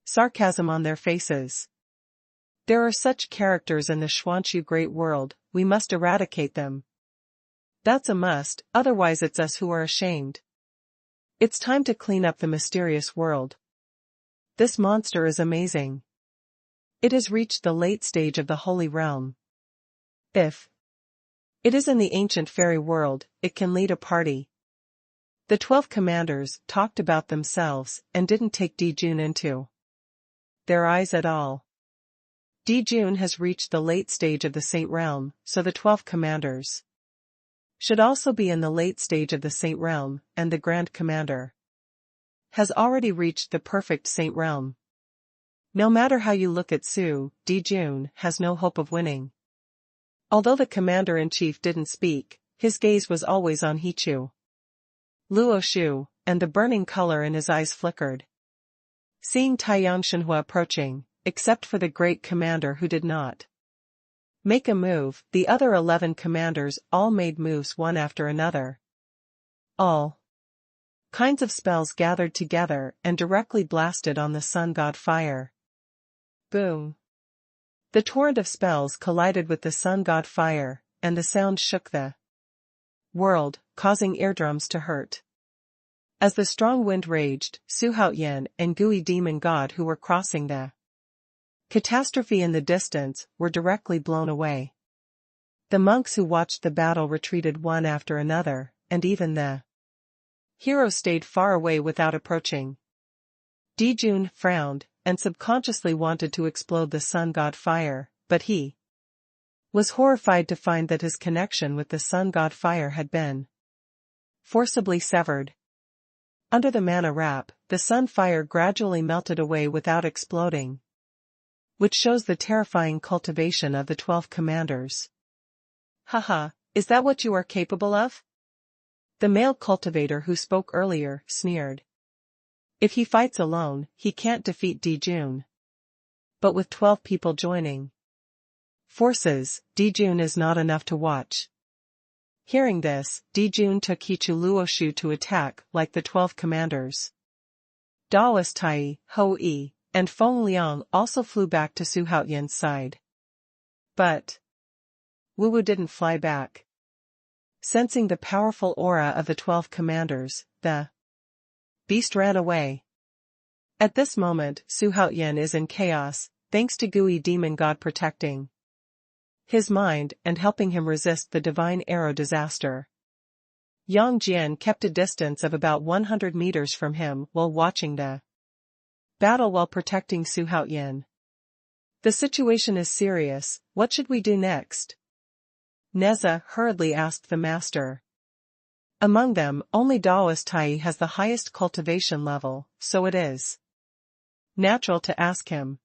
sarcasm on their faces. There are such characters in the Xuanhu great world, we must eradicate them. That's a must, otherwise it's us who are ashamed. It's time to clean up the mysterious world. This monster is amazing. It has reached the late stage of the Holy Realm. If it is in the ancient fairy world, it can lead a party. The 12 commanders talked about themselves and didn't take Dijun into their eyes at all. Dijun has reached the late stage of the Saint Realm, so the 12 commanders should also be in the late stage of the Saint Realm, and the Grand Commander has already reached the perfect Saint Realm. No matter how you look at Su, Dijun has no hope of winning. Although the Commander-in-Chief didn't speak, his gaze was always on Hichu Luo Shu, and the burning color in his eyes flickered. Seeing Xuanhuan approaching, except for the great commander who did not make a move, the other 11 commanders all made moves one after another. All kinds of spells gathered together and directly blasted on the sun god fire. Boom! The torrent of spells collided with the sun god fire, and the sound shook the world, causing eardrums to hurt. As the strong wind raged, Su Haoyan and Gui Demon God who were crossing the Catastrophe in the distance were directly blown away. The monks who watched the battle retreated one after another, and even the heroes stayed far away without approaching. Dijun frowned, and subconsciously wanted to explode the sun god fire, but he was horrified to find that his connection with the sun god fire had been forcibly severed. Under the mana wrap, the sun fire gradually melted away without exploding, which shows the terrifying cultivation of the 12 commanders. Haha, is that what you are capable of? The male cultivator who spoke earlier sneered. If he fights alone, he can't defeat Dijun. But with 12 people joining forces, Dijun is not enough to watch. Hearing this, Dijun took Hichu Luoshu to attack like the 12 commanders. Daoist Tai, Ho Yi, and Feng Liang also flew back to Su Haoyan's side. But Wu Wu didn't fly back. Sensing the powerful aura of the 12 commanders, the beast ran away. At this moment, Su Haoyan is in chaos, thanks to Gui demon god protecting his mind and helping him resist the divine arrow disaster. Yang Jian kept a distance of about 100 meters from him while watching the battle while protecting Su Haoyan. The situation is serious, what should we do next? Neza hurriedly asked the master. Among them, only Daoist Tai has the highest cultivation level, so it is natural to ask him.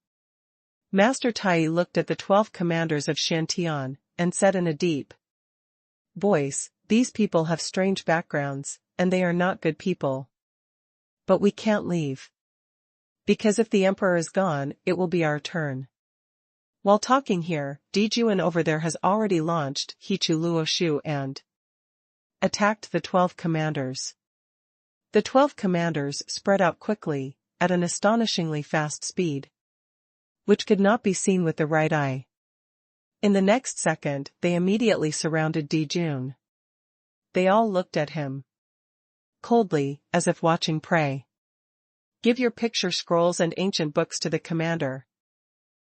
Master Tai looked at the 12 commanders of Shantian, and said in a deep voice, these people have strange backgrounds, and they are not good people. But we can't leave. Because if the emperor is gone, it will be our turn. While talking here, Dijun over there has already launched Hichu Luoshu and attacked the 12 commanders. The 12 commanders spread out quickly, at an astonishingly fast speed, which could not be seen with the right eye. In the next second, they immediately surrounded Dijun. They all looked at him coldly, as if watching prey. Give your picture scrolls and ancient books to the commander.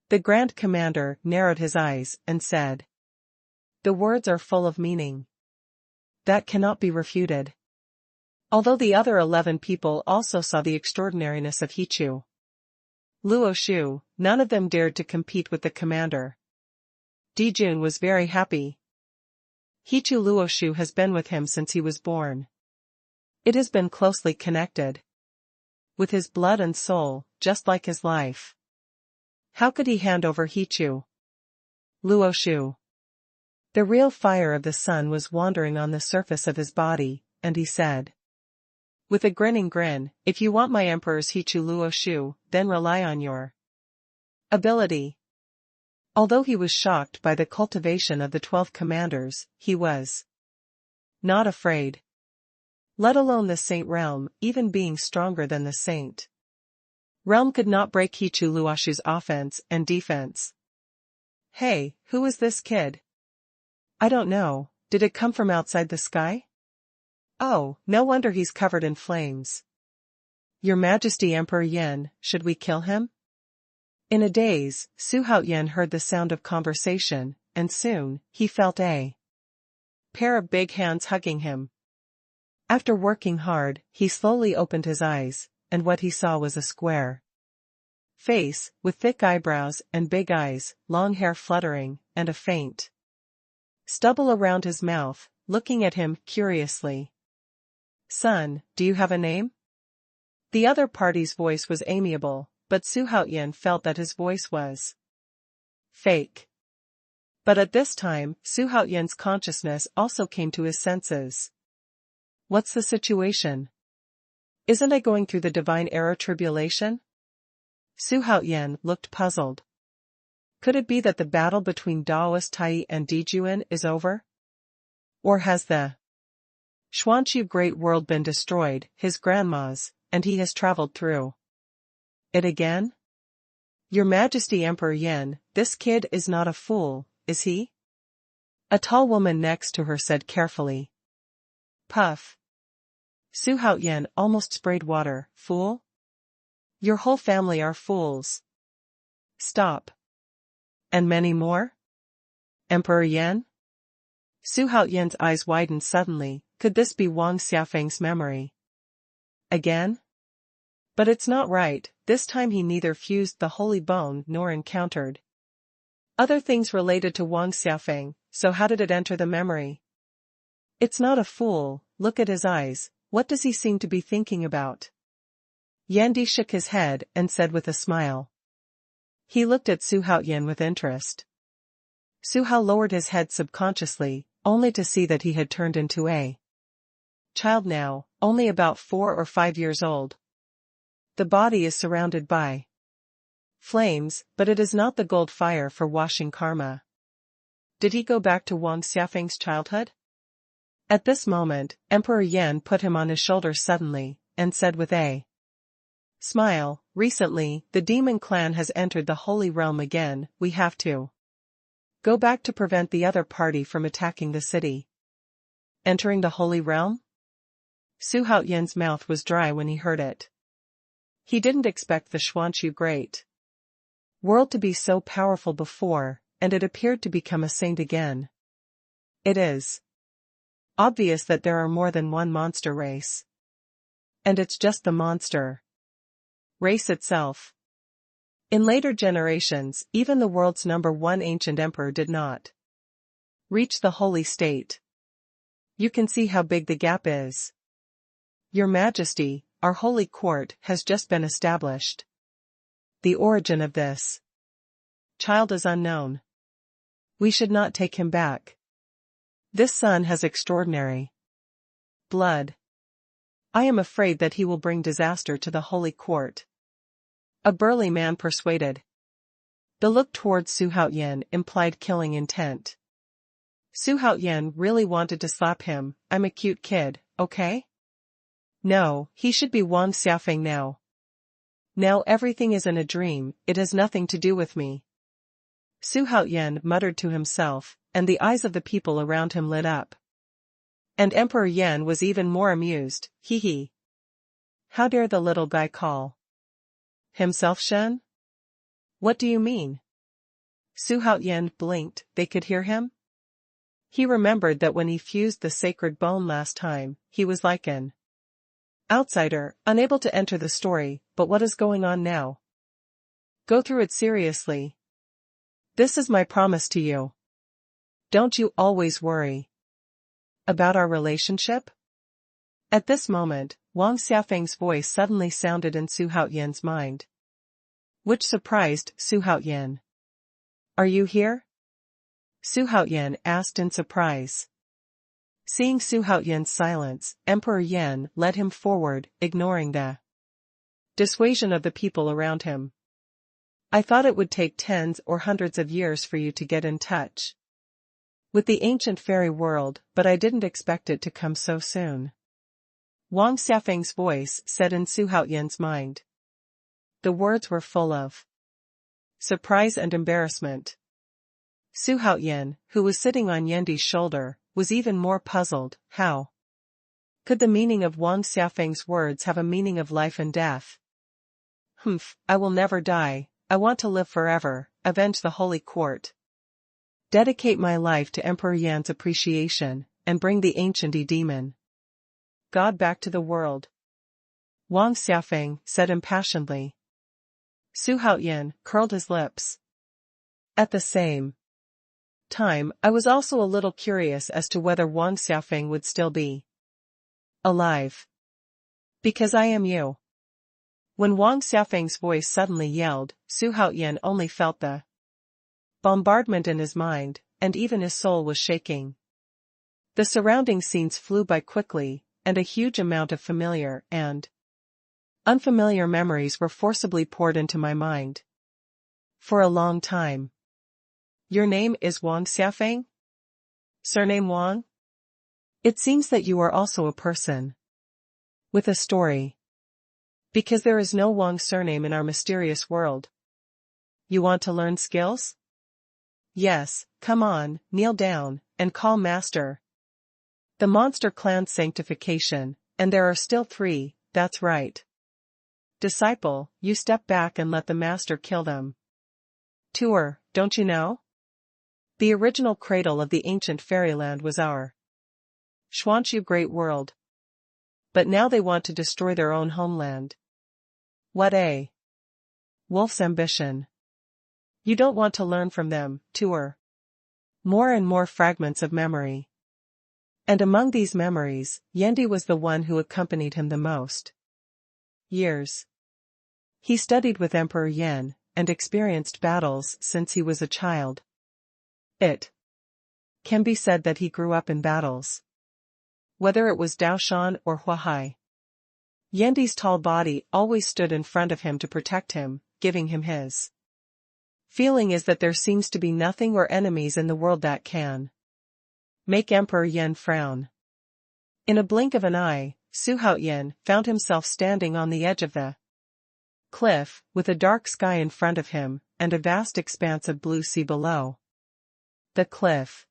The Grand Commander narrowed his eyes and said, the words are full of meaning. That cannot be refuted. Although the other 11 people also saw the extraordinariness of Hichu Luoshu, none of them dared to compete with the commander. Dijun was very happy. Hichu Luoshu has been with him since he was born. It has been closely connected with his blood and soul, just like his life. How could he hand over Hichu Luoshu? The real fire of the sun was wandering on the surface of his body, and he said, with a grinning grin, if you want my emperor's Hichu Luoshu, then rely on your ability. Although he was shocked by the cultivation of the 12 commanders, he was not afraid. Let alone the Saint Realm, even being stronger than the Saint Realm could not break Hichu Luoshu's offense and defense. Hey, who is this kid? I don't know, did it come from outside the sky? Oh, no wonder he's covered in flames. Your Majesty Emperor Yin, should we kill him? In a daze, Su Haoyan heard the sound of conversation, and soon, he felt a pair of big hands hugging him. After working hard, he slowly opened his eyes, and what he saw was a square face, with thick eyebrows and big eyes, long hair fluttering, and a faint stubble around his mouth, looking at him curiously. Son, do you have a name? The other party's voice was amiable, but Su Haoyan felt that his voice was fake. But at this time, Su Haoyan's consciousness also came to his senses. What's the situation? Isn't I going through the divine era tribulation? Su Haoyan looked puzzled. Could it be that the battle between Daoist Tai and Dijun is over? Or has the Xuanhu Great World been destroyed, his grandma's, and he has traveled through it again? Your Majesty Emperor Yin, this kid is not a fool, is he? A tall woman next to her said carefully. Puff. Su Haoyan almost sprayed water. Fool? Your whole family are fools. Stop. And many more? Emperor Yan? Su Haoyan's eyes widened suddenly. Could this be Wang Xiafeng's memory? Again? But it's not right. This time he neither fused the holy bone nor encountered other things related to Wang Xiafeng, so how did it enter the memory? It's not a fool, look at his eyes, what does he seem to be thinking about? Yandi shook his head and said with a smile. He looked at Su Haoyan with interest. Su Hao lowered his head subconsciously, only to see that he had turned into a child now, only about 4 or 5 years old. The body is surrounded by flames, but it is not the gold fire for washing karma. Did he go back to Wang Xiafeng's childhood? At this moment, Emperor Yan put him on his shoulder suddenly, and said with a smile, recently, the demon clan has entered the holy realm again, we have to go back to prevent the other party from attacking the city. Entering the holy realm? Su Haoyan's mouth was dry when he heard it. He didn't expect the Xuanhuan great world to be so powerful before, and it appeared to become a saint again. It is obvious that there are more than one monster race. And it's just the monster race itself. In later generations, even the world's #1 ancient emperor did not reach the holy state. You can see how big the gap is. Your Majesty, our holy court has just been established. The origin of this child is unknown. We should not take him back. This son has extraordinary blood. I am afraid that he will bring disaster to the holy court. A burly man persuaded. The look towards Su Haoyan implied killing intent. Su Haoyan really wanted to slap him. I'm a cute kid, okay? No, he should be Wang Xiafeng now. Now everything is in a dream, it has nothing to do with me. Su Haoyan muttered to himself, and the eyes of the people around him lit up. And Emperor Yan was even more amused, hee hee. How dare the little guy call himself Shen? What do you mean? Su Haoyan blinked, they could hear him? He remembered that when he fused the sacred bone last time, he was like an outsider, unable to enter the story, but what is going on now? Go through it seriously. This is my promise to you. Don't you always worry about our relationship? At this moment, Wang Xiafeng's voice suddenly sounded in Su Haoyan's mind, which surprised Su Haoyan. Are you here? Su Haoyan asked in surprise. Seeing Su Haoyan's silence, Emperor Yan led him forward, ignoring the dissuasion of the people around him. I thought it would take tens or hundreds of years for you to get in touch with the ancient fairy world, but I didn't expect it to come so soon. Wang Xiafeng's voice said in Su Haoyan's mind. The words were full of surprise and embarrassment. Su Haoyan, who was sitting on Yandi's shoulder, was even more puzzled. How could the meaning of Wang Xiafeng's words have a meaning of life and death? I will never die, I want to live forever, avenge the holy court. Dedicate my life to Emperor Yan's appreciation, and bring the ancient demon God back to the world. Wang Xiafeng said impassionedly. Su Haoyan curled his lips. At the same time, I was also a little curious as to whether Wang Xiafeng would still be alive. Because I am you. When Wang Xiafeng's voice suddenly yelled, Su Haoyan only felt the bombardment in his mind, and even his soul was shaking. The surrounding scenes flew by quickly, and a huge amount of familiar and unfamiliar memories were forcibly poured into my mind. For a long time. Your name is Wang Xiafeng? Surname Wang? It seems that you are also a person with a story. Because there is no Wang surname in our mysterious world. You want to learn skills? Yes, come on, kneel down, and call Master. The monster clan's sanctification, and there are still 3, that's right. Disciple, you step back and let the Master kill them. Tour, don't you know? The original cradle of the ancient fairyland was our Xuanhuan great world. But now they want to destroy their own homeland. What a wolf's ambition. You don't want to learn from them, Tour. More and more fragments of memory. And among these memories, Yendi was the one who accompanied him the most. Years. He studied with Emperor Yan, and experienced battles since he was a child. It can be said that he grew up in battles. Whether it was Daoshan or Huahai. Yendi's tall body always stood in front of him to protect him, giving him his feeling is that there seems to be nothing or enemies in the world that can make Emperor Yan frown. In a blink of an eye, Xuanhuan found himself standing on the edge of the cliff, with a dark sky in front of him, and a vast expanse of blue sea below. The cliff.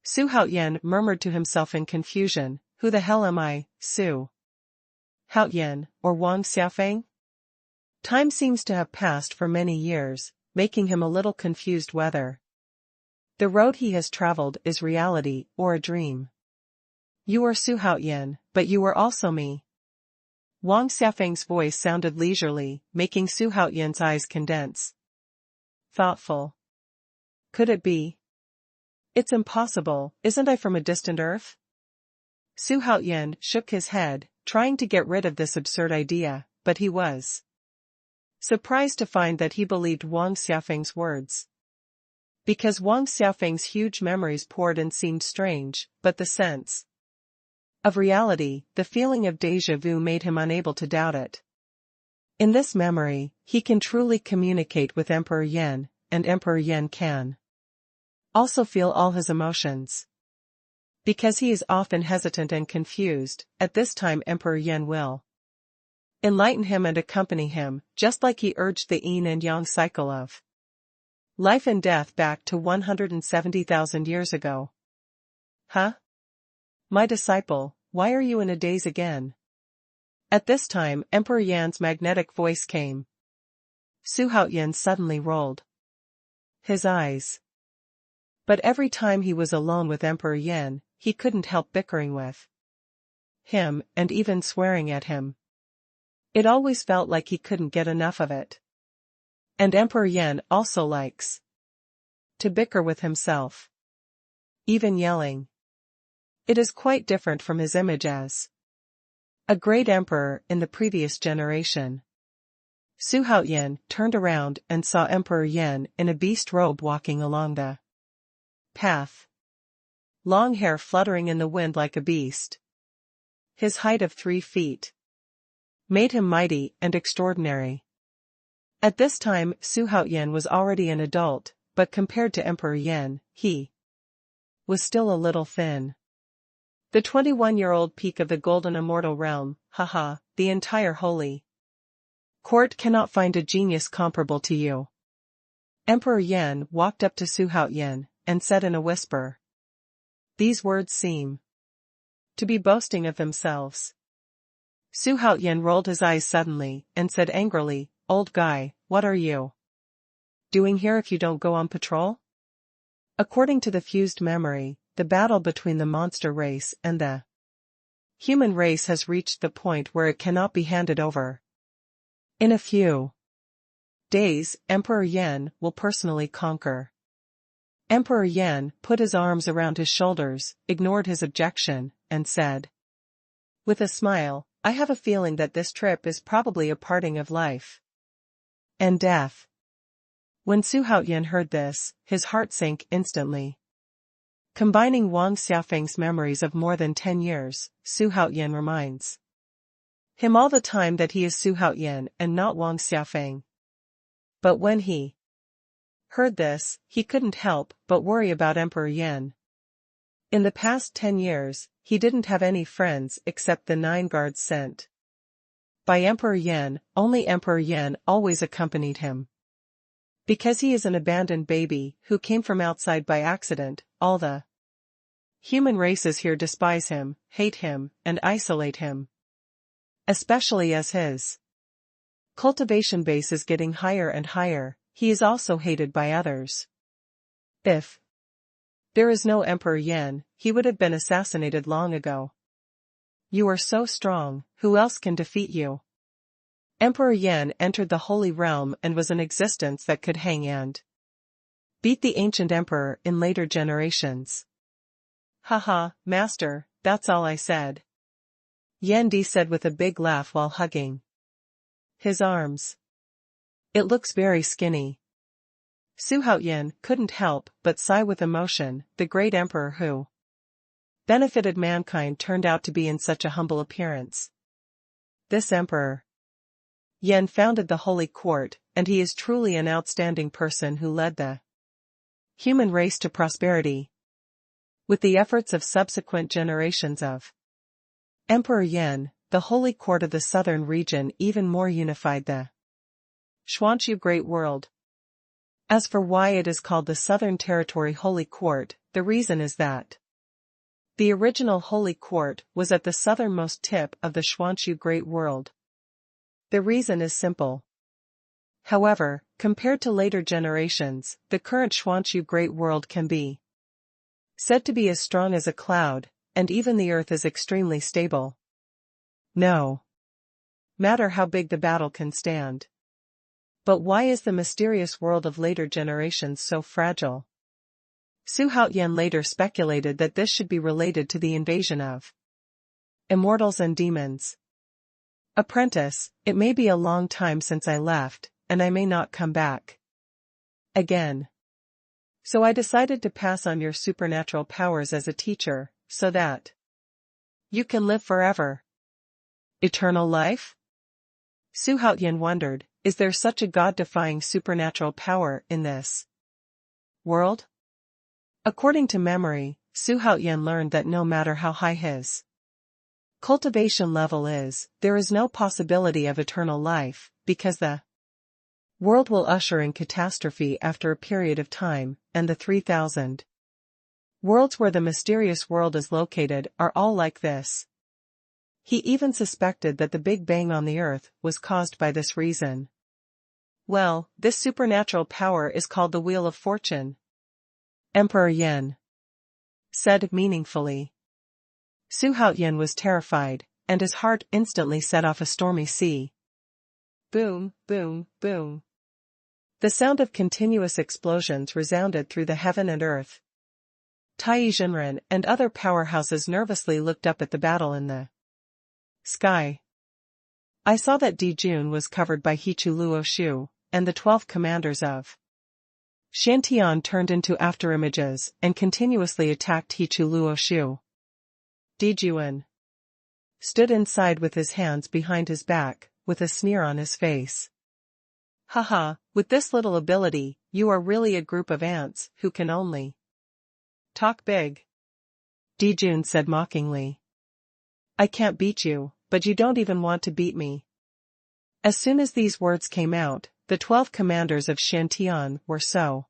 Xuanhuan murmured to himself in confusion, who the hell am I, Xuanhuan, or Wang Xiaofeng? Time seems to have passed for many years, making him a little confused whether the road he has traveled is reality or a dream. You are Xuanhuan, but you are also me. Wang Xiaofeng's voice sounded leisurely, making Xuanhuan's eyes condense. Thoughtful. Could it be? It's impossible, isn't I from a distant Earth? Xuanhuan shook his head, trying to get rid of this absurd idea, but he was surprised to find that he believed Wang Xiaofeng's words. Because Wang Xiaofeng's huge memories poured and seemed strange, but the sense of reality, the feeling of déjà vu made him unable to doubt it. In this memory, he can truly communicate with Emperor Yan, and Emperor Yan can also feel all his emotions. Because he is often hesitant and confused, at this time Emperor Yan will enlighten him and accompany him, just like he urged the yin and yang cycle of life and death back to 170,000 years ago. Huh? My disciple, why are you in a daze again? At this time, Emperor Yan's magnetic voice came. Xuanhuan suddenly rolled his eyes. But every time he was alone with Emperor Yan, he couldn't help bickering with him, and even swearing at him. It always felt like he couldn't get enough of it. And Emperor Yan also likes to bicker with himself. Even yelling. It is quite different from his image as a great emperor in the previous generation. Xuanhuan turned around and saw Emperor Yan in a beast robe walking along the path. Long hair fluttering in the wind like a beast. His height of 3 feet made him mighty and extraordinary. At this time, Xuanhuan was already an adult, but compared to Emperor Yan, he was still a little thin. The 21-year-old peak of the golden immortal realm, haha, the entire holy court cannot find a genius comparable to you. Emperor Yan walked up to Xuanhuan, and said in a whisper. These words seem to be boasting of themselves. Xuanhuan rolled his eyes suddenly, and said angrily, Old guy, what are you doing here if you don't go on patrol? According to the fused memory, the battle between the monster race and the human race has reached the point where it cannot be handed over. In a few days, Emperor Yan will personally conquer. Emperor Yan put his arms around his shoulders, ignored his objection, and said, with a smile, I have a feeling that this trip is probably a parting of life and death. When Xuanhuan heard this, his heart sank instantly. Combining Wang Xiaofeng's memories of more than 10 years, Xuanhuan reminds him all the time that he is Xuanhuan and not Wang Xiaofeng. But when he heard this, he couldn't help but worry about Emperor Yan. In the past 10 years, he didn't have any friends except the 9 guards sent by Emperor Yan. Only Emperor Yan always accompanied him. Because he is an abandoned baby who came from outside by accident, all the human races here despise him, hate him, and isolate him. Especially as his cultivation base is getting higher and higher, he is also hated by others. If there is no Emperor Yan, he would have been assassinated long ago. You are so strong, who else can defeat you? Emperor Yan entered the Holy Realm and was an existence that could hang and beat the ancient emperor in later generations. Haha, master, that's all I said. Yan Di said with a big laugh while hugging his arms. It looks very skinny. Xuanhuan couldn't help but sigh with emotion. The great emperor who benefited mankind turned out to be in such a humble appearance. This emperor Yan founded the Holy Court, and he is truly an outstanding person who led the human race to prosperity. With the efforts of subsequent generations of Emperor Yan, the Holy Court of the southern region even more unified the Xuanhuan Great World. As for why it is called the Southern Territory Holy Court, the reason is that the original Holy Court was at the southernmost tip of the Xuanhuan Great World. The reason is simple. However, compared to later generations, the current Xuanhuan Great World can be said to be as strong as a cloud, and even the earth is extremely stable. No matter how big the battle can stand. But why is the mysterious world of later generations so fragile? Xuanhuan later speculated that this should be related to the invasion of immortals and demons. Apprentice, it may be a long time since I left, and I may not come back again. So I decided to pass on your supernatural powers as a teacher, so that you can live forever. Eternal life? Xuanhuan wondered, is there such a god-defying supernatural power in this world? According to memory, Xuanhuan learned that no matter how high his cultivation level is, there is no possibility of eternal life, because the world will usher in catastrophe after a period of time, and the 3,000 worlds where the mysterious world is located are all like this. He even suspected that the Big Bang on the Earth was caused by this reason. Well, this supernatural power is called the Wheel of Fortune. Emperor Yan said meaningfully. Xuanhuan was terrified, and his heart instantly set off a stormy sea. Boom, boom, boom. The sound of continuous explosions resounded through the heaven and earth. Tianwu and other powerhouses nervously looked up at the battle in the sky. I saw that Dijun was covered by Hichu, and the 12 commanders of Shantian turned into afterimages and continuously attacked Hichu. Dijun stood inside with his hands behind his back, with a sneer on his face. Haha, with this little ability, you are really a group of ants who can only talk big. Dijun said mockingly. I can't beat you, but you don't even want to beat me. As soon as these words came out, the 12 commanders of Shantian were so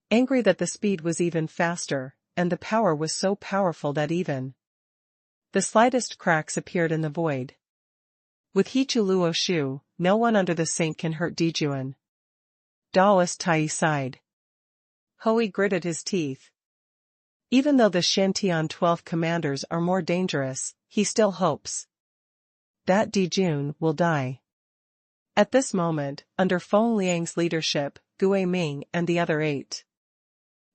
angry that the speed was even faster, and the power was so powerful that even the slightest cracks appeared in the void. With Hichu, no one under the saint can hurt Dijun. Daoist Tai sighed. Hui gritted his teeth. Even though the Shantian 12 commanders are more dangerous, he still hopes that Dijun will die. At this moment, under Feng Liang's leadership, Gui Ming and the other 8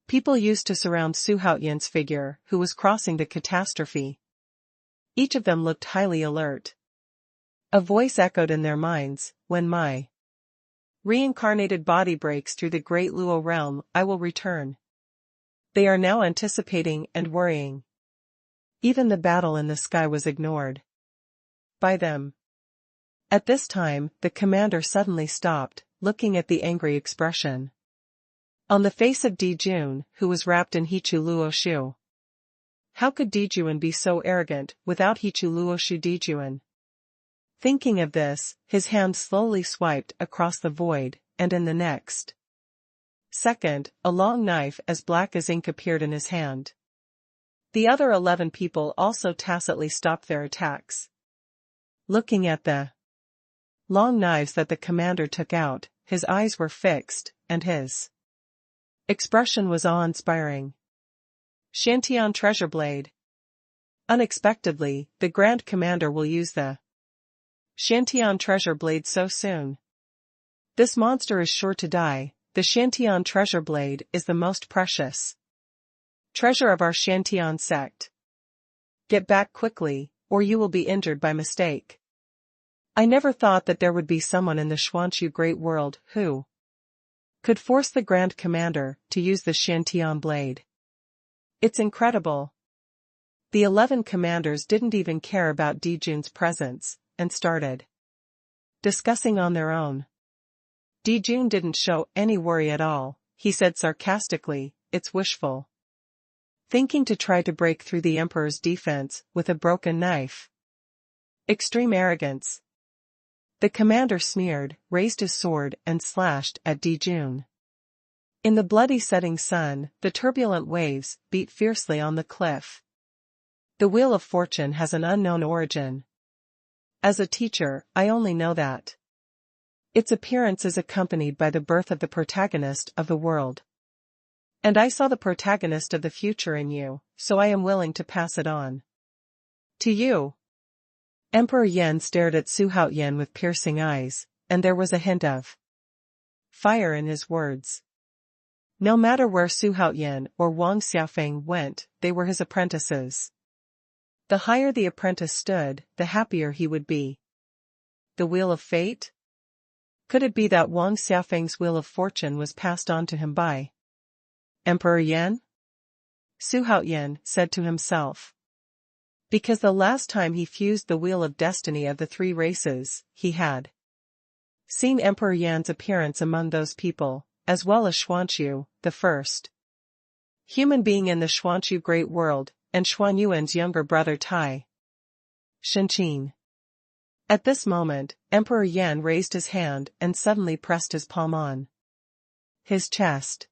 people used to surround Xuanhuan's figure, who was crossing the catastrophe. Each of them looked highly alert. A voice echoed in their minds, when my reincarnated body breaks through the great Luo realm, I will return. They are now anticipating and worrying. Even the battle in the sky was ignored by them. At this time, the commander suddenly stopped, looking at the angry expression on the face of Dijun, who was wrapped in Hichu. How could Dijun be so arrogant without Hichu Dijun? Thinking of this, his hand slowly swiped across the void, and in the next second, a long knife as black as ink appeared in his hand. The other 11 people also tacitly stopped their attacks. Looking at the long knives that the commander took out, his eyes were fixed, and his expression was awe-inspiring. Shantian treasure blade. Unexpectedly, the Grand Commander will use the Shantian treasure blade so soon. This monster is sure to die. The Shantian treasure blade is the most precious treasure of our Shantian sect. Get back quickly, or you will be injured by mistake. I never thought that there would be someone in the Xuanhu great world who could force the Grand Commander to use the Shantian blade. It's incredible. The 11 commanders didn't even care about Dijun's presence, and started discussing on their own. Dijun didn't show any worry at all. He said sarcastically, "It's wishful thinking to try to break through the Emperor's defense with a broken knife. Extreme arrogance." The commander sneered, raised his sword and slashed at Dijun. In the bloody setting sun, the turbulent waves beat fiercely on the cliff. The Wheel of Fortune has an unknown origin. As a teacher, I only know that its appearance is accompanied by the birth of the protagonist of the world. And I saw the protagonist of the future in you, so I am willing to pass it on to you. Emperor Yan stared at Xuanhuan with piercing eyes, and there was a hint of fire in his words. No matter where Xuanhuan or Wang Xiaofeng went, they were his apprentices. The higher the apprentice stood, the happier he would be. The Wheel of Fate? Could it be that Wang Xiaofeng's Wheel of Fortune was passed on to him by Emperor Yan? Xuanhuan said to himself. Because the last time he fused the Wheel of Destiny of the three races, he had seen Emperor Yan's appearance among those people, as well as Xuanhu, the first human being in the Xuanhu great world, and Xuanhuan's younger brother Tai Shenqin. At this moment, Emperor Yan raised his hand and suddenly pressed his palm on his chest.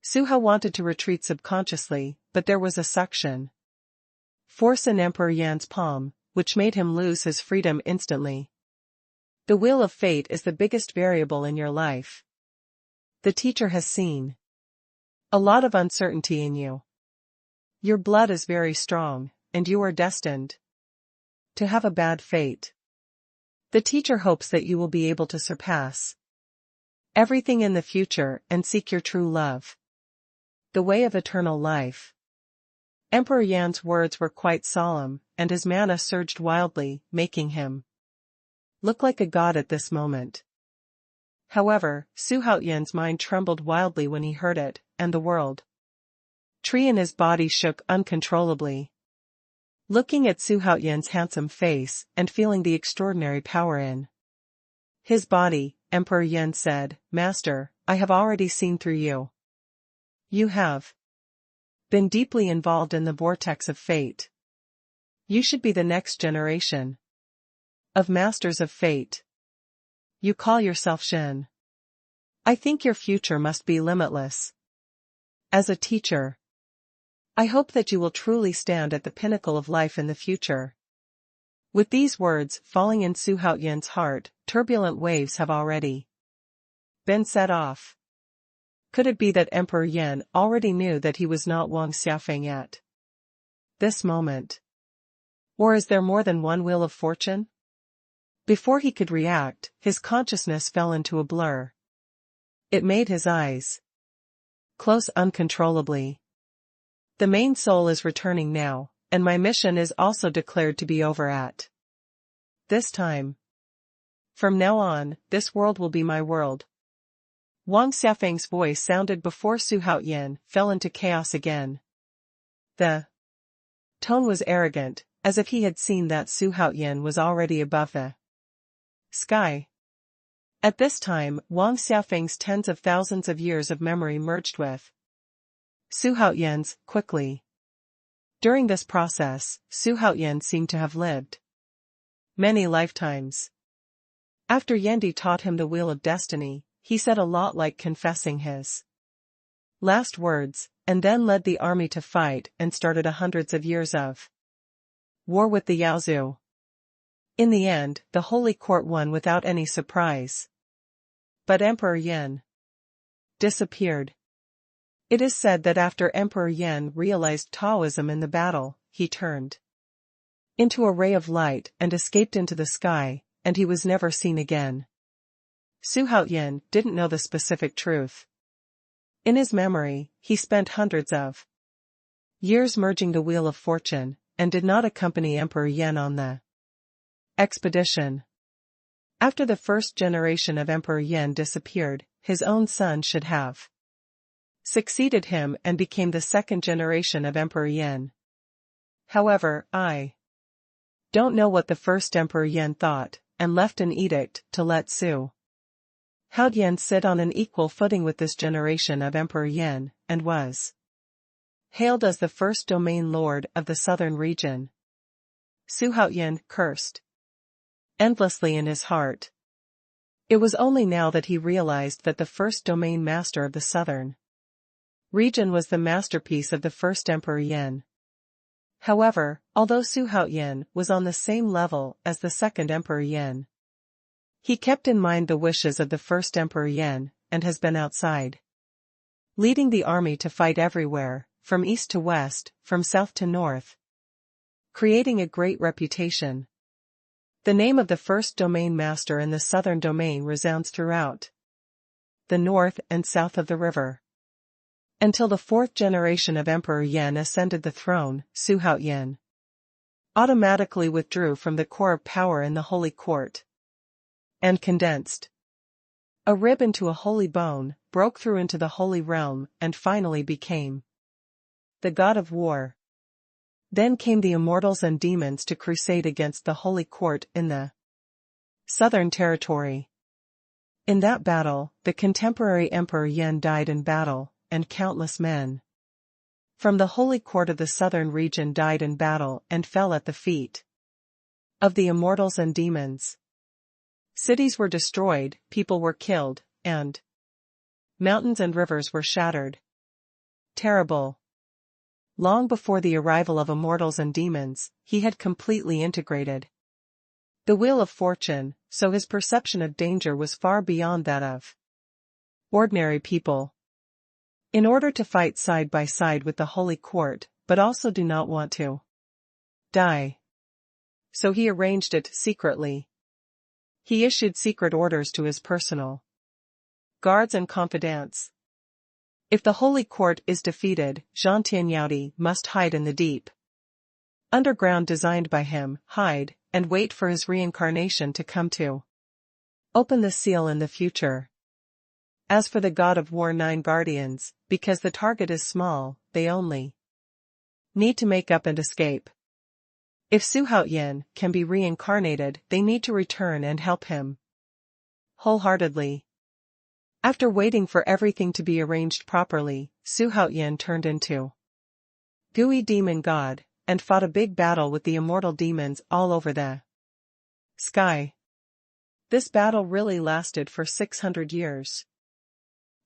Xuanhuan wanted to retreat subconsciously, but there was a suction force in Emperor Yan's palm, which made him lose his freedom instantly. The Wheel of Fate is the biggest variable in your life. The teacher has seen a lot of uncertainty in you. Your blood is very strong, and you are destined to have a bad fate. The teacher hopes that you will be able to surpass everything in the future and seek your true love, the way of eternal life. Emperor Yan's words were quite solemn, and his mana surged wildly, making him look like a god at this moment. However, Xuanhuan's mind trembled wildly when he heard it, and the world tree in his body shook uncontrollably. Looking at Xuanhuan's handsome face and feeling the extraordinary power in his body, Emperor Yan said, "Master, I have already seen through you. You have been deeply involved in the vortex of fate. You should be the next generation of masters of fate. You call yourself Shen. I think your future must be limitless. As a teacher, I hope that you will truly stand at the pinnacle of life in the future." With these words falling in Xuanhuan's heart, turbulent waves have already been set off. Could it be that Emperor Yan already knew that he was not Wang Xiaofeng at this moment? Or is there more than one Wheel of Fortune? Before he could react, his consciousness fell into a blur. It made his eyes close uncontrollably. The main soul is returning now, and my mission is also declared to be over at this time. From now on, this world will be my world. Wang Xiaofeng's voice sounded before Xuanhuan fell into chaos again. The tone was arrogant, as if he had seen that Xuanhuan was already above the sky. At this time, Wang Xiaofeng's tens of thousands of years of memory merged with Xuanhuan's quickly. During this process, Xuanhuan seemed to have lived many lifetimes. After Yendi taught him the Wheel of Destiny, he said a lot like confessing his last words, and then led the army to fight and started hundreds of years of war with the Yaozu. In the end, the Holy Court won without any surprise. But Emperor Yan disappeared. It is said that after Emperor Yan realized Taoism in the battle, he turned into a ray of light and escaped into the sky, and he was never seen again. Xuanhuan didn't know the specific truth. In his memory, he spent hundreds of years merging the Wheel of Fortune, and did not accompany Emperor Yan on the expedition. After the first generation of Emperor Yan disappeared, his own son should have succeeded him and became the second generation of Emperor Yan. However, I don't know what the first Emperor Yan thought, and left an edict to let Xuanhuan sit on an equal footing with this generation of Emperor Yan, and was hailed as the first domain lord of the southern region. Xuanhuan cursed endlessly in his heart. It was only now that he realized that the first domain master of the southern region was the masterpiece of the first Emperor Yan. However, although Xuanhuan was on the same level as the second Emperor Yan, he kept in mind the wishes of the first Emperor Yan, and has been outside, leading the army to fight everywhere, from east to west, from south to north, creating a great reputation. The name of the first domain master in the southern domain resounds throughout the north and south of the river. Until the fourth generation of Emperor Yan ascended the throne, Xuanhuan automatically withdrew from the core of power in the holy court, and condensed a rib into a holy bone, broke through into the holy realm, and finally became the god of war. Then came the immortals and demons to crusade against the holy court in the southern territory. In that battle, the contemporary Emperor Yan died in battle, and countless men from the holy court of the southern region died in battle and fell at the feet of the immortals and demons. Cities were destroyed, people were killed, and mountains and rivers were shattered. Terrible. Long before the arrival of immortals and demons, he had completely integrated the Wheel of Fortune, so his perception of danger was far beyond that of ordinary people. In order to fight side by side with the holy court, but also do not want to die, so he arranged it secretly. He issued secret orders to his personal guards and confidants. If the holy court is defeated, Tianwu must hide in the deep underground designed by him, hide, and wait for his reincarnation to come to open the seal in the future. As for the god of war 9 guardians, because the target is small, they only need to make up and escape. If Xuanhuan can be reincarnated, they need to return and help him wholeheartedly. After waiting for everything to be arranged properly, Xuanhuan turned into gooey demon god, and fought a big battle with the immortal demons all over the sky. This battle really lasted for 600 years.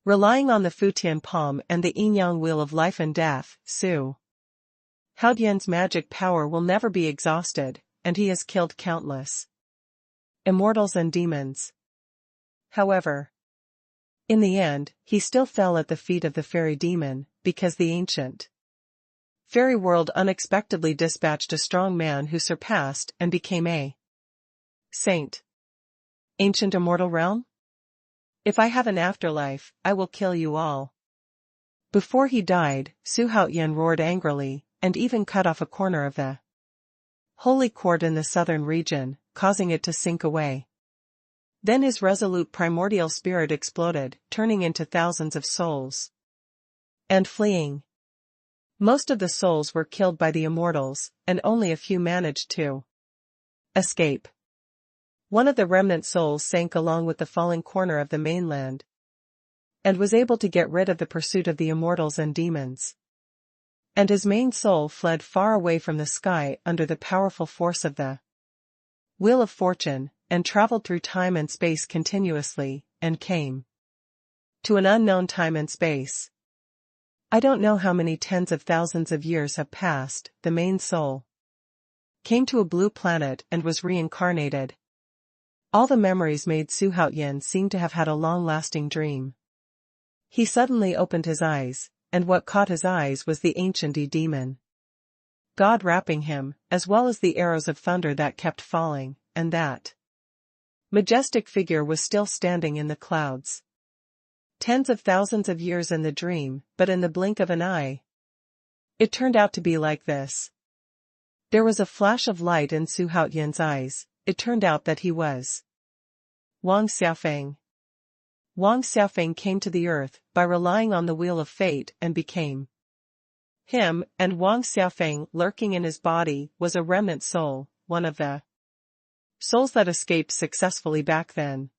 Relying on the Futian palm and the yin-yang wheel of life and death, Xuanhuan's magic power will never be exhausted, and he has killed countless immortals and demons. However, in the end, he still fell at the feet of the fairy demon, because the ancient fairy world unexpectedly dispatched a strong man who surpassed and became a saint. Ancient immortal realm? If I have an afterlife, I will kill you all. Before he died, Xuanhuan roared angrily, and even cut off a corner of the holy court in the southern region, causing it to sink away. Then his resolute primordial spirit exploded, turning into thousands of souls and fleeing. Most of the souls were killed by the immortals, and only a few managed to escape. One of the remnant souls sank along with the falling corner of the mainland, and was able to get rid of the pursuit of the immortals and demons. And his main soul fled far away from the sky under the powerful force of the Wheel of Fortune, and traveled through time and space continuously, and came to an unknown time and space. I don't know how many tens of thousands of years have passed. The main soul came to a blue planet and was reincarnated. All the memories made Xuanhuan seem to have had a long-lasting dream. He suddenly opened his eyes, and what caught his eyes was the ancient demon god wrapping him, as well as the arrows of thunder that kept falling, and that majestic figure was still standing in the clouds. Tens of thousands of years in the dream, but in the blink of an eye, it turned out to be like this. There was a flash of light in Xuanhuan's eyes. It turned out that he was Wang Xiaofeng. Wang Xiaofeng came to the earth by relying on the wheel of fate and became him, and Wang Xiaofeng lurking in his body was a remnant soul, one of the souls that escaped successfully back then.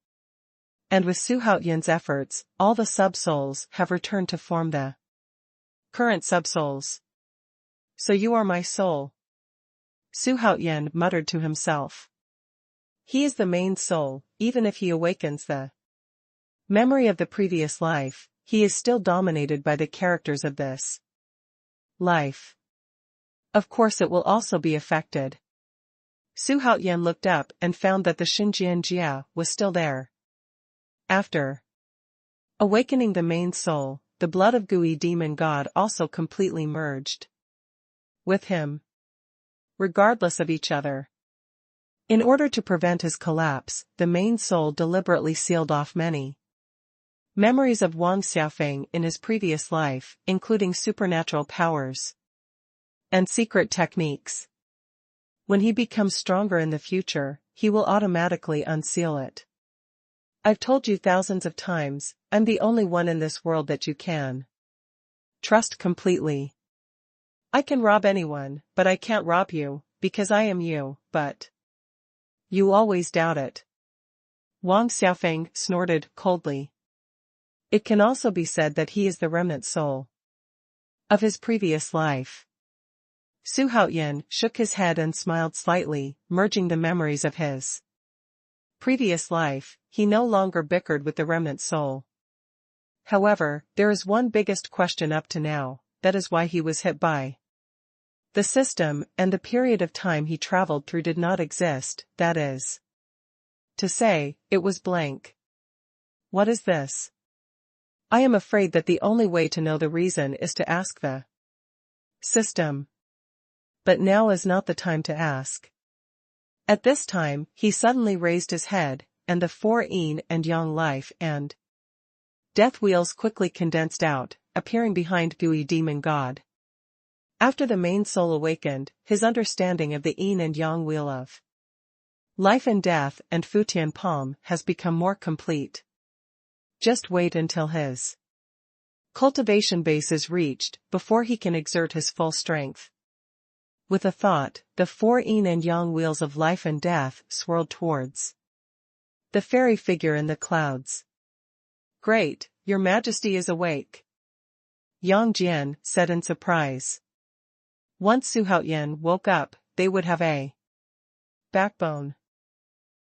And with Xuanhuan's efforts, all the sub-souls have returned to form the current sub-souls. So you are my soul, Xuanhuan muttered to himself. He is the main soul. Even if he awakens the memory of the previous life, he is still dominated by the characters of this life. Of course it will also be affected. Xuanhuan looked up and found that the Xinjian Jia was still there. After awakening the main soul, the blood of Dou Yu demon god also completely merged with him, regardless of each other. In order to prevent his collapse, the main soul deliberately sealed off many memories of Wang Xiaofeng in his previous life, including supernatural powers and secret techniques. When he becomes stronger in the future, he will automatically unseal it. I've told you thousands of times, I'm the only one in this world that you can trust completely. I can rob anyone, but I can't rob you, because I am you, but you always doubt it. Wang Xiaofeng snorted coldly. It can also be said that he is the remnant soul of his previous life. Xuanhuan shook his head and smiled slightly, merging the memories of his previous life. He no longer bickered with the remnant soul. However, there is one biggest question up to now, that is why he was hit by the system, and the period of time he traveled through did not exist, that is to say, it was blank. What is this? I am afraid that the only way to know the reason is to ask the system. But now is not the time to ask. At this time, he suddenly raised his head, and the four yin and yang life and death wheels quickly condensed out, appearing behind Dou Yu demon god. After the main soul awakened, his understanding of the yin and yang wheel of life and death and Futian palm has become more complete. Just wait until his cultivation base is reached, before he can exert his full strength. With a thought, the four yin and yang wheels of life and death swirled towards the fairy figure in the clouds. Great, your majesty is awake, Yang Jian said in surprise. Once Xuanhuan woke up, they would have a backbone.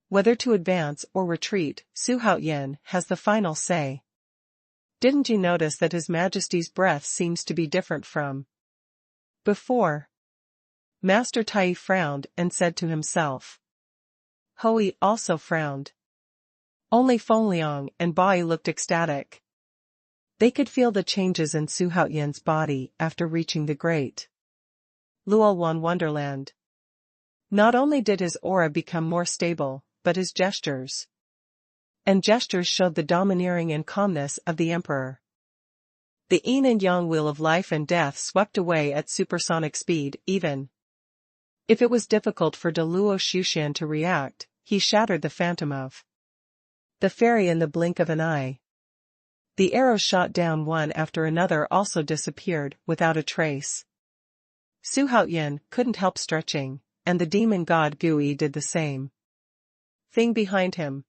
Whether to advance or retreat, Xuanhuan has the final say. Didn't you notice that His Majesty's breath seems to be different from before? Master Tai frowned and said to himself. Hui also frowned. Only Fengliang and Bai looked ecstatic. They could feel the changes in Xuanhuan's body after reaching the great Luolan wonderland. Not only did his aura become more stable, but his gestures showed the domineering and calmness of the emperor. The yin and yang wheel of life and death swept away at supersonic speed. Even if it was difficult for Deluo Shushan to react, he shattered the phantom of the fairy in the blink of an eye. The arrows shot down one after another also disappeared without a trace. Xuanhuan couldn't help stretching, and the demon god Dou Yu did the same thing behind him.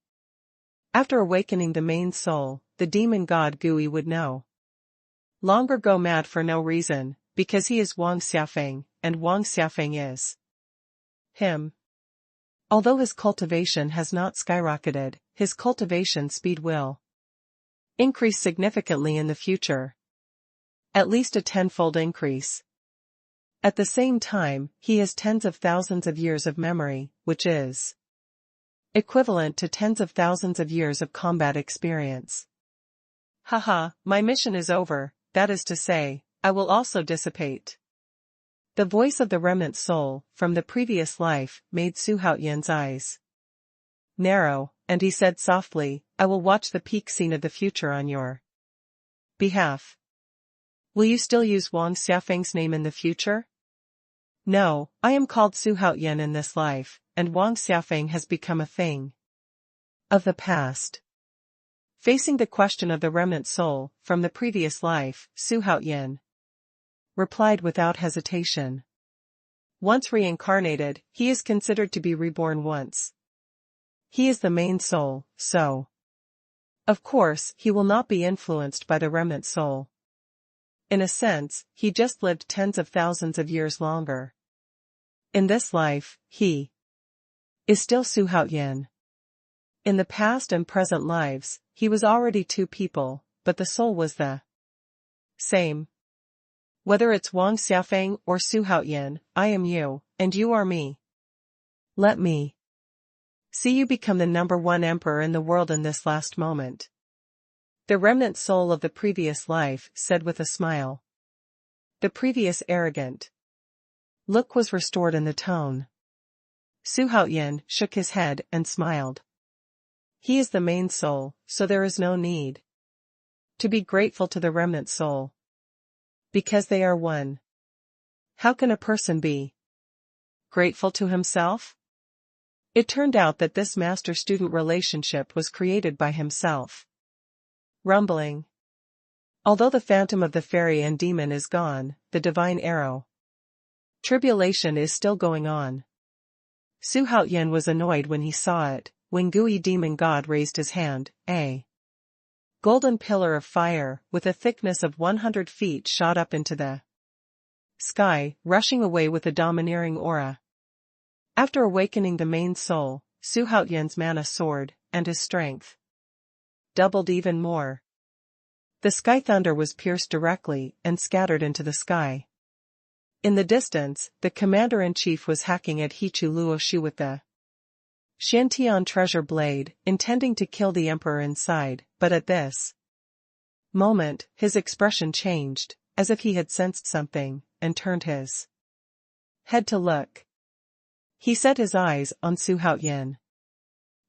After awakening the main soul, the demon god Dou Yu would no longer go mad for no reason, because he is Wang Xiaofeng, and Wang Xiaofeng is him. Although his cultivation has not skyrocketed, his cultivation speed will increase significantly in the future. At least a tenfold increase. At the same time, he has tens of thousands of years of memory, which is equivalent to tens of thousands of years of combat experience. Haha, my mission is over, that is to say, I will also dissipate. The voice of the remnant soul, from the previous life, made Xuanhuan's eyes narrow, and he said softly, I will watch the peak scene of the future on your behalf. Will you still use Wang Xiafeng's name in the future? No, I am called Xuanhuan in this life, and Wang Xiafeng has become a thing of the past. Facing the question of the remnant soul, from the previous life, Xuanhuan replied without hesitation. Once reincarnated, he is considered to be reborn once. He is the main soul, so of course, he will not be influenced by the remnant soul. In a sense, he just lived tens of thousands of years longer. In this life, he is still Xuanhuan. In the past and present lives, he was already two people, but the soul was the same. Whether it's Wang Xiafeng or Xuanhuan, I am you, and you are me. Let me see you become the #1 emperor in the world in this last moment. The remnant soul of the previous life said with a smile. The previous arrogant look was restored in the tone. Xuanhuan shook his head and smiled. He is the main soul, so there is no need to be grateful to the remnant soul. Because they are one. How can a person be grateful to himself? It turned out that this master-student relationship was created by himself. Rumbling. Although the phantom of the fairy and demon is gone, the divine arrow tribulation is still going on. Xuanhuan was annoyed when he saw it. When Gui demon god raised his hand, a golden pillar of fire, with a thickness of 100 feet shot up into the sky, rushing away with a domineering aura. After awakening the main soul, Xuanhuan's mana soared, and his strength doubled even more. The sky thunder was pierced directly, and scattered into the sky. In the distance, the commander-in-chief was hacking at Hichu Luoxu with the Xiantian treasure blade, intending to kill the emperor inside, but at this moment, his expression changed, as if he had sensed something, and turned his head to look. He set his eyes on Xuanhuan.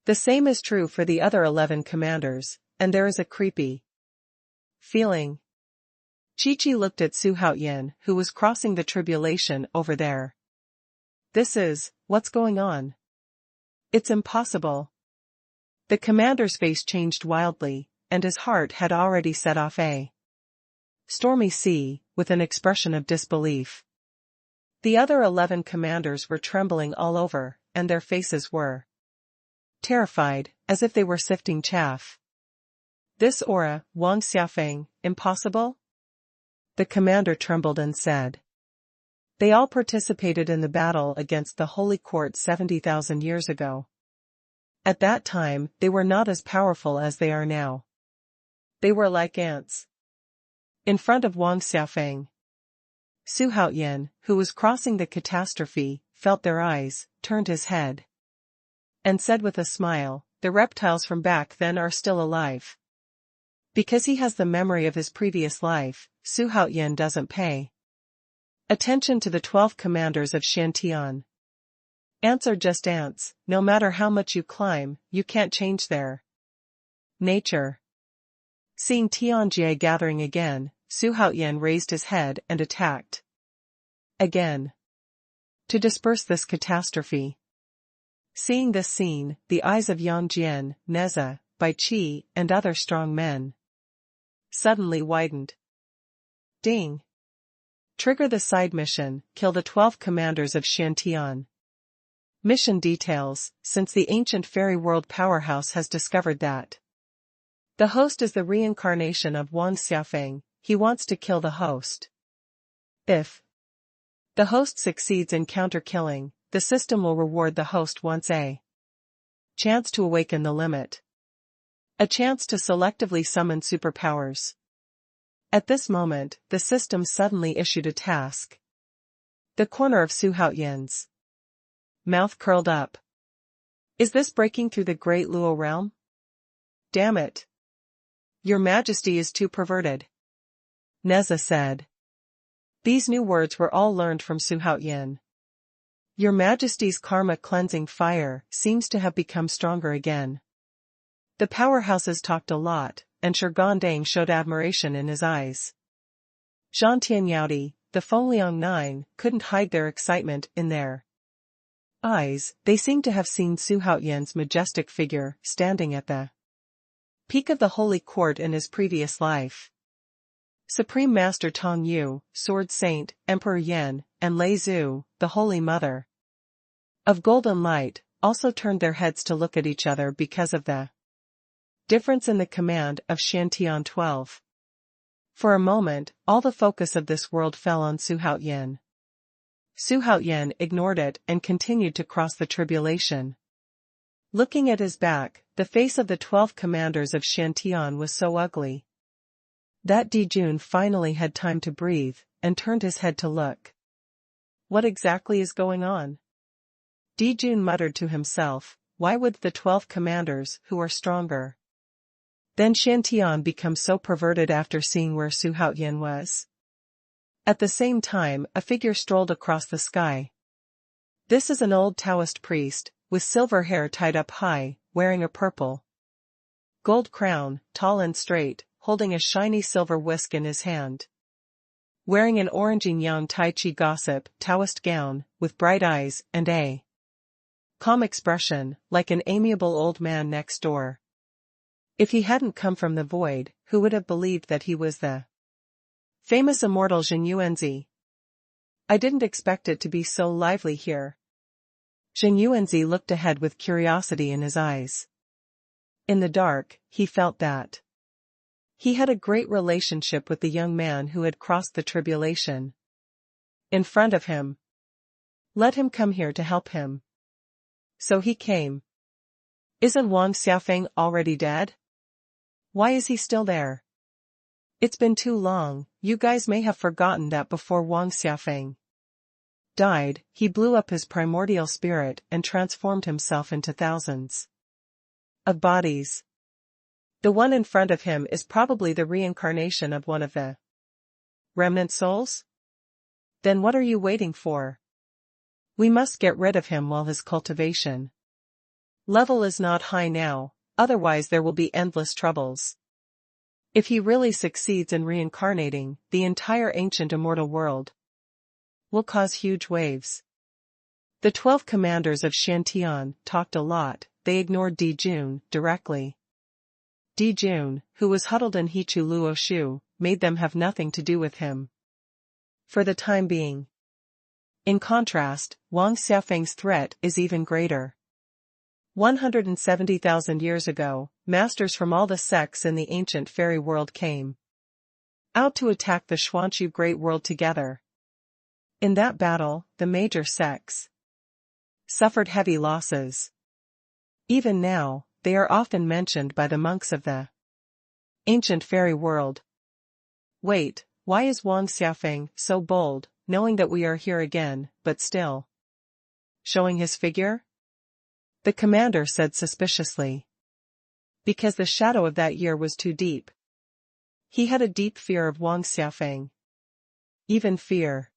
The same is true for the other 11 commanders, and there is a creepy feeling. Chi-Chi looked at Xuanhuan, who was crossing the tribulation over there. What's going on? It's impossible. The commander's face changed wildly, and his heart had already set off a stormy sea, with an expression of disbelief. The other 11 commanders were trembling all over, and their faces were terrified, as if they were sifting chaff. This aura, Wang Xiafeng, impossible? The commander trembled and said. They all participated in the battle against the Holy Court 70,000 years ago. At that time, they were not as powerful as they are now. They were like ants in front of Wang Xiafeng. Xuanhuan, who was crossing the catastrophe, felt their eyes, turned his head, and said with a smile, the reptiles from back then are still alive. Because he has the memory of his previous life, Xuanhuan doesn't pay attention to the 12 commanders of Xiantian. Ants are just ants, no matter how much you climb, you can't change their nature. Seeing Tianjie gathering again, Xuanhuan raised his head and attacked again to disperse this catastrophe. Seeing this scene, the eyes of Yang Jian, Neza, Bai Qi, and other strong men suddenly widened. Ding! Trigger the side mission, kill the 12 commanders of Xiantian. Mission details, since the ancient fairy world powerhouse has discovered that the host is the reincarnation of Wang Xiafeng, he wants to kill the host. If the host succeeds in counter-killing, the system will reward the host once a chance to awaken the limit. A chance to selectively summon superpowers. At this moment, the system suddenly issued a task. The corner of Xuanhuan's mouth curled up. Is this breaking through the great Luo realm? Damn it. Your Majesty is too perverted. Neza said. These new words were all learned from Xuanhuan. Your Majesty's karma cleansing fire seems to have become stronger again. The powerhouses talked a lot, and Shurgondang showed admiration in his eyes. Zhang Tianyao, the Fengliang Nine, couldn't hide their excitement in their eyes. They seemed to have seen Xuanhuan's majestic figure standing at the peak of the holy court in his previous life. Supreme Master Dou Yu, Sword Saint, Emperor Yan, and Lei Zhu, the Holy Mother of Golden Light, also turned their heads to look at each other because of the difference in the command of Shantian 12. For a moment, all the focus of this world fell on Xuanhuan. Xuanhuan ignored it and continued to cross the tribulation. Looking at his back, the face of the 12 commanders of Shantian was so ugly that Dijun finally had time to breathe, and turned his head to look. What exactly is going on? Dijun muttered to himself, why would the 12 commanders, who are stronger than Shantian, become so perverted after seeing where Xuanhuan was? At the same time, a figure strolled across the sky. This is an old Taoist priest, with silver hair tied up high, wearing a purple gold crown, tall and straight, holding a shiny silver whisk in his hand. Wearing an orangey yang Tai Chi gossip Taoist gown, with bright eyes and a calm expression, like an amiable old man next door. If he hadn't come from the void, who would have believed that he was the famous immortal Zhen Yuanzi? I didn't expect it to be so lively here. Zhen Yuanzi looked ahead with curiosity in his eyes. In the dark, he felt that he had a great relationship with the young man who had crossed the tribulation in front of him. Let him come here to help him. So he came. Isn't Wang Xiaofeng already dead? Why is he still there? It's been too long. You guys may have forgotten that before Wang Xiaofeng died, he blew up his primordial spirit and transformed himself into thousands of bodies. The one in front of him is probably the reincarnation of one of the remnant souls? Then what are you waiting for? We must get rid of him while his cultivation level is not high now, otherwise there will be endless troubles. If he really succeeds in reincarnating, the entire ancient immortal world will cause huge waves. The 12 commanders of Shantian talked a lot. They ignored Dijun directly. Dijun, who was huddled in Hichu Luo Shu, made them have nothing to do with him for the time being. In contrast, Wang Xiaofeng's threat is even greater. 170,000 years ago, masters from all the sects in the ancient fairy world came out to attack the Xuanchu Great World together. In that battle, the major sects suffered heavy losses. Even now, they are often mentioned by the monks of the ancient fairy world. Wait, why is Wang Xiaofeng so bold, knowing that we are here again, but still showing his figure? The commander said suspiciously. Because the shadow of that year was too deep. He had a deep fear of Wang Xiaofeng. Even fear.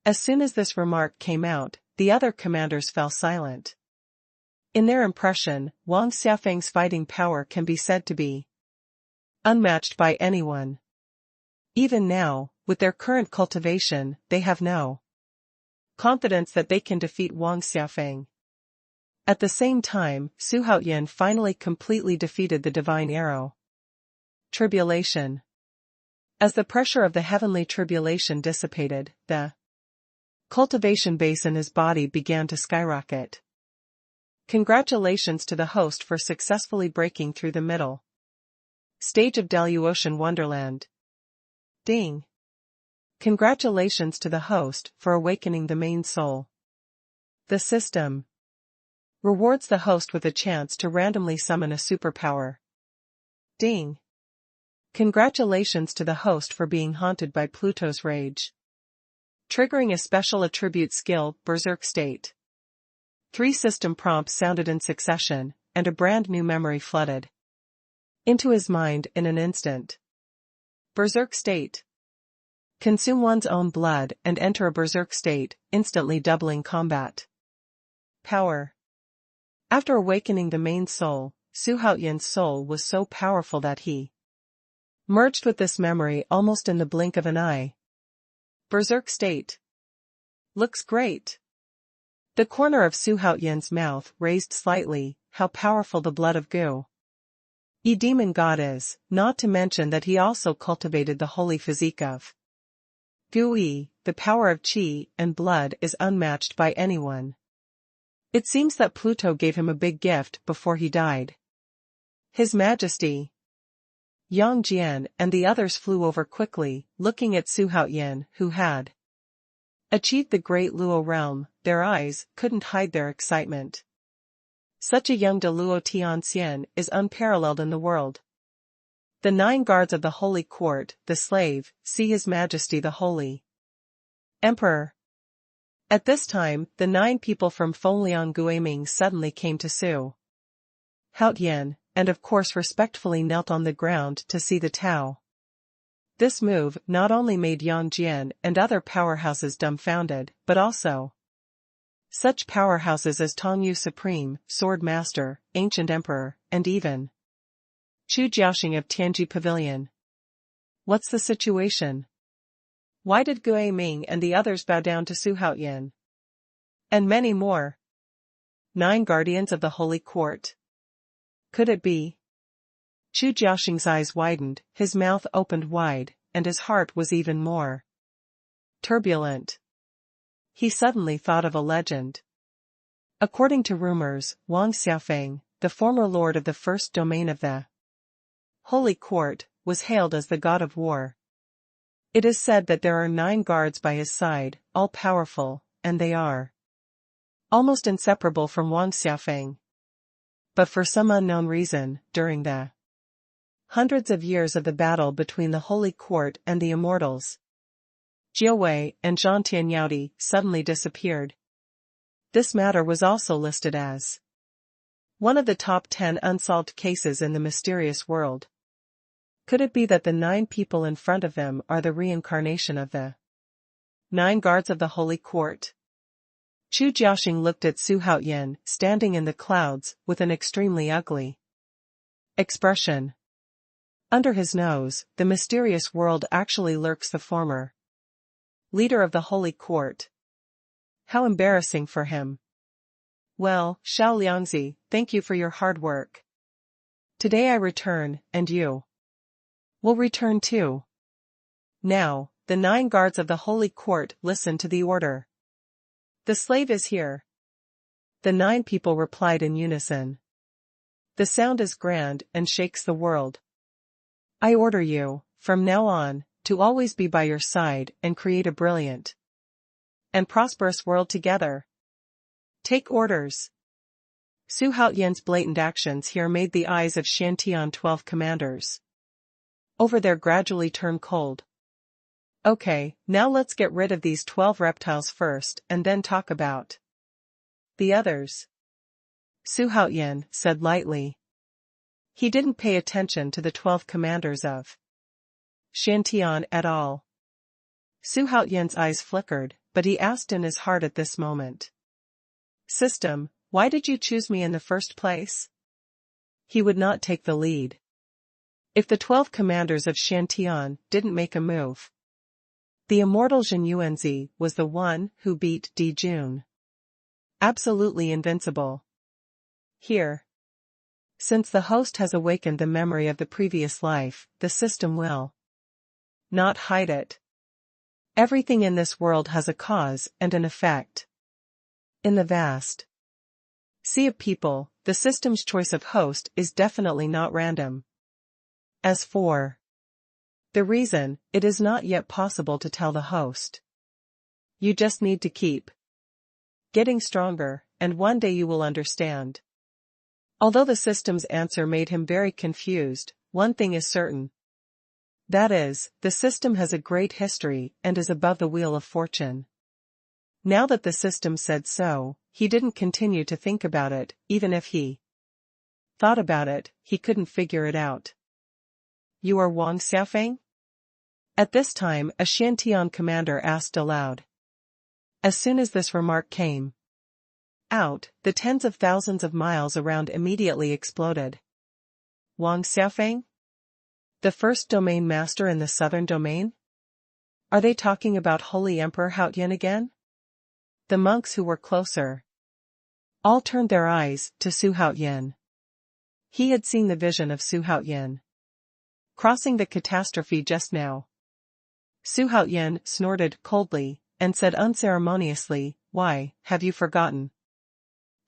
As soon as this remark came out, the other commanders fell silent. In their impression, Wang Xiaofeng's fighting power can be said to be unmatched by anyone. Even now, with their current cultivation, they have no confidence that they can defeat Wang Xiaofeng. At the same time, Xuanhuan finally completely defeated the divine arrow. Tribulation. As the pressure of the heavenly tribulation dissipated, the cultivation base in his body began to skyrocket. Congratulations to the host for successfully breaking through the middle stage of Deluocean Wonderland. Ding. Congratulations to the host for awakening the main soul. The system rewards the host with a chance to randomly summon a superpower. Ding. Congratulations to the host for being haunted by Pluto's rage, triggering a special attribute skill, Berserk State. 3 system prompts sounded in succession, and a brand new memory flooded into his mind in an instant. Berserk state. Consume one's own blood and enter a berserk state, instantly doubling combat power. After awakening the main soul, Xuanhuan's soul was so powerful that he merged with this memory almost in the blink of an eye. Berserk state. Looks great. The corner of Xuanhuan's mouth raised slightly. How powerful the blood of Gu Yi demon god is, not to mention that he also cultivated the holy physique of Gu Yi. The power of qi and blood is unmatched by anyone. It seems that Pluto gave him a big gift before he died. His Majesty Yang Jian and the others flew over quickly, looking at Xuanhuan, who had achieved the great Luo realm. Their eyes couldn't hide their excitement. Such a young de Luo Tianxian is unparalleled in the world. The 9 guards of the Holy Court, the slave, see His Majesty the Holy Emperor. At this time, the 9 people from Fengliang Guiming suddenly came to Xuanhuan, and of course respectfully knelt on the ground to see the Tao. This move not only made Yang Jian and other powerhouses dumbfounded, but also such powerhouses as Tianwu Supreme, Sword Master, Ancient Emperor, and even Chu Jiaoxing of Tianji Pavilion. What's the situation? Why did Gu Ming and the others bow down to Xuanhuan? And many more. 9 guardians of the Holy Court. Could it be? Chu Jiaoxing's eyes widened, his mouth opened wide, and his heart was even more turbulent. He suddenly thought of a legend. According to rumors, Wang Xiaofeng, the former lord of the first domain of the Holy Court, was hailed as the god of war. It is said that there are 9 guards by his side, all powerful, and they are almost inseparable from Wang Xiaofeng. But for some unknown reason, during the hundreds of years of the battle between the Holy Court and the Immortals, Jiawei and Zhang Tianyao suddenly disappeared. This matter was also listed as one of the top 10 unsolved cases in the mysterious world. Could it be that the 9 people in front of them are the reincarnation of the 9 guards of the Holy Court? Chu Jiaoxing looked at Xuanhuan, standing in the clouds, with an extremely ugly expression. Under his nose, the mysterious world actually lurks the former leader of the Holy Court. How embarrassing for him. Well, Xiao Liangzi, thank you for your hard work. Today I return, and you will return too. Now, the 9 guards of the Holy Court listen to the order. The slave is here. The 9 people replied in unison. The sound is grand and shakes the world. I order you, from now on, to always be by your side and create a brilliant and prosperous world together. Take orders. Xuanhuan's blatant actions here made the eyes of Shantian 12 commanders over there gradually turn cold. Okay, now let's get rid of these 12 reptiles first and then talk about the others. Xuanhuan said lightly. He didn't pay attention to the 12 commanders of Shantian at all. Xuanhuan's eyes flickered, but he asked in his heart at this moment. System, why did you choose me in the first place? He would not take the lead if the 12 commanders of Shantian didn't make a move. The immortal Zhen Yuanzi was the one who beat Di Jun. Absolutely invincible. Here. Since the host has awakened the memory of the previous life, the system will not hide it. Everything in this world has a cause and an effect. In the vast sea of people, the system's choice of host is definitely not random. As for the reason, it is not yet possible to tell the host. You just need to keep getting stronger, and one day you will understand. Although the system's answer made him very confused, one thing is certain. That is, the system has a great history and is above the wheel of fortune. Now that the system said so, he didn't continue to think about it, even if he thought about it, he couldn't figure it out. You are Wang Xiaofeng? At this time a Xiantian commander asked aloud. As soon as this remark came out, the tens of thousands of miles around immediately exploded. Wang Xiaofeng? The first domain master in the southern domain? Are they talking about Holy Emperor Haotian again? The monks who were closer all turned their eyes to Su Haotian. He had seen the vision of Su Haotian crossing the catastrophe just now. Su Haotian snorted coldly and said unceremoniously, "Why, have you forgotten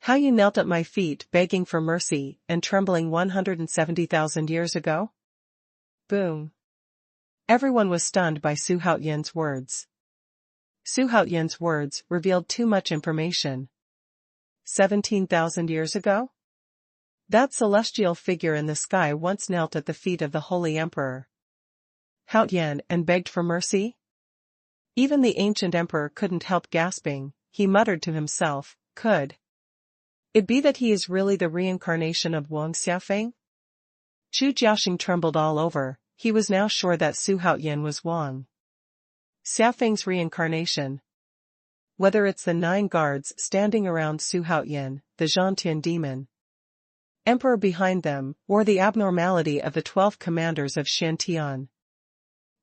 how you knelt at my feet begging for mercy and trembling 170,000 years ago?" Boom. Everyone was stunned by Su Haotian's words. Su Haotian's words revealed too much information. 17,000 years ago? That celestial figure in the sky once knelt at the feet of the Holy Emperor Haotian and begged for mercy? Even the ancient emperor couldn't help gasping. He muttered to himself, could it be that he is really the reincarnation of Wang Xiaofeng? Chu Jiaxing trembled all over. He was now sure that Su Haotian was Wang Xiaofeng's reincarnation. Whether it's the 9 guards standing around Su Haotian, the Zhantian demon emperor behind them, or the abnormality of the 12 commanders of Xiantian.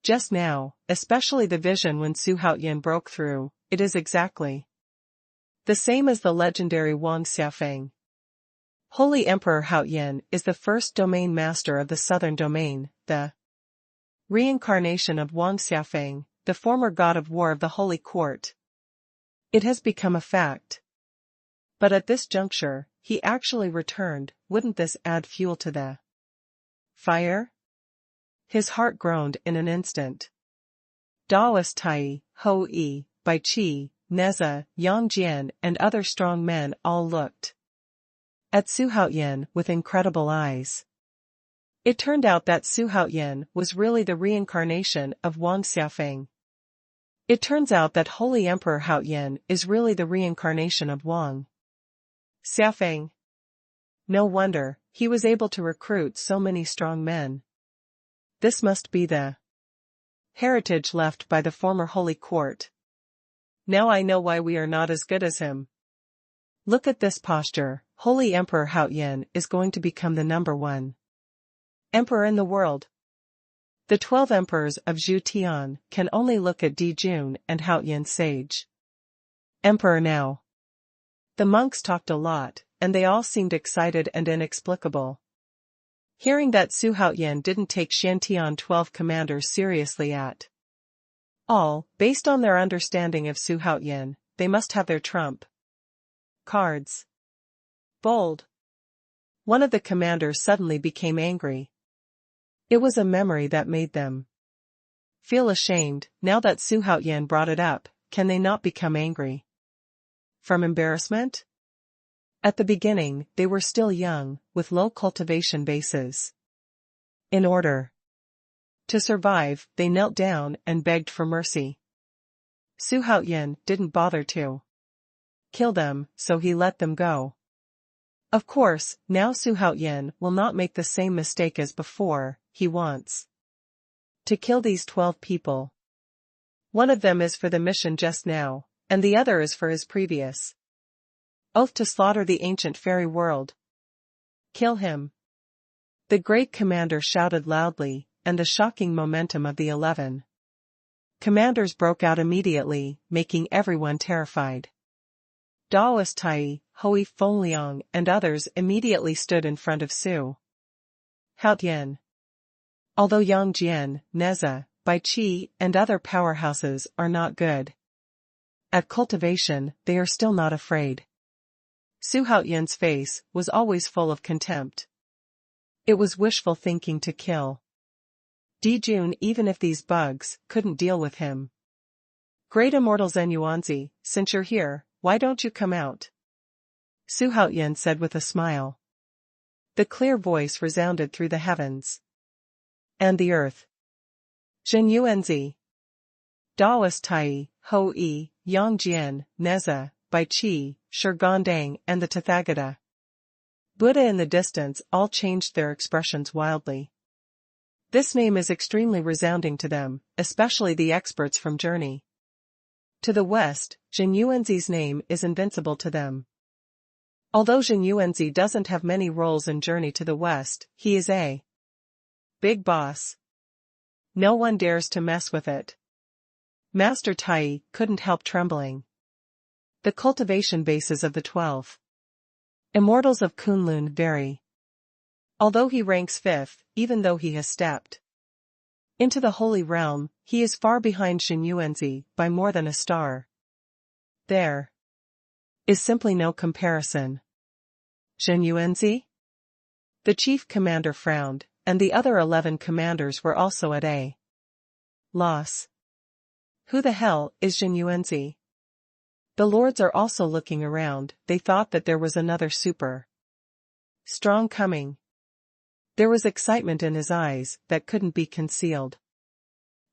Just now, especially the vision when Su Haotian broke through, it is exactly the same as the legendary Wang Xiaofeng. Holy Emperor Haotian is the first domain master of the southern domain, the reincarnation of Wang Xiaofeng, the former god of war of the Holy Court. It has become a fact. But at this juncture, he actually returned. Wouldn't this add fuel to the fire? His heart groaned in an instant. Daoist Tai, Ho Yi, Bai Qi, Neza, Yang Jian and other strong men all looked at Su Haotian with incredible eyes. It turned out that Su Haotian was really the reincarnation of Wang Xiaofeng. It turns out that Holy Emperor Haotian is really the reincarnation of Wang Xiaofeng. No wonder he was able to recruit so many strong men. This must be the heritage left by the former Holy Court. Now I know why we are not as good as him. Look at this posture. Holy Emperor Haotian is going to become the #1 emperor in the world. The 12 emperors of Zhu Tian can only look at Dijun and Haotian sage emperor now. The monks talked a lot, and they all seemed excited and inexplicable. Hearing that Su Haotian didn't take Xiantian 12 commanders seriously at all, based on their understanding of Su Haotian, they must have their trump cards. Bold. One of the commanders suddenly became angry. It was a memory that made them feel ashamed. Now that Su Haotian brought it up, can they not become angry? From embarrassment? At the beginning, they were still young, with low cultivation bases. In order to survive, they knelt down and begged for mercy. Su Haotian didn't bother to kill them, so he let them go. Of course, now Su Haotian will not make the same mistake as before. He wants to kill these 12 people. One of them is for the mission just now, and the other is for his previous oath to slaughter the ancient fairy world. Kill him. The great commander shouted loudly, and the shocking momentum of the 11 commanders broke out immediately, making everyone terrified. Daoist Tai, Hui Fengliang and others immediately stood in front of Su Haotian. Although Yang Jian, Neza, Bai Qi and other powerhouses are not good at cultivation, they are still not afraid. Su Haotian's face was always full of contempt. It was wishful thinking to kill Dijun even if these bugs couldn't deal with him. Great immortal Zhen Yuanzi, since you're here, why don't you come out? Su Haotian said with a smile. The clear voice resounded through the heavens and the earth. Zhen Yuanzi. Daoist Tai, Ho Yi, Yang Jian, Neza, Bai Qi, Shurgondang and the Tathagata Buddha in the distance all changed their expressions wildly. This name is extremely resounding to them, especially the experts from Journey. To the west, Jin Yuanzi's name is invincible to them. Although Jin Yuanzi doesn't have many roles in Journey to the west, he is a big boss. No one dares to mess with it. Master Tai couldn't help trembling. The cultivation bases of the 12 Immortals of Kunlun vary. Although he ranks 5th, even though he has stepped into the Holy Realm, he is far behind Jin Yuanzi by more than a star. There is simply no comparison. Jin Yuanzi? The chief commander frowned, and the other 11 commanders were also at a loss. Who the hell is Jin Yuanzi? The lords are also looking around. They thought that there was another super strong coming. There was excitement in his eyes that couldn't be concealed.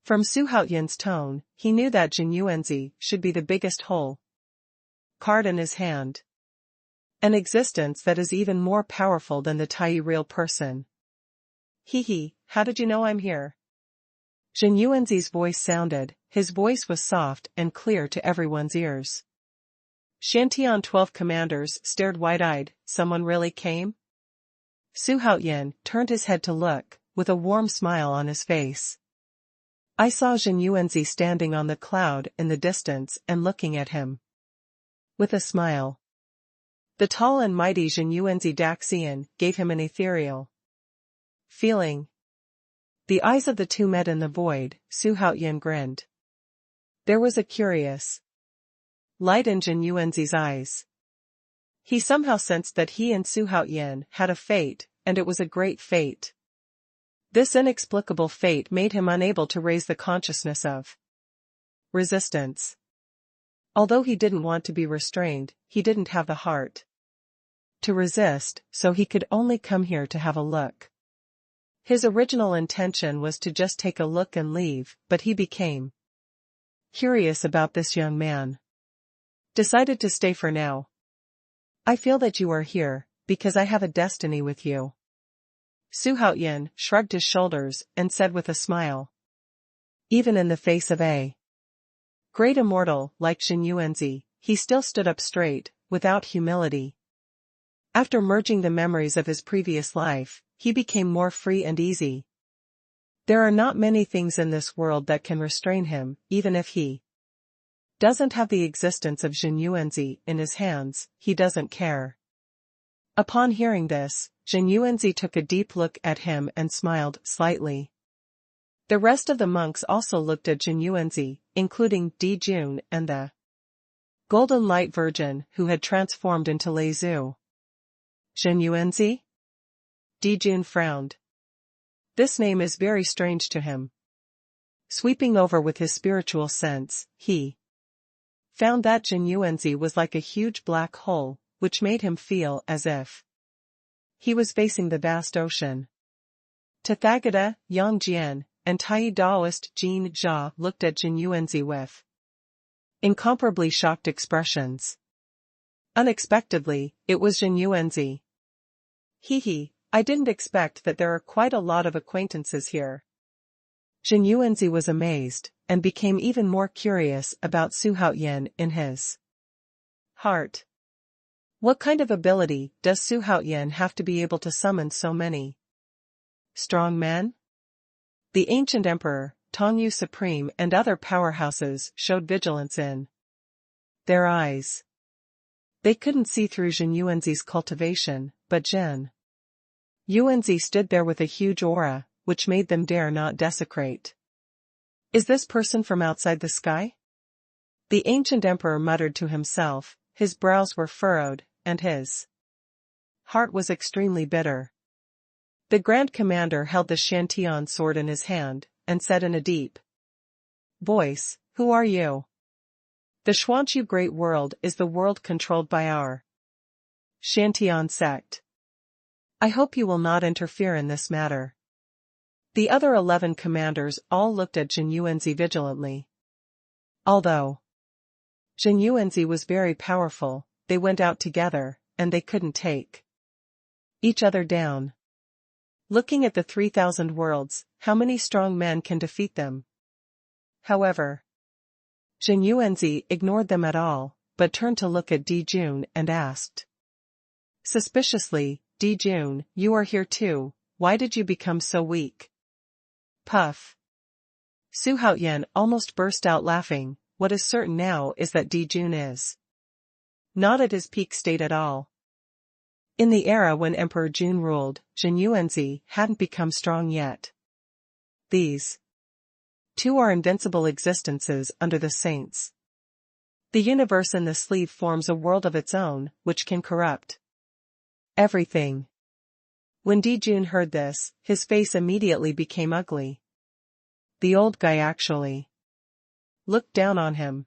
From Su Haoyan's tone, he knew that Jin Yuanzi should be the biggest whole card in his hand. An existence that is even more powerful than the Tai real person. Hee, how did you know I'm here? Jin Yuanzi's voice sounded. His voice was soft and clear to everyone's ears. Shantian 12 commanders stared wide-eyed. Someone really came? Su Haoyan turned his head to look, with a warm smile on his face. I saw Jin Yuanzi standing on the cloud in the distance and looking at him with a smile. The tall and mighty Jin Yuanzi Daxian gave him an ethereal feeling. The eyes of the two met in the void. Su Haoyan grinned. There was a curious light in Jin Yuanzi's eyes. He somehow sensed that he and Su Haoyan had a fate, and it was a great fate. This inexplicable fate made him unable to raise the consciousness of resistance. Although he didn't want to be restrained, he didn't have the heart to resist, so he could only come here to have a look. His original intention was to just take a look and leave, but he became curious about this young man. Decided to stay for now. I feel that you are here, because I have a destiny with you. Su Haoyan shrugged his shoulders and said with a smile. Even in the face of a great immortal like Jin Yuanzi, he still stood up straight, without humility. After merging the memories of his previous life, he became more free and easy. There are not many things in this world that can restrain him, even if he doesn't have the existence of Jin Yuanzi in his hands, he doesn't care. Upon hearing this, Jin Yuanzi took a deep look at him and smiled slightly. The rest of the monks also looked at Jin Yuanzi, including Di Jun and the Golden Light Virgin who had transformed into Lei Zhu. Jin Yuanzi? Di Jun frowned. This name is very strange to him. Sweeping over with his spiritual sense, he found that Jin Yuanzi was like a huge black hole, which made him feel as if he was facing the vast ocean. Tathagata, Yang Jian, and Tai Daoist Jin Jia looked at Jin Yuanzi with incomparably shocked expressions. Unexpectedly, it was Jin Yuanzi. Hee, I didn't expect that there are quite a lot of acquaintances here. Jin Yuanzi was amazed, and became even more curious about Su Haoyan in his heart. What kind of ability does Su Haoyan have to be able to summon so many strong men? The ancient emperor, Tianwu Supreme and other powerhouses showed vigilance in their eyes. They couldn't see through Jin Yuanzi's cultivation, but Jin Yuanzi stood there with a huge aura, which made them dare not desecrate. Is this person from outside the sky? The ancient emperor muttered to himself, his brows were furrowed, and his heart was extremely bitter. The Grand Commander held the Shantian sword in his hand, and said in a deep voice, Who are you? The Xuanhu Great World is the world controlled by our Shantian sect. I hope you will not interfere in this matter. The other 11 commanders all looked at Jin Yuanzi vigilantly. Although Zhen Yuanzi was very powerful, they went out together, and they couldn't take each other down. Looking at the 3,000 worlds, how many strong men can defeat them? However, Zhen Yuanzi ignored them at all, but turned to look at Di Jun and asked suspiciously, Di Jun, you are here too, why did you become so weak? Puff. Xuanhuan almost burst out laughing. What is certain now is that Di Jun is not at his peak state at all. In the era when Emperor Jun ruled, Zhen Yuanzi hadn't become strong yet. These two are invincible existences under the saints. The universe in the sleeve forms a world of its own, which can corrupt everything. When Di Jun heard this, his face immediately became ugly. The old guy actually looked down on him.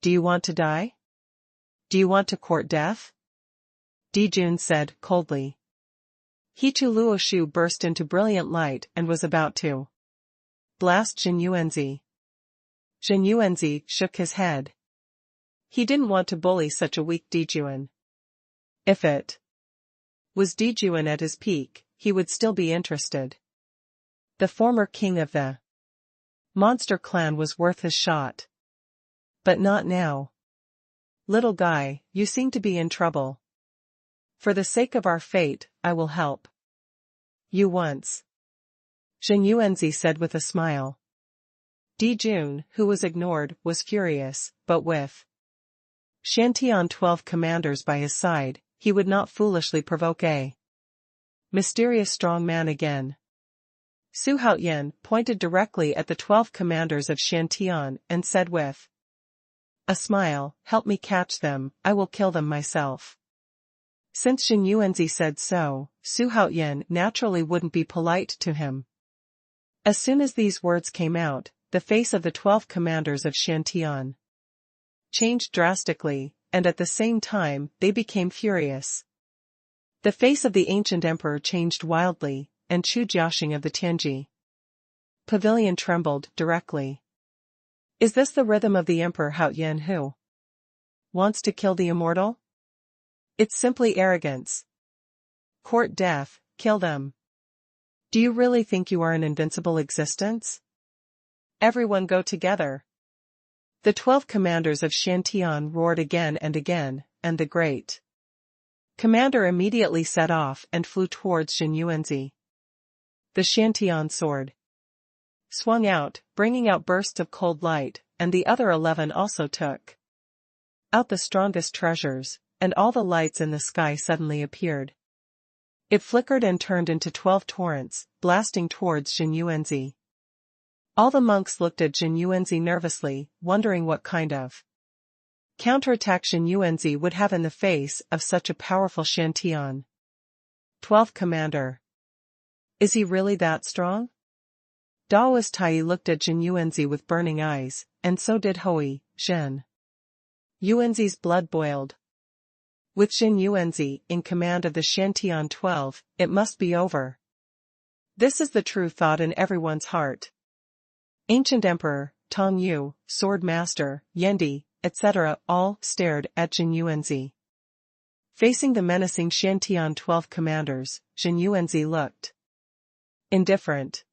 Do you want to die? Do you want to court death? Di Jun said coldly. Hichu Luoshu burst into brilliant light and was about to blast Zhen Yuanzi. Zhen Yuanzi shook his head. He didn't want to bully such a weak Di Jun. If it was Di Jun at his peak, he would still be interested. The former king of the monster clan was worth his shot. But not now. Little guy, you seem to be in trouble. For the sake of our fate, I will help you once. Zhen Yuanzi said with a smile. Di Jun, who was ignored, was furious, but with Shantian 12 commanders by his side, he would not foolishly provoke a mysterious strong man again. Xuanhuan pointed directly at the 12 commanders of Shantian and said with a smile, help me catch them, I will kill them myself. Since Zhen Yuanzi said so, Xuanhuan naturally wouldn't be polite to him. As soon as these words came out, the face of the 12 commanders of Shantian changed drastically, and at the same time, they became furious. The face of the ancient emperor changed wildly, and Chu Jiaxing of the Tianji pavilion trembled directly. Is this the rhythm of the Emperor Haoyan who wants to kill the immortal? It's simply arrogance. Court death, kill them. Do you really think you are an invincible existence? Everyone go together. The 12 commanders of Shantian roared again, and the great commander immediately set off and flew towards Zhen Yuanzi. The Shantian sword swung out, bringing out bursts of cold light, and the other 11 also took out the strongest treasures, and all the lights in the sky suddenly appeared. It flickered and turned into 12 torrents, blasting towards Zhen Yuanzi. All the monks looked at Zhen Yuanzi nervously, wondering what kind of counterattack Zhen Yuanzi would have in the face of such a powerful Shantian 12 commander. Is he really that strong? Daoist Tai looked at Zhen Yuanzi with burning eyes, and so did Hui, Zhen Yuanzi's blood boiled. With Zhen Yuanzi in command of the Shantian 12, it must be over. This is the true thought in everyone's heart. Ancient Emperor, Tong Yu, Sword Master, Yendi, etc. all stared at Zhen Yuanzi. Facing the menacing Shantian 12 commanders, Zhen Yuanzi looked indifferent.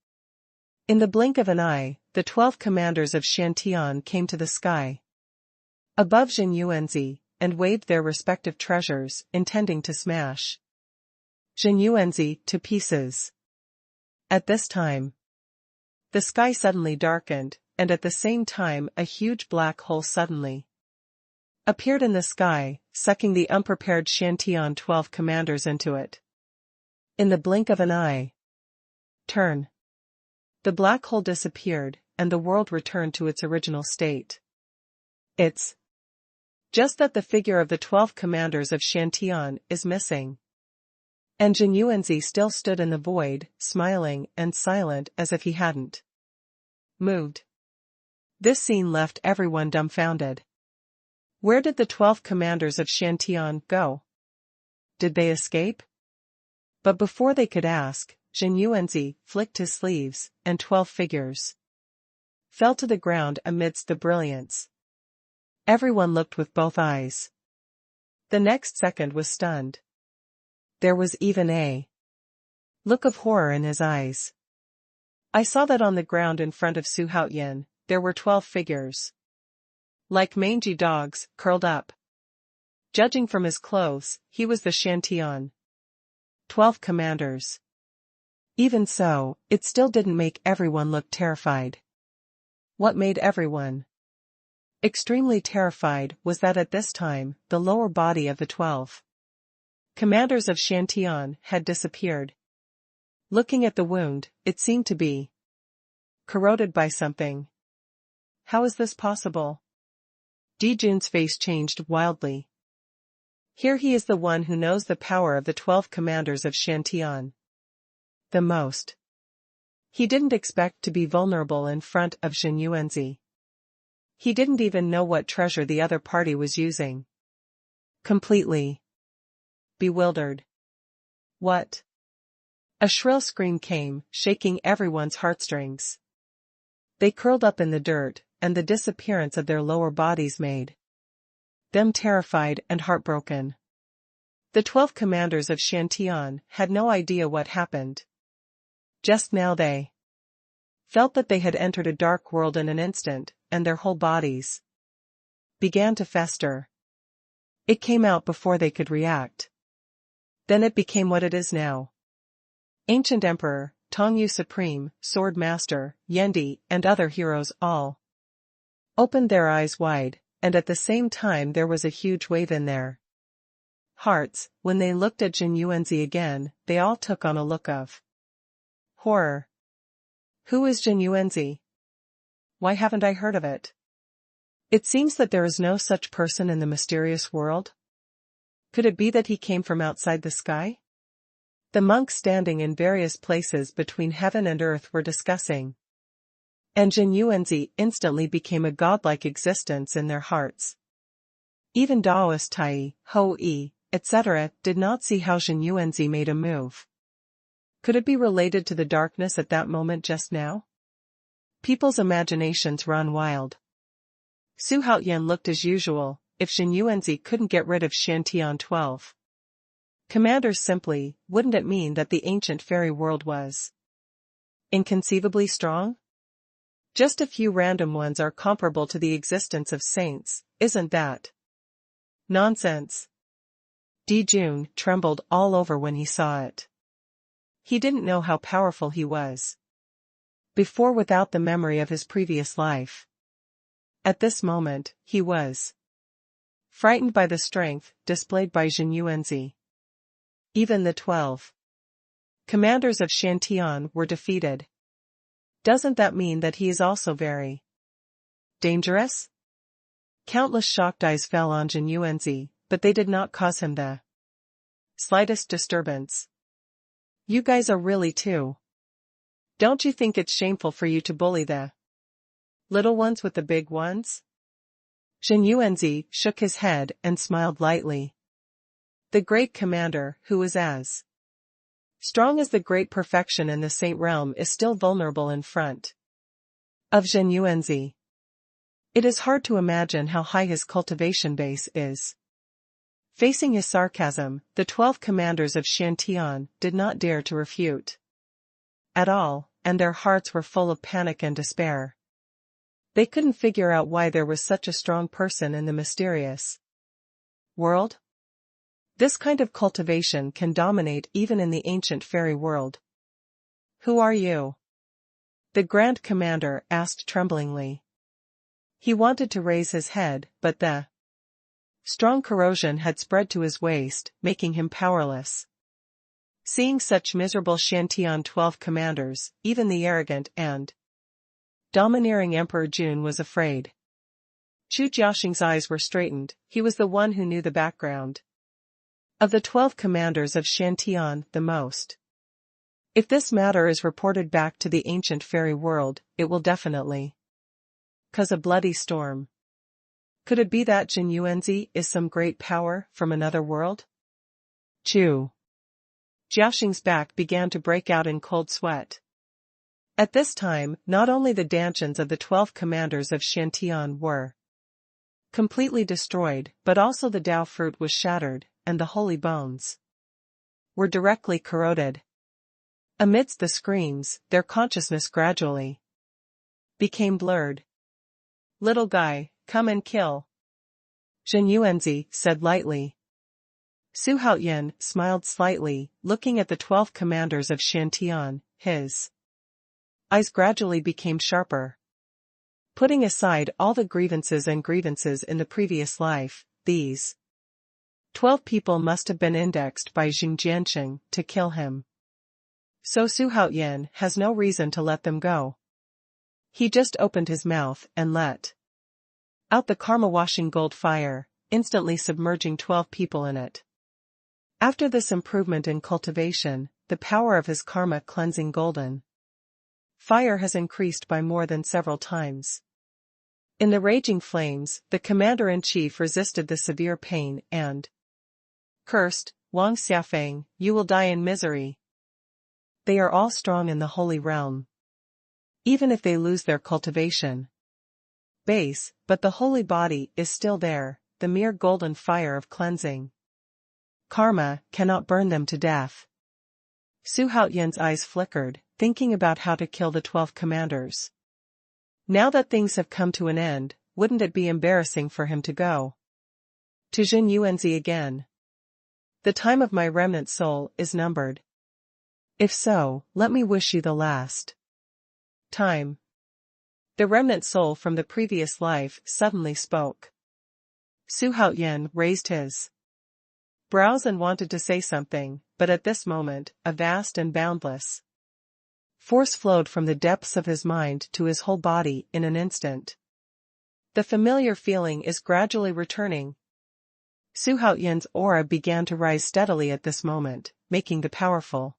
In the blink of an eye, the 12 commanders of Shantian came to the sky above Zhen Yuanzi, and waved their respective treasures, intending to smash Zhen Yuanzi to pieces. At this time, the sky suddenly darkened, and at the same time a huge black hole suddenly appeared in the sky, sucking the unprepared Shantian 12 commanders into it. In the blink of an eye, turn. The black hole disappeared, and the world returned to its original state. It's just that the figure of the 12 commanders of Shantian is missing. And Zhen Yuanzi still stood in the void, smiling and silent as if he hadn't moved. This scene left everyone dumbfounded. Where did the 12 commanders of Shantian go? Did they escape? But before they could ask, Zhen Yuanzi flicked his sleeves, and 12 figures fell to the ground amidst the brilliance. Everyone looked with both eyes. The next second was stunned. There was even a look of horror in his eyes. I saw that on the ground in front of Xuanhuan, there were 12 figures. Like mangy dogs, curled up. Judging from his clothes, he was the Shantian. 12 commanders. Even so, it still didn't make everyone look terrified. What made everyone extremely terrified was that at this time, the lower body of the 12 commanders of Shantian had disappeared. Looking at the wound, it seemed to be corroded by something. How is this possible? Dijun's face changed wildly. Here he is, the one who knows the power of the 12 commanders of Shantian the most. He didn't expect to be vulnerable in front of Xuanhuan. He didn't even know what treasure the other party was using. Completely bewildered. What? A shrill scream came, shaking everyone's heartstrings. They curled up in the dirt, and the disappearance of their lower bodies made them terrified and heartbroken. The 12 commanders of Shantian had no idea what happened. Just now they felt that they had entered a dark world in an instant, and their whole bodies began to fester. It came out before they could react. Then it became what it is now. Ancient Emperor, Dou Yu Supreme, Sword Master, Yendi, and other heroes all opened their eyes wide, and at the same time there was a huge wave in their hearts. When they looked at Xuanhuan again, they all took on a look of horror. Who is Xuanhuan? Why haven't I heard of it? It seems that there is no such person in the mysterious world. Could it be that he came from outside the sky? The monks standing in various places between heaven and earth were discussing. And Xuanhuan instantly became a godlike existence in their hearts. Even Daoist Tai, Hou-yi, etc., did not see how Xuanhuan made a move. Could it be related to the darkness at that moment just now? People's imaginations run wild. Xuanhuan looked as usual. If Xuanhuan couldn't get rid of Shantian 12 commanders simply, wouldn't it mean that the ancient fairy world was inconceivably strong? Just a few random ones are comparable to the existence of saints, isn't that nonsense? Dijun trembled all over when he saw it. He didn't know how powerful he was before without the memory of his previous life. At this moment, he was frightened by the strength displayed by Xuanhuan. Even the 12 commanders of Shantian were defeated. Doesn't that mean that he is also very dangerous? Countless shocked eyes fell on Xuanhuan, but they did not cause him the slightest disturbance. You guys are really too. Don't you think it's shameful for you to bully the little ones with the big ones? Xuanhuan shook his head and smiled lightly. The great commander, who is as strong as the great perfection in the saint realm, is still vulnerable in front of Xuanhuan. It is hard to imagine how high his cultivation base is. Facing his sarcasm, the 12 commanders of Shantian did not dare to refute at all, and their hearts were full of panic and despair. They couldn't figure out why there was such a strong person in the mysterious world. This kind of cultivation can dominate even in the ancient fairy world. Who are you? The Grand Commander asked tremblingly. He wanted to raise his head, but the strong corrosion had spread to his waist, making him powerless. Seeing such miserable Shantian 12 commanders, even the arrogant and domineering Emperor Jun was afraid. Chu Jiaxing's eyes were straightened. He was the one who knew the background of the 12 commanders of Shantian the most. If this matter is reported back to the ancient fairy world, it will definitely cause a bloody storm. Could it be that Xuanhuan is some great power from another world? Chu Jiaxing's back began to break out in cold sweat. At this time, not only the dantians of the 12 commanders of Shantian were completely destroyed, but also the Dao fruit was shattered, and the holy bones were directly corroded. Amidst the screams, their consciousness gradually became blurred. "Little guy, come and kill," Zhen Yuanzi said lightly. Su Haoyan smiled slightly, looking at the 12 commanders of Shantian. His eyes gradually became sharper. Putting aside all the grievances in the previous life, these 12 people must have been indexed by Jing Jiansheng to kill him. So Su Haoyan has no reason to let them go. He just opened his mouth and let out the karma-washing gold fire, instantly submerging 12 people in it. After this improvement in cultivation, the power of his karma-cleansing golden fire has increased by more than several times. In the raging flames, the commander-in-chief resisted the severe pain and cursed, "Wang Xiafeng, you will die in misery. They are all strong in the holy realm. Even if they lose their cultivation base, but the holy body is still there, the mere golden fire of cleansing karma cannot burn them to death." Su Haoyan's eyes flickered, thinking about how to kill the 12 commanders. Now that things have come to an end, wouldn't it be embarrassing for him to go to Zhen Yuanzi again? The time of my remnant soul is numbered. If so, let me wish you the last time. The remnant soul from the previous life suddenly spoke. Su Haoyan raised his brows and wanted to say something, but at this moment, a vast and boundless force flowed from the depths of his mind to his whole body in an instant. The familiar feeling is gradually returning. Su Haoyan's aura began to rise steadily at this moment, making the powerful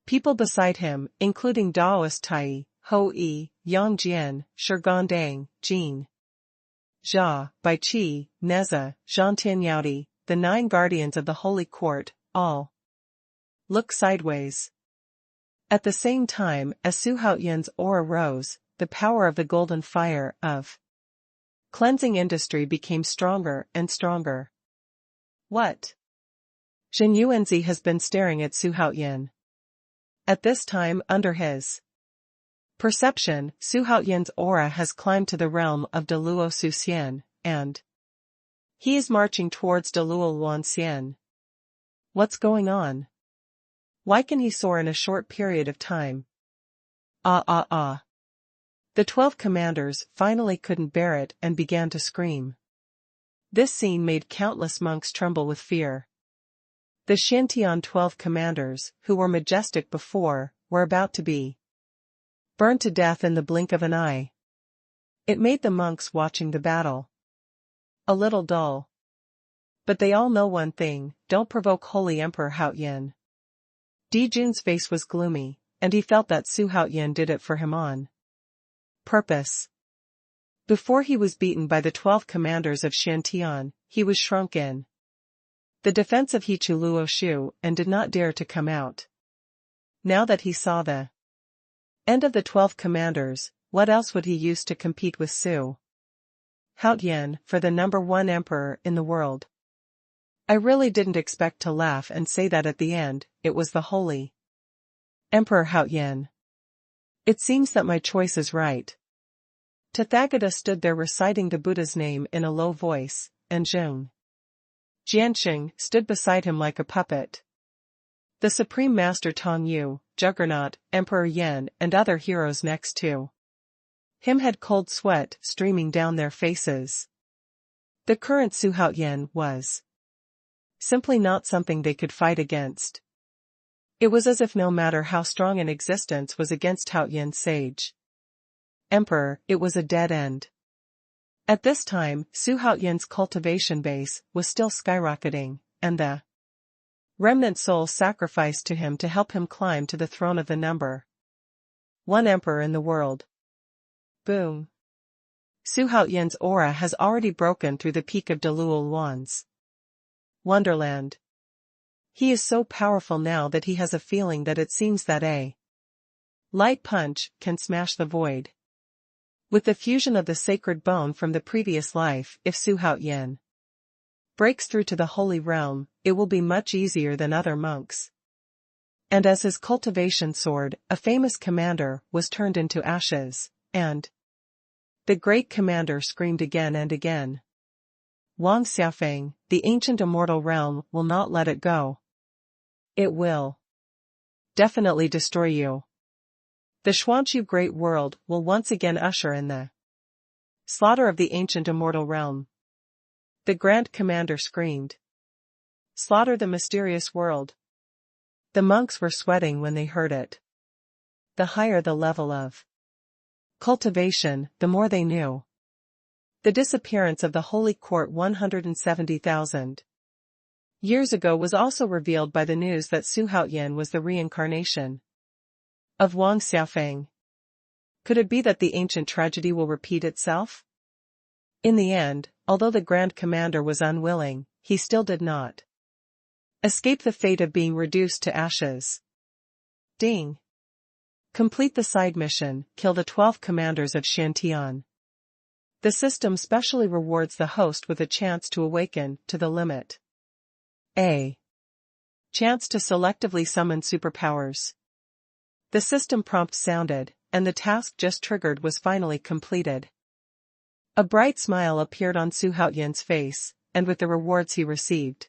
people beside him, including Daoist Tai, Ho Yi, Yang Jian, Shurgan Dang, Jin Jia, Bai Qi, Neza, Zhantian Yaodi, the 9 guardians of the holy court, all look sideways. At the same time as Su Haoyan's aura rose, the power of the golden fire of cleansing industry became stronger and stronger. What? Zhen Yuanzi has been staring at Su Haoyan. At this time, under his perception, Su Haoyan's aura has climbed to the realm of Deluo Su Xian, and he is marching towards Deluo Luan Xian. What's going on? Why can he soar in a short period of time? Ah. The 12 commanders finally couldn't bear it and began to scream. This scene made countless monks tremble with fear. The Shantian 12 commanders, who were majestic before, were about to be burned to death in the blink of an eye. It made the monks watching the battle a little dull. But they all know one thing: don't provoke Holy Emperor Haoyan. Di Jun's face was gloomy, and he felt that Su Haoyan did it for him on purpose. Before he was beaten by the 12 commanders of Shantian, he was shrunk in the defense of Hichu Luo Shu and did not dare to come out. Now that he saw the end of the 12 commanders, what else would he use to compete with Su Haoyan for the #1 emperor in the world? I really didn't expect to laugh and say that at the end, it was the holy Emperor Haoyan. It seems that my choice is right. Tathagata stood there reciting the Buddha's name in a low voice, and Zheng Jiansheng stood beside him like a puppet. The Supreme Master Tong Yu, Juggernaut, Emperor Yan and other heroes next to him had cold sweat streaming down their faces. The current Su Haoyan was simply not something they could fight against. It was as if no matter how strong an existence was against Haoyan's sage emperor, it was a dead end. At this time, Su Haoyan's cultivation base was still skyrocketing, and the remnant soul sacrificed to him to help him climb to the throne of the #1 emperor in the world. Boom. Su Haoyan's aura has already broken through the peak of Deluo Luan's wonderland. He is so powerful now that he has a feeling that it seems that a light punch can smash the void. With the fusion of the sacred bone from the previous life, if Xuanhuan breaks through to the holy realm, it will be much easier than other monks. And as his cultivation soared, a famous commander was turned into ashes, and the great commander screamed again and again. Wang Xiaofeng, the ancient immortal realm will not let it go. It will definitely destroy you. The Xuanhu great world will once again usher in the slaughter of the ancient immortal realm. The Grand Commander screamed. Slaughter the mysterious world. The monks were sweating when they heard it. The higher the level of cultivation, the more they knew. The disappearance of the Holy Court 170,000 years ago was also revealed by the news that Xuanhuan was the reincarnation of Wang Xiaofeng. Could it be that the ancient tragedy will repeat itself? In the end, although the Grand Commander was unwilling, he still did not escape the fate of being reduced to ashes. Ding. Complete the side mission, kill the 12 commanders of Shantian. The system specially rewards the host with a chance to awaken to the limit. A chance to selectively summon superpowers. The system prompt sounded, and the task just triggered was finally completed. A bright smile appeared on Xuanhuan's face, and with the rewards he received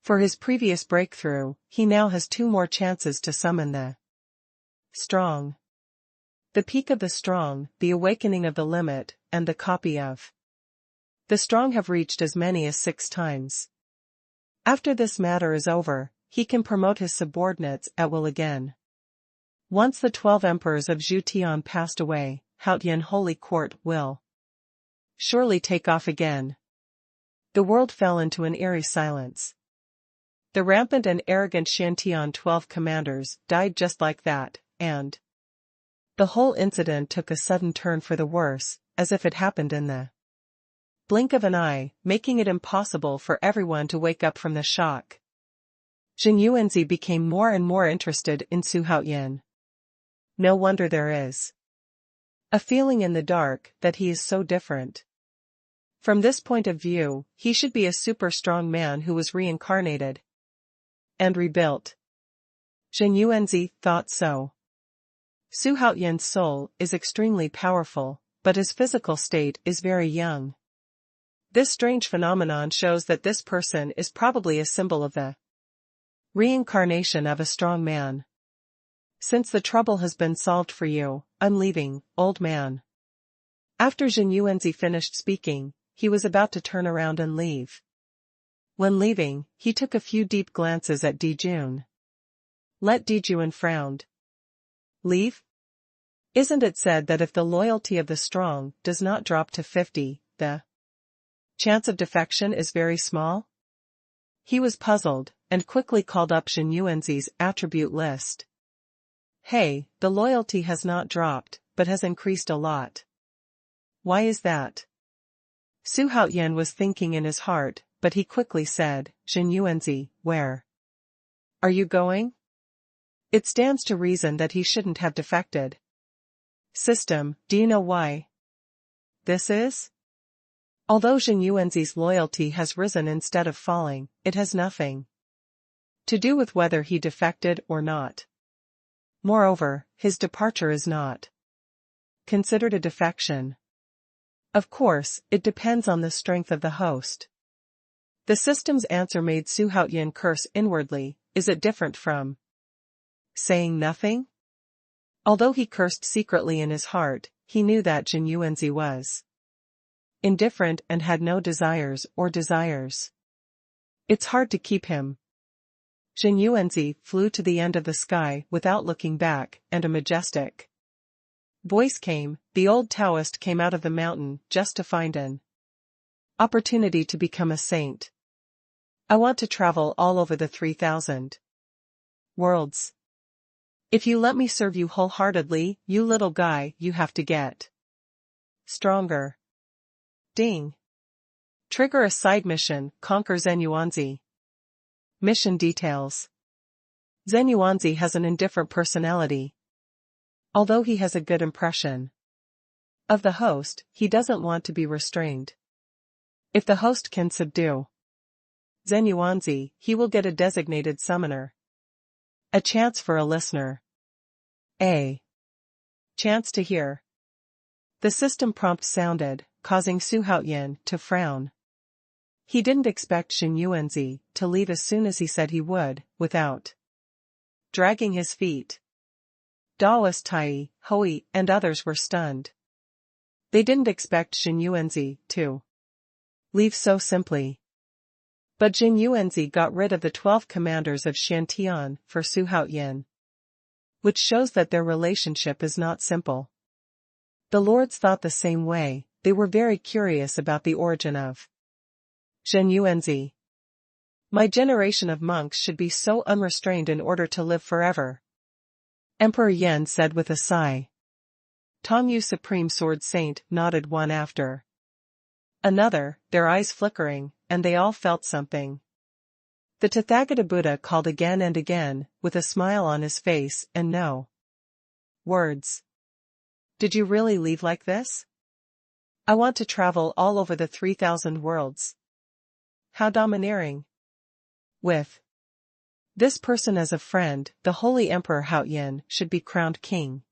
for his previous breakthrough, he now has 2 more chances to summon the strong. The peak of the strong, the awakening of the limit, and the copy of the strong have reached as many as 6 times. After this matter is over, he can promote his subordinates at will again. Once the 12 emperors of Zhutian passed away, Haotian Holy Court will surely take off again. The world fell into an eerie silence. The rampant and arrogant Shantian 12 commanders died just like that, and the whole incident took a sudden turn for the worse, as if it happened in the blink of an eye, making it impossible for everyone to wake up from the shock. Zhen Yuanzi became more and more interested in Xuanhuan. No wonder there is a feeling in the dark that he is so different. From this point of view, he should be a super strong man who was reincarnated and rebuilt. Zhen Yuanzi thought so. Xuanhuan's soul is extremely powerful, but his physical state is very young. This strange phenomenon shows that this person is probably a symbol of the reincarnation of a strong man. Since the trouble has been solved for you, I'm leaving, old man. After Zhen Yuanzi finished speaking, he was about to turn around and leave. When leaving, he took a few deep glances at Dijun. Let Dijun frowned. Leave? Isn't it said that if the loyalty of the strong does not drop to 50, the chance of defection is very small? He was puzzled, and quickly called up Zhen Yuanzi's attribute list. Hey, the loyalty has not dropped, but has increased a lot. Why is that? Xuanhuan was thinking in his heart, but he quickly said, Zhen Yuanzi, where are you going? It stands to reason that he shouldn't have defected. System, do you know why this is? Although Zhen Yuanzi's loyalty has risen instead of falling, it has nothing to do with whether he defected or not. Moreover, his departure is not considered a defection. Of course, it depends on the strength of the host. The system's answer made Xuanhuan curse inwardly. Is it different from saying nothing? Although he cursed secretly in his heart, he knew that Zhen Yuanzi was indifferent and had no desires or desires. It's hard to keep him. Zhen Yuanzi flew to the end of the sky without looking back, and a majestic voice came. The old Taoist came out of the mountain just to find an opportunity to become a saint. I want to travel all over the 3,000 worlds. If you let me serve you wholeheartedly, you little guy, you have to get stronger. Ding. Trigger a side mission, conquer Zhen Yuanzi. Mission details. Zhen Yuanzi has an indifferent personality. Although he has a good impression Of the host, he doesn't want to be restrained. If the host can subdue Xuanhuan, he will get a designated summoner. A chance for a listener. A chance to hear. The system prompt sounded, causing Xuanhuan to frown. He didn't expect Xuanhuan to leave as soon as he said he would, without dragging his feet. Daoist Tai, Hui, and others were stunned. They didn't expect Xuanhuan to leave so simply. But Xuanhuan got rid of the 12 commanders of Shantian for Xuanhuan, which shows that their relationship is not simple. The lords thought the same way. They were very curious about the origin of Xuanhuan. My generation of monks should be so unrestrained in order to live forever, Emperor Yan said with a sigh. Dou Yu Supreme Sword Saint nodded one after another, their eyes flickering, and they all felt something. The Tathagata Buddha called again and again, with a smile on his face and no words. Did you really leave like this? I want to travel all over the 3,000 worlds. How domineering. With this person as a friend, the Holy Emperor Haoyan should be crowned king.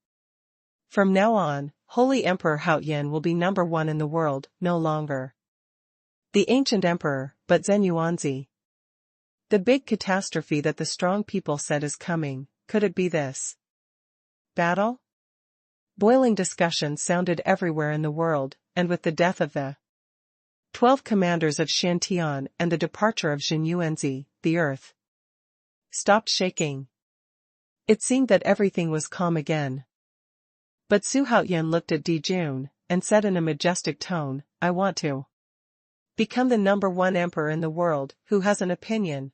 From now on, Holy Emperor Haoyan will be number one in the world, no longer the ancient emperor, but Xuanhuan. The big catastrophe that the strong people said is coming, could it be this battle? Boiling discussion sounded everywhere in the world, and with the death of the 12 commanders of Shantian and the departure of Xuanhuan, the earth stopped shaking. It seemed that everything was calm again. But Xuanhuan looked at Dijun, and said in a majestic tone, I want to become the number one emperor in the world, who has an opinion.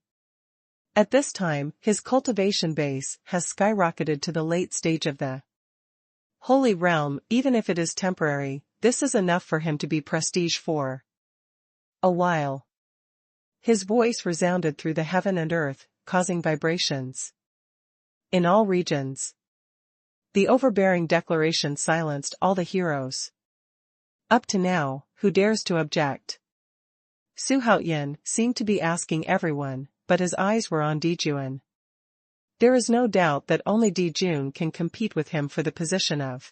At this time, his cultivation base has skyrocketed to the late stage of the Holy Realm. Even if it is temporary, this is enough for him to be prestige for a while. His voice resounded through the heaven and earth, causing vibrations in all regions. The overbearing declaration silenced all the heroes. Up to now, who dares to object? Xuanhuan seemed to be asking everyone, but his eyes were on Dijun. There is no doubt that only Dijun can compete with him for the position of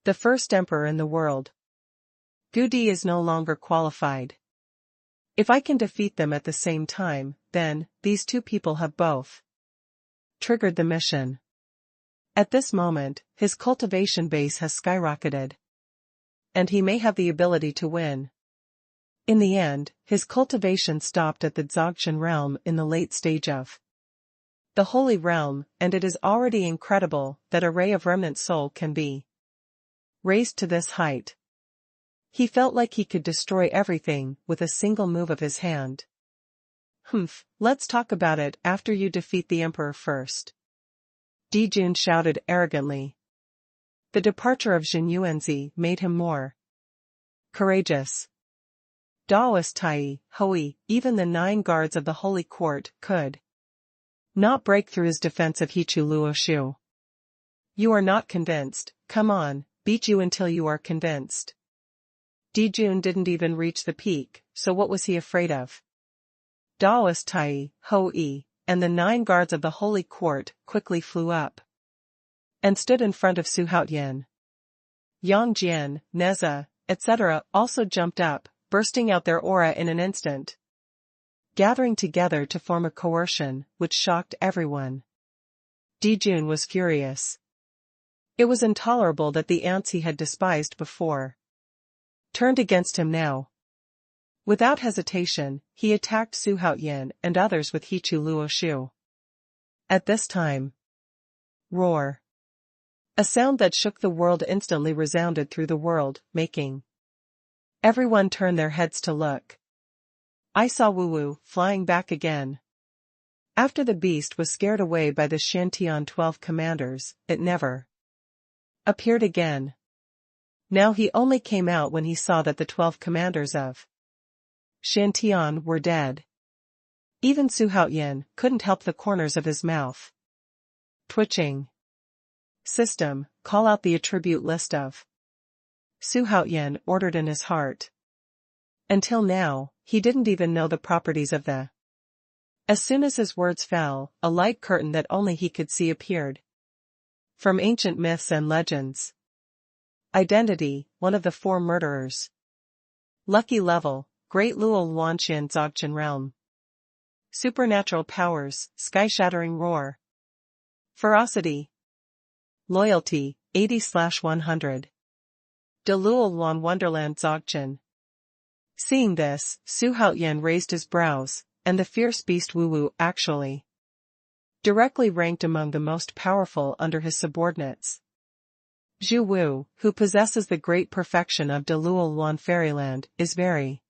the first emperor in the world. Gudi is no longer qualified. If I can defeat them at the same time, then, these two people have both triggered the mission. At this moment, his cultivation base has skyrocketed. And he may have the ability to win. In the end, his cultivation stopped at the Dzogchen realm in the late stage of the Holy Realm, and it is already incredible that a ray of remnant soul can be raised to this height. He felt like he could destroy everything with a single move of his hand. Let's talk about it after you defeat the emperor first. Dijun shouted arrogantly. The departure of Xuanhuan made him more courageous. Daoist Tai, Hui, even the 9 guards of the Holy Court, could not break through his defense of Hichu Luoshu. You are not convinced, come on, beat you until you are convinced. Dijun didn't even reach the peak, so what was he afraid of? Daoist Tai, Hui, and the 9 guards of the Holy Court quickly flew up and stood in front of Xuanhuan. Yang Jian, Neza, etc. also jumped up, bursting out their aura in an instant, gathering together to form a coercion, which shocked everyone. Dijun was furious. It was intolerable that the ants he had despised before turned against him now. Without hesitation, he attacked Xuanhuan and others with Hichu Luoshu. At this time, roar. A sound that shook the world instantly resounded through the world, making everyone turn their heads to look. I saw Wu flying back again. After the beast was scared away by the Shantian 12 commanders, it never appeared again. Now he only came out when he saw that the 12 commanders of Shantian were dead. Even Xuanhuan couldn't help the corners of his mouth twitching. System, call out the attribute list of Su Haoyan ordered in his heart. Until now, he didn't even know the properties of the. As soon as his words fell, a light curtain that only he could see appeared. From ancient myths and legends. Identity, one of the 4 murderers. Lucky level, Great Luo Luanxian Dzogchen realm. Supernatural powers, sky-shattering roar. Ferocity. Loyalty, 80/100. De Luo Luan Wonderland Dzogchen. Seeing this, Su Haoyan raised his brows, and the fierce beast Wu Wu actually directly ranked among the most powerful under his subordinates. Zhu Wu, who possesses the great perfection of De Luo Luan Fairyland, is very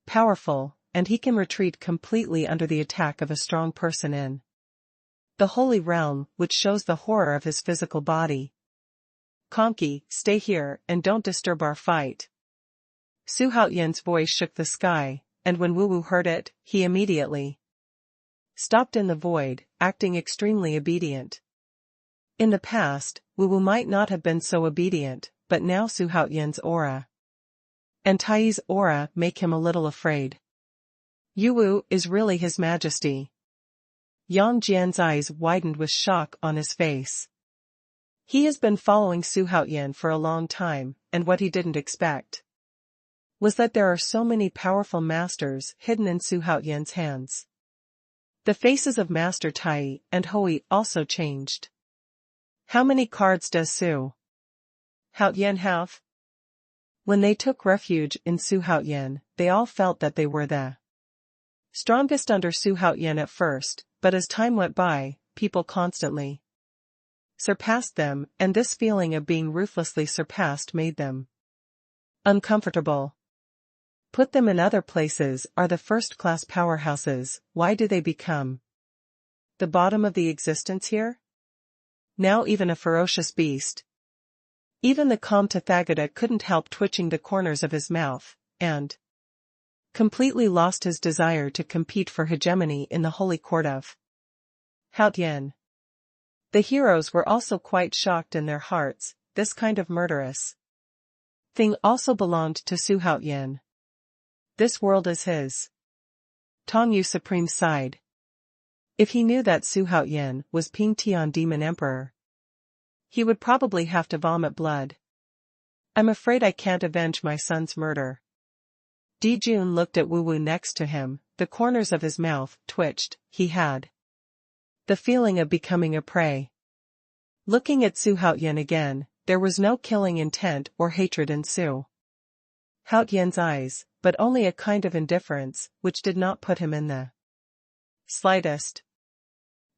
powerful, and he can retreat completely under the attack of a strong person in the Holy Realm, which shows the horror of his physical body. Conky, stay here and don't disturb our fight. Su Haoyan's voice shook the sky, and when Wu Wu heard it, he immediately stopped in the void, acting extremely obedient. In the past, Wu Wu might not have been so obedient, but now Su Haoyan's aura and Tai's aura make him a little afraid. Yu Wu is really His Majesty. Yang Jian's eyes widened with shock on his face. He has been following Su Haoyan for a long time, and what he didn't expect was that there are so many powerful masters hidden in Su Haoyan's hands. The faces of Master Tai and Hui also changed. How many cards does Su Haoyan have? When they took refuge in Su Haoyan, they all felt that they were the strongest under Su Haoyan at first, but as time went by, people constantly surpassed them, and this feeling of being ruthlessly surpassed made them uncomfortable. Put them in other places are the first-class powerhouses, why do they become the bottom of the existence here? Now even a ferocious beast. Even the calm Tathagata couldn't help twitching the corners of his mouth, and completely lost his desire to compete for hegemony in the holy court of Haotian. The heroes were also quite shocked in their hearts, this kind of murderous thing also belonged to Su Haoyan. This world is his. Tong Yu Supreme sighed. If he knew that Su Haoyan was Ping Tian Demon Emperor, he would probably have to vomit blood. I'm afraid I can't avenge my son's murder. Di Jun looked at Wu Wu next to him, the corners of his mouth twitched, he had the feeling of becoming a prey. Looking at Su Haoyan again, there was no killing intent or hatred in Su Haoyan's eyes, but only a kind of indifference, which did not put him in the slightest.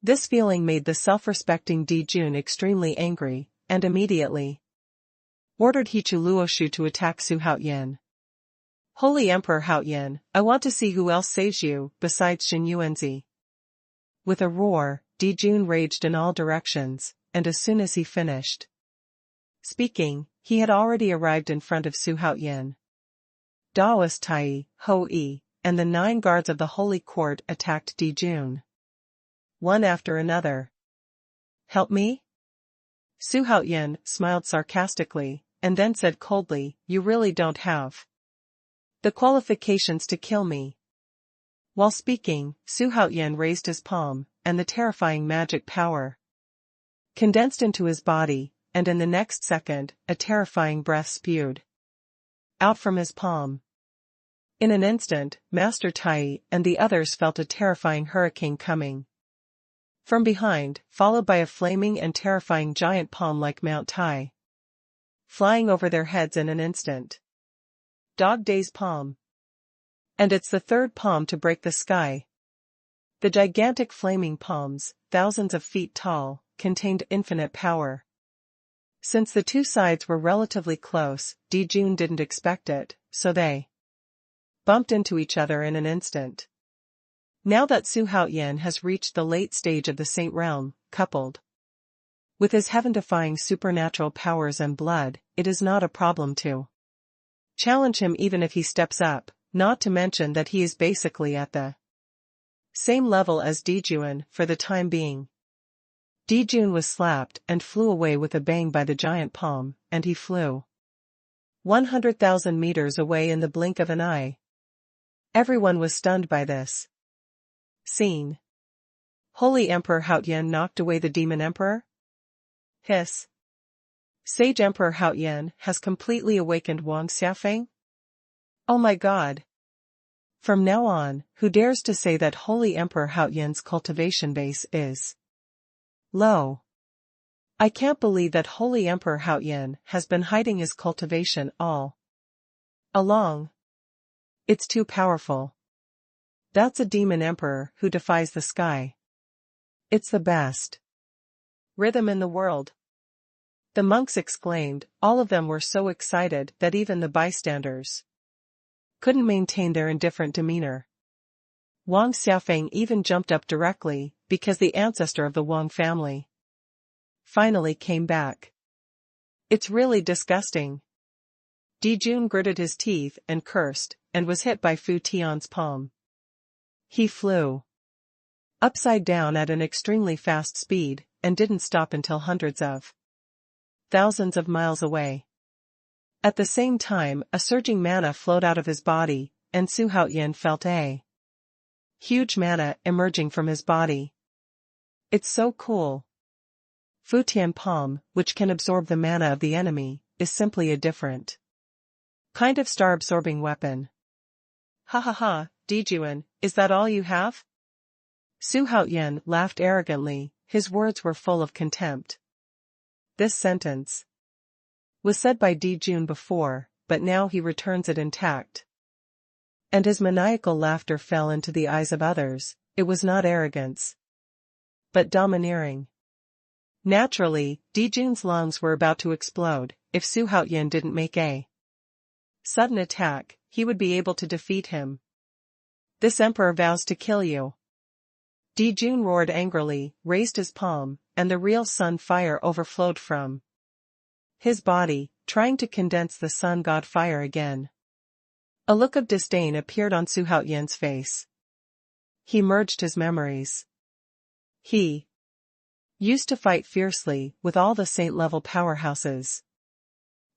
This feeling made the self-respecting Di Jun extremely angry, and immediately ordered Hichu Luoshu to attack Su Haoyan. Holy Emperor Haoyan, I want to see who else saves you, besides Xin Yuanzi. With a roar, Di Jun raged in all directions, and as soon as he finished speaking, he had already arrived in front of Su Haoyan. Daoist Tai, Ho Yi, and the 9 guards of the holy court attacked Di Jun, one after another. Help me? Su Haoyan smiled sarcastically, and then said coldly, you really don't have the qualifications to kill me. While speaking, Su Haoyan raised his palm, and the terrifying magic power condensed into his body, and in the next second, a terrifying breath spewed out from his palm. In an instant, Master Tai and the others felt a terrifying hurricane coming from behind, followed by a flaming and terrifying giant palm like Mount Tai, flying over their heads in an instant. Dog Day's palm. And it's the 3rd palm to break the sky. The gigantic flaming palms, thousands of feet tall, contained infinite power. Since the 2 sides were relatively close, Di Jun didn't expect it, so they bumped into each other in an instant. Now that Su Haoyan has reached the late stage of the Saint Realm, coupled with his heaven-defying supernatural powers and blood, it is not a problem to challenge him even if he steps up, not to mention that he is basically at the same level as Di Jun for the time being. Di Jun was slapped and flew away with a bang by the giant palm, and he flew 100,000 meters away in the blink of an eye. Everyone was stunned by this scene. Holy Emperor Haotian knocked away the Demon Emperor? Hiss. Sage Emperor Haotian has completely awakened Wang Xiafeng? Oh my god. From now on, who dares to say that Holy Emperor Haotian's cultivation base is low? I can't believe that Holy Emperor Haotian has been hiding his cultivation all along. It's too powerful. That's a demon emperor who defies the sky. It's the best rhythm in the world. The monks exclaimed. All of them were so excited that even the bystanders couldn't maintain their indifferent demeanor. Wang Xiafeng even jumped up directly, because the ancestor of the Wang family finally came back. It's really disgusting. Dijun gritted his teeth and cursed, and was hit by Fu Tian's palm. He flew upside down at an extremely fast speed, and didn't stop until hundreds of thousands of miles away. At the same time, a surging mana flowed out of his body, and Su Haotian felt a huge mana emerging from his body. It's so cool. Fu Tian Palm, which can absorb the mana of the enemy, is simply a different kind of star-absorbing weapon. Ha ha ha, Dijuan, is that all you have? Su Haotian laughed arrogantly, his words were full of contempt. This sentence was said by Dijun before, but now he returns it intact. And his maniacal laughter fell into the eyes of others. It was not arrogance, but domineering. Naturally, Dijun's lungs were about to explode. If Su Haotian didn't make a sudden attack, he would be able to defeat him. This emperor vows to kill you. Dijun roared angrily, raised his palm, and the real sun fire overflowed from his body, trying to condense the sun god fire again. A look of disdain appeared on Su Haotian's face. He merged his memories. He used to fight fiercely with all the saint-level powerhouses.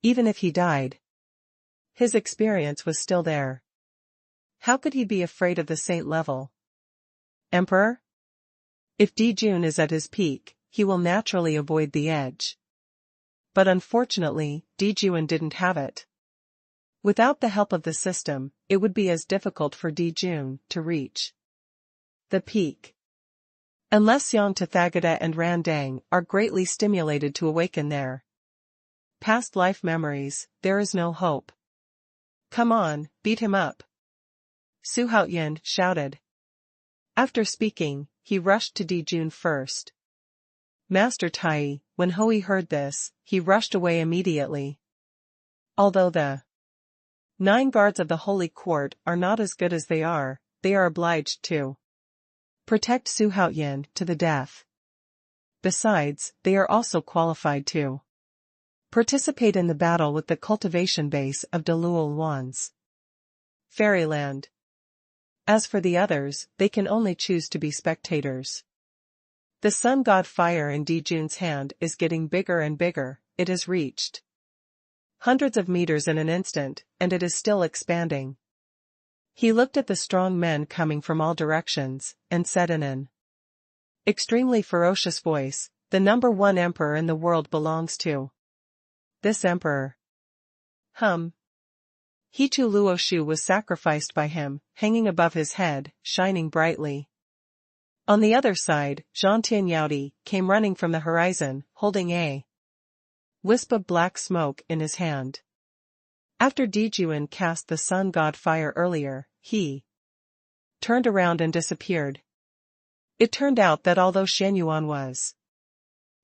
Even if he died, his experience was still there. How could he be afraid of the saint-level emperor? If Dijun is at his peak, he will naturally avoid the edge. But unfortunately, Dijun didn't have it. Without the help of the system, it would be as difficult for Dijun to reach the peak. Unless Yang Tathagata and Randang are greatly stimulated to awaken their past life memories, there is no hope. Come on, beat him up, Su Haotian shouted. After speaking, he rushed to Dijun first. Master Tai, when Hui heard this, he rushed away immediately. Although the 9 guards of the Holy Court are not as good as they are obliged to protect Su Haotian to the death. Besides, they are also qualified to participate in the battle with the cultivation base of Dalul Wan's Fairyland. As for the others, they can only choose to be spectators. The sun god fire in Dijun's hand is getting bigger and bigger. It has reached hundreds of meters in an instant, and it is still expanding. He looked at the strong men coming from all directions, and said in an extremely ferocious voice, the number 1 emperor in the world belongs to this emperor. Hichu Luoshu was sacrificed by him, hanging above his head, shining brightly. On the other side, Zhang Tianyao came running from the horizon, holding a wisp of black smoke in his hand. After Dijun cast the sun god fire earlier, he turned around and disappeared. It turned out that although Xuanhuan was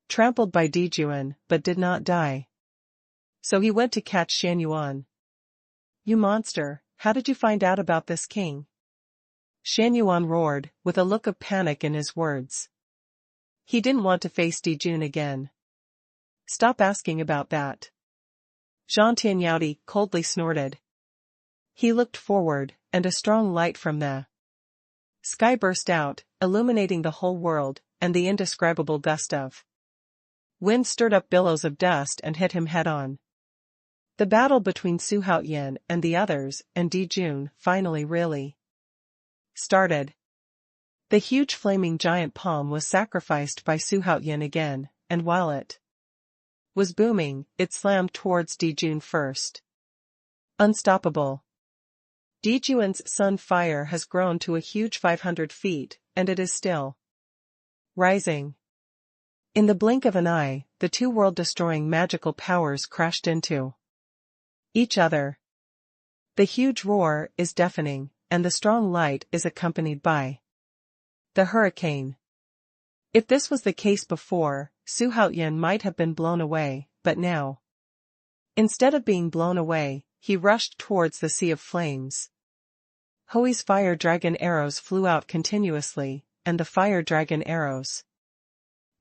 trampled by Dijun but did not die, so he went to catch Xuanhuan. You monster, how did you find out about this king? Xuanhuan roared, with a look of panic in his words. He didn't want to face Dijun again. Stop asking about that. Zhang Tianyao coldly snorted. He looked forward, and a strong light from the sky burst out, illuminating the whole world, and the indescribable gust of wind stirred up billows of dust and hit him head-on. The battle between Xuanhuan and the others and Dijun finally really started. The huge flaming giant palm was sacrificed by Xuanhuan again, and while it was booming, it slammed towards Dijun first. Unstoppable. Dijun's sun fire has grown to a huge 500 feet, and it is still rising. In the blink of an eye, the two world-destroying magical powers crashed into each other. The huge roar is deafening, and the strong light is accompanied by the hurricane. If this was the case before, Xuanhuan might have been blown away, but now, instead of being blown away, he rushed towards the sea of flames. Hui's fire dragon arrows flew out continuously, and the fire dragon arrows,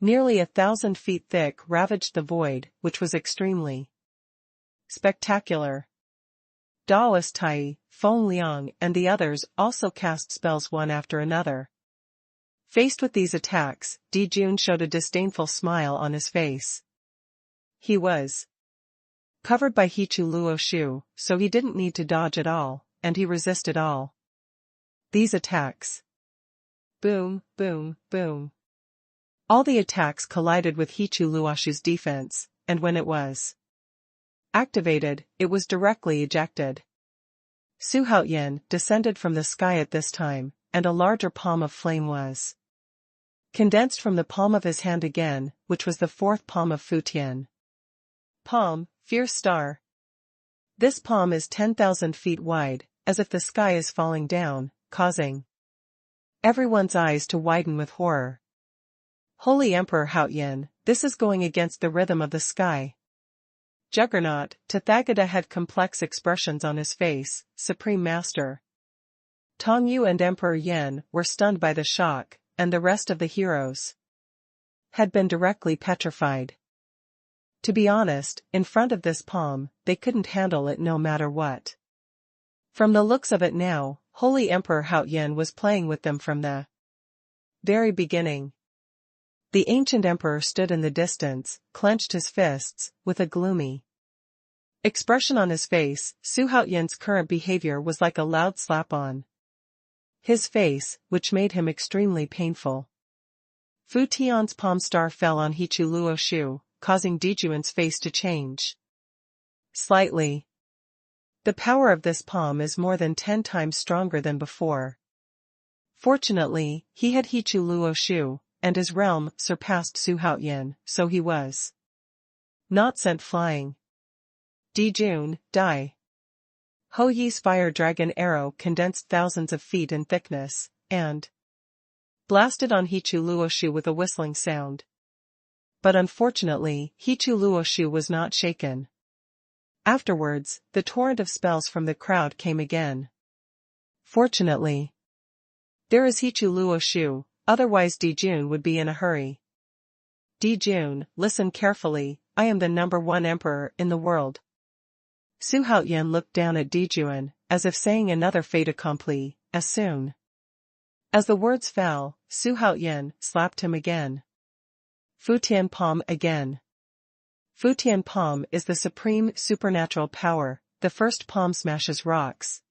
nearly 1,000 feet thick, ravaged the void, which was extremely spectacular. Daoist Tai, Feng Liang and the others also cast spells one after another. Faced with these attacks, Dijun showed a disdainful smile on his face. He was covered by Hichu Luo Shu, so he didn't need to dodge at all, and he resisted all these attacks. Boom, boom, boom. All the attacks collided with Hichu Luoshu's defense, and when it was activated, it was directly ejected. Xuanhuan descended from the sky at this time, and a larger palm of flame was condensed from the palm of his hand again, which was the fourth palm of Futian. Palm, fierce star. This palm is 10,000 feet wide, as if the sky is falling down, causing everyone's eyes to widen with horror. Holy Emperor Haoyan, this is going against the rhythm of the sky. Juggernaut, Tathagata had complex expressions on his face. Supreme Master Tongyu and Emperor Yan were stunned by the shock, and the rest of the heroes had been directly petrified. To be honest, in front of this palm, they couldn't handle it no matter what. From the looks of it now, Holy Emperor Haoyan was playing with them from the very beginning. The ancient emperor stood in the distance, clenched his fists, with a gloomy expression on his face. Xuanhuan's current behavior was like a loud slap on his face, which made him extremely painful. Fu Tian's palm star fell on Hichu Luo Shu, causing Dijun's face to change slightly. The power of this palm is more than 10 times stronger than before. Fortunately, he had Hichu Luo Shu, and his realm surpassed Xuanhuan, so he was not sent flying. Dijun, die. Ho Yi's fire dragon arrow condensed thousands of feet in thickness, and blasted on Hichu Luo Shu with a whistling sound. But unfortunately, Hichu Luo Shu was not shaken. Afterwards, the torrent of spells from the crowd came again. Fortunately, there is Hichu Luo Shu, otherwise Dijun would be in a hurry. Dijun, listen carefully, I am the #1 emperor in the world. Xuanhuan looked down at Dijun, as if saying another fait accompli. As soon as the words fell, Xuanhuan slapped him again. Futian Palm again. Futian Palm is the supreme supernatural power. The first palm smashes rocks.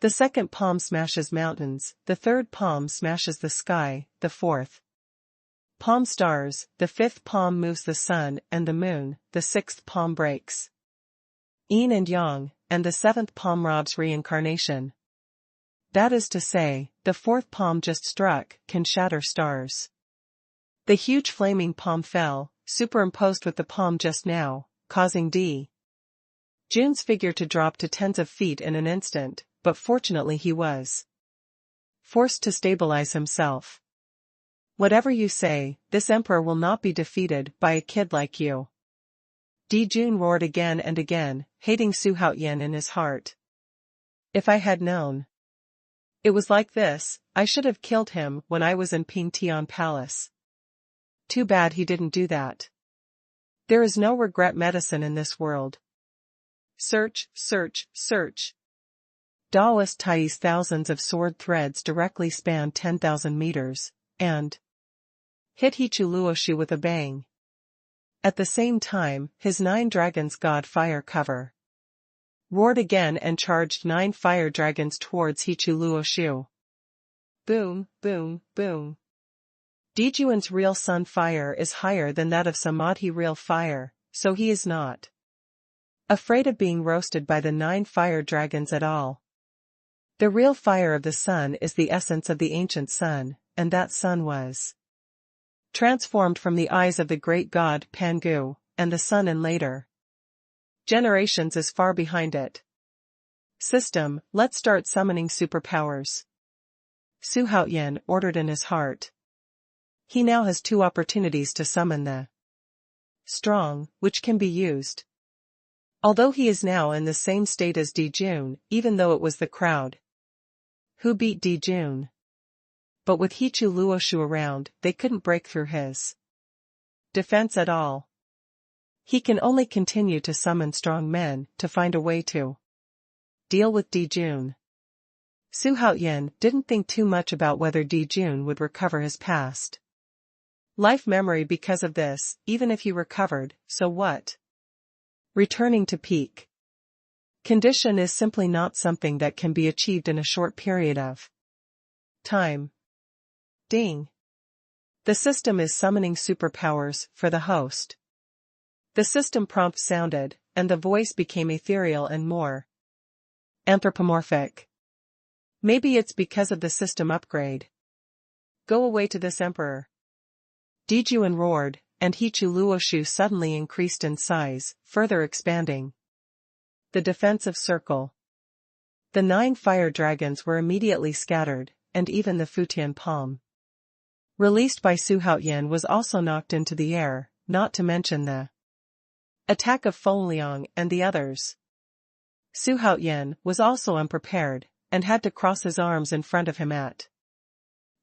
The second palm smashes mountains, the third palm smashes the sky, the fourth palm stars, the fifth palm moves the sun and the moon, the sixth palm breaks yin and yang, and the seventh palm robs reincarnation. That is to say, the fourth palm just struck, can shatter stars. The huge flaming palm fell, superimposed with the palm just now, causing Jun's figure to drop to tens of feet in an instant, but fortunately he was forced to stabilize himself. Whatever you say, this emperor will not be defeated by a kid like you. Dijun roared again and again, hating Xuanhuan in his heart. If I had known it was like this, I should have killed him when I was in Pingtian Palace. Too bad he didn't do that. There is no regret medicine in this world. Search, search, search. Daoist Tai's thousands of sword threads directly spanned 10,000 meters, and hit Hichu Luoshu with a bang. At the same time, his 9 dragons god fire cover roared again and charged 9 fire dragons towards Luoshu. Boom, boom, boom. Dijuan's real sun fire is higher than that of Samadhi real fire, so he is not afraid of being roasted by the 9 fire dragons at all. The real fire of the sun is the essence of the ancient sun, and that sun was transformed from the eyes of the great god Pangu, and the sun in later generations is far behind it. System, let's start summoning superpowers. Su Haoyan ordered in his heart. He now has 2 opportunities to summon the strong, which can be used. Although he is now in the same state as Dijun, even though it was the crowd who beat Dijun. But with Luoshu around, they couldn't break through his defense at all. He can only continue to summon strong men to find a way to deal with Dijun. Su Haoyan didn't think too much about whether Dijun would recover his past life memory because of this. Even if he recovered, so what? Returning to peak condition is simply not something that can be achieved in a short period of time. Ding. The system is summoning superpowers for the host. The system prompt sounded, and the voice became ethereal and more anthropomorphic. Maybe it's because of the system upgrade. Go away to this emperor. Dijuan roared, and Luoshu suddenly increased in size, further expanding the defensive circle. The 9 fire dragons were immediately scattered, and even the Futian palm released by Su Haoyan was also knocked into the air, not to mention the attack of Fengliang and the others. Su Haoyan was also unprepared, and had to cross his arms in front of him at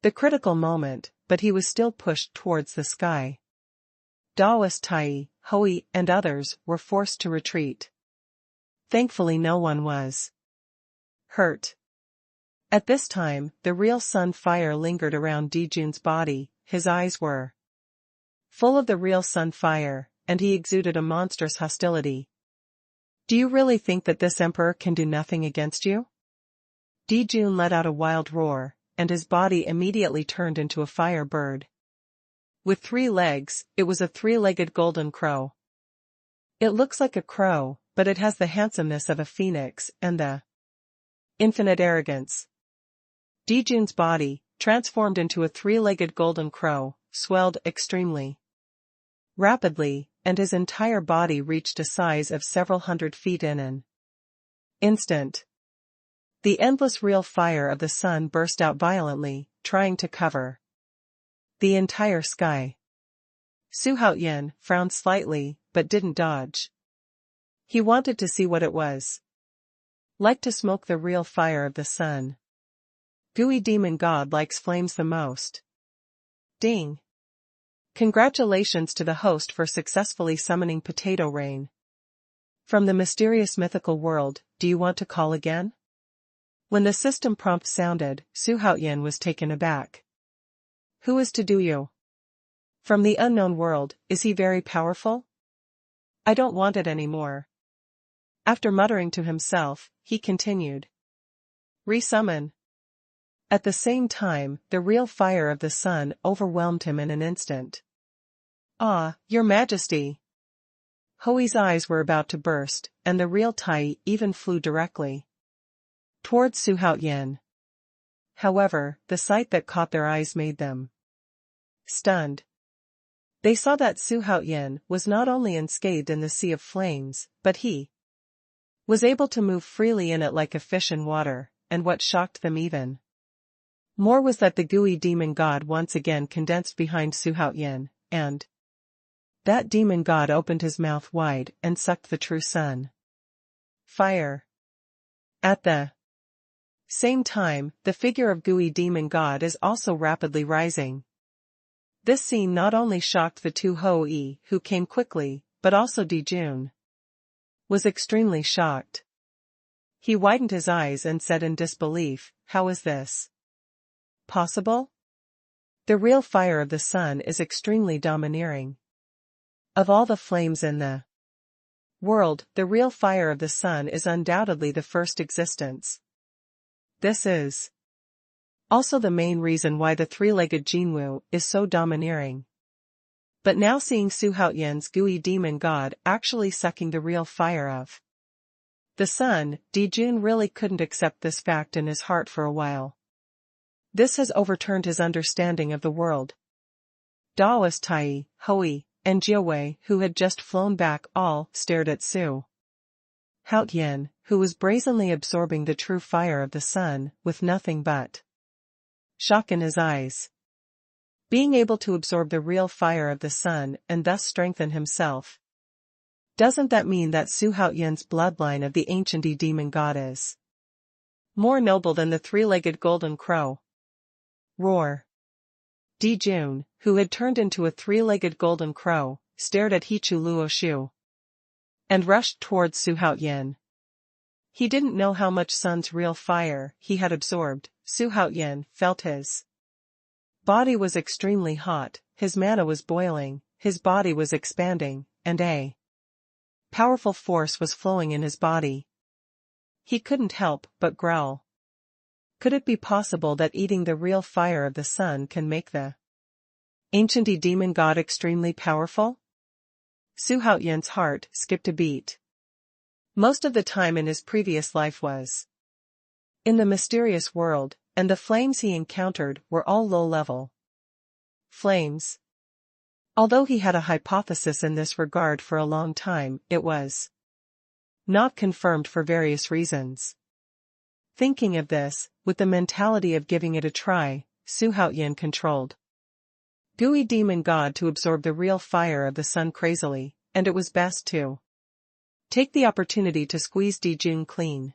the critical moment, but he was still pushed towards the sky. Daoist Tai, Hui, and others were forced to retreat. Thankfully no one was hurt. At this time, the real sun fire lingered around Dijun's body, his eyes were full of the real sun fire, and he exuded a monstrous hostility. Do you really think that this emperor can do nothing against you? Dijun let out a wild roar, and his body immediately turned into a fire bird. With 3 legs, it was a 3-legged golden crow. It looks like a crow, but it has the handsomeness of a phoenix and the infinite arrogance. Dijun's body, transformed into a 3-legged golden crow, swelled extremely rapidly, and his entire body reached a size of several hundred feet in an instant. The endless real fire of the sun burst out violently, trying to cover the entire sky. Su Haoyan frowned slightly, but didn't dodge. He wanted to see what it was like to smoke the real fire of the sun. Gooey demon god likes flames the most. Ding. Congratulations to the host for successfully summoning potato rain from the mysterious mythical world. Do you want to call again? When the system prompt sounded, Su Haoyan was taken aback. Who is Dou Yu? From the unknown world, is he very powerful? I don't want it anymore. After muttering to himself, he continued. Resummon. At the same time, the real fire of the sun overwhelmed him in an instant. Ah, Your Majesty! Hui's eyes were about to burst, and the real Tai even flew directly towards Su Haoyan. However, the sight that caught their eyes made them stunned. They saw that Su Haoyan was not only unscathed in the sea of flames, but he was able to move freely in it like a fish in water, and what shocked them even more was that the gooey demon god once again condensed behind Su Haoyan, and that demon god opened his mouth wide and sucked the true sun fire. At the same time, the figure of gooey demon god is also rapidly rising. This scene not only shocked the 2 Hoi who came quickly, but also Dijun was extremely shocked. He widened his eyes and said in disbelief, how is this possible? The real fire of the sun is extremely domineering. Of all the flames in the world, the real fire of the sun is undoubtedly the first existence. This is also the main reason why the three-legged Tianwu is so domineering. But now seeing Xuanhuan's gooey demon god actually sucking the real fire of the sun, Dijun really couldn't accept this fact in his heart for a while. This has overturned his understanding of the world. Daoist Tai, Hui, and Jiawei, who had just flown back, all stared at Xuanhuan, who was brazenly absorbing the true fire of the sun, with nothing but shock in his eyes. Being able to absorb the real fire of the sun and thus strengthen himself. Doesn't that mean that Xuanhuan's bloodline of the ancient demon god is more noble than the three-legged golden crow? Roar. Dijun, who had turned into a three-legged golden crow, stared at Hichu Luoshu and rushed towards Xuanhuan. He didn't know how much sun's real fire he had absorbed. Xuanhuan felt his body was extremely hot, his mana was boiling, his body was expanding, and a powerful force was flowing in his body. He couldn't help but growl. Could it be possible that eating the real fire of the sun can make the ancient demon god extremely powerful? Xuanhuan's heart skipped a beat. Most of the time in his previous life was in the mysterious world, and the flames he encountered were all low-level flames. Although he had a hypothesis in this regard for a long time, it was not confirmed for various reasons. Thinking of this, with the mentality of giving it a try, Xuanhuan controlled gooey demon god to absorb the real fire of the sun crazily, and it was best to take the opportunity to squeeze Dijun clean.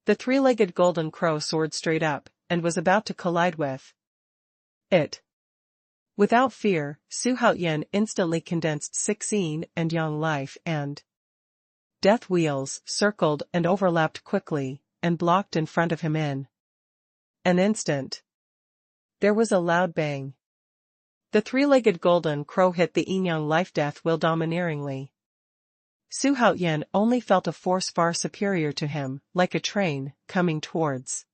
The three-legged golden crow soared straight up, and was about to collide with it. Without fear, Xuanhuan instantly condensed 6 yin and yang life and death wheels circled and overlapped quickly, and blocked in front of him in an instant. There was a loud bang. The three-legged golden crow hit the yin-yang life-death wheel domineeringly. Xuanhuan only felt a force far superior to him, like a train, coming towards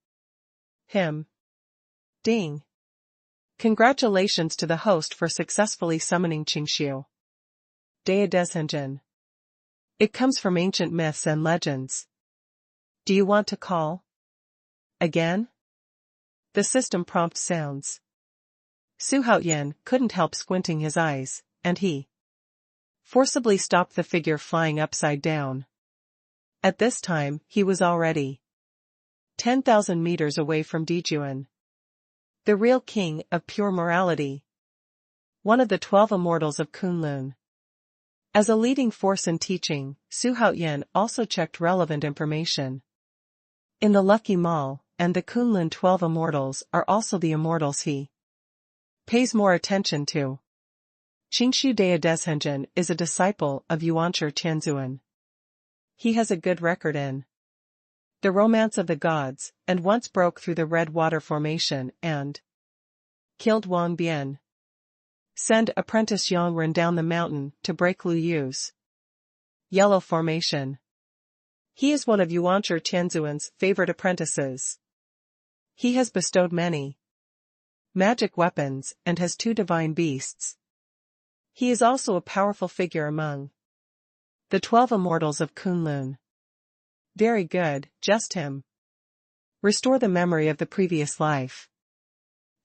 him. Ding! Congratulations to the host for successfully summoning Qingxiu Dea Deshenjin. It comes from ancient myths and legends. Do you want to call again? The system prompt sounds. Xuanhuan couldn't help squinting his eyes, and he forcibly stopped the figure flying upside down. At this time, he was already 10,000 meters away from Dijun, the real king of pure morality, one of the 12 immortals of Kunlun. As a leading force in teaching, Xuanhuan also checked relevant information in the Lucky Mall, and the Kunlun 12 immortals are also the immortals he pays more attention to. Qingxiu Dea Deshenjin is a disciple of Yuanshi Tianzuan. He has a good record in the romance of the gods, and once broke through the Red Water Formation and killed Wang Bian. Send apprentice Yongren down the mountain to break Lu Yu's Yellow Formation. He is one of Yuanshi Tianzuan's favorite apprentices. He has bestowed many magic weapons and has 2 divine beasts. He is also a powerful figure among the 12 immortals of Kunlun. Very good, just him. Restore the memory of the previous life.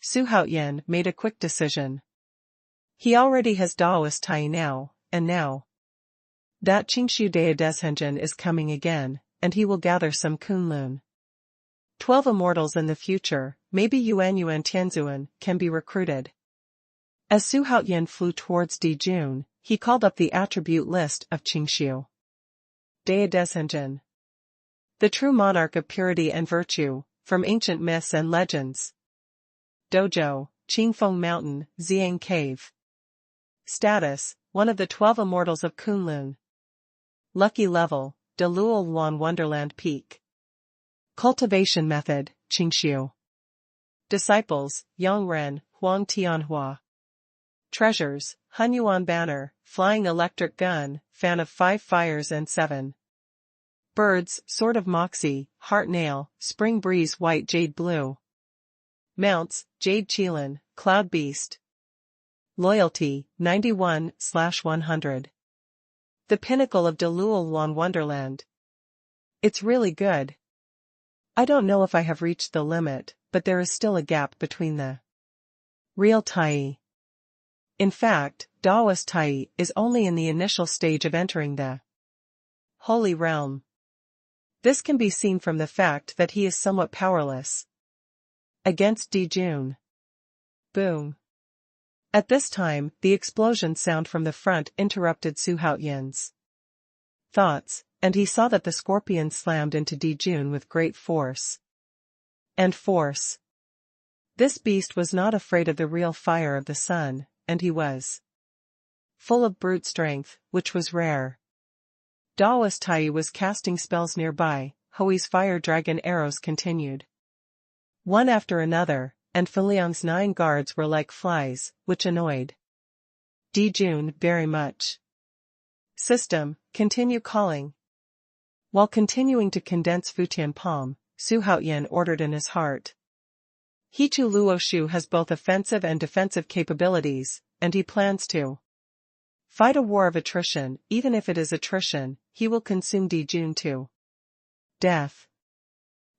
Xuanhuan made a quick decision. He already has Daoist Tai now, and now that Qingxiu Dea Deshenjin is coming again, and he will gather some Kunlun 12 immortals in the future. Maybe Yuan Tianzuan can be recruited. As Xuanhuan flew towards Dijun, he called up the attribute list of Qingxiu Dea Deshenjin, the true monarch of purity and virtue, from ancient myths and legends. Dojo, Qingfeng Mountain, Xiang Cave. Status, one of the 12 immortals of Kunlun. Lucky level, Deluoluan Wonderland Peak. Cultivation method, Qingxiu. Disciples, Yongren, Huang Tianhua. Treasures, Hunyuan Banner, flying electric gun, fan of 5 fires and 7 birds, sword of moxie, heart nail, spring breeze white jade blue. Mounts, jade qilin, cloud beast. Loyalty, 91/100. The pinnacle of Dou Yu wonderland. It's really good. I don't know if I have reached the limit, but there is still a gap between the real Tai. In fact, Daoist Tai is only in the initial stage of entering the holy realm. This can be seen from the fact that he is somewhat powerless against Dijun. Boom. At this time, the explosion sound from the front interrupted Xuanhuan's thoughts, and he saw that the scorpion slammed into Dijun with great force. This beast was not afraid of the real fire of the sun, and he was full of brute strength, which was rare. Daoist Tai was casting spells nearby. Hui's fire dragon arrows continued one after another, and Filiang's 9 guards were like flies, which annoyed Dijun very much. System, continue calling. While continuing to condense Futian Palm, Xuanhuan ordered in his heart. Hichu Luoshu has both offensive and defensive capabilities, and he plans to fight a war of attrition. Even if it is attrition, he will consume Dijun to death.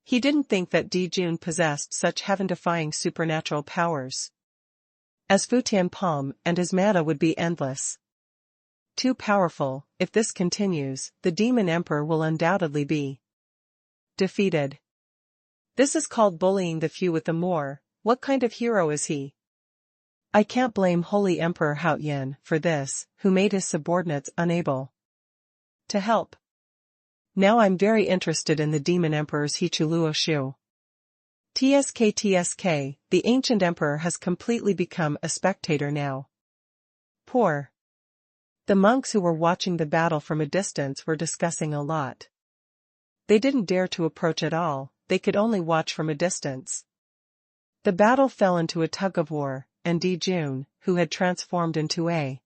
He didn't think that Dijun possessed such heaven-defying supernatural powers as Futian Palm, and his mana would be endless. Too powerful. If this continues, the Demon Emperor will undoubtedly be defeated. This is called bullying the few with the more. What kind of hero is he? I can't blame Holy Emperor Haoyan for this, who made his subordinates unable to help. Now I'm very interested in the Demon Emperor's Hichu Luoshu. TSK, the ancient emperor has completely become a spectator now. Poor. The monks who were watching the battle from a distance were discussing a lot. They didn't dare to approach at all, they could only watch from a distance. The battle fell into a tug-of-war, and Dijun, who had transformed into a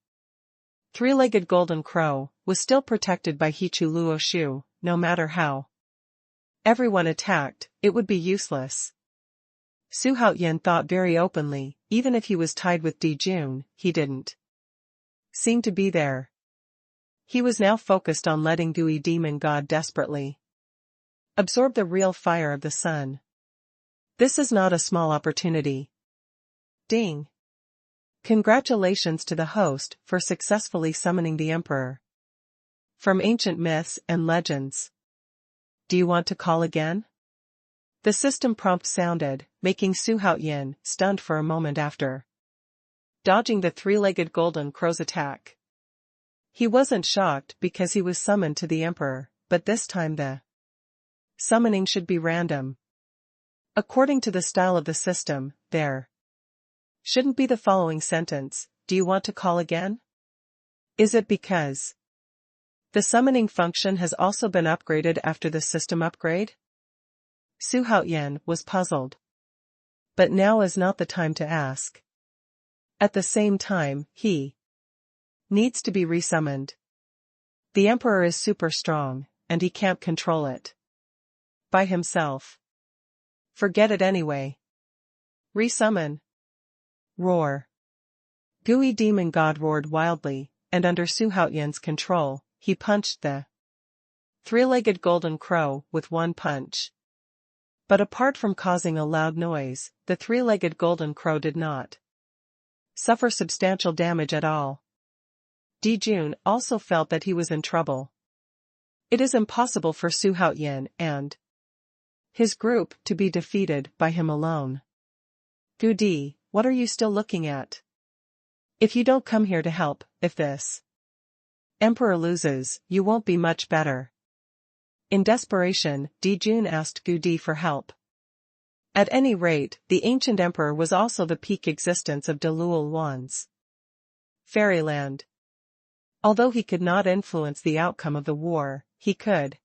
3-legged golden crow, was still protected by Hichu Luoshu. No matter how everyone attacked, it would be useless. Xuanhuan thought very openly. Even if he was tied with Dijun, he didn't seem to be there. He was now focused on letting Gui demon god desperately absorb the real fire of the sun. This is not a small opportunity. Ding! Congratulations to the host for successfully summoning the emperor from ancient myths and legends. Do you want to call again? The system prompt sounded, making Xuanhuan stunned for a moment after dodging the 3-legged golden crow's attack. He wasn't shocked because he was summoned to the emperor, but this time the summoning should be random. According to the style of the system, there shouldn't be the following sentence: do you want to call again? Is it because the summoning function has also been upgraded after the system upgrade? Xuanhuan was puzzled. But now is not the time to ask. At the same time, he needs to be resummoned. The emperor is super strong, and he can't control it by himself. Forget it anyway. Resummon. Roar. Gui demon god roared wildly, and under Xuanhuan's control, he punched the 3-legged golden crow with one punch. But apart from causing a loud noise, the 3-legged golden crow did not suffer substantial damage at all. Dijun also felt that he was in trouble. It is impossible for Xuanhuan and his group to be defeated by him alone. Gudi, what are you still looking at? If you don't come here to help, if this emperor loses, you won't be much better. In desperation, Dijun asked Gudi for help. At any rate, the ancient emperor was also the peak existence of Dou Yu's fairyland. Although he could not influence the outcome of the war, he could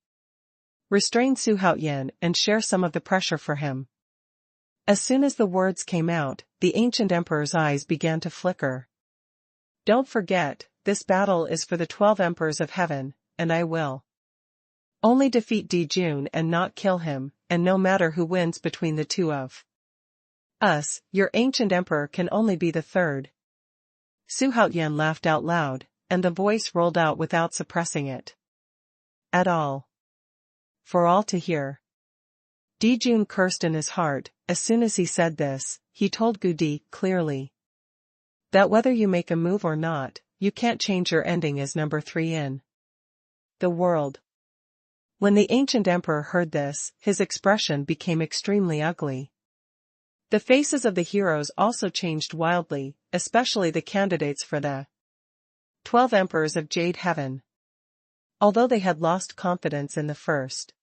restrain Xuanhuan and share some of the pressure for him. As soon as the words came out, the ancient emperor's eyes began to flicker. Don't forget, this battle is for the 12 emperors of heaven, and I will only defeat Dijun and not kill him, and no matter who wins between the two of us, your ancient emperor can only be the third." Su Haoyan laughed out loud, and the voice rolled out without suppressing it at all, for all to hear. Dijun cursed in his heart. As soon as he said this, he told Gudi clearly that whether you make a move or not, you can't change your ending as number 3 in the world. When the ancient emperor heard this, his expression became extremely ugly. The faces of the heroes also changed wildly, especially the candidates for the 12 emperors of Jade Heaven. Although they had lost confidence in the first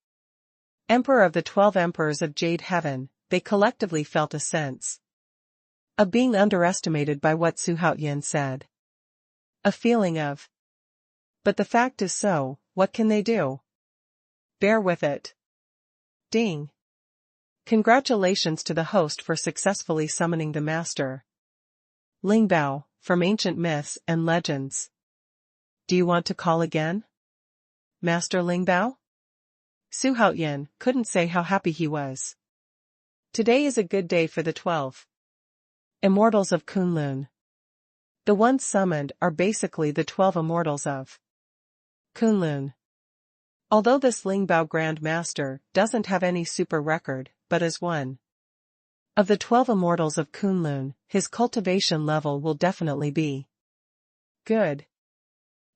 emperor of the 12 emperors of Jade Heaven, they collectively felt a sense of being underestimated by what Su Haoyan said. A feeling of, but the fact is so, what can they do? Bear with it. Ding. Congratulations to the host for successfully summoning the master Lingbao from ancient myths and legends. Do you want to call again, Master Lingbao? Su Haoyan couldn't say how happy he was. Today is a good day for the 12 immortals of Kunlun. The ones summoned are basically the 12 immortals of Kunlun. Although this Lingbao Grand Master doesn't have any super record, but as one of the 12 immortals of Kunlun, his cultivation level will definitely be good.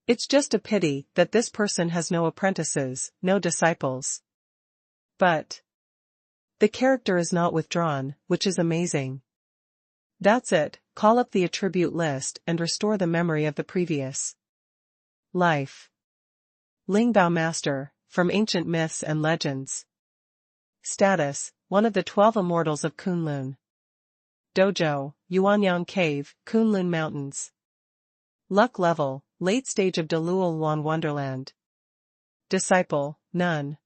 It's just a pity that this person has no apprentices, no disciples. But the character is not withdrawn, which is amazing. That's it, call up the attribute list and restore the memory of the previous life. Lingbao Master, from ancient myths and legends. Status, one of the 12 immortals of Kunlun. Dojo, Yuanyang Cave, Kunlun Mountains. Luck level, late stage of Luan Wonderland. Disciple, none.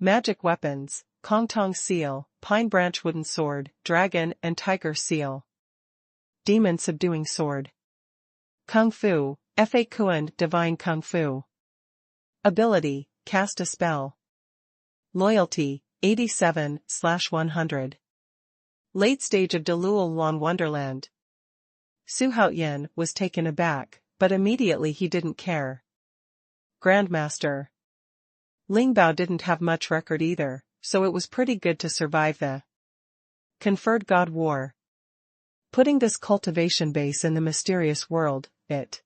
Magic weapons, Kongtong Seal, Pine Branch Wooden Sword, Dragon and Tiger Seal. Demon Subduing Sword. Kung Fu, Fa Kuan Divine Kung Fu. Ability, Cast a Spell. Loyalty, 87/100. Late stage of Luan Wonderland. Su Haoyan was taken aback, but immediately he didn't care. Grandmaster. Lingbao didn't have much record either, so it was pretty good to survive the conferred God War. Putting this cultivation base in the mysterious world, it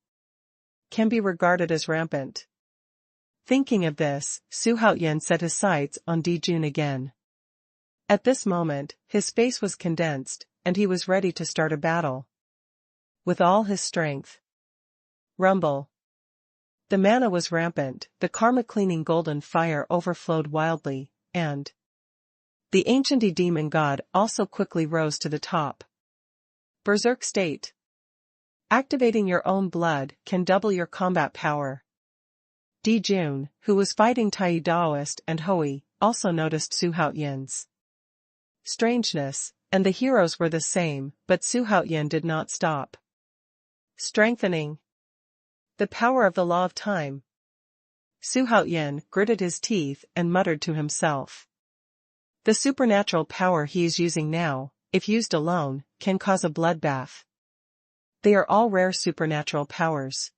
can be regarded as rampant. Thinking of this, Su Haoyan set his sights on Dijun again. At this moment, his face was condensed, and he was ready to start a battle with all his strength. Rumble. The mana was rampant, the karma-cleaning golden fire overflowed wildly, and the ancient demon god also quickly rose to the top. Berserk state. Activating your own blood can double your combat power. Dijun, who was fighting Tai Daoist and Hui, also noticed Su Haoyan's strangeness, and the heroes were the same, but Su Haoyan did not stop. Strengthening the power of the law of time. Su Haoyan gritted his teeth and muttered to himself. The supernatural power he is using now, if used alone, can cause a bloodbath. They are all rare supernatural powers.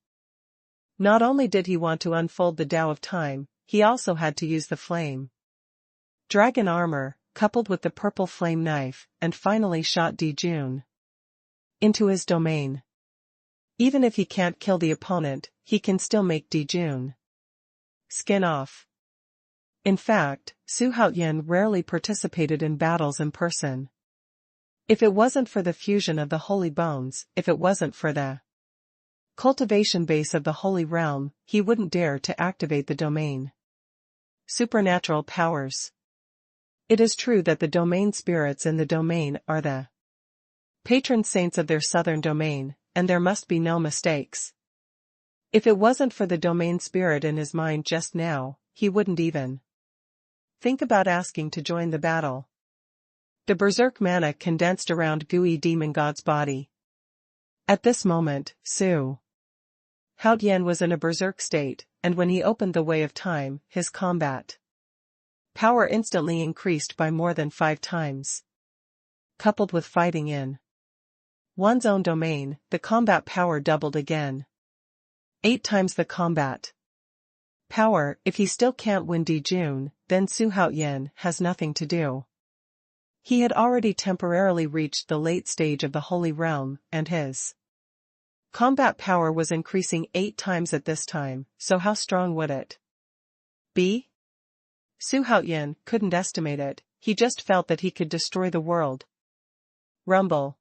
Not only did he want to unfold the Tao of time, he also had to use the flame dragon armor, coupled with the purple flame knife, and finally shot Dijun into his domain. Even if he can't kill the opponent, he can still make Dijun skin off. In fact, Su Haoyan rarely participated in battles in person. If it wasn't for the fusion of the holy bones, if it wasn't for the cultivation base of the holy realm, he wouldn't dare to activate the domain. Supernatural powers. It is true that the domain spirits in the domain are the patron saints of their southern domain, and there must be no mistakes. If it wasn't for the domain spirit in his mind just now, he wouldn't even think about asking to join the battle. The berserk mana condensed around Gui demon god's body. At this moment, Su Xuanhuan was in a berserk state, and when he opened the way of time, his combat power instantly increased by more than 5 times. Coupled with fighting in one's own domain, the combat power doubled again. 8 times the combat power. If he still can't win Dijun, then Xuanhuan has nothing to do. He had already temporarily reached the late stage of the Holy Realm, and his combat power was increasing 8 times at this time, so how strong would it be? Xuanhuan couldn't estimate it, he just felt that he could destroy the world. Rumble.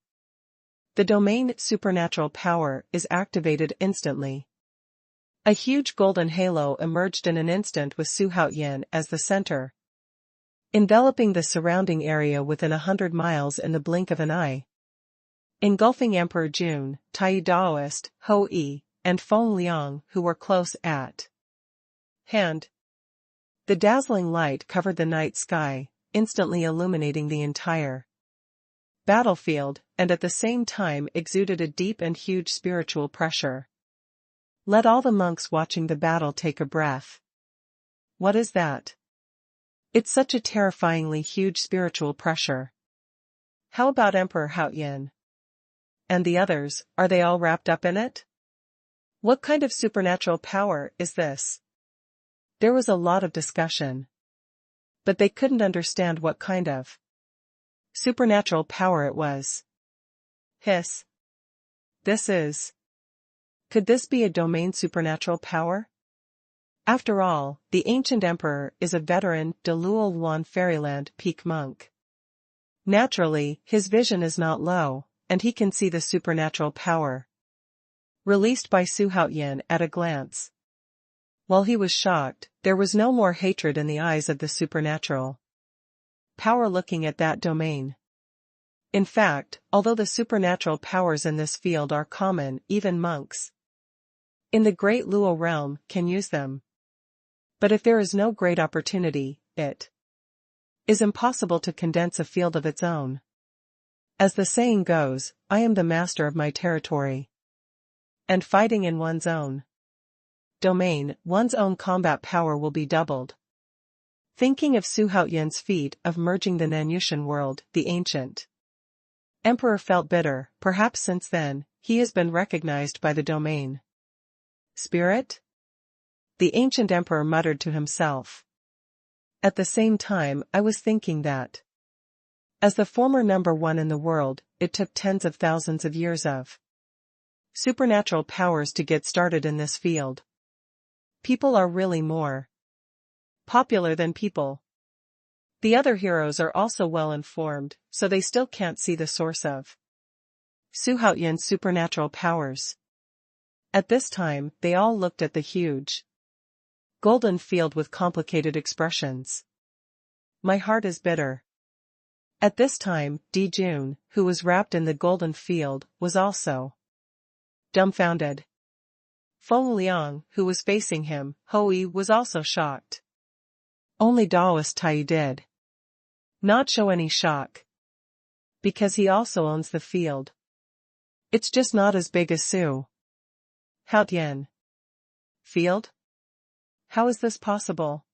The domain supernatural power is activated instantly. A huge golden halo emerged in an instant with Xuanhuan as the center, enveloping the surrounding area within 100 miles in the blink of an eye. Engulfing Emperor Jun, Tai Daoist, Ho Yi, and Feng Liang, who were close at hand. The dazzling light covered the night sky, instantly illuminating the entire battlefield, and at the same time exuded a deep and huge spiritual pressure. Let all the monks watching the battle take a breath. What is that? It's such a terrifyingly huge spiritual pressure. How about Emperor Xuanhuan? And the others, are they all wrapped up in it? What kind of supernatural power is this? There was a lot of discussion. But they couldn't understand what kind of supernatural power it was. Hiss. This is. Could this be a domain supernatural power? After all, the ancient emperor is a veteran Dou fairyland peak monk. Naturally, his vision is not low, and he can see the supernatural power released by Xuanhuan at a glance. While he was shocked, there was no more hatred in the eyes of the supernatural power looking at that domain. In fact, although the supernatural powers in this field are common, even monks in the Great Luo realm can use them. But if there is no great opportunity, it is impossible to condense a field of its own. As the saying goes, I am the master of my territory. And fighting in one's own domain, one's own combat power will be doubled. Thinking of Xuanhuan's feat of merging the Nanyushan world, the ancient emperor felt bitter. Perhaps since then, he has been recognized by the domain spirit? The ancient emperor muttered to himself. At the same time, I was thinking that as the former number 1 in the world, it took tens of thousands of years of supernatural powers to get started in this field. People are really more popular than people. The other heroes are also well informed, so they still can't see the source of Xuanhuan's supernatural powers. At this time, they all looked at the huge golden field with complicated expressions. My heart is bitter. At this time, Dijun, who was wrapped in the golden field, was also dumbfounded. Feng Liang, who was facing him, Ho Yi, was also shocked. Only Daoist Tai did not show any shock. Because he also owns the field. It's just not as big as Xuanhuan field? How is this possible?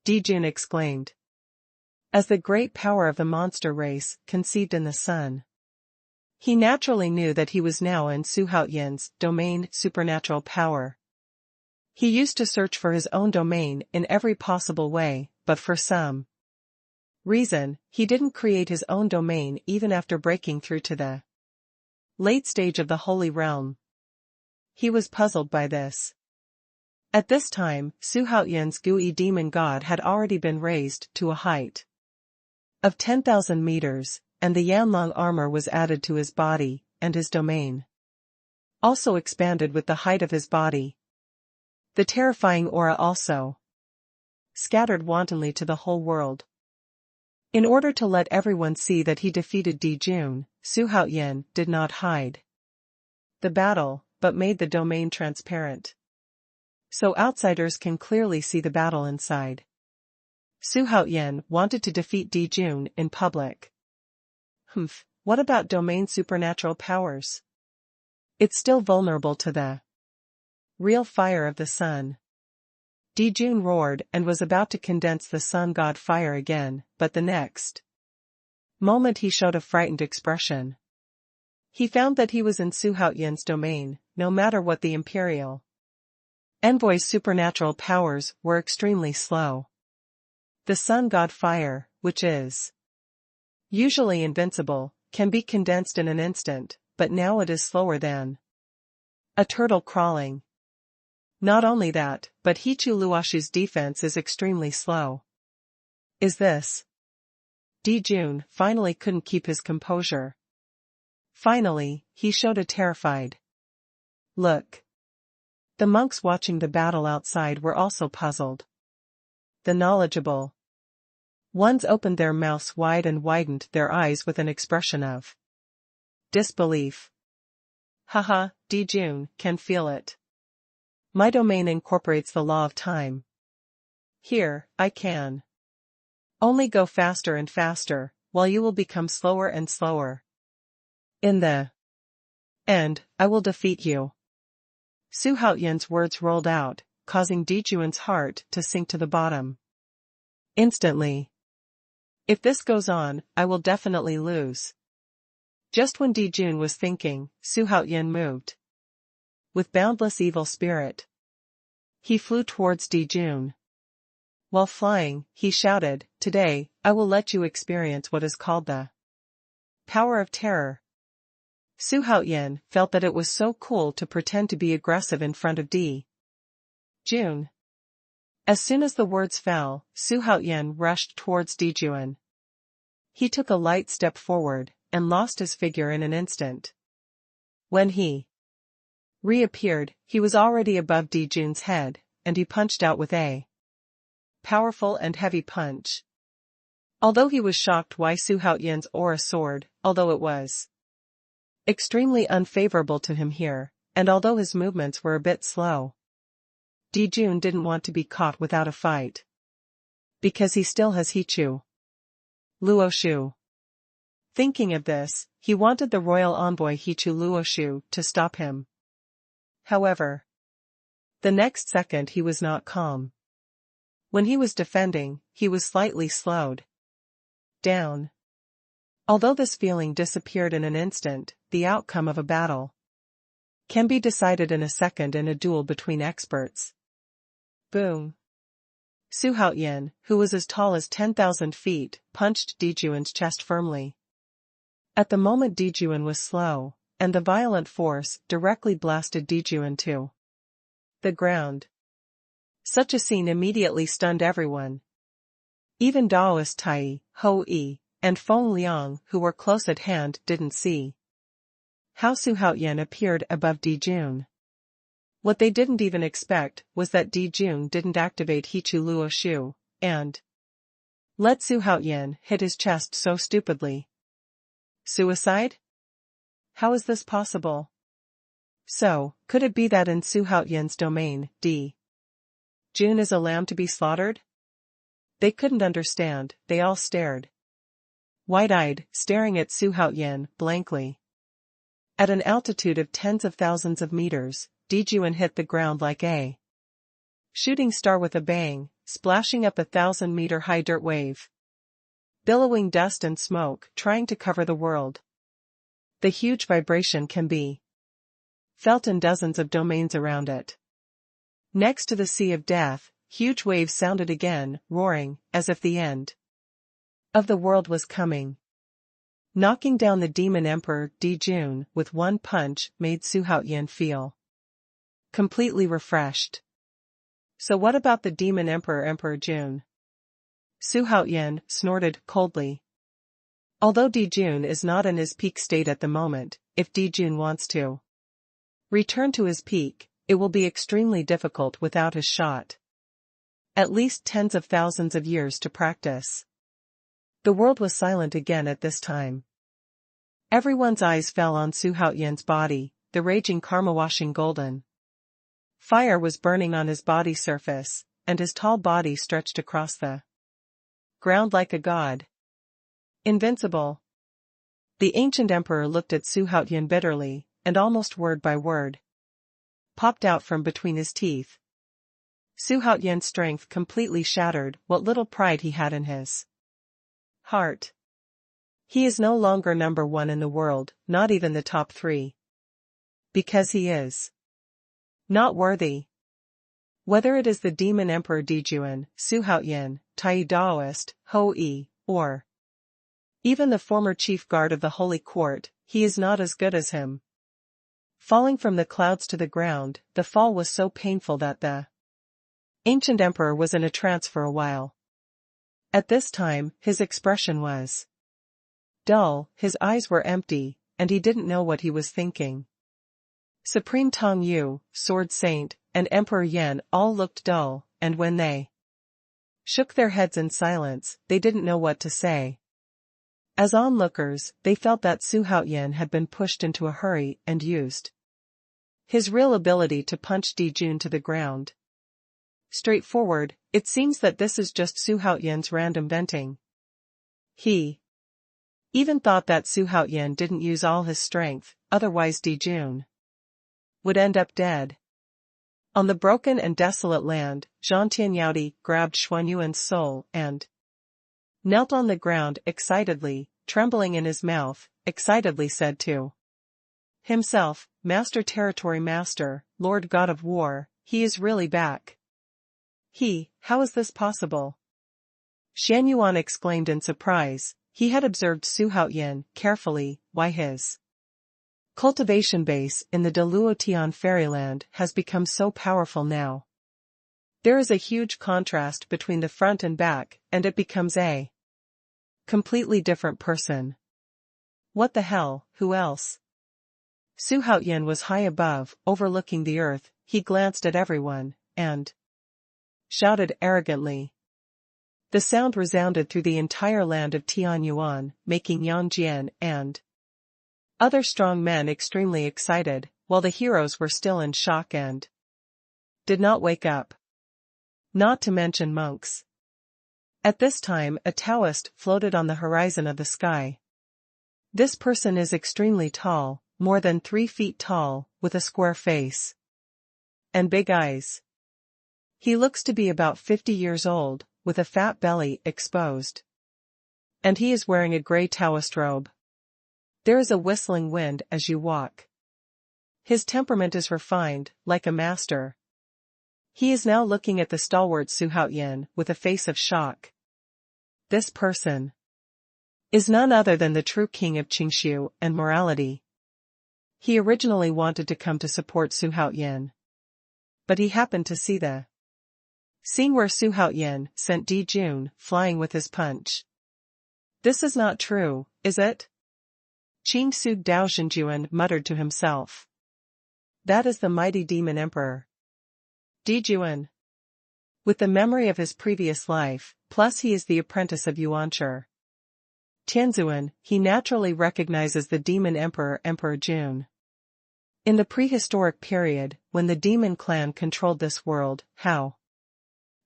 Dijun exclaimed. As the great power of the monster race, conceived in the sun. He naturally knew that he was now in Xuanhuan's domain supernatural power. He used to search for his own domain in every possible way, but for some reason, he didn't create his own domain even after breaking through to the late stage of the Holy Realm. He was puzzled by this. At this time, Xuanhuan's Gui demon god had already been raised to a height of 10,000 meters, and the Yanlong armor was added to his body, and his domain also expanded with the height of his body. The terrifying aura also scattered wantonly to the whole world. In order to let everyone see that he defeated Dijun, Xuanhuan did not hide the battle, but made the domain transparent, so outsiders can clearly see the battle inside. Xuanhuan wanted to defeat Dijun in public. What about domain supernatural powers? It's still vulnerable to the Real fire of the sun. Dijun roared and was about to condense the sun god fire again, but the next moment he showed a frightened expression. He found that he was in Su Haoyan's domain, no matter what the imperial envoy's supernatural powers were extremely slow. The sun god fire, which is usually invincible, can be condensed in an instant, but now it is slower than a turtle crawling. Not only that, but Hichu Luoshu's defense is extremely slow. Is this? Dijun finally couldn't keep his composure. Finally, he showed a terrified look. The monks watching the battle outside were also puzzled. The knowledgeable ones opened their mouths wide and widened their eyes with an expression of disbelief. Haha, Dijun can feel it. My domain incorporates the law of time. Here, I can only go faster and faster, while you will become slower and slower. In the end, I will defeat you. Su Haoyan's words rolled out, causing Dijun's heart to sink to the bottom. Instantly. If this goes on, I will definitely lose. Just when Dijun was thinking, Su Haoyan moved. With boundless evil spirit, he flew towards Dijun. While flying, he shouted, "Today, I will let you experience what is called the power of terror." Su Haoyan felt that it was so cool to pretend to be aggressive in front of Dijun. As soon as the words fell, Su Haoyan rushed towards Dijun. He took a light step forward, and lost his figure in an instant. When he reappeared, he was already above Dijun's head, and he punched out with a powerful and heavy punch. Although he was shocked why Su Haoyan's aura soared, although it was extremely unfavorable to him here, and although his movements were a bit slow, Dijun didn't want to be caught without a fight. Because he still has Hichu Luoshu. Thinking of this, he wanted the royal envoy Hichu Luoshu to stop him. However, the next second he was not calm. When he was defending, he was slightly slowed down. Although this feeling disappeared in an instant, the outcome of a battle can be decided in a second in a duel between experts. Boom. Su Haoyan, who was as tall as 10,000 feet, punched Dijun's chest firmly. At the moment Dijun was slow, and the violent force directly blasted Dijun to the ground. Such a scene immediately stunned everyone. Even Daoist Tai, Ho Yi, and Feng Liang, who were close at hand, didn't see how Su Haoyan appeared above Dijun. What they didn't even expect was that Dijun didn't activate Hichu Luoshu, and let Su Haoyan hit his chest so stupidly. Suicide? How is this possible? So, could it be that in Su Haoyan's domain, Dijun is a lamb to be slaughtered? They couldn't understand, they all stared. Wide-eyed, staring at Su Haoyan blankly. At an altitude of tens of thousands of meters, Dijun hit the ground like a shooting star with a bang, splashing up a 1,000-meter-high dirt wave, billowing dust and smoke, trying to cover the world. The huge vibration can be felt in dozens of domains around it. Next to the Sea of Death, huge waves sounded again, roaring, as if the end of the world was coming. Knocking down the demon emperor Dijun with one punch made Su Haoyan feel completely refreshed. So what about the demon Emperor Jun? Su Haoyan snorted coldly. Although Dijun is not in his peak state at the moment, if Dijun wants to return to his peak, it will be extremely difficult without his shot. At least tens of thousands of years to practice. The world was silent again at this time. Everyone's eyes fell on Su Haoyan's body, the raging karma washing golden fire was burning on his body surface, and his tall body stretched across the ground like a god. Invincible. The ancient emperor looked at Su Haoyan bitterly, and almost word by word popped out from between his teeth. Su Haoyan's strength completely shattered what little pride he had in his heart. He is no longer number one in the world, not even the top 3. Because he is not worthy. Whether it is the demon emperor Dijuan, Su Haoyan, Tai Daoist, Ho Yi, or even the former chief guard of the holy court, he is not as good as him. Falling from the clouds to the ground, the fall was so painful that the ancient emperor was in a trance for a while. At this time, his expression was dull, his eyes were empty, and he didn't know what he was thinking. Supreme Dou Yu, Sword Saint, and Emperor Yan all looked dull, and when they shook their heads in silence, they didn't know what to say. As onlookers, they felt that Su Haoyan had been pushed into a hurry and used his real ability to punch Dijun to the ground. Straightforward, it seems that this is just Su Haoyan's random venting. He even thought that Su Haoyan didn't use all his strength, otherwise Dijun would end up dead. On the broken and desolate land, Zhang Tianyao grabbed Xuanhuan's soul and knelt on the ground excitedly, trembling in his mouth, excitedly said to himself, Master Territory Master, Lord God of War, he is really back. How is this possible? Xuanhuan exclaimed in surprise. He had observed Su Haoyan carefully, why his cultivation base in the Deluotian fairyland has become so powerful now. There is a huge contrast between the front and back, and it becomes a completely different person. What the hell, who else? Su Haoyan was high above, overlooking the earth. He glanced at everyone, and shouted arrogantly. The sound resounded through the entire land of Tianyuan, making Yang Jian and other strong men extremely excited, while the heroes were still in shock and did not wake up. Not to mention monks. At this time, a Taoist floated on the horizon of the sky. This person is extremely tall, more than 3 feet tall, with a square face and big eyes. He looks to be about 50 years old, with a fat belly exposed. And he is wearing a gray Taoist robe. There is a whistling wind as you walk. His temperament is refined, like a master. He is now looking at the stalwart Su Haoyan with a face of shock. This person is none other than the true king of Qingshu and morality. He originally wanted to come to support Su Haoyan, but he happened to see the scene where Su Haoyan sent Dijun flying with his punch. This is not true, is it? Qing Su Daozhenjuan muttered to himself. That is the mighty demon emperor. Dijuan. With the memory of his previous life, plus he is the apprentice of Yuanchi Tianzuan, he naturally recognizes the demon emperor Emperor Jun. In the prehistoric period, when the demon clan controlled this world, how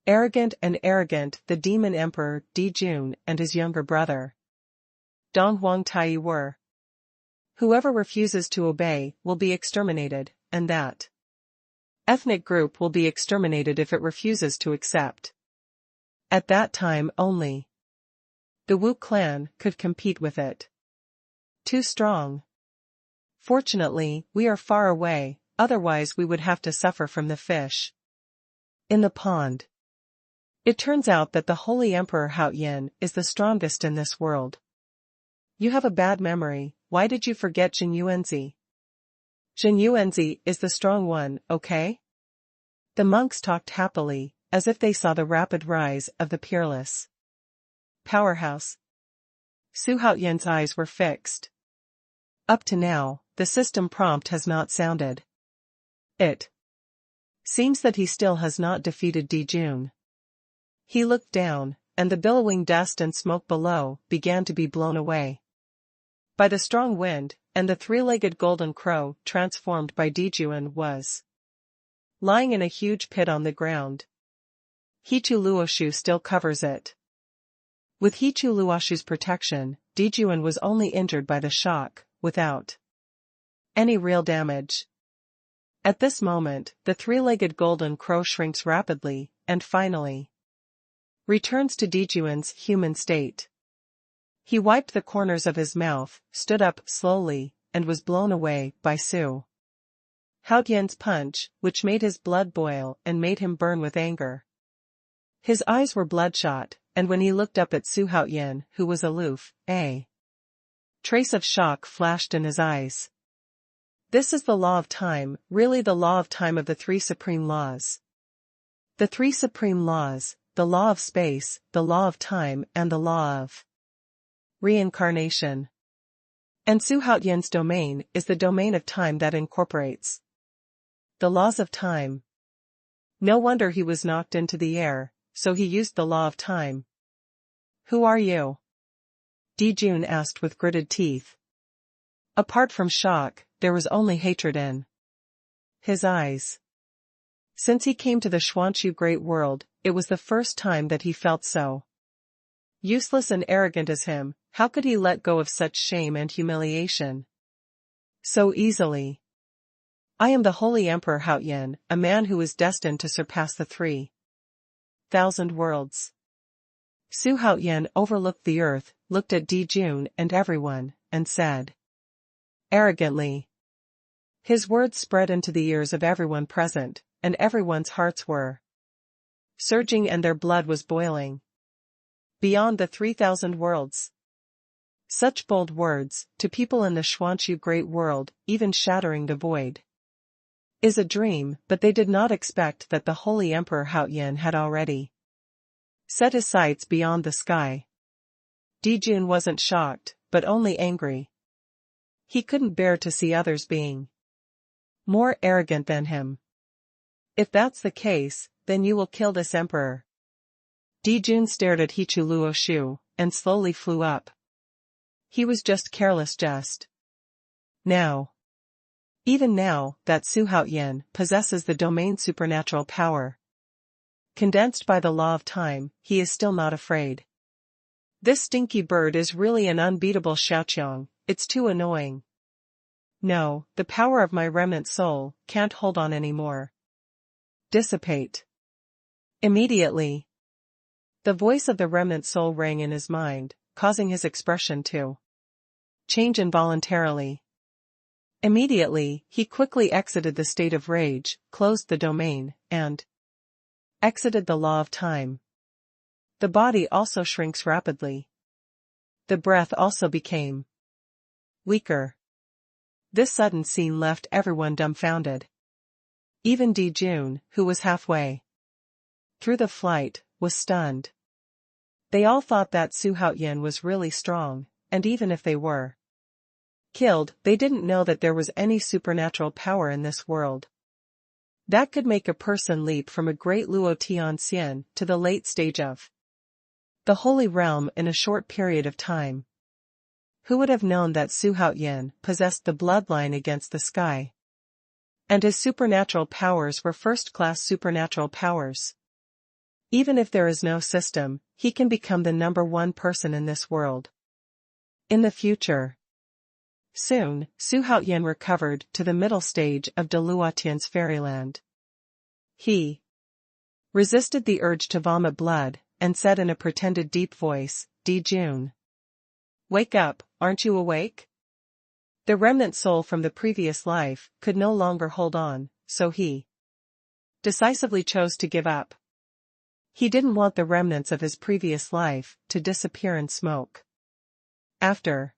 arrogant the demon emperor Dijun and his younger brother Dong Huang Tai were. Whoever refuses to obey will be exterminated, and that ethnic group will be exterminated if it refuses to accept. At that time only the Wu clan could compete with it. Too strong. Fortunately, we are far away, otherwise we would have to suffer from the fish in the pond. It turns out that the Holy Emperor Haoyan is the strongest in this world. You have a bad memory. Why did you forget Jin Yuanzi? Jin Yuanzi is the strong one, okay? The monks talked happily, as if they saw the rapid rise of the peerless powerhouse. Su Haoyan's eyes were fixed. Up to now, the system prompt has not sounded. It seems that he still has not defeated Dijun. He looked down, and the billowing dust and smoke below began to be blown away by the strong wind, and the 3-legged golden crow transformed by Dijun was lying in a huge pit on the ground. Hichu Luoshu still covers it. With Hichu Luoshu's protection, Dijun was only injured by the shock, without any real damage. At this moment, the three-legged golden crow shrinks rapidly, and finally returns to Dijuan's human state. He wiped the corners of his mouth, stood up slowly, and was blown away by Su Haotian's punch, which made his blood boil and made him burn with anger. His eyes were bloodshot, and when he looked up at Su Haotian, who was aloof, a trace of shock flashed in his eyes. This is the law of time, really the law of time of the three supreme laws. The three supreme laws, the law of space, the law of time, and the law of reincarnation. And Su Haotian's domain is the domain of time that incorporates the laws of time. No wonder he was knocked into the air, so he used the law of time. Who are you? Dijun asked with gritted teeth. Apart from shock, there was only hatred in his eyes. Since he came to the Xuanhu great world, it was the first time that he felt so useless and arrogant as him. How could he let go of such shame and humiliation so easily? I am the Holy Emperor Haotian, a man who is destined to surpass the 3,000 worlds. Su Haotian overlooked the earth, looked at Dijun and everyone, and said arrogantly. His words spread into the ears of everyone present, and everyone's hearts were surging and their blood was boiling. Beyond the 3,000 worlds. Such bold words, to people in the Xuanhu great world, even shattering the void, is a dream, but they did not expect that the Holy Emperor Haotian had already set his sights beyond the sky. Dijun wasn't shocked, but only angry. He couldn't bear to see others being more arrogant than him. If that's the case, then you will kill this emperor. Dijun stared at Hichu Luoshu, and slowly flew up. He was just careless just now. Even now, that Su Haotian possesses the domain supernatural power condensed by the law of time, he is still not afraid. This stinky bird is really an unbeatable Xiaoqiang, it's too annoying. No, the power of my remnant soul can't hold on anymore. Dissipate. Immediately. The voice of the remnant soul rang in his mind, causing his expression to change involuntarily. Immediately, he quickly exited the state of rage, closed the domain, and exited the law of time. The body also shrinks rapidly. The breath also became weaker. This sudden scene left everyone dumbfounded. Even Dijun, who was halfway through the flight, was stunned. They all thought that Su Haotian was really strong, and even if they were killed, they didn't know that there was any supernatural power in this world that could make a person leap from a great Luo Tianxian to the late stage of the Holy Realm in a short period of time. Who would have known that Su Haotian possessed the bloodline against the sky? And his supernatural powers were first-class supernatural powers. Even if there is no system, he can become the #1 person in this world. In the future. Soon, Su Haotian recovered to the middle stage of De Luotian's fairyland. He resisted the urge to vomit blood, and said in a pretended deep voice, Dijun, wake up, aren't you awake? The remnant soul from the previous life could no longer hold on, so he decisively chose to give up. He didn't want the remnants of his previous life to disappear in smoke. After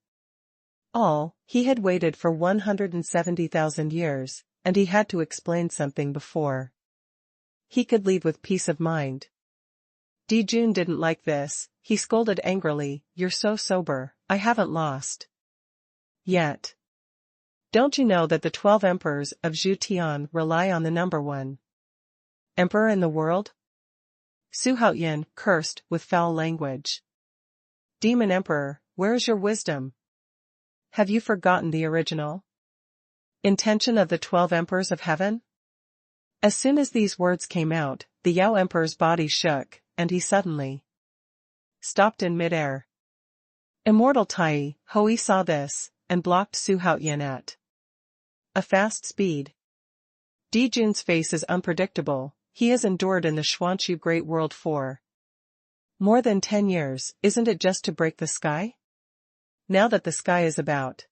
all, he had waited for 170,000 years, and he had to explain something before he could leave with peace of mind. Dijun didn't like this. He scolded angrily, you're so sober, I haven't lost yet. Don't you know that the 12 emperors of Zhutian rely on the #1 emperor in the world? Su Haotian cursed with foul language. Demon Emperor, where is your wisdom? Have you forgotten the original intention of the 12 emperors of heaven? As soon as these words came out, the Yao Emperor's body shook, and he suddenly stopped in midair. Immortal Tai Hoi saw this, and blocked Su Haotian at a fast speed. Dijun's face is unpredictable. He has endured in the Xuanhu Great World for more than 10 years, isn't it just to break the sky? Now that the sky is about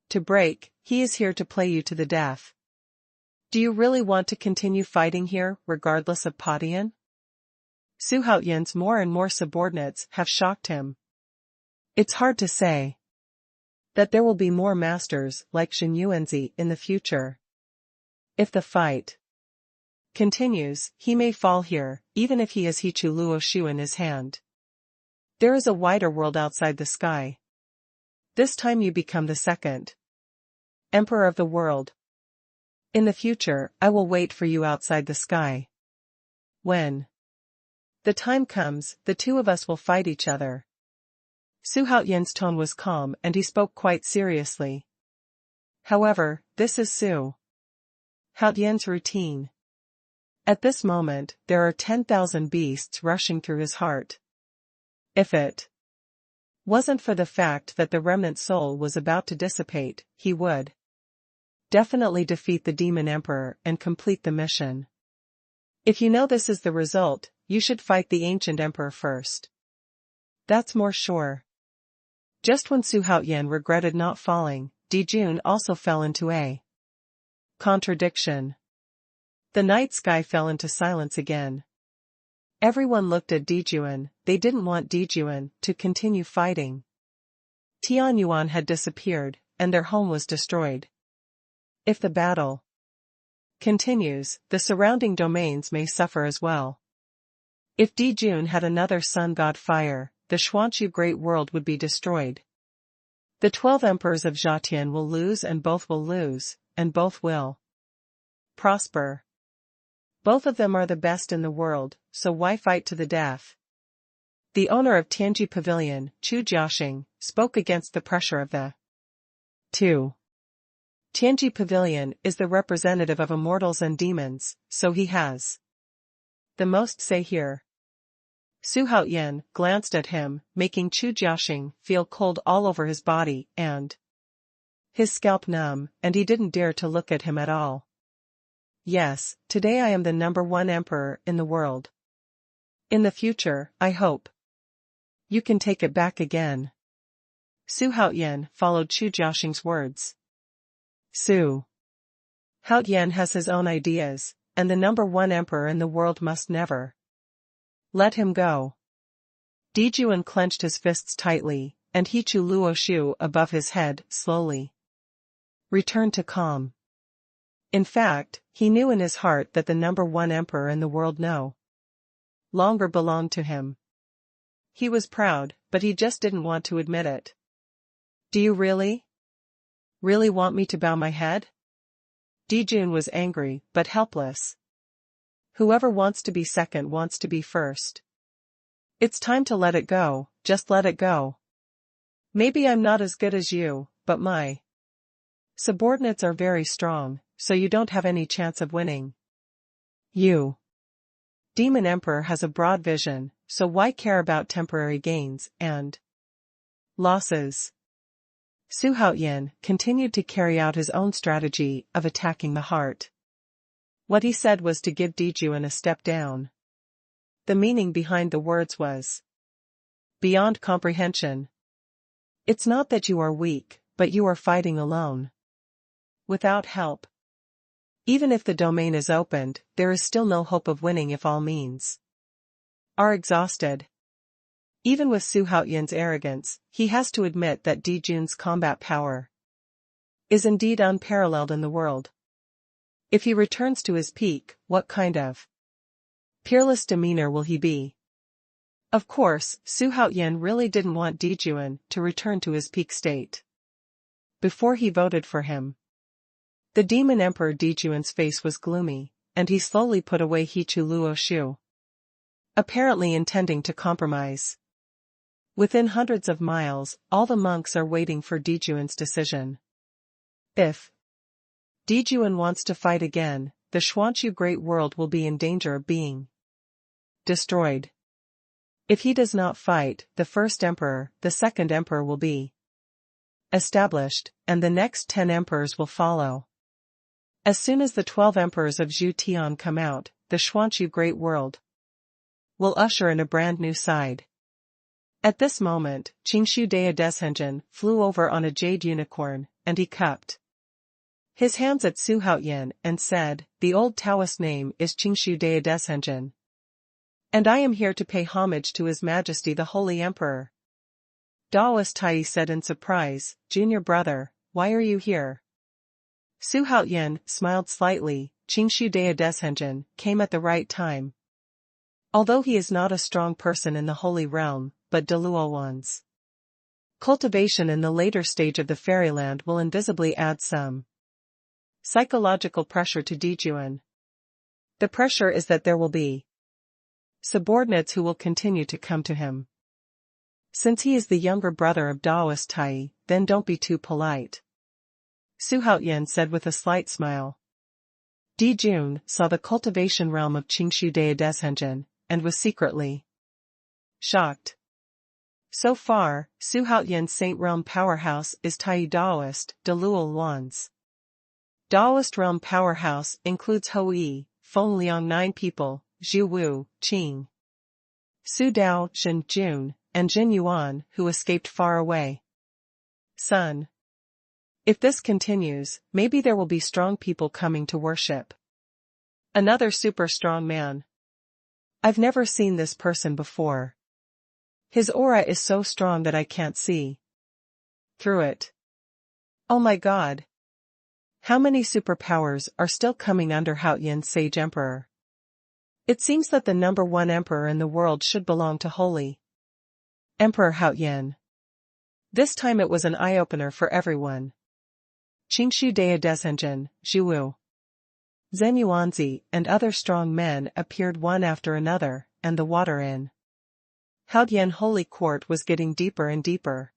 to break, he is here to play you to the death. Do you really want to continue fighting here, regardless of Padian? Xuanhuan's more and more subordinates have shocked him. It's hard to say that there will be more masters like Xuanhuan in the future. If the fight continues, he may fall here, even if he has Hichu Luoshu in his hand. There is a wider world outside the sky. This time you become the second emperor of the world. In the future, I will wait for you outside the sky. When the time comes, the two of us will fight each other. Xuanhuan's tone was calm and he spoke quite seriously. However, this is Xuanhuan's routine. At this moment, there are 10,000 beasts rushing through his heart. If it wasn't for the fact that the remnant soul was about to dissipate, he would definitely defeat the demon emperor and complete the mission. If you know this is the result, you should fight the ancient emperor first. That's more sure. Just when Xuanhuan regretted not falling, Dijun also fell into a contradiction. The night sky fell into silence again. Everyone looked at Dijun. They didn't want Dijun to continue fighting. Tianwu had disappeared, and their home was destroyed. If the battle continues, the surrounding domains may suffer as well. If Dijun had another sun god fire, the Xuanhu Great World would be destroyed. The 12 emperors of Zhatian will lose and both will lose, and both will prosper. Both of them are the best in the world, so why fight to the death? The owner of Tianji Pavilion, Chu Jiaxing, spoke against the pressure of the two. Tianji Pavilion is the representative of immortals and demons, so he has the most say here. Xuanhuan glanced at him, making Chu Jiaxing feel cold all over his body and his scalp numb, and he didn't dare to look at him at all. Yes, today I am the #1 emperor in the world. In the future, I hope you can take it back again. Xuanhuan followed Chu Jiaxing's words. Xuanhuan has his own ideas, and the #1 emperor in the world must never let him go. Dijun clenched his fists tightly, and Hichu Luoshu above his head slowly returned to calm. In fact, he knew in his heart that the #1 emperor in the world no longer belonged to him. He was proud, but he just didn't want to admit it. Do you really want me to bow my head? Dijun was angry, but helpless. Whoever wants to be second wants to be first. It's time to let it go, just let it go. Maybe I'm not as good as you, but my subordinates are very strong, so you don't have any chance of winning. You Demon Emperor has a broad vision, so why care about temporary gains and losses? Xuanhuan continued to carry out his own strategy of attacking the heart. What he said was to give Dijun a step down. The meaning behind the words was beyond comprehension. It's not that you are weak, but you are fighting alone. Without help. Even if the domain is opened, there is still no hope of winning if all means are exhausted. Even with Xuanhuan's arrogance, he has to admit that Dijun's combat power is indeed unparalleled in the world. If he returns to his peak, what kind of peerless demeanor will he be? Of course, Xuanhuan really didn't want Dijun to return to his peak state before he voted for him. The demon emperor Dijun's face was gloomy, and he slowly put away Hichu Luoshu, apparently intending to compromise. Within hundreds of miles, all the monks are waiting for Dijun's decision. If Dijun wants to fight again, the Xuanhu Great World will be in danger of being destroyed. If he does not fight, the first emperor, the second emperor will be established, and the next 10 emperors will follow. As soon as the 12 emperors of Zhu Tian come out, the Xuanhu Great World will usher in a brand new side. At this moment, Qingshu Dea Deshenjin flew over on a jade unicorn, and he cupped his hands at Su Haoyan and said, "The old Taoist name is Qingshu Dea Deshenjin. And I am here to pay homage to His Majesty the Holy Emperor." Daoist Tai said in surprise, "Junior brother, why are you here?" Su Haoyan smiled slightly. Qingshu Dea Deshenjin came at the right time. Although he is not a strong person in the Holy Realm, but Deluowan's cultivation in the later stage of the fairyland will invisibly add some psychological pressure to Dijuan. The pressure is that there will be subordinates who will continue to come to him. Since he is the younger brother of Daoist Tai, then don't be too polite. Su Haoyan said with a slight smile. Dijun saw the cultivation realm of Qingshu Dea Deshenjin, and was secretly shocked. So far, Su Haoyan's Saint Realm powerhouse is Tai Daoist, Deluowan's Daoist Realm powerhouse includes Hou, Feng Liang 9 people, Zhu Wu, Qing, Su Dao, Zhen Jun, and Jin Yuan, who escaped far away. Son. If this continues, maybe there will be strong people coming to worship. Another super strong man. I've never seen this person before. His aura is so strong that I can't see through it. Oh my god. How many superpowers are still coming under Haoyan's Sage Emperor? It seems that the number 1 emperor in the world should belong to Holy Emperor Haoyan. This time it was an eye-opener for everyone. Qingshu Dea Deshenjin, Zhu Wu, Zhen Yuanzi, and other strong men appeared one after another, and the water in Haoyan Holy Court was getting deeper and deeper.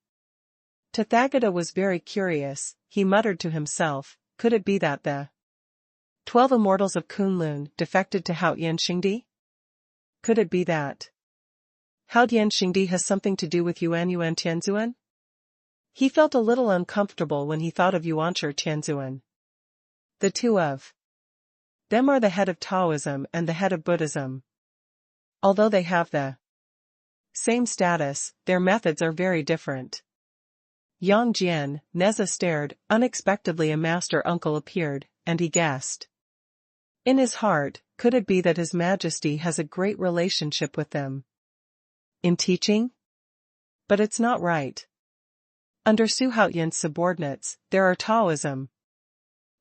Tathagata was very curious. He muttered to himself, could it be that the 12 immortals of Kunlun defected to Haoyan Xingdi? Could it be that Haoyan Xingdi has something to do with Yuan Tianzuan? He felt a little uncomfortable when he thought of Yuanshi Tianzuan. The two of them are the head of Taoism and the head of Buddhism. Although they have the same status, their methods are very different. Yang Jian, Neza stared. Unexpectedly a master uncle appeared, and he guessed. In his heart, could it be that His Majesty has a great relationship with them in teaching? But it's not right. Under Su Haoyan's subordinates, there are Taoism,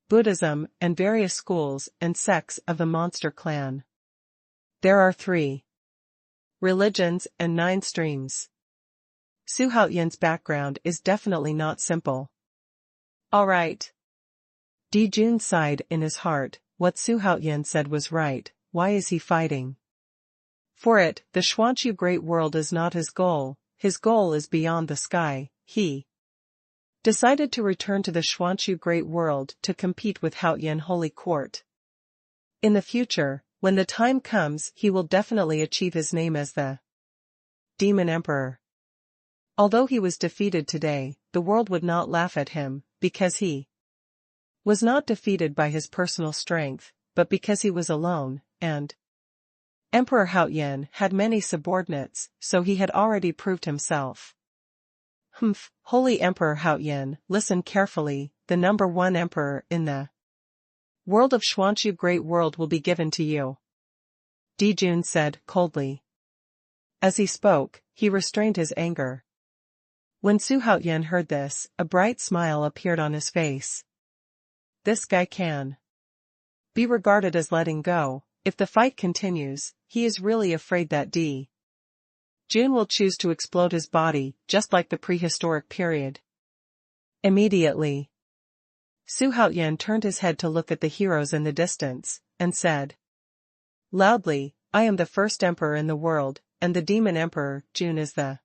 Buddhism, and various schools and sects of the monster clan. There are 3 religions and 9 streams. Su Haoyan's background is definitely not simple. All right. Dijun sighed in his heart. What Su Haoyan said was right. Why is he fighting for it? The Xuanhu Great World is not his goal. His goal is beyond the sky. He decided to return to the Xuanhu Great World to compete with Haoyan Holy Court. In the future, when the time comes, he will definitely achieve his name as the Demon Emperor. Although he was defeated today, the world would not laugh at him, because he was not defeated by his personal strength, but because he was alone, and Emperor Haoyan had many subordinates, so he had already proved himself. Holy Emperor Haoyan, listen carefully, the number 1 emperor in the world of Xuanhu Great World will be given to you. Dijun said coldly. As he spoke, he restrained his anger. When Su Haoyan heard this, a bright smile appeared on his face. This guy can be regarded as letting go. If the fight continues, he is really afraid that Jun will choose to explode his body, just like the prehistoric period. Immediately, Su Haoyan turned his head to look at the heroes in the distance, and said loudly, I am the first emperor in the world, and the demon emperor, Jun, is the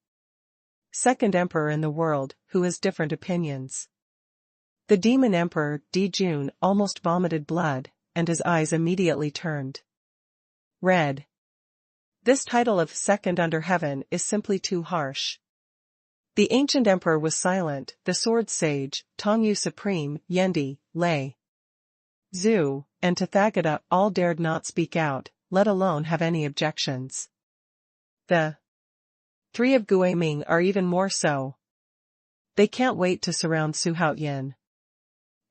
second emperor in the world, who has different opinions. The demon emperor, Dijun, almost vomited blood, and his eyes immediately turned red. This title of second under heaven is simply too harsh. The ancient emperor was silent. The sword sage, Tong Yu Supreme, Yendi, lay Zhu, and Tathagata all dared not speak out, let alone have any objections. The three of Guiming are even more so. They can't wait to surround Xuanhuan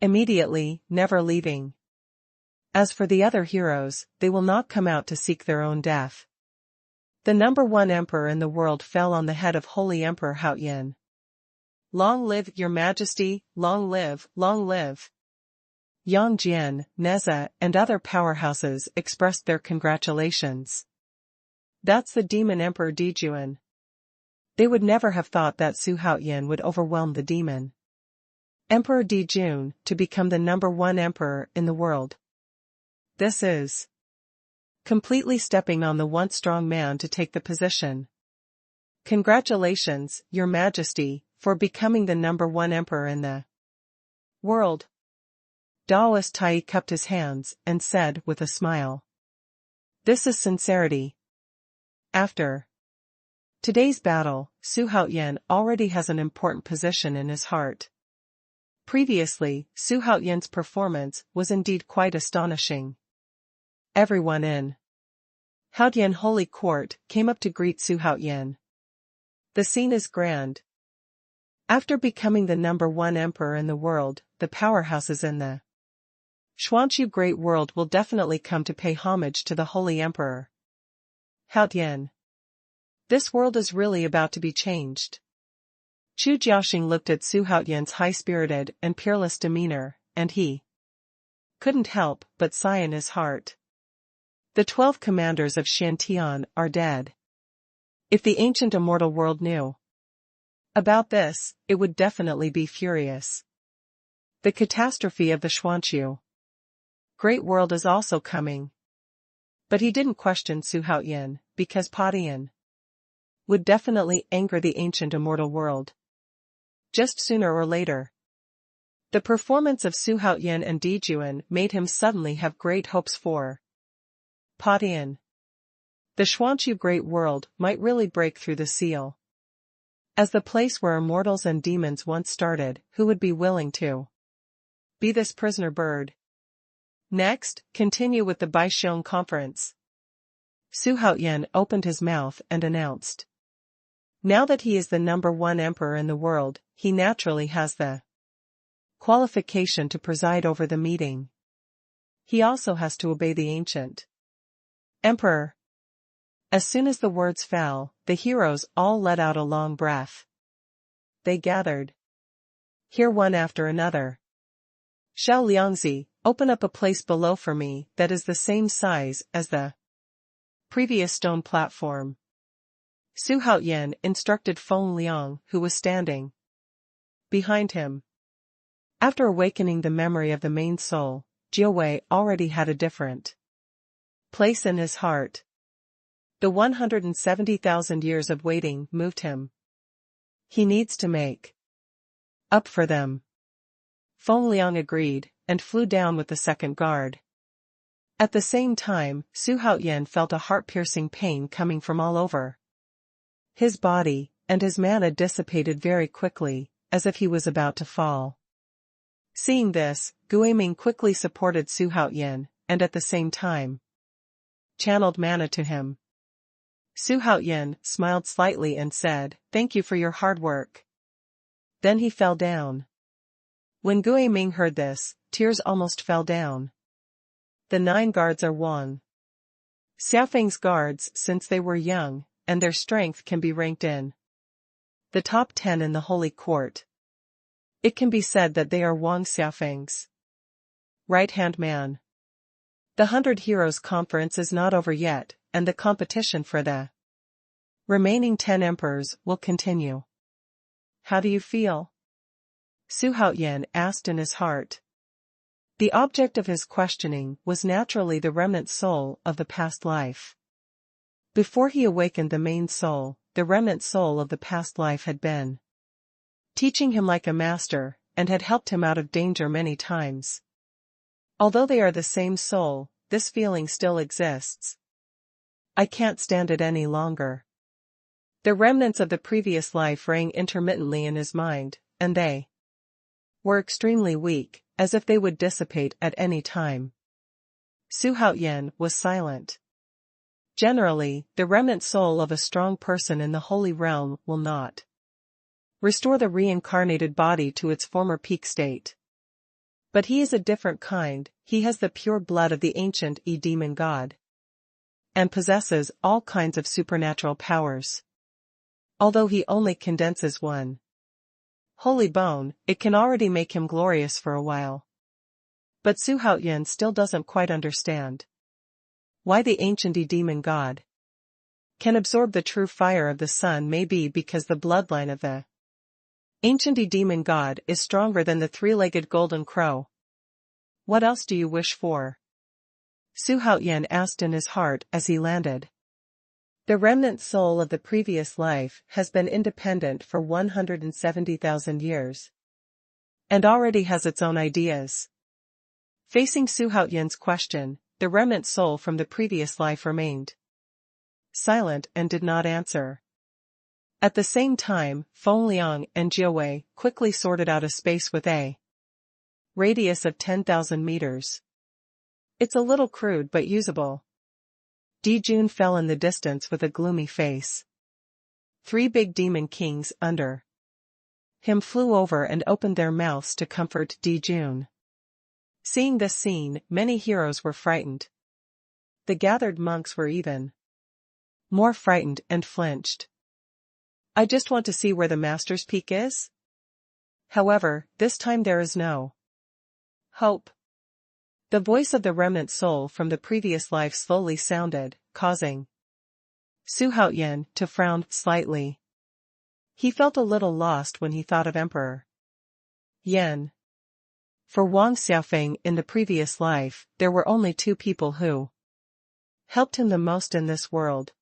immediately, never leaving. As for the other heroes, they will not come out to seek their own death. The number one emperor in the world fell on the head of Holy Emperor Haoyan. Long live your majesty, long live, long live. Yang Jian, Neza, and other powerhouses expressed their congratulations. That's the demon Emperor Dijuan. They would never have thought that Xuanhuan would overwhelm the demon Emperor Dijun to become the number one emperor in the world. This is completely stepping on the once strong man to take the position. Congratulations, Your Majesty, for becoming the number one emperor in the world. Daoist Tai cupped his hands and said with a smile. This is sincerity. After today's battle, Xuanhuan already has an important position in his heart. Previously, Xuanhuan's performance was indeed quite astonishing. Everyone in Haoyan Holy Court came up to greet Xuanhuan. The scene is grand. After becoming the number one emperor in the world, the powerhouses in the Xuanchu Great World will definitely come to pay homage to the Holy Emperor. Haoyan. This world is really about to be changed. Chu Jiaxing looked at Xuanhuan's high-spirited and peerless demeanor, and he couldn't help but sigh in his heart. The 12 commanders of Shantian are dead. If the ancient immortal world knew about this, it would definitely be furious. The catastrophe of the Xuanchu Great World is also coming. But he didn't question Xuanhuan, because Padian would definitely anger the ancient immortal world. Just sooner or later. The performance of Xuanhuan and Dijuan made him suddenly have great hopes for Padian. The Xuanchu Great World might really break through the seal. As the place where immortals and demons once started, who would be willing to be this prisoner bird? Next, continue with the Baixiong conference. Xuanhuan opened his mouth and announced. Now that he is the number one emperor in the world, he naturally has the qualification to preside over the meeting. He also has to obey the ancient emperor. As soon as the words fell, the heroes all let out a long breath. They gathered here one after another. Xiao Liangzi, open up a place below for me that is the same size as the previous stone platform. Xuanhuan instructed Feng Liang, who was standing behind him. After awakening the memory of the main soul, Jiawei already had a different place in his heart. The 170,000 years of waiting moved him. He needs to make up for them. Feng Liang agreed, and flew down with the second guard. At the same time, Xuanhuan felt a heart-piercing pain coming from all over his body, and his mana dissipated very quickly, as if he was about to fall. Seeing this, Guiming quickly supported Xuanhuan, and at the same time channeled mana to him. Xuanhuan smiled slightly and said, "Thank you for your hard work." Then he fell down. When Guiming heard this, tears almost fell down. The 9 guards are Wang Xiaofeng's guards since they were young, and their strength can be ranked in the top 10 in the Holy Court. It can be said that they are Wang Xiaofeng's right-hand man. The 100 Heroes Conference is not over yet, and the competition for the remaining 10 emperors will continue. How do you feel? Xuanhuan asked in his heart. The object of his questioning was naturally the remnant soul of the past life. Before he awakened the main soul, the remnant soul of the past life had been teaching him like a master, and had helped him out of danger many times. Although they are the same soul, this feeling still exists. I can't stand it any longer. The remnants of the previous life rang intermittently in his mind, and they were extremely weak, as if they would dissipate at any time. Xuanhuan was silent. Generally, the remnant soul of a strong person in the Holy Realm will not restore the reincarnated body to its former peak state. But he is a different kind. He has the pure blood of the ancient demon god, and possesses all kinds of supernatural powers. Although he only condenses one holy bone, it can already make him glorious for a while. But Xuanhuan still doesn't quite understand why the ancient demon god can absorb the true fire of the sun. Maybe because the bloodline of the ancient demon god is stronger than the three-legged golden crow. What else do you wish for? Xuanhuan asked in his heart as he landed. The remnant soul of the previous life has been independent for 170,000 years, and already has its own ideas. Facing Xuanhuan's question, the remnant soul from the previous life remained silent and did not answer. At the same time, Fengliang and Jiawei quickly sorted out a space with a radius of 10,000 meters. It's a little crude but usable. Dijun fell in the distance with a gloomy face. 3 big demon kings under him flew over and opened their mouths to comfort Dijun. Seeing this scene, many heroes were frightened. The gathered monks were even more frightened and flinched. I just want to see where the Master's Peak is. However, this time there is no hope. The voice of the remnant soul from the previous life slowly sounded, causing Xuanhuan to frown slightly. He felt a little lost when he thought of Emperor Yan. For Wang Xiaofeng in the previous life, there were only 2 people who helped him the most in this world.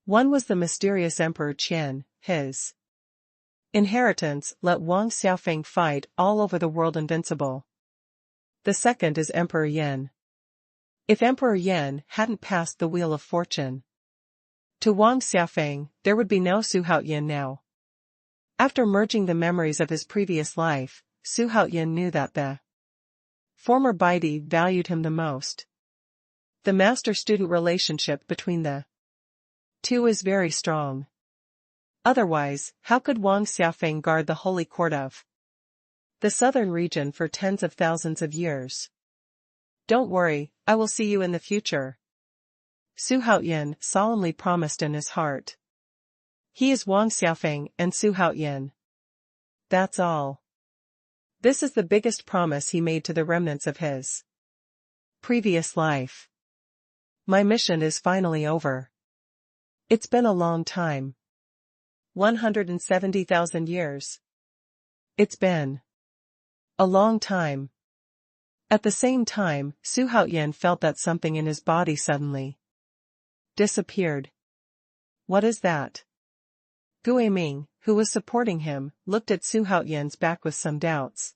One was the mysterious Emperor Qian. His inheritance let Wang Xiaofeng fight all over the world invincible. The second is Emperor Yan. If Emperor Yan hadn't passed the wheel of fortune to Wang Xiaofeng, there would be no Xuanhuan now. After merging the memories of his previous life, Xuanhuan knew that the former Baidi valued him the most. The master-student relationship between the 2 is very strong. Otherwise, how could Wang Xiaofeng guard the holy court of the southern region for tens of thousands of years? Don't worry, I will see you in the future. Xuanhuan solemnly promised in his heart. He is Wang Xiaofeng and Xuanhuan. That's all. This is the biggest promise he made to the remnants of his previous life. My mission is finally over. It's been a long time. 170,000 years. It's been a long time. At the same time, Xuanhuan felt that something in his body suddenly disappeared. What is that? Guiming, who was supporting him, looked at Xuanhuan's back with some doubts,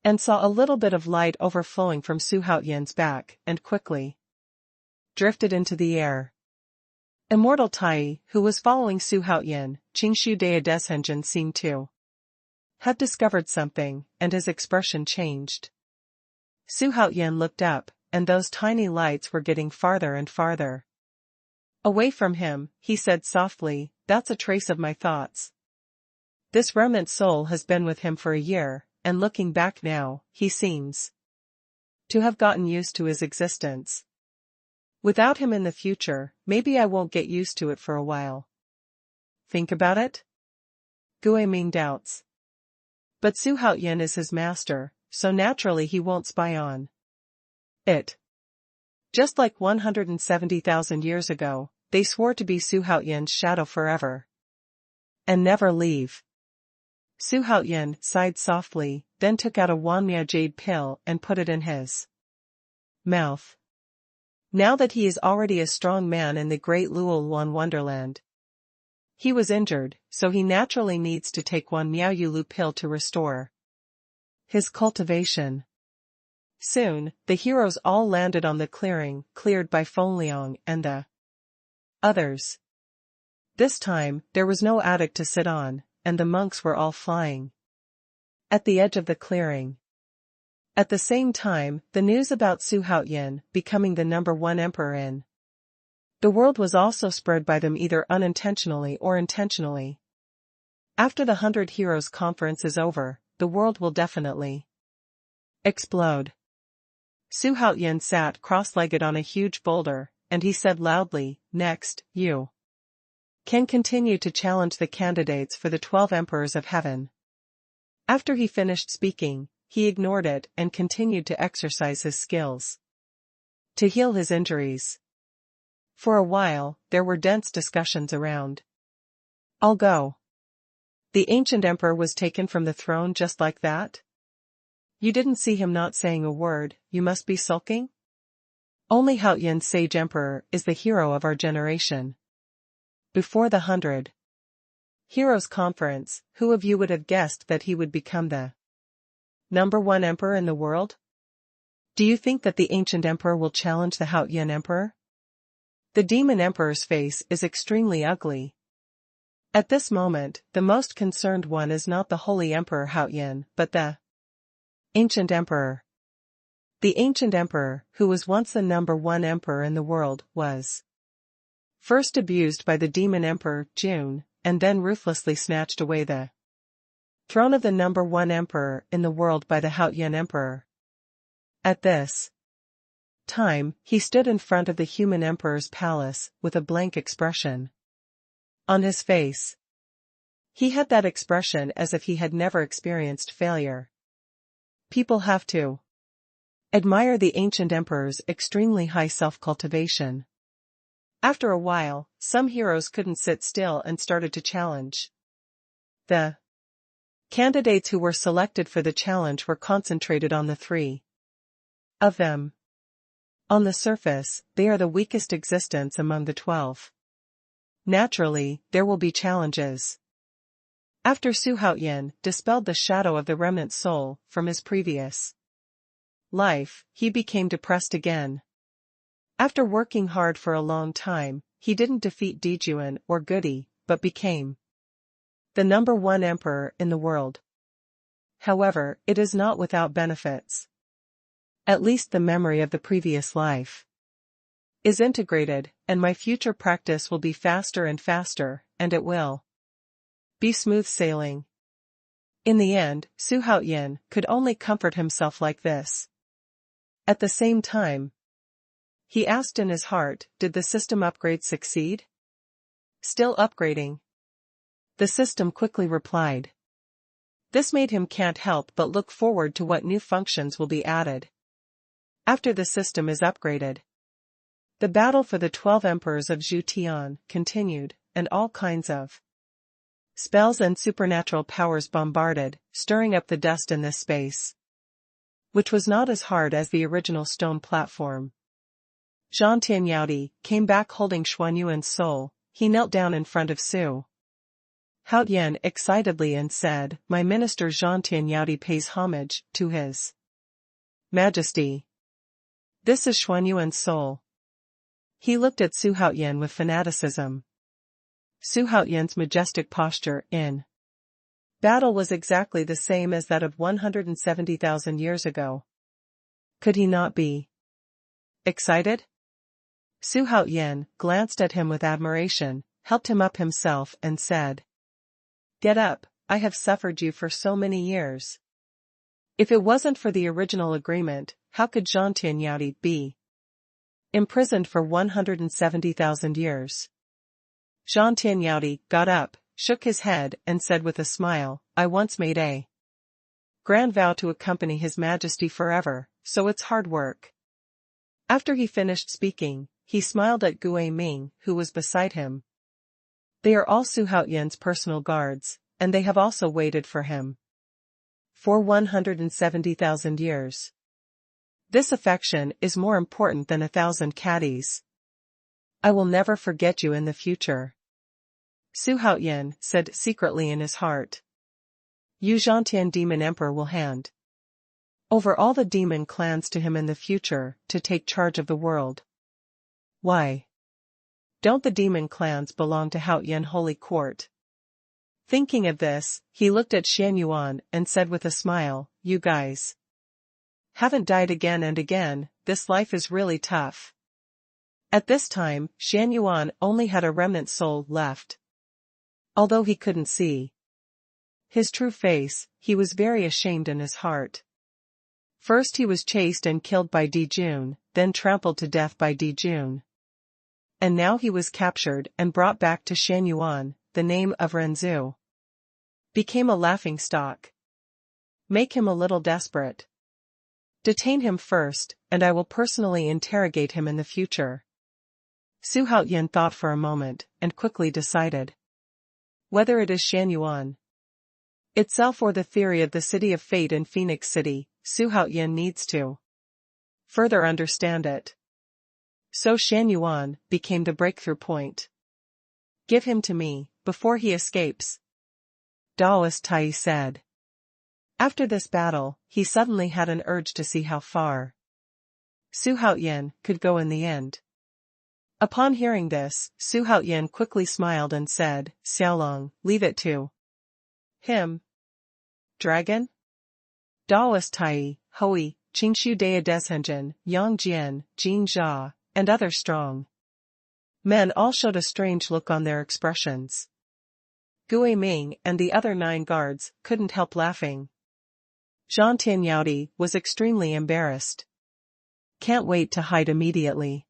and saw a little bit of light overflowing from Xuanhuan's back, and quickly drifted into the air. Immortal Tai, who was following Xuanhuan, Qingshu Dea Deshenjin seemed to have discovered something, and his expression changed. Xuanhuan looked up, and those tiny lights were getting farther and farther away from him. He said softly, "That's a trace of my thoughts." This remnant soul has been with him for a year, and looking back now, he seems to have gotten used to his existence. Without him in the future, maybe I won't get used to it for a while. Think about it? Guiming doubts. But Xuanhuan is his master, so naturally he won't spy on it. Just like 170,000 years ago, they swore to be Xuanhuan's shadow forever and never leave. Xuanhuan sighed softly, then took out a Wanmiao jade pill and put it in his mouth. Now that he is already a strong man in the great Luoluan wonderland, he was injured, so he naturally needs to take one Miaoyulu pill to restore his cultivation. Soon, the heroes all landed on the clearing cleared by Fengliang and the others. This time, there was no attic to sit on, and the monks were all flying. At the edge of the clearing, At the same time, the news about Xuanhuan becoming the #1 emperor in the world was also spread by them either unintentionally or intentionally. After the 100 Heroes Conference is over, the world will definitely explode. Xuanhuan sat cross-legged on a huge boulder, and he said loudly, "Next, you can continue to challenge the candidates for the 12 emperors of heaven." After he finished speaking, he ignored it and continued to exercise his skills to heal his injuries. For a while, there were dense discussions around. "I'll go." The ancient emperor was taken from the throne just like that? You didn't see him not saying a word, you must be sulking? Only Xuanhuan sage emperor is the hero of our generation. Before the 100 Heroes Conference, who of you would have guessed that he would become the #1 emperor in the world? Do you think that the ancient emperor will challenge the Xuanhuan emperor? The demon emperor's face is extremely ugly. At this moment, the most concerned one is not the holy emperor Xuanhuan, but the ancient emperor. The ancient emperor, who was once the #1 emperor in the world, was first abused by the demon emperor, June, and then ruthlessly snatched away the throne of the #1 emperor in the world by the Xuanhuan emperor. At this time, he stood in front of the human emperor's palace with a blank expression on his face. He had that expression as if he had never experienced failure. People have to admire the ancient emperor's extremely high self-cultivation. After a while, some heroes couldn't sit still and started to challenge. The candidates who were selected for the challenge were concentrated on the 3 of them. On the surface, they are the weakest existence among the 12. Naturally, there will be challenges. After Xuanhuan dispelled the shadow of the remnant soul from his previous life, he became depressed again. After working hard for a long time, he didn't defeat Dijuan or Goody, but became the #1 emperor in the world. However, it is not without benefits. At least the memory of the previous life is integrated, and my future practice will be faster and faster, and it will be smooth sailing. In the end, Xuanhuan could only comfort himself like this. At the same time, he asked in his heart, did the system upgrade succeed? Still upgrading. The system quickly replied. This made him can't help but look forward to what new functions will be added after the system is upgraded. The battle for the 12 emperors of Zhu continued, and all kinds of spells and supernatural powers bombarded, stirring up the dust in this space, which was not as hard as the original stone platform. Zhang Tianyao came back holding Xuanhuan's soul. He knelt down in front of Xuanhuan excitedly and said, "My minister Zhang Tianyao pays homage to his Majesty. This is Xuanhuan's soul." He looked at Xuanhuan with fanaticism. Xuanhuan's majestic posture in battle was exactly the same as that of 170,000 years ago. Could he not be excited? Xuanhuan glanced at him with admiration, helped him up himself and said, "Get up, I have suffered you for so many years. If it wasn't for the original agreement, how could Zhang Tianyao be imprisoned for 170,000 years?" Zhang Tianyao got up, shook his head and said with a smile, "I once made a grand vow to accompany His Majesty forever, so it's hard work." After he finished speaking, he smiled at Gui Ming, who was beside him. They are all Xuanhuan's personal guards, and they have also waited for him for 170,000 years. This affection is more important than 1,000 caddies. I will never forget you in the future. Xuanhuan said secretly in his heart. Yu Zhantian Demon Emperor will hand over all the demon clans to him in the future to take charge of the world. Why don't the demon clans belong to Xuanhuan Holy Court? Thinking of this, he looked at Xuanhuan and said with a smile, "You guys Haven't died again and again, this life is really tough. At this time, Xuanhuan only had a remnant soul left. Although he couldn't see his true face, he was very ashamed in his heart. First he was chased and killed by Dijun, then trampled to death by Dijun. And now he was captured and brought back to Xuanhuan. The name of Renzu became a laughingstock. Make him a little desperate. Detain him first, and I will personally interrogate him in the future. Su Haoyan thought for a moment, and quickly decided. Whether it is Xuanhuan itself or the theory of the City of Fate in Phoenix City, Su Haoyan needs to further understand it. So Xuanhuan became the breakthrough point. Give him to me, before he escapes, Daoist Tai said. After this battle, he suddenly had an urge to see how far Su Haoyan could go in the end. Upon hearing this, Su Haoyan quickly smiled and said, Xiaolong, leave it to him. Dragon? Daoist Tai, Hui, Qingshu Dea Deshenjin, Yang Jian, Jin Jia, and other strong men all showed a strange look on their expressions. Gui Ming and the other 9 guards couldn't help laughing. Zhang Tianyao was extremely embarrassed. Can't wait to hide immediately.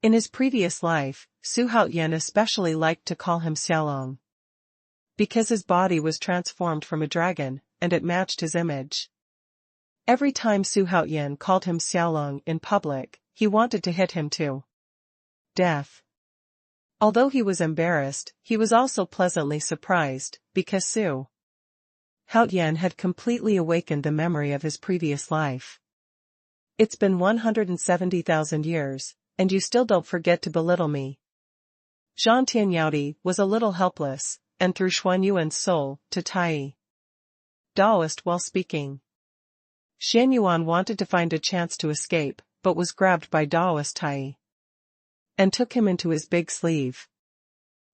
In his previous life, Su Haoyan especially liked to call him Xiaolong, because his body was transformed from a dragon, and it matched his image. Every time Su Haoyan called him Xiaolong in public, he wanted to hit him to death. Although he was embarrassed, he was also pleasantly surprised, because Su Haoyan had completely awakened the memory of his previous life. It's been 170,000 years, and you still don't forget to belittle me. Zhang Tianyao was a little helpless, and threw Xuanhuan's soul to Tai Daoist while speaking. Xuanhuan wanted to find a chance to escape, but was grabbed by Daoist Tai and took him into his big sleeve.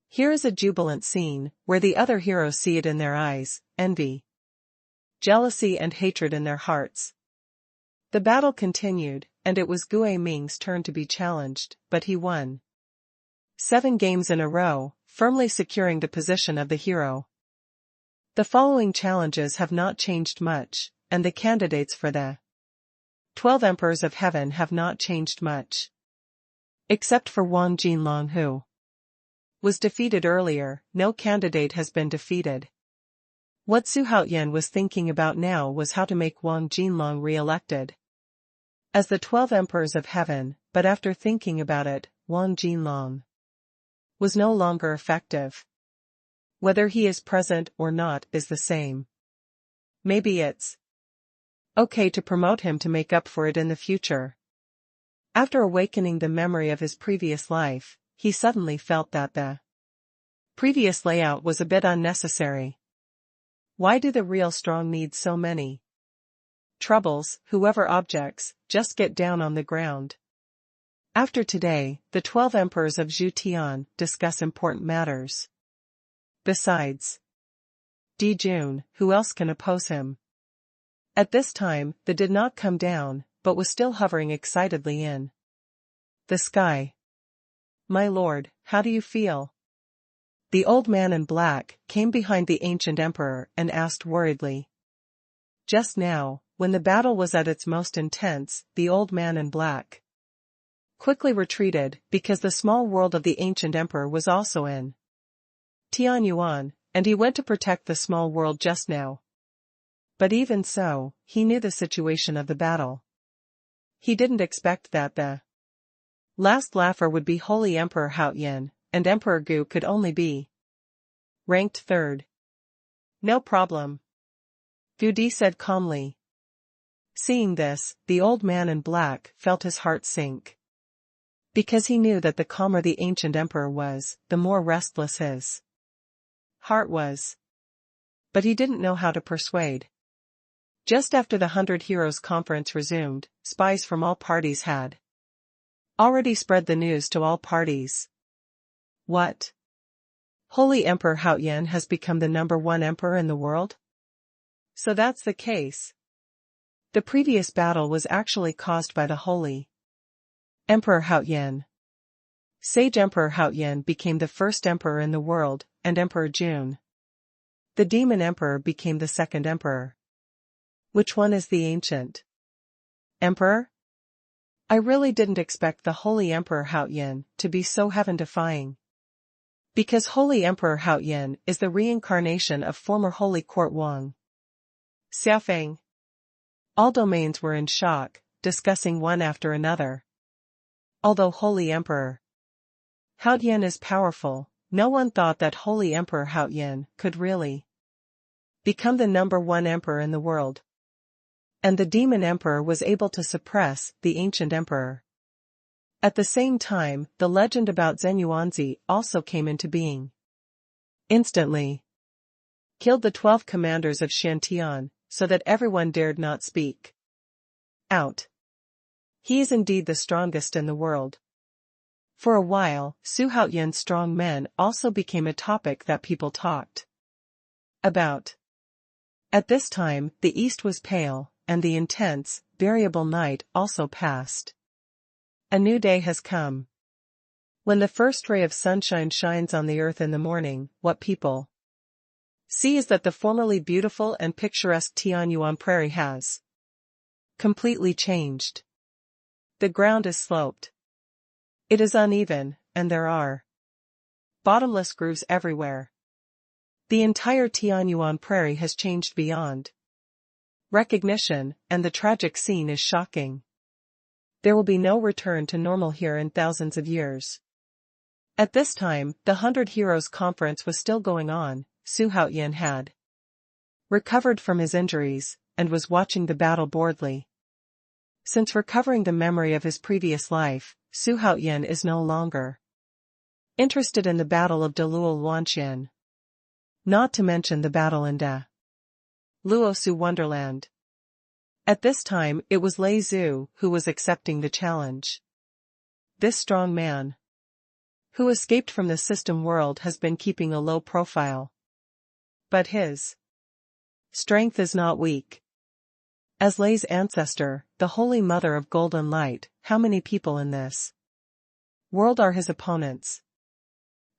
Here is a jubilant scene, where the other heroes see it in their eyes, envy, jealousy and hatred in their hearts. The battle continued, and it was Gui Ming's turn to be challenged, but he won 7 games in a row, firmly securing the position of the hero. The following challenges have not changed much, and the candidates for the 12 Emperors of Heaven have not changed much. Except for Wang Jinlong, who was defeated earlier, no candidate has been defeated. What Su Haoyan was thinking about now was how to make Wang Jinlong re-elected as the 12 Emperors of Heaven, but after thinking about it, Wang Jinlong was no longer effective. Whether he is present or not is the same. Maybe it's okay to promote him to make up for it in the future. After awakening the memory of his previous life, he suddenly felt that the previous layout was a bit unnecessary. Why do the real strong need so many troubles? Whoever objects, just get down on the ground. After today, the 12 emperors of Zhutian discuss important matters. Besides Dijun, who else can oppose him? At this time, the did not come down, but was still hovering excitedly in the sky. My lord, how do you feel? The old man in black came behind the ancient emperor and asked worriedly. Just now, when the battle was at its most intense, the old man in black quickly retreated because the small world of the ancient emperor was also in Tianwu, and he went to protect the small world just now. But even so, he knew the situation of the battle. He didn't expect that the last laugher would be Holy Emperor Haoyan, and Emperor Gu could only be ranked 3rd. No problem, Gu Di said calmly. Seeing this, the old man in black felt his heart sink. Because he knew that the calmer the ancient emperor was, the more restless his heart was. But he didn't know how to persuade. Just after the 100 Heroes Conference resumed, spies from all parties had already spread the news to all parties. What? Holy Emperor Haoyan has become the #1 emperor in the world? So that's the case. The previous battle was actually caused by the holy Emperor Haoyan. Sage Emperor Haoyan became the first emperor in the world, and Emperor Jun, the demon emperor, became the second emperor. Which one is the ancient emperor? I really didn't expect the holy Emperor Haoyan to be so heaven-defying. Because Holy Emperor Haoyan is the reincarnation of former Holy Court Wang Xiaofeng. All domains were in shock, discussing one after another. Although Holy Emperor Haoyan is powerful, no one thought that Holy Emperor Haoyan could really become the #1 emperor in the world. And the demon emperor was able to suppress the ancient emperor. At the same time, the legend about Xuanhuan also came into being. Instantly killed the 12 commanders of Shantian, so that everyone dared not speak out. He is indeed the strongest in the world. For a while, Su Haoyan's strong men also became a topic that people talked about. At this time, the east was pale, and the intense, variable night also passed. A new day has come. When the first ray of sunshine shines on the earth in the morning, what people see is that the formerly beautiful and picturesque Tianwu prairie has completely changed. The ground is sloped. It is uneven, and there are bottomless grooves everywhere. The entire Tianwu prairie has changed beyond recognition, and the tragic scene is shocking. There will be no return to normal here in thousands of years. At this time, the 100 Heroes Conference was still going on. Su Haoyan had recovered from his injuries, and was watching the battle boredly. Since recovering the memory of his previous life, Su Haoyan is no longer interested in the Battle of Deluo Luanxian. Not to mention the battle in Da Luosu Wonderland. At this time, it was Lei Zhu who was accepting the challenge. This strong man, who escaped from the system world, has been keeping a low profile. But his strength is not weak. As Lei's ancestor, the Holy Mother of Golden Light, how many people in this world are his opponents?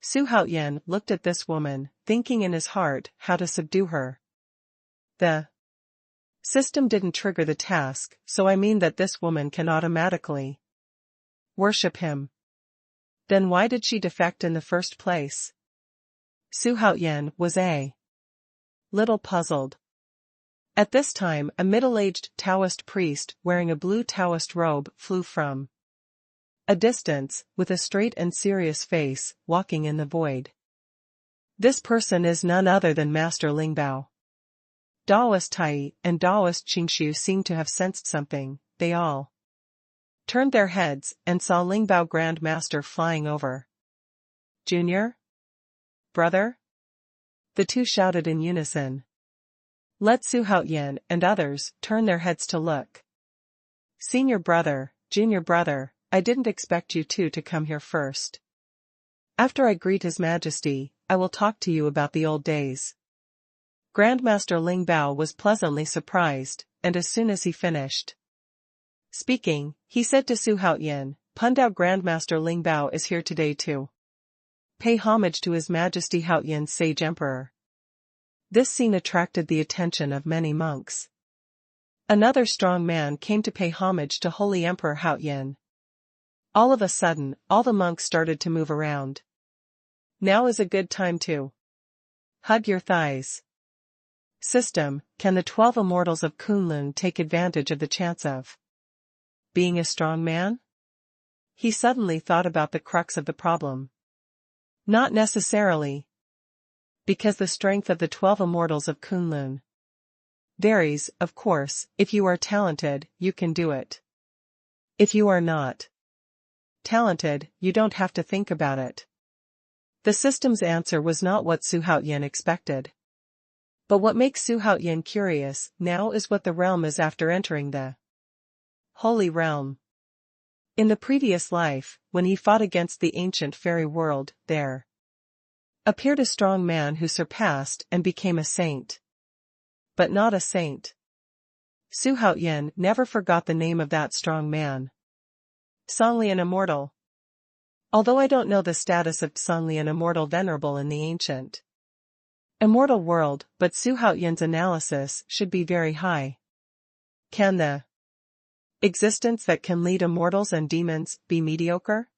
Su Haoyan looked at this woman, thinking in his heart how to subdue her. The system didn't trigger the task, so I mean that this woman can automatically worship him. Then why did she defect in the first place? Su Haoyan was a little puzzled. At this time, a middle-aged Taoist priest wearing a blue Taoist robe flew from a distance, with a straight and serious face, walking in the void. This person is none other than Master Lingbao. Daoist Tai and Daoist Qingshu seemed to have sensed something. They all turned their heads and saw Lingbao Grand Master flying over. Junior? Brother? The two shouted in unison. Let Su Haoyan and others turn their heads to look. Senior brother, junior brother, I didn't expect you two to come here first. After I greet His Majesty, I will talk to you about the old days. Grandmaster Lingbao was pleasantly surprised, and as soon as he finished speaking, he said to Su Haoyan, Pundao Grandmaster Lingbao is here today to pay homage to His Majesty Haoyan's sage emperor. This scene attracted the attention of many monks. Another strong man came to pay homage to Holy Emperor Haoyan. All of a sudden, all the monks started to move around. Now is a good time to hug your thighs. System, can the 12 immortals of Kunlun take advantage of the chance of being a strong man? He suddenly thought about the crux of the problem. Not necessarily. Because the strength of the 12 immortals of Kunlun varies, of course. If you are talented, you can do it. If you are not talented, you don't have to think about it. The system's answer was not what Su Haoyan expected. But what makes Su Haoyan curious now is what the realm is after entering the Holy Realm. In the previous life, when he fought against the ancient fairy world, there appeared a strong man who surpassed and became a saint. But not a saint. Su Haoyan never forgot the name of that strong man. Songlian Immortal. Although I don't know the status of Songlian Immortal Venerable in the ancient immortal world, but Su Haoyan's analysis should be very high. Can the existence that can lead immortals and demons be mediocre?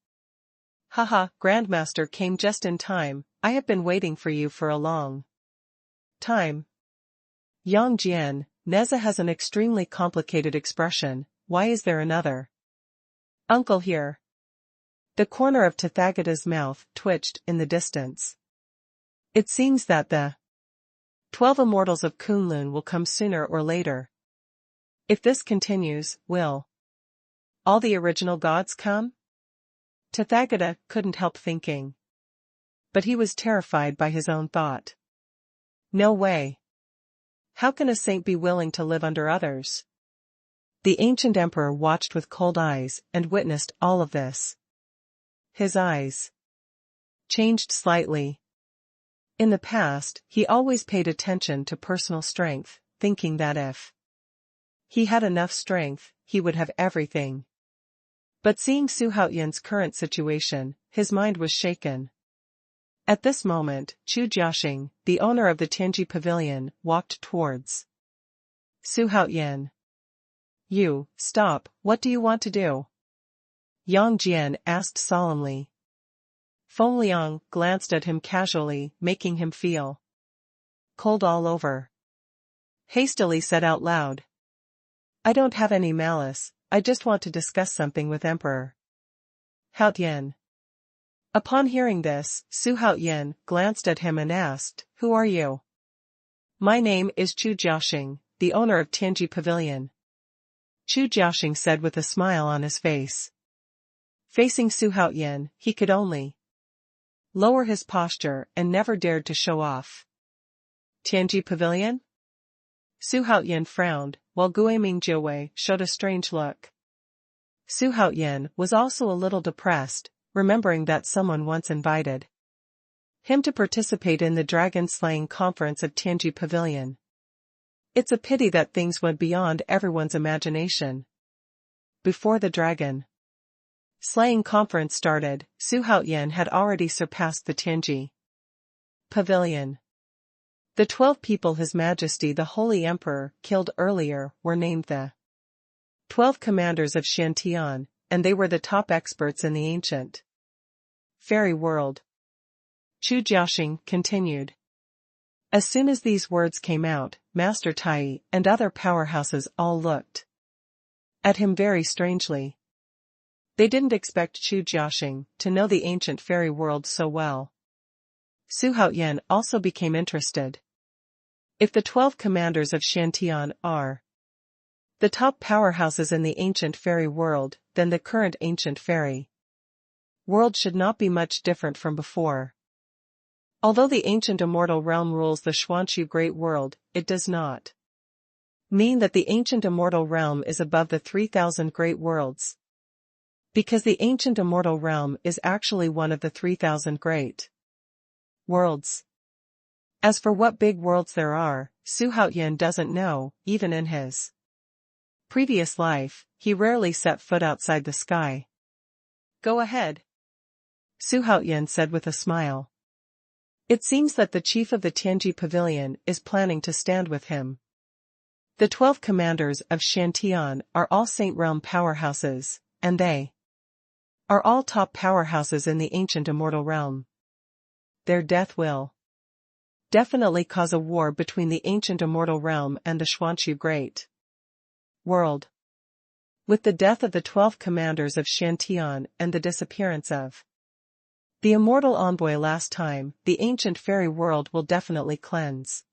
Haha, Grandmaster came just in time. I have been waiting for you for a long time. Yang Jian, Neza has an extremely complicated expression. Why is there another uncle here? The corner of Tathagata's mouth twitched in the distance. It seems that the 12 immortals of Kunlun will come sooner or later. If this continues, will all the original gods come? Tathagata couldn't help thinking. But he was terrified by his own thought. No way. How can a saint be willing to live under others? The ancient emperor watched with cold eyes and witnessed all of this. His eyes changed slightly. In the past, he always paid attention to personal strength, thinking that if he had enough strength, he would have everything. But seeing Su Haoyan's current situation, his mind was shaken. At this moment, Chu Jiaxing, the owner of the Tianji Pavilion, walked towards Su Haoyan. You, stop, what do you want to do? Yang Jian asked solemnly. Feng Liang glanced at him casually, making him feel cold all over. Hastily said out loud. I don't have any malice, I just want to discuss something with Emperor Haoyan. Upon hearing this, Su Haoyan glanced at him and asked, Who are you? My name is Chu Jiaxing, the owner of Tianji Pavilion. Chu Jiaxing said with a smile on his face. Facing Su Haoyan, he could only lower his posture and never dared to show off. Tianji Pavilion? Su Haoyan frowned, while Guiming Jiawei showed a strange look. Su Haoyan was also a little depressed, remembering that someone once invited him to participate in the dragon-slaying conference of Tianji Pavilion. It's a pity that things went beyond everyone's imagination. Before the dragon slaying conference started, Su Haoyan had already surpassed the Tianji Pavilion. The 12 people His Majesty the Holy Emperor killed earlier were named the 12 commanders of Shantian, and they were the top experts in the ancient fairy world. Chu Jiaxing continued. As soon as these words came out, Master Tai and other powerhouses all looked at him very strangely. They didn't expect Chu Jiaxing to know the ancient fairy world so well. Su Haoyan also became interested. If the 12 commanders of Shantian are the top powerhouses in the ancient fairy world, then the current ancient fairy world should not be much different from before. Although the ancient immortal realm rules the Xuanhuan great world, it does not mean that the ancient immortal realm is above the 3,000 great worlds. Because the ancient immortal realm is actually one of the 3,000 great worlds. As for what big worlds there are, Su Haoyan doesn't know. Even in his previous life, he rarely set foot outside the sky. Go ahead, Su Haoyan said with a smile. It seems that the chief of the Tianji Pavilion is planning to stand with him. The 12 commanders of Shantian are all Saint Realm powerhouses, and they are all top powerhouses in the ancient immortal realm. Their death will definitely cause a war between the ancient immortal realm and the Xuanhuan great world. With the death of the 12 commanders of Shantian and the disappearance of the immortal envoy last time, the ancient fairy world will definitely cleanse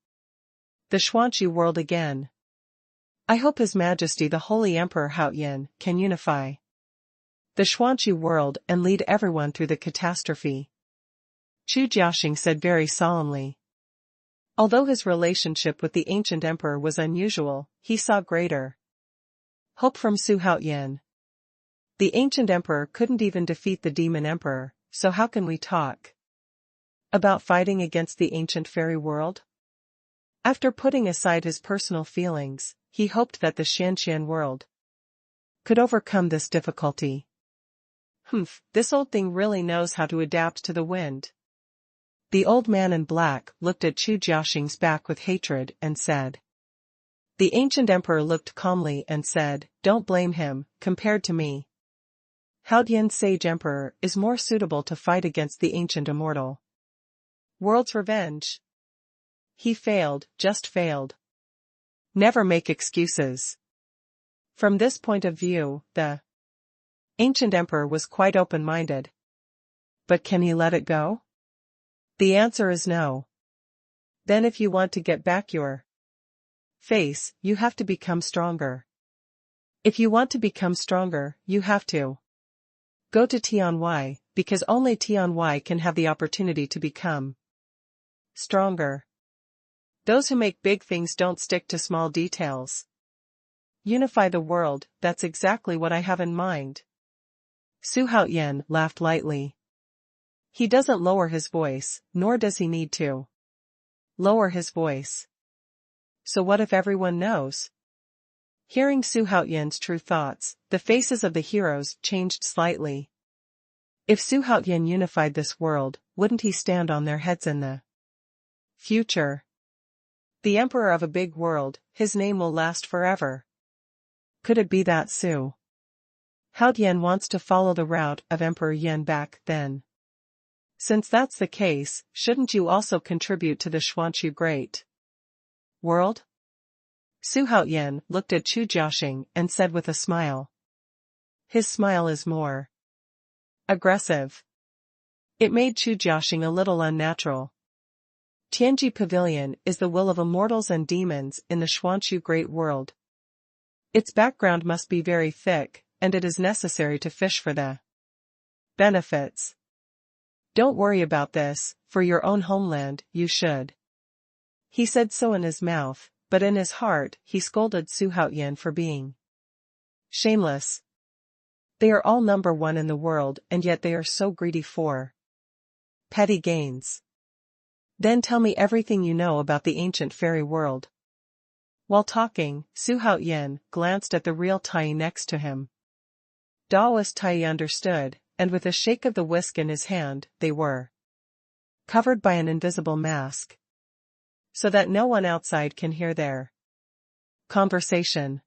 the Xuanhuan world again. I hope His Majesty the Holy Emperor Haoyan can unify the Xuanhuan world and lead everyone through the catastrophe. Chu Jiaxing said very solemnly. Although his relationship with the ancient emperor was unusual, he saw greater hope from Su Haoyan. The ancient emperor couldn't even defeat the demon emperor, so how can we talk about fighting against the ancient fairy world? After putting aside his personal feelings, he hoped that the Xianxian world could overcome this difficulty. This old thing really knows how to adapt to the wind. The old man in black looked at Chu Jiaxing's back with hatred and said. The ancient emperor looked calmly and said, "Don't blame him, compared to me. Haodian's sage emperor is more suitable to fight against the ancient immortal world's revenge. He failed, just failed. Never make excuses." From this point of view, the ancient emperor was quite open-minded. But can he let it go? The answer is no. Then if you want to get back your face, you have to become stronger. If you want to become stronger, you have to go to Tianwu, because only Tianwu can have the opportunity to become stronger. Those who make big things don't stick to small details. Unify the world, that's exactly what I have in mind. Xuanhuan laughed lightly. He doesn't lower his voice, nor does he need to lower his voice. So what if everyone knows? Hearing Xuanhuan's true thoughts, the faces of the heroes changed slightly. If Xuanhuan unified this world, wouldn't he stand on their heads in the future? The emperor of a big world, his name will last forever. Could it be that Haodian wants to follow the route of Emperor Yan back then? Since that's the case, shouldn't you also contribute to the Xuanhu Great World? Xuanhuan looked at Chu Jiaxing and said with a smile. His smile is more aggressive. It made Chu Jiaxing a little unnatural. Tianji Pavilion is the will of immortals and demons in the Xuanhu Great World. Its background must be very thick, and it is necessary to fish for the benefits. Don't worry about this, for your own homeland, you should. He said so in his mouth, but in his heart, he scolded Xuanhuan for being shameless. They are all number one in the world, and yet they are so greedy for petty gains. Then tell me everything you know about the ancient fairy world. While talking, Xuanhuan glanced at the real Tai next to him. Daoist Tai understood, and with a shake of the whisk in his hand, they were covered by an invisible mask, so that no one outside can hear their conversation.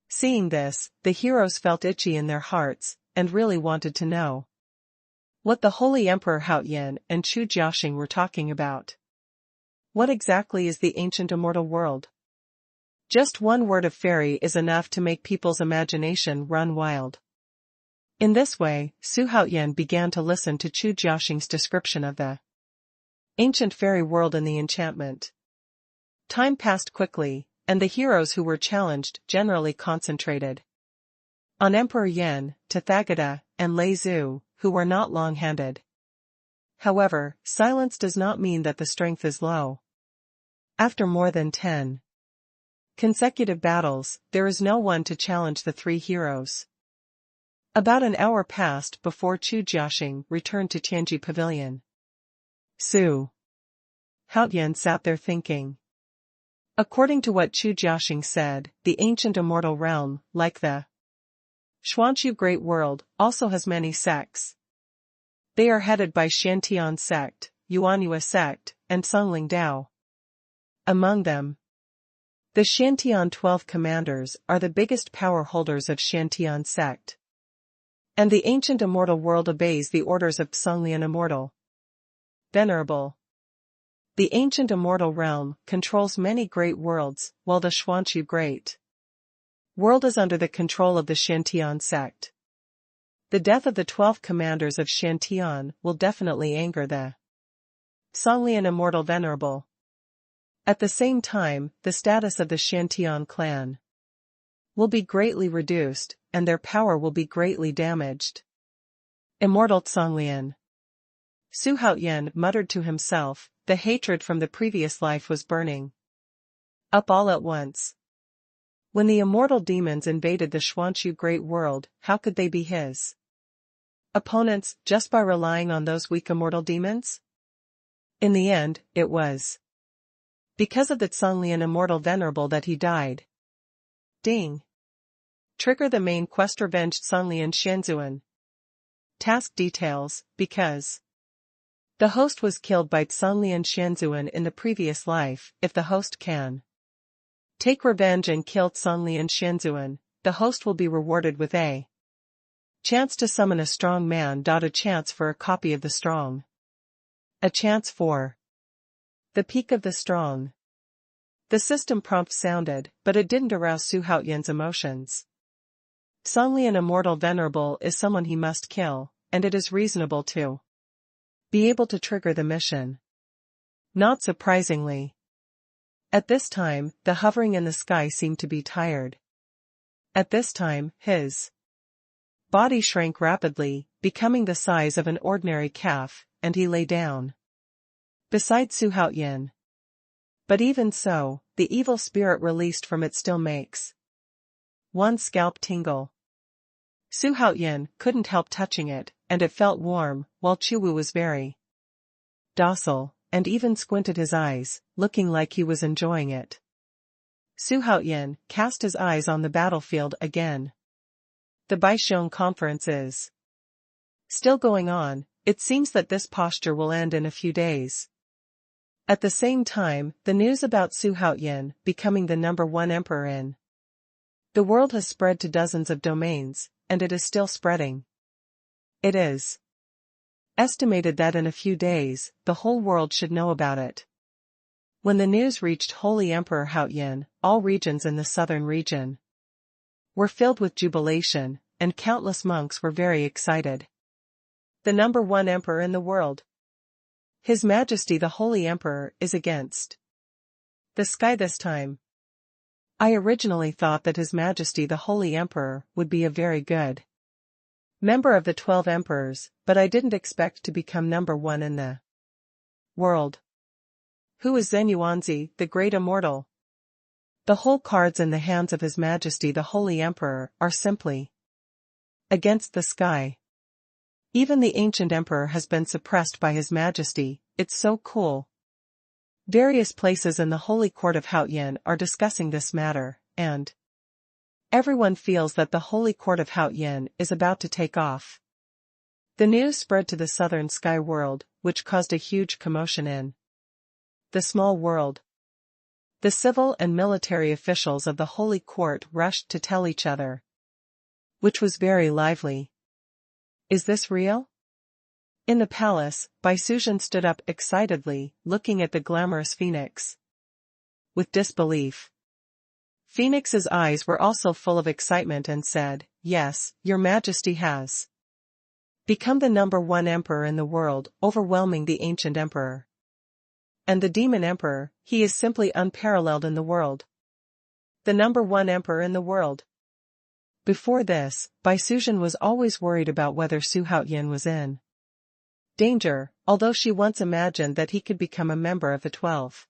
Seeing this, the heroes felt itchy in their hearts, and really wanted to know what the Holy Emperor Haodian and Chu Jiaxing were talking about. What exactly is the ancient immortal world? Just one word of fairy is enough to make people's imagination run wild. In this way, Xuanhuan began to listen to Chu Jiaxing's description of the ancient fairy world and the enchantment. Time passed quickly, and the heroes who were challenged generally concentrated on Emperor Yan, Tathagata, and Lei Zhu, who were not long-handed. However, silence does not mean that the strength is low. After more than 10 consecutive battles, there is no one to challenge the three heroes. About an hour passed before Chu Jiaxing returned to Tianji Pavilion. Haodian sat there thinking. According to what Chu Jiaxing said, the ancient immortal realm, like the Xuanhu Great World, also has many sects. They are headed by Shantian sect, Yuanyue sect, and Songling Dao. Among them, the Shantian 12 commanders are the biggest power holders of Shantian sect. And the ancient immortal world obeys the orders of Songlian Immortal Venerable. The ancient immortal realm controls many great worlds, while the Xuanhu Great World is under the control of the Shantian sect. The death of the 12 commanders of Shantian will definitely anger the Songlian Immortal Venerable. At the same time, the status of the Shantian clan will be greatly reduced, and their power will be greatly damaged. Immortal Songlian. Xuanhuan muttered to himself, the hatred from the previous life was burning up all at once. When the immortal demons invaded the Xuanhu Great World, how could they be his opponents just by relying on those weak immortal demons? In the end, it was because of the Songlian Immortal Venerable that he died. Ding. Trigger the main quest revenged Sunlian Xianzuan. Task details, because the host was killed by Sunlian Xianzuan in the previous life. If the host can take revenge and kill Sunlian Xianzuan, the host will be rewarded with a chance to summon a strong man. A chance for a copy of the strong. A chance for the peak of the strong. The system prompt sounded, but it didn't arouse Su Haoyan's emotions. Sunlian Immortal Venerable is someone he must kill, and it is reasonable to be able to trigger the mission. Not surprisingly, at this time, the hovering in the sky seemed to be tired. At this time, his body shrank rapidly, becoming the size of an ordinary calf, and he lay down beside Su Haoyan. But even so, the evil spirit released from it still makes one's scalp tingle. Su Haoyan couldn't help touching it, and it felt warm, while Tianwu was very docile, and even squinted his eyes, looking like he was enjoying it. Su Haoyan cast his eyes on the battlefield again. The Baisheng conference is still going on. It seems that this posture will end in a few days. At the same time, the news about Su Haoyan becoming the #1 emperor in the world has spread to dozens of domains, and it is still spreading. It is estimated that in a few days, the whole world should know about it. When the news reached Holy Emperor Haoyan, all regions in the southern region were filled with jubilation, and countless monks were very excited. The #1 emperor in the world. His Majesty the Holy Emperor is against the sky this time. I originally thought that His Majesty the Holy Emperor would be a very good member of the 12 emperors, but I didn't expect to become #1 in the world. Who is Zhen Yuanzi, the Great Immortal? The whole cards in the hands of His Majesty the Holy Emperor are simply against the sky. Even the ancient emperor has been suppressed by His Majesty. It's so cool. Various places in the Holy Court of Haoyan are discussing this matter, and everyone feels that the Holy Court of Haoyan is about to take off. The news spread to the southern sky world, which caused a huge commotion in the small world. The civil and military officials of the Holy Court rushed to tell each other, which was very lively. Is this real? In the palace, Baisuzhen stood up excitedly, looking at the glamorous phoenix with disbelief. Phoenix's eyes were also full of excitement and said, "Yes, Your Majesty has become the #1 emperor in the world, overwhelming the ancient emperor. And the demon emperor, he is simply unparalleled in the world. The #1 emperor in the world." Before this, Baisuzhen was always worried about whether Su Haoyan was in danger, although she once imagined that he could become a member of the 12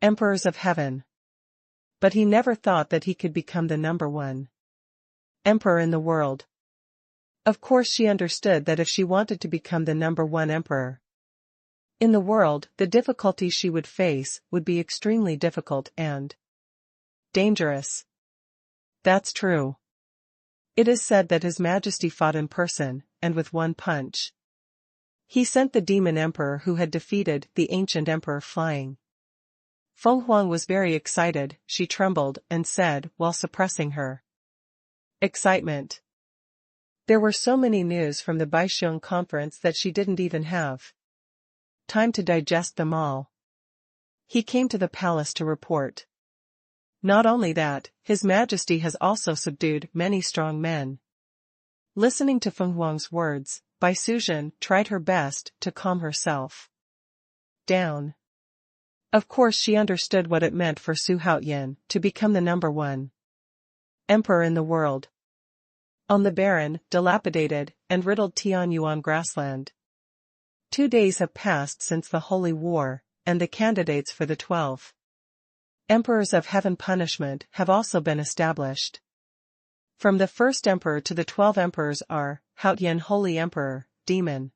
emperors of heaven. But he never thought that he could become the #1 emperor in the world. Of course she understood that if she wanted to become the #1 emperor in the world, the difficulties she would face would be extremely difficult and dangerous. That's true. It is said that His Majesty fought in person, and with one punch he sent the demon emperor who had defeated the ancient emperor flying. Xuanhuan was very excited. She trembled and said, while suppressing her excitement, there were so many news from the Baisheng conference that she didn't even have time to digest them all. He came to the palace to report. Not only that, His Majesty has also subdued many strong men. Listening to Xuanhuan's words, Baisuzhen tried her best to calm herself down. Of course she understood what it meant for Su Haoyan to become the #1 emperor in the world. On the barren, dilapidated, and riddled Tianwu grassland, 2 days have passed since the Holy War, and the candidates for the 12 emperors of heaven punishment have also been established. From the first emperor to the 12 emperors are Haoyan Holy Emperor, Demon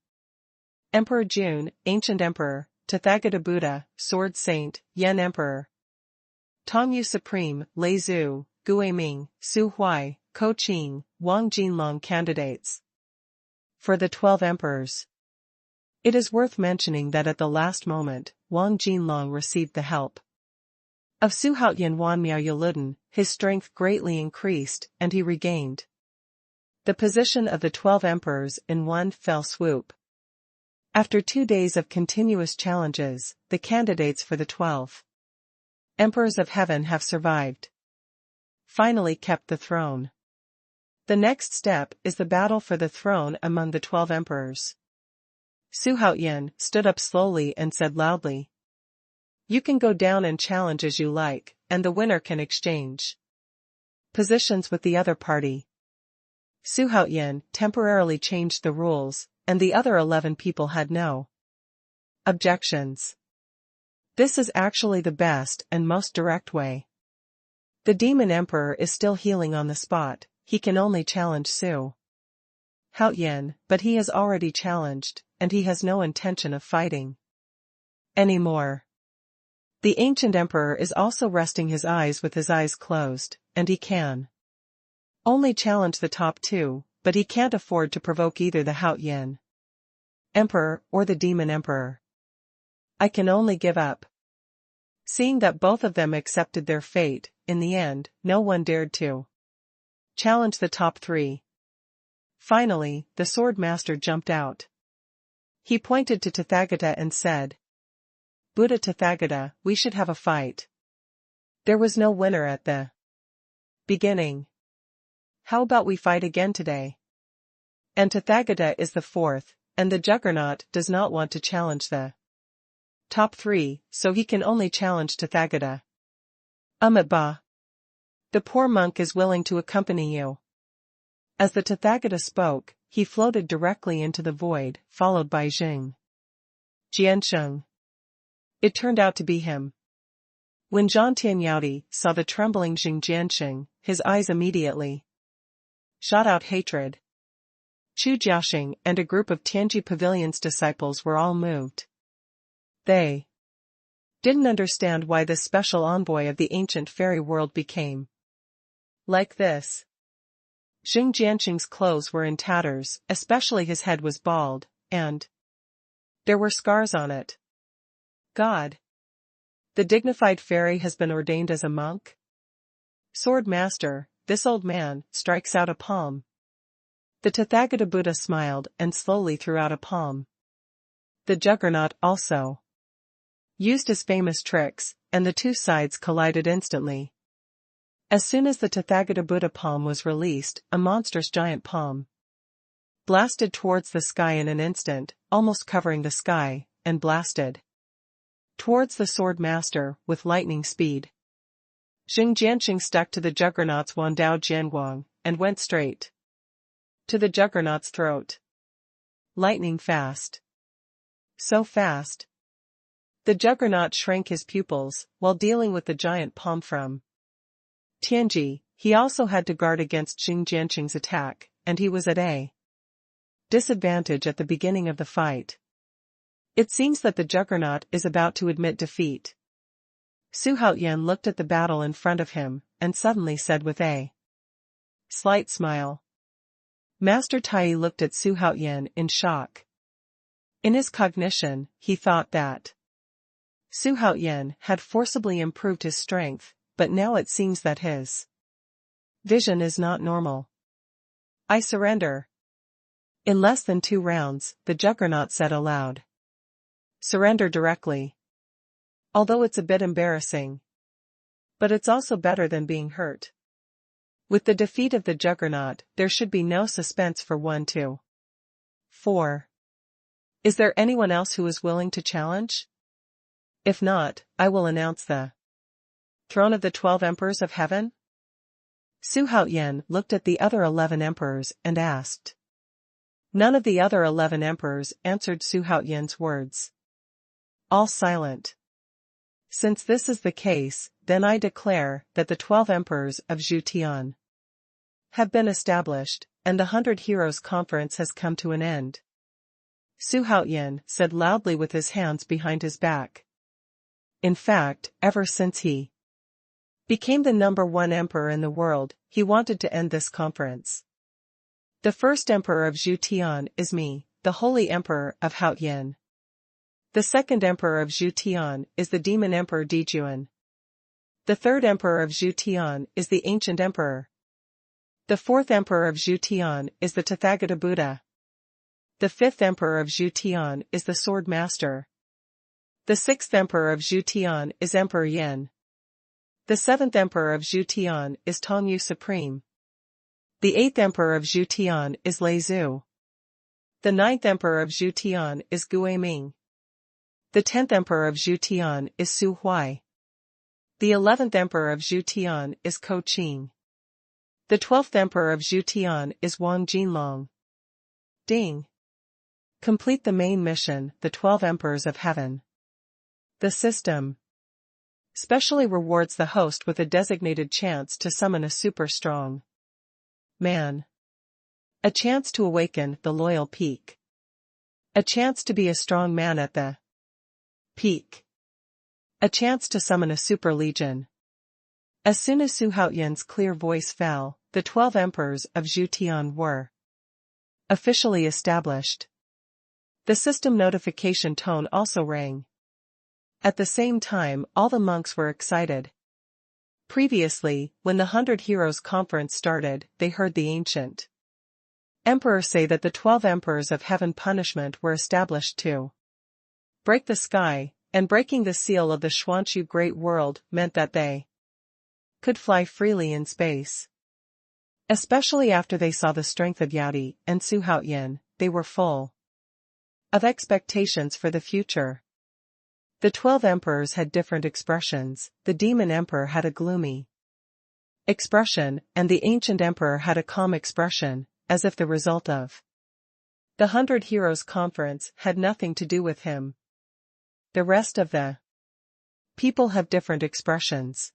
Emperor Jun, Ancient Emperor, Tathagata Buddha, Sword Saint, Yen Emperor, Tongyu Supreme, Lei Zhu, Guiming, Su Huai, Ko Qing, Wang Jinlong candidates for the 12 emperors. It is worth mentioning that at the last moment, Wang Jinlong received the help of Su Haoyan Wan Miaoyuluden. His strength greatly increased, and he regained the position of the 12 emperors in one fell swoop. After 2 days of continuous challenges, the candidates for the 12 emperors of heaven have survived, finally kept the throne. The next step is the battle for the throne among the 12 emperors. Su Haoyan stood up slowly and said loudly, "You can go down and challenge as you like, and the winner can exchange positions with the other party." Su Haoyan temporarily changed the rules, and the other 11 people had no objections. This is actually the best and most direct way. The demon emperor is still healing on the spot. He can only challenge Su Haoyan, but he has already challenged, and he has no intention of fighting anymore. The ancient emperor is also resting his eyes with his eyes closed, and he can only challenge the top 2, but he can't afford to provoke either the Haoyan emperor or the demon emperor. "I can only give up." Seeing that both of them accepted their fate, in the end, no one dared to challenge the top 3. Finally, the sword master jumped out. He pointed to Tathagata and said, "Buddha Tathagata, we should have a fight. There was no winner at the beginning. How about we fight again today?" And Tathagata is the 4th, and the Juggernaut does not want to challenge the top 3, so he can only challenge Tathagata. Ba. The poor monk is willing to accompany you." As the Tathagata spoke, he floated directly into the void, followed by Jing Jiansheng. It turned out to be him. When Zhang Tianyao saw the trembling Jing Jiansheng, his eyes immediately shot out hatred. Chu Jiaxing and a group of Tianji Pavilion's disciples were all moved. They didn't understand why this special envoy of the ancient fairy world became like this. Jing Jiansheng's clothes were in tatters, especially his head was bald, and there were scars on it. God! The dignified fairy has been ordained as a monk? Sword master, this old man, strikes out a palm. The Tathagata Buddha smiled and slowly threw out a palm. The Juggernaut also used his famous tricks, and the 2 sides collided instantly. As soon as the Tathagata Buddha palm was released, a monstrous giant palm blasted towards the sky in an instant, almost covering the sky, and blasted towards the sword master with lightning speed. Jing Jiansheng stuck to the Juggernaut's Wandao Jianguang, and went straight to the Juggernaut's throat. Lightning fast. So fast. The Juggernaut shrank his pupils, while dealing with the giant palm from Tianji. He also had to guard against Jing Jiansheng's attack, and he was at a disadvantage at the beginning of the fight. It seems that the Juggernaut is about to admit defeat. Su Haoyan looked at the battle in front of him, and suddenly said with a slight smile. Master Tai looked at Su Haoyan in shock. In his cognition, he thought that Su Haoyan had forcibly improved his strength, but now it seems that his vision is not normal. "I surrender." In less than 2 rounds, the Juggernaut said aloud. "Surrender directly. Although it's a bit embarrassing. But it's also better than being hurt." With the defeat of the Juggernaut, there should be no suspense for 1, 2, 4. Is there anyone else who is willing to challenge? If not, I will announce the throne of the 12 emperors of heaven. Su Haoyan looked at the other 11 emperors and asked. None of the other 11 emperors answered Su Haoyan's words. All silent. Since this is the case, then I declare that the 12 emperors of Zhutian have been established, and the 100 Heroes Conference has come to an end. Su Haoyan said loudly with his hands behind his back. In fact, ever since he became the #1 emperor in the world. He wanted to end this conference. The first emperor of Zhu Tian is me, the holy emperor of Haotian. The second emperor of Zhu Tian is the demon emperor Dijuan. The third emperor of Zhu Tian is the ancient emperor. The fourth emperor of Zhu Tian is the Tathagata Buddha. The fifth emperor of Zhu Tian is the sword master. The sixth emperor of Zhu Tian is Emperor Yin. The seventh emperor of Zhu Tian is Tianwu Supreme. The eighth emperor of Zhu Tian is Lei Zhu. The ninth emperor of Zhu Tian is Guiming. The 10th emperor of Zhu Tian is Su Huai. The 11th emperor of Zhu Tian is Ko Qing. The 12th emperor of Zhu Tian is Wang Jinlong. Ding. Complete the main mission, the 12 emperors of heaven. The system specially rewards the host with a designated chance to summon a super strong man. A chance to awaken the loyal peak. A chance to be a strong man at the peak. A chance to summon a super legion. As soon as Su Haotian's clear voice fell, the 12 emperors of Zhu Tian were officially established. The system notification tone also rang. At the same time, all the monks were excited. Previously, when the 100 Heroes Conference started, they heard the ancient emperor say that the 12 emperors of heaven punishment were established to break the sky, and breaking the seal of the Xuanhuan great world meant that they could fly freely in space. Especially after they saw the strength of Yaodi and Su Haotian, they were full of expectations for the future. The 12 emperors had different expressions. The demon emperor had a gloomy expression, and the ancient emperor had a calm expression, as if the result of the 100 Heroes Conference had nothing to do with him. The rest of the people have different expressions.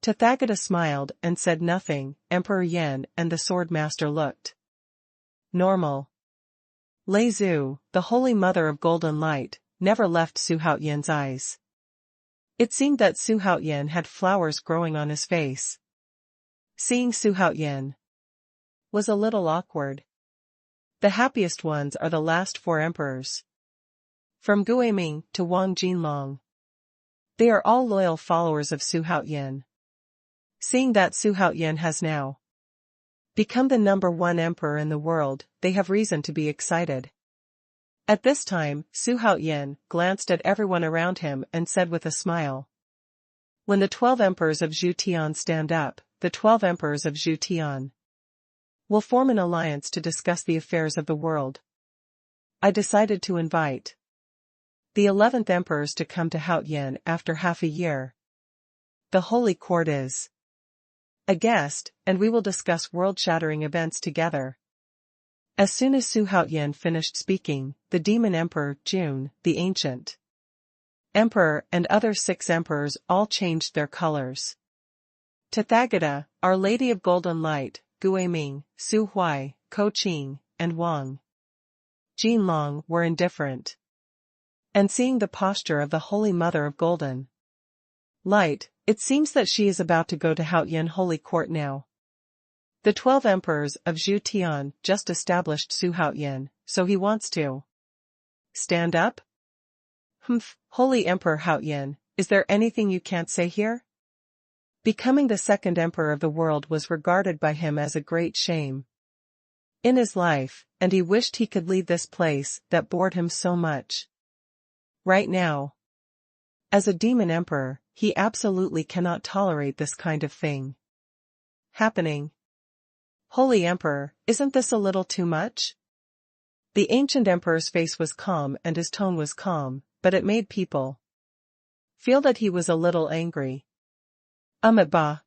Tathagata smiled and said nothing. Emperor Yan and the sword master looked normal. Lei Zhu, the holy mother of golden light, never left Su Haotian's eyes. It seemed that Su Haotian had flowers growing on his face. Seeing Su Haotian was a little awkward. The happiest ones are the last 4 emperors. From Guiming to Wang Jinlong. They are all loyal followers of Su Haotian. Seeing that Su Haotian has now become the #1 emperor in the world, they have reason to be excited. At this time, Su Haotian glanced at everyone around him and said with a smile, "When the 12 emperors of Zhu Tian stand up, the 12 emperors of Zhu Tian will form an alliance to discuss the affairs of the world. I decided to invite the 11th emperors to come to Haotian after half a year. The Holy Court is a guest, and we will discuss world-shattering events together." As soon as Su Haotian finished speaking, the demon emperor, Jun, the ancient emperor and other 6 emperors all changed their colors. Tathagata, Our Lady of Golden Light, Guiming, Su Huai, Ko Qing, and Wang Jinlong were indifferent. And seeing the posture of the Holy Mother of Golden Light, it seems that she is about to go to Haotian Holy Court now. The 12 emperors of Zhu Tian just established Su Haotian, so he wants to stand up? Humph, Holy Emperor Haotian, is there anything you can't say here? Becoming the 2nd emperor of the world was regarded by him as a great shame in his life, and he wished he could leave this place that bored him so much. Right now, as a demon emperor, he absolutely cannot tolerate this kind of thing happening. Holy Emperor, isn't this a little too much? The ancient emperor's face was calm and his tone was calm, but it made people feel that he was a little angry. Ba.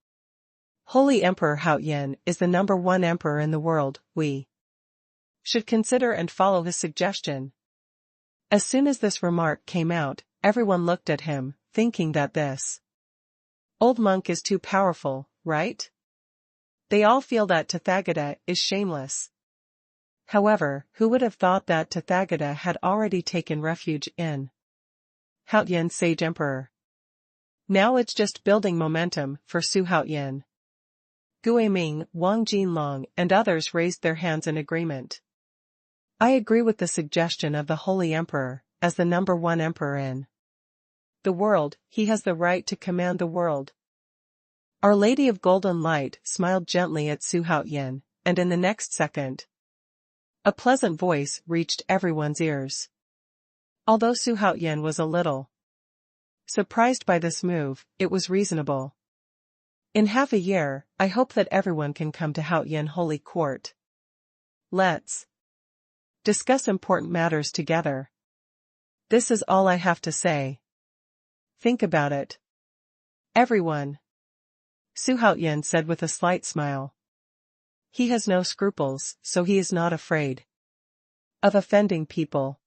Holy Emperor Haotian is the #1 emperor in the world. We should consider and follow his suggestion. As soon as this remark came out, everyone looked at him, thinking that this old monk is too powerful, right? They all feel that Tathagata is shameless. However, who would have thought that Tathagata had already taken refuge in Haotian Sage Emperor? Now it's just building momentum for Xuanhuan. Gui Ming, Wang Jinlong, and others raised their hands in agreement. I agree with the suggestion of the Holy Emperor, as the number one emperor in the world. He has the right to command the world. Our Lady of Golden Light smiled gently at Xuanhuan, and in the next second, a pleasant voice reached everyone's ears. Although Xuanhuan was a little surprised by this move, it was reasonable. In half a year, I hope that everyone can come to Haoyan Holy Court. Let's discuss important matters together. This is all I have to say. Think about it. Everyone. Xuanhuan said with a slight smile. He has no scruples, so he is not afraid of offending people.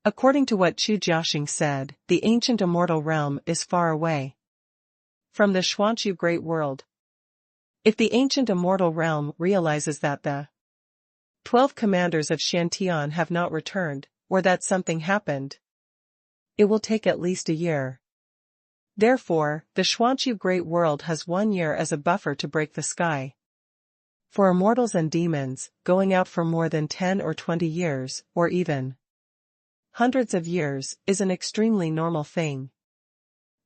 According to what Chu Jiaxing said, the ancient immortal realm is far away from the Xuanchu great world. If the ancient immortal realm realizes that the 12 commanders of Shantian have not returned, or that something happened, it will take at least a year. Therefore, the Xuanchu great world has 1 year as a buffer to break the sky. For immortals and demons, going out for more than 10 or 20 years, or even hundreds of years, is an extremely normal thing.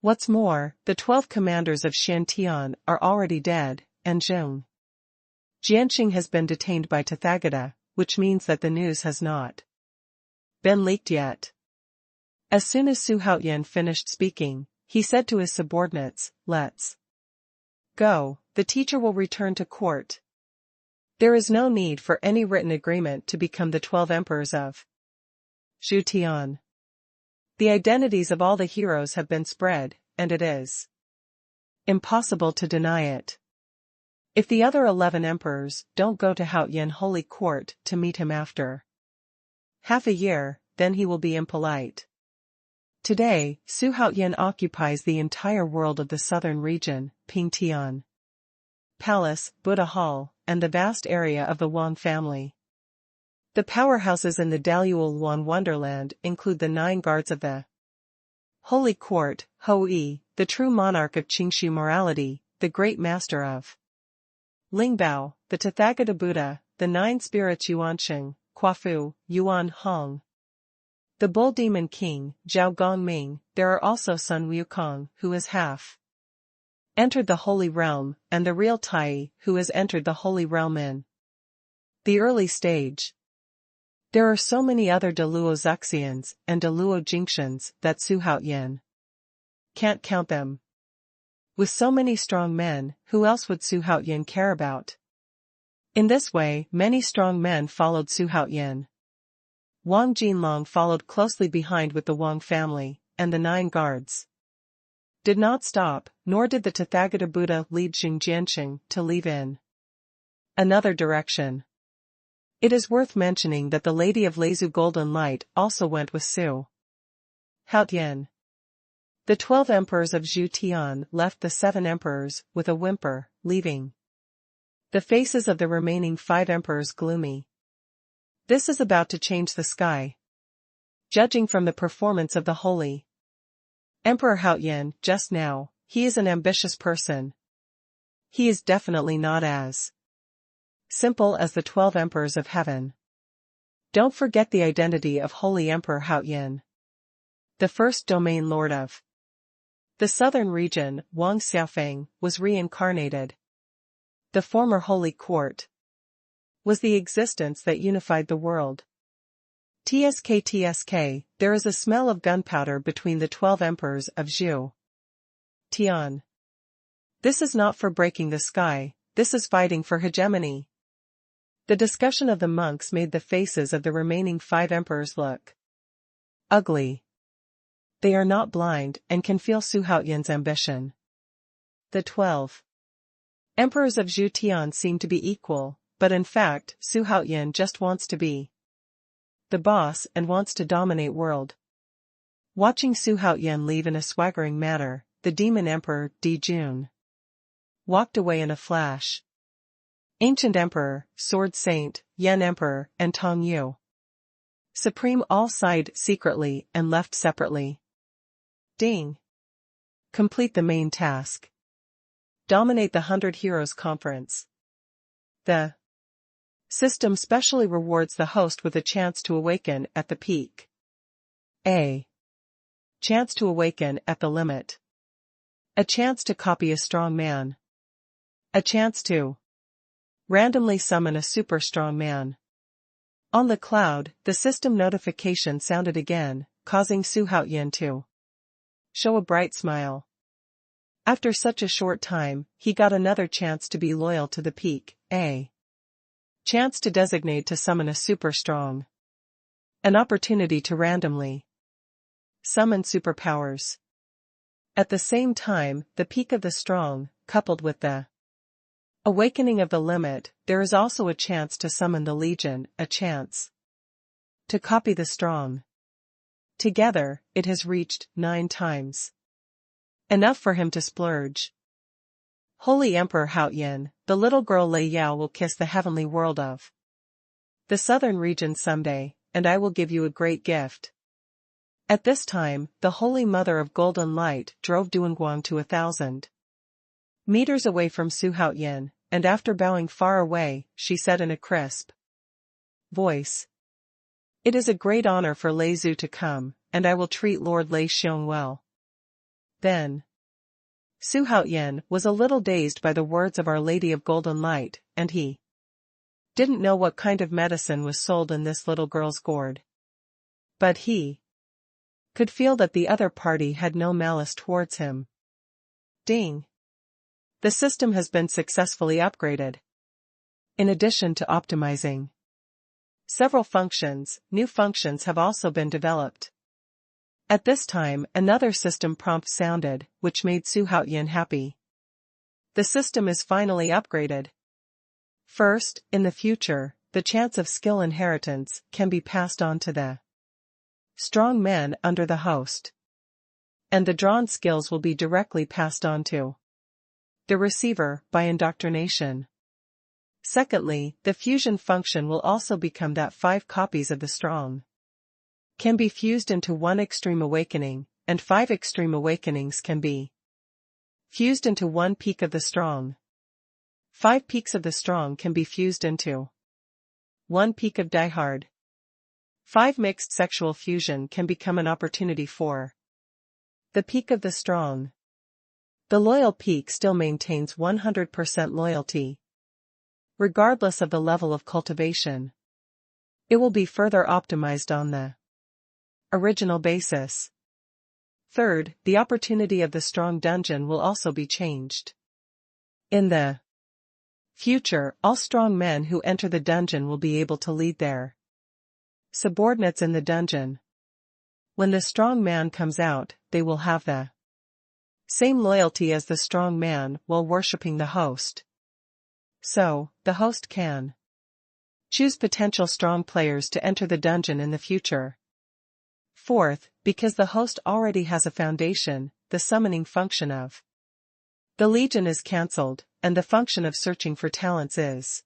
What's more, the 12 commanders of Shantian are already dead, and Jianxing has been detained by Tathagata, which means that the news has not been leaked yet. As soon as Xuanhuan finished speaking, he said to his subordinates, "Let's go, the teacher will return to court." There is no need for any written agreement to become the 12 emperors of Zhutian. The identities of all the heroes have been spread, and it is impossible to deny it. If the other 11 emperors don't go to Haoyan Holy Court to meet him after half a year, then he will be impolite. Today, Xuanhuan occupies the entire world of the southern region, Pingtian Palace, Buddha Hall, and the vast area of the Wang family. The powerhouses in the Daluoluan Wonderland include the 9 guards of the Holy Court, Hou-yi, the true monarch of Qingshu morality, the great master of Lingbao, the Tathagata Buddha, the 9 spirits Yuansheng, Quafu, Yuan Hong, the Bull Demon King, Zhao Gongming. There are also Sun Wukong, who has half entered the Holy Realm, and the real Tai, who has entered the Holy Realm in the early stage. There are so many other Deluo Zuxians and Deluo Jingshans that Xuanhuan can't count them. With so many strong men, who else would Xuanhuan care about? In this way, many strong men followed Xuanhuan. Wang Jinlong followed closely behind with the Wang family, and the 9 guards did not stop, nor did the Tathagata Buddha lead Jianxing to leave in another direction. It is worth mentioning that the Lady of Leizu Golden Light also went with Xuanhuan. The 12 emperors of Zhutian left the 7 emperors with a whimper, leaving the faces of the remaining 5 emperors gloomy. This is about to change the sky. Judging from the performance of the Holy Emperor Haoyan just now, he is an ambitious person. He is definitely not as simple as the 12 emperors of heaven. Don't forget the identity of Holy Emperor Haoyan, the first domain lord of the southern region. Wang Xiaofeng was reincarnated. The former Holy Court was the existence that unified the world. TSK, there is a smell of gunpowder between the 12 emperors of Zhu Tian. This is not for breaking the sky, this is fighting for hegemony. The discussion of the monks made the faces of the remaining 5 emperors look ugly. They are not blind and can feel Xuanhuan's ambition. The 12 emperors of Zhutian seem to be equal, but in fact, Xuanhuan just wants to be the boss and wants to dominate world. Watching Xuanhuan leave in a swaggering manner, the demon emperor, Di Jun, walked away in a flash. Ancient Emperor, Sword Saint, Yan Emperor, and Tong Yu Supreme all sighed secretly and left separately. Ding! Complete the main task. Dominate the 100 Heroes Conference. The system specially rewards the host with a chance to awaken at the peak. A chance to awaken at the limit. A chance to copy a strong man. A chance to randomly summon a super strong man. On the cloud, the system notification sounded again, causing Xuanhuan to show a bright smile. After such a short time, he got another chance to be loyal to the peak. A chance to designate to summon a super strong. An opportunity to randomly summon superpowers. At the same time, the peak of the strong, coupled with the awakening of the limit, there is also a chance to summon the legion, a chance to copy the strong. Together, it has reached 9 times. Enough for him to splurge. Holy Emperor Haoyan, the little girl Lei Yao will kiss the heavenly world of the southern region someday, and I will give you a great gift. At this time, the Holy Mother of Golden Light drove Duanguang to 1,000 meters away from Xuanhuan, and after bowing far away, she said in a crisp voice, "It is a great honor for Lei Zhu to come, and I will treat Lord Lei Xiong well." Then Xuanhuan was a little dazed by the words of Our Lady of Golden Light, and he didn't know what kind of medicine was sold in this little girl's gourd. But he could feel that the other party had no malice towards him. Ding! The system has been successfully upgraded. In addition to optimizing several functions, new functions have also been developed. At this time, another system prompt sounded, which made Xuanhuan happy. The system is finally upgraded. First, in the future, the chance of skill inheritance can be passed on to the strong men under the host. And the drawn skills will be directly passed on to the receiver by indoctrination. Secondly, the fusion function will also become that 5 copies of the strong can be fused into 1 extreme awakening, and 5 extreme awakenings can be fused into 1 peak of the strong. 5 peaks of the strong can be fused into 1 peak of diehard. 5 mixed sexual fusion can become an opportunity for the peak of the strong. The loyal peak still maintains 100% loyalty, regardless of the level of cultivation. It will be further optimized on the original basis. Third, the opportunity of the strong dungeon will also be changed. In the future, all strong men who enter the dungeon will be able to lead their subordinates in the dungeon. When the strong man comes out, they will have the same loyalty as the strong man while worshipping the host. So, the host can choose potential strong players to enter the dungeon in the future. Fourth, because the host already has a foundation, the summoning function of the Legion is cancelled, and the function of searching for talents is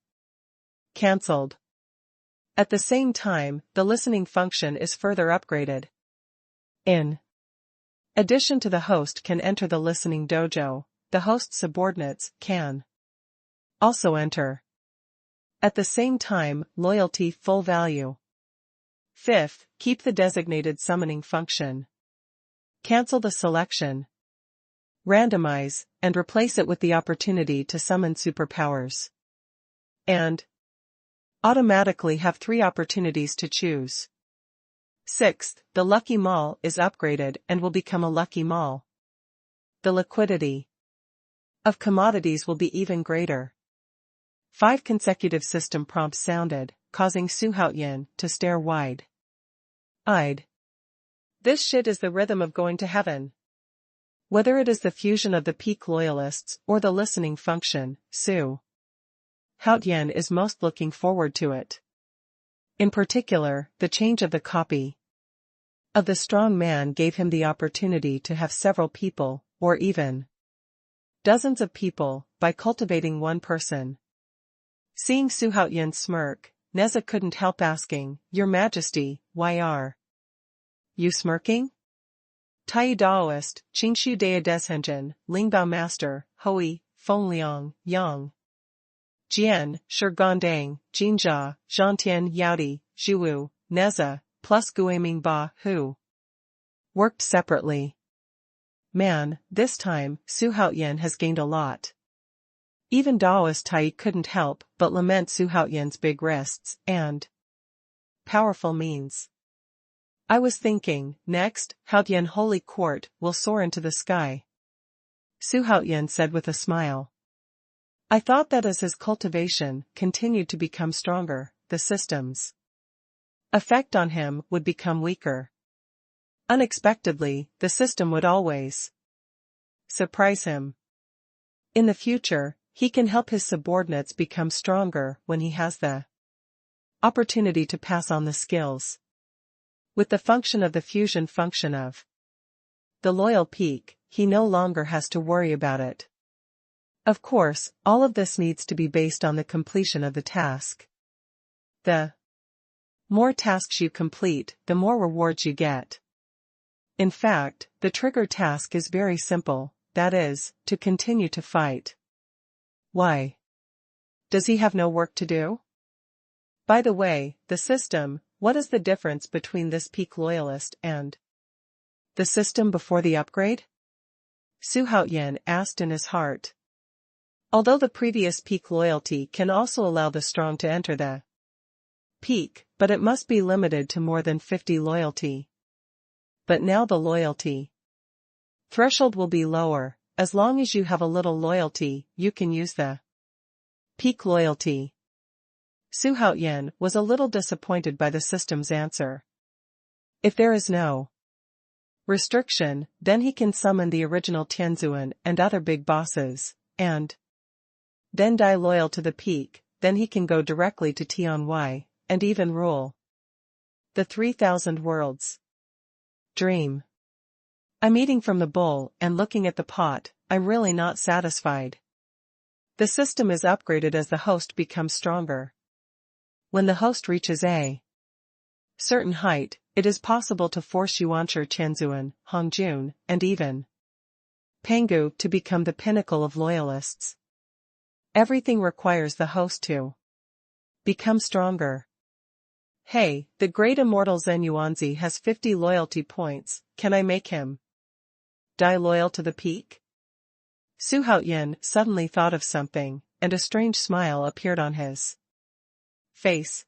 cancelled. At the same time, the listening function is further upgraded. In addition to the host can enter the listening dojo, the host's subordinates can also enter. At the same time, loyalty full value. Fifth, keep the designated summoning function. Cancel the selection, randomize, and replace it with the opportunity to summon superpowers. And automatically have 3 opportunities to choose. Sixth, the Lucky Mall is upgraded and will become a Lucky Mall. The liquidity of commodities will be even greater. 5 consecutive system prompts sounded, causing Xuanhuan to stare wide-eyed. This shit is the rhythm of going to heaven. Whether it is the fusion of the peak loyalists or the listening function, Xuanhuan is most looking forward to it. In particular, the change of the copy of the strong man gave him the opportunity to have several people, or even dozens of people, by cultivating one person. Seeing Xuanhuan smirk, Neza couldn't help asking, "Your Majesty, why are you smirking?" Tai Daoist, Qingshu Dea Deshenjin, Lingbao Master, Hui, Fengliang, Yang. Jian, Shigandang, Jinjia, Zhantian Yaodi, Zhuwu, Neza, plus Guiming Ba Hu. Worked separately. Man, this time, Su Haoyan has gained a lot. Even Daoist Tai couldn't help but lament Su Haoyan's big wrists and powerful means. I was thinking, next, Haoyan Holy Court will soar into the sky. Su Haoyan said with a smile. I thought that as his cultivation continued to become stronger, the system's effect on him would become weaker. Unexpectedly, the system would always surprise him. In the future, he can help his subordinates become stronger when he has the opportunity to pass on the skills. With the function of the fusion function of the loyal peak, he no longer has to worry about it. Of course, all of this needs to be based on the completion of the task. The more tasks you complete, the more rewards you get. In fact, the trigger task is very simple, that is, to continue to fight. Why? Does he have no work to do? By the way, the system, what is the difference between this peak loyalist and the system before the upgrade? Su Haoyan asked in his heart. Although the previous peak loyalty can also allow the strong to enter the peak, but it must be limited to more than 50 loyalty. But now the loyalty threshold will be lower. As long as you have a little loyalty, you can use the peak loyalty. Su Haoyan was a little disappointed by the system's answer. If there is no restriction, then he can summon the original Tianzuan and other big bosses, and then die loyal to the peak, then he can go directly to Tianwu, and even rule the 3,000 worlds. Dream. I'm eating from the bowl and looking at the pot, I'm really not satisfied. The system is upgraded as the host becomes stronger. When the host reaches a certain height, it is possible to force Yuanshi Tianzuan, Hongjun, and even Pangu to become the pinnacle of loyalists. Everything requires the host to become stronger. Hey, the great immortal Zhen Yuanzi has 50 loyalty points, can I make him die loyal to the peak? Su Haoyan suddenly thought of something, and a strange smile appeared on his face.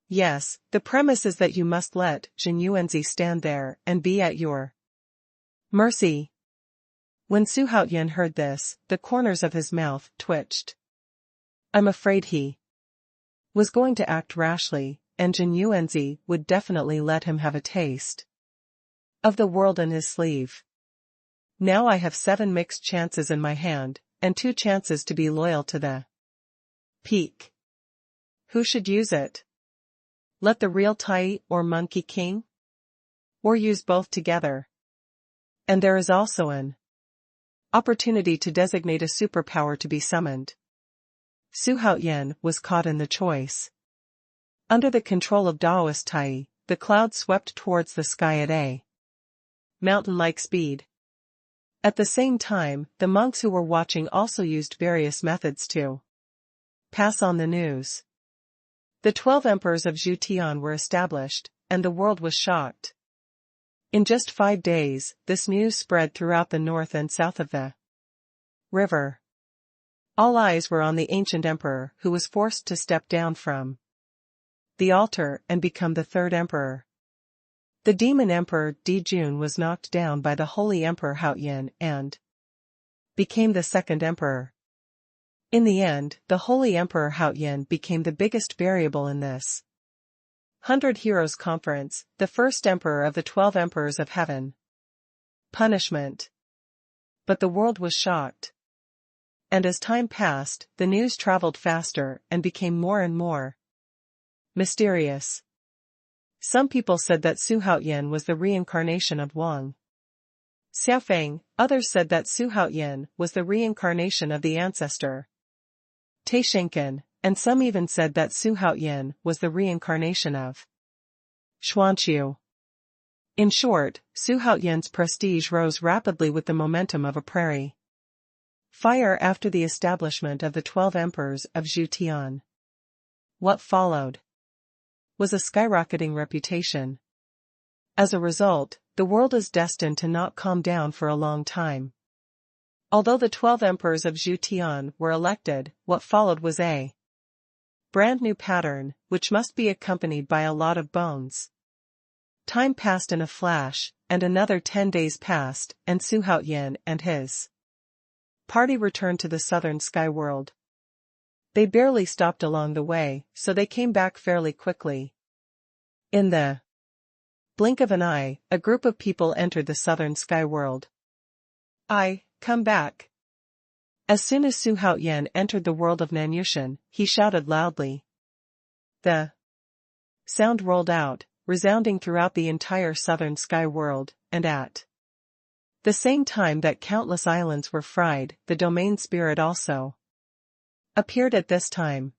Yes, the premise is that you must let Zhen Yuanzi stand there and be at your mercy. When Su Haoyan heard this, the corners of his mouth twitched. I'm afraid he was going to act rashly, and Zhen Yuanzi would definitely let him have a taste of the world in his sleeve. Now I have 7 mixed chances in my hand, and 2 chances to be loyal to the peak. Who should use it? Let the real Tai or Monkey King? Or use both together? And there is also an opportunity to designate a superpower to be summoned. Su Haoyan was caught in the choice. Under the control of Daoist Tai, the cloud swept towards the sky at a mountain-like speed. At the same time, the monks who were watching also used various methods to pass on the news. The 12 emperors of Zhutian were established, and the world was shocked. In just 5 days, this news spread throughout the north and south of the river. All eyes were on the ancient emperor who was forced to step down from the altar and become the 3rd emperor. The demon emperor Dijun was knocked down by the holy emperor Haoyan and became the 2nd emperor. In the end, the holy emperor Haoyan became the biggest variable in this 100 Heroes Conference, the 1st emperor of the 12 emperors of heaven. Punishment. But the world was shocked. And as time passed, the news traveled faster and became more and more mysterious. Some people said that Su Haoyan was the reincarnation of Wang Xiaofeng, others said that Su Haoyan was the reincarnation of the ancestor Taishenken, and some even said that Su Haoyan was the reincarnation of Xuanhuan. In short, Xuanhuan's prestige rose rapidly with the momentum of a prairie fire after the establishment of the 12 emperors of Zhu. What followed was a skyrocketing reputation. As a result, the world is destined to not calm down for a long time. Although the 12 emperors of Zhu were elected, what followed was a brand new pattern, which must be accompanied by a lot of bones. Time passed in a flash, and another 10 days passed, and Xuanhuan and his party returned to the southern sky world. They barely stopped along the way, so they came back fairly quickly. In the blink of an eye, a group of people entered the southern sky world. Come back. As soon as Xuanhuan entered the world of Nanyushan, he shouted loudly. The sound rolled out, resounding throughout the entire southern sky world, and at the same time that countless islands were fried, the domain spirit also appeared at this time.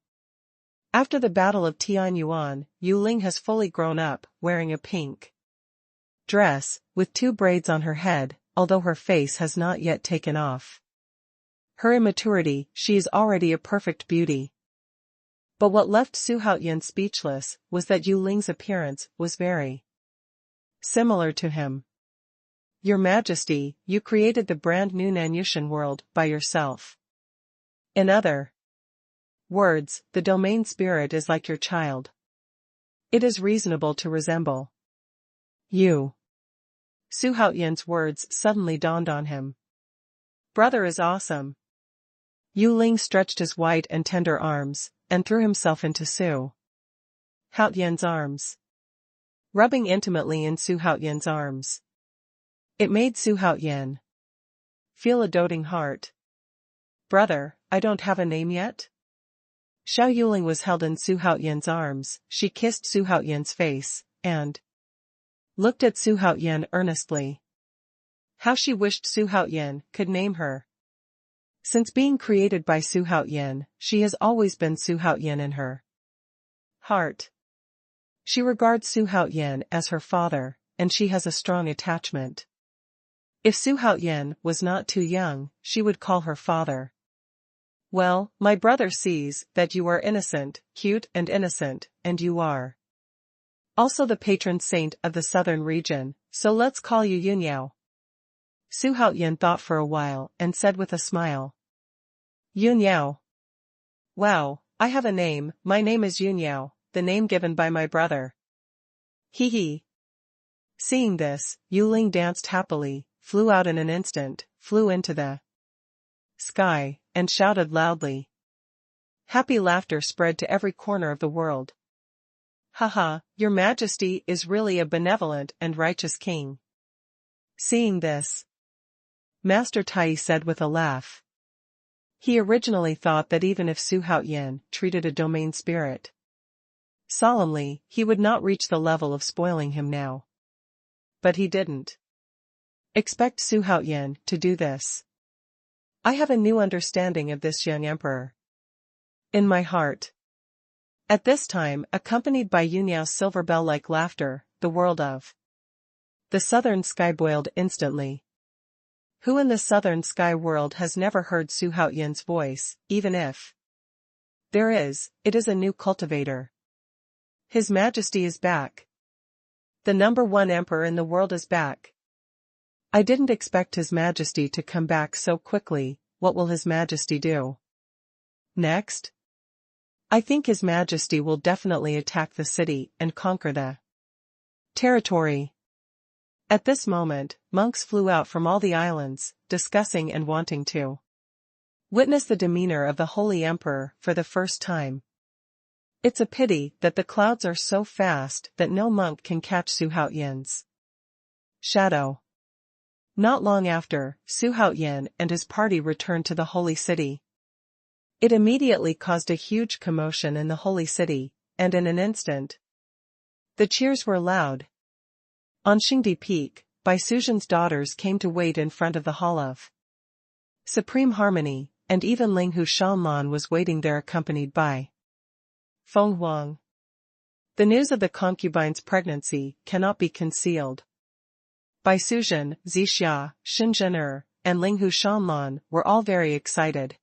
After the Battle of Tianwu, Yu Ling has fully grown up, wearing a pink dress, with 2 braids on her head, although her face has not yet taken off her immaturity, she is already a perfect beauty. But what left Xuanhuan speechless was that Yu Ling's appearance was very similar to him. Your Majesty, you created the brand new Nanyushan world by yourself. In other words, the domain spirit is like your child. It is reasonable to resemble you. Xuanhuan's words suddenly dawned on him. Brother is awesome. Yu Ling stretched his white and tender arms, and threw himself into Xuanhuan's arms, rubbing intimately in Xuanhuan's arms. It made Xuanhuan feel a doting heart. Brother, I don't have a name yet? Xiao Yuling was held in Xuanhuan's arms, she kissed Xuanhuan's face, and looked at Xuanhuan earnestly. How she wished Xuanhuan could name her. Since being created by Xuanhuan, she has always been Xuanhuan in her heart. She regards Xuanhuan as her father, and she has a strong attachment. If Xuanhuan was not too young, she would call her father. Well, my brother sees that you are innocent, cute and innocent, and you are also the patron saint of the southern region, so let's call you Yunyao. Xuanhuan thought for a while and said with a smile. Yunyao. Wow, I have a name, my name is Yunyao, the name given by my brother. Hee hee. Seeing this, Yu Ling danced happily, flew out in an instant, flew into the sky, and shouted loudly. Happy laughter spread to every corner of the world. Haha, your Majesty is really a benevolent and righteous king. Seeing this, Master Tai said with a laugh. He originally thought that even if Xuanhuan treated a domain spirit solemnly, he would not reach the level of spoiling him now. But he didn't expect Xuanhuan to do this. I have a new understanding of this young emperor in my heart. At this time, accompanied by Yunyao's silver bell-like laughter, the world of the southern sky boiled instantly. Who in the southern sky world has never heard Xuanhuan's voice, even if there is, it is a new cultivator. His Majesty is back. The #1 emperor in the world is back. I didn't expect His Majesty to come back so quickly. What will His Majesty do next? I think His Majesty will definitely attack the city and conquer the territory. At this moment, monks flew out from all the islands, discussing and wanting to witness the demeanor of the Holy Emperor for the first time. It's a pity that the clouds are so fast that no monk can catch Xuanhuan's shadow. Not long after, Xuanhuan and his party returned to the holy city. It immediately caused a huge commotion in the holy city, and in an instant, the cheers were loud. On Xingdi Peak, Bai Suzhen's daughters came to wait in front of the Hall of Supreme Harmony, and even Linghu Shanlan was waiting there accompanied by Feng Huang. The news of the concubine's pregnancy cannot be concealed. Bai Suzhen, Zixia, Shenzhen and Linghu Shanlan were all very excited.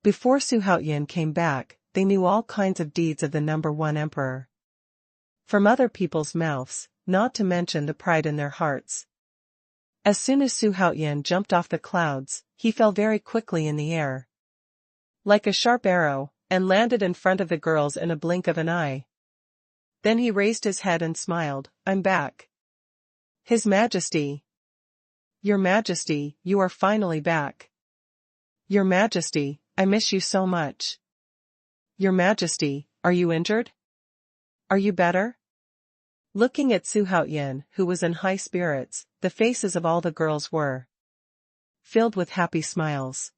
Before Su Haoyan came back, they knew all kinds of deeds of the number one emperor. From other people's mouths, not to mention the pride in their hearts. As soon as Su Haoyan jumped off the clouds, he fell very quickly in the air, like a sharp arrow, and landed in front of the girls in a blink of an eye. Then he raised his head and smiled, "I'm back. His Majesty." "Your Majesty, you are finally back." "Your Majesty, I miss you so much." "Your Majesty, are you injured? Are you better?" Looking at Su Haoyan, who was in high spirits, the faces of all the girls were filled with happy smiles.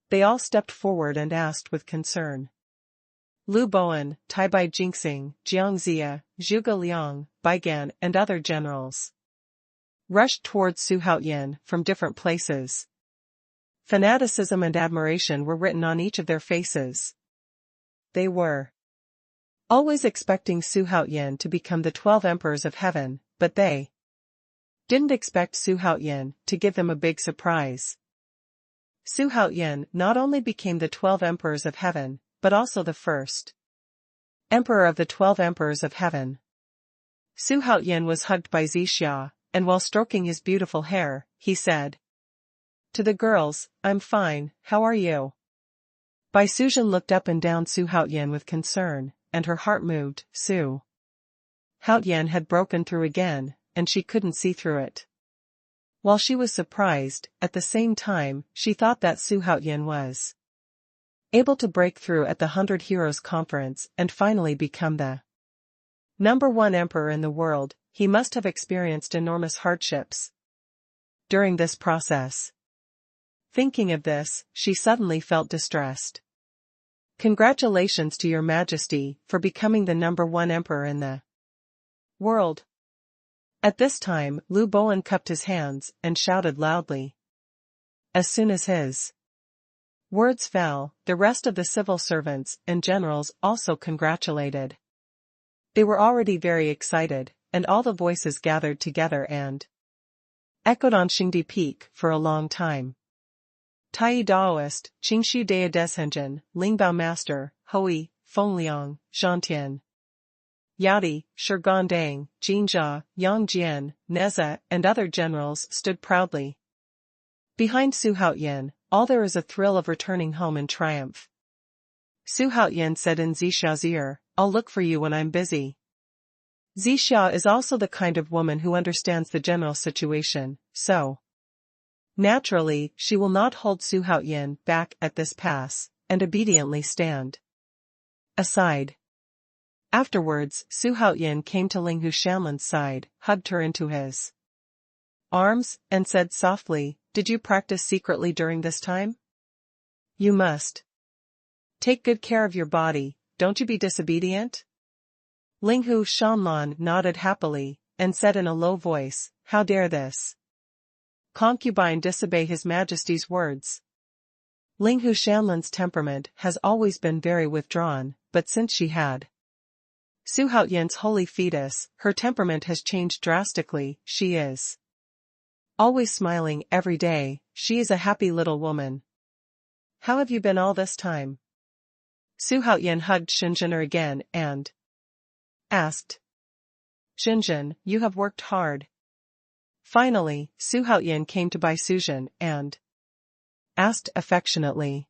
They all stepped forward and asked with concern. Lu Bowen, Taibai Jinxing, Jiang Zia, Zhuge Liang, Baigan and other generals rushed towards Su Haoyan from different places. Fanaticism and admiration were written on each of their faces. They were always expecting Su Haoyan to become the 12 emperors of heaven, but they didn't expect Su Haoyan to give them a big surprise. Su Haoyan not only became the 12 emperors of heaven, but also the first emperor of the 12 emperors of heaven. Su Haoyan was hugged by Zixia, and while stroking his beautiful hair, he said to the girls, "I'm fine, how are you?" Bai Suzhen looked up and down Su Haoyan with concern, and her heart moved. Su Haoyan had broken through again, and she couldn't see through it. While she was surprised, at the same time, she thought that Su Haoyan was able to break through at the 100 Heroes Conference and finally become the number one emperor in the world. He must have experienced enormous hardships during this process. Thinking of this, she suddenly felt distressed. "Congratulations to your Majesty for becoming the number one emperor in the world." At this time, Lu Bowen cupped his hands and shouted loudly. As soon as his words fell, the rest of the civil servants and generals also congratulated. They were already very excited, and all the voices gathered together and echoed on Xingdi Peak for a long time. Tai Daoist, Qingshu Dea Deshenjin, Lingbao Master, Hui, Fengliang, Zhantian, Yadi, Shigandang, Jinjia, Yang Jian, Neza, and other generals stood proudly behind Su Haoyan. All there is a thrill of returning home in triumph. Su Haoyan said in Zixia's ear, "I'll look for you when I'm busy." Zixia is also the kind of woman who understands the general situation, so naturally, she will not hold Su Haoyan back at this pass, and obediently stand aside. Afterwards, Su Haoyan came to Linghu Shanlan's side, hugged her into his arms, and said softly, "Did you practice secretly during this time? You must take good care of your body, don't you be disobedient?" Linghu Shanlan nodded happily, and said in a low voice, "How dare this concubine disobey His Majesty's words?" Linghu Shanlan's temperament has always been very withdrawn, but since she had Su Haoyan's holy fetus, her temperament has changed drastically. She is always smiling every day. She is a happy little woman. "How have you been all this time?" Su Haoyan hugged Shenzhen again and asked. "Shenzhen, you have worked hard." Finally, Su Haoyan came to Bai Suzhen and asked affectionately,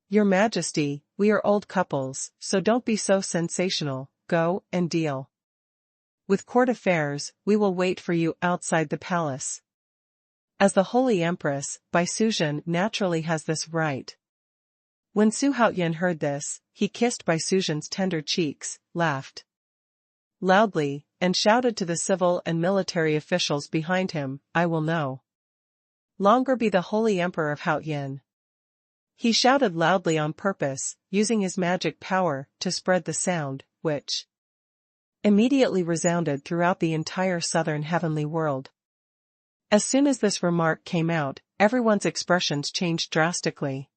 "Your Majesty, we are old couples, so don't be so sensational. Go and deal with court affairs. We will wait for you outside the palace." As the Holy Empress, Bai Suzhen naturally has this right. When Su Haoyan heard this, he kissed Bai Suzhen's tender cheeks, laughed loudly, and shouted to the civil and military officials behind him, "I will no longer be the Holy Emperor of Haoyan." He shouted loudly on purpose, using his magic power to spread the sound, which immediately resounded throughout the entire southern heavenly world. As soon as this remark came out, everyone's expressions changed drastically.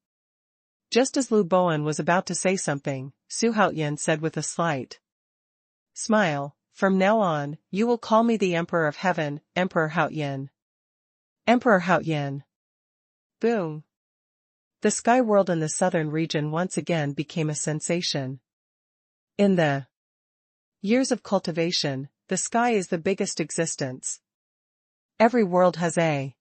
Just as Lu Bowen was about to say something, Su Haoyan said with a slight smile, From now on, you will call me the Emperor of Heaven, Emperor Haoyan. Emperor Haoyan. Boom. The sky world in the southern region once again became a sensation. In the years of cultivation, the sky is the biggest existence. Every world has a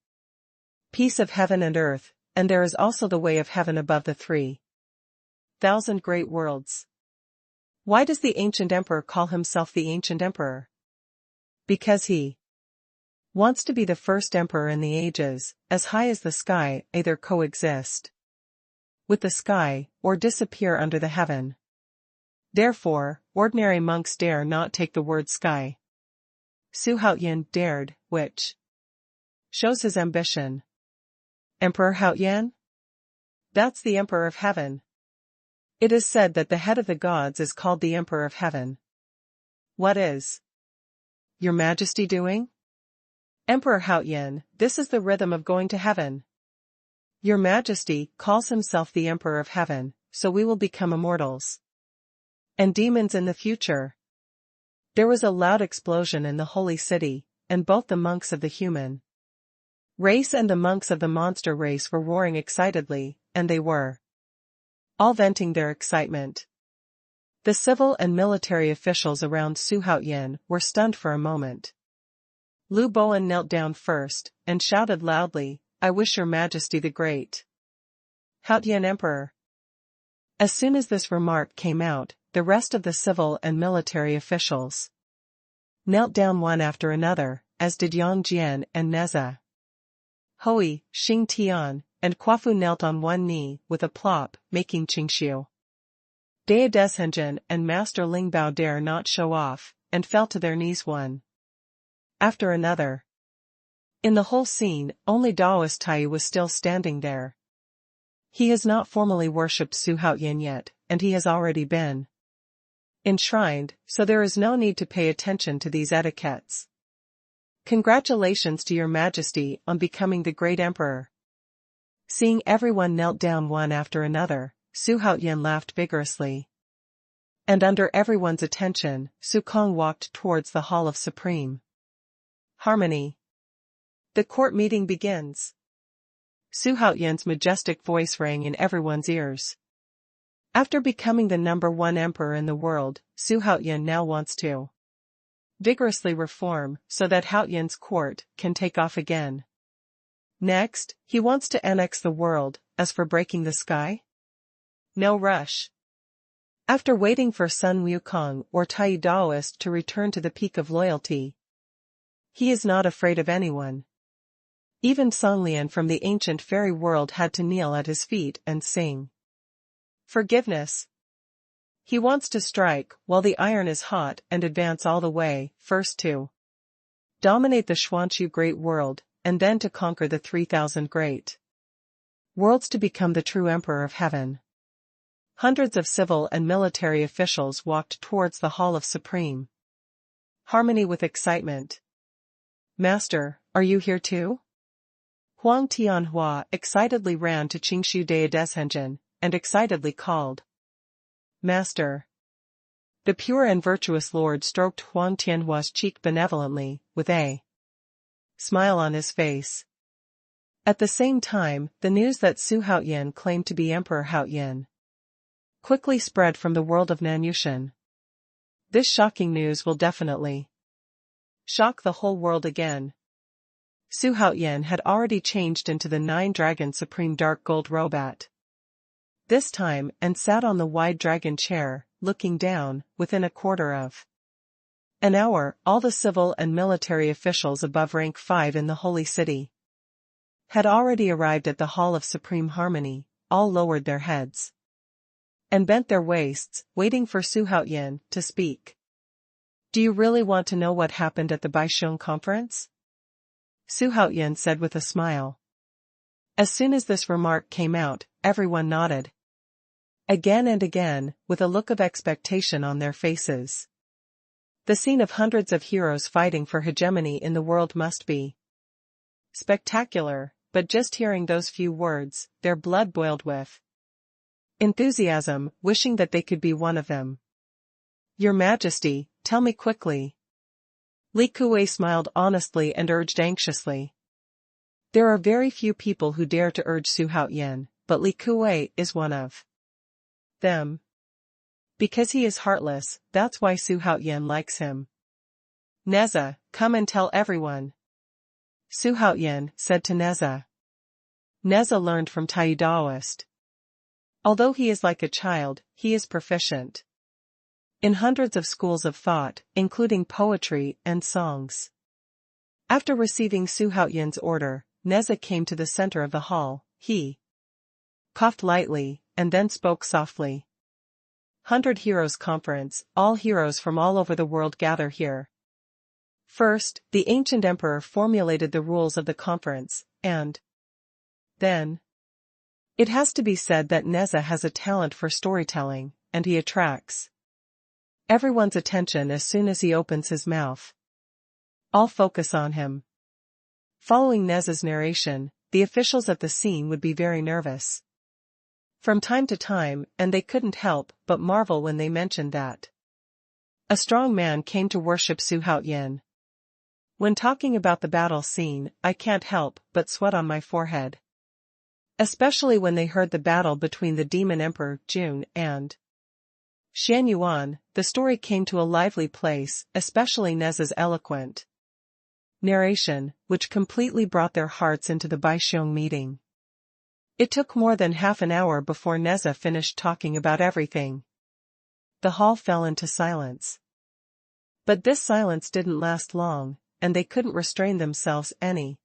piece of heaven and earth, and there is also the way of heaven above the 3,000 great worlds. Why does the ancient emperor call himself the ancient emperor? Because he wants to be the first emperor in the ages, as high as the sky, either coexist with the sky, or disappear under the heaven. Therefore, ordinary monks dare not take the word sky. Su Haoyan dared, which shows his ambition. Emperor Haoyan? That's the Emperor of Heaven. It is said that the head of the gods is called the Emperor of Heaven. What is Your Majesty doing? Emperor Haoyan, this is the rhythm of going to heaven. Your Majesty calls himself the Emperor of Heaven, so we will become immortals. And demons in the future. There was a loud explosion in the holy city, and both the monks of the human race and the monks of the monster race were roaring excitedly, and they were all venting their excitement. The civil and military officials around Su Haoyan were stunned for a moment. Lu Bowen knelt down first, and shouted loudly, I wish your Majesty the great Haoyan Emperor. As soon as this remark came out, the rest of the civil and military officials knelt down one after another, as did Yang Jian and Neza. Hui, Xing Tian, and Quafu knelt on one knee, with a plop, making Qingxiu. Dea Deshenjin and Master Lingbao dare not show off, and fell to their knees one after another. In the whole scene, only Daoist Taiyu was still standing there. He has not formally worshipped Su Haoyan yet, and he has already been enshrined, so there is no need to pay attention to these etiquettes. Congratulations to your Majesty on becoming the great emperor. Seeing everyone knelt down one after another, Su Haoyan laughed vigorously. And under everyone's attention, Su Kong walked towards the Hall of Supreme Harmony. The court meeting begins. Su Haoyan's majestic voice rang in everyone's ears. After becoming the #1 emperor in the world, Su Haoyan now wants to vigorously reform, so that Haoyan's court can take off again. Next, he wants to annex the world. As for breaking the sky? No rush. After waiting for Sun Wukong or Taiyu Daoist to return to the peak of loyalty, he is not afraid of anyone. Even Songlian from the ancient fairy world had to kneel at his feet and sing forgiveness. He wants to strike while the iron is hot and advance all the way, first to dominate the Xuanhuan great world, and then to conquer the 3,000 great worlds to become the true Emperor of Heaven. Hundreds of civil and military officials walked towards the Hall of Supreme Harmony with excitement. Master, are you here too? Huang Tianhua excitedly ran to Qingxiu Dea Deshenjin, and excitedly called, Master. The pure and virtuous lord stroked Huang Tianhua's cheek benevolently, with a smile on his face. At the same time, the news that Su Haoyan claimed to be Emperor Haoyan quickly spread from the world of Nanyushan. This shocking news will definitely shock the whole world again. Su Haoyan had already changed into the 9-dragon supreme dark gold robot. This time, and sat on the wide dragon chair, looking down. Within a quarter of an hour, all the civil and military officials above rank 5 in the holy city had already arrived at the Hall of Supreme Harmony. All lowered their heads and bent their waists, waiting for Su Haoyan to speak. Do you really want to know what happened at the Baixiong conference? Su Haoyan said with a smile. As soon as this remark came out, everyone nodded. Again and again, with a look of expectation on their faces. The scene of hundreds of heroes fighting for hegemony in the world must be spectacular, but just hearing those few words, their blood boiled with enthusiasm, wishing that they could be one of them. Your Majesty, tell me quickly, Li Kuei smiled honestly and urged anxiously. There are very few people who dare to urge Su Haoyan, but Li Kuei is one of them. Because he is heartless, that's why Su Haoyan likes him. Neza, come and tell everyone. Su Haoyan said to Neza. Neza learned from Tai Daoist. Although he is like a child, he is proficient in hundreds of schools of thought, including poetry and songs. After receiving Su Haoyan's order, Neza came to the center of the hall. He coughed lightly, and then spoke softly. 100 Heroes Conference, all heroes from all over the world gather here. First, the ancient emperor formulated the rules of the conference, and then it has to be said that Neza has a talent for storytelling, and he attracts everyone's attention as soon as he opens his mouth. All focus on him. Following Neza's narration, the officials at the scene would be very nervous from time to time, and they couldn't help but marvel when they mentioned that a strong man came to worship Su Haoyan. When talking about the battle scene, I can't help but sweat on my forehead. Especially when they heard the battle between the Demon Emperor Jun and Xuanhuan, the story came to a lively place, especially Neza's eloquent narration, which completely brought their hearts into the Baixiong meeting. It took more than half an hour before Neza finished talking about everything. The hall fell into silence. But this silence didn't last long, and they couldn't restrain themselves any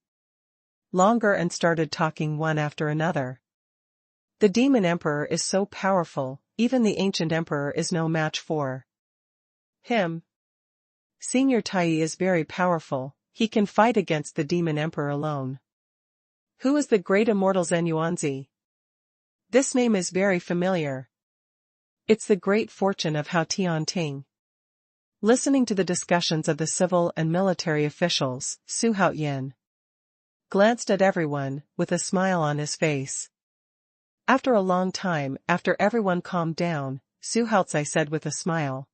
longer and started talking one after another. The Demon Emperor is so powerful, even the ancient emperor is no match for him. Senior Tai is very powerful, he can fight against the Demon Emperor alone. Who is the great immortal Xuanhuan? This name is very familiar. It's the great fortune of Hao Tianting. Listening to the discussions of the civil and military officials, Su Haoyan glanced at everyone, with a smile on his face. After a long time, after everyone calmed down, Su Haozi said with a smile.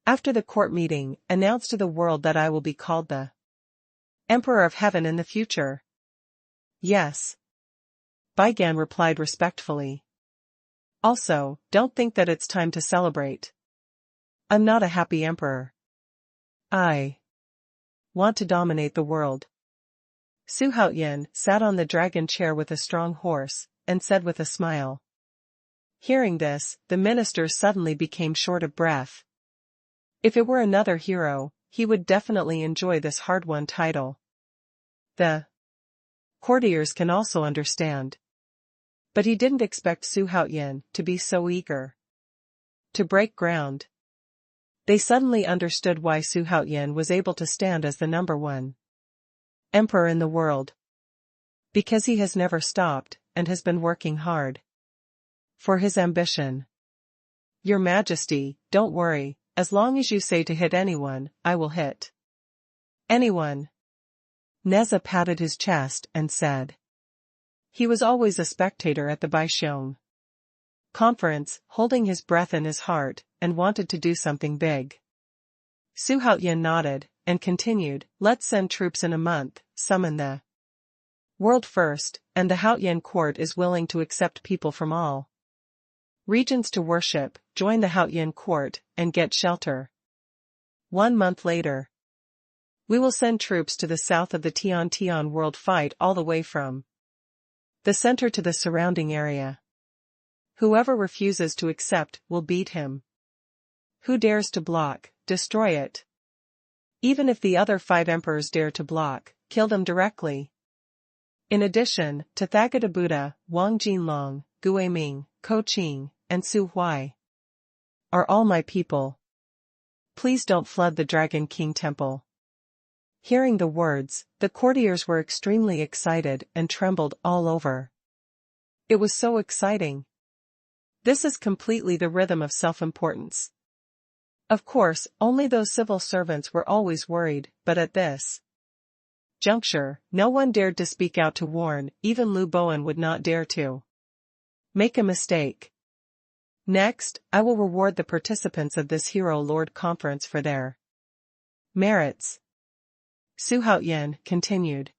After the court meeting, announce to the world that I will be called the Emperor of Heaven in the future. Yes. Baigan replied respectfully. Also, don't think that it's time to celebrate. I'm not a happy emperor. I want to dominate the world. Su Haoyan sat on the dragon chair with a strong horse, and said with a smile. Hearing this, the minister suddenly became short of breath. If it were another hero, he would definitely enjoy this hard-won title. The courtiers can also understand. But he didn't expect Su Haoyan to be so eager to break ground. They suddenly understood why Su Haoyan was able to stand as the number one emperor in the world. Because he has never stopped, and has been working hard for his ambition. Your Majesty, don't worry, as long as you say to hit anyone, I will hit anyone. Neza patted his chest and said. He was always a spectator at the Baixiong conference, holding his breath in his heart, and wanted to do something big. Su Haoyan nodded, and continued, let's send troops in a month, summon the world first, and the Haoyan court is willing to accept people from all regions to worship, join the Haoyan court, and get shelter. 1 month later. We will send troops to the south of the Tian world fight all the way from the center to the surrounding area. Whoever refuses to accept will beat him. Who dares to block, destroy it. Even if the other 5 emperors dare to block, kill them directly. In addition, Tathagata Buddha, Wang Jinlong, Gue Ming, Ko Qing, and Su Huai are all my people. Please don't flood the Dragon King Temple. Hearing the words, the courtiers were extremely excited and trembled all over. It was so exciting. This is completely the rhythm of self-importance. Of course, only those civil servants were always worried, but at this juncture, no one dared to speak out to warn, even Lu Bowen would not dare to make a mistake. Next, I will reward the participants of this Hero Lord Conference for their Merits. Xuanhuan continued.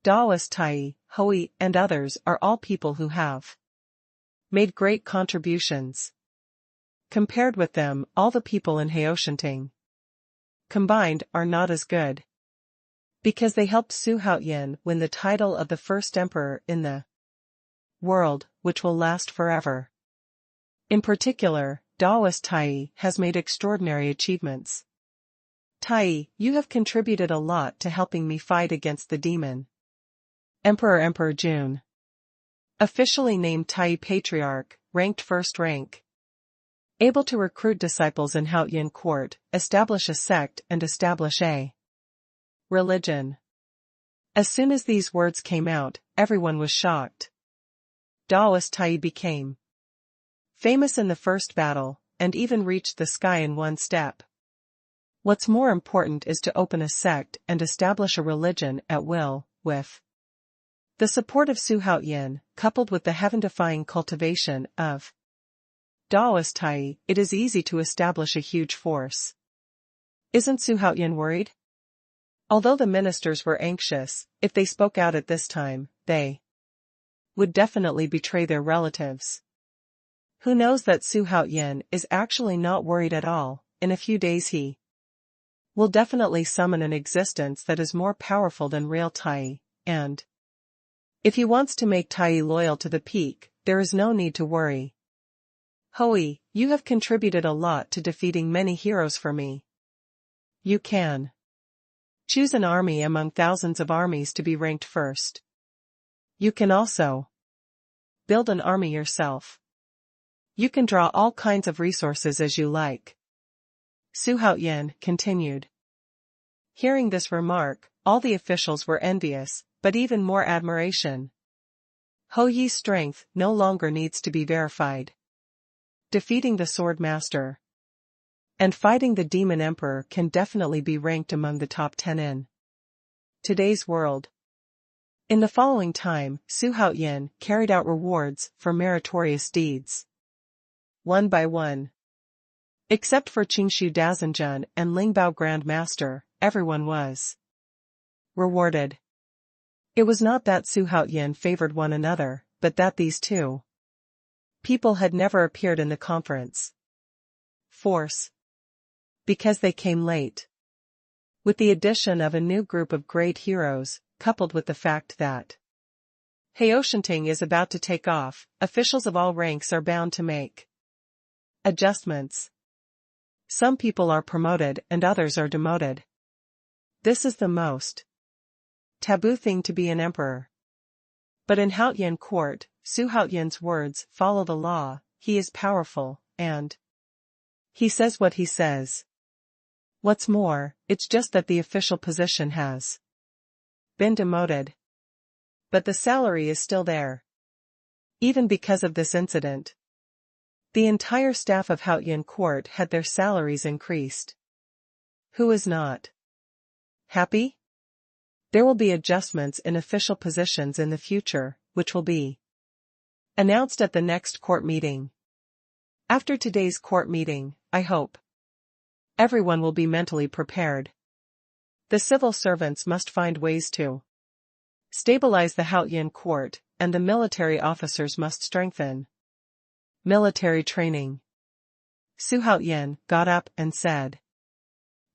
Daoist Tai, Hui, and others are all people who have made great contributions. Compared with them, all the people in Haoshanting combined are not as good. Because they helped Xuanhuan win the title of the first emperor in the world, which will last forever. In particular, Daoist Tai has made extraordinary achievements. Tai, you have contributed a lot to helping me fight against the demon. Emperor Jun. Officially named Tai Patriarch, ranked first rank. Able to recruit disciples in Haotian court, establish a sect and establish a religion. As soon as these words came out, everyone was shocked. Daoist Tai became famous in the first battle, and even reached the sky in one step. What's more important is to open a sect and establish a religion at will, with the support of Xuanhuan, coupled with the heaven-defying cultivation of Daoist Tai, it is easy to establish a huge force. Isn't Xuanhuan worried? Although the ministers were anxious, if they spoke out at this time, they would definitely betray their relatives. Who knows that Xuanhuan is actually not worried at all? In a few days he will definitely summon an existence that is more powerful than real Tai, and if he wants to make Tai loyal to the peak, there is no need to worry. Hui, you have contributed a lot to defeating many heroes for me. You can choose an army among thousands of armies to be ranked first. You can also build an army yourself. You can draw all kinds of resources as you like. Xuanhuan continued. Hearing this remark, all the officials were envious, but even more admiration. Hou Yi's strength no longer needs to be verified. Defeating the Sword Master and fighting the Demon Emperor can definitely be ranked among the top 10 in today's world. In the following time, Xuanhuan carried out rewards for meritorious deeds. One by one. Except for Qingshu Dazinjun and Lingbao Grand Master, everyone was rewarded. It was not that Xuanhuan favored one another, but that these two people had never appeared in the conference. Force. Because they came late. With the addition of a new group of great heroes, coupled with the fact that Haoshanting is about to take off, officials of all ranks are bound to make adjustments. Some people are promoted and others are demoted. This is the most taboo thing to be an emperor. But in Haotian court, Xuanhuan's words follow the law. He is powerful, and he says what he says. What's more, it's just that the official position has been demoted. But the salary is still there. Even because of this incident, the entire staff of Haotian court had their salaries increased. Who is not happy? There will be adjustments in official positions in the future, which will be announced at the next court meeting. After today's court meeting, I hope everyone will be mentally prepared. The civil servants must find ways to stabilize the Haotian court, and the military officers must strengthen military training. Xuanhuan got up and said.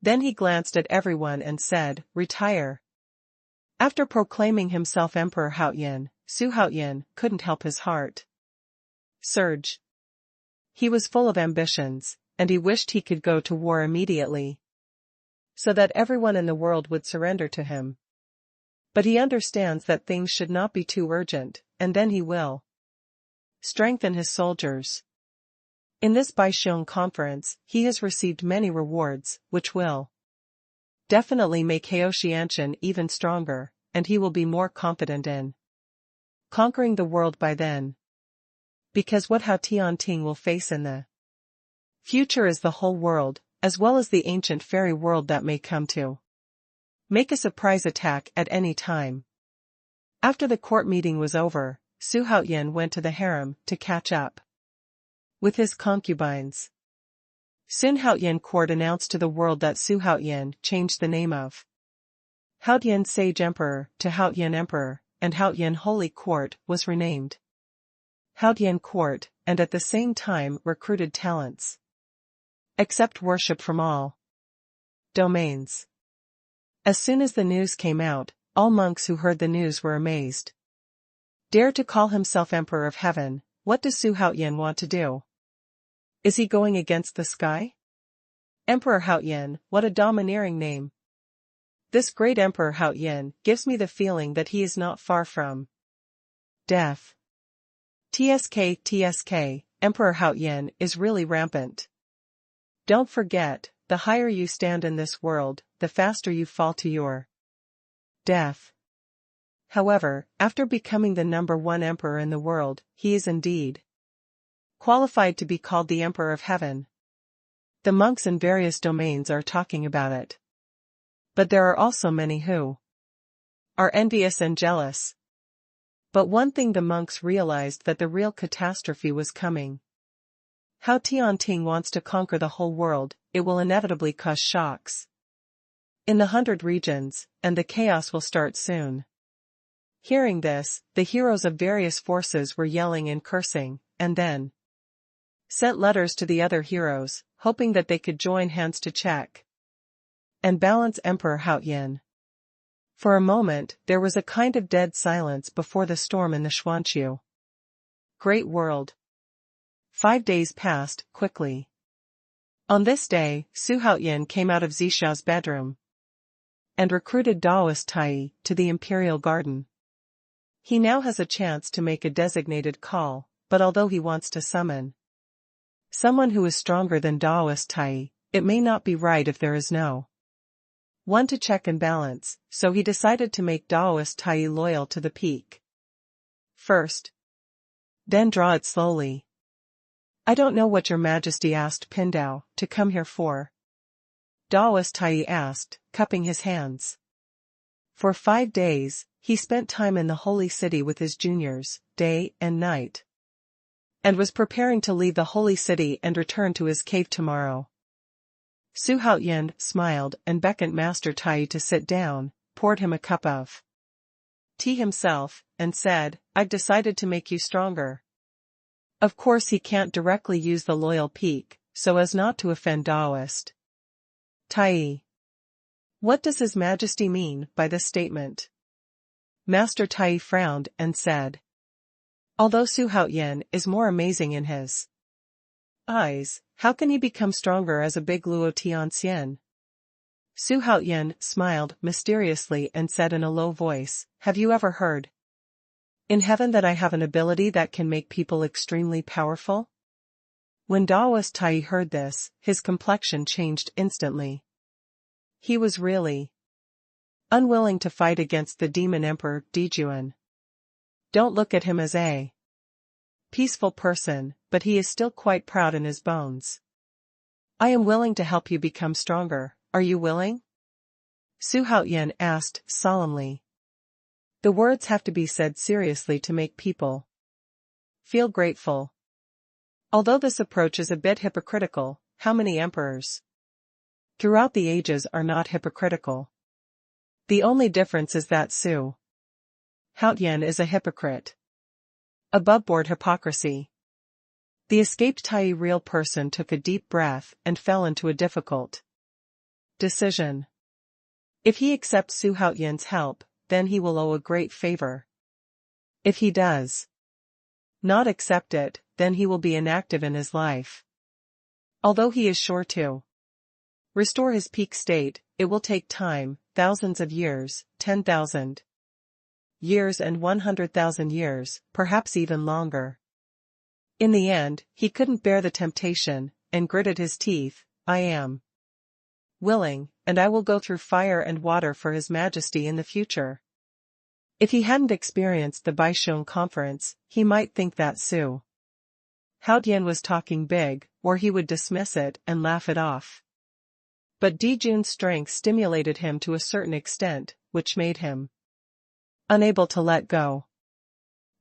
Then he glanced at everyone and said, "Retire." After proclaiming himself Emperor Haotian, Xuanhuan couldn't help his heart surge. He was full of ambitions, and he wished he could go to war immediately, so that everyone in the world would surrender to him. But he understands that things should not be too urgent, and then he will strengthen his soldiers. In this Baixiong conference, he has received many rewards, which will definitely make Haoshantin even stronger, and he will be more confident in conquering the world by then. Because what Haotianting will face in the future is the whole world, as well as the ancient fairy world that may come to make a surprise attack at any time. After the court meeting was over, Xuanhuan went to the harem to catch up with his concubines. Soon Haotian court announced to the world that Su Haotian changed the name of Haotian Sage Emperor to Haotian Emperor, and Haotian Holy Court was renamed Haotian Court, and at the same time recruited talents. Accept worship from all domains. As soon as the news came out, all monks who heard the news were amazed. Dare to call himself Emperor of Heaven, what does Su Haotian want to do? Is he going against the sky? Emperor Haotian, what a domineering name. This great Emperor Haotian gives me the feeling that he is not far from death. TSK, Emperor Haotian is really rampant. Don't forget, the higher you stand in this world, the faster you fall to your death. However, after becoming the #1 emperor in the world, he is indeed qualified to be called the Emperor of Heaven. The monks in various domains are talking about it. But there are also many who are envious and jealous. But one thing the monks realized, that the real catastrophe was coming. How Tianting wants to conquer the whole world, it will inevitably cause shocks in the 100 regions, and the chaos will start soon. Hearing this, the heroes of various forces were yelling and cursing, and then sent letters to the other heroes, hoping that they could join hands to check and balance Emperor Haotian. For a moment, there was a kind of dead silence before the storm in the Xuanhuan. Great world. 5 days passed quickly. On this day, Su Haotian came out of Zishao's bedroom and recruited Daoist Tai to the imperial garden. He now has a chance to make a designated call, but although he wants to summon someone who is stronger than Daoist Tai, it may not be right if there is no one to check and balance, so he decided to make Daoist Tai loyal to the peak first. Then draw it slowly. I don't know what your majesty asked Pindao to come here for. Daoist Tai asked, cupping his hands. For 5 days, he spent time in the holy city with his juniors, day and night, and was preparing to leave the holy city and return to his cave tomorrow. Su Haotian smiled and beckoned Master Tai to sit down, poured him a cup of tea himself, and said, I've decided to make you stronger. Of course he can't directly use the loyal peak, so as not to offend Daoist Tai. What does His Majesty mean by this statement? Master Tai frowned and said, although Su Haotian is more amazing in his eyes, how can he become stronger as a big Luo Tianxian? Su Haotian smiled mysteriously and said in a low voice, have you ever heard in heaven that I have an ability that can make people extremely powerful? When Daoist Tai heard this, his complexion changed instantly. He was really unwilling to fight against the demon emperor Dijuan. Don't look at him as a peaceful person, but he is still quite proud in his bones. I am willing to help you become stronger, are you willing? Su Haotian asked solemnly. The words have to be said seriously to make people feel grateful. Although this approach is a bit hypocritical, how many emperors throughout the ages are not hypocritical? The only difference is that Su Haotian is a hypocrite. Aboveboard hypocrisy. The escaped Tai real person took a deep breath and fell into a difficult decision. If he accepts Su Haotian's help, then he will owe a great favor. If he does not accept it, then he will be inactive in his life. Although he is sure to restore his peak state, it will take time, thousands of years, 10,000 years and 100,000 years, perhaps even longer. In the end, he couldn't bear the temptation, and gritted his teeth, I am willing, and I will go through fire and water for His Majesty in the future. If he hadn't experienced the Baisheng conference, he might think that Su Haotian was talking big, or he would dismiss it and laugh it off. But Dijun's strength stimulated him to a certain extent, which made him unable to let go.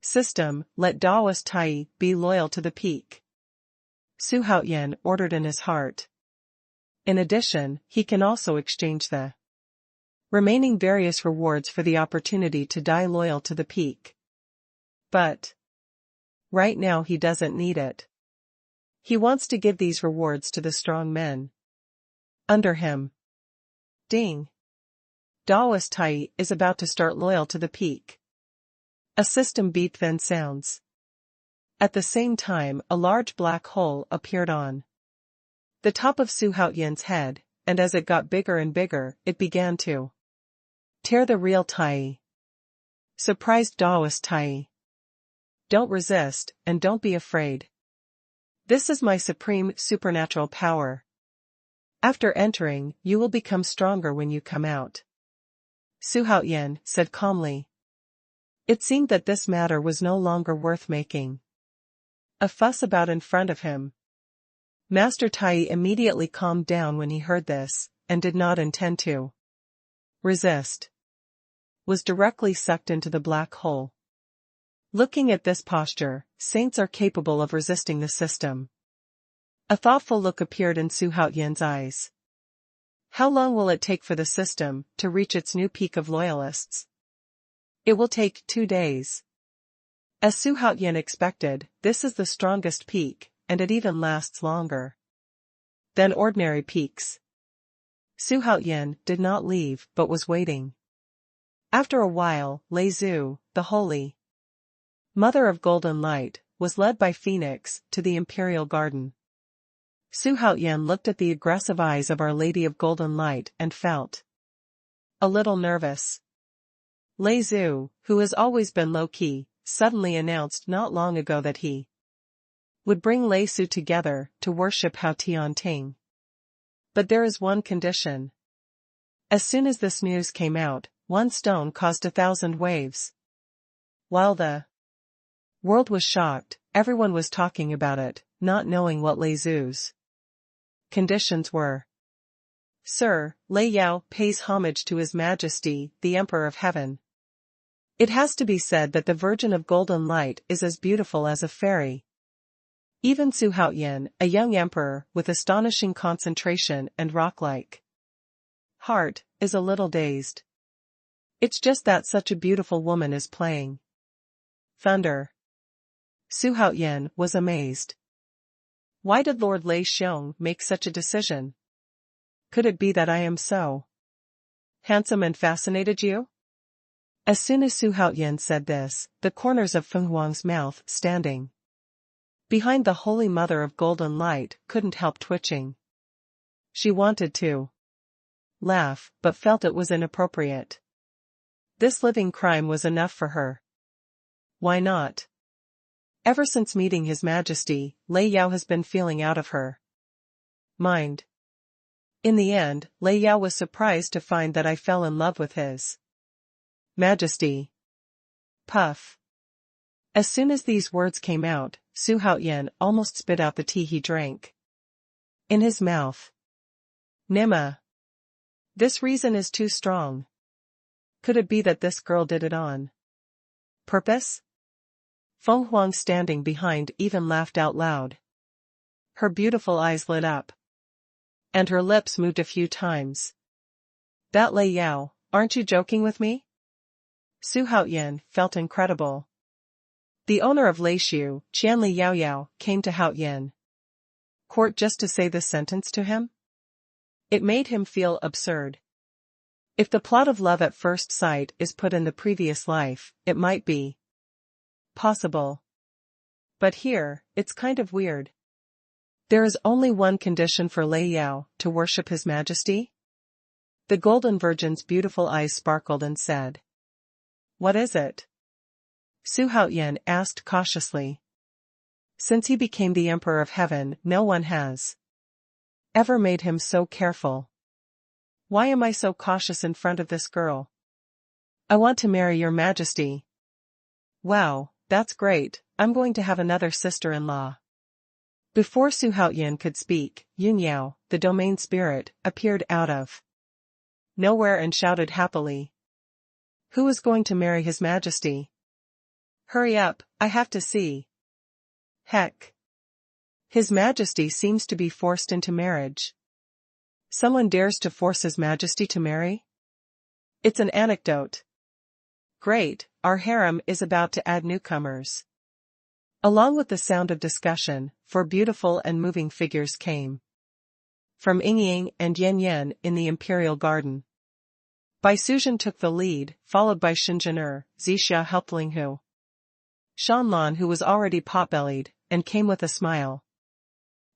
System, let Daoist Tai be loyal to the peak. Su Haotian ordered in his heart. In addition, he can also exchange the remaining various rewards for the opportunity to die loyal to the peak. But right now he doesn't need it. He wants to give these rewards to the strong men under him. Ding. Daoist Tai is about to start loyal to the peak. A system beep then sounds. At the same time, a large black hole appeared on the top of Su Haoyan's head, and as it got bigger and bigger, it began to tear the real Tai. Surprised Daoist Tai. Don't resist, and don't be afraid. This is my supreme supernatural power. After entering, you will become stronger when you come out. Su Haoyan said calmly. It seemed that this matter was no longer worth making a fuss about in front of him. Master Tai immediately calmed down when he heard this, and did not intend to resist. Was directly sucked into the black hole. Looking at this posture, saints are capable of resisting the system. A thoughtful look appeared in Su Haoyan's eyes. How long will it take for the system to reach its new peak of loyalists? It will take 2 days. As Su Haoyan expected, this is the strongest peak, and it even lasts longer than ordinary peaks. Su Haoyan did not leave but was waiting. After a while, Lei Zhu, the holy mother of golden light, was led by Phoenix to the imperial garden. Su Haoyan looked at the aggressive eyes of Our Lady of Golden Light and felt a little nervous. Lei Zhu, who has always been low-key, suddenly announced not long ago that he would bring Lei Su together to worship Hao Tianting. But there is one condition. As soon as this news came out, one stone caused 1,000 waves. While the world was shocked, everyone was talking about it, not knowing what Lei Zhu's conditions were. Sir, Lei Yao pays homage to His Majesty, the Emperor of Heaven. It has to be said that the Virgin of Golden Light is as beautiful as a fairy. Even Su Haoyan, a young emperor with astonishing concentration and rock-like heart, is a little dazed. It's just that such a beautiful woman is playing thunder. Su Haoyan was amazed. Why did Lord Lei Xiong make such a decision? Could it be that I am so handsome and fascinated you? As soon as Su Haoyan said this, the corners of Feng Huang's mouth, standing behind the Holy Mother of Golden Light, couldn't help twitching. She wanted to laugh, but felt it was inappropriate. This living crime was enough for her. Why not? Ever since meeting His Majesty, Lei Yao has been feeling out of her mind. In the end, Lei Yao was surprised to find that I fell in love with His Majesty. Puff. As soon as these words came out, Su Haoyan almost spit out the tea he drank in his mouth. Nima. This reason is too strong. Could it be that this girl did it on purpose? Feng Huang, standing behind, even laughed out loud. Her beautiful eyes lit up, and her lips moved a few times. That Lei Yao, aren't you joking with me? Su Haoyan felt incredible. The owner of Leishu, Qianli Yaoyao, came to Haoyan court just to say this sentence to him? It made him feel absurd. If the plot of love at first sight is put in the previous life, it might be possible. But here, it's kind of weird. There is only one condition for Lei Yao to worship His Majesty? The Golden Virgin's beautiful eyes sparkled and said, What is it? Su Haoyan asked cautiously. Since he became the Emperor of Heaven, no one has ever made him so careful. Why am I so cautious in front of this girl? I want to marry your Majesty. Wow, that's great, I'm going to have another sister-in-law. Before Su Haoyan could speak, Yun Yao, the domain spirit, appeared out of nowhere and shouted happily. Who is going to marry His Majesty? Hurry up, I have to see. Heck. His Majesty seems to be forced into marriage. Someone dares to force His Majesty to marry? It's an anecdote. Great, our harem is about to add newcomers. Along with the sound of discussion, 4 beautiful and moving figures came. From Yingying and Yan in the imperial garden. Bai Suzhen took the lead, followed by Shinjiner, Zixia helped Linghu. Xuanhuan, who was already pot-bellied, and came with a smile.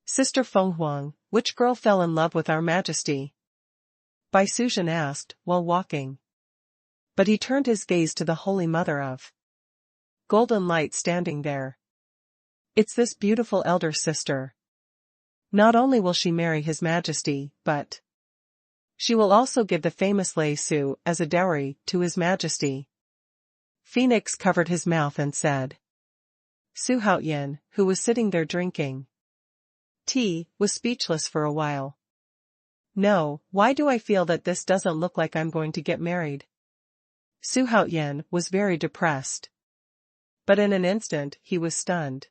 Sister Fenghuang, which girl fell in love with our Majesty? Bai Suzhen asked, while walking. But he turned his gaze to the Holy Mother of Golden Light standing there. It's this beautiful elder sister. Not only will she marry His Majesty, but she will also give the famous Lei Su as a dowry to His Majesty. Phoenix covered his mouth and said. Xuanhuan, who was sitting there drinking tea, was speechless for a while. No, why do I feel that this doesn't look like I'm going to get married? Xuanhuan was very depressed. But in an instant he was stunned.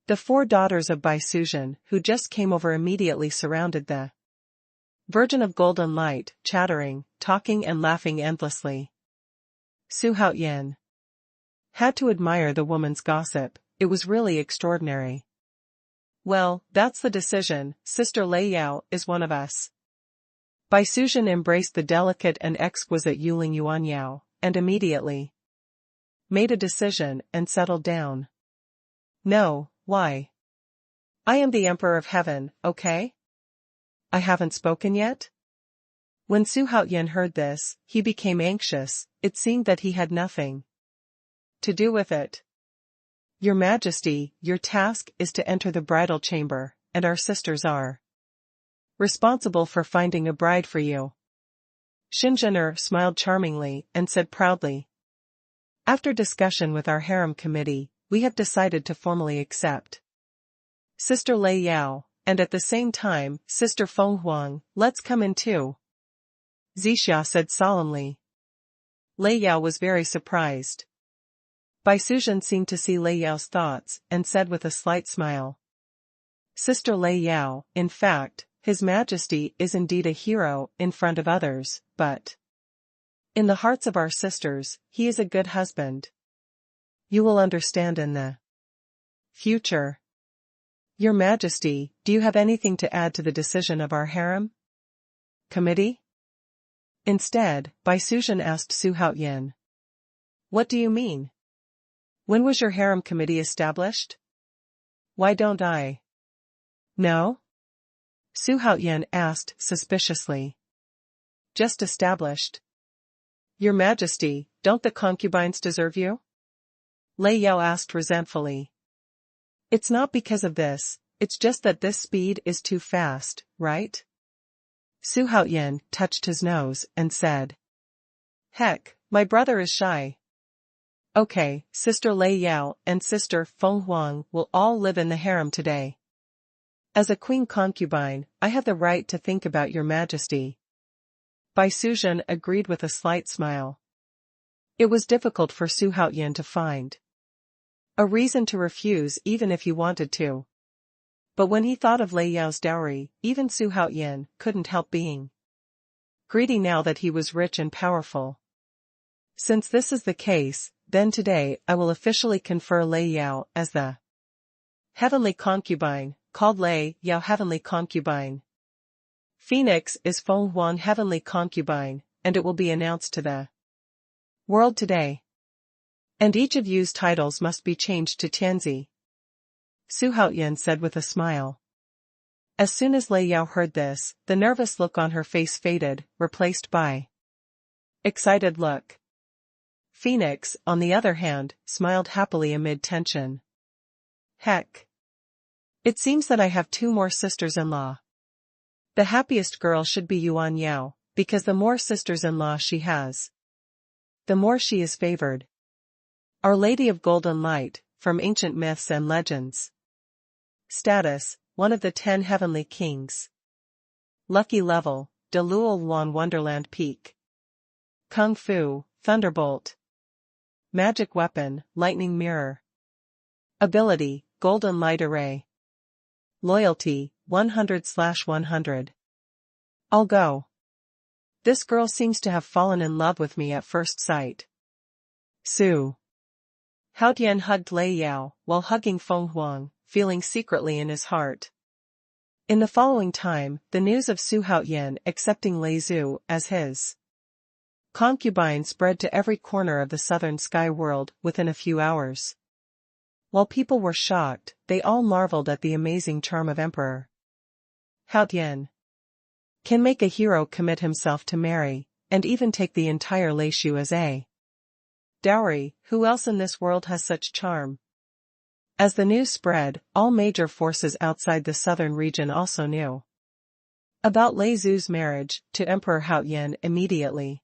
The 4 daughters of Bai Suzhen, who just came over, immediately surrounded the Virgin of Golden Light, chattering, talking and laughing endlessly. Xuanhuan had to admire the woman's gossip, it was really extraordinary. Well, that's the decision, Sister Lei Yao is one of us. Bai Suzhen embraced the delicate and exquisite Yuling Yuan Yao, and immediately made a decision and settled down. No, why? I am the Emperor of Heaven, okay? I haven't spoken yet? When Xuanhuan heard this, he became anxious, it seemed that he had nothing to do with it. Your Majesty, your task is to enter the bridal chamber, and our sisters are responsible for finding a bride for you. Shinjiner smiled charmingly and said proudly. After discussion with our harem committee, we have decided to formally accept Sister Lei Yao, and at the same time, Sister Fenghuang, let's come in too. Zixia said solemnly. Lei Yao was very surprised. Bai Suzhen seemed to see Lei Yao's thoughts, and said with a slight smile. Sister Lei Yao, in fact, His Majesty is indeed a hero in front of others, but in the hearts of our sisters, he is a good husband. You will understand in the future. Your Majesty, do you have anything to add to the decision of our harem committee? Instead, Bai Suzhen asked Xuanhuan. What do you mean? When was your harem committee established? Why don't I know? Xuanhuan asked suspiciously. Just established. Your Majesty, don't the concubines deserve you? Lei Yao asked resentfully. It's not because of this, it's just that this speed is too fast, right? Xuanhuan touched his nose and said. Heck, my brother is shy. Okay, Sister Lei Yao and Sister Fenghuang will all live in the harem today. As a queen concubine, I have the right to think about your Majesty. Bai Suzhen agreed with a slight smile. It was difficult for Xuanhuan to find a reason to refuse even if he wanted to. But when he thought of Lei Yao's dowry, even Xuanhuan couldn't help being greedy now that he was rich and powerful. Since this is the case, then today I will officially confer Lei Yao as the heavenly concubine, called Lei Yao Heavenly Concubine. Phoenix is Fenghuang Heavenly Concubine, and it will be announced to the world today. And each of you's titles must be changed to Tianzi. Xuanhuan said with a smile. As soon as Lei Yao heard this, the nervous look on her face faded, replaced by excited look. Phoenix, on the other hand, smiled happily amid tension. Heck. It seems that I have 2 more sisters-in-law. The happiest girl should be Yuan Yao, because the more sisters-in-law she has, the more she is favored. Our Lady of Golden Light, from ancient myths and legends. Status, one of the 10 heavenly kings. Lucky level, Luoluan Wonderland Peak. Kung Fu, Thunderbolt. Magic weapon, Lightning Mirror. Ability, Golden Light Array. Loyalty, 100/100. I'll go. This girl seems to have fallen in love with me at first sight. Su. Haotian hugged Lei Yao, while hugging Xuanhuan, feeling secretly in his heart. In the following time, the news of Su Haotian accepting Lei Zhu as his concubine spread to every corner of the southern sky world within a few hours. While people were shocked, they all marveled at the amazing charm of Emperor Haotian. Can make a hero commit himself to marry, and even take the entire Lei Shu as a dowry. Who else in this world has such charm? As the news spread, all major forces outside the southern region also knew about Lei Zhu's marriage to Emperor Haotian immediately.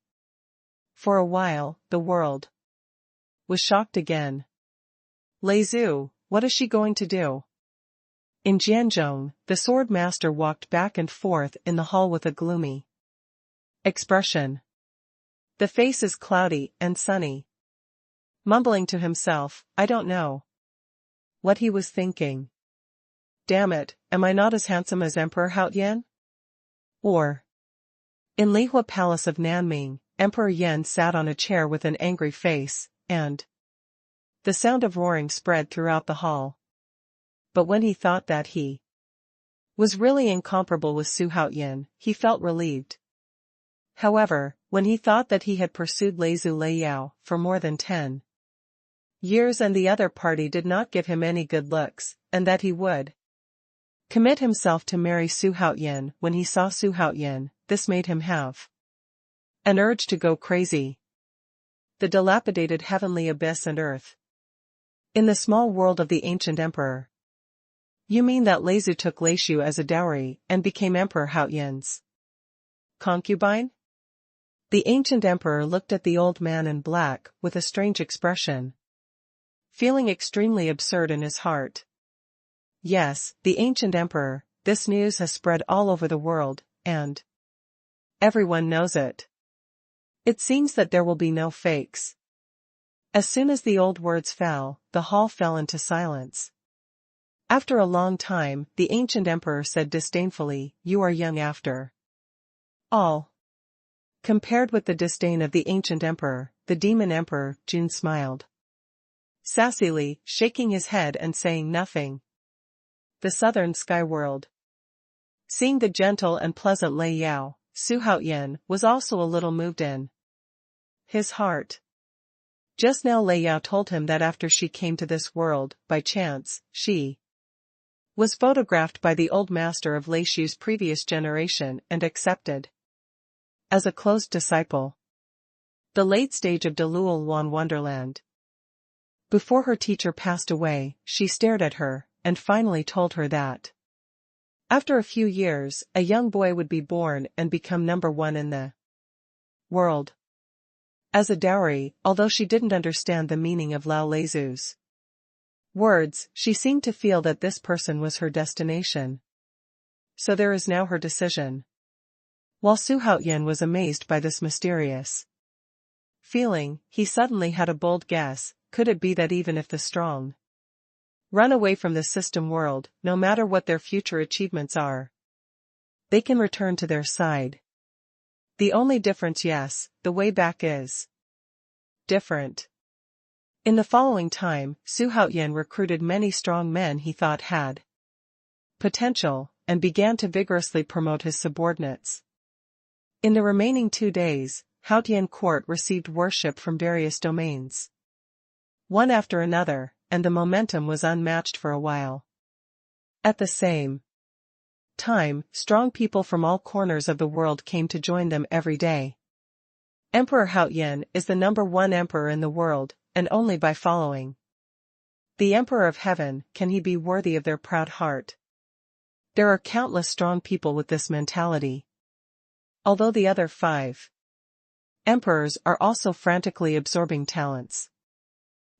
For a while, the world was shocked again. Lei Zhu, what is she going to do? In Jianzhong, the sword master walked back and forth in the hall with a gloomy expression. The face is cloudy and sunny. Mumbling to himself, I don't know what he was thinking. Damn it, am I not as handsome as Emperor Haotian? Or, in Lihua Palace of Nanming, Emperor Yan sat on a chair with an angry face, and the sound of roaring spread throughout the hall. But when he thought that he was really incomparable with Su Haotian, he felt relieved. However, when he thought that he had pursued Lei Zhu Lei Yao for more than 10 years and the other party did not give him any good looks, and that he would commit himself to marry Su Haotian when he saw Su Haotian, this made him have an urge to go crazy. The dilapidated heavenly abyss and earth. In the small world of the ancient emperor. You mean that Lei Zhu took Lei Shu as a dowry and became Emperor Haotian's concubine? The ancient emperor looked at the old man in black with a strange expression, feeling extremely absurd in his heart. Yes, the ancient emperor, this news has spread all over the world, and everyone knows it. It seems that there will be no fakes. As soon as the old words fell, the hall fell into silence. After a long time, the ancient emperor said disdainfully, you are young after all. Compared with the disdain of the ancient emperor, the demon emperor, Jun smiled sassily, shaking his head and saying nothing. The southern sky world. Seeing the gentle and pleasant Lei Yao, Su Haotian was also a little moved in his heart. Just now Lei Yao told him that after she came to this world, by chance, she was photographed by the old master of Lei Shu's previous generation and accepted as a close disciple. The late stage of Deluoluan Wonderland. Before her teacher passed away, she stared at her, and finally told her that after a few years, a young boy would be born and become number one in the world. As a dowry, although she didn't understand the meaning of Lao Lei Zhu's words, she seemed to feel that this person was her destination. So there is now her decision. While Su Haotian was amazed by this mysterious feeling, he suddenly had a bold guess. Could it be that even if the strong run away from the system world, no matter what their future achievements are, they can return to their side? The only difference, yes, the way back is different. In the following time, Su Haotian recruited many strong men he thought had potential, and began to vigorously promote his subordinates. In the remaining 2 days, Haotian court received worship from various domains, one after another, and the momentum was unmatched for a while. At the same time, strong people from all corners of the world came to join them every day. Emperor Haotian is the number one emperor in the world, and only by following the Emperor of Heaven can he be worthy of their proud heart. There are countless strong people with this mentality. Although the other 5 emperors are also frantically absorbing talents.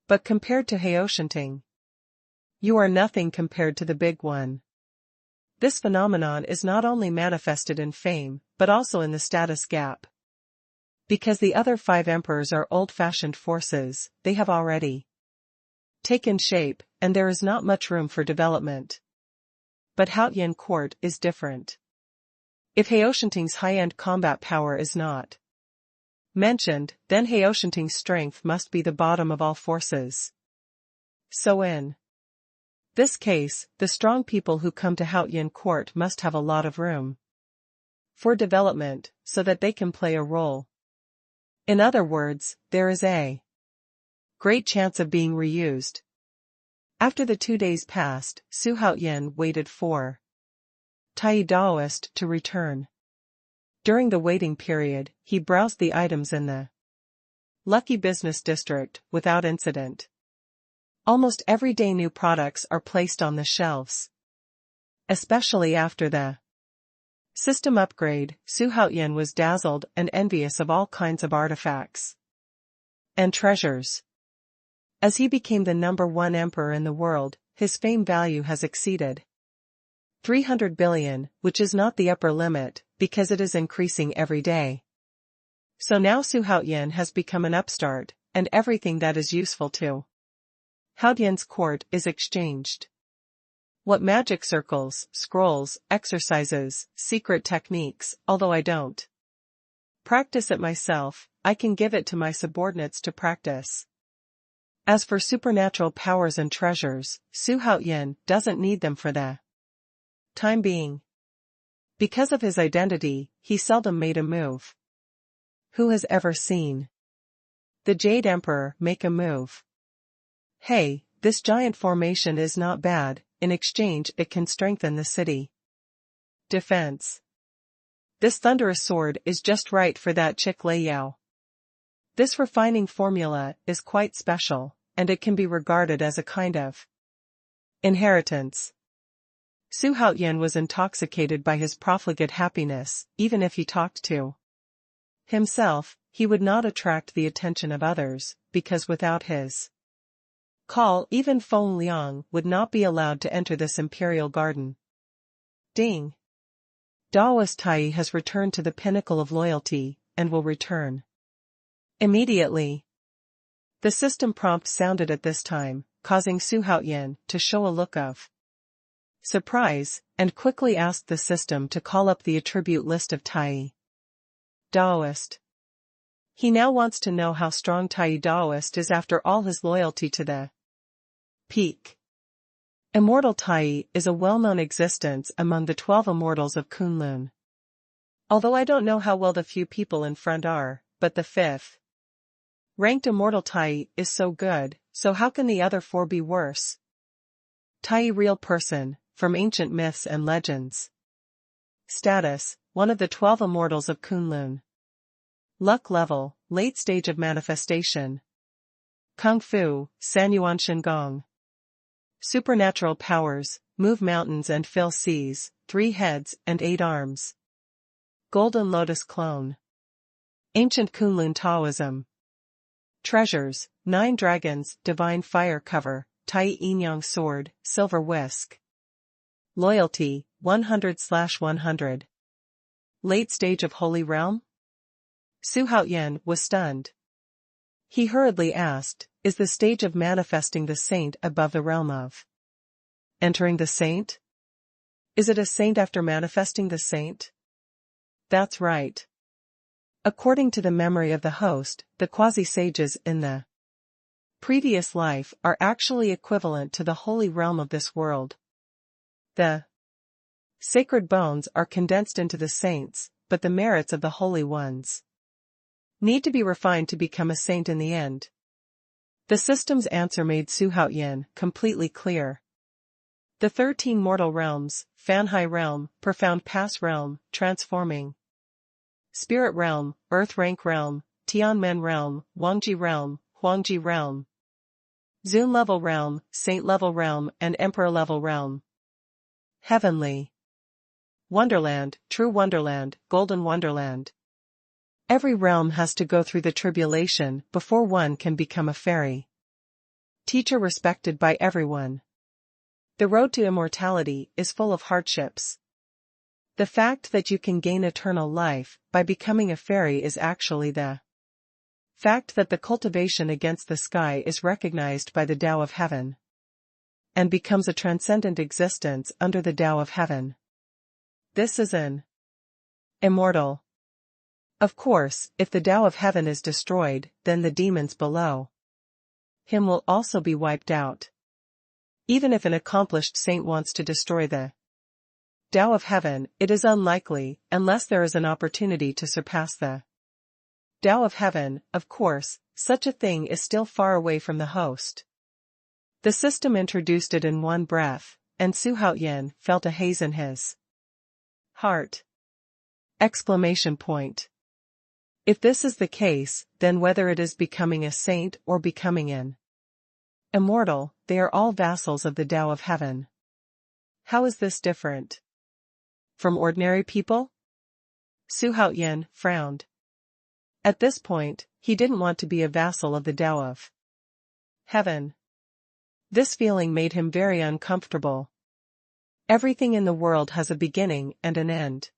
But compared to Haoshanting, you are nothing compared to the big one. This phenomenon is not only manifested in fame, but also in the status gap. Because the other 5 emperors are old-fashioned forces, they have already taken shape, and there is not much room for development. But Haotian court is different. If Haoshanting's high-end combat power is not mentioned, then Haoshanting's strength must be the bottom of all forces. So in this case, the strong people who come to Haotian court must have a lot of room for development, so that they can play a role. In other words, there is a great chance of being reused. After the 2 days passed, Su Haotian waited for Tai Daoist to return. During the waiting period, he browsed the items in the Lucky Business District without incident. Almost every day new products are placed on the shelves. Especially after the system upgrade, Su Haotian was dazzled and envious of all kinds of artifacts and treasures. As he became the #1 emperor in the world, his fame value has exceeded 300 billion, which is not the upper limit, because it is increasing every day. So now Su Haotian has become an upstart, and everything that is useful to Haotian's court is exchanged. What magic circles, scrolls, exercises, secret techniques, although I don't practice it myself, I can give it to my subordinates to practice. As for supernatural powers and treasures, Su Haotian doesn't need them for the time being. Because of his identity, he seldom made a move. Who has ever seen the Jade Emperor make a move? Hey, this giant formation is not bad. In exchange it can strengthen the city defense. This thunderous sword is just right for that chick Lei Yao. This refining formula is quite special, and it can be regarded as a kind of inheritance. Su Haotian was intoxicated by his profligate happiness. Even if he talked to himself, he would not attract the attention of others, because without his call even Feng Liang would not be allowed to enter this imperial garden. Ding! Daoist Tai has returned to the pinnacle of loyalty, and will return immediately. The system prompt sounded at this time, causing Su Haotian to show a look of surprise, and quickly asked the system to call up the attribute list of Tai Daoist. He now wants to know how strong Tai Daoist is after all his loyalty to the peak. Immortal Tai is a well-known existence among the 12 immortals of Kunlun. Although I don't know how well the few people in front are, but the 5th ranked immortal Tai is so good, so how can the other 4 be worse? Tai real person, from ancient myths and legends. Status, one of the 12 immortals of Kunlun. Luck level, late stage of manifestation. Kung Fu, Sanyuan Shengong. Supernatural powers, move mountains and fill seas, 3 heads and 8 arms. Golden Lotus clone. Ancient Kunlun Taoism. Treasures, 9 dragons, divine fire cover, Tai Yinyang sword, silver whisk. Loyalty, 100/100. Late stage of holy realm? Su Haotian was stunned. He hurriedly asked, is the stage of manifesting the saint above the realm of entering the saint? Is it a saint after manifesting the saint? That's right. According to the memory of the host, the quasi-sages in the previous life are actually equivalent to the holy realm of this world. The sacred bones are condensed into the saints, but the merits of the holy ones need to be refined to become a saint in the end. The system's answer made Su Haotian completely clear. The 13 mortal realms, Fanhai realm, profound pass realm, transforming spirit realm, earth rank realm, Tianmen realm, Wangji realm, Huangji realm, Zun level realm, saint level realm, and emperor level realm. Heavenly Wonderland, true wonderland, golden wonderland. Every realm has to go through the tribulation before one can become a fairy. Teacher respected by everyone. The road to immortality is full of hardships. The fact that you can gain eternal life by becoming a fairy is actually the fact that the cultivation against the sky is recognized by the Tao of Heaven and becomes a transcendent existence under the Tao of Heaven. This is an Immortal. Of course, if the Tao of Heaven is destroyed, then the demons below him will also be wiped out. Even if an accomplished saint wants to destroy the Tao of Heaven, it is unlikely, unless there is an opportunity to surpass the Tao of Heaven. Of course, such a thing is still far away from the host. The system introduced it in one breath, and Xuanhuan felt a haze in his heart. Exclamation point. If this is the case, then whether it is becoming a saint or becoming an immortal, they are all vassals of the Tao of Heaven. How is this different from ordinary people? Xuanhuan frowned. At this point, he didn't want to be a vassal of the Tao of Heaven. This feeling made him very uncomfortable. Everything in the world has a beginning and an end.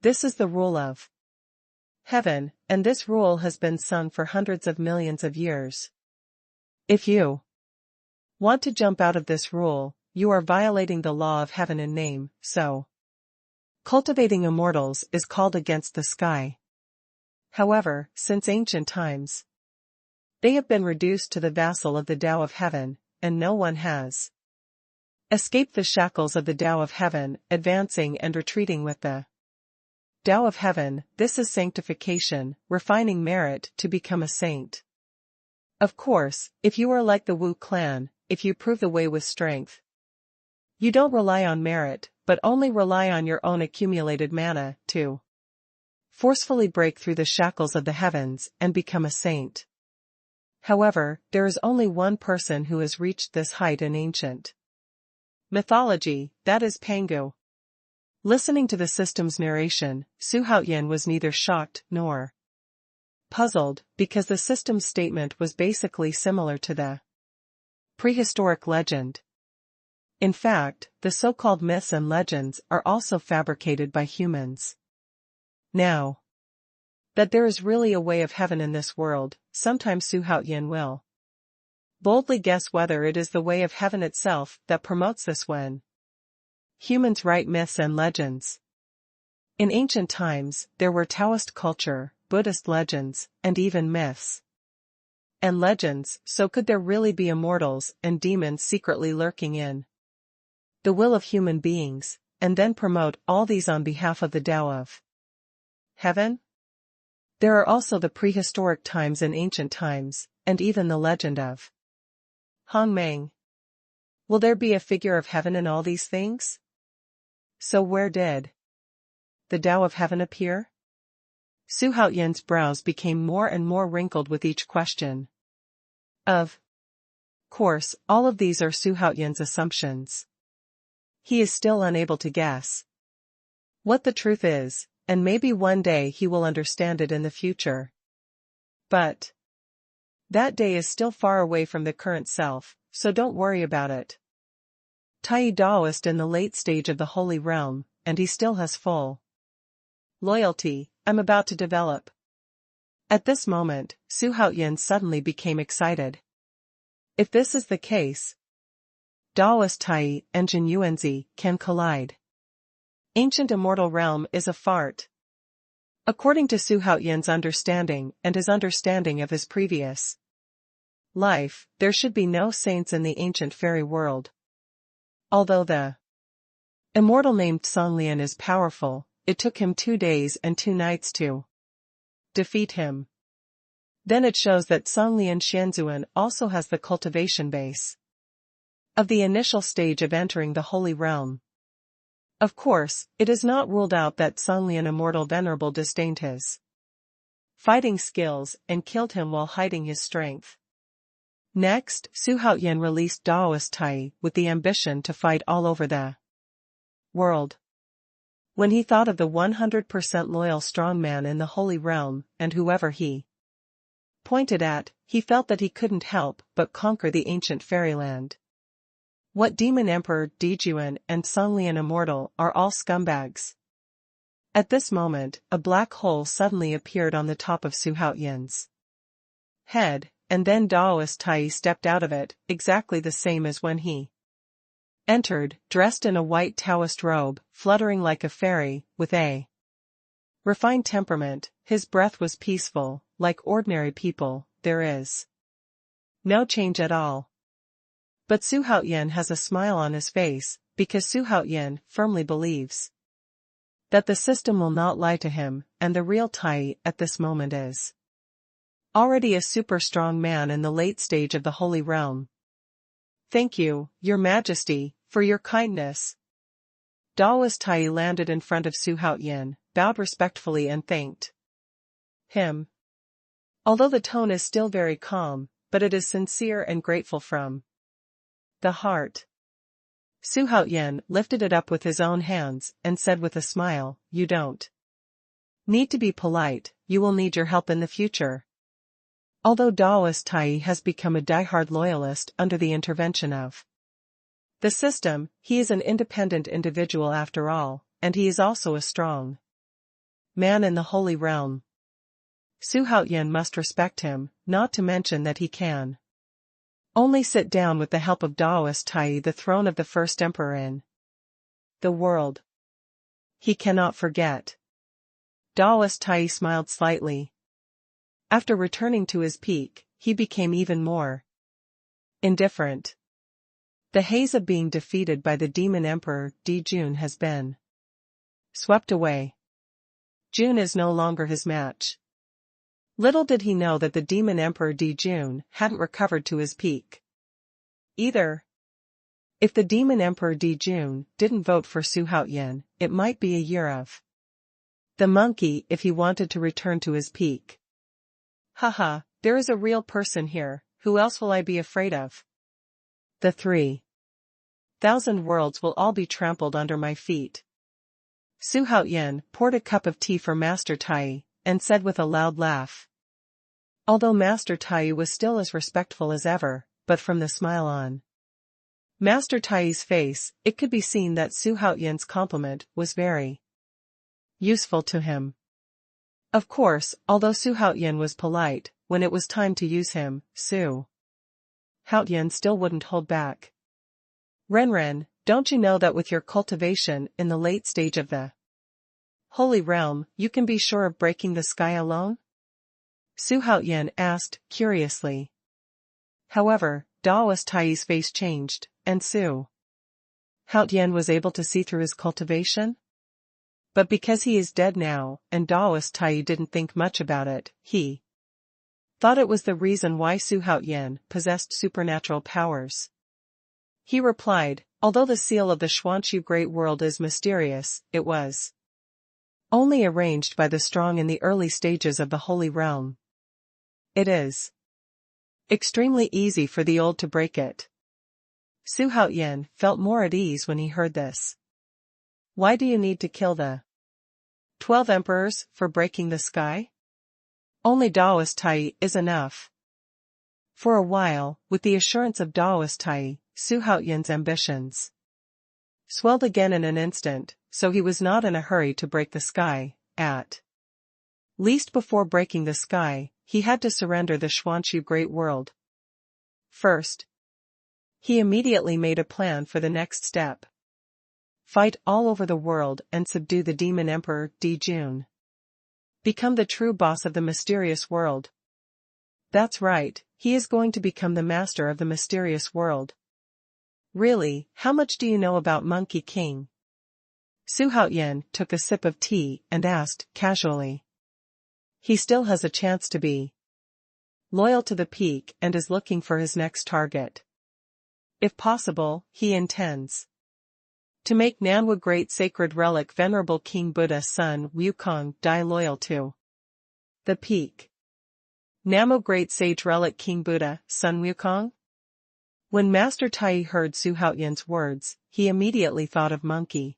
This is the rule of Heaven, and this rule has been sung for hundreds of millions of years. If you want to jump out of this rule, you are violating the law of Heaven in name, so cultivating immortals is called against the sky. However, since ancient times, they have been reduced to the vassal of the Tao of Heaven, and no one has escaped the shackles of the Tao of Heaven, advancing and retreating with the Tao of Heaven. This is sanctification, refining merit to become a saint. Of course, if you are like the Wu clan, if you prove the way with strength, you don't rely on merit, but only rely on your own accumulated mana to forcefully break through the shackles of the heavens and become a saint. However, there is only one person who has reached this height in ancient mythology, that is Pangu. Listening to the system's narration, Xuanhuan was neither shocked nor puzzled, because the system's statement was basically similar to the prehistoric legend. In fact, the so-called myths and legends are also fabricated by humans. Now that there is really a way of heaven in this world, sometimes Xuanhuan will boldly guess whether it is the way of heaven itself that promotes this when humans write myths and legends. In ancient times, there were Taoist culture, Buddhist legends, and even myths and legends, so could there really be immortals and demons secretly lurking in the will of human beings, and then promote all these on behalf of the Tao of Heaven? There are also the prehistoric times and ancient times, and even the legend of Hongmeng. Will there be a figure of heaven in all these things? So where did the Tao of Heaven appear? Xuanhuan's brows became more and more wrinkled with each question. Of course, all of these are Xuanhuan's assumptions. He is still unable to guess what the truth is, and maybe one day he will understand it in the future. But that day is still far away from the current self, so don't worry about it. Tai Daoist in the late stage of the Holy Realm, and he still has full loyalty. I'm about to develop. At this moment, Xuanhuan suddenly became excited. If this is the case, Daoist Tai and Jinyuanzi can collide. Ancient immortal realm is a fart. According to Xuanhuan's understanding and his understanding of his previous life, there should be no saints in the ancient fairy world. Although the immortal named Songlian is powerful, it took him 2 days and 2 nights to defeat him. Then it shows that Songlian Xianzuan also has the cultivation base of the initial stage of entering the Holy Realm. Of course, it is not ruled out that Songlian Immortal Venerable disdained his fighting skills and killed him while hiding his strength. Next, Xuanhuan released Daoist Tai with the ambition to fight all over the world. When he thought of the 100% loyal strongman in the Holy Realm, and whoever he pointed at, he felt that he couldn't help but conquer the ancient fairyland. What Demon Emperor Dijuan and Songlian Immortal are all scumbags. At this moment, a black hole suddenly appeared on the top of Xuanhuan's head, and then Daoist Tai stepped out of it, exactly the same as when he entered, dressed in a white Taoist robe, fluttering like a fairy, with a Refined temperament, his breath was peaceful, like ordinary people, there is no change at all. But Xuanhuan has a smile on his face, because Xuanhuan firmly believes that the system will not lie to him, and the real Tai at this moment is already a super strong man in the late stage of the Holy Realm. Thank you, Your Majesty, for your kindness. Daoist Tai landed in front of Xuanhuan, bowed respectfully and thanked him. Although the tone is still very calm, but it is sincere and grateful from the heart. Xuanhuan lifted it up with his own hands and said with a smile, "You don't need to be polite, you will need your help in the future." Although Daoist Tai has become a diehard loyalist under the intervention of the system, he is an independent individual after all, and he is also a strong man in the Holy Realm. Xuanhuan must respect him, not to mention that he can only sit down with the help of Daoist Tai the throne of the first emperor in the world. He cannot forget. Daoist Tai smiled slightly. After returning to his peak, he became even more indifferent. The haze of being defeated by the demon emperor Jun has been swept away. Jun is no longer his match. Little did he know that the demon emperor Jun hadn't recovered to his peak either. If the demon emperor Jun didn't vote for Xuanhuan, it might be a year of the monkey if he wanted to return to his peak. Haha, there is a real person here, who else will I be afraid of? The 3,000 worlds will all be trampled under my feet. Xuanhuan poured a cup of tea for Master Tai, and said with a loud laugh. Although Master Tai was still as respectful as ever, but from the smile on Master Tai's face, it could be seen that Xuanhuan's compliment was very useful to him. Of course, although Xuanhuan was polite, when it was time to use him, Xuanhuan still wouldn't hold back. Renren, don't you know that with your cultivation in the late stage of the Holy Realm, you can be sure of breaking the sky alone? Xuanhuan asked, curiously. However, Daoist Tai's face changed, and Xuanhuan was able to see through his cultivation? But because he is dead now, and Daoist Tai didn't think much about it, he thought it was the reason why Xuanhuan possessed supernatural powers. He replied, although the seal of the Xuanchu Great World is mysterious, it was only arranged by the strong in the early stages of the Holy Realm. It is extremely easy for the old to break it. Xuanhuan felt more at ease when he heard this. Why do you need to kill the 12 emperors for breaking the sky? Only Daoist Tai is enough. For a while, with the assurance of Daoist Tai, Xuanhuan's ambitions swelled again in an instant, so he was not in a hurry to break the sky. At least before breaking the sky, he had to surrender the Xuanchu Great World. First, he immediately made a plan for the next step. Fight all over the world and subdue the demon emperor Jun. Become the true boss of the mysterious world. That's right, he is going to become the master of the mysterious world. Really, how much do you know about Monkey King? Xuanhuan took a sip of tea and asked, casually. He still has a chance to be loyal to the peak and is looking for his next target. If possible, he intends to make Tianwu great sacred relic Venerable King Buddha Sun Wukong die loyal to the peak. Tianwu great sage relic King Buddha Sun Wukong? When Master Tai heard Xuanhuan's words, he immediately thought of Monkey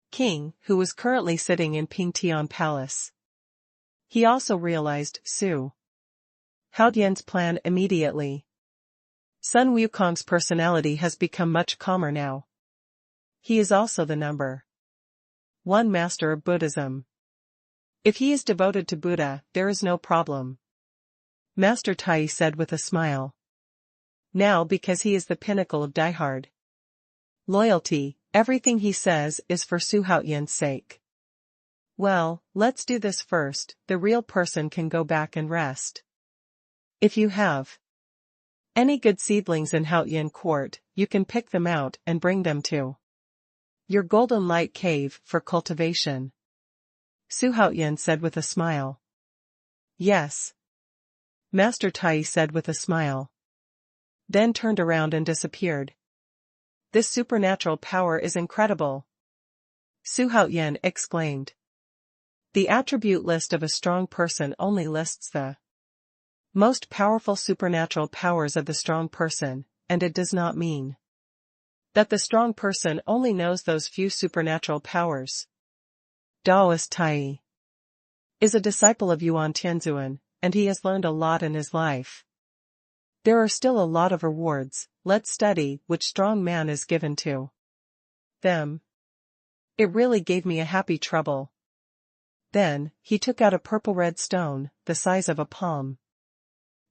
King, who was currently sitting in Pingtian Palace. He also realized Xuanhuan's plan immediately. Sun Wukong's personality has become much calmer now. He is also the number 1 master of Buddhism. If he is devoted to Buddha, there is no problem. Master Tai said with a smile. Now because he is the pinnacle of diehard loyalty, everything he says is for Xuanhuan's sake. Well, let's do this first. The real person can go back and rest. If you have any good seedlings in Haotian court, you can pick them out and bring them to your golden light cave for cultivation. Su Haotian said with a smile. Yes. Master Tai said with a smile. Then turned around and disappeared. This supernatural power is incredible. Su Haotian exclaimed. The attribute list of a strong person only lists the most powerful supernatural powers of the strong person, and it does not mean that the strong person only knows those few supernatural powers. Daoist Tai is a disciple of Yuan Tianzuan, and he has learned a lot in his life. There are still a lot of rewards. Let's study which strong man is given to them. It really gave me a happy trouble. Then, he took out a purple-red stone, the size of a palm.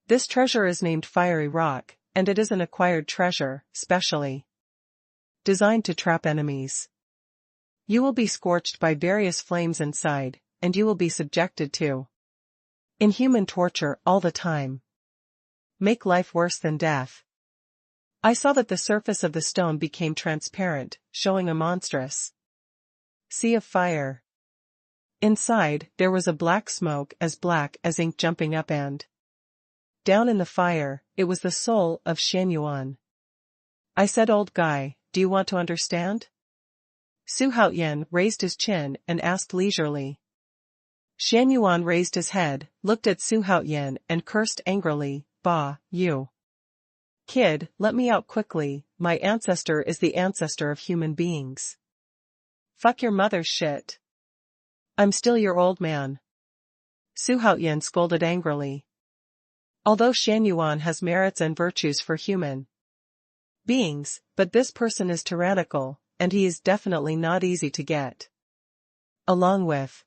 This treasure is named Fiery Rock, and it is an acquired treasure, specially designed to trap enemies. You will be scorched by various flames inside, and you will be subjected to inhuman torture all the time. Make life worse than death. I saw that the surface of the stone became transparent, showing a monstrous sea of fire. Inside, there was a black smoke as black as ink jumping up and down in the fire. It was the soul of Xuanhuan. I said, old guy, do you want to understand? Su Haotian raised his chin and asked leisurely. Xuanhuan raised his head, looked at Su Haotian and cursed angrily, Bah, you kid, let me out quickly, my ancestor is the ancestor of human beings. Fuck your mother's shit. I'm still your old man. Su Haotian scolded angrily. Although Xuanhuan has merits and virtues for human beings, but this person is tyrannical, and he is definitely not easy to get along with.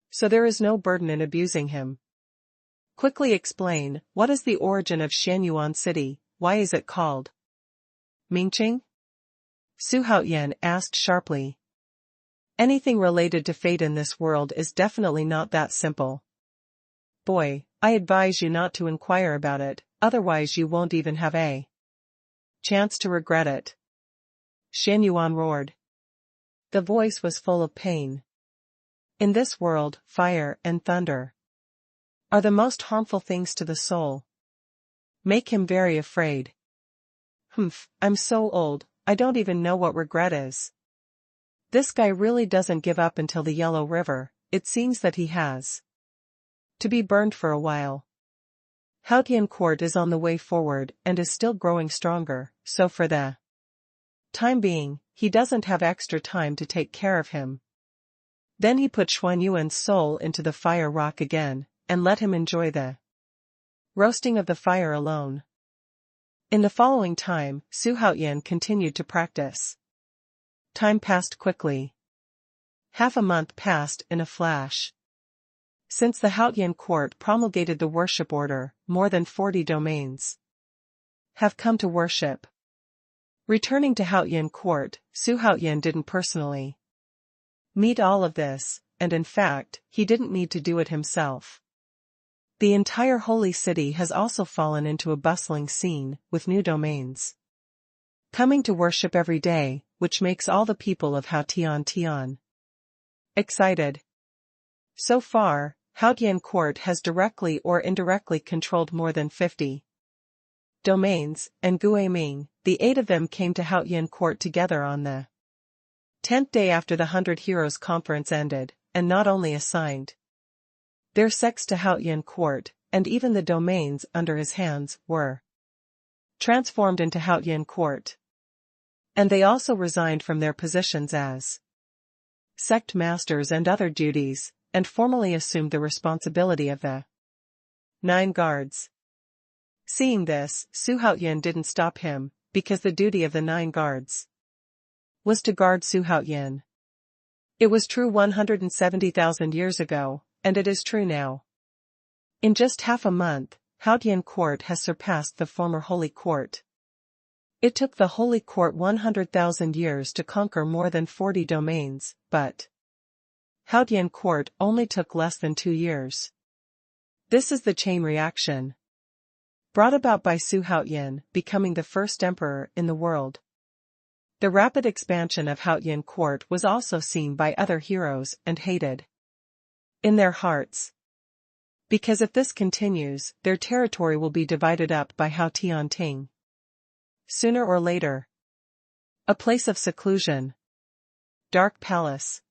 So there is no burden in abusing him. Quickly explain, what is the origin of Xuanhuan City, why is it called Mingqing? Su Haotian asked sharply. Anything related to fate in this world is definitely not that simple. Boy, I advise you not to inquire about it, otherwise you won't even have a chance to regret it. Xuanhuan roared. The voice was full of pain. In this world, fire and thunder are the most harmful things to the soul. Make him very afraid. Humph, I'm so old, I don't even know what regret is. This guy really doesn't give up until the Yellow River. It seems that he has to be burned for a while. Haotian court is on the way forward and is still growing stronger, so for the time being, he doesn't have extra time to take care of him. Then he put Xuanhuan's soul into the fire rock again, and let him enjoy the roasting of the fire alone. In the following time, Su Haotian continued to practice. Time passed quickly. Half a month passed in a flash. Since the Haotian court promulgated the worship order, more than 40 domains have come to worship. Returning to Haotian court, Su Haotian didn't personally meet all of this, and in fact, he didn't need to do it himself. The entire holy city has also fallen into a bustling scene, with new domains coming to worship every day, which makes all the people of Haotian excited. So far, Haotian court has directly or indirectly controlled more than 50 domains, and Guiming, the 8 of them came to Haotian court together on the 10th day after the 100 Heroes Conference ended, and not only assigned their sects to Haotian court, and even the domains under his hands were transformed into Haotian court. And they also resigned from their positions as sect masters and other duties, and formally assumed the responsibility of the 9 guards. Seeing this, Su Haotian didn't stop him, because the duty of the 9 guards was to guard Su Haotian. It was true 170,000 years ago, and it is true now. In just half a month, Haotian court has surpassed the former Holy Court. It took the Holy Court 100,000 years to conquer more than 40 domains, but Haotian court only took less than 2 years. This is the chain reaction brought about by Xuanhuan becoming the first emperor in the world. The rapid expansion of Haotian court was also seen by other heroes and hated in their hearts. Because if this continues, their territory will be divided up by Haotian Ting. Sooner or later. A place of seclusion. Dark Palace.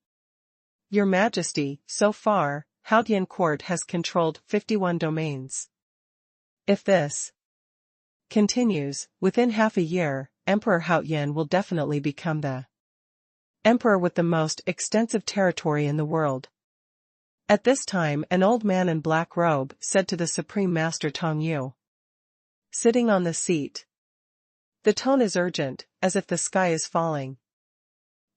Your Majesty, so far, Haotian court has controlled 51 domains. If this continues, within half a year, Emperor Haotian will definitely become the emperor with the most extensive territory in the world. At this time an old man in black robe said to the Supreme Master Dou Yu, sitting on the seat. The tone is urgent, as if the sky is falling.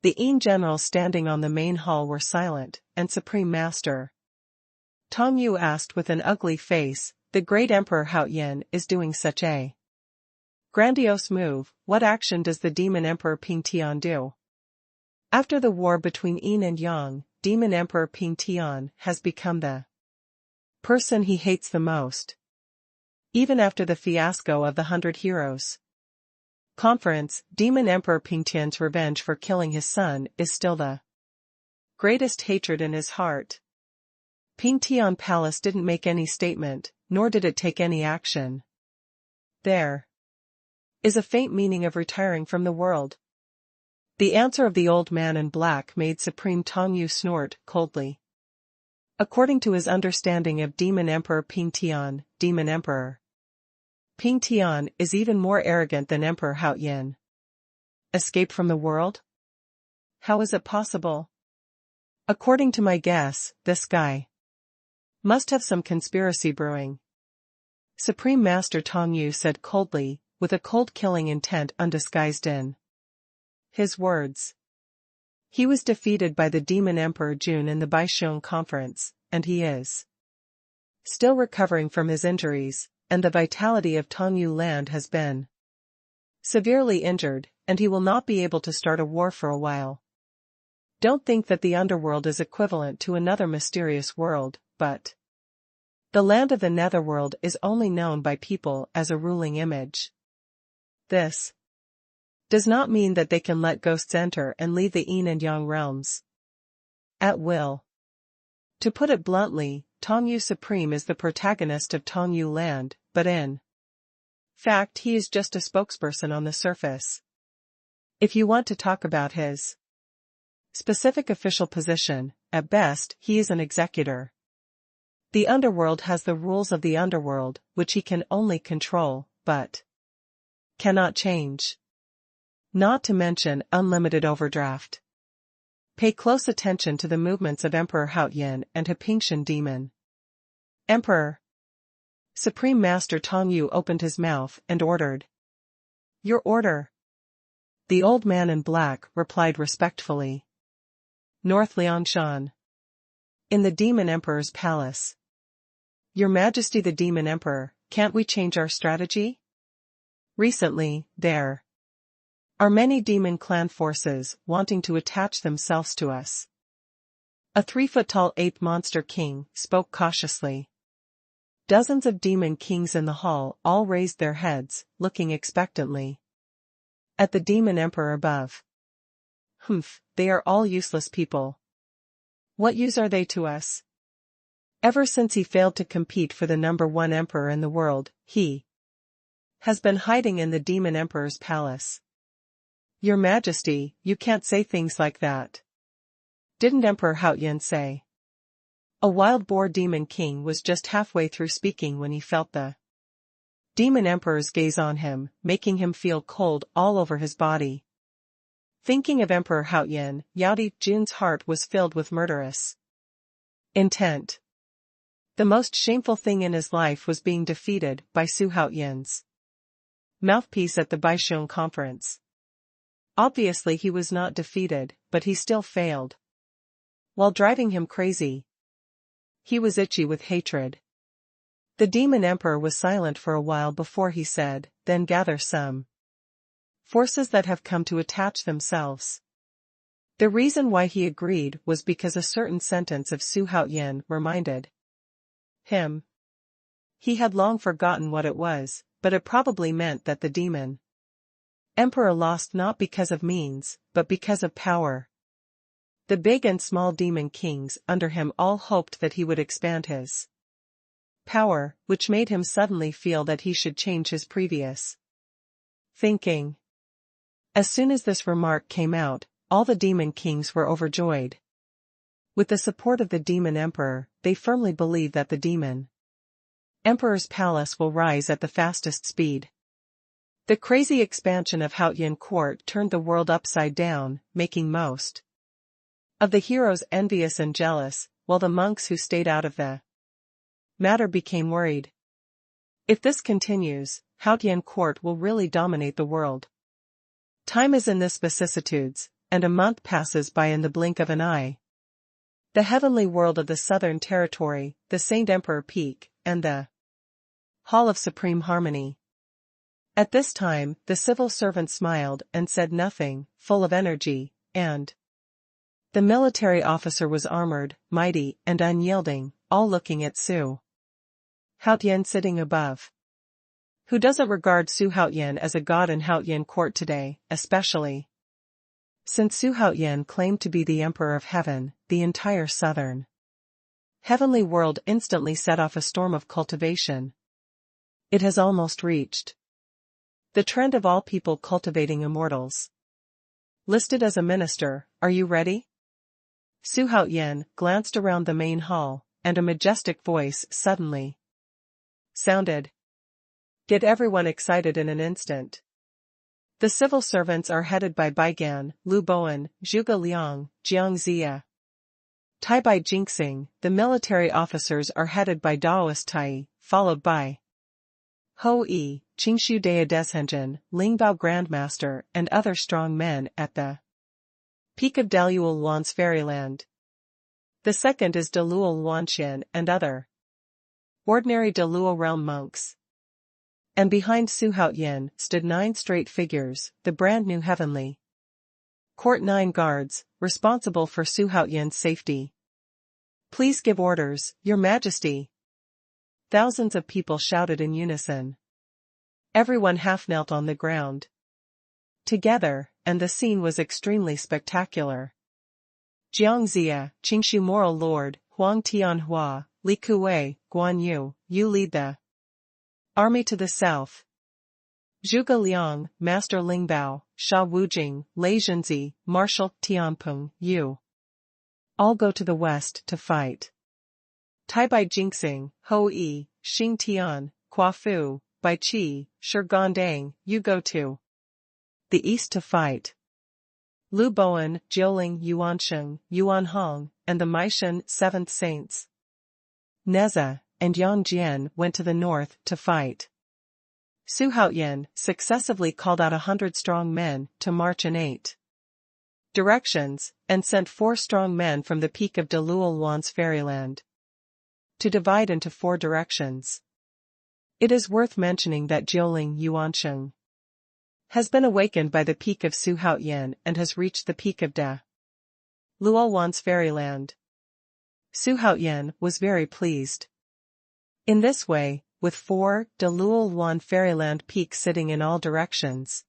The generals standing on the main hall were silent, and Supreme Master Dou Yu asked with an ugly face, the great Emperor Haotian is doing such a grandiose move, what action does the demon Emperor Ping Tian do? After the war between Yin and Yang, Demon Emperor Ping Tian has become the person he hates the most. Even after the fiasco of the 100 Heroes Conference, Demon Emperor Ping Tian's revenge for killing his son is still the greatest hatred in his heart. Ping Tian Palace didn't make any statement, nor did it take any action. There is a faint meaning of retiring from the world. The answer of the old man in black made Supreme Dou Yu snort coldly. According to his understanding of Demon Emperor Ping Tian, Demon Emperor Ping Tian is even more arrogant than Emperor Haotian. Escape from the world? How is it possible? According to my guess, this guy must have some conspiracy brewing. Supreme Master Dou Yu said coldly, with a cold-killing intent undisguised in his words. He was defeated by the Demon Emperor Jun in the Baisheng Conference, and he is still recovering from his injuries, and the vitality of Dou Yu land has been severely injured, and he will not be able to start a war for a while. Don't think that the underworld is equivalent to another mysterious world, but the land of the netherworld is only known by people as a ruling image. This does not mean that they can let ghosts enter and leave the Yin and Yang realms at will. To put it bluntly, Dou Yu Supreme is the protagonist of Dou Yu land, but in fact he is just a spokesperson on the surface. If you want to talk about his specific official position, at best he is an executor. The underworld has the rules of the underworld, which he can only control, but cannot change. Not to mention unlimited overdraft. Pay close attention to the movements of Emperor Haotian and Hepingtian Demon Emperor. Supreme Master Dou Yu opened his mouth and ordered. Your order. The old man in black replied respectfully. North Liangshan. In the Demon Emperor's palace. Your Majesty the Demon Emperor, can't we change our strategy? Recently, there are many demon clan forces wanting to attach themselves to us. A 3-foot-tall ape monster king spoke cautiously. Dozens of demon kings in the hall all raised their heads, looking expectantly at the demon emperor above. Humph, they are all useless people. What use are they to us? Ever since he failed to compete for the #1 emperor in the world, he has been hiding in the demon emperor's palace. Your Majesty, you can't say things like that. Didn't Emperor Haotian say? A wild boar demon king was just halfway through speaking when he felt the demon emperor's gaze on him, making him feel cold all over his body. Thinking of Emperor Haotian, Yaodi Jun's heart was filled with murderous intent. The most shameful thing in his life was being defeated by Xuanhuan's mouthpiece at the Baisheng Conference. Obviously he was not defeated, but he still failed. While driving him crazy, he was itchy with hatred. The demon emperor was silent for a while before he said, then gather some forces that have come to attach themselves The reason why he agreed was because a certain sentence of Xuanhuan reminded him. He had long forgotten what it was, but it probably meant that the demon emperor lost not because of means, but because of power. The big and small demon kings under him all hoped that he would expand his power, which made him suddenly feel that he should change his previous thinking. As soon as this remark came out, all the demon kings were overjoyed. With the support of the demon emperor, they firmly believe that the demon emperor's palace will rise at the fastest speed. The crazy expansion of Haotian court turned the world upside down, making most of the heroes envious and jealous, while the monks who stayed out of the matter became worried. If this continues, Haotian court will really dominate the world. Time is in this vicissitudes, and a month passes by in the blink of an eye. The heavenly world of the Southern Territory, the Saint Emperor Peak, and the Hall of Supreme Harmony. At this time, the civil servant smiled and said nothing, full of energy, and the military officer was armored, mighty, and unyielding, all looking at Xuanhuan sitting above. Who doesn't regard Xuanhuan as a god in Haotian court today, especially since Xuanhuan claimed to be the emperor of heaven? The entire southern heavenly world instantly set off a storm of cultivation. It has almost reached the trend of all people cultivating immortals. Listed as a minister, are you ready? Xuanhuan glanced around the main hall, and a majestic voice suddenly sounded. Get everyone excited in an instant. The civil servants are headed by Baigan, Lu Boan, Zhuge Liang, Jiang Zia, Tai Bai Jinxing. The military officers are headed by Daoist Tai, followed by Ho Yi, Qingshu Dea Deshenjin, Lingbao Grandmaster, and other strong men at the peak of Dou Yu's fairyland. The second is Dou Yu and other ordinary Dou Yu realm monks. And behind Xuanhuan stood 9 straight figures, the brand new heavenly court 9 guards, responsible for Xuanhuan's safety. Please give orders, Your Majesty. Thousands of people shouted in unison. Everyone half knelt on the ground together, and the scene was extremely spectacular. Jiang Zia, Qingshu Moral Lord, Huang Tianhua, Li Kuwei, Guan Yu, you lead the army to the south. Zhuge Liang, Master Lingbao, Sha Wujing, Lei Zhenzi, Marshal Tianpeng, you all go to the west to fight. Tai Bai Jinxing, Ho Yi, Xing Tian, Kua Fu, Bai Qi, Shi Gondang, you go to the east to fight. Lu Boan, Jiuling, Yuansheng, Yuanhong, and the Maishan 7th Saints, Neza, and Yang Jian went to the north to fight. Xuanhuan successively called out 100 strong men to march in 8 directions, and sent 4 strong men from the peak of Dou Yu's fairyland to divide into 4 directions. It is worth mentioning that Jiuling Yuansheng has been awakened by the peak of Xuanhuan and has reached the peak of Dou Yu's fairyland. Xuanhuan was very pleased. In this way, with 4 Dou Yu fairyland peaks sitting in all directions,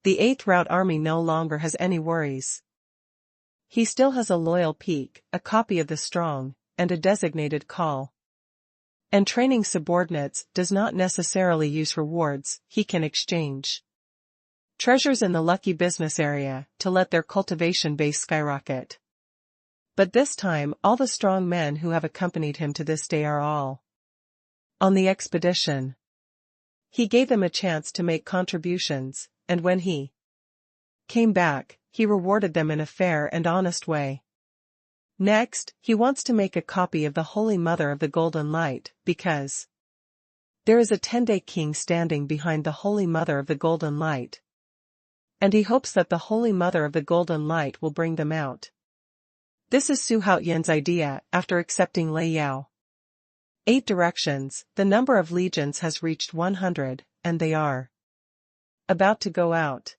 the 8th route army no longer has any worries. He still has a loyal peak, a copy of the strong, and a designated call. And training subordinates does not necessarily use rewards, he can exchange treasures in the lucky business area to let their cultivation base skyrocket. But this time all the strong men who have accompanied him to this day are all on the expedition. He gave them a chance to make contributions, and when he came back, he rewarded them in a fair and honest way. Next, he wants to make a copy of the Holy Mother of the Golden Light, because there is a 10-day king standing behind the Holy Mother of the Golden Light, and he hopes that the Holy Mother of the Golden Light will bring them out. This is Xuanhuan's idea after accepting Lei Yao. 8 directions, the number of legions has reached 100, and they are about to go out.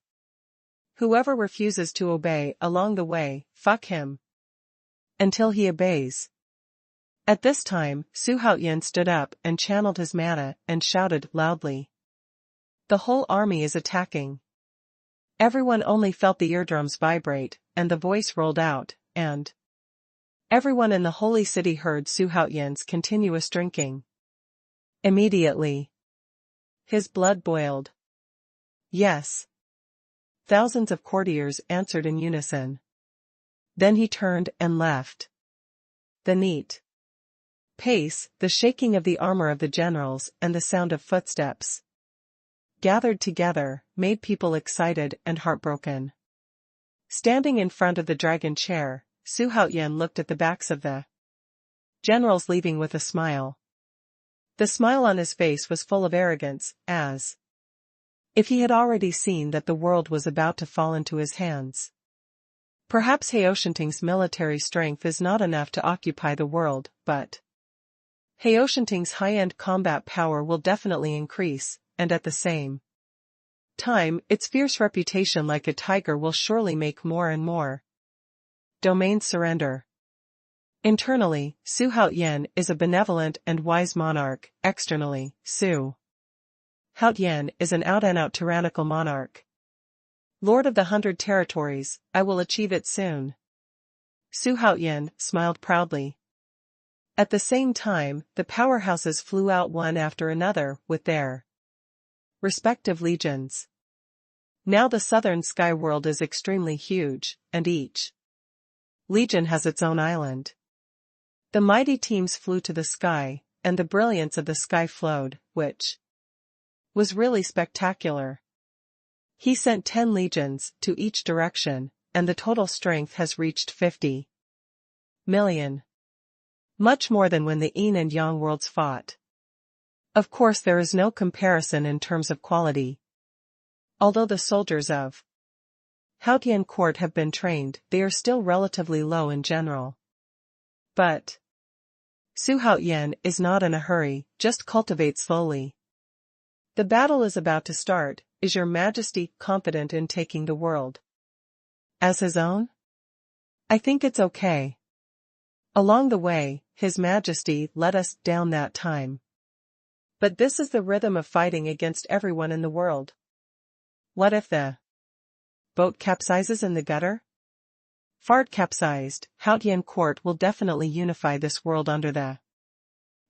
Whoever refuses to obey along the way, fuck him. Until he obeys. At this time, Xuanhuan stood up and channeled his mana and shouted loudly. The whole army is attacking. Everyone only felt the eardrums vibrate, and the voice rolled out, and everyone in the holy city heard Xuanhuan's continuous drinking. Immediately, his blood boiled. Yes. Thousands of courtiers answered in unison. Then he turned and left. The neat pace, the shaking of the armor of the generals, and the sound of footsteps gathered together, made people excited and heartbroken. Standing in front of the dragon chair, Xuanhuan looked at the backs of the generals leaving with a smile. The smile on his face was full of arrogance, as if he had already seen that the world was about to fall into his hands. Perhaps Heoshunting's military strength is not enough to occupy the world, but Heoshunting's high-end combat power will definitely increase, and at the same time, its fierce reputation like a tiger will surely make more and more domains surrender. Internally, Xuanhuan is a benevolent and wise monarch. Externally, Xuanhuan is an out-and-out tyrannical monarch. Lord of the 100 territories, I will achieve it soon. Xuanhuan smiled proudly. At the same time, the powerhouses flew out one after another with their respective legions. Now the southern sky world is extremely huge, and each legion has its own island. The mighty teams flew to the sky, and the brilliance of the sky flowed, which was really spectacular. He sent 10 legions to each direction, and the total strength has reached 50 million. Much more than when the yin and yang worlds fought. Of course there is no comparison in terms of quality. Although the soldiers of Haotian court have been trained, they are still relatively low in general. But Xuanhuan is not in a hurry, just cultivate slowly. The battle is about to start. Is your majesty confident in taking the world as his own? I think it's okay. Along the way, his majesty let us down that time. But this is the rhythm of fighting against everyone in the world. What if the boat capsizes in the gutter? Fart capsized, Haotian court will definitely unify this world under the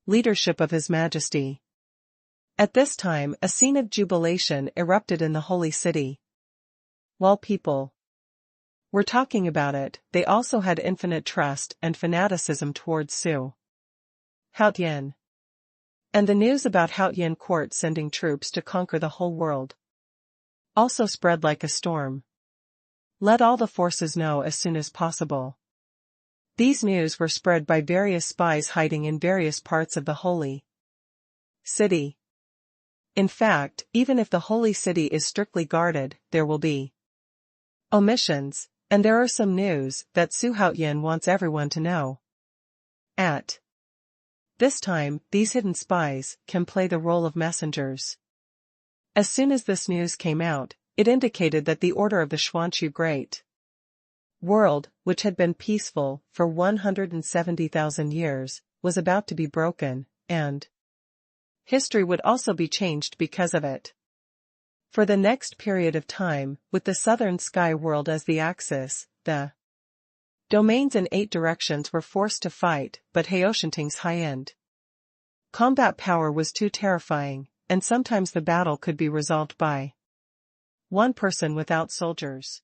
leadership of his majesty. At this time, a scene of jubilation erupted in the holy city. While people were talking about it, they also had infinite trust and fanaticism towards Xuanhuan. And the news about Haotian court sending troops to conquer the whole world also spread like a storm. Let all the forces know as soon as possible. These news were spread by various spies hiding in various parts of the holy city. In fact, even if the holy city is strictly guarded, there will be omissions, and there are some news that Xuanhuan wants everyone to know. At this time, these hidden spies can play the role of messengers. As soon as this news came out, it indicated that the order of the Xuanchu Great World, which had been peaceful for 170,000 years, was about to be broken, and history would also be changed because of it. For the next period of time, with the southern sky world as the axis, the domains in 8 directions were forced to fight, but Heoshunting's high-end combat power was too terrifying, and sometimes the battle could be resolved by one person without soldiers.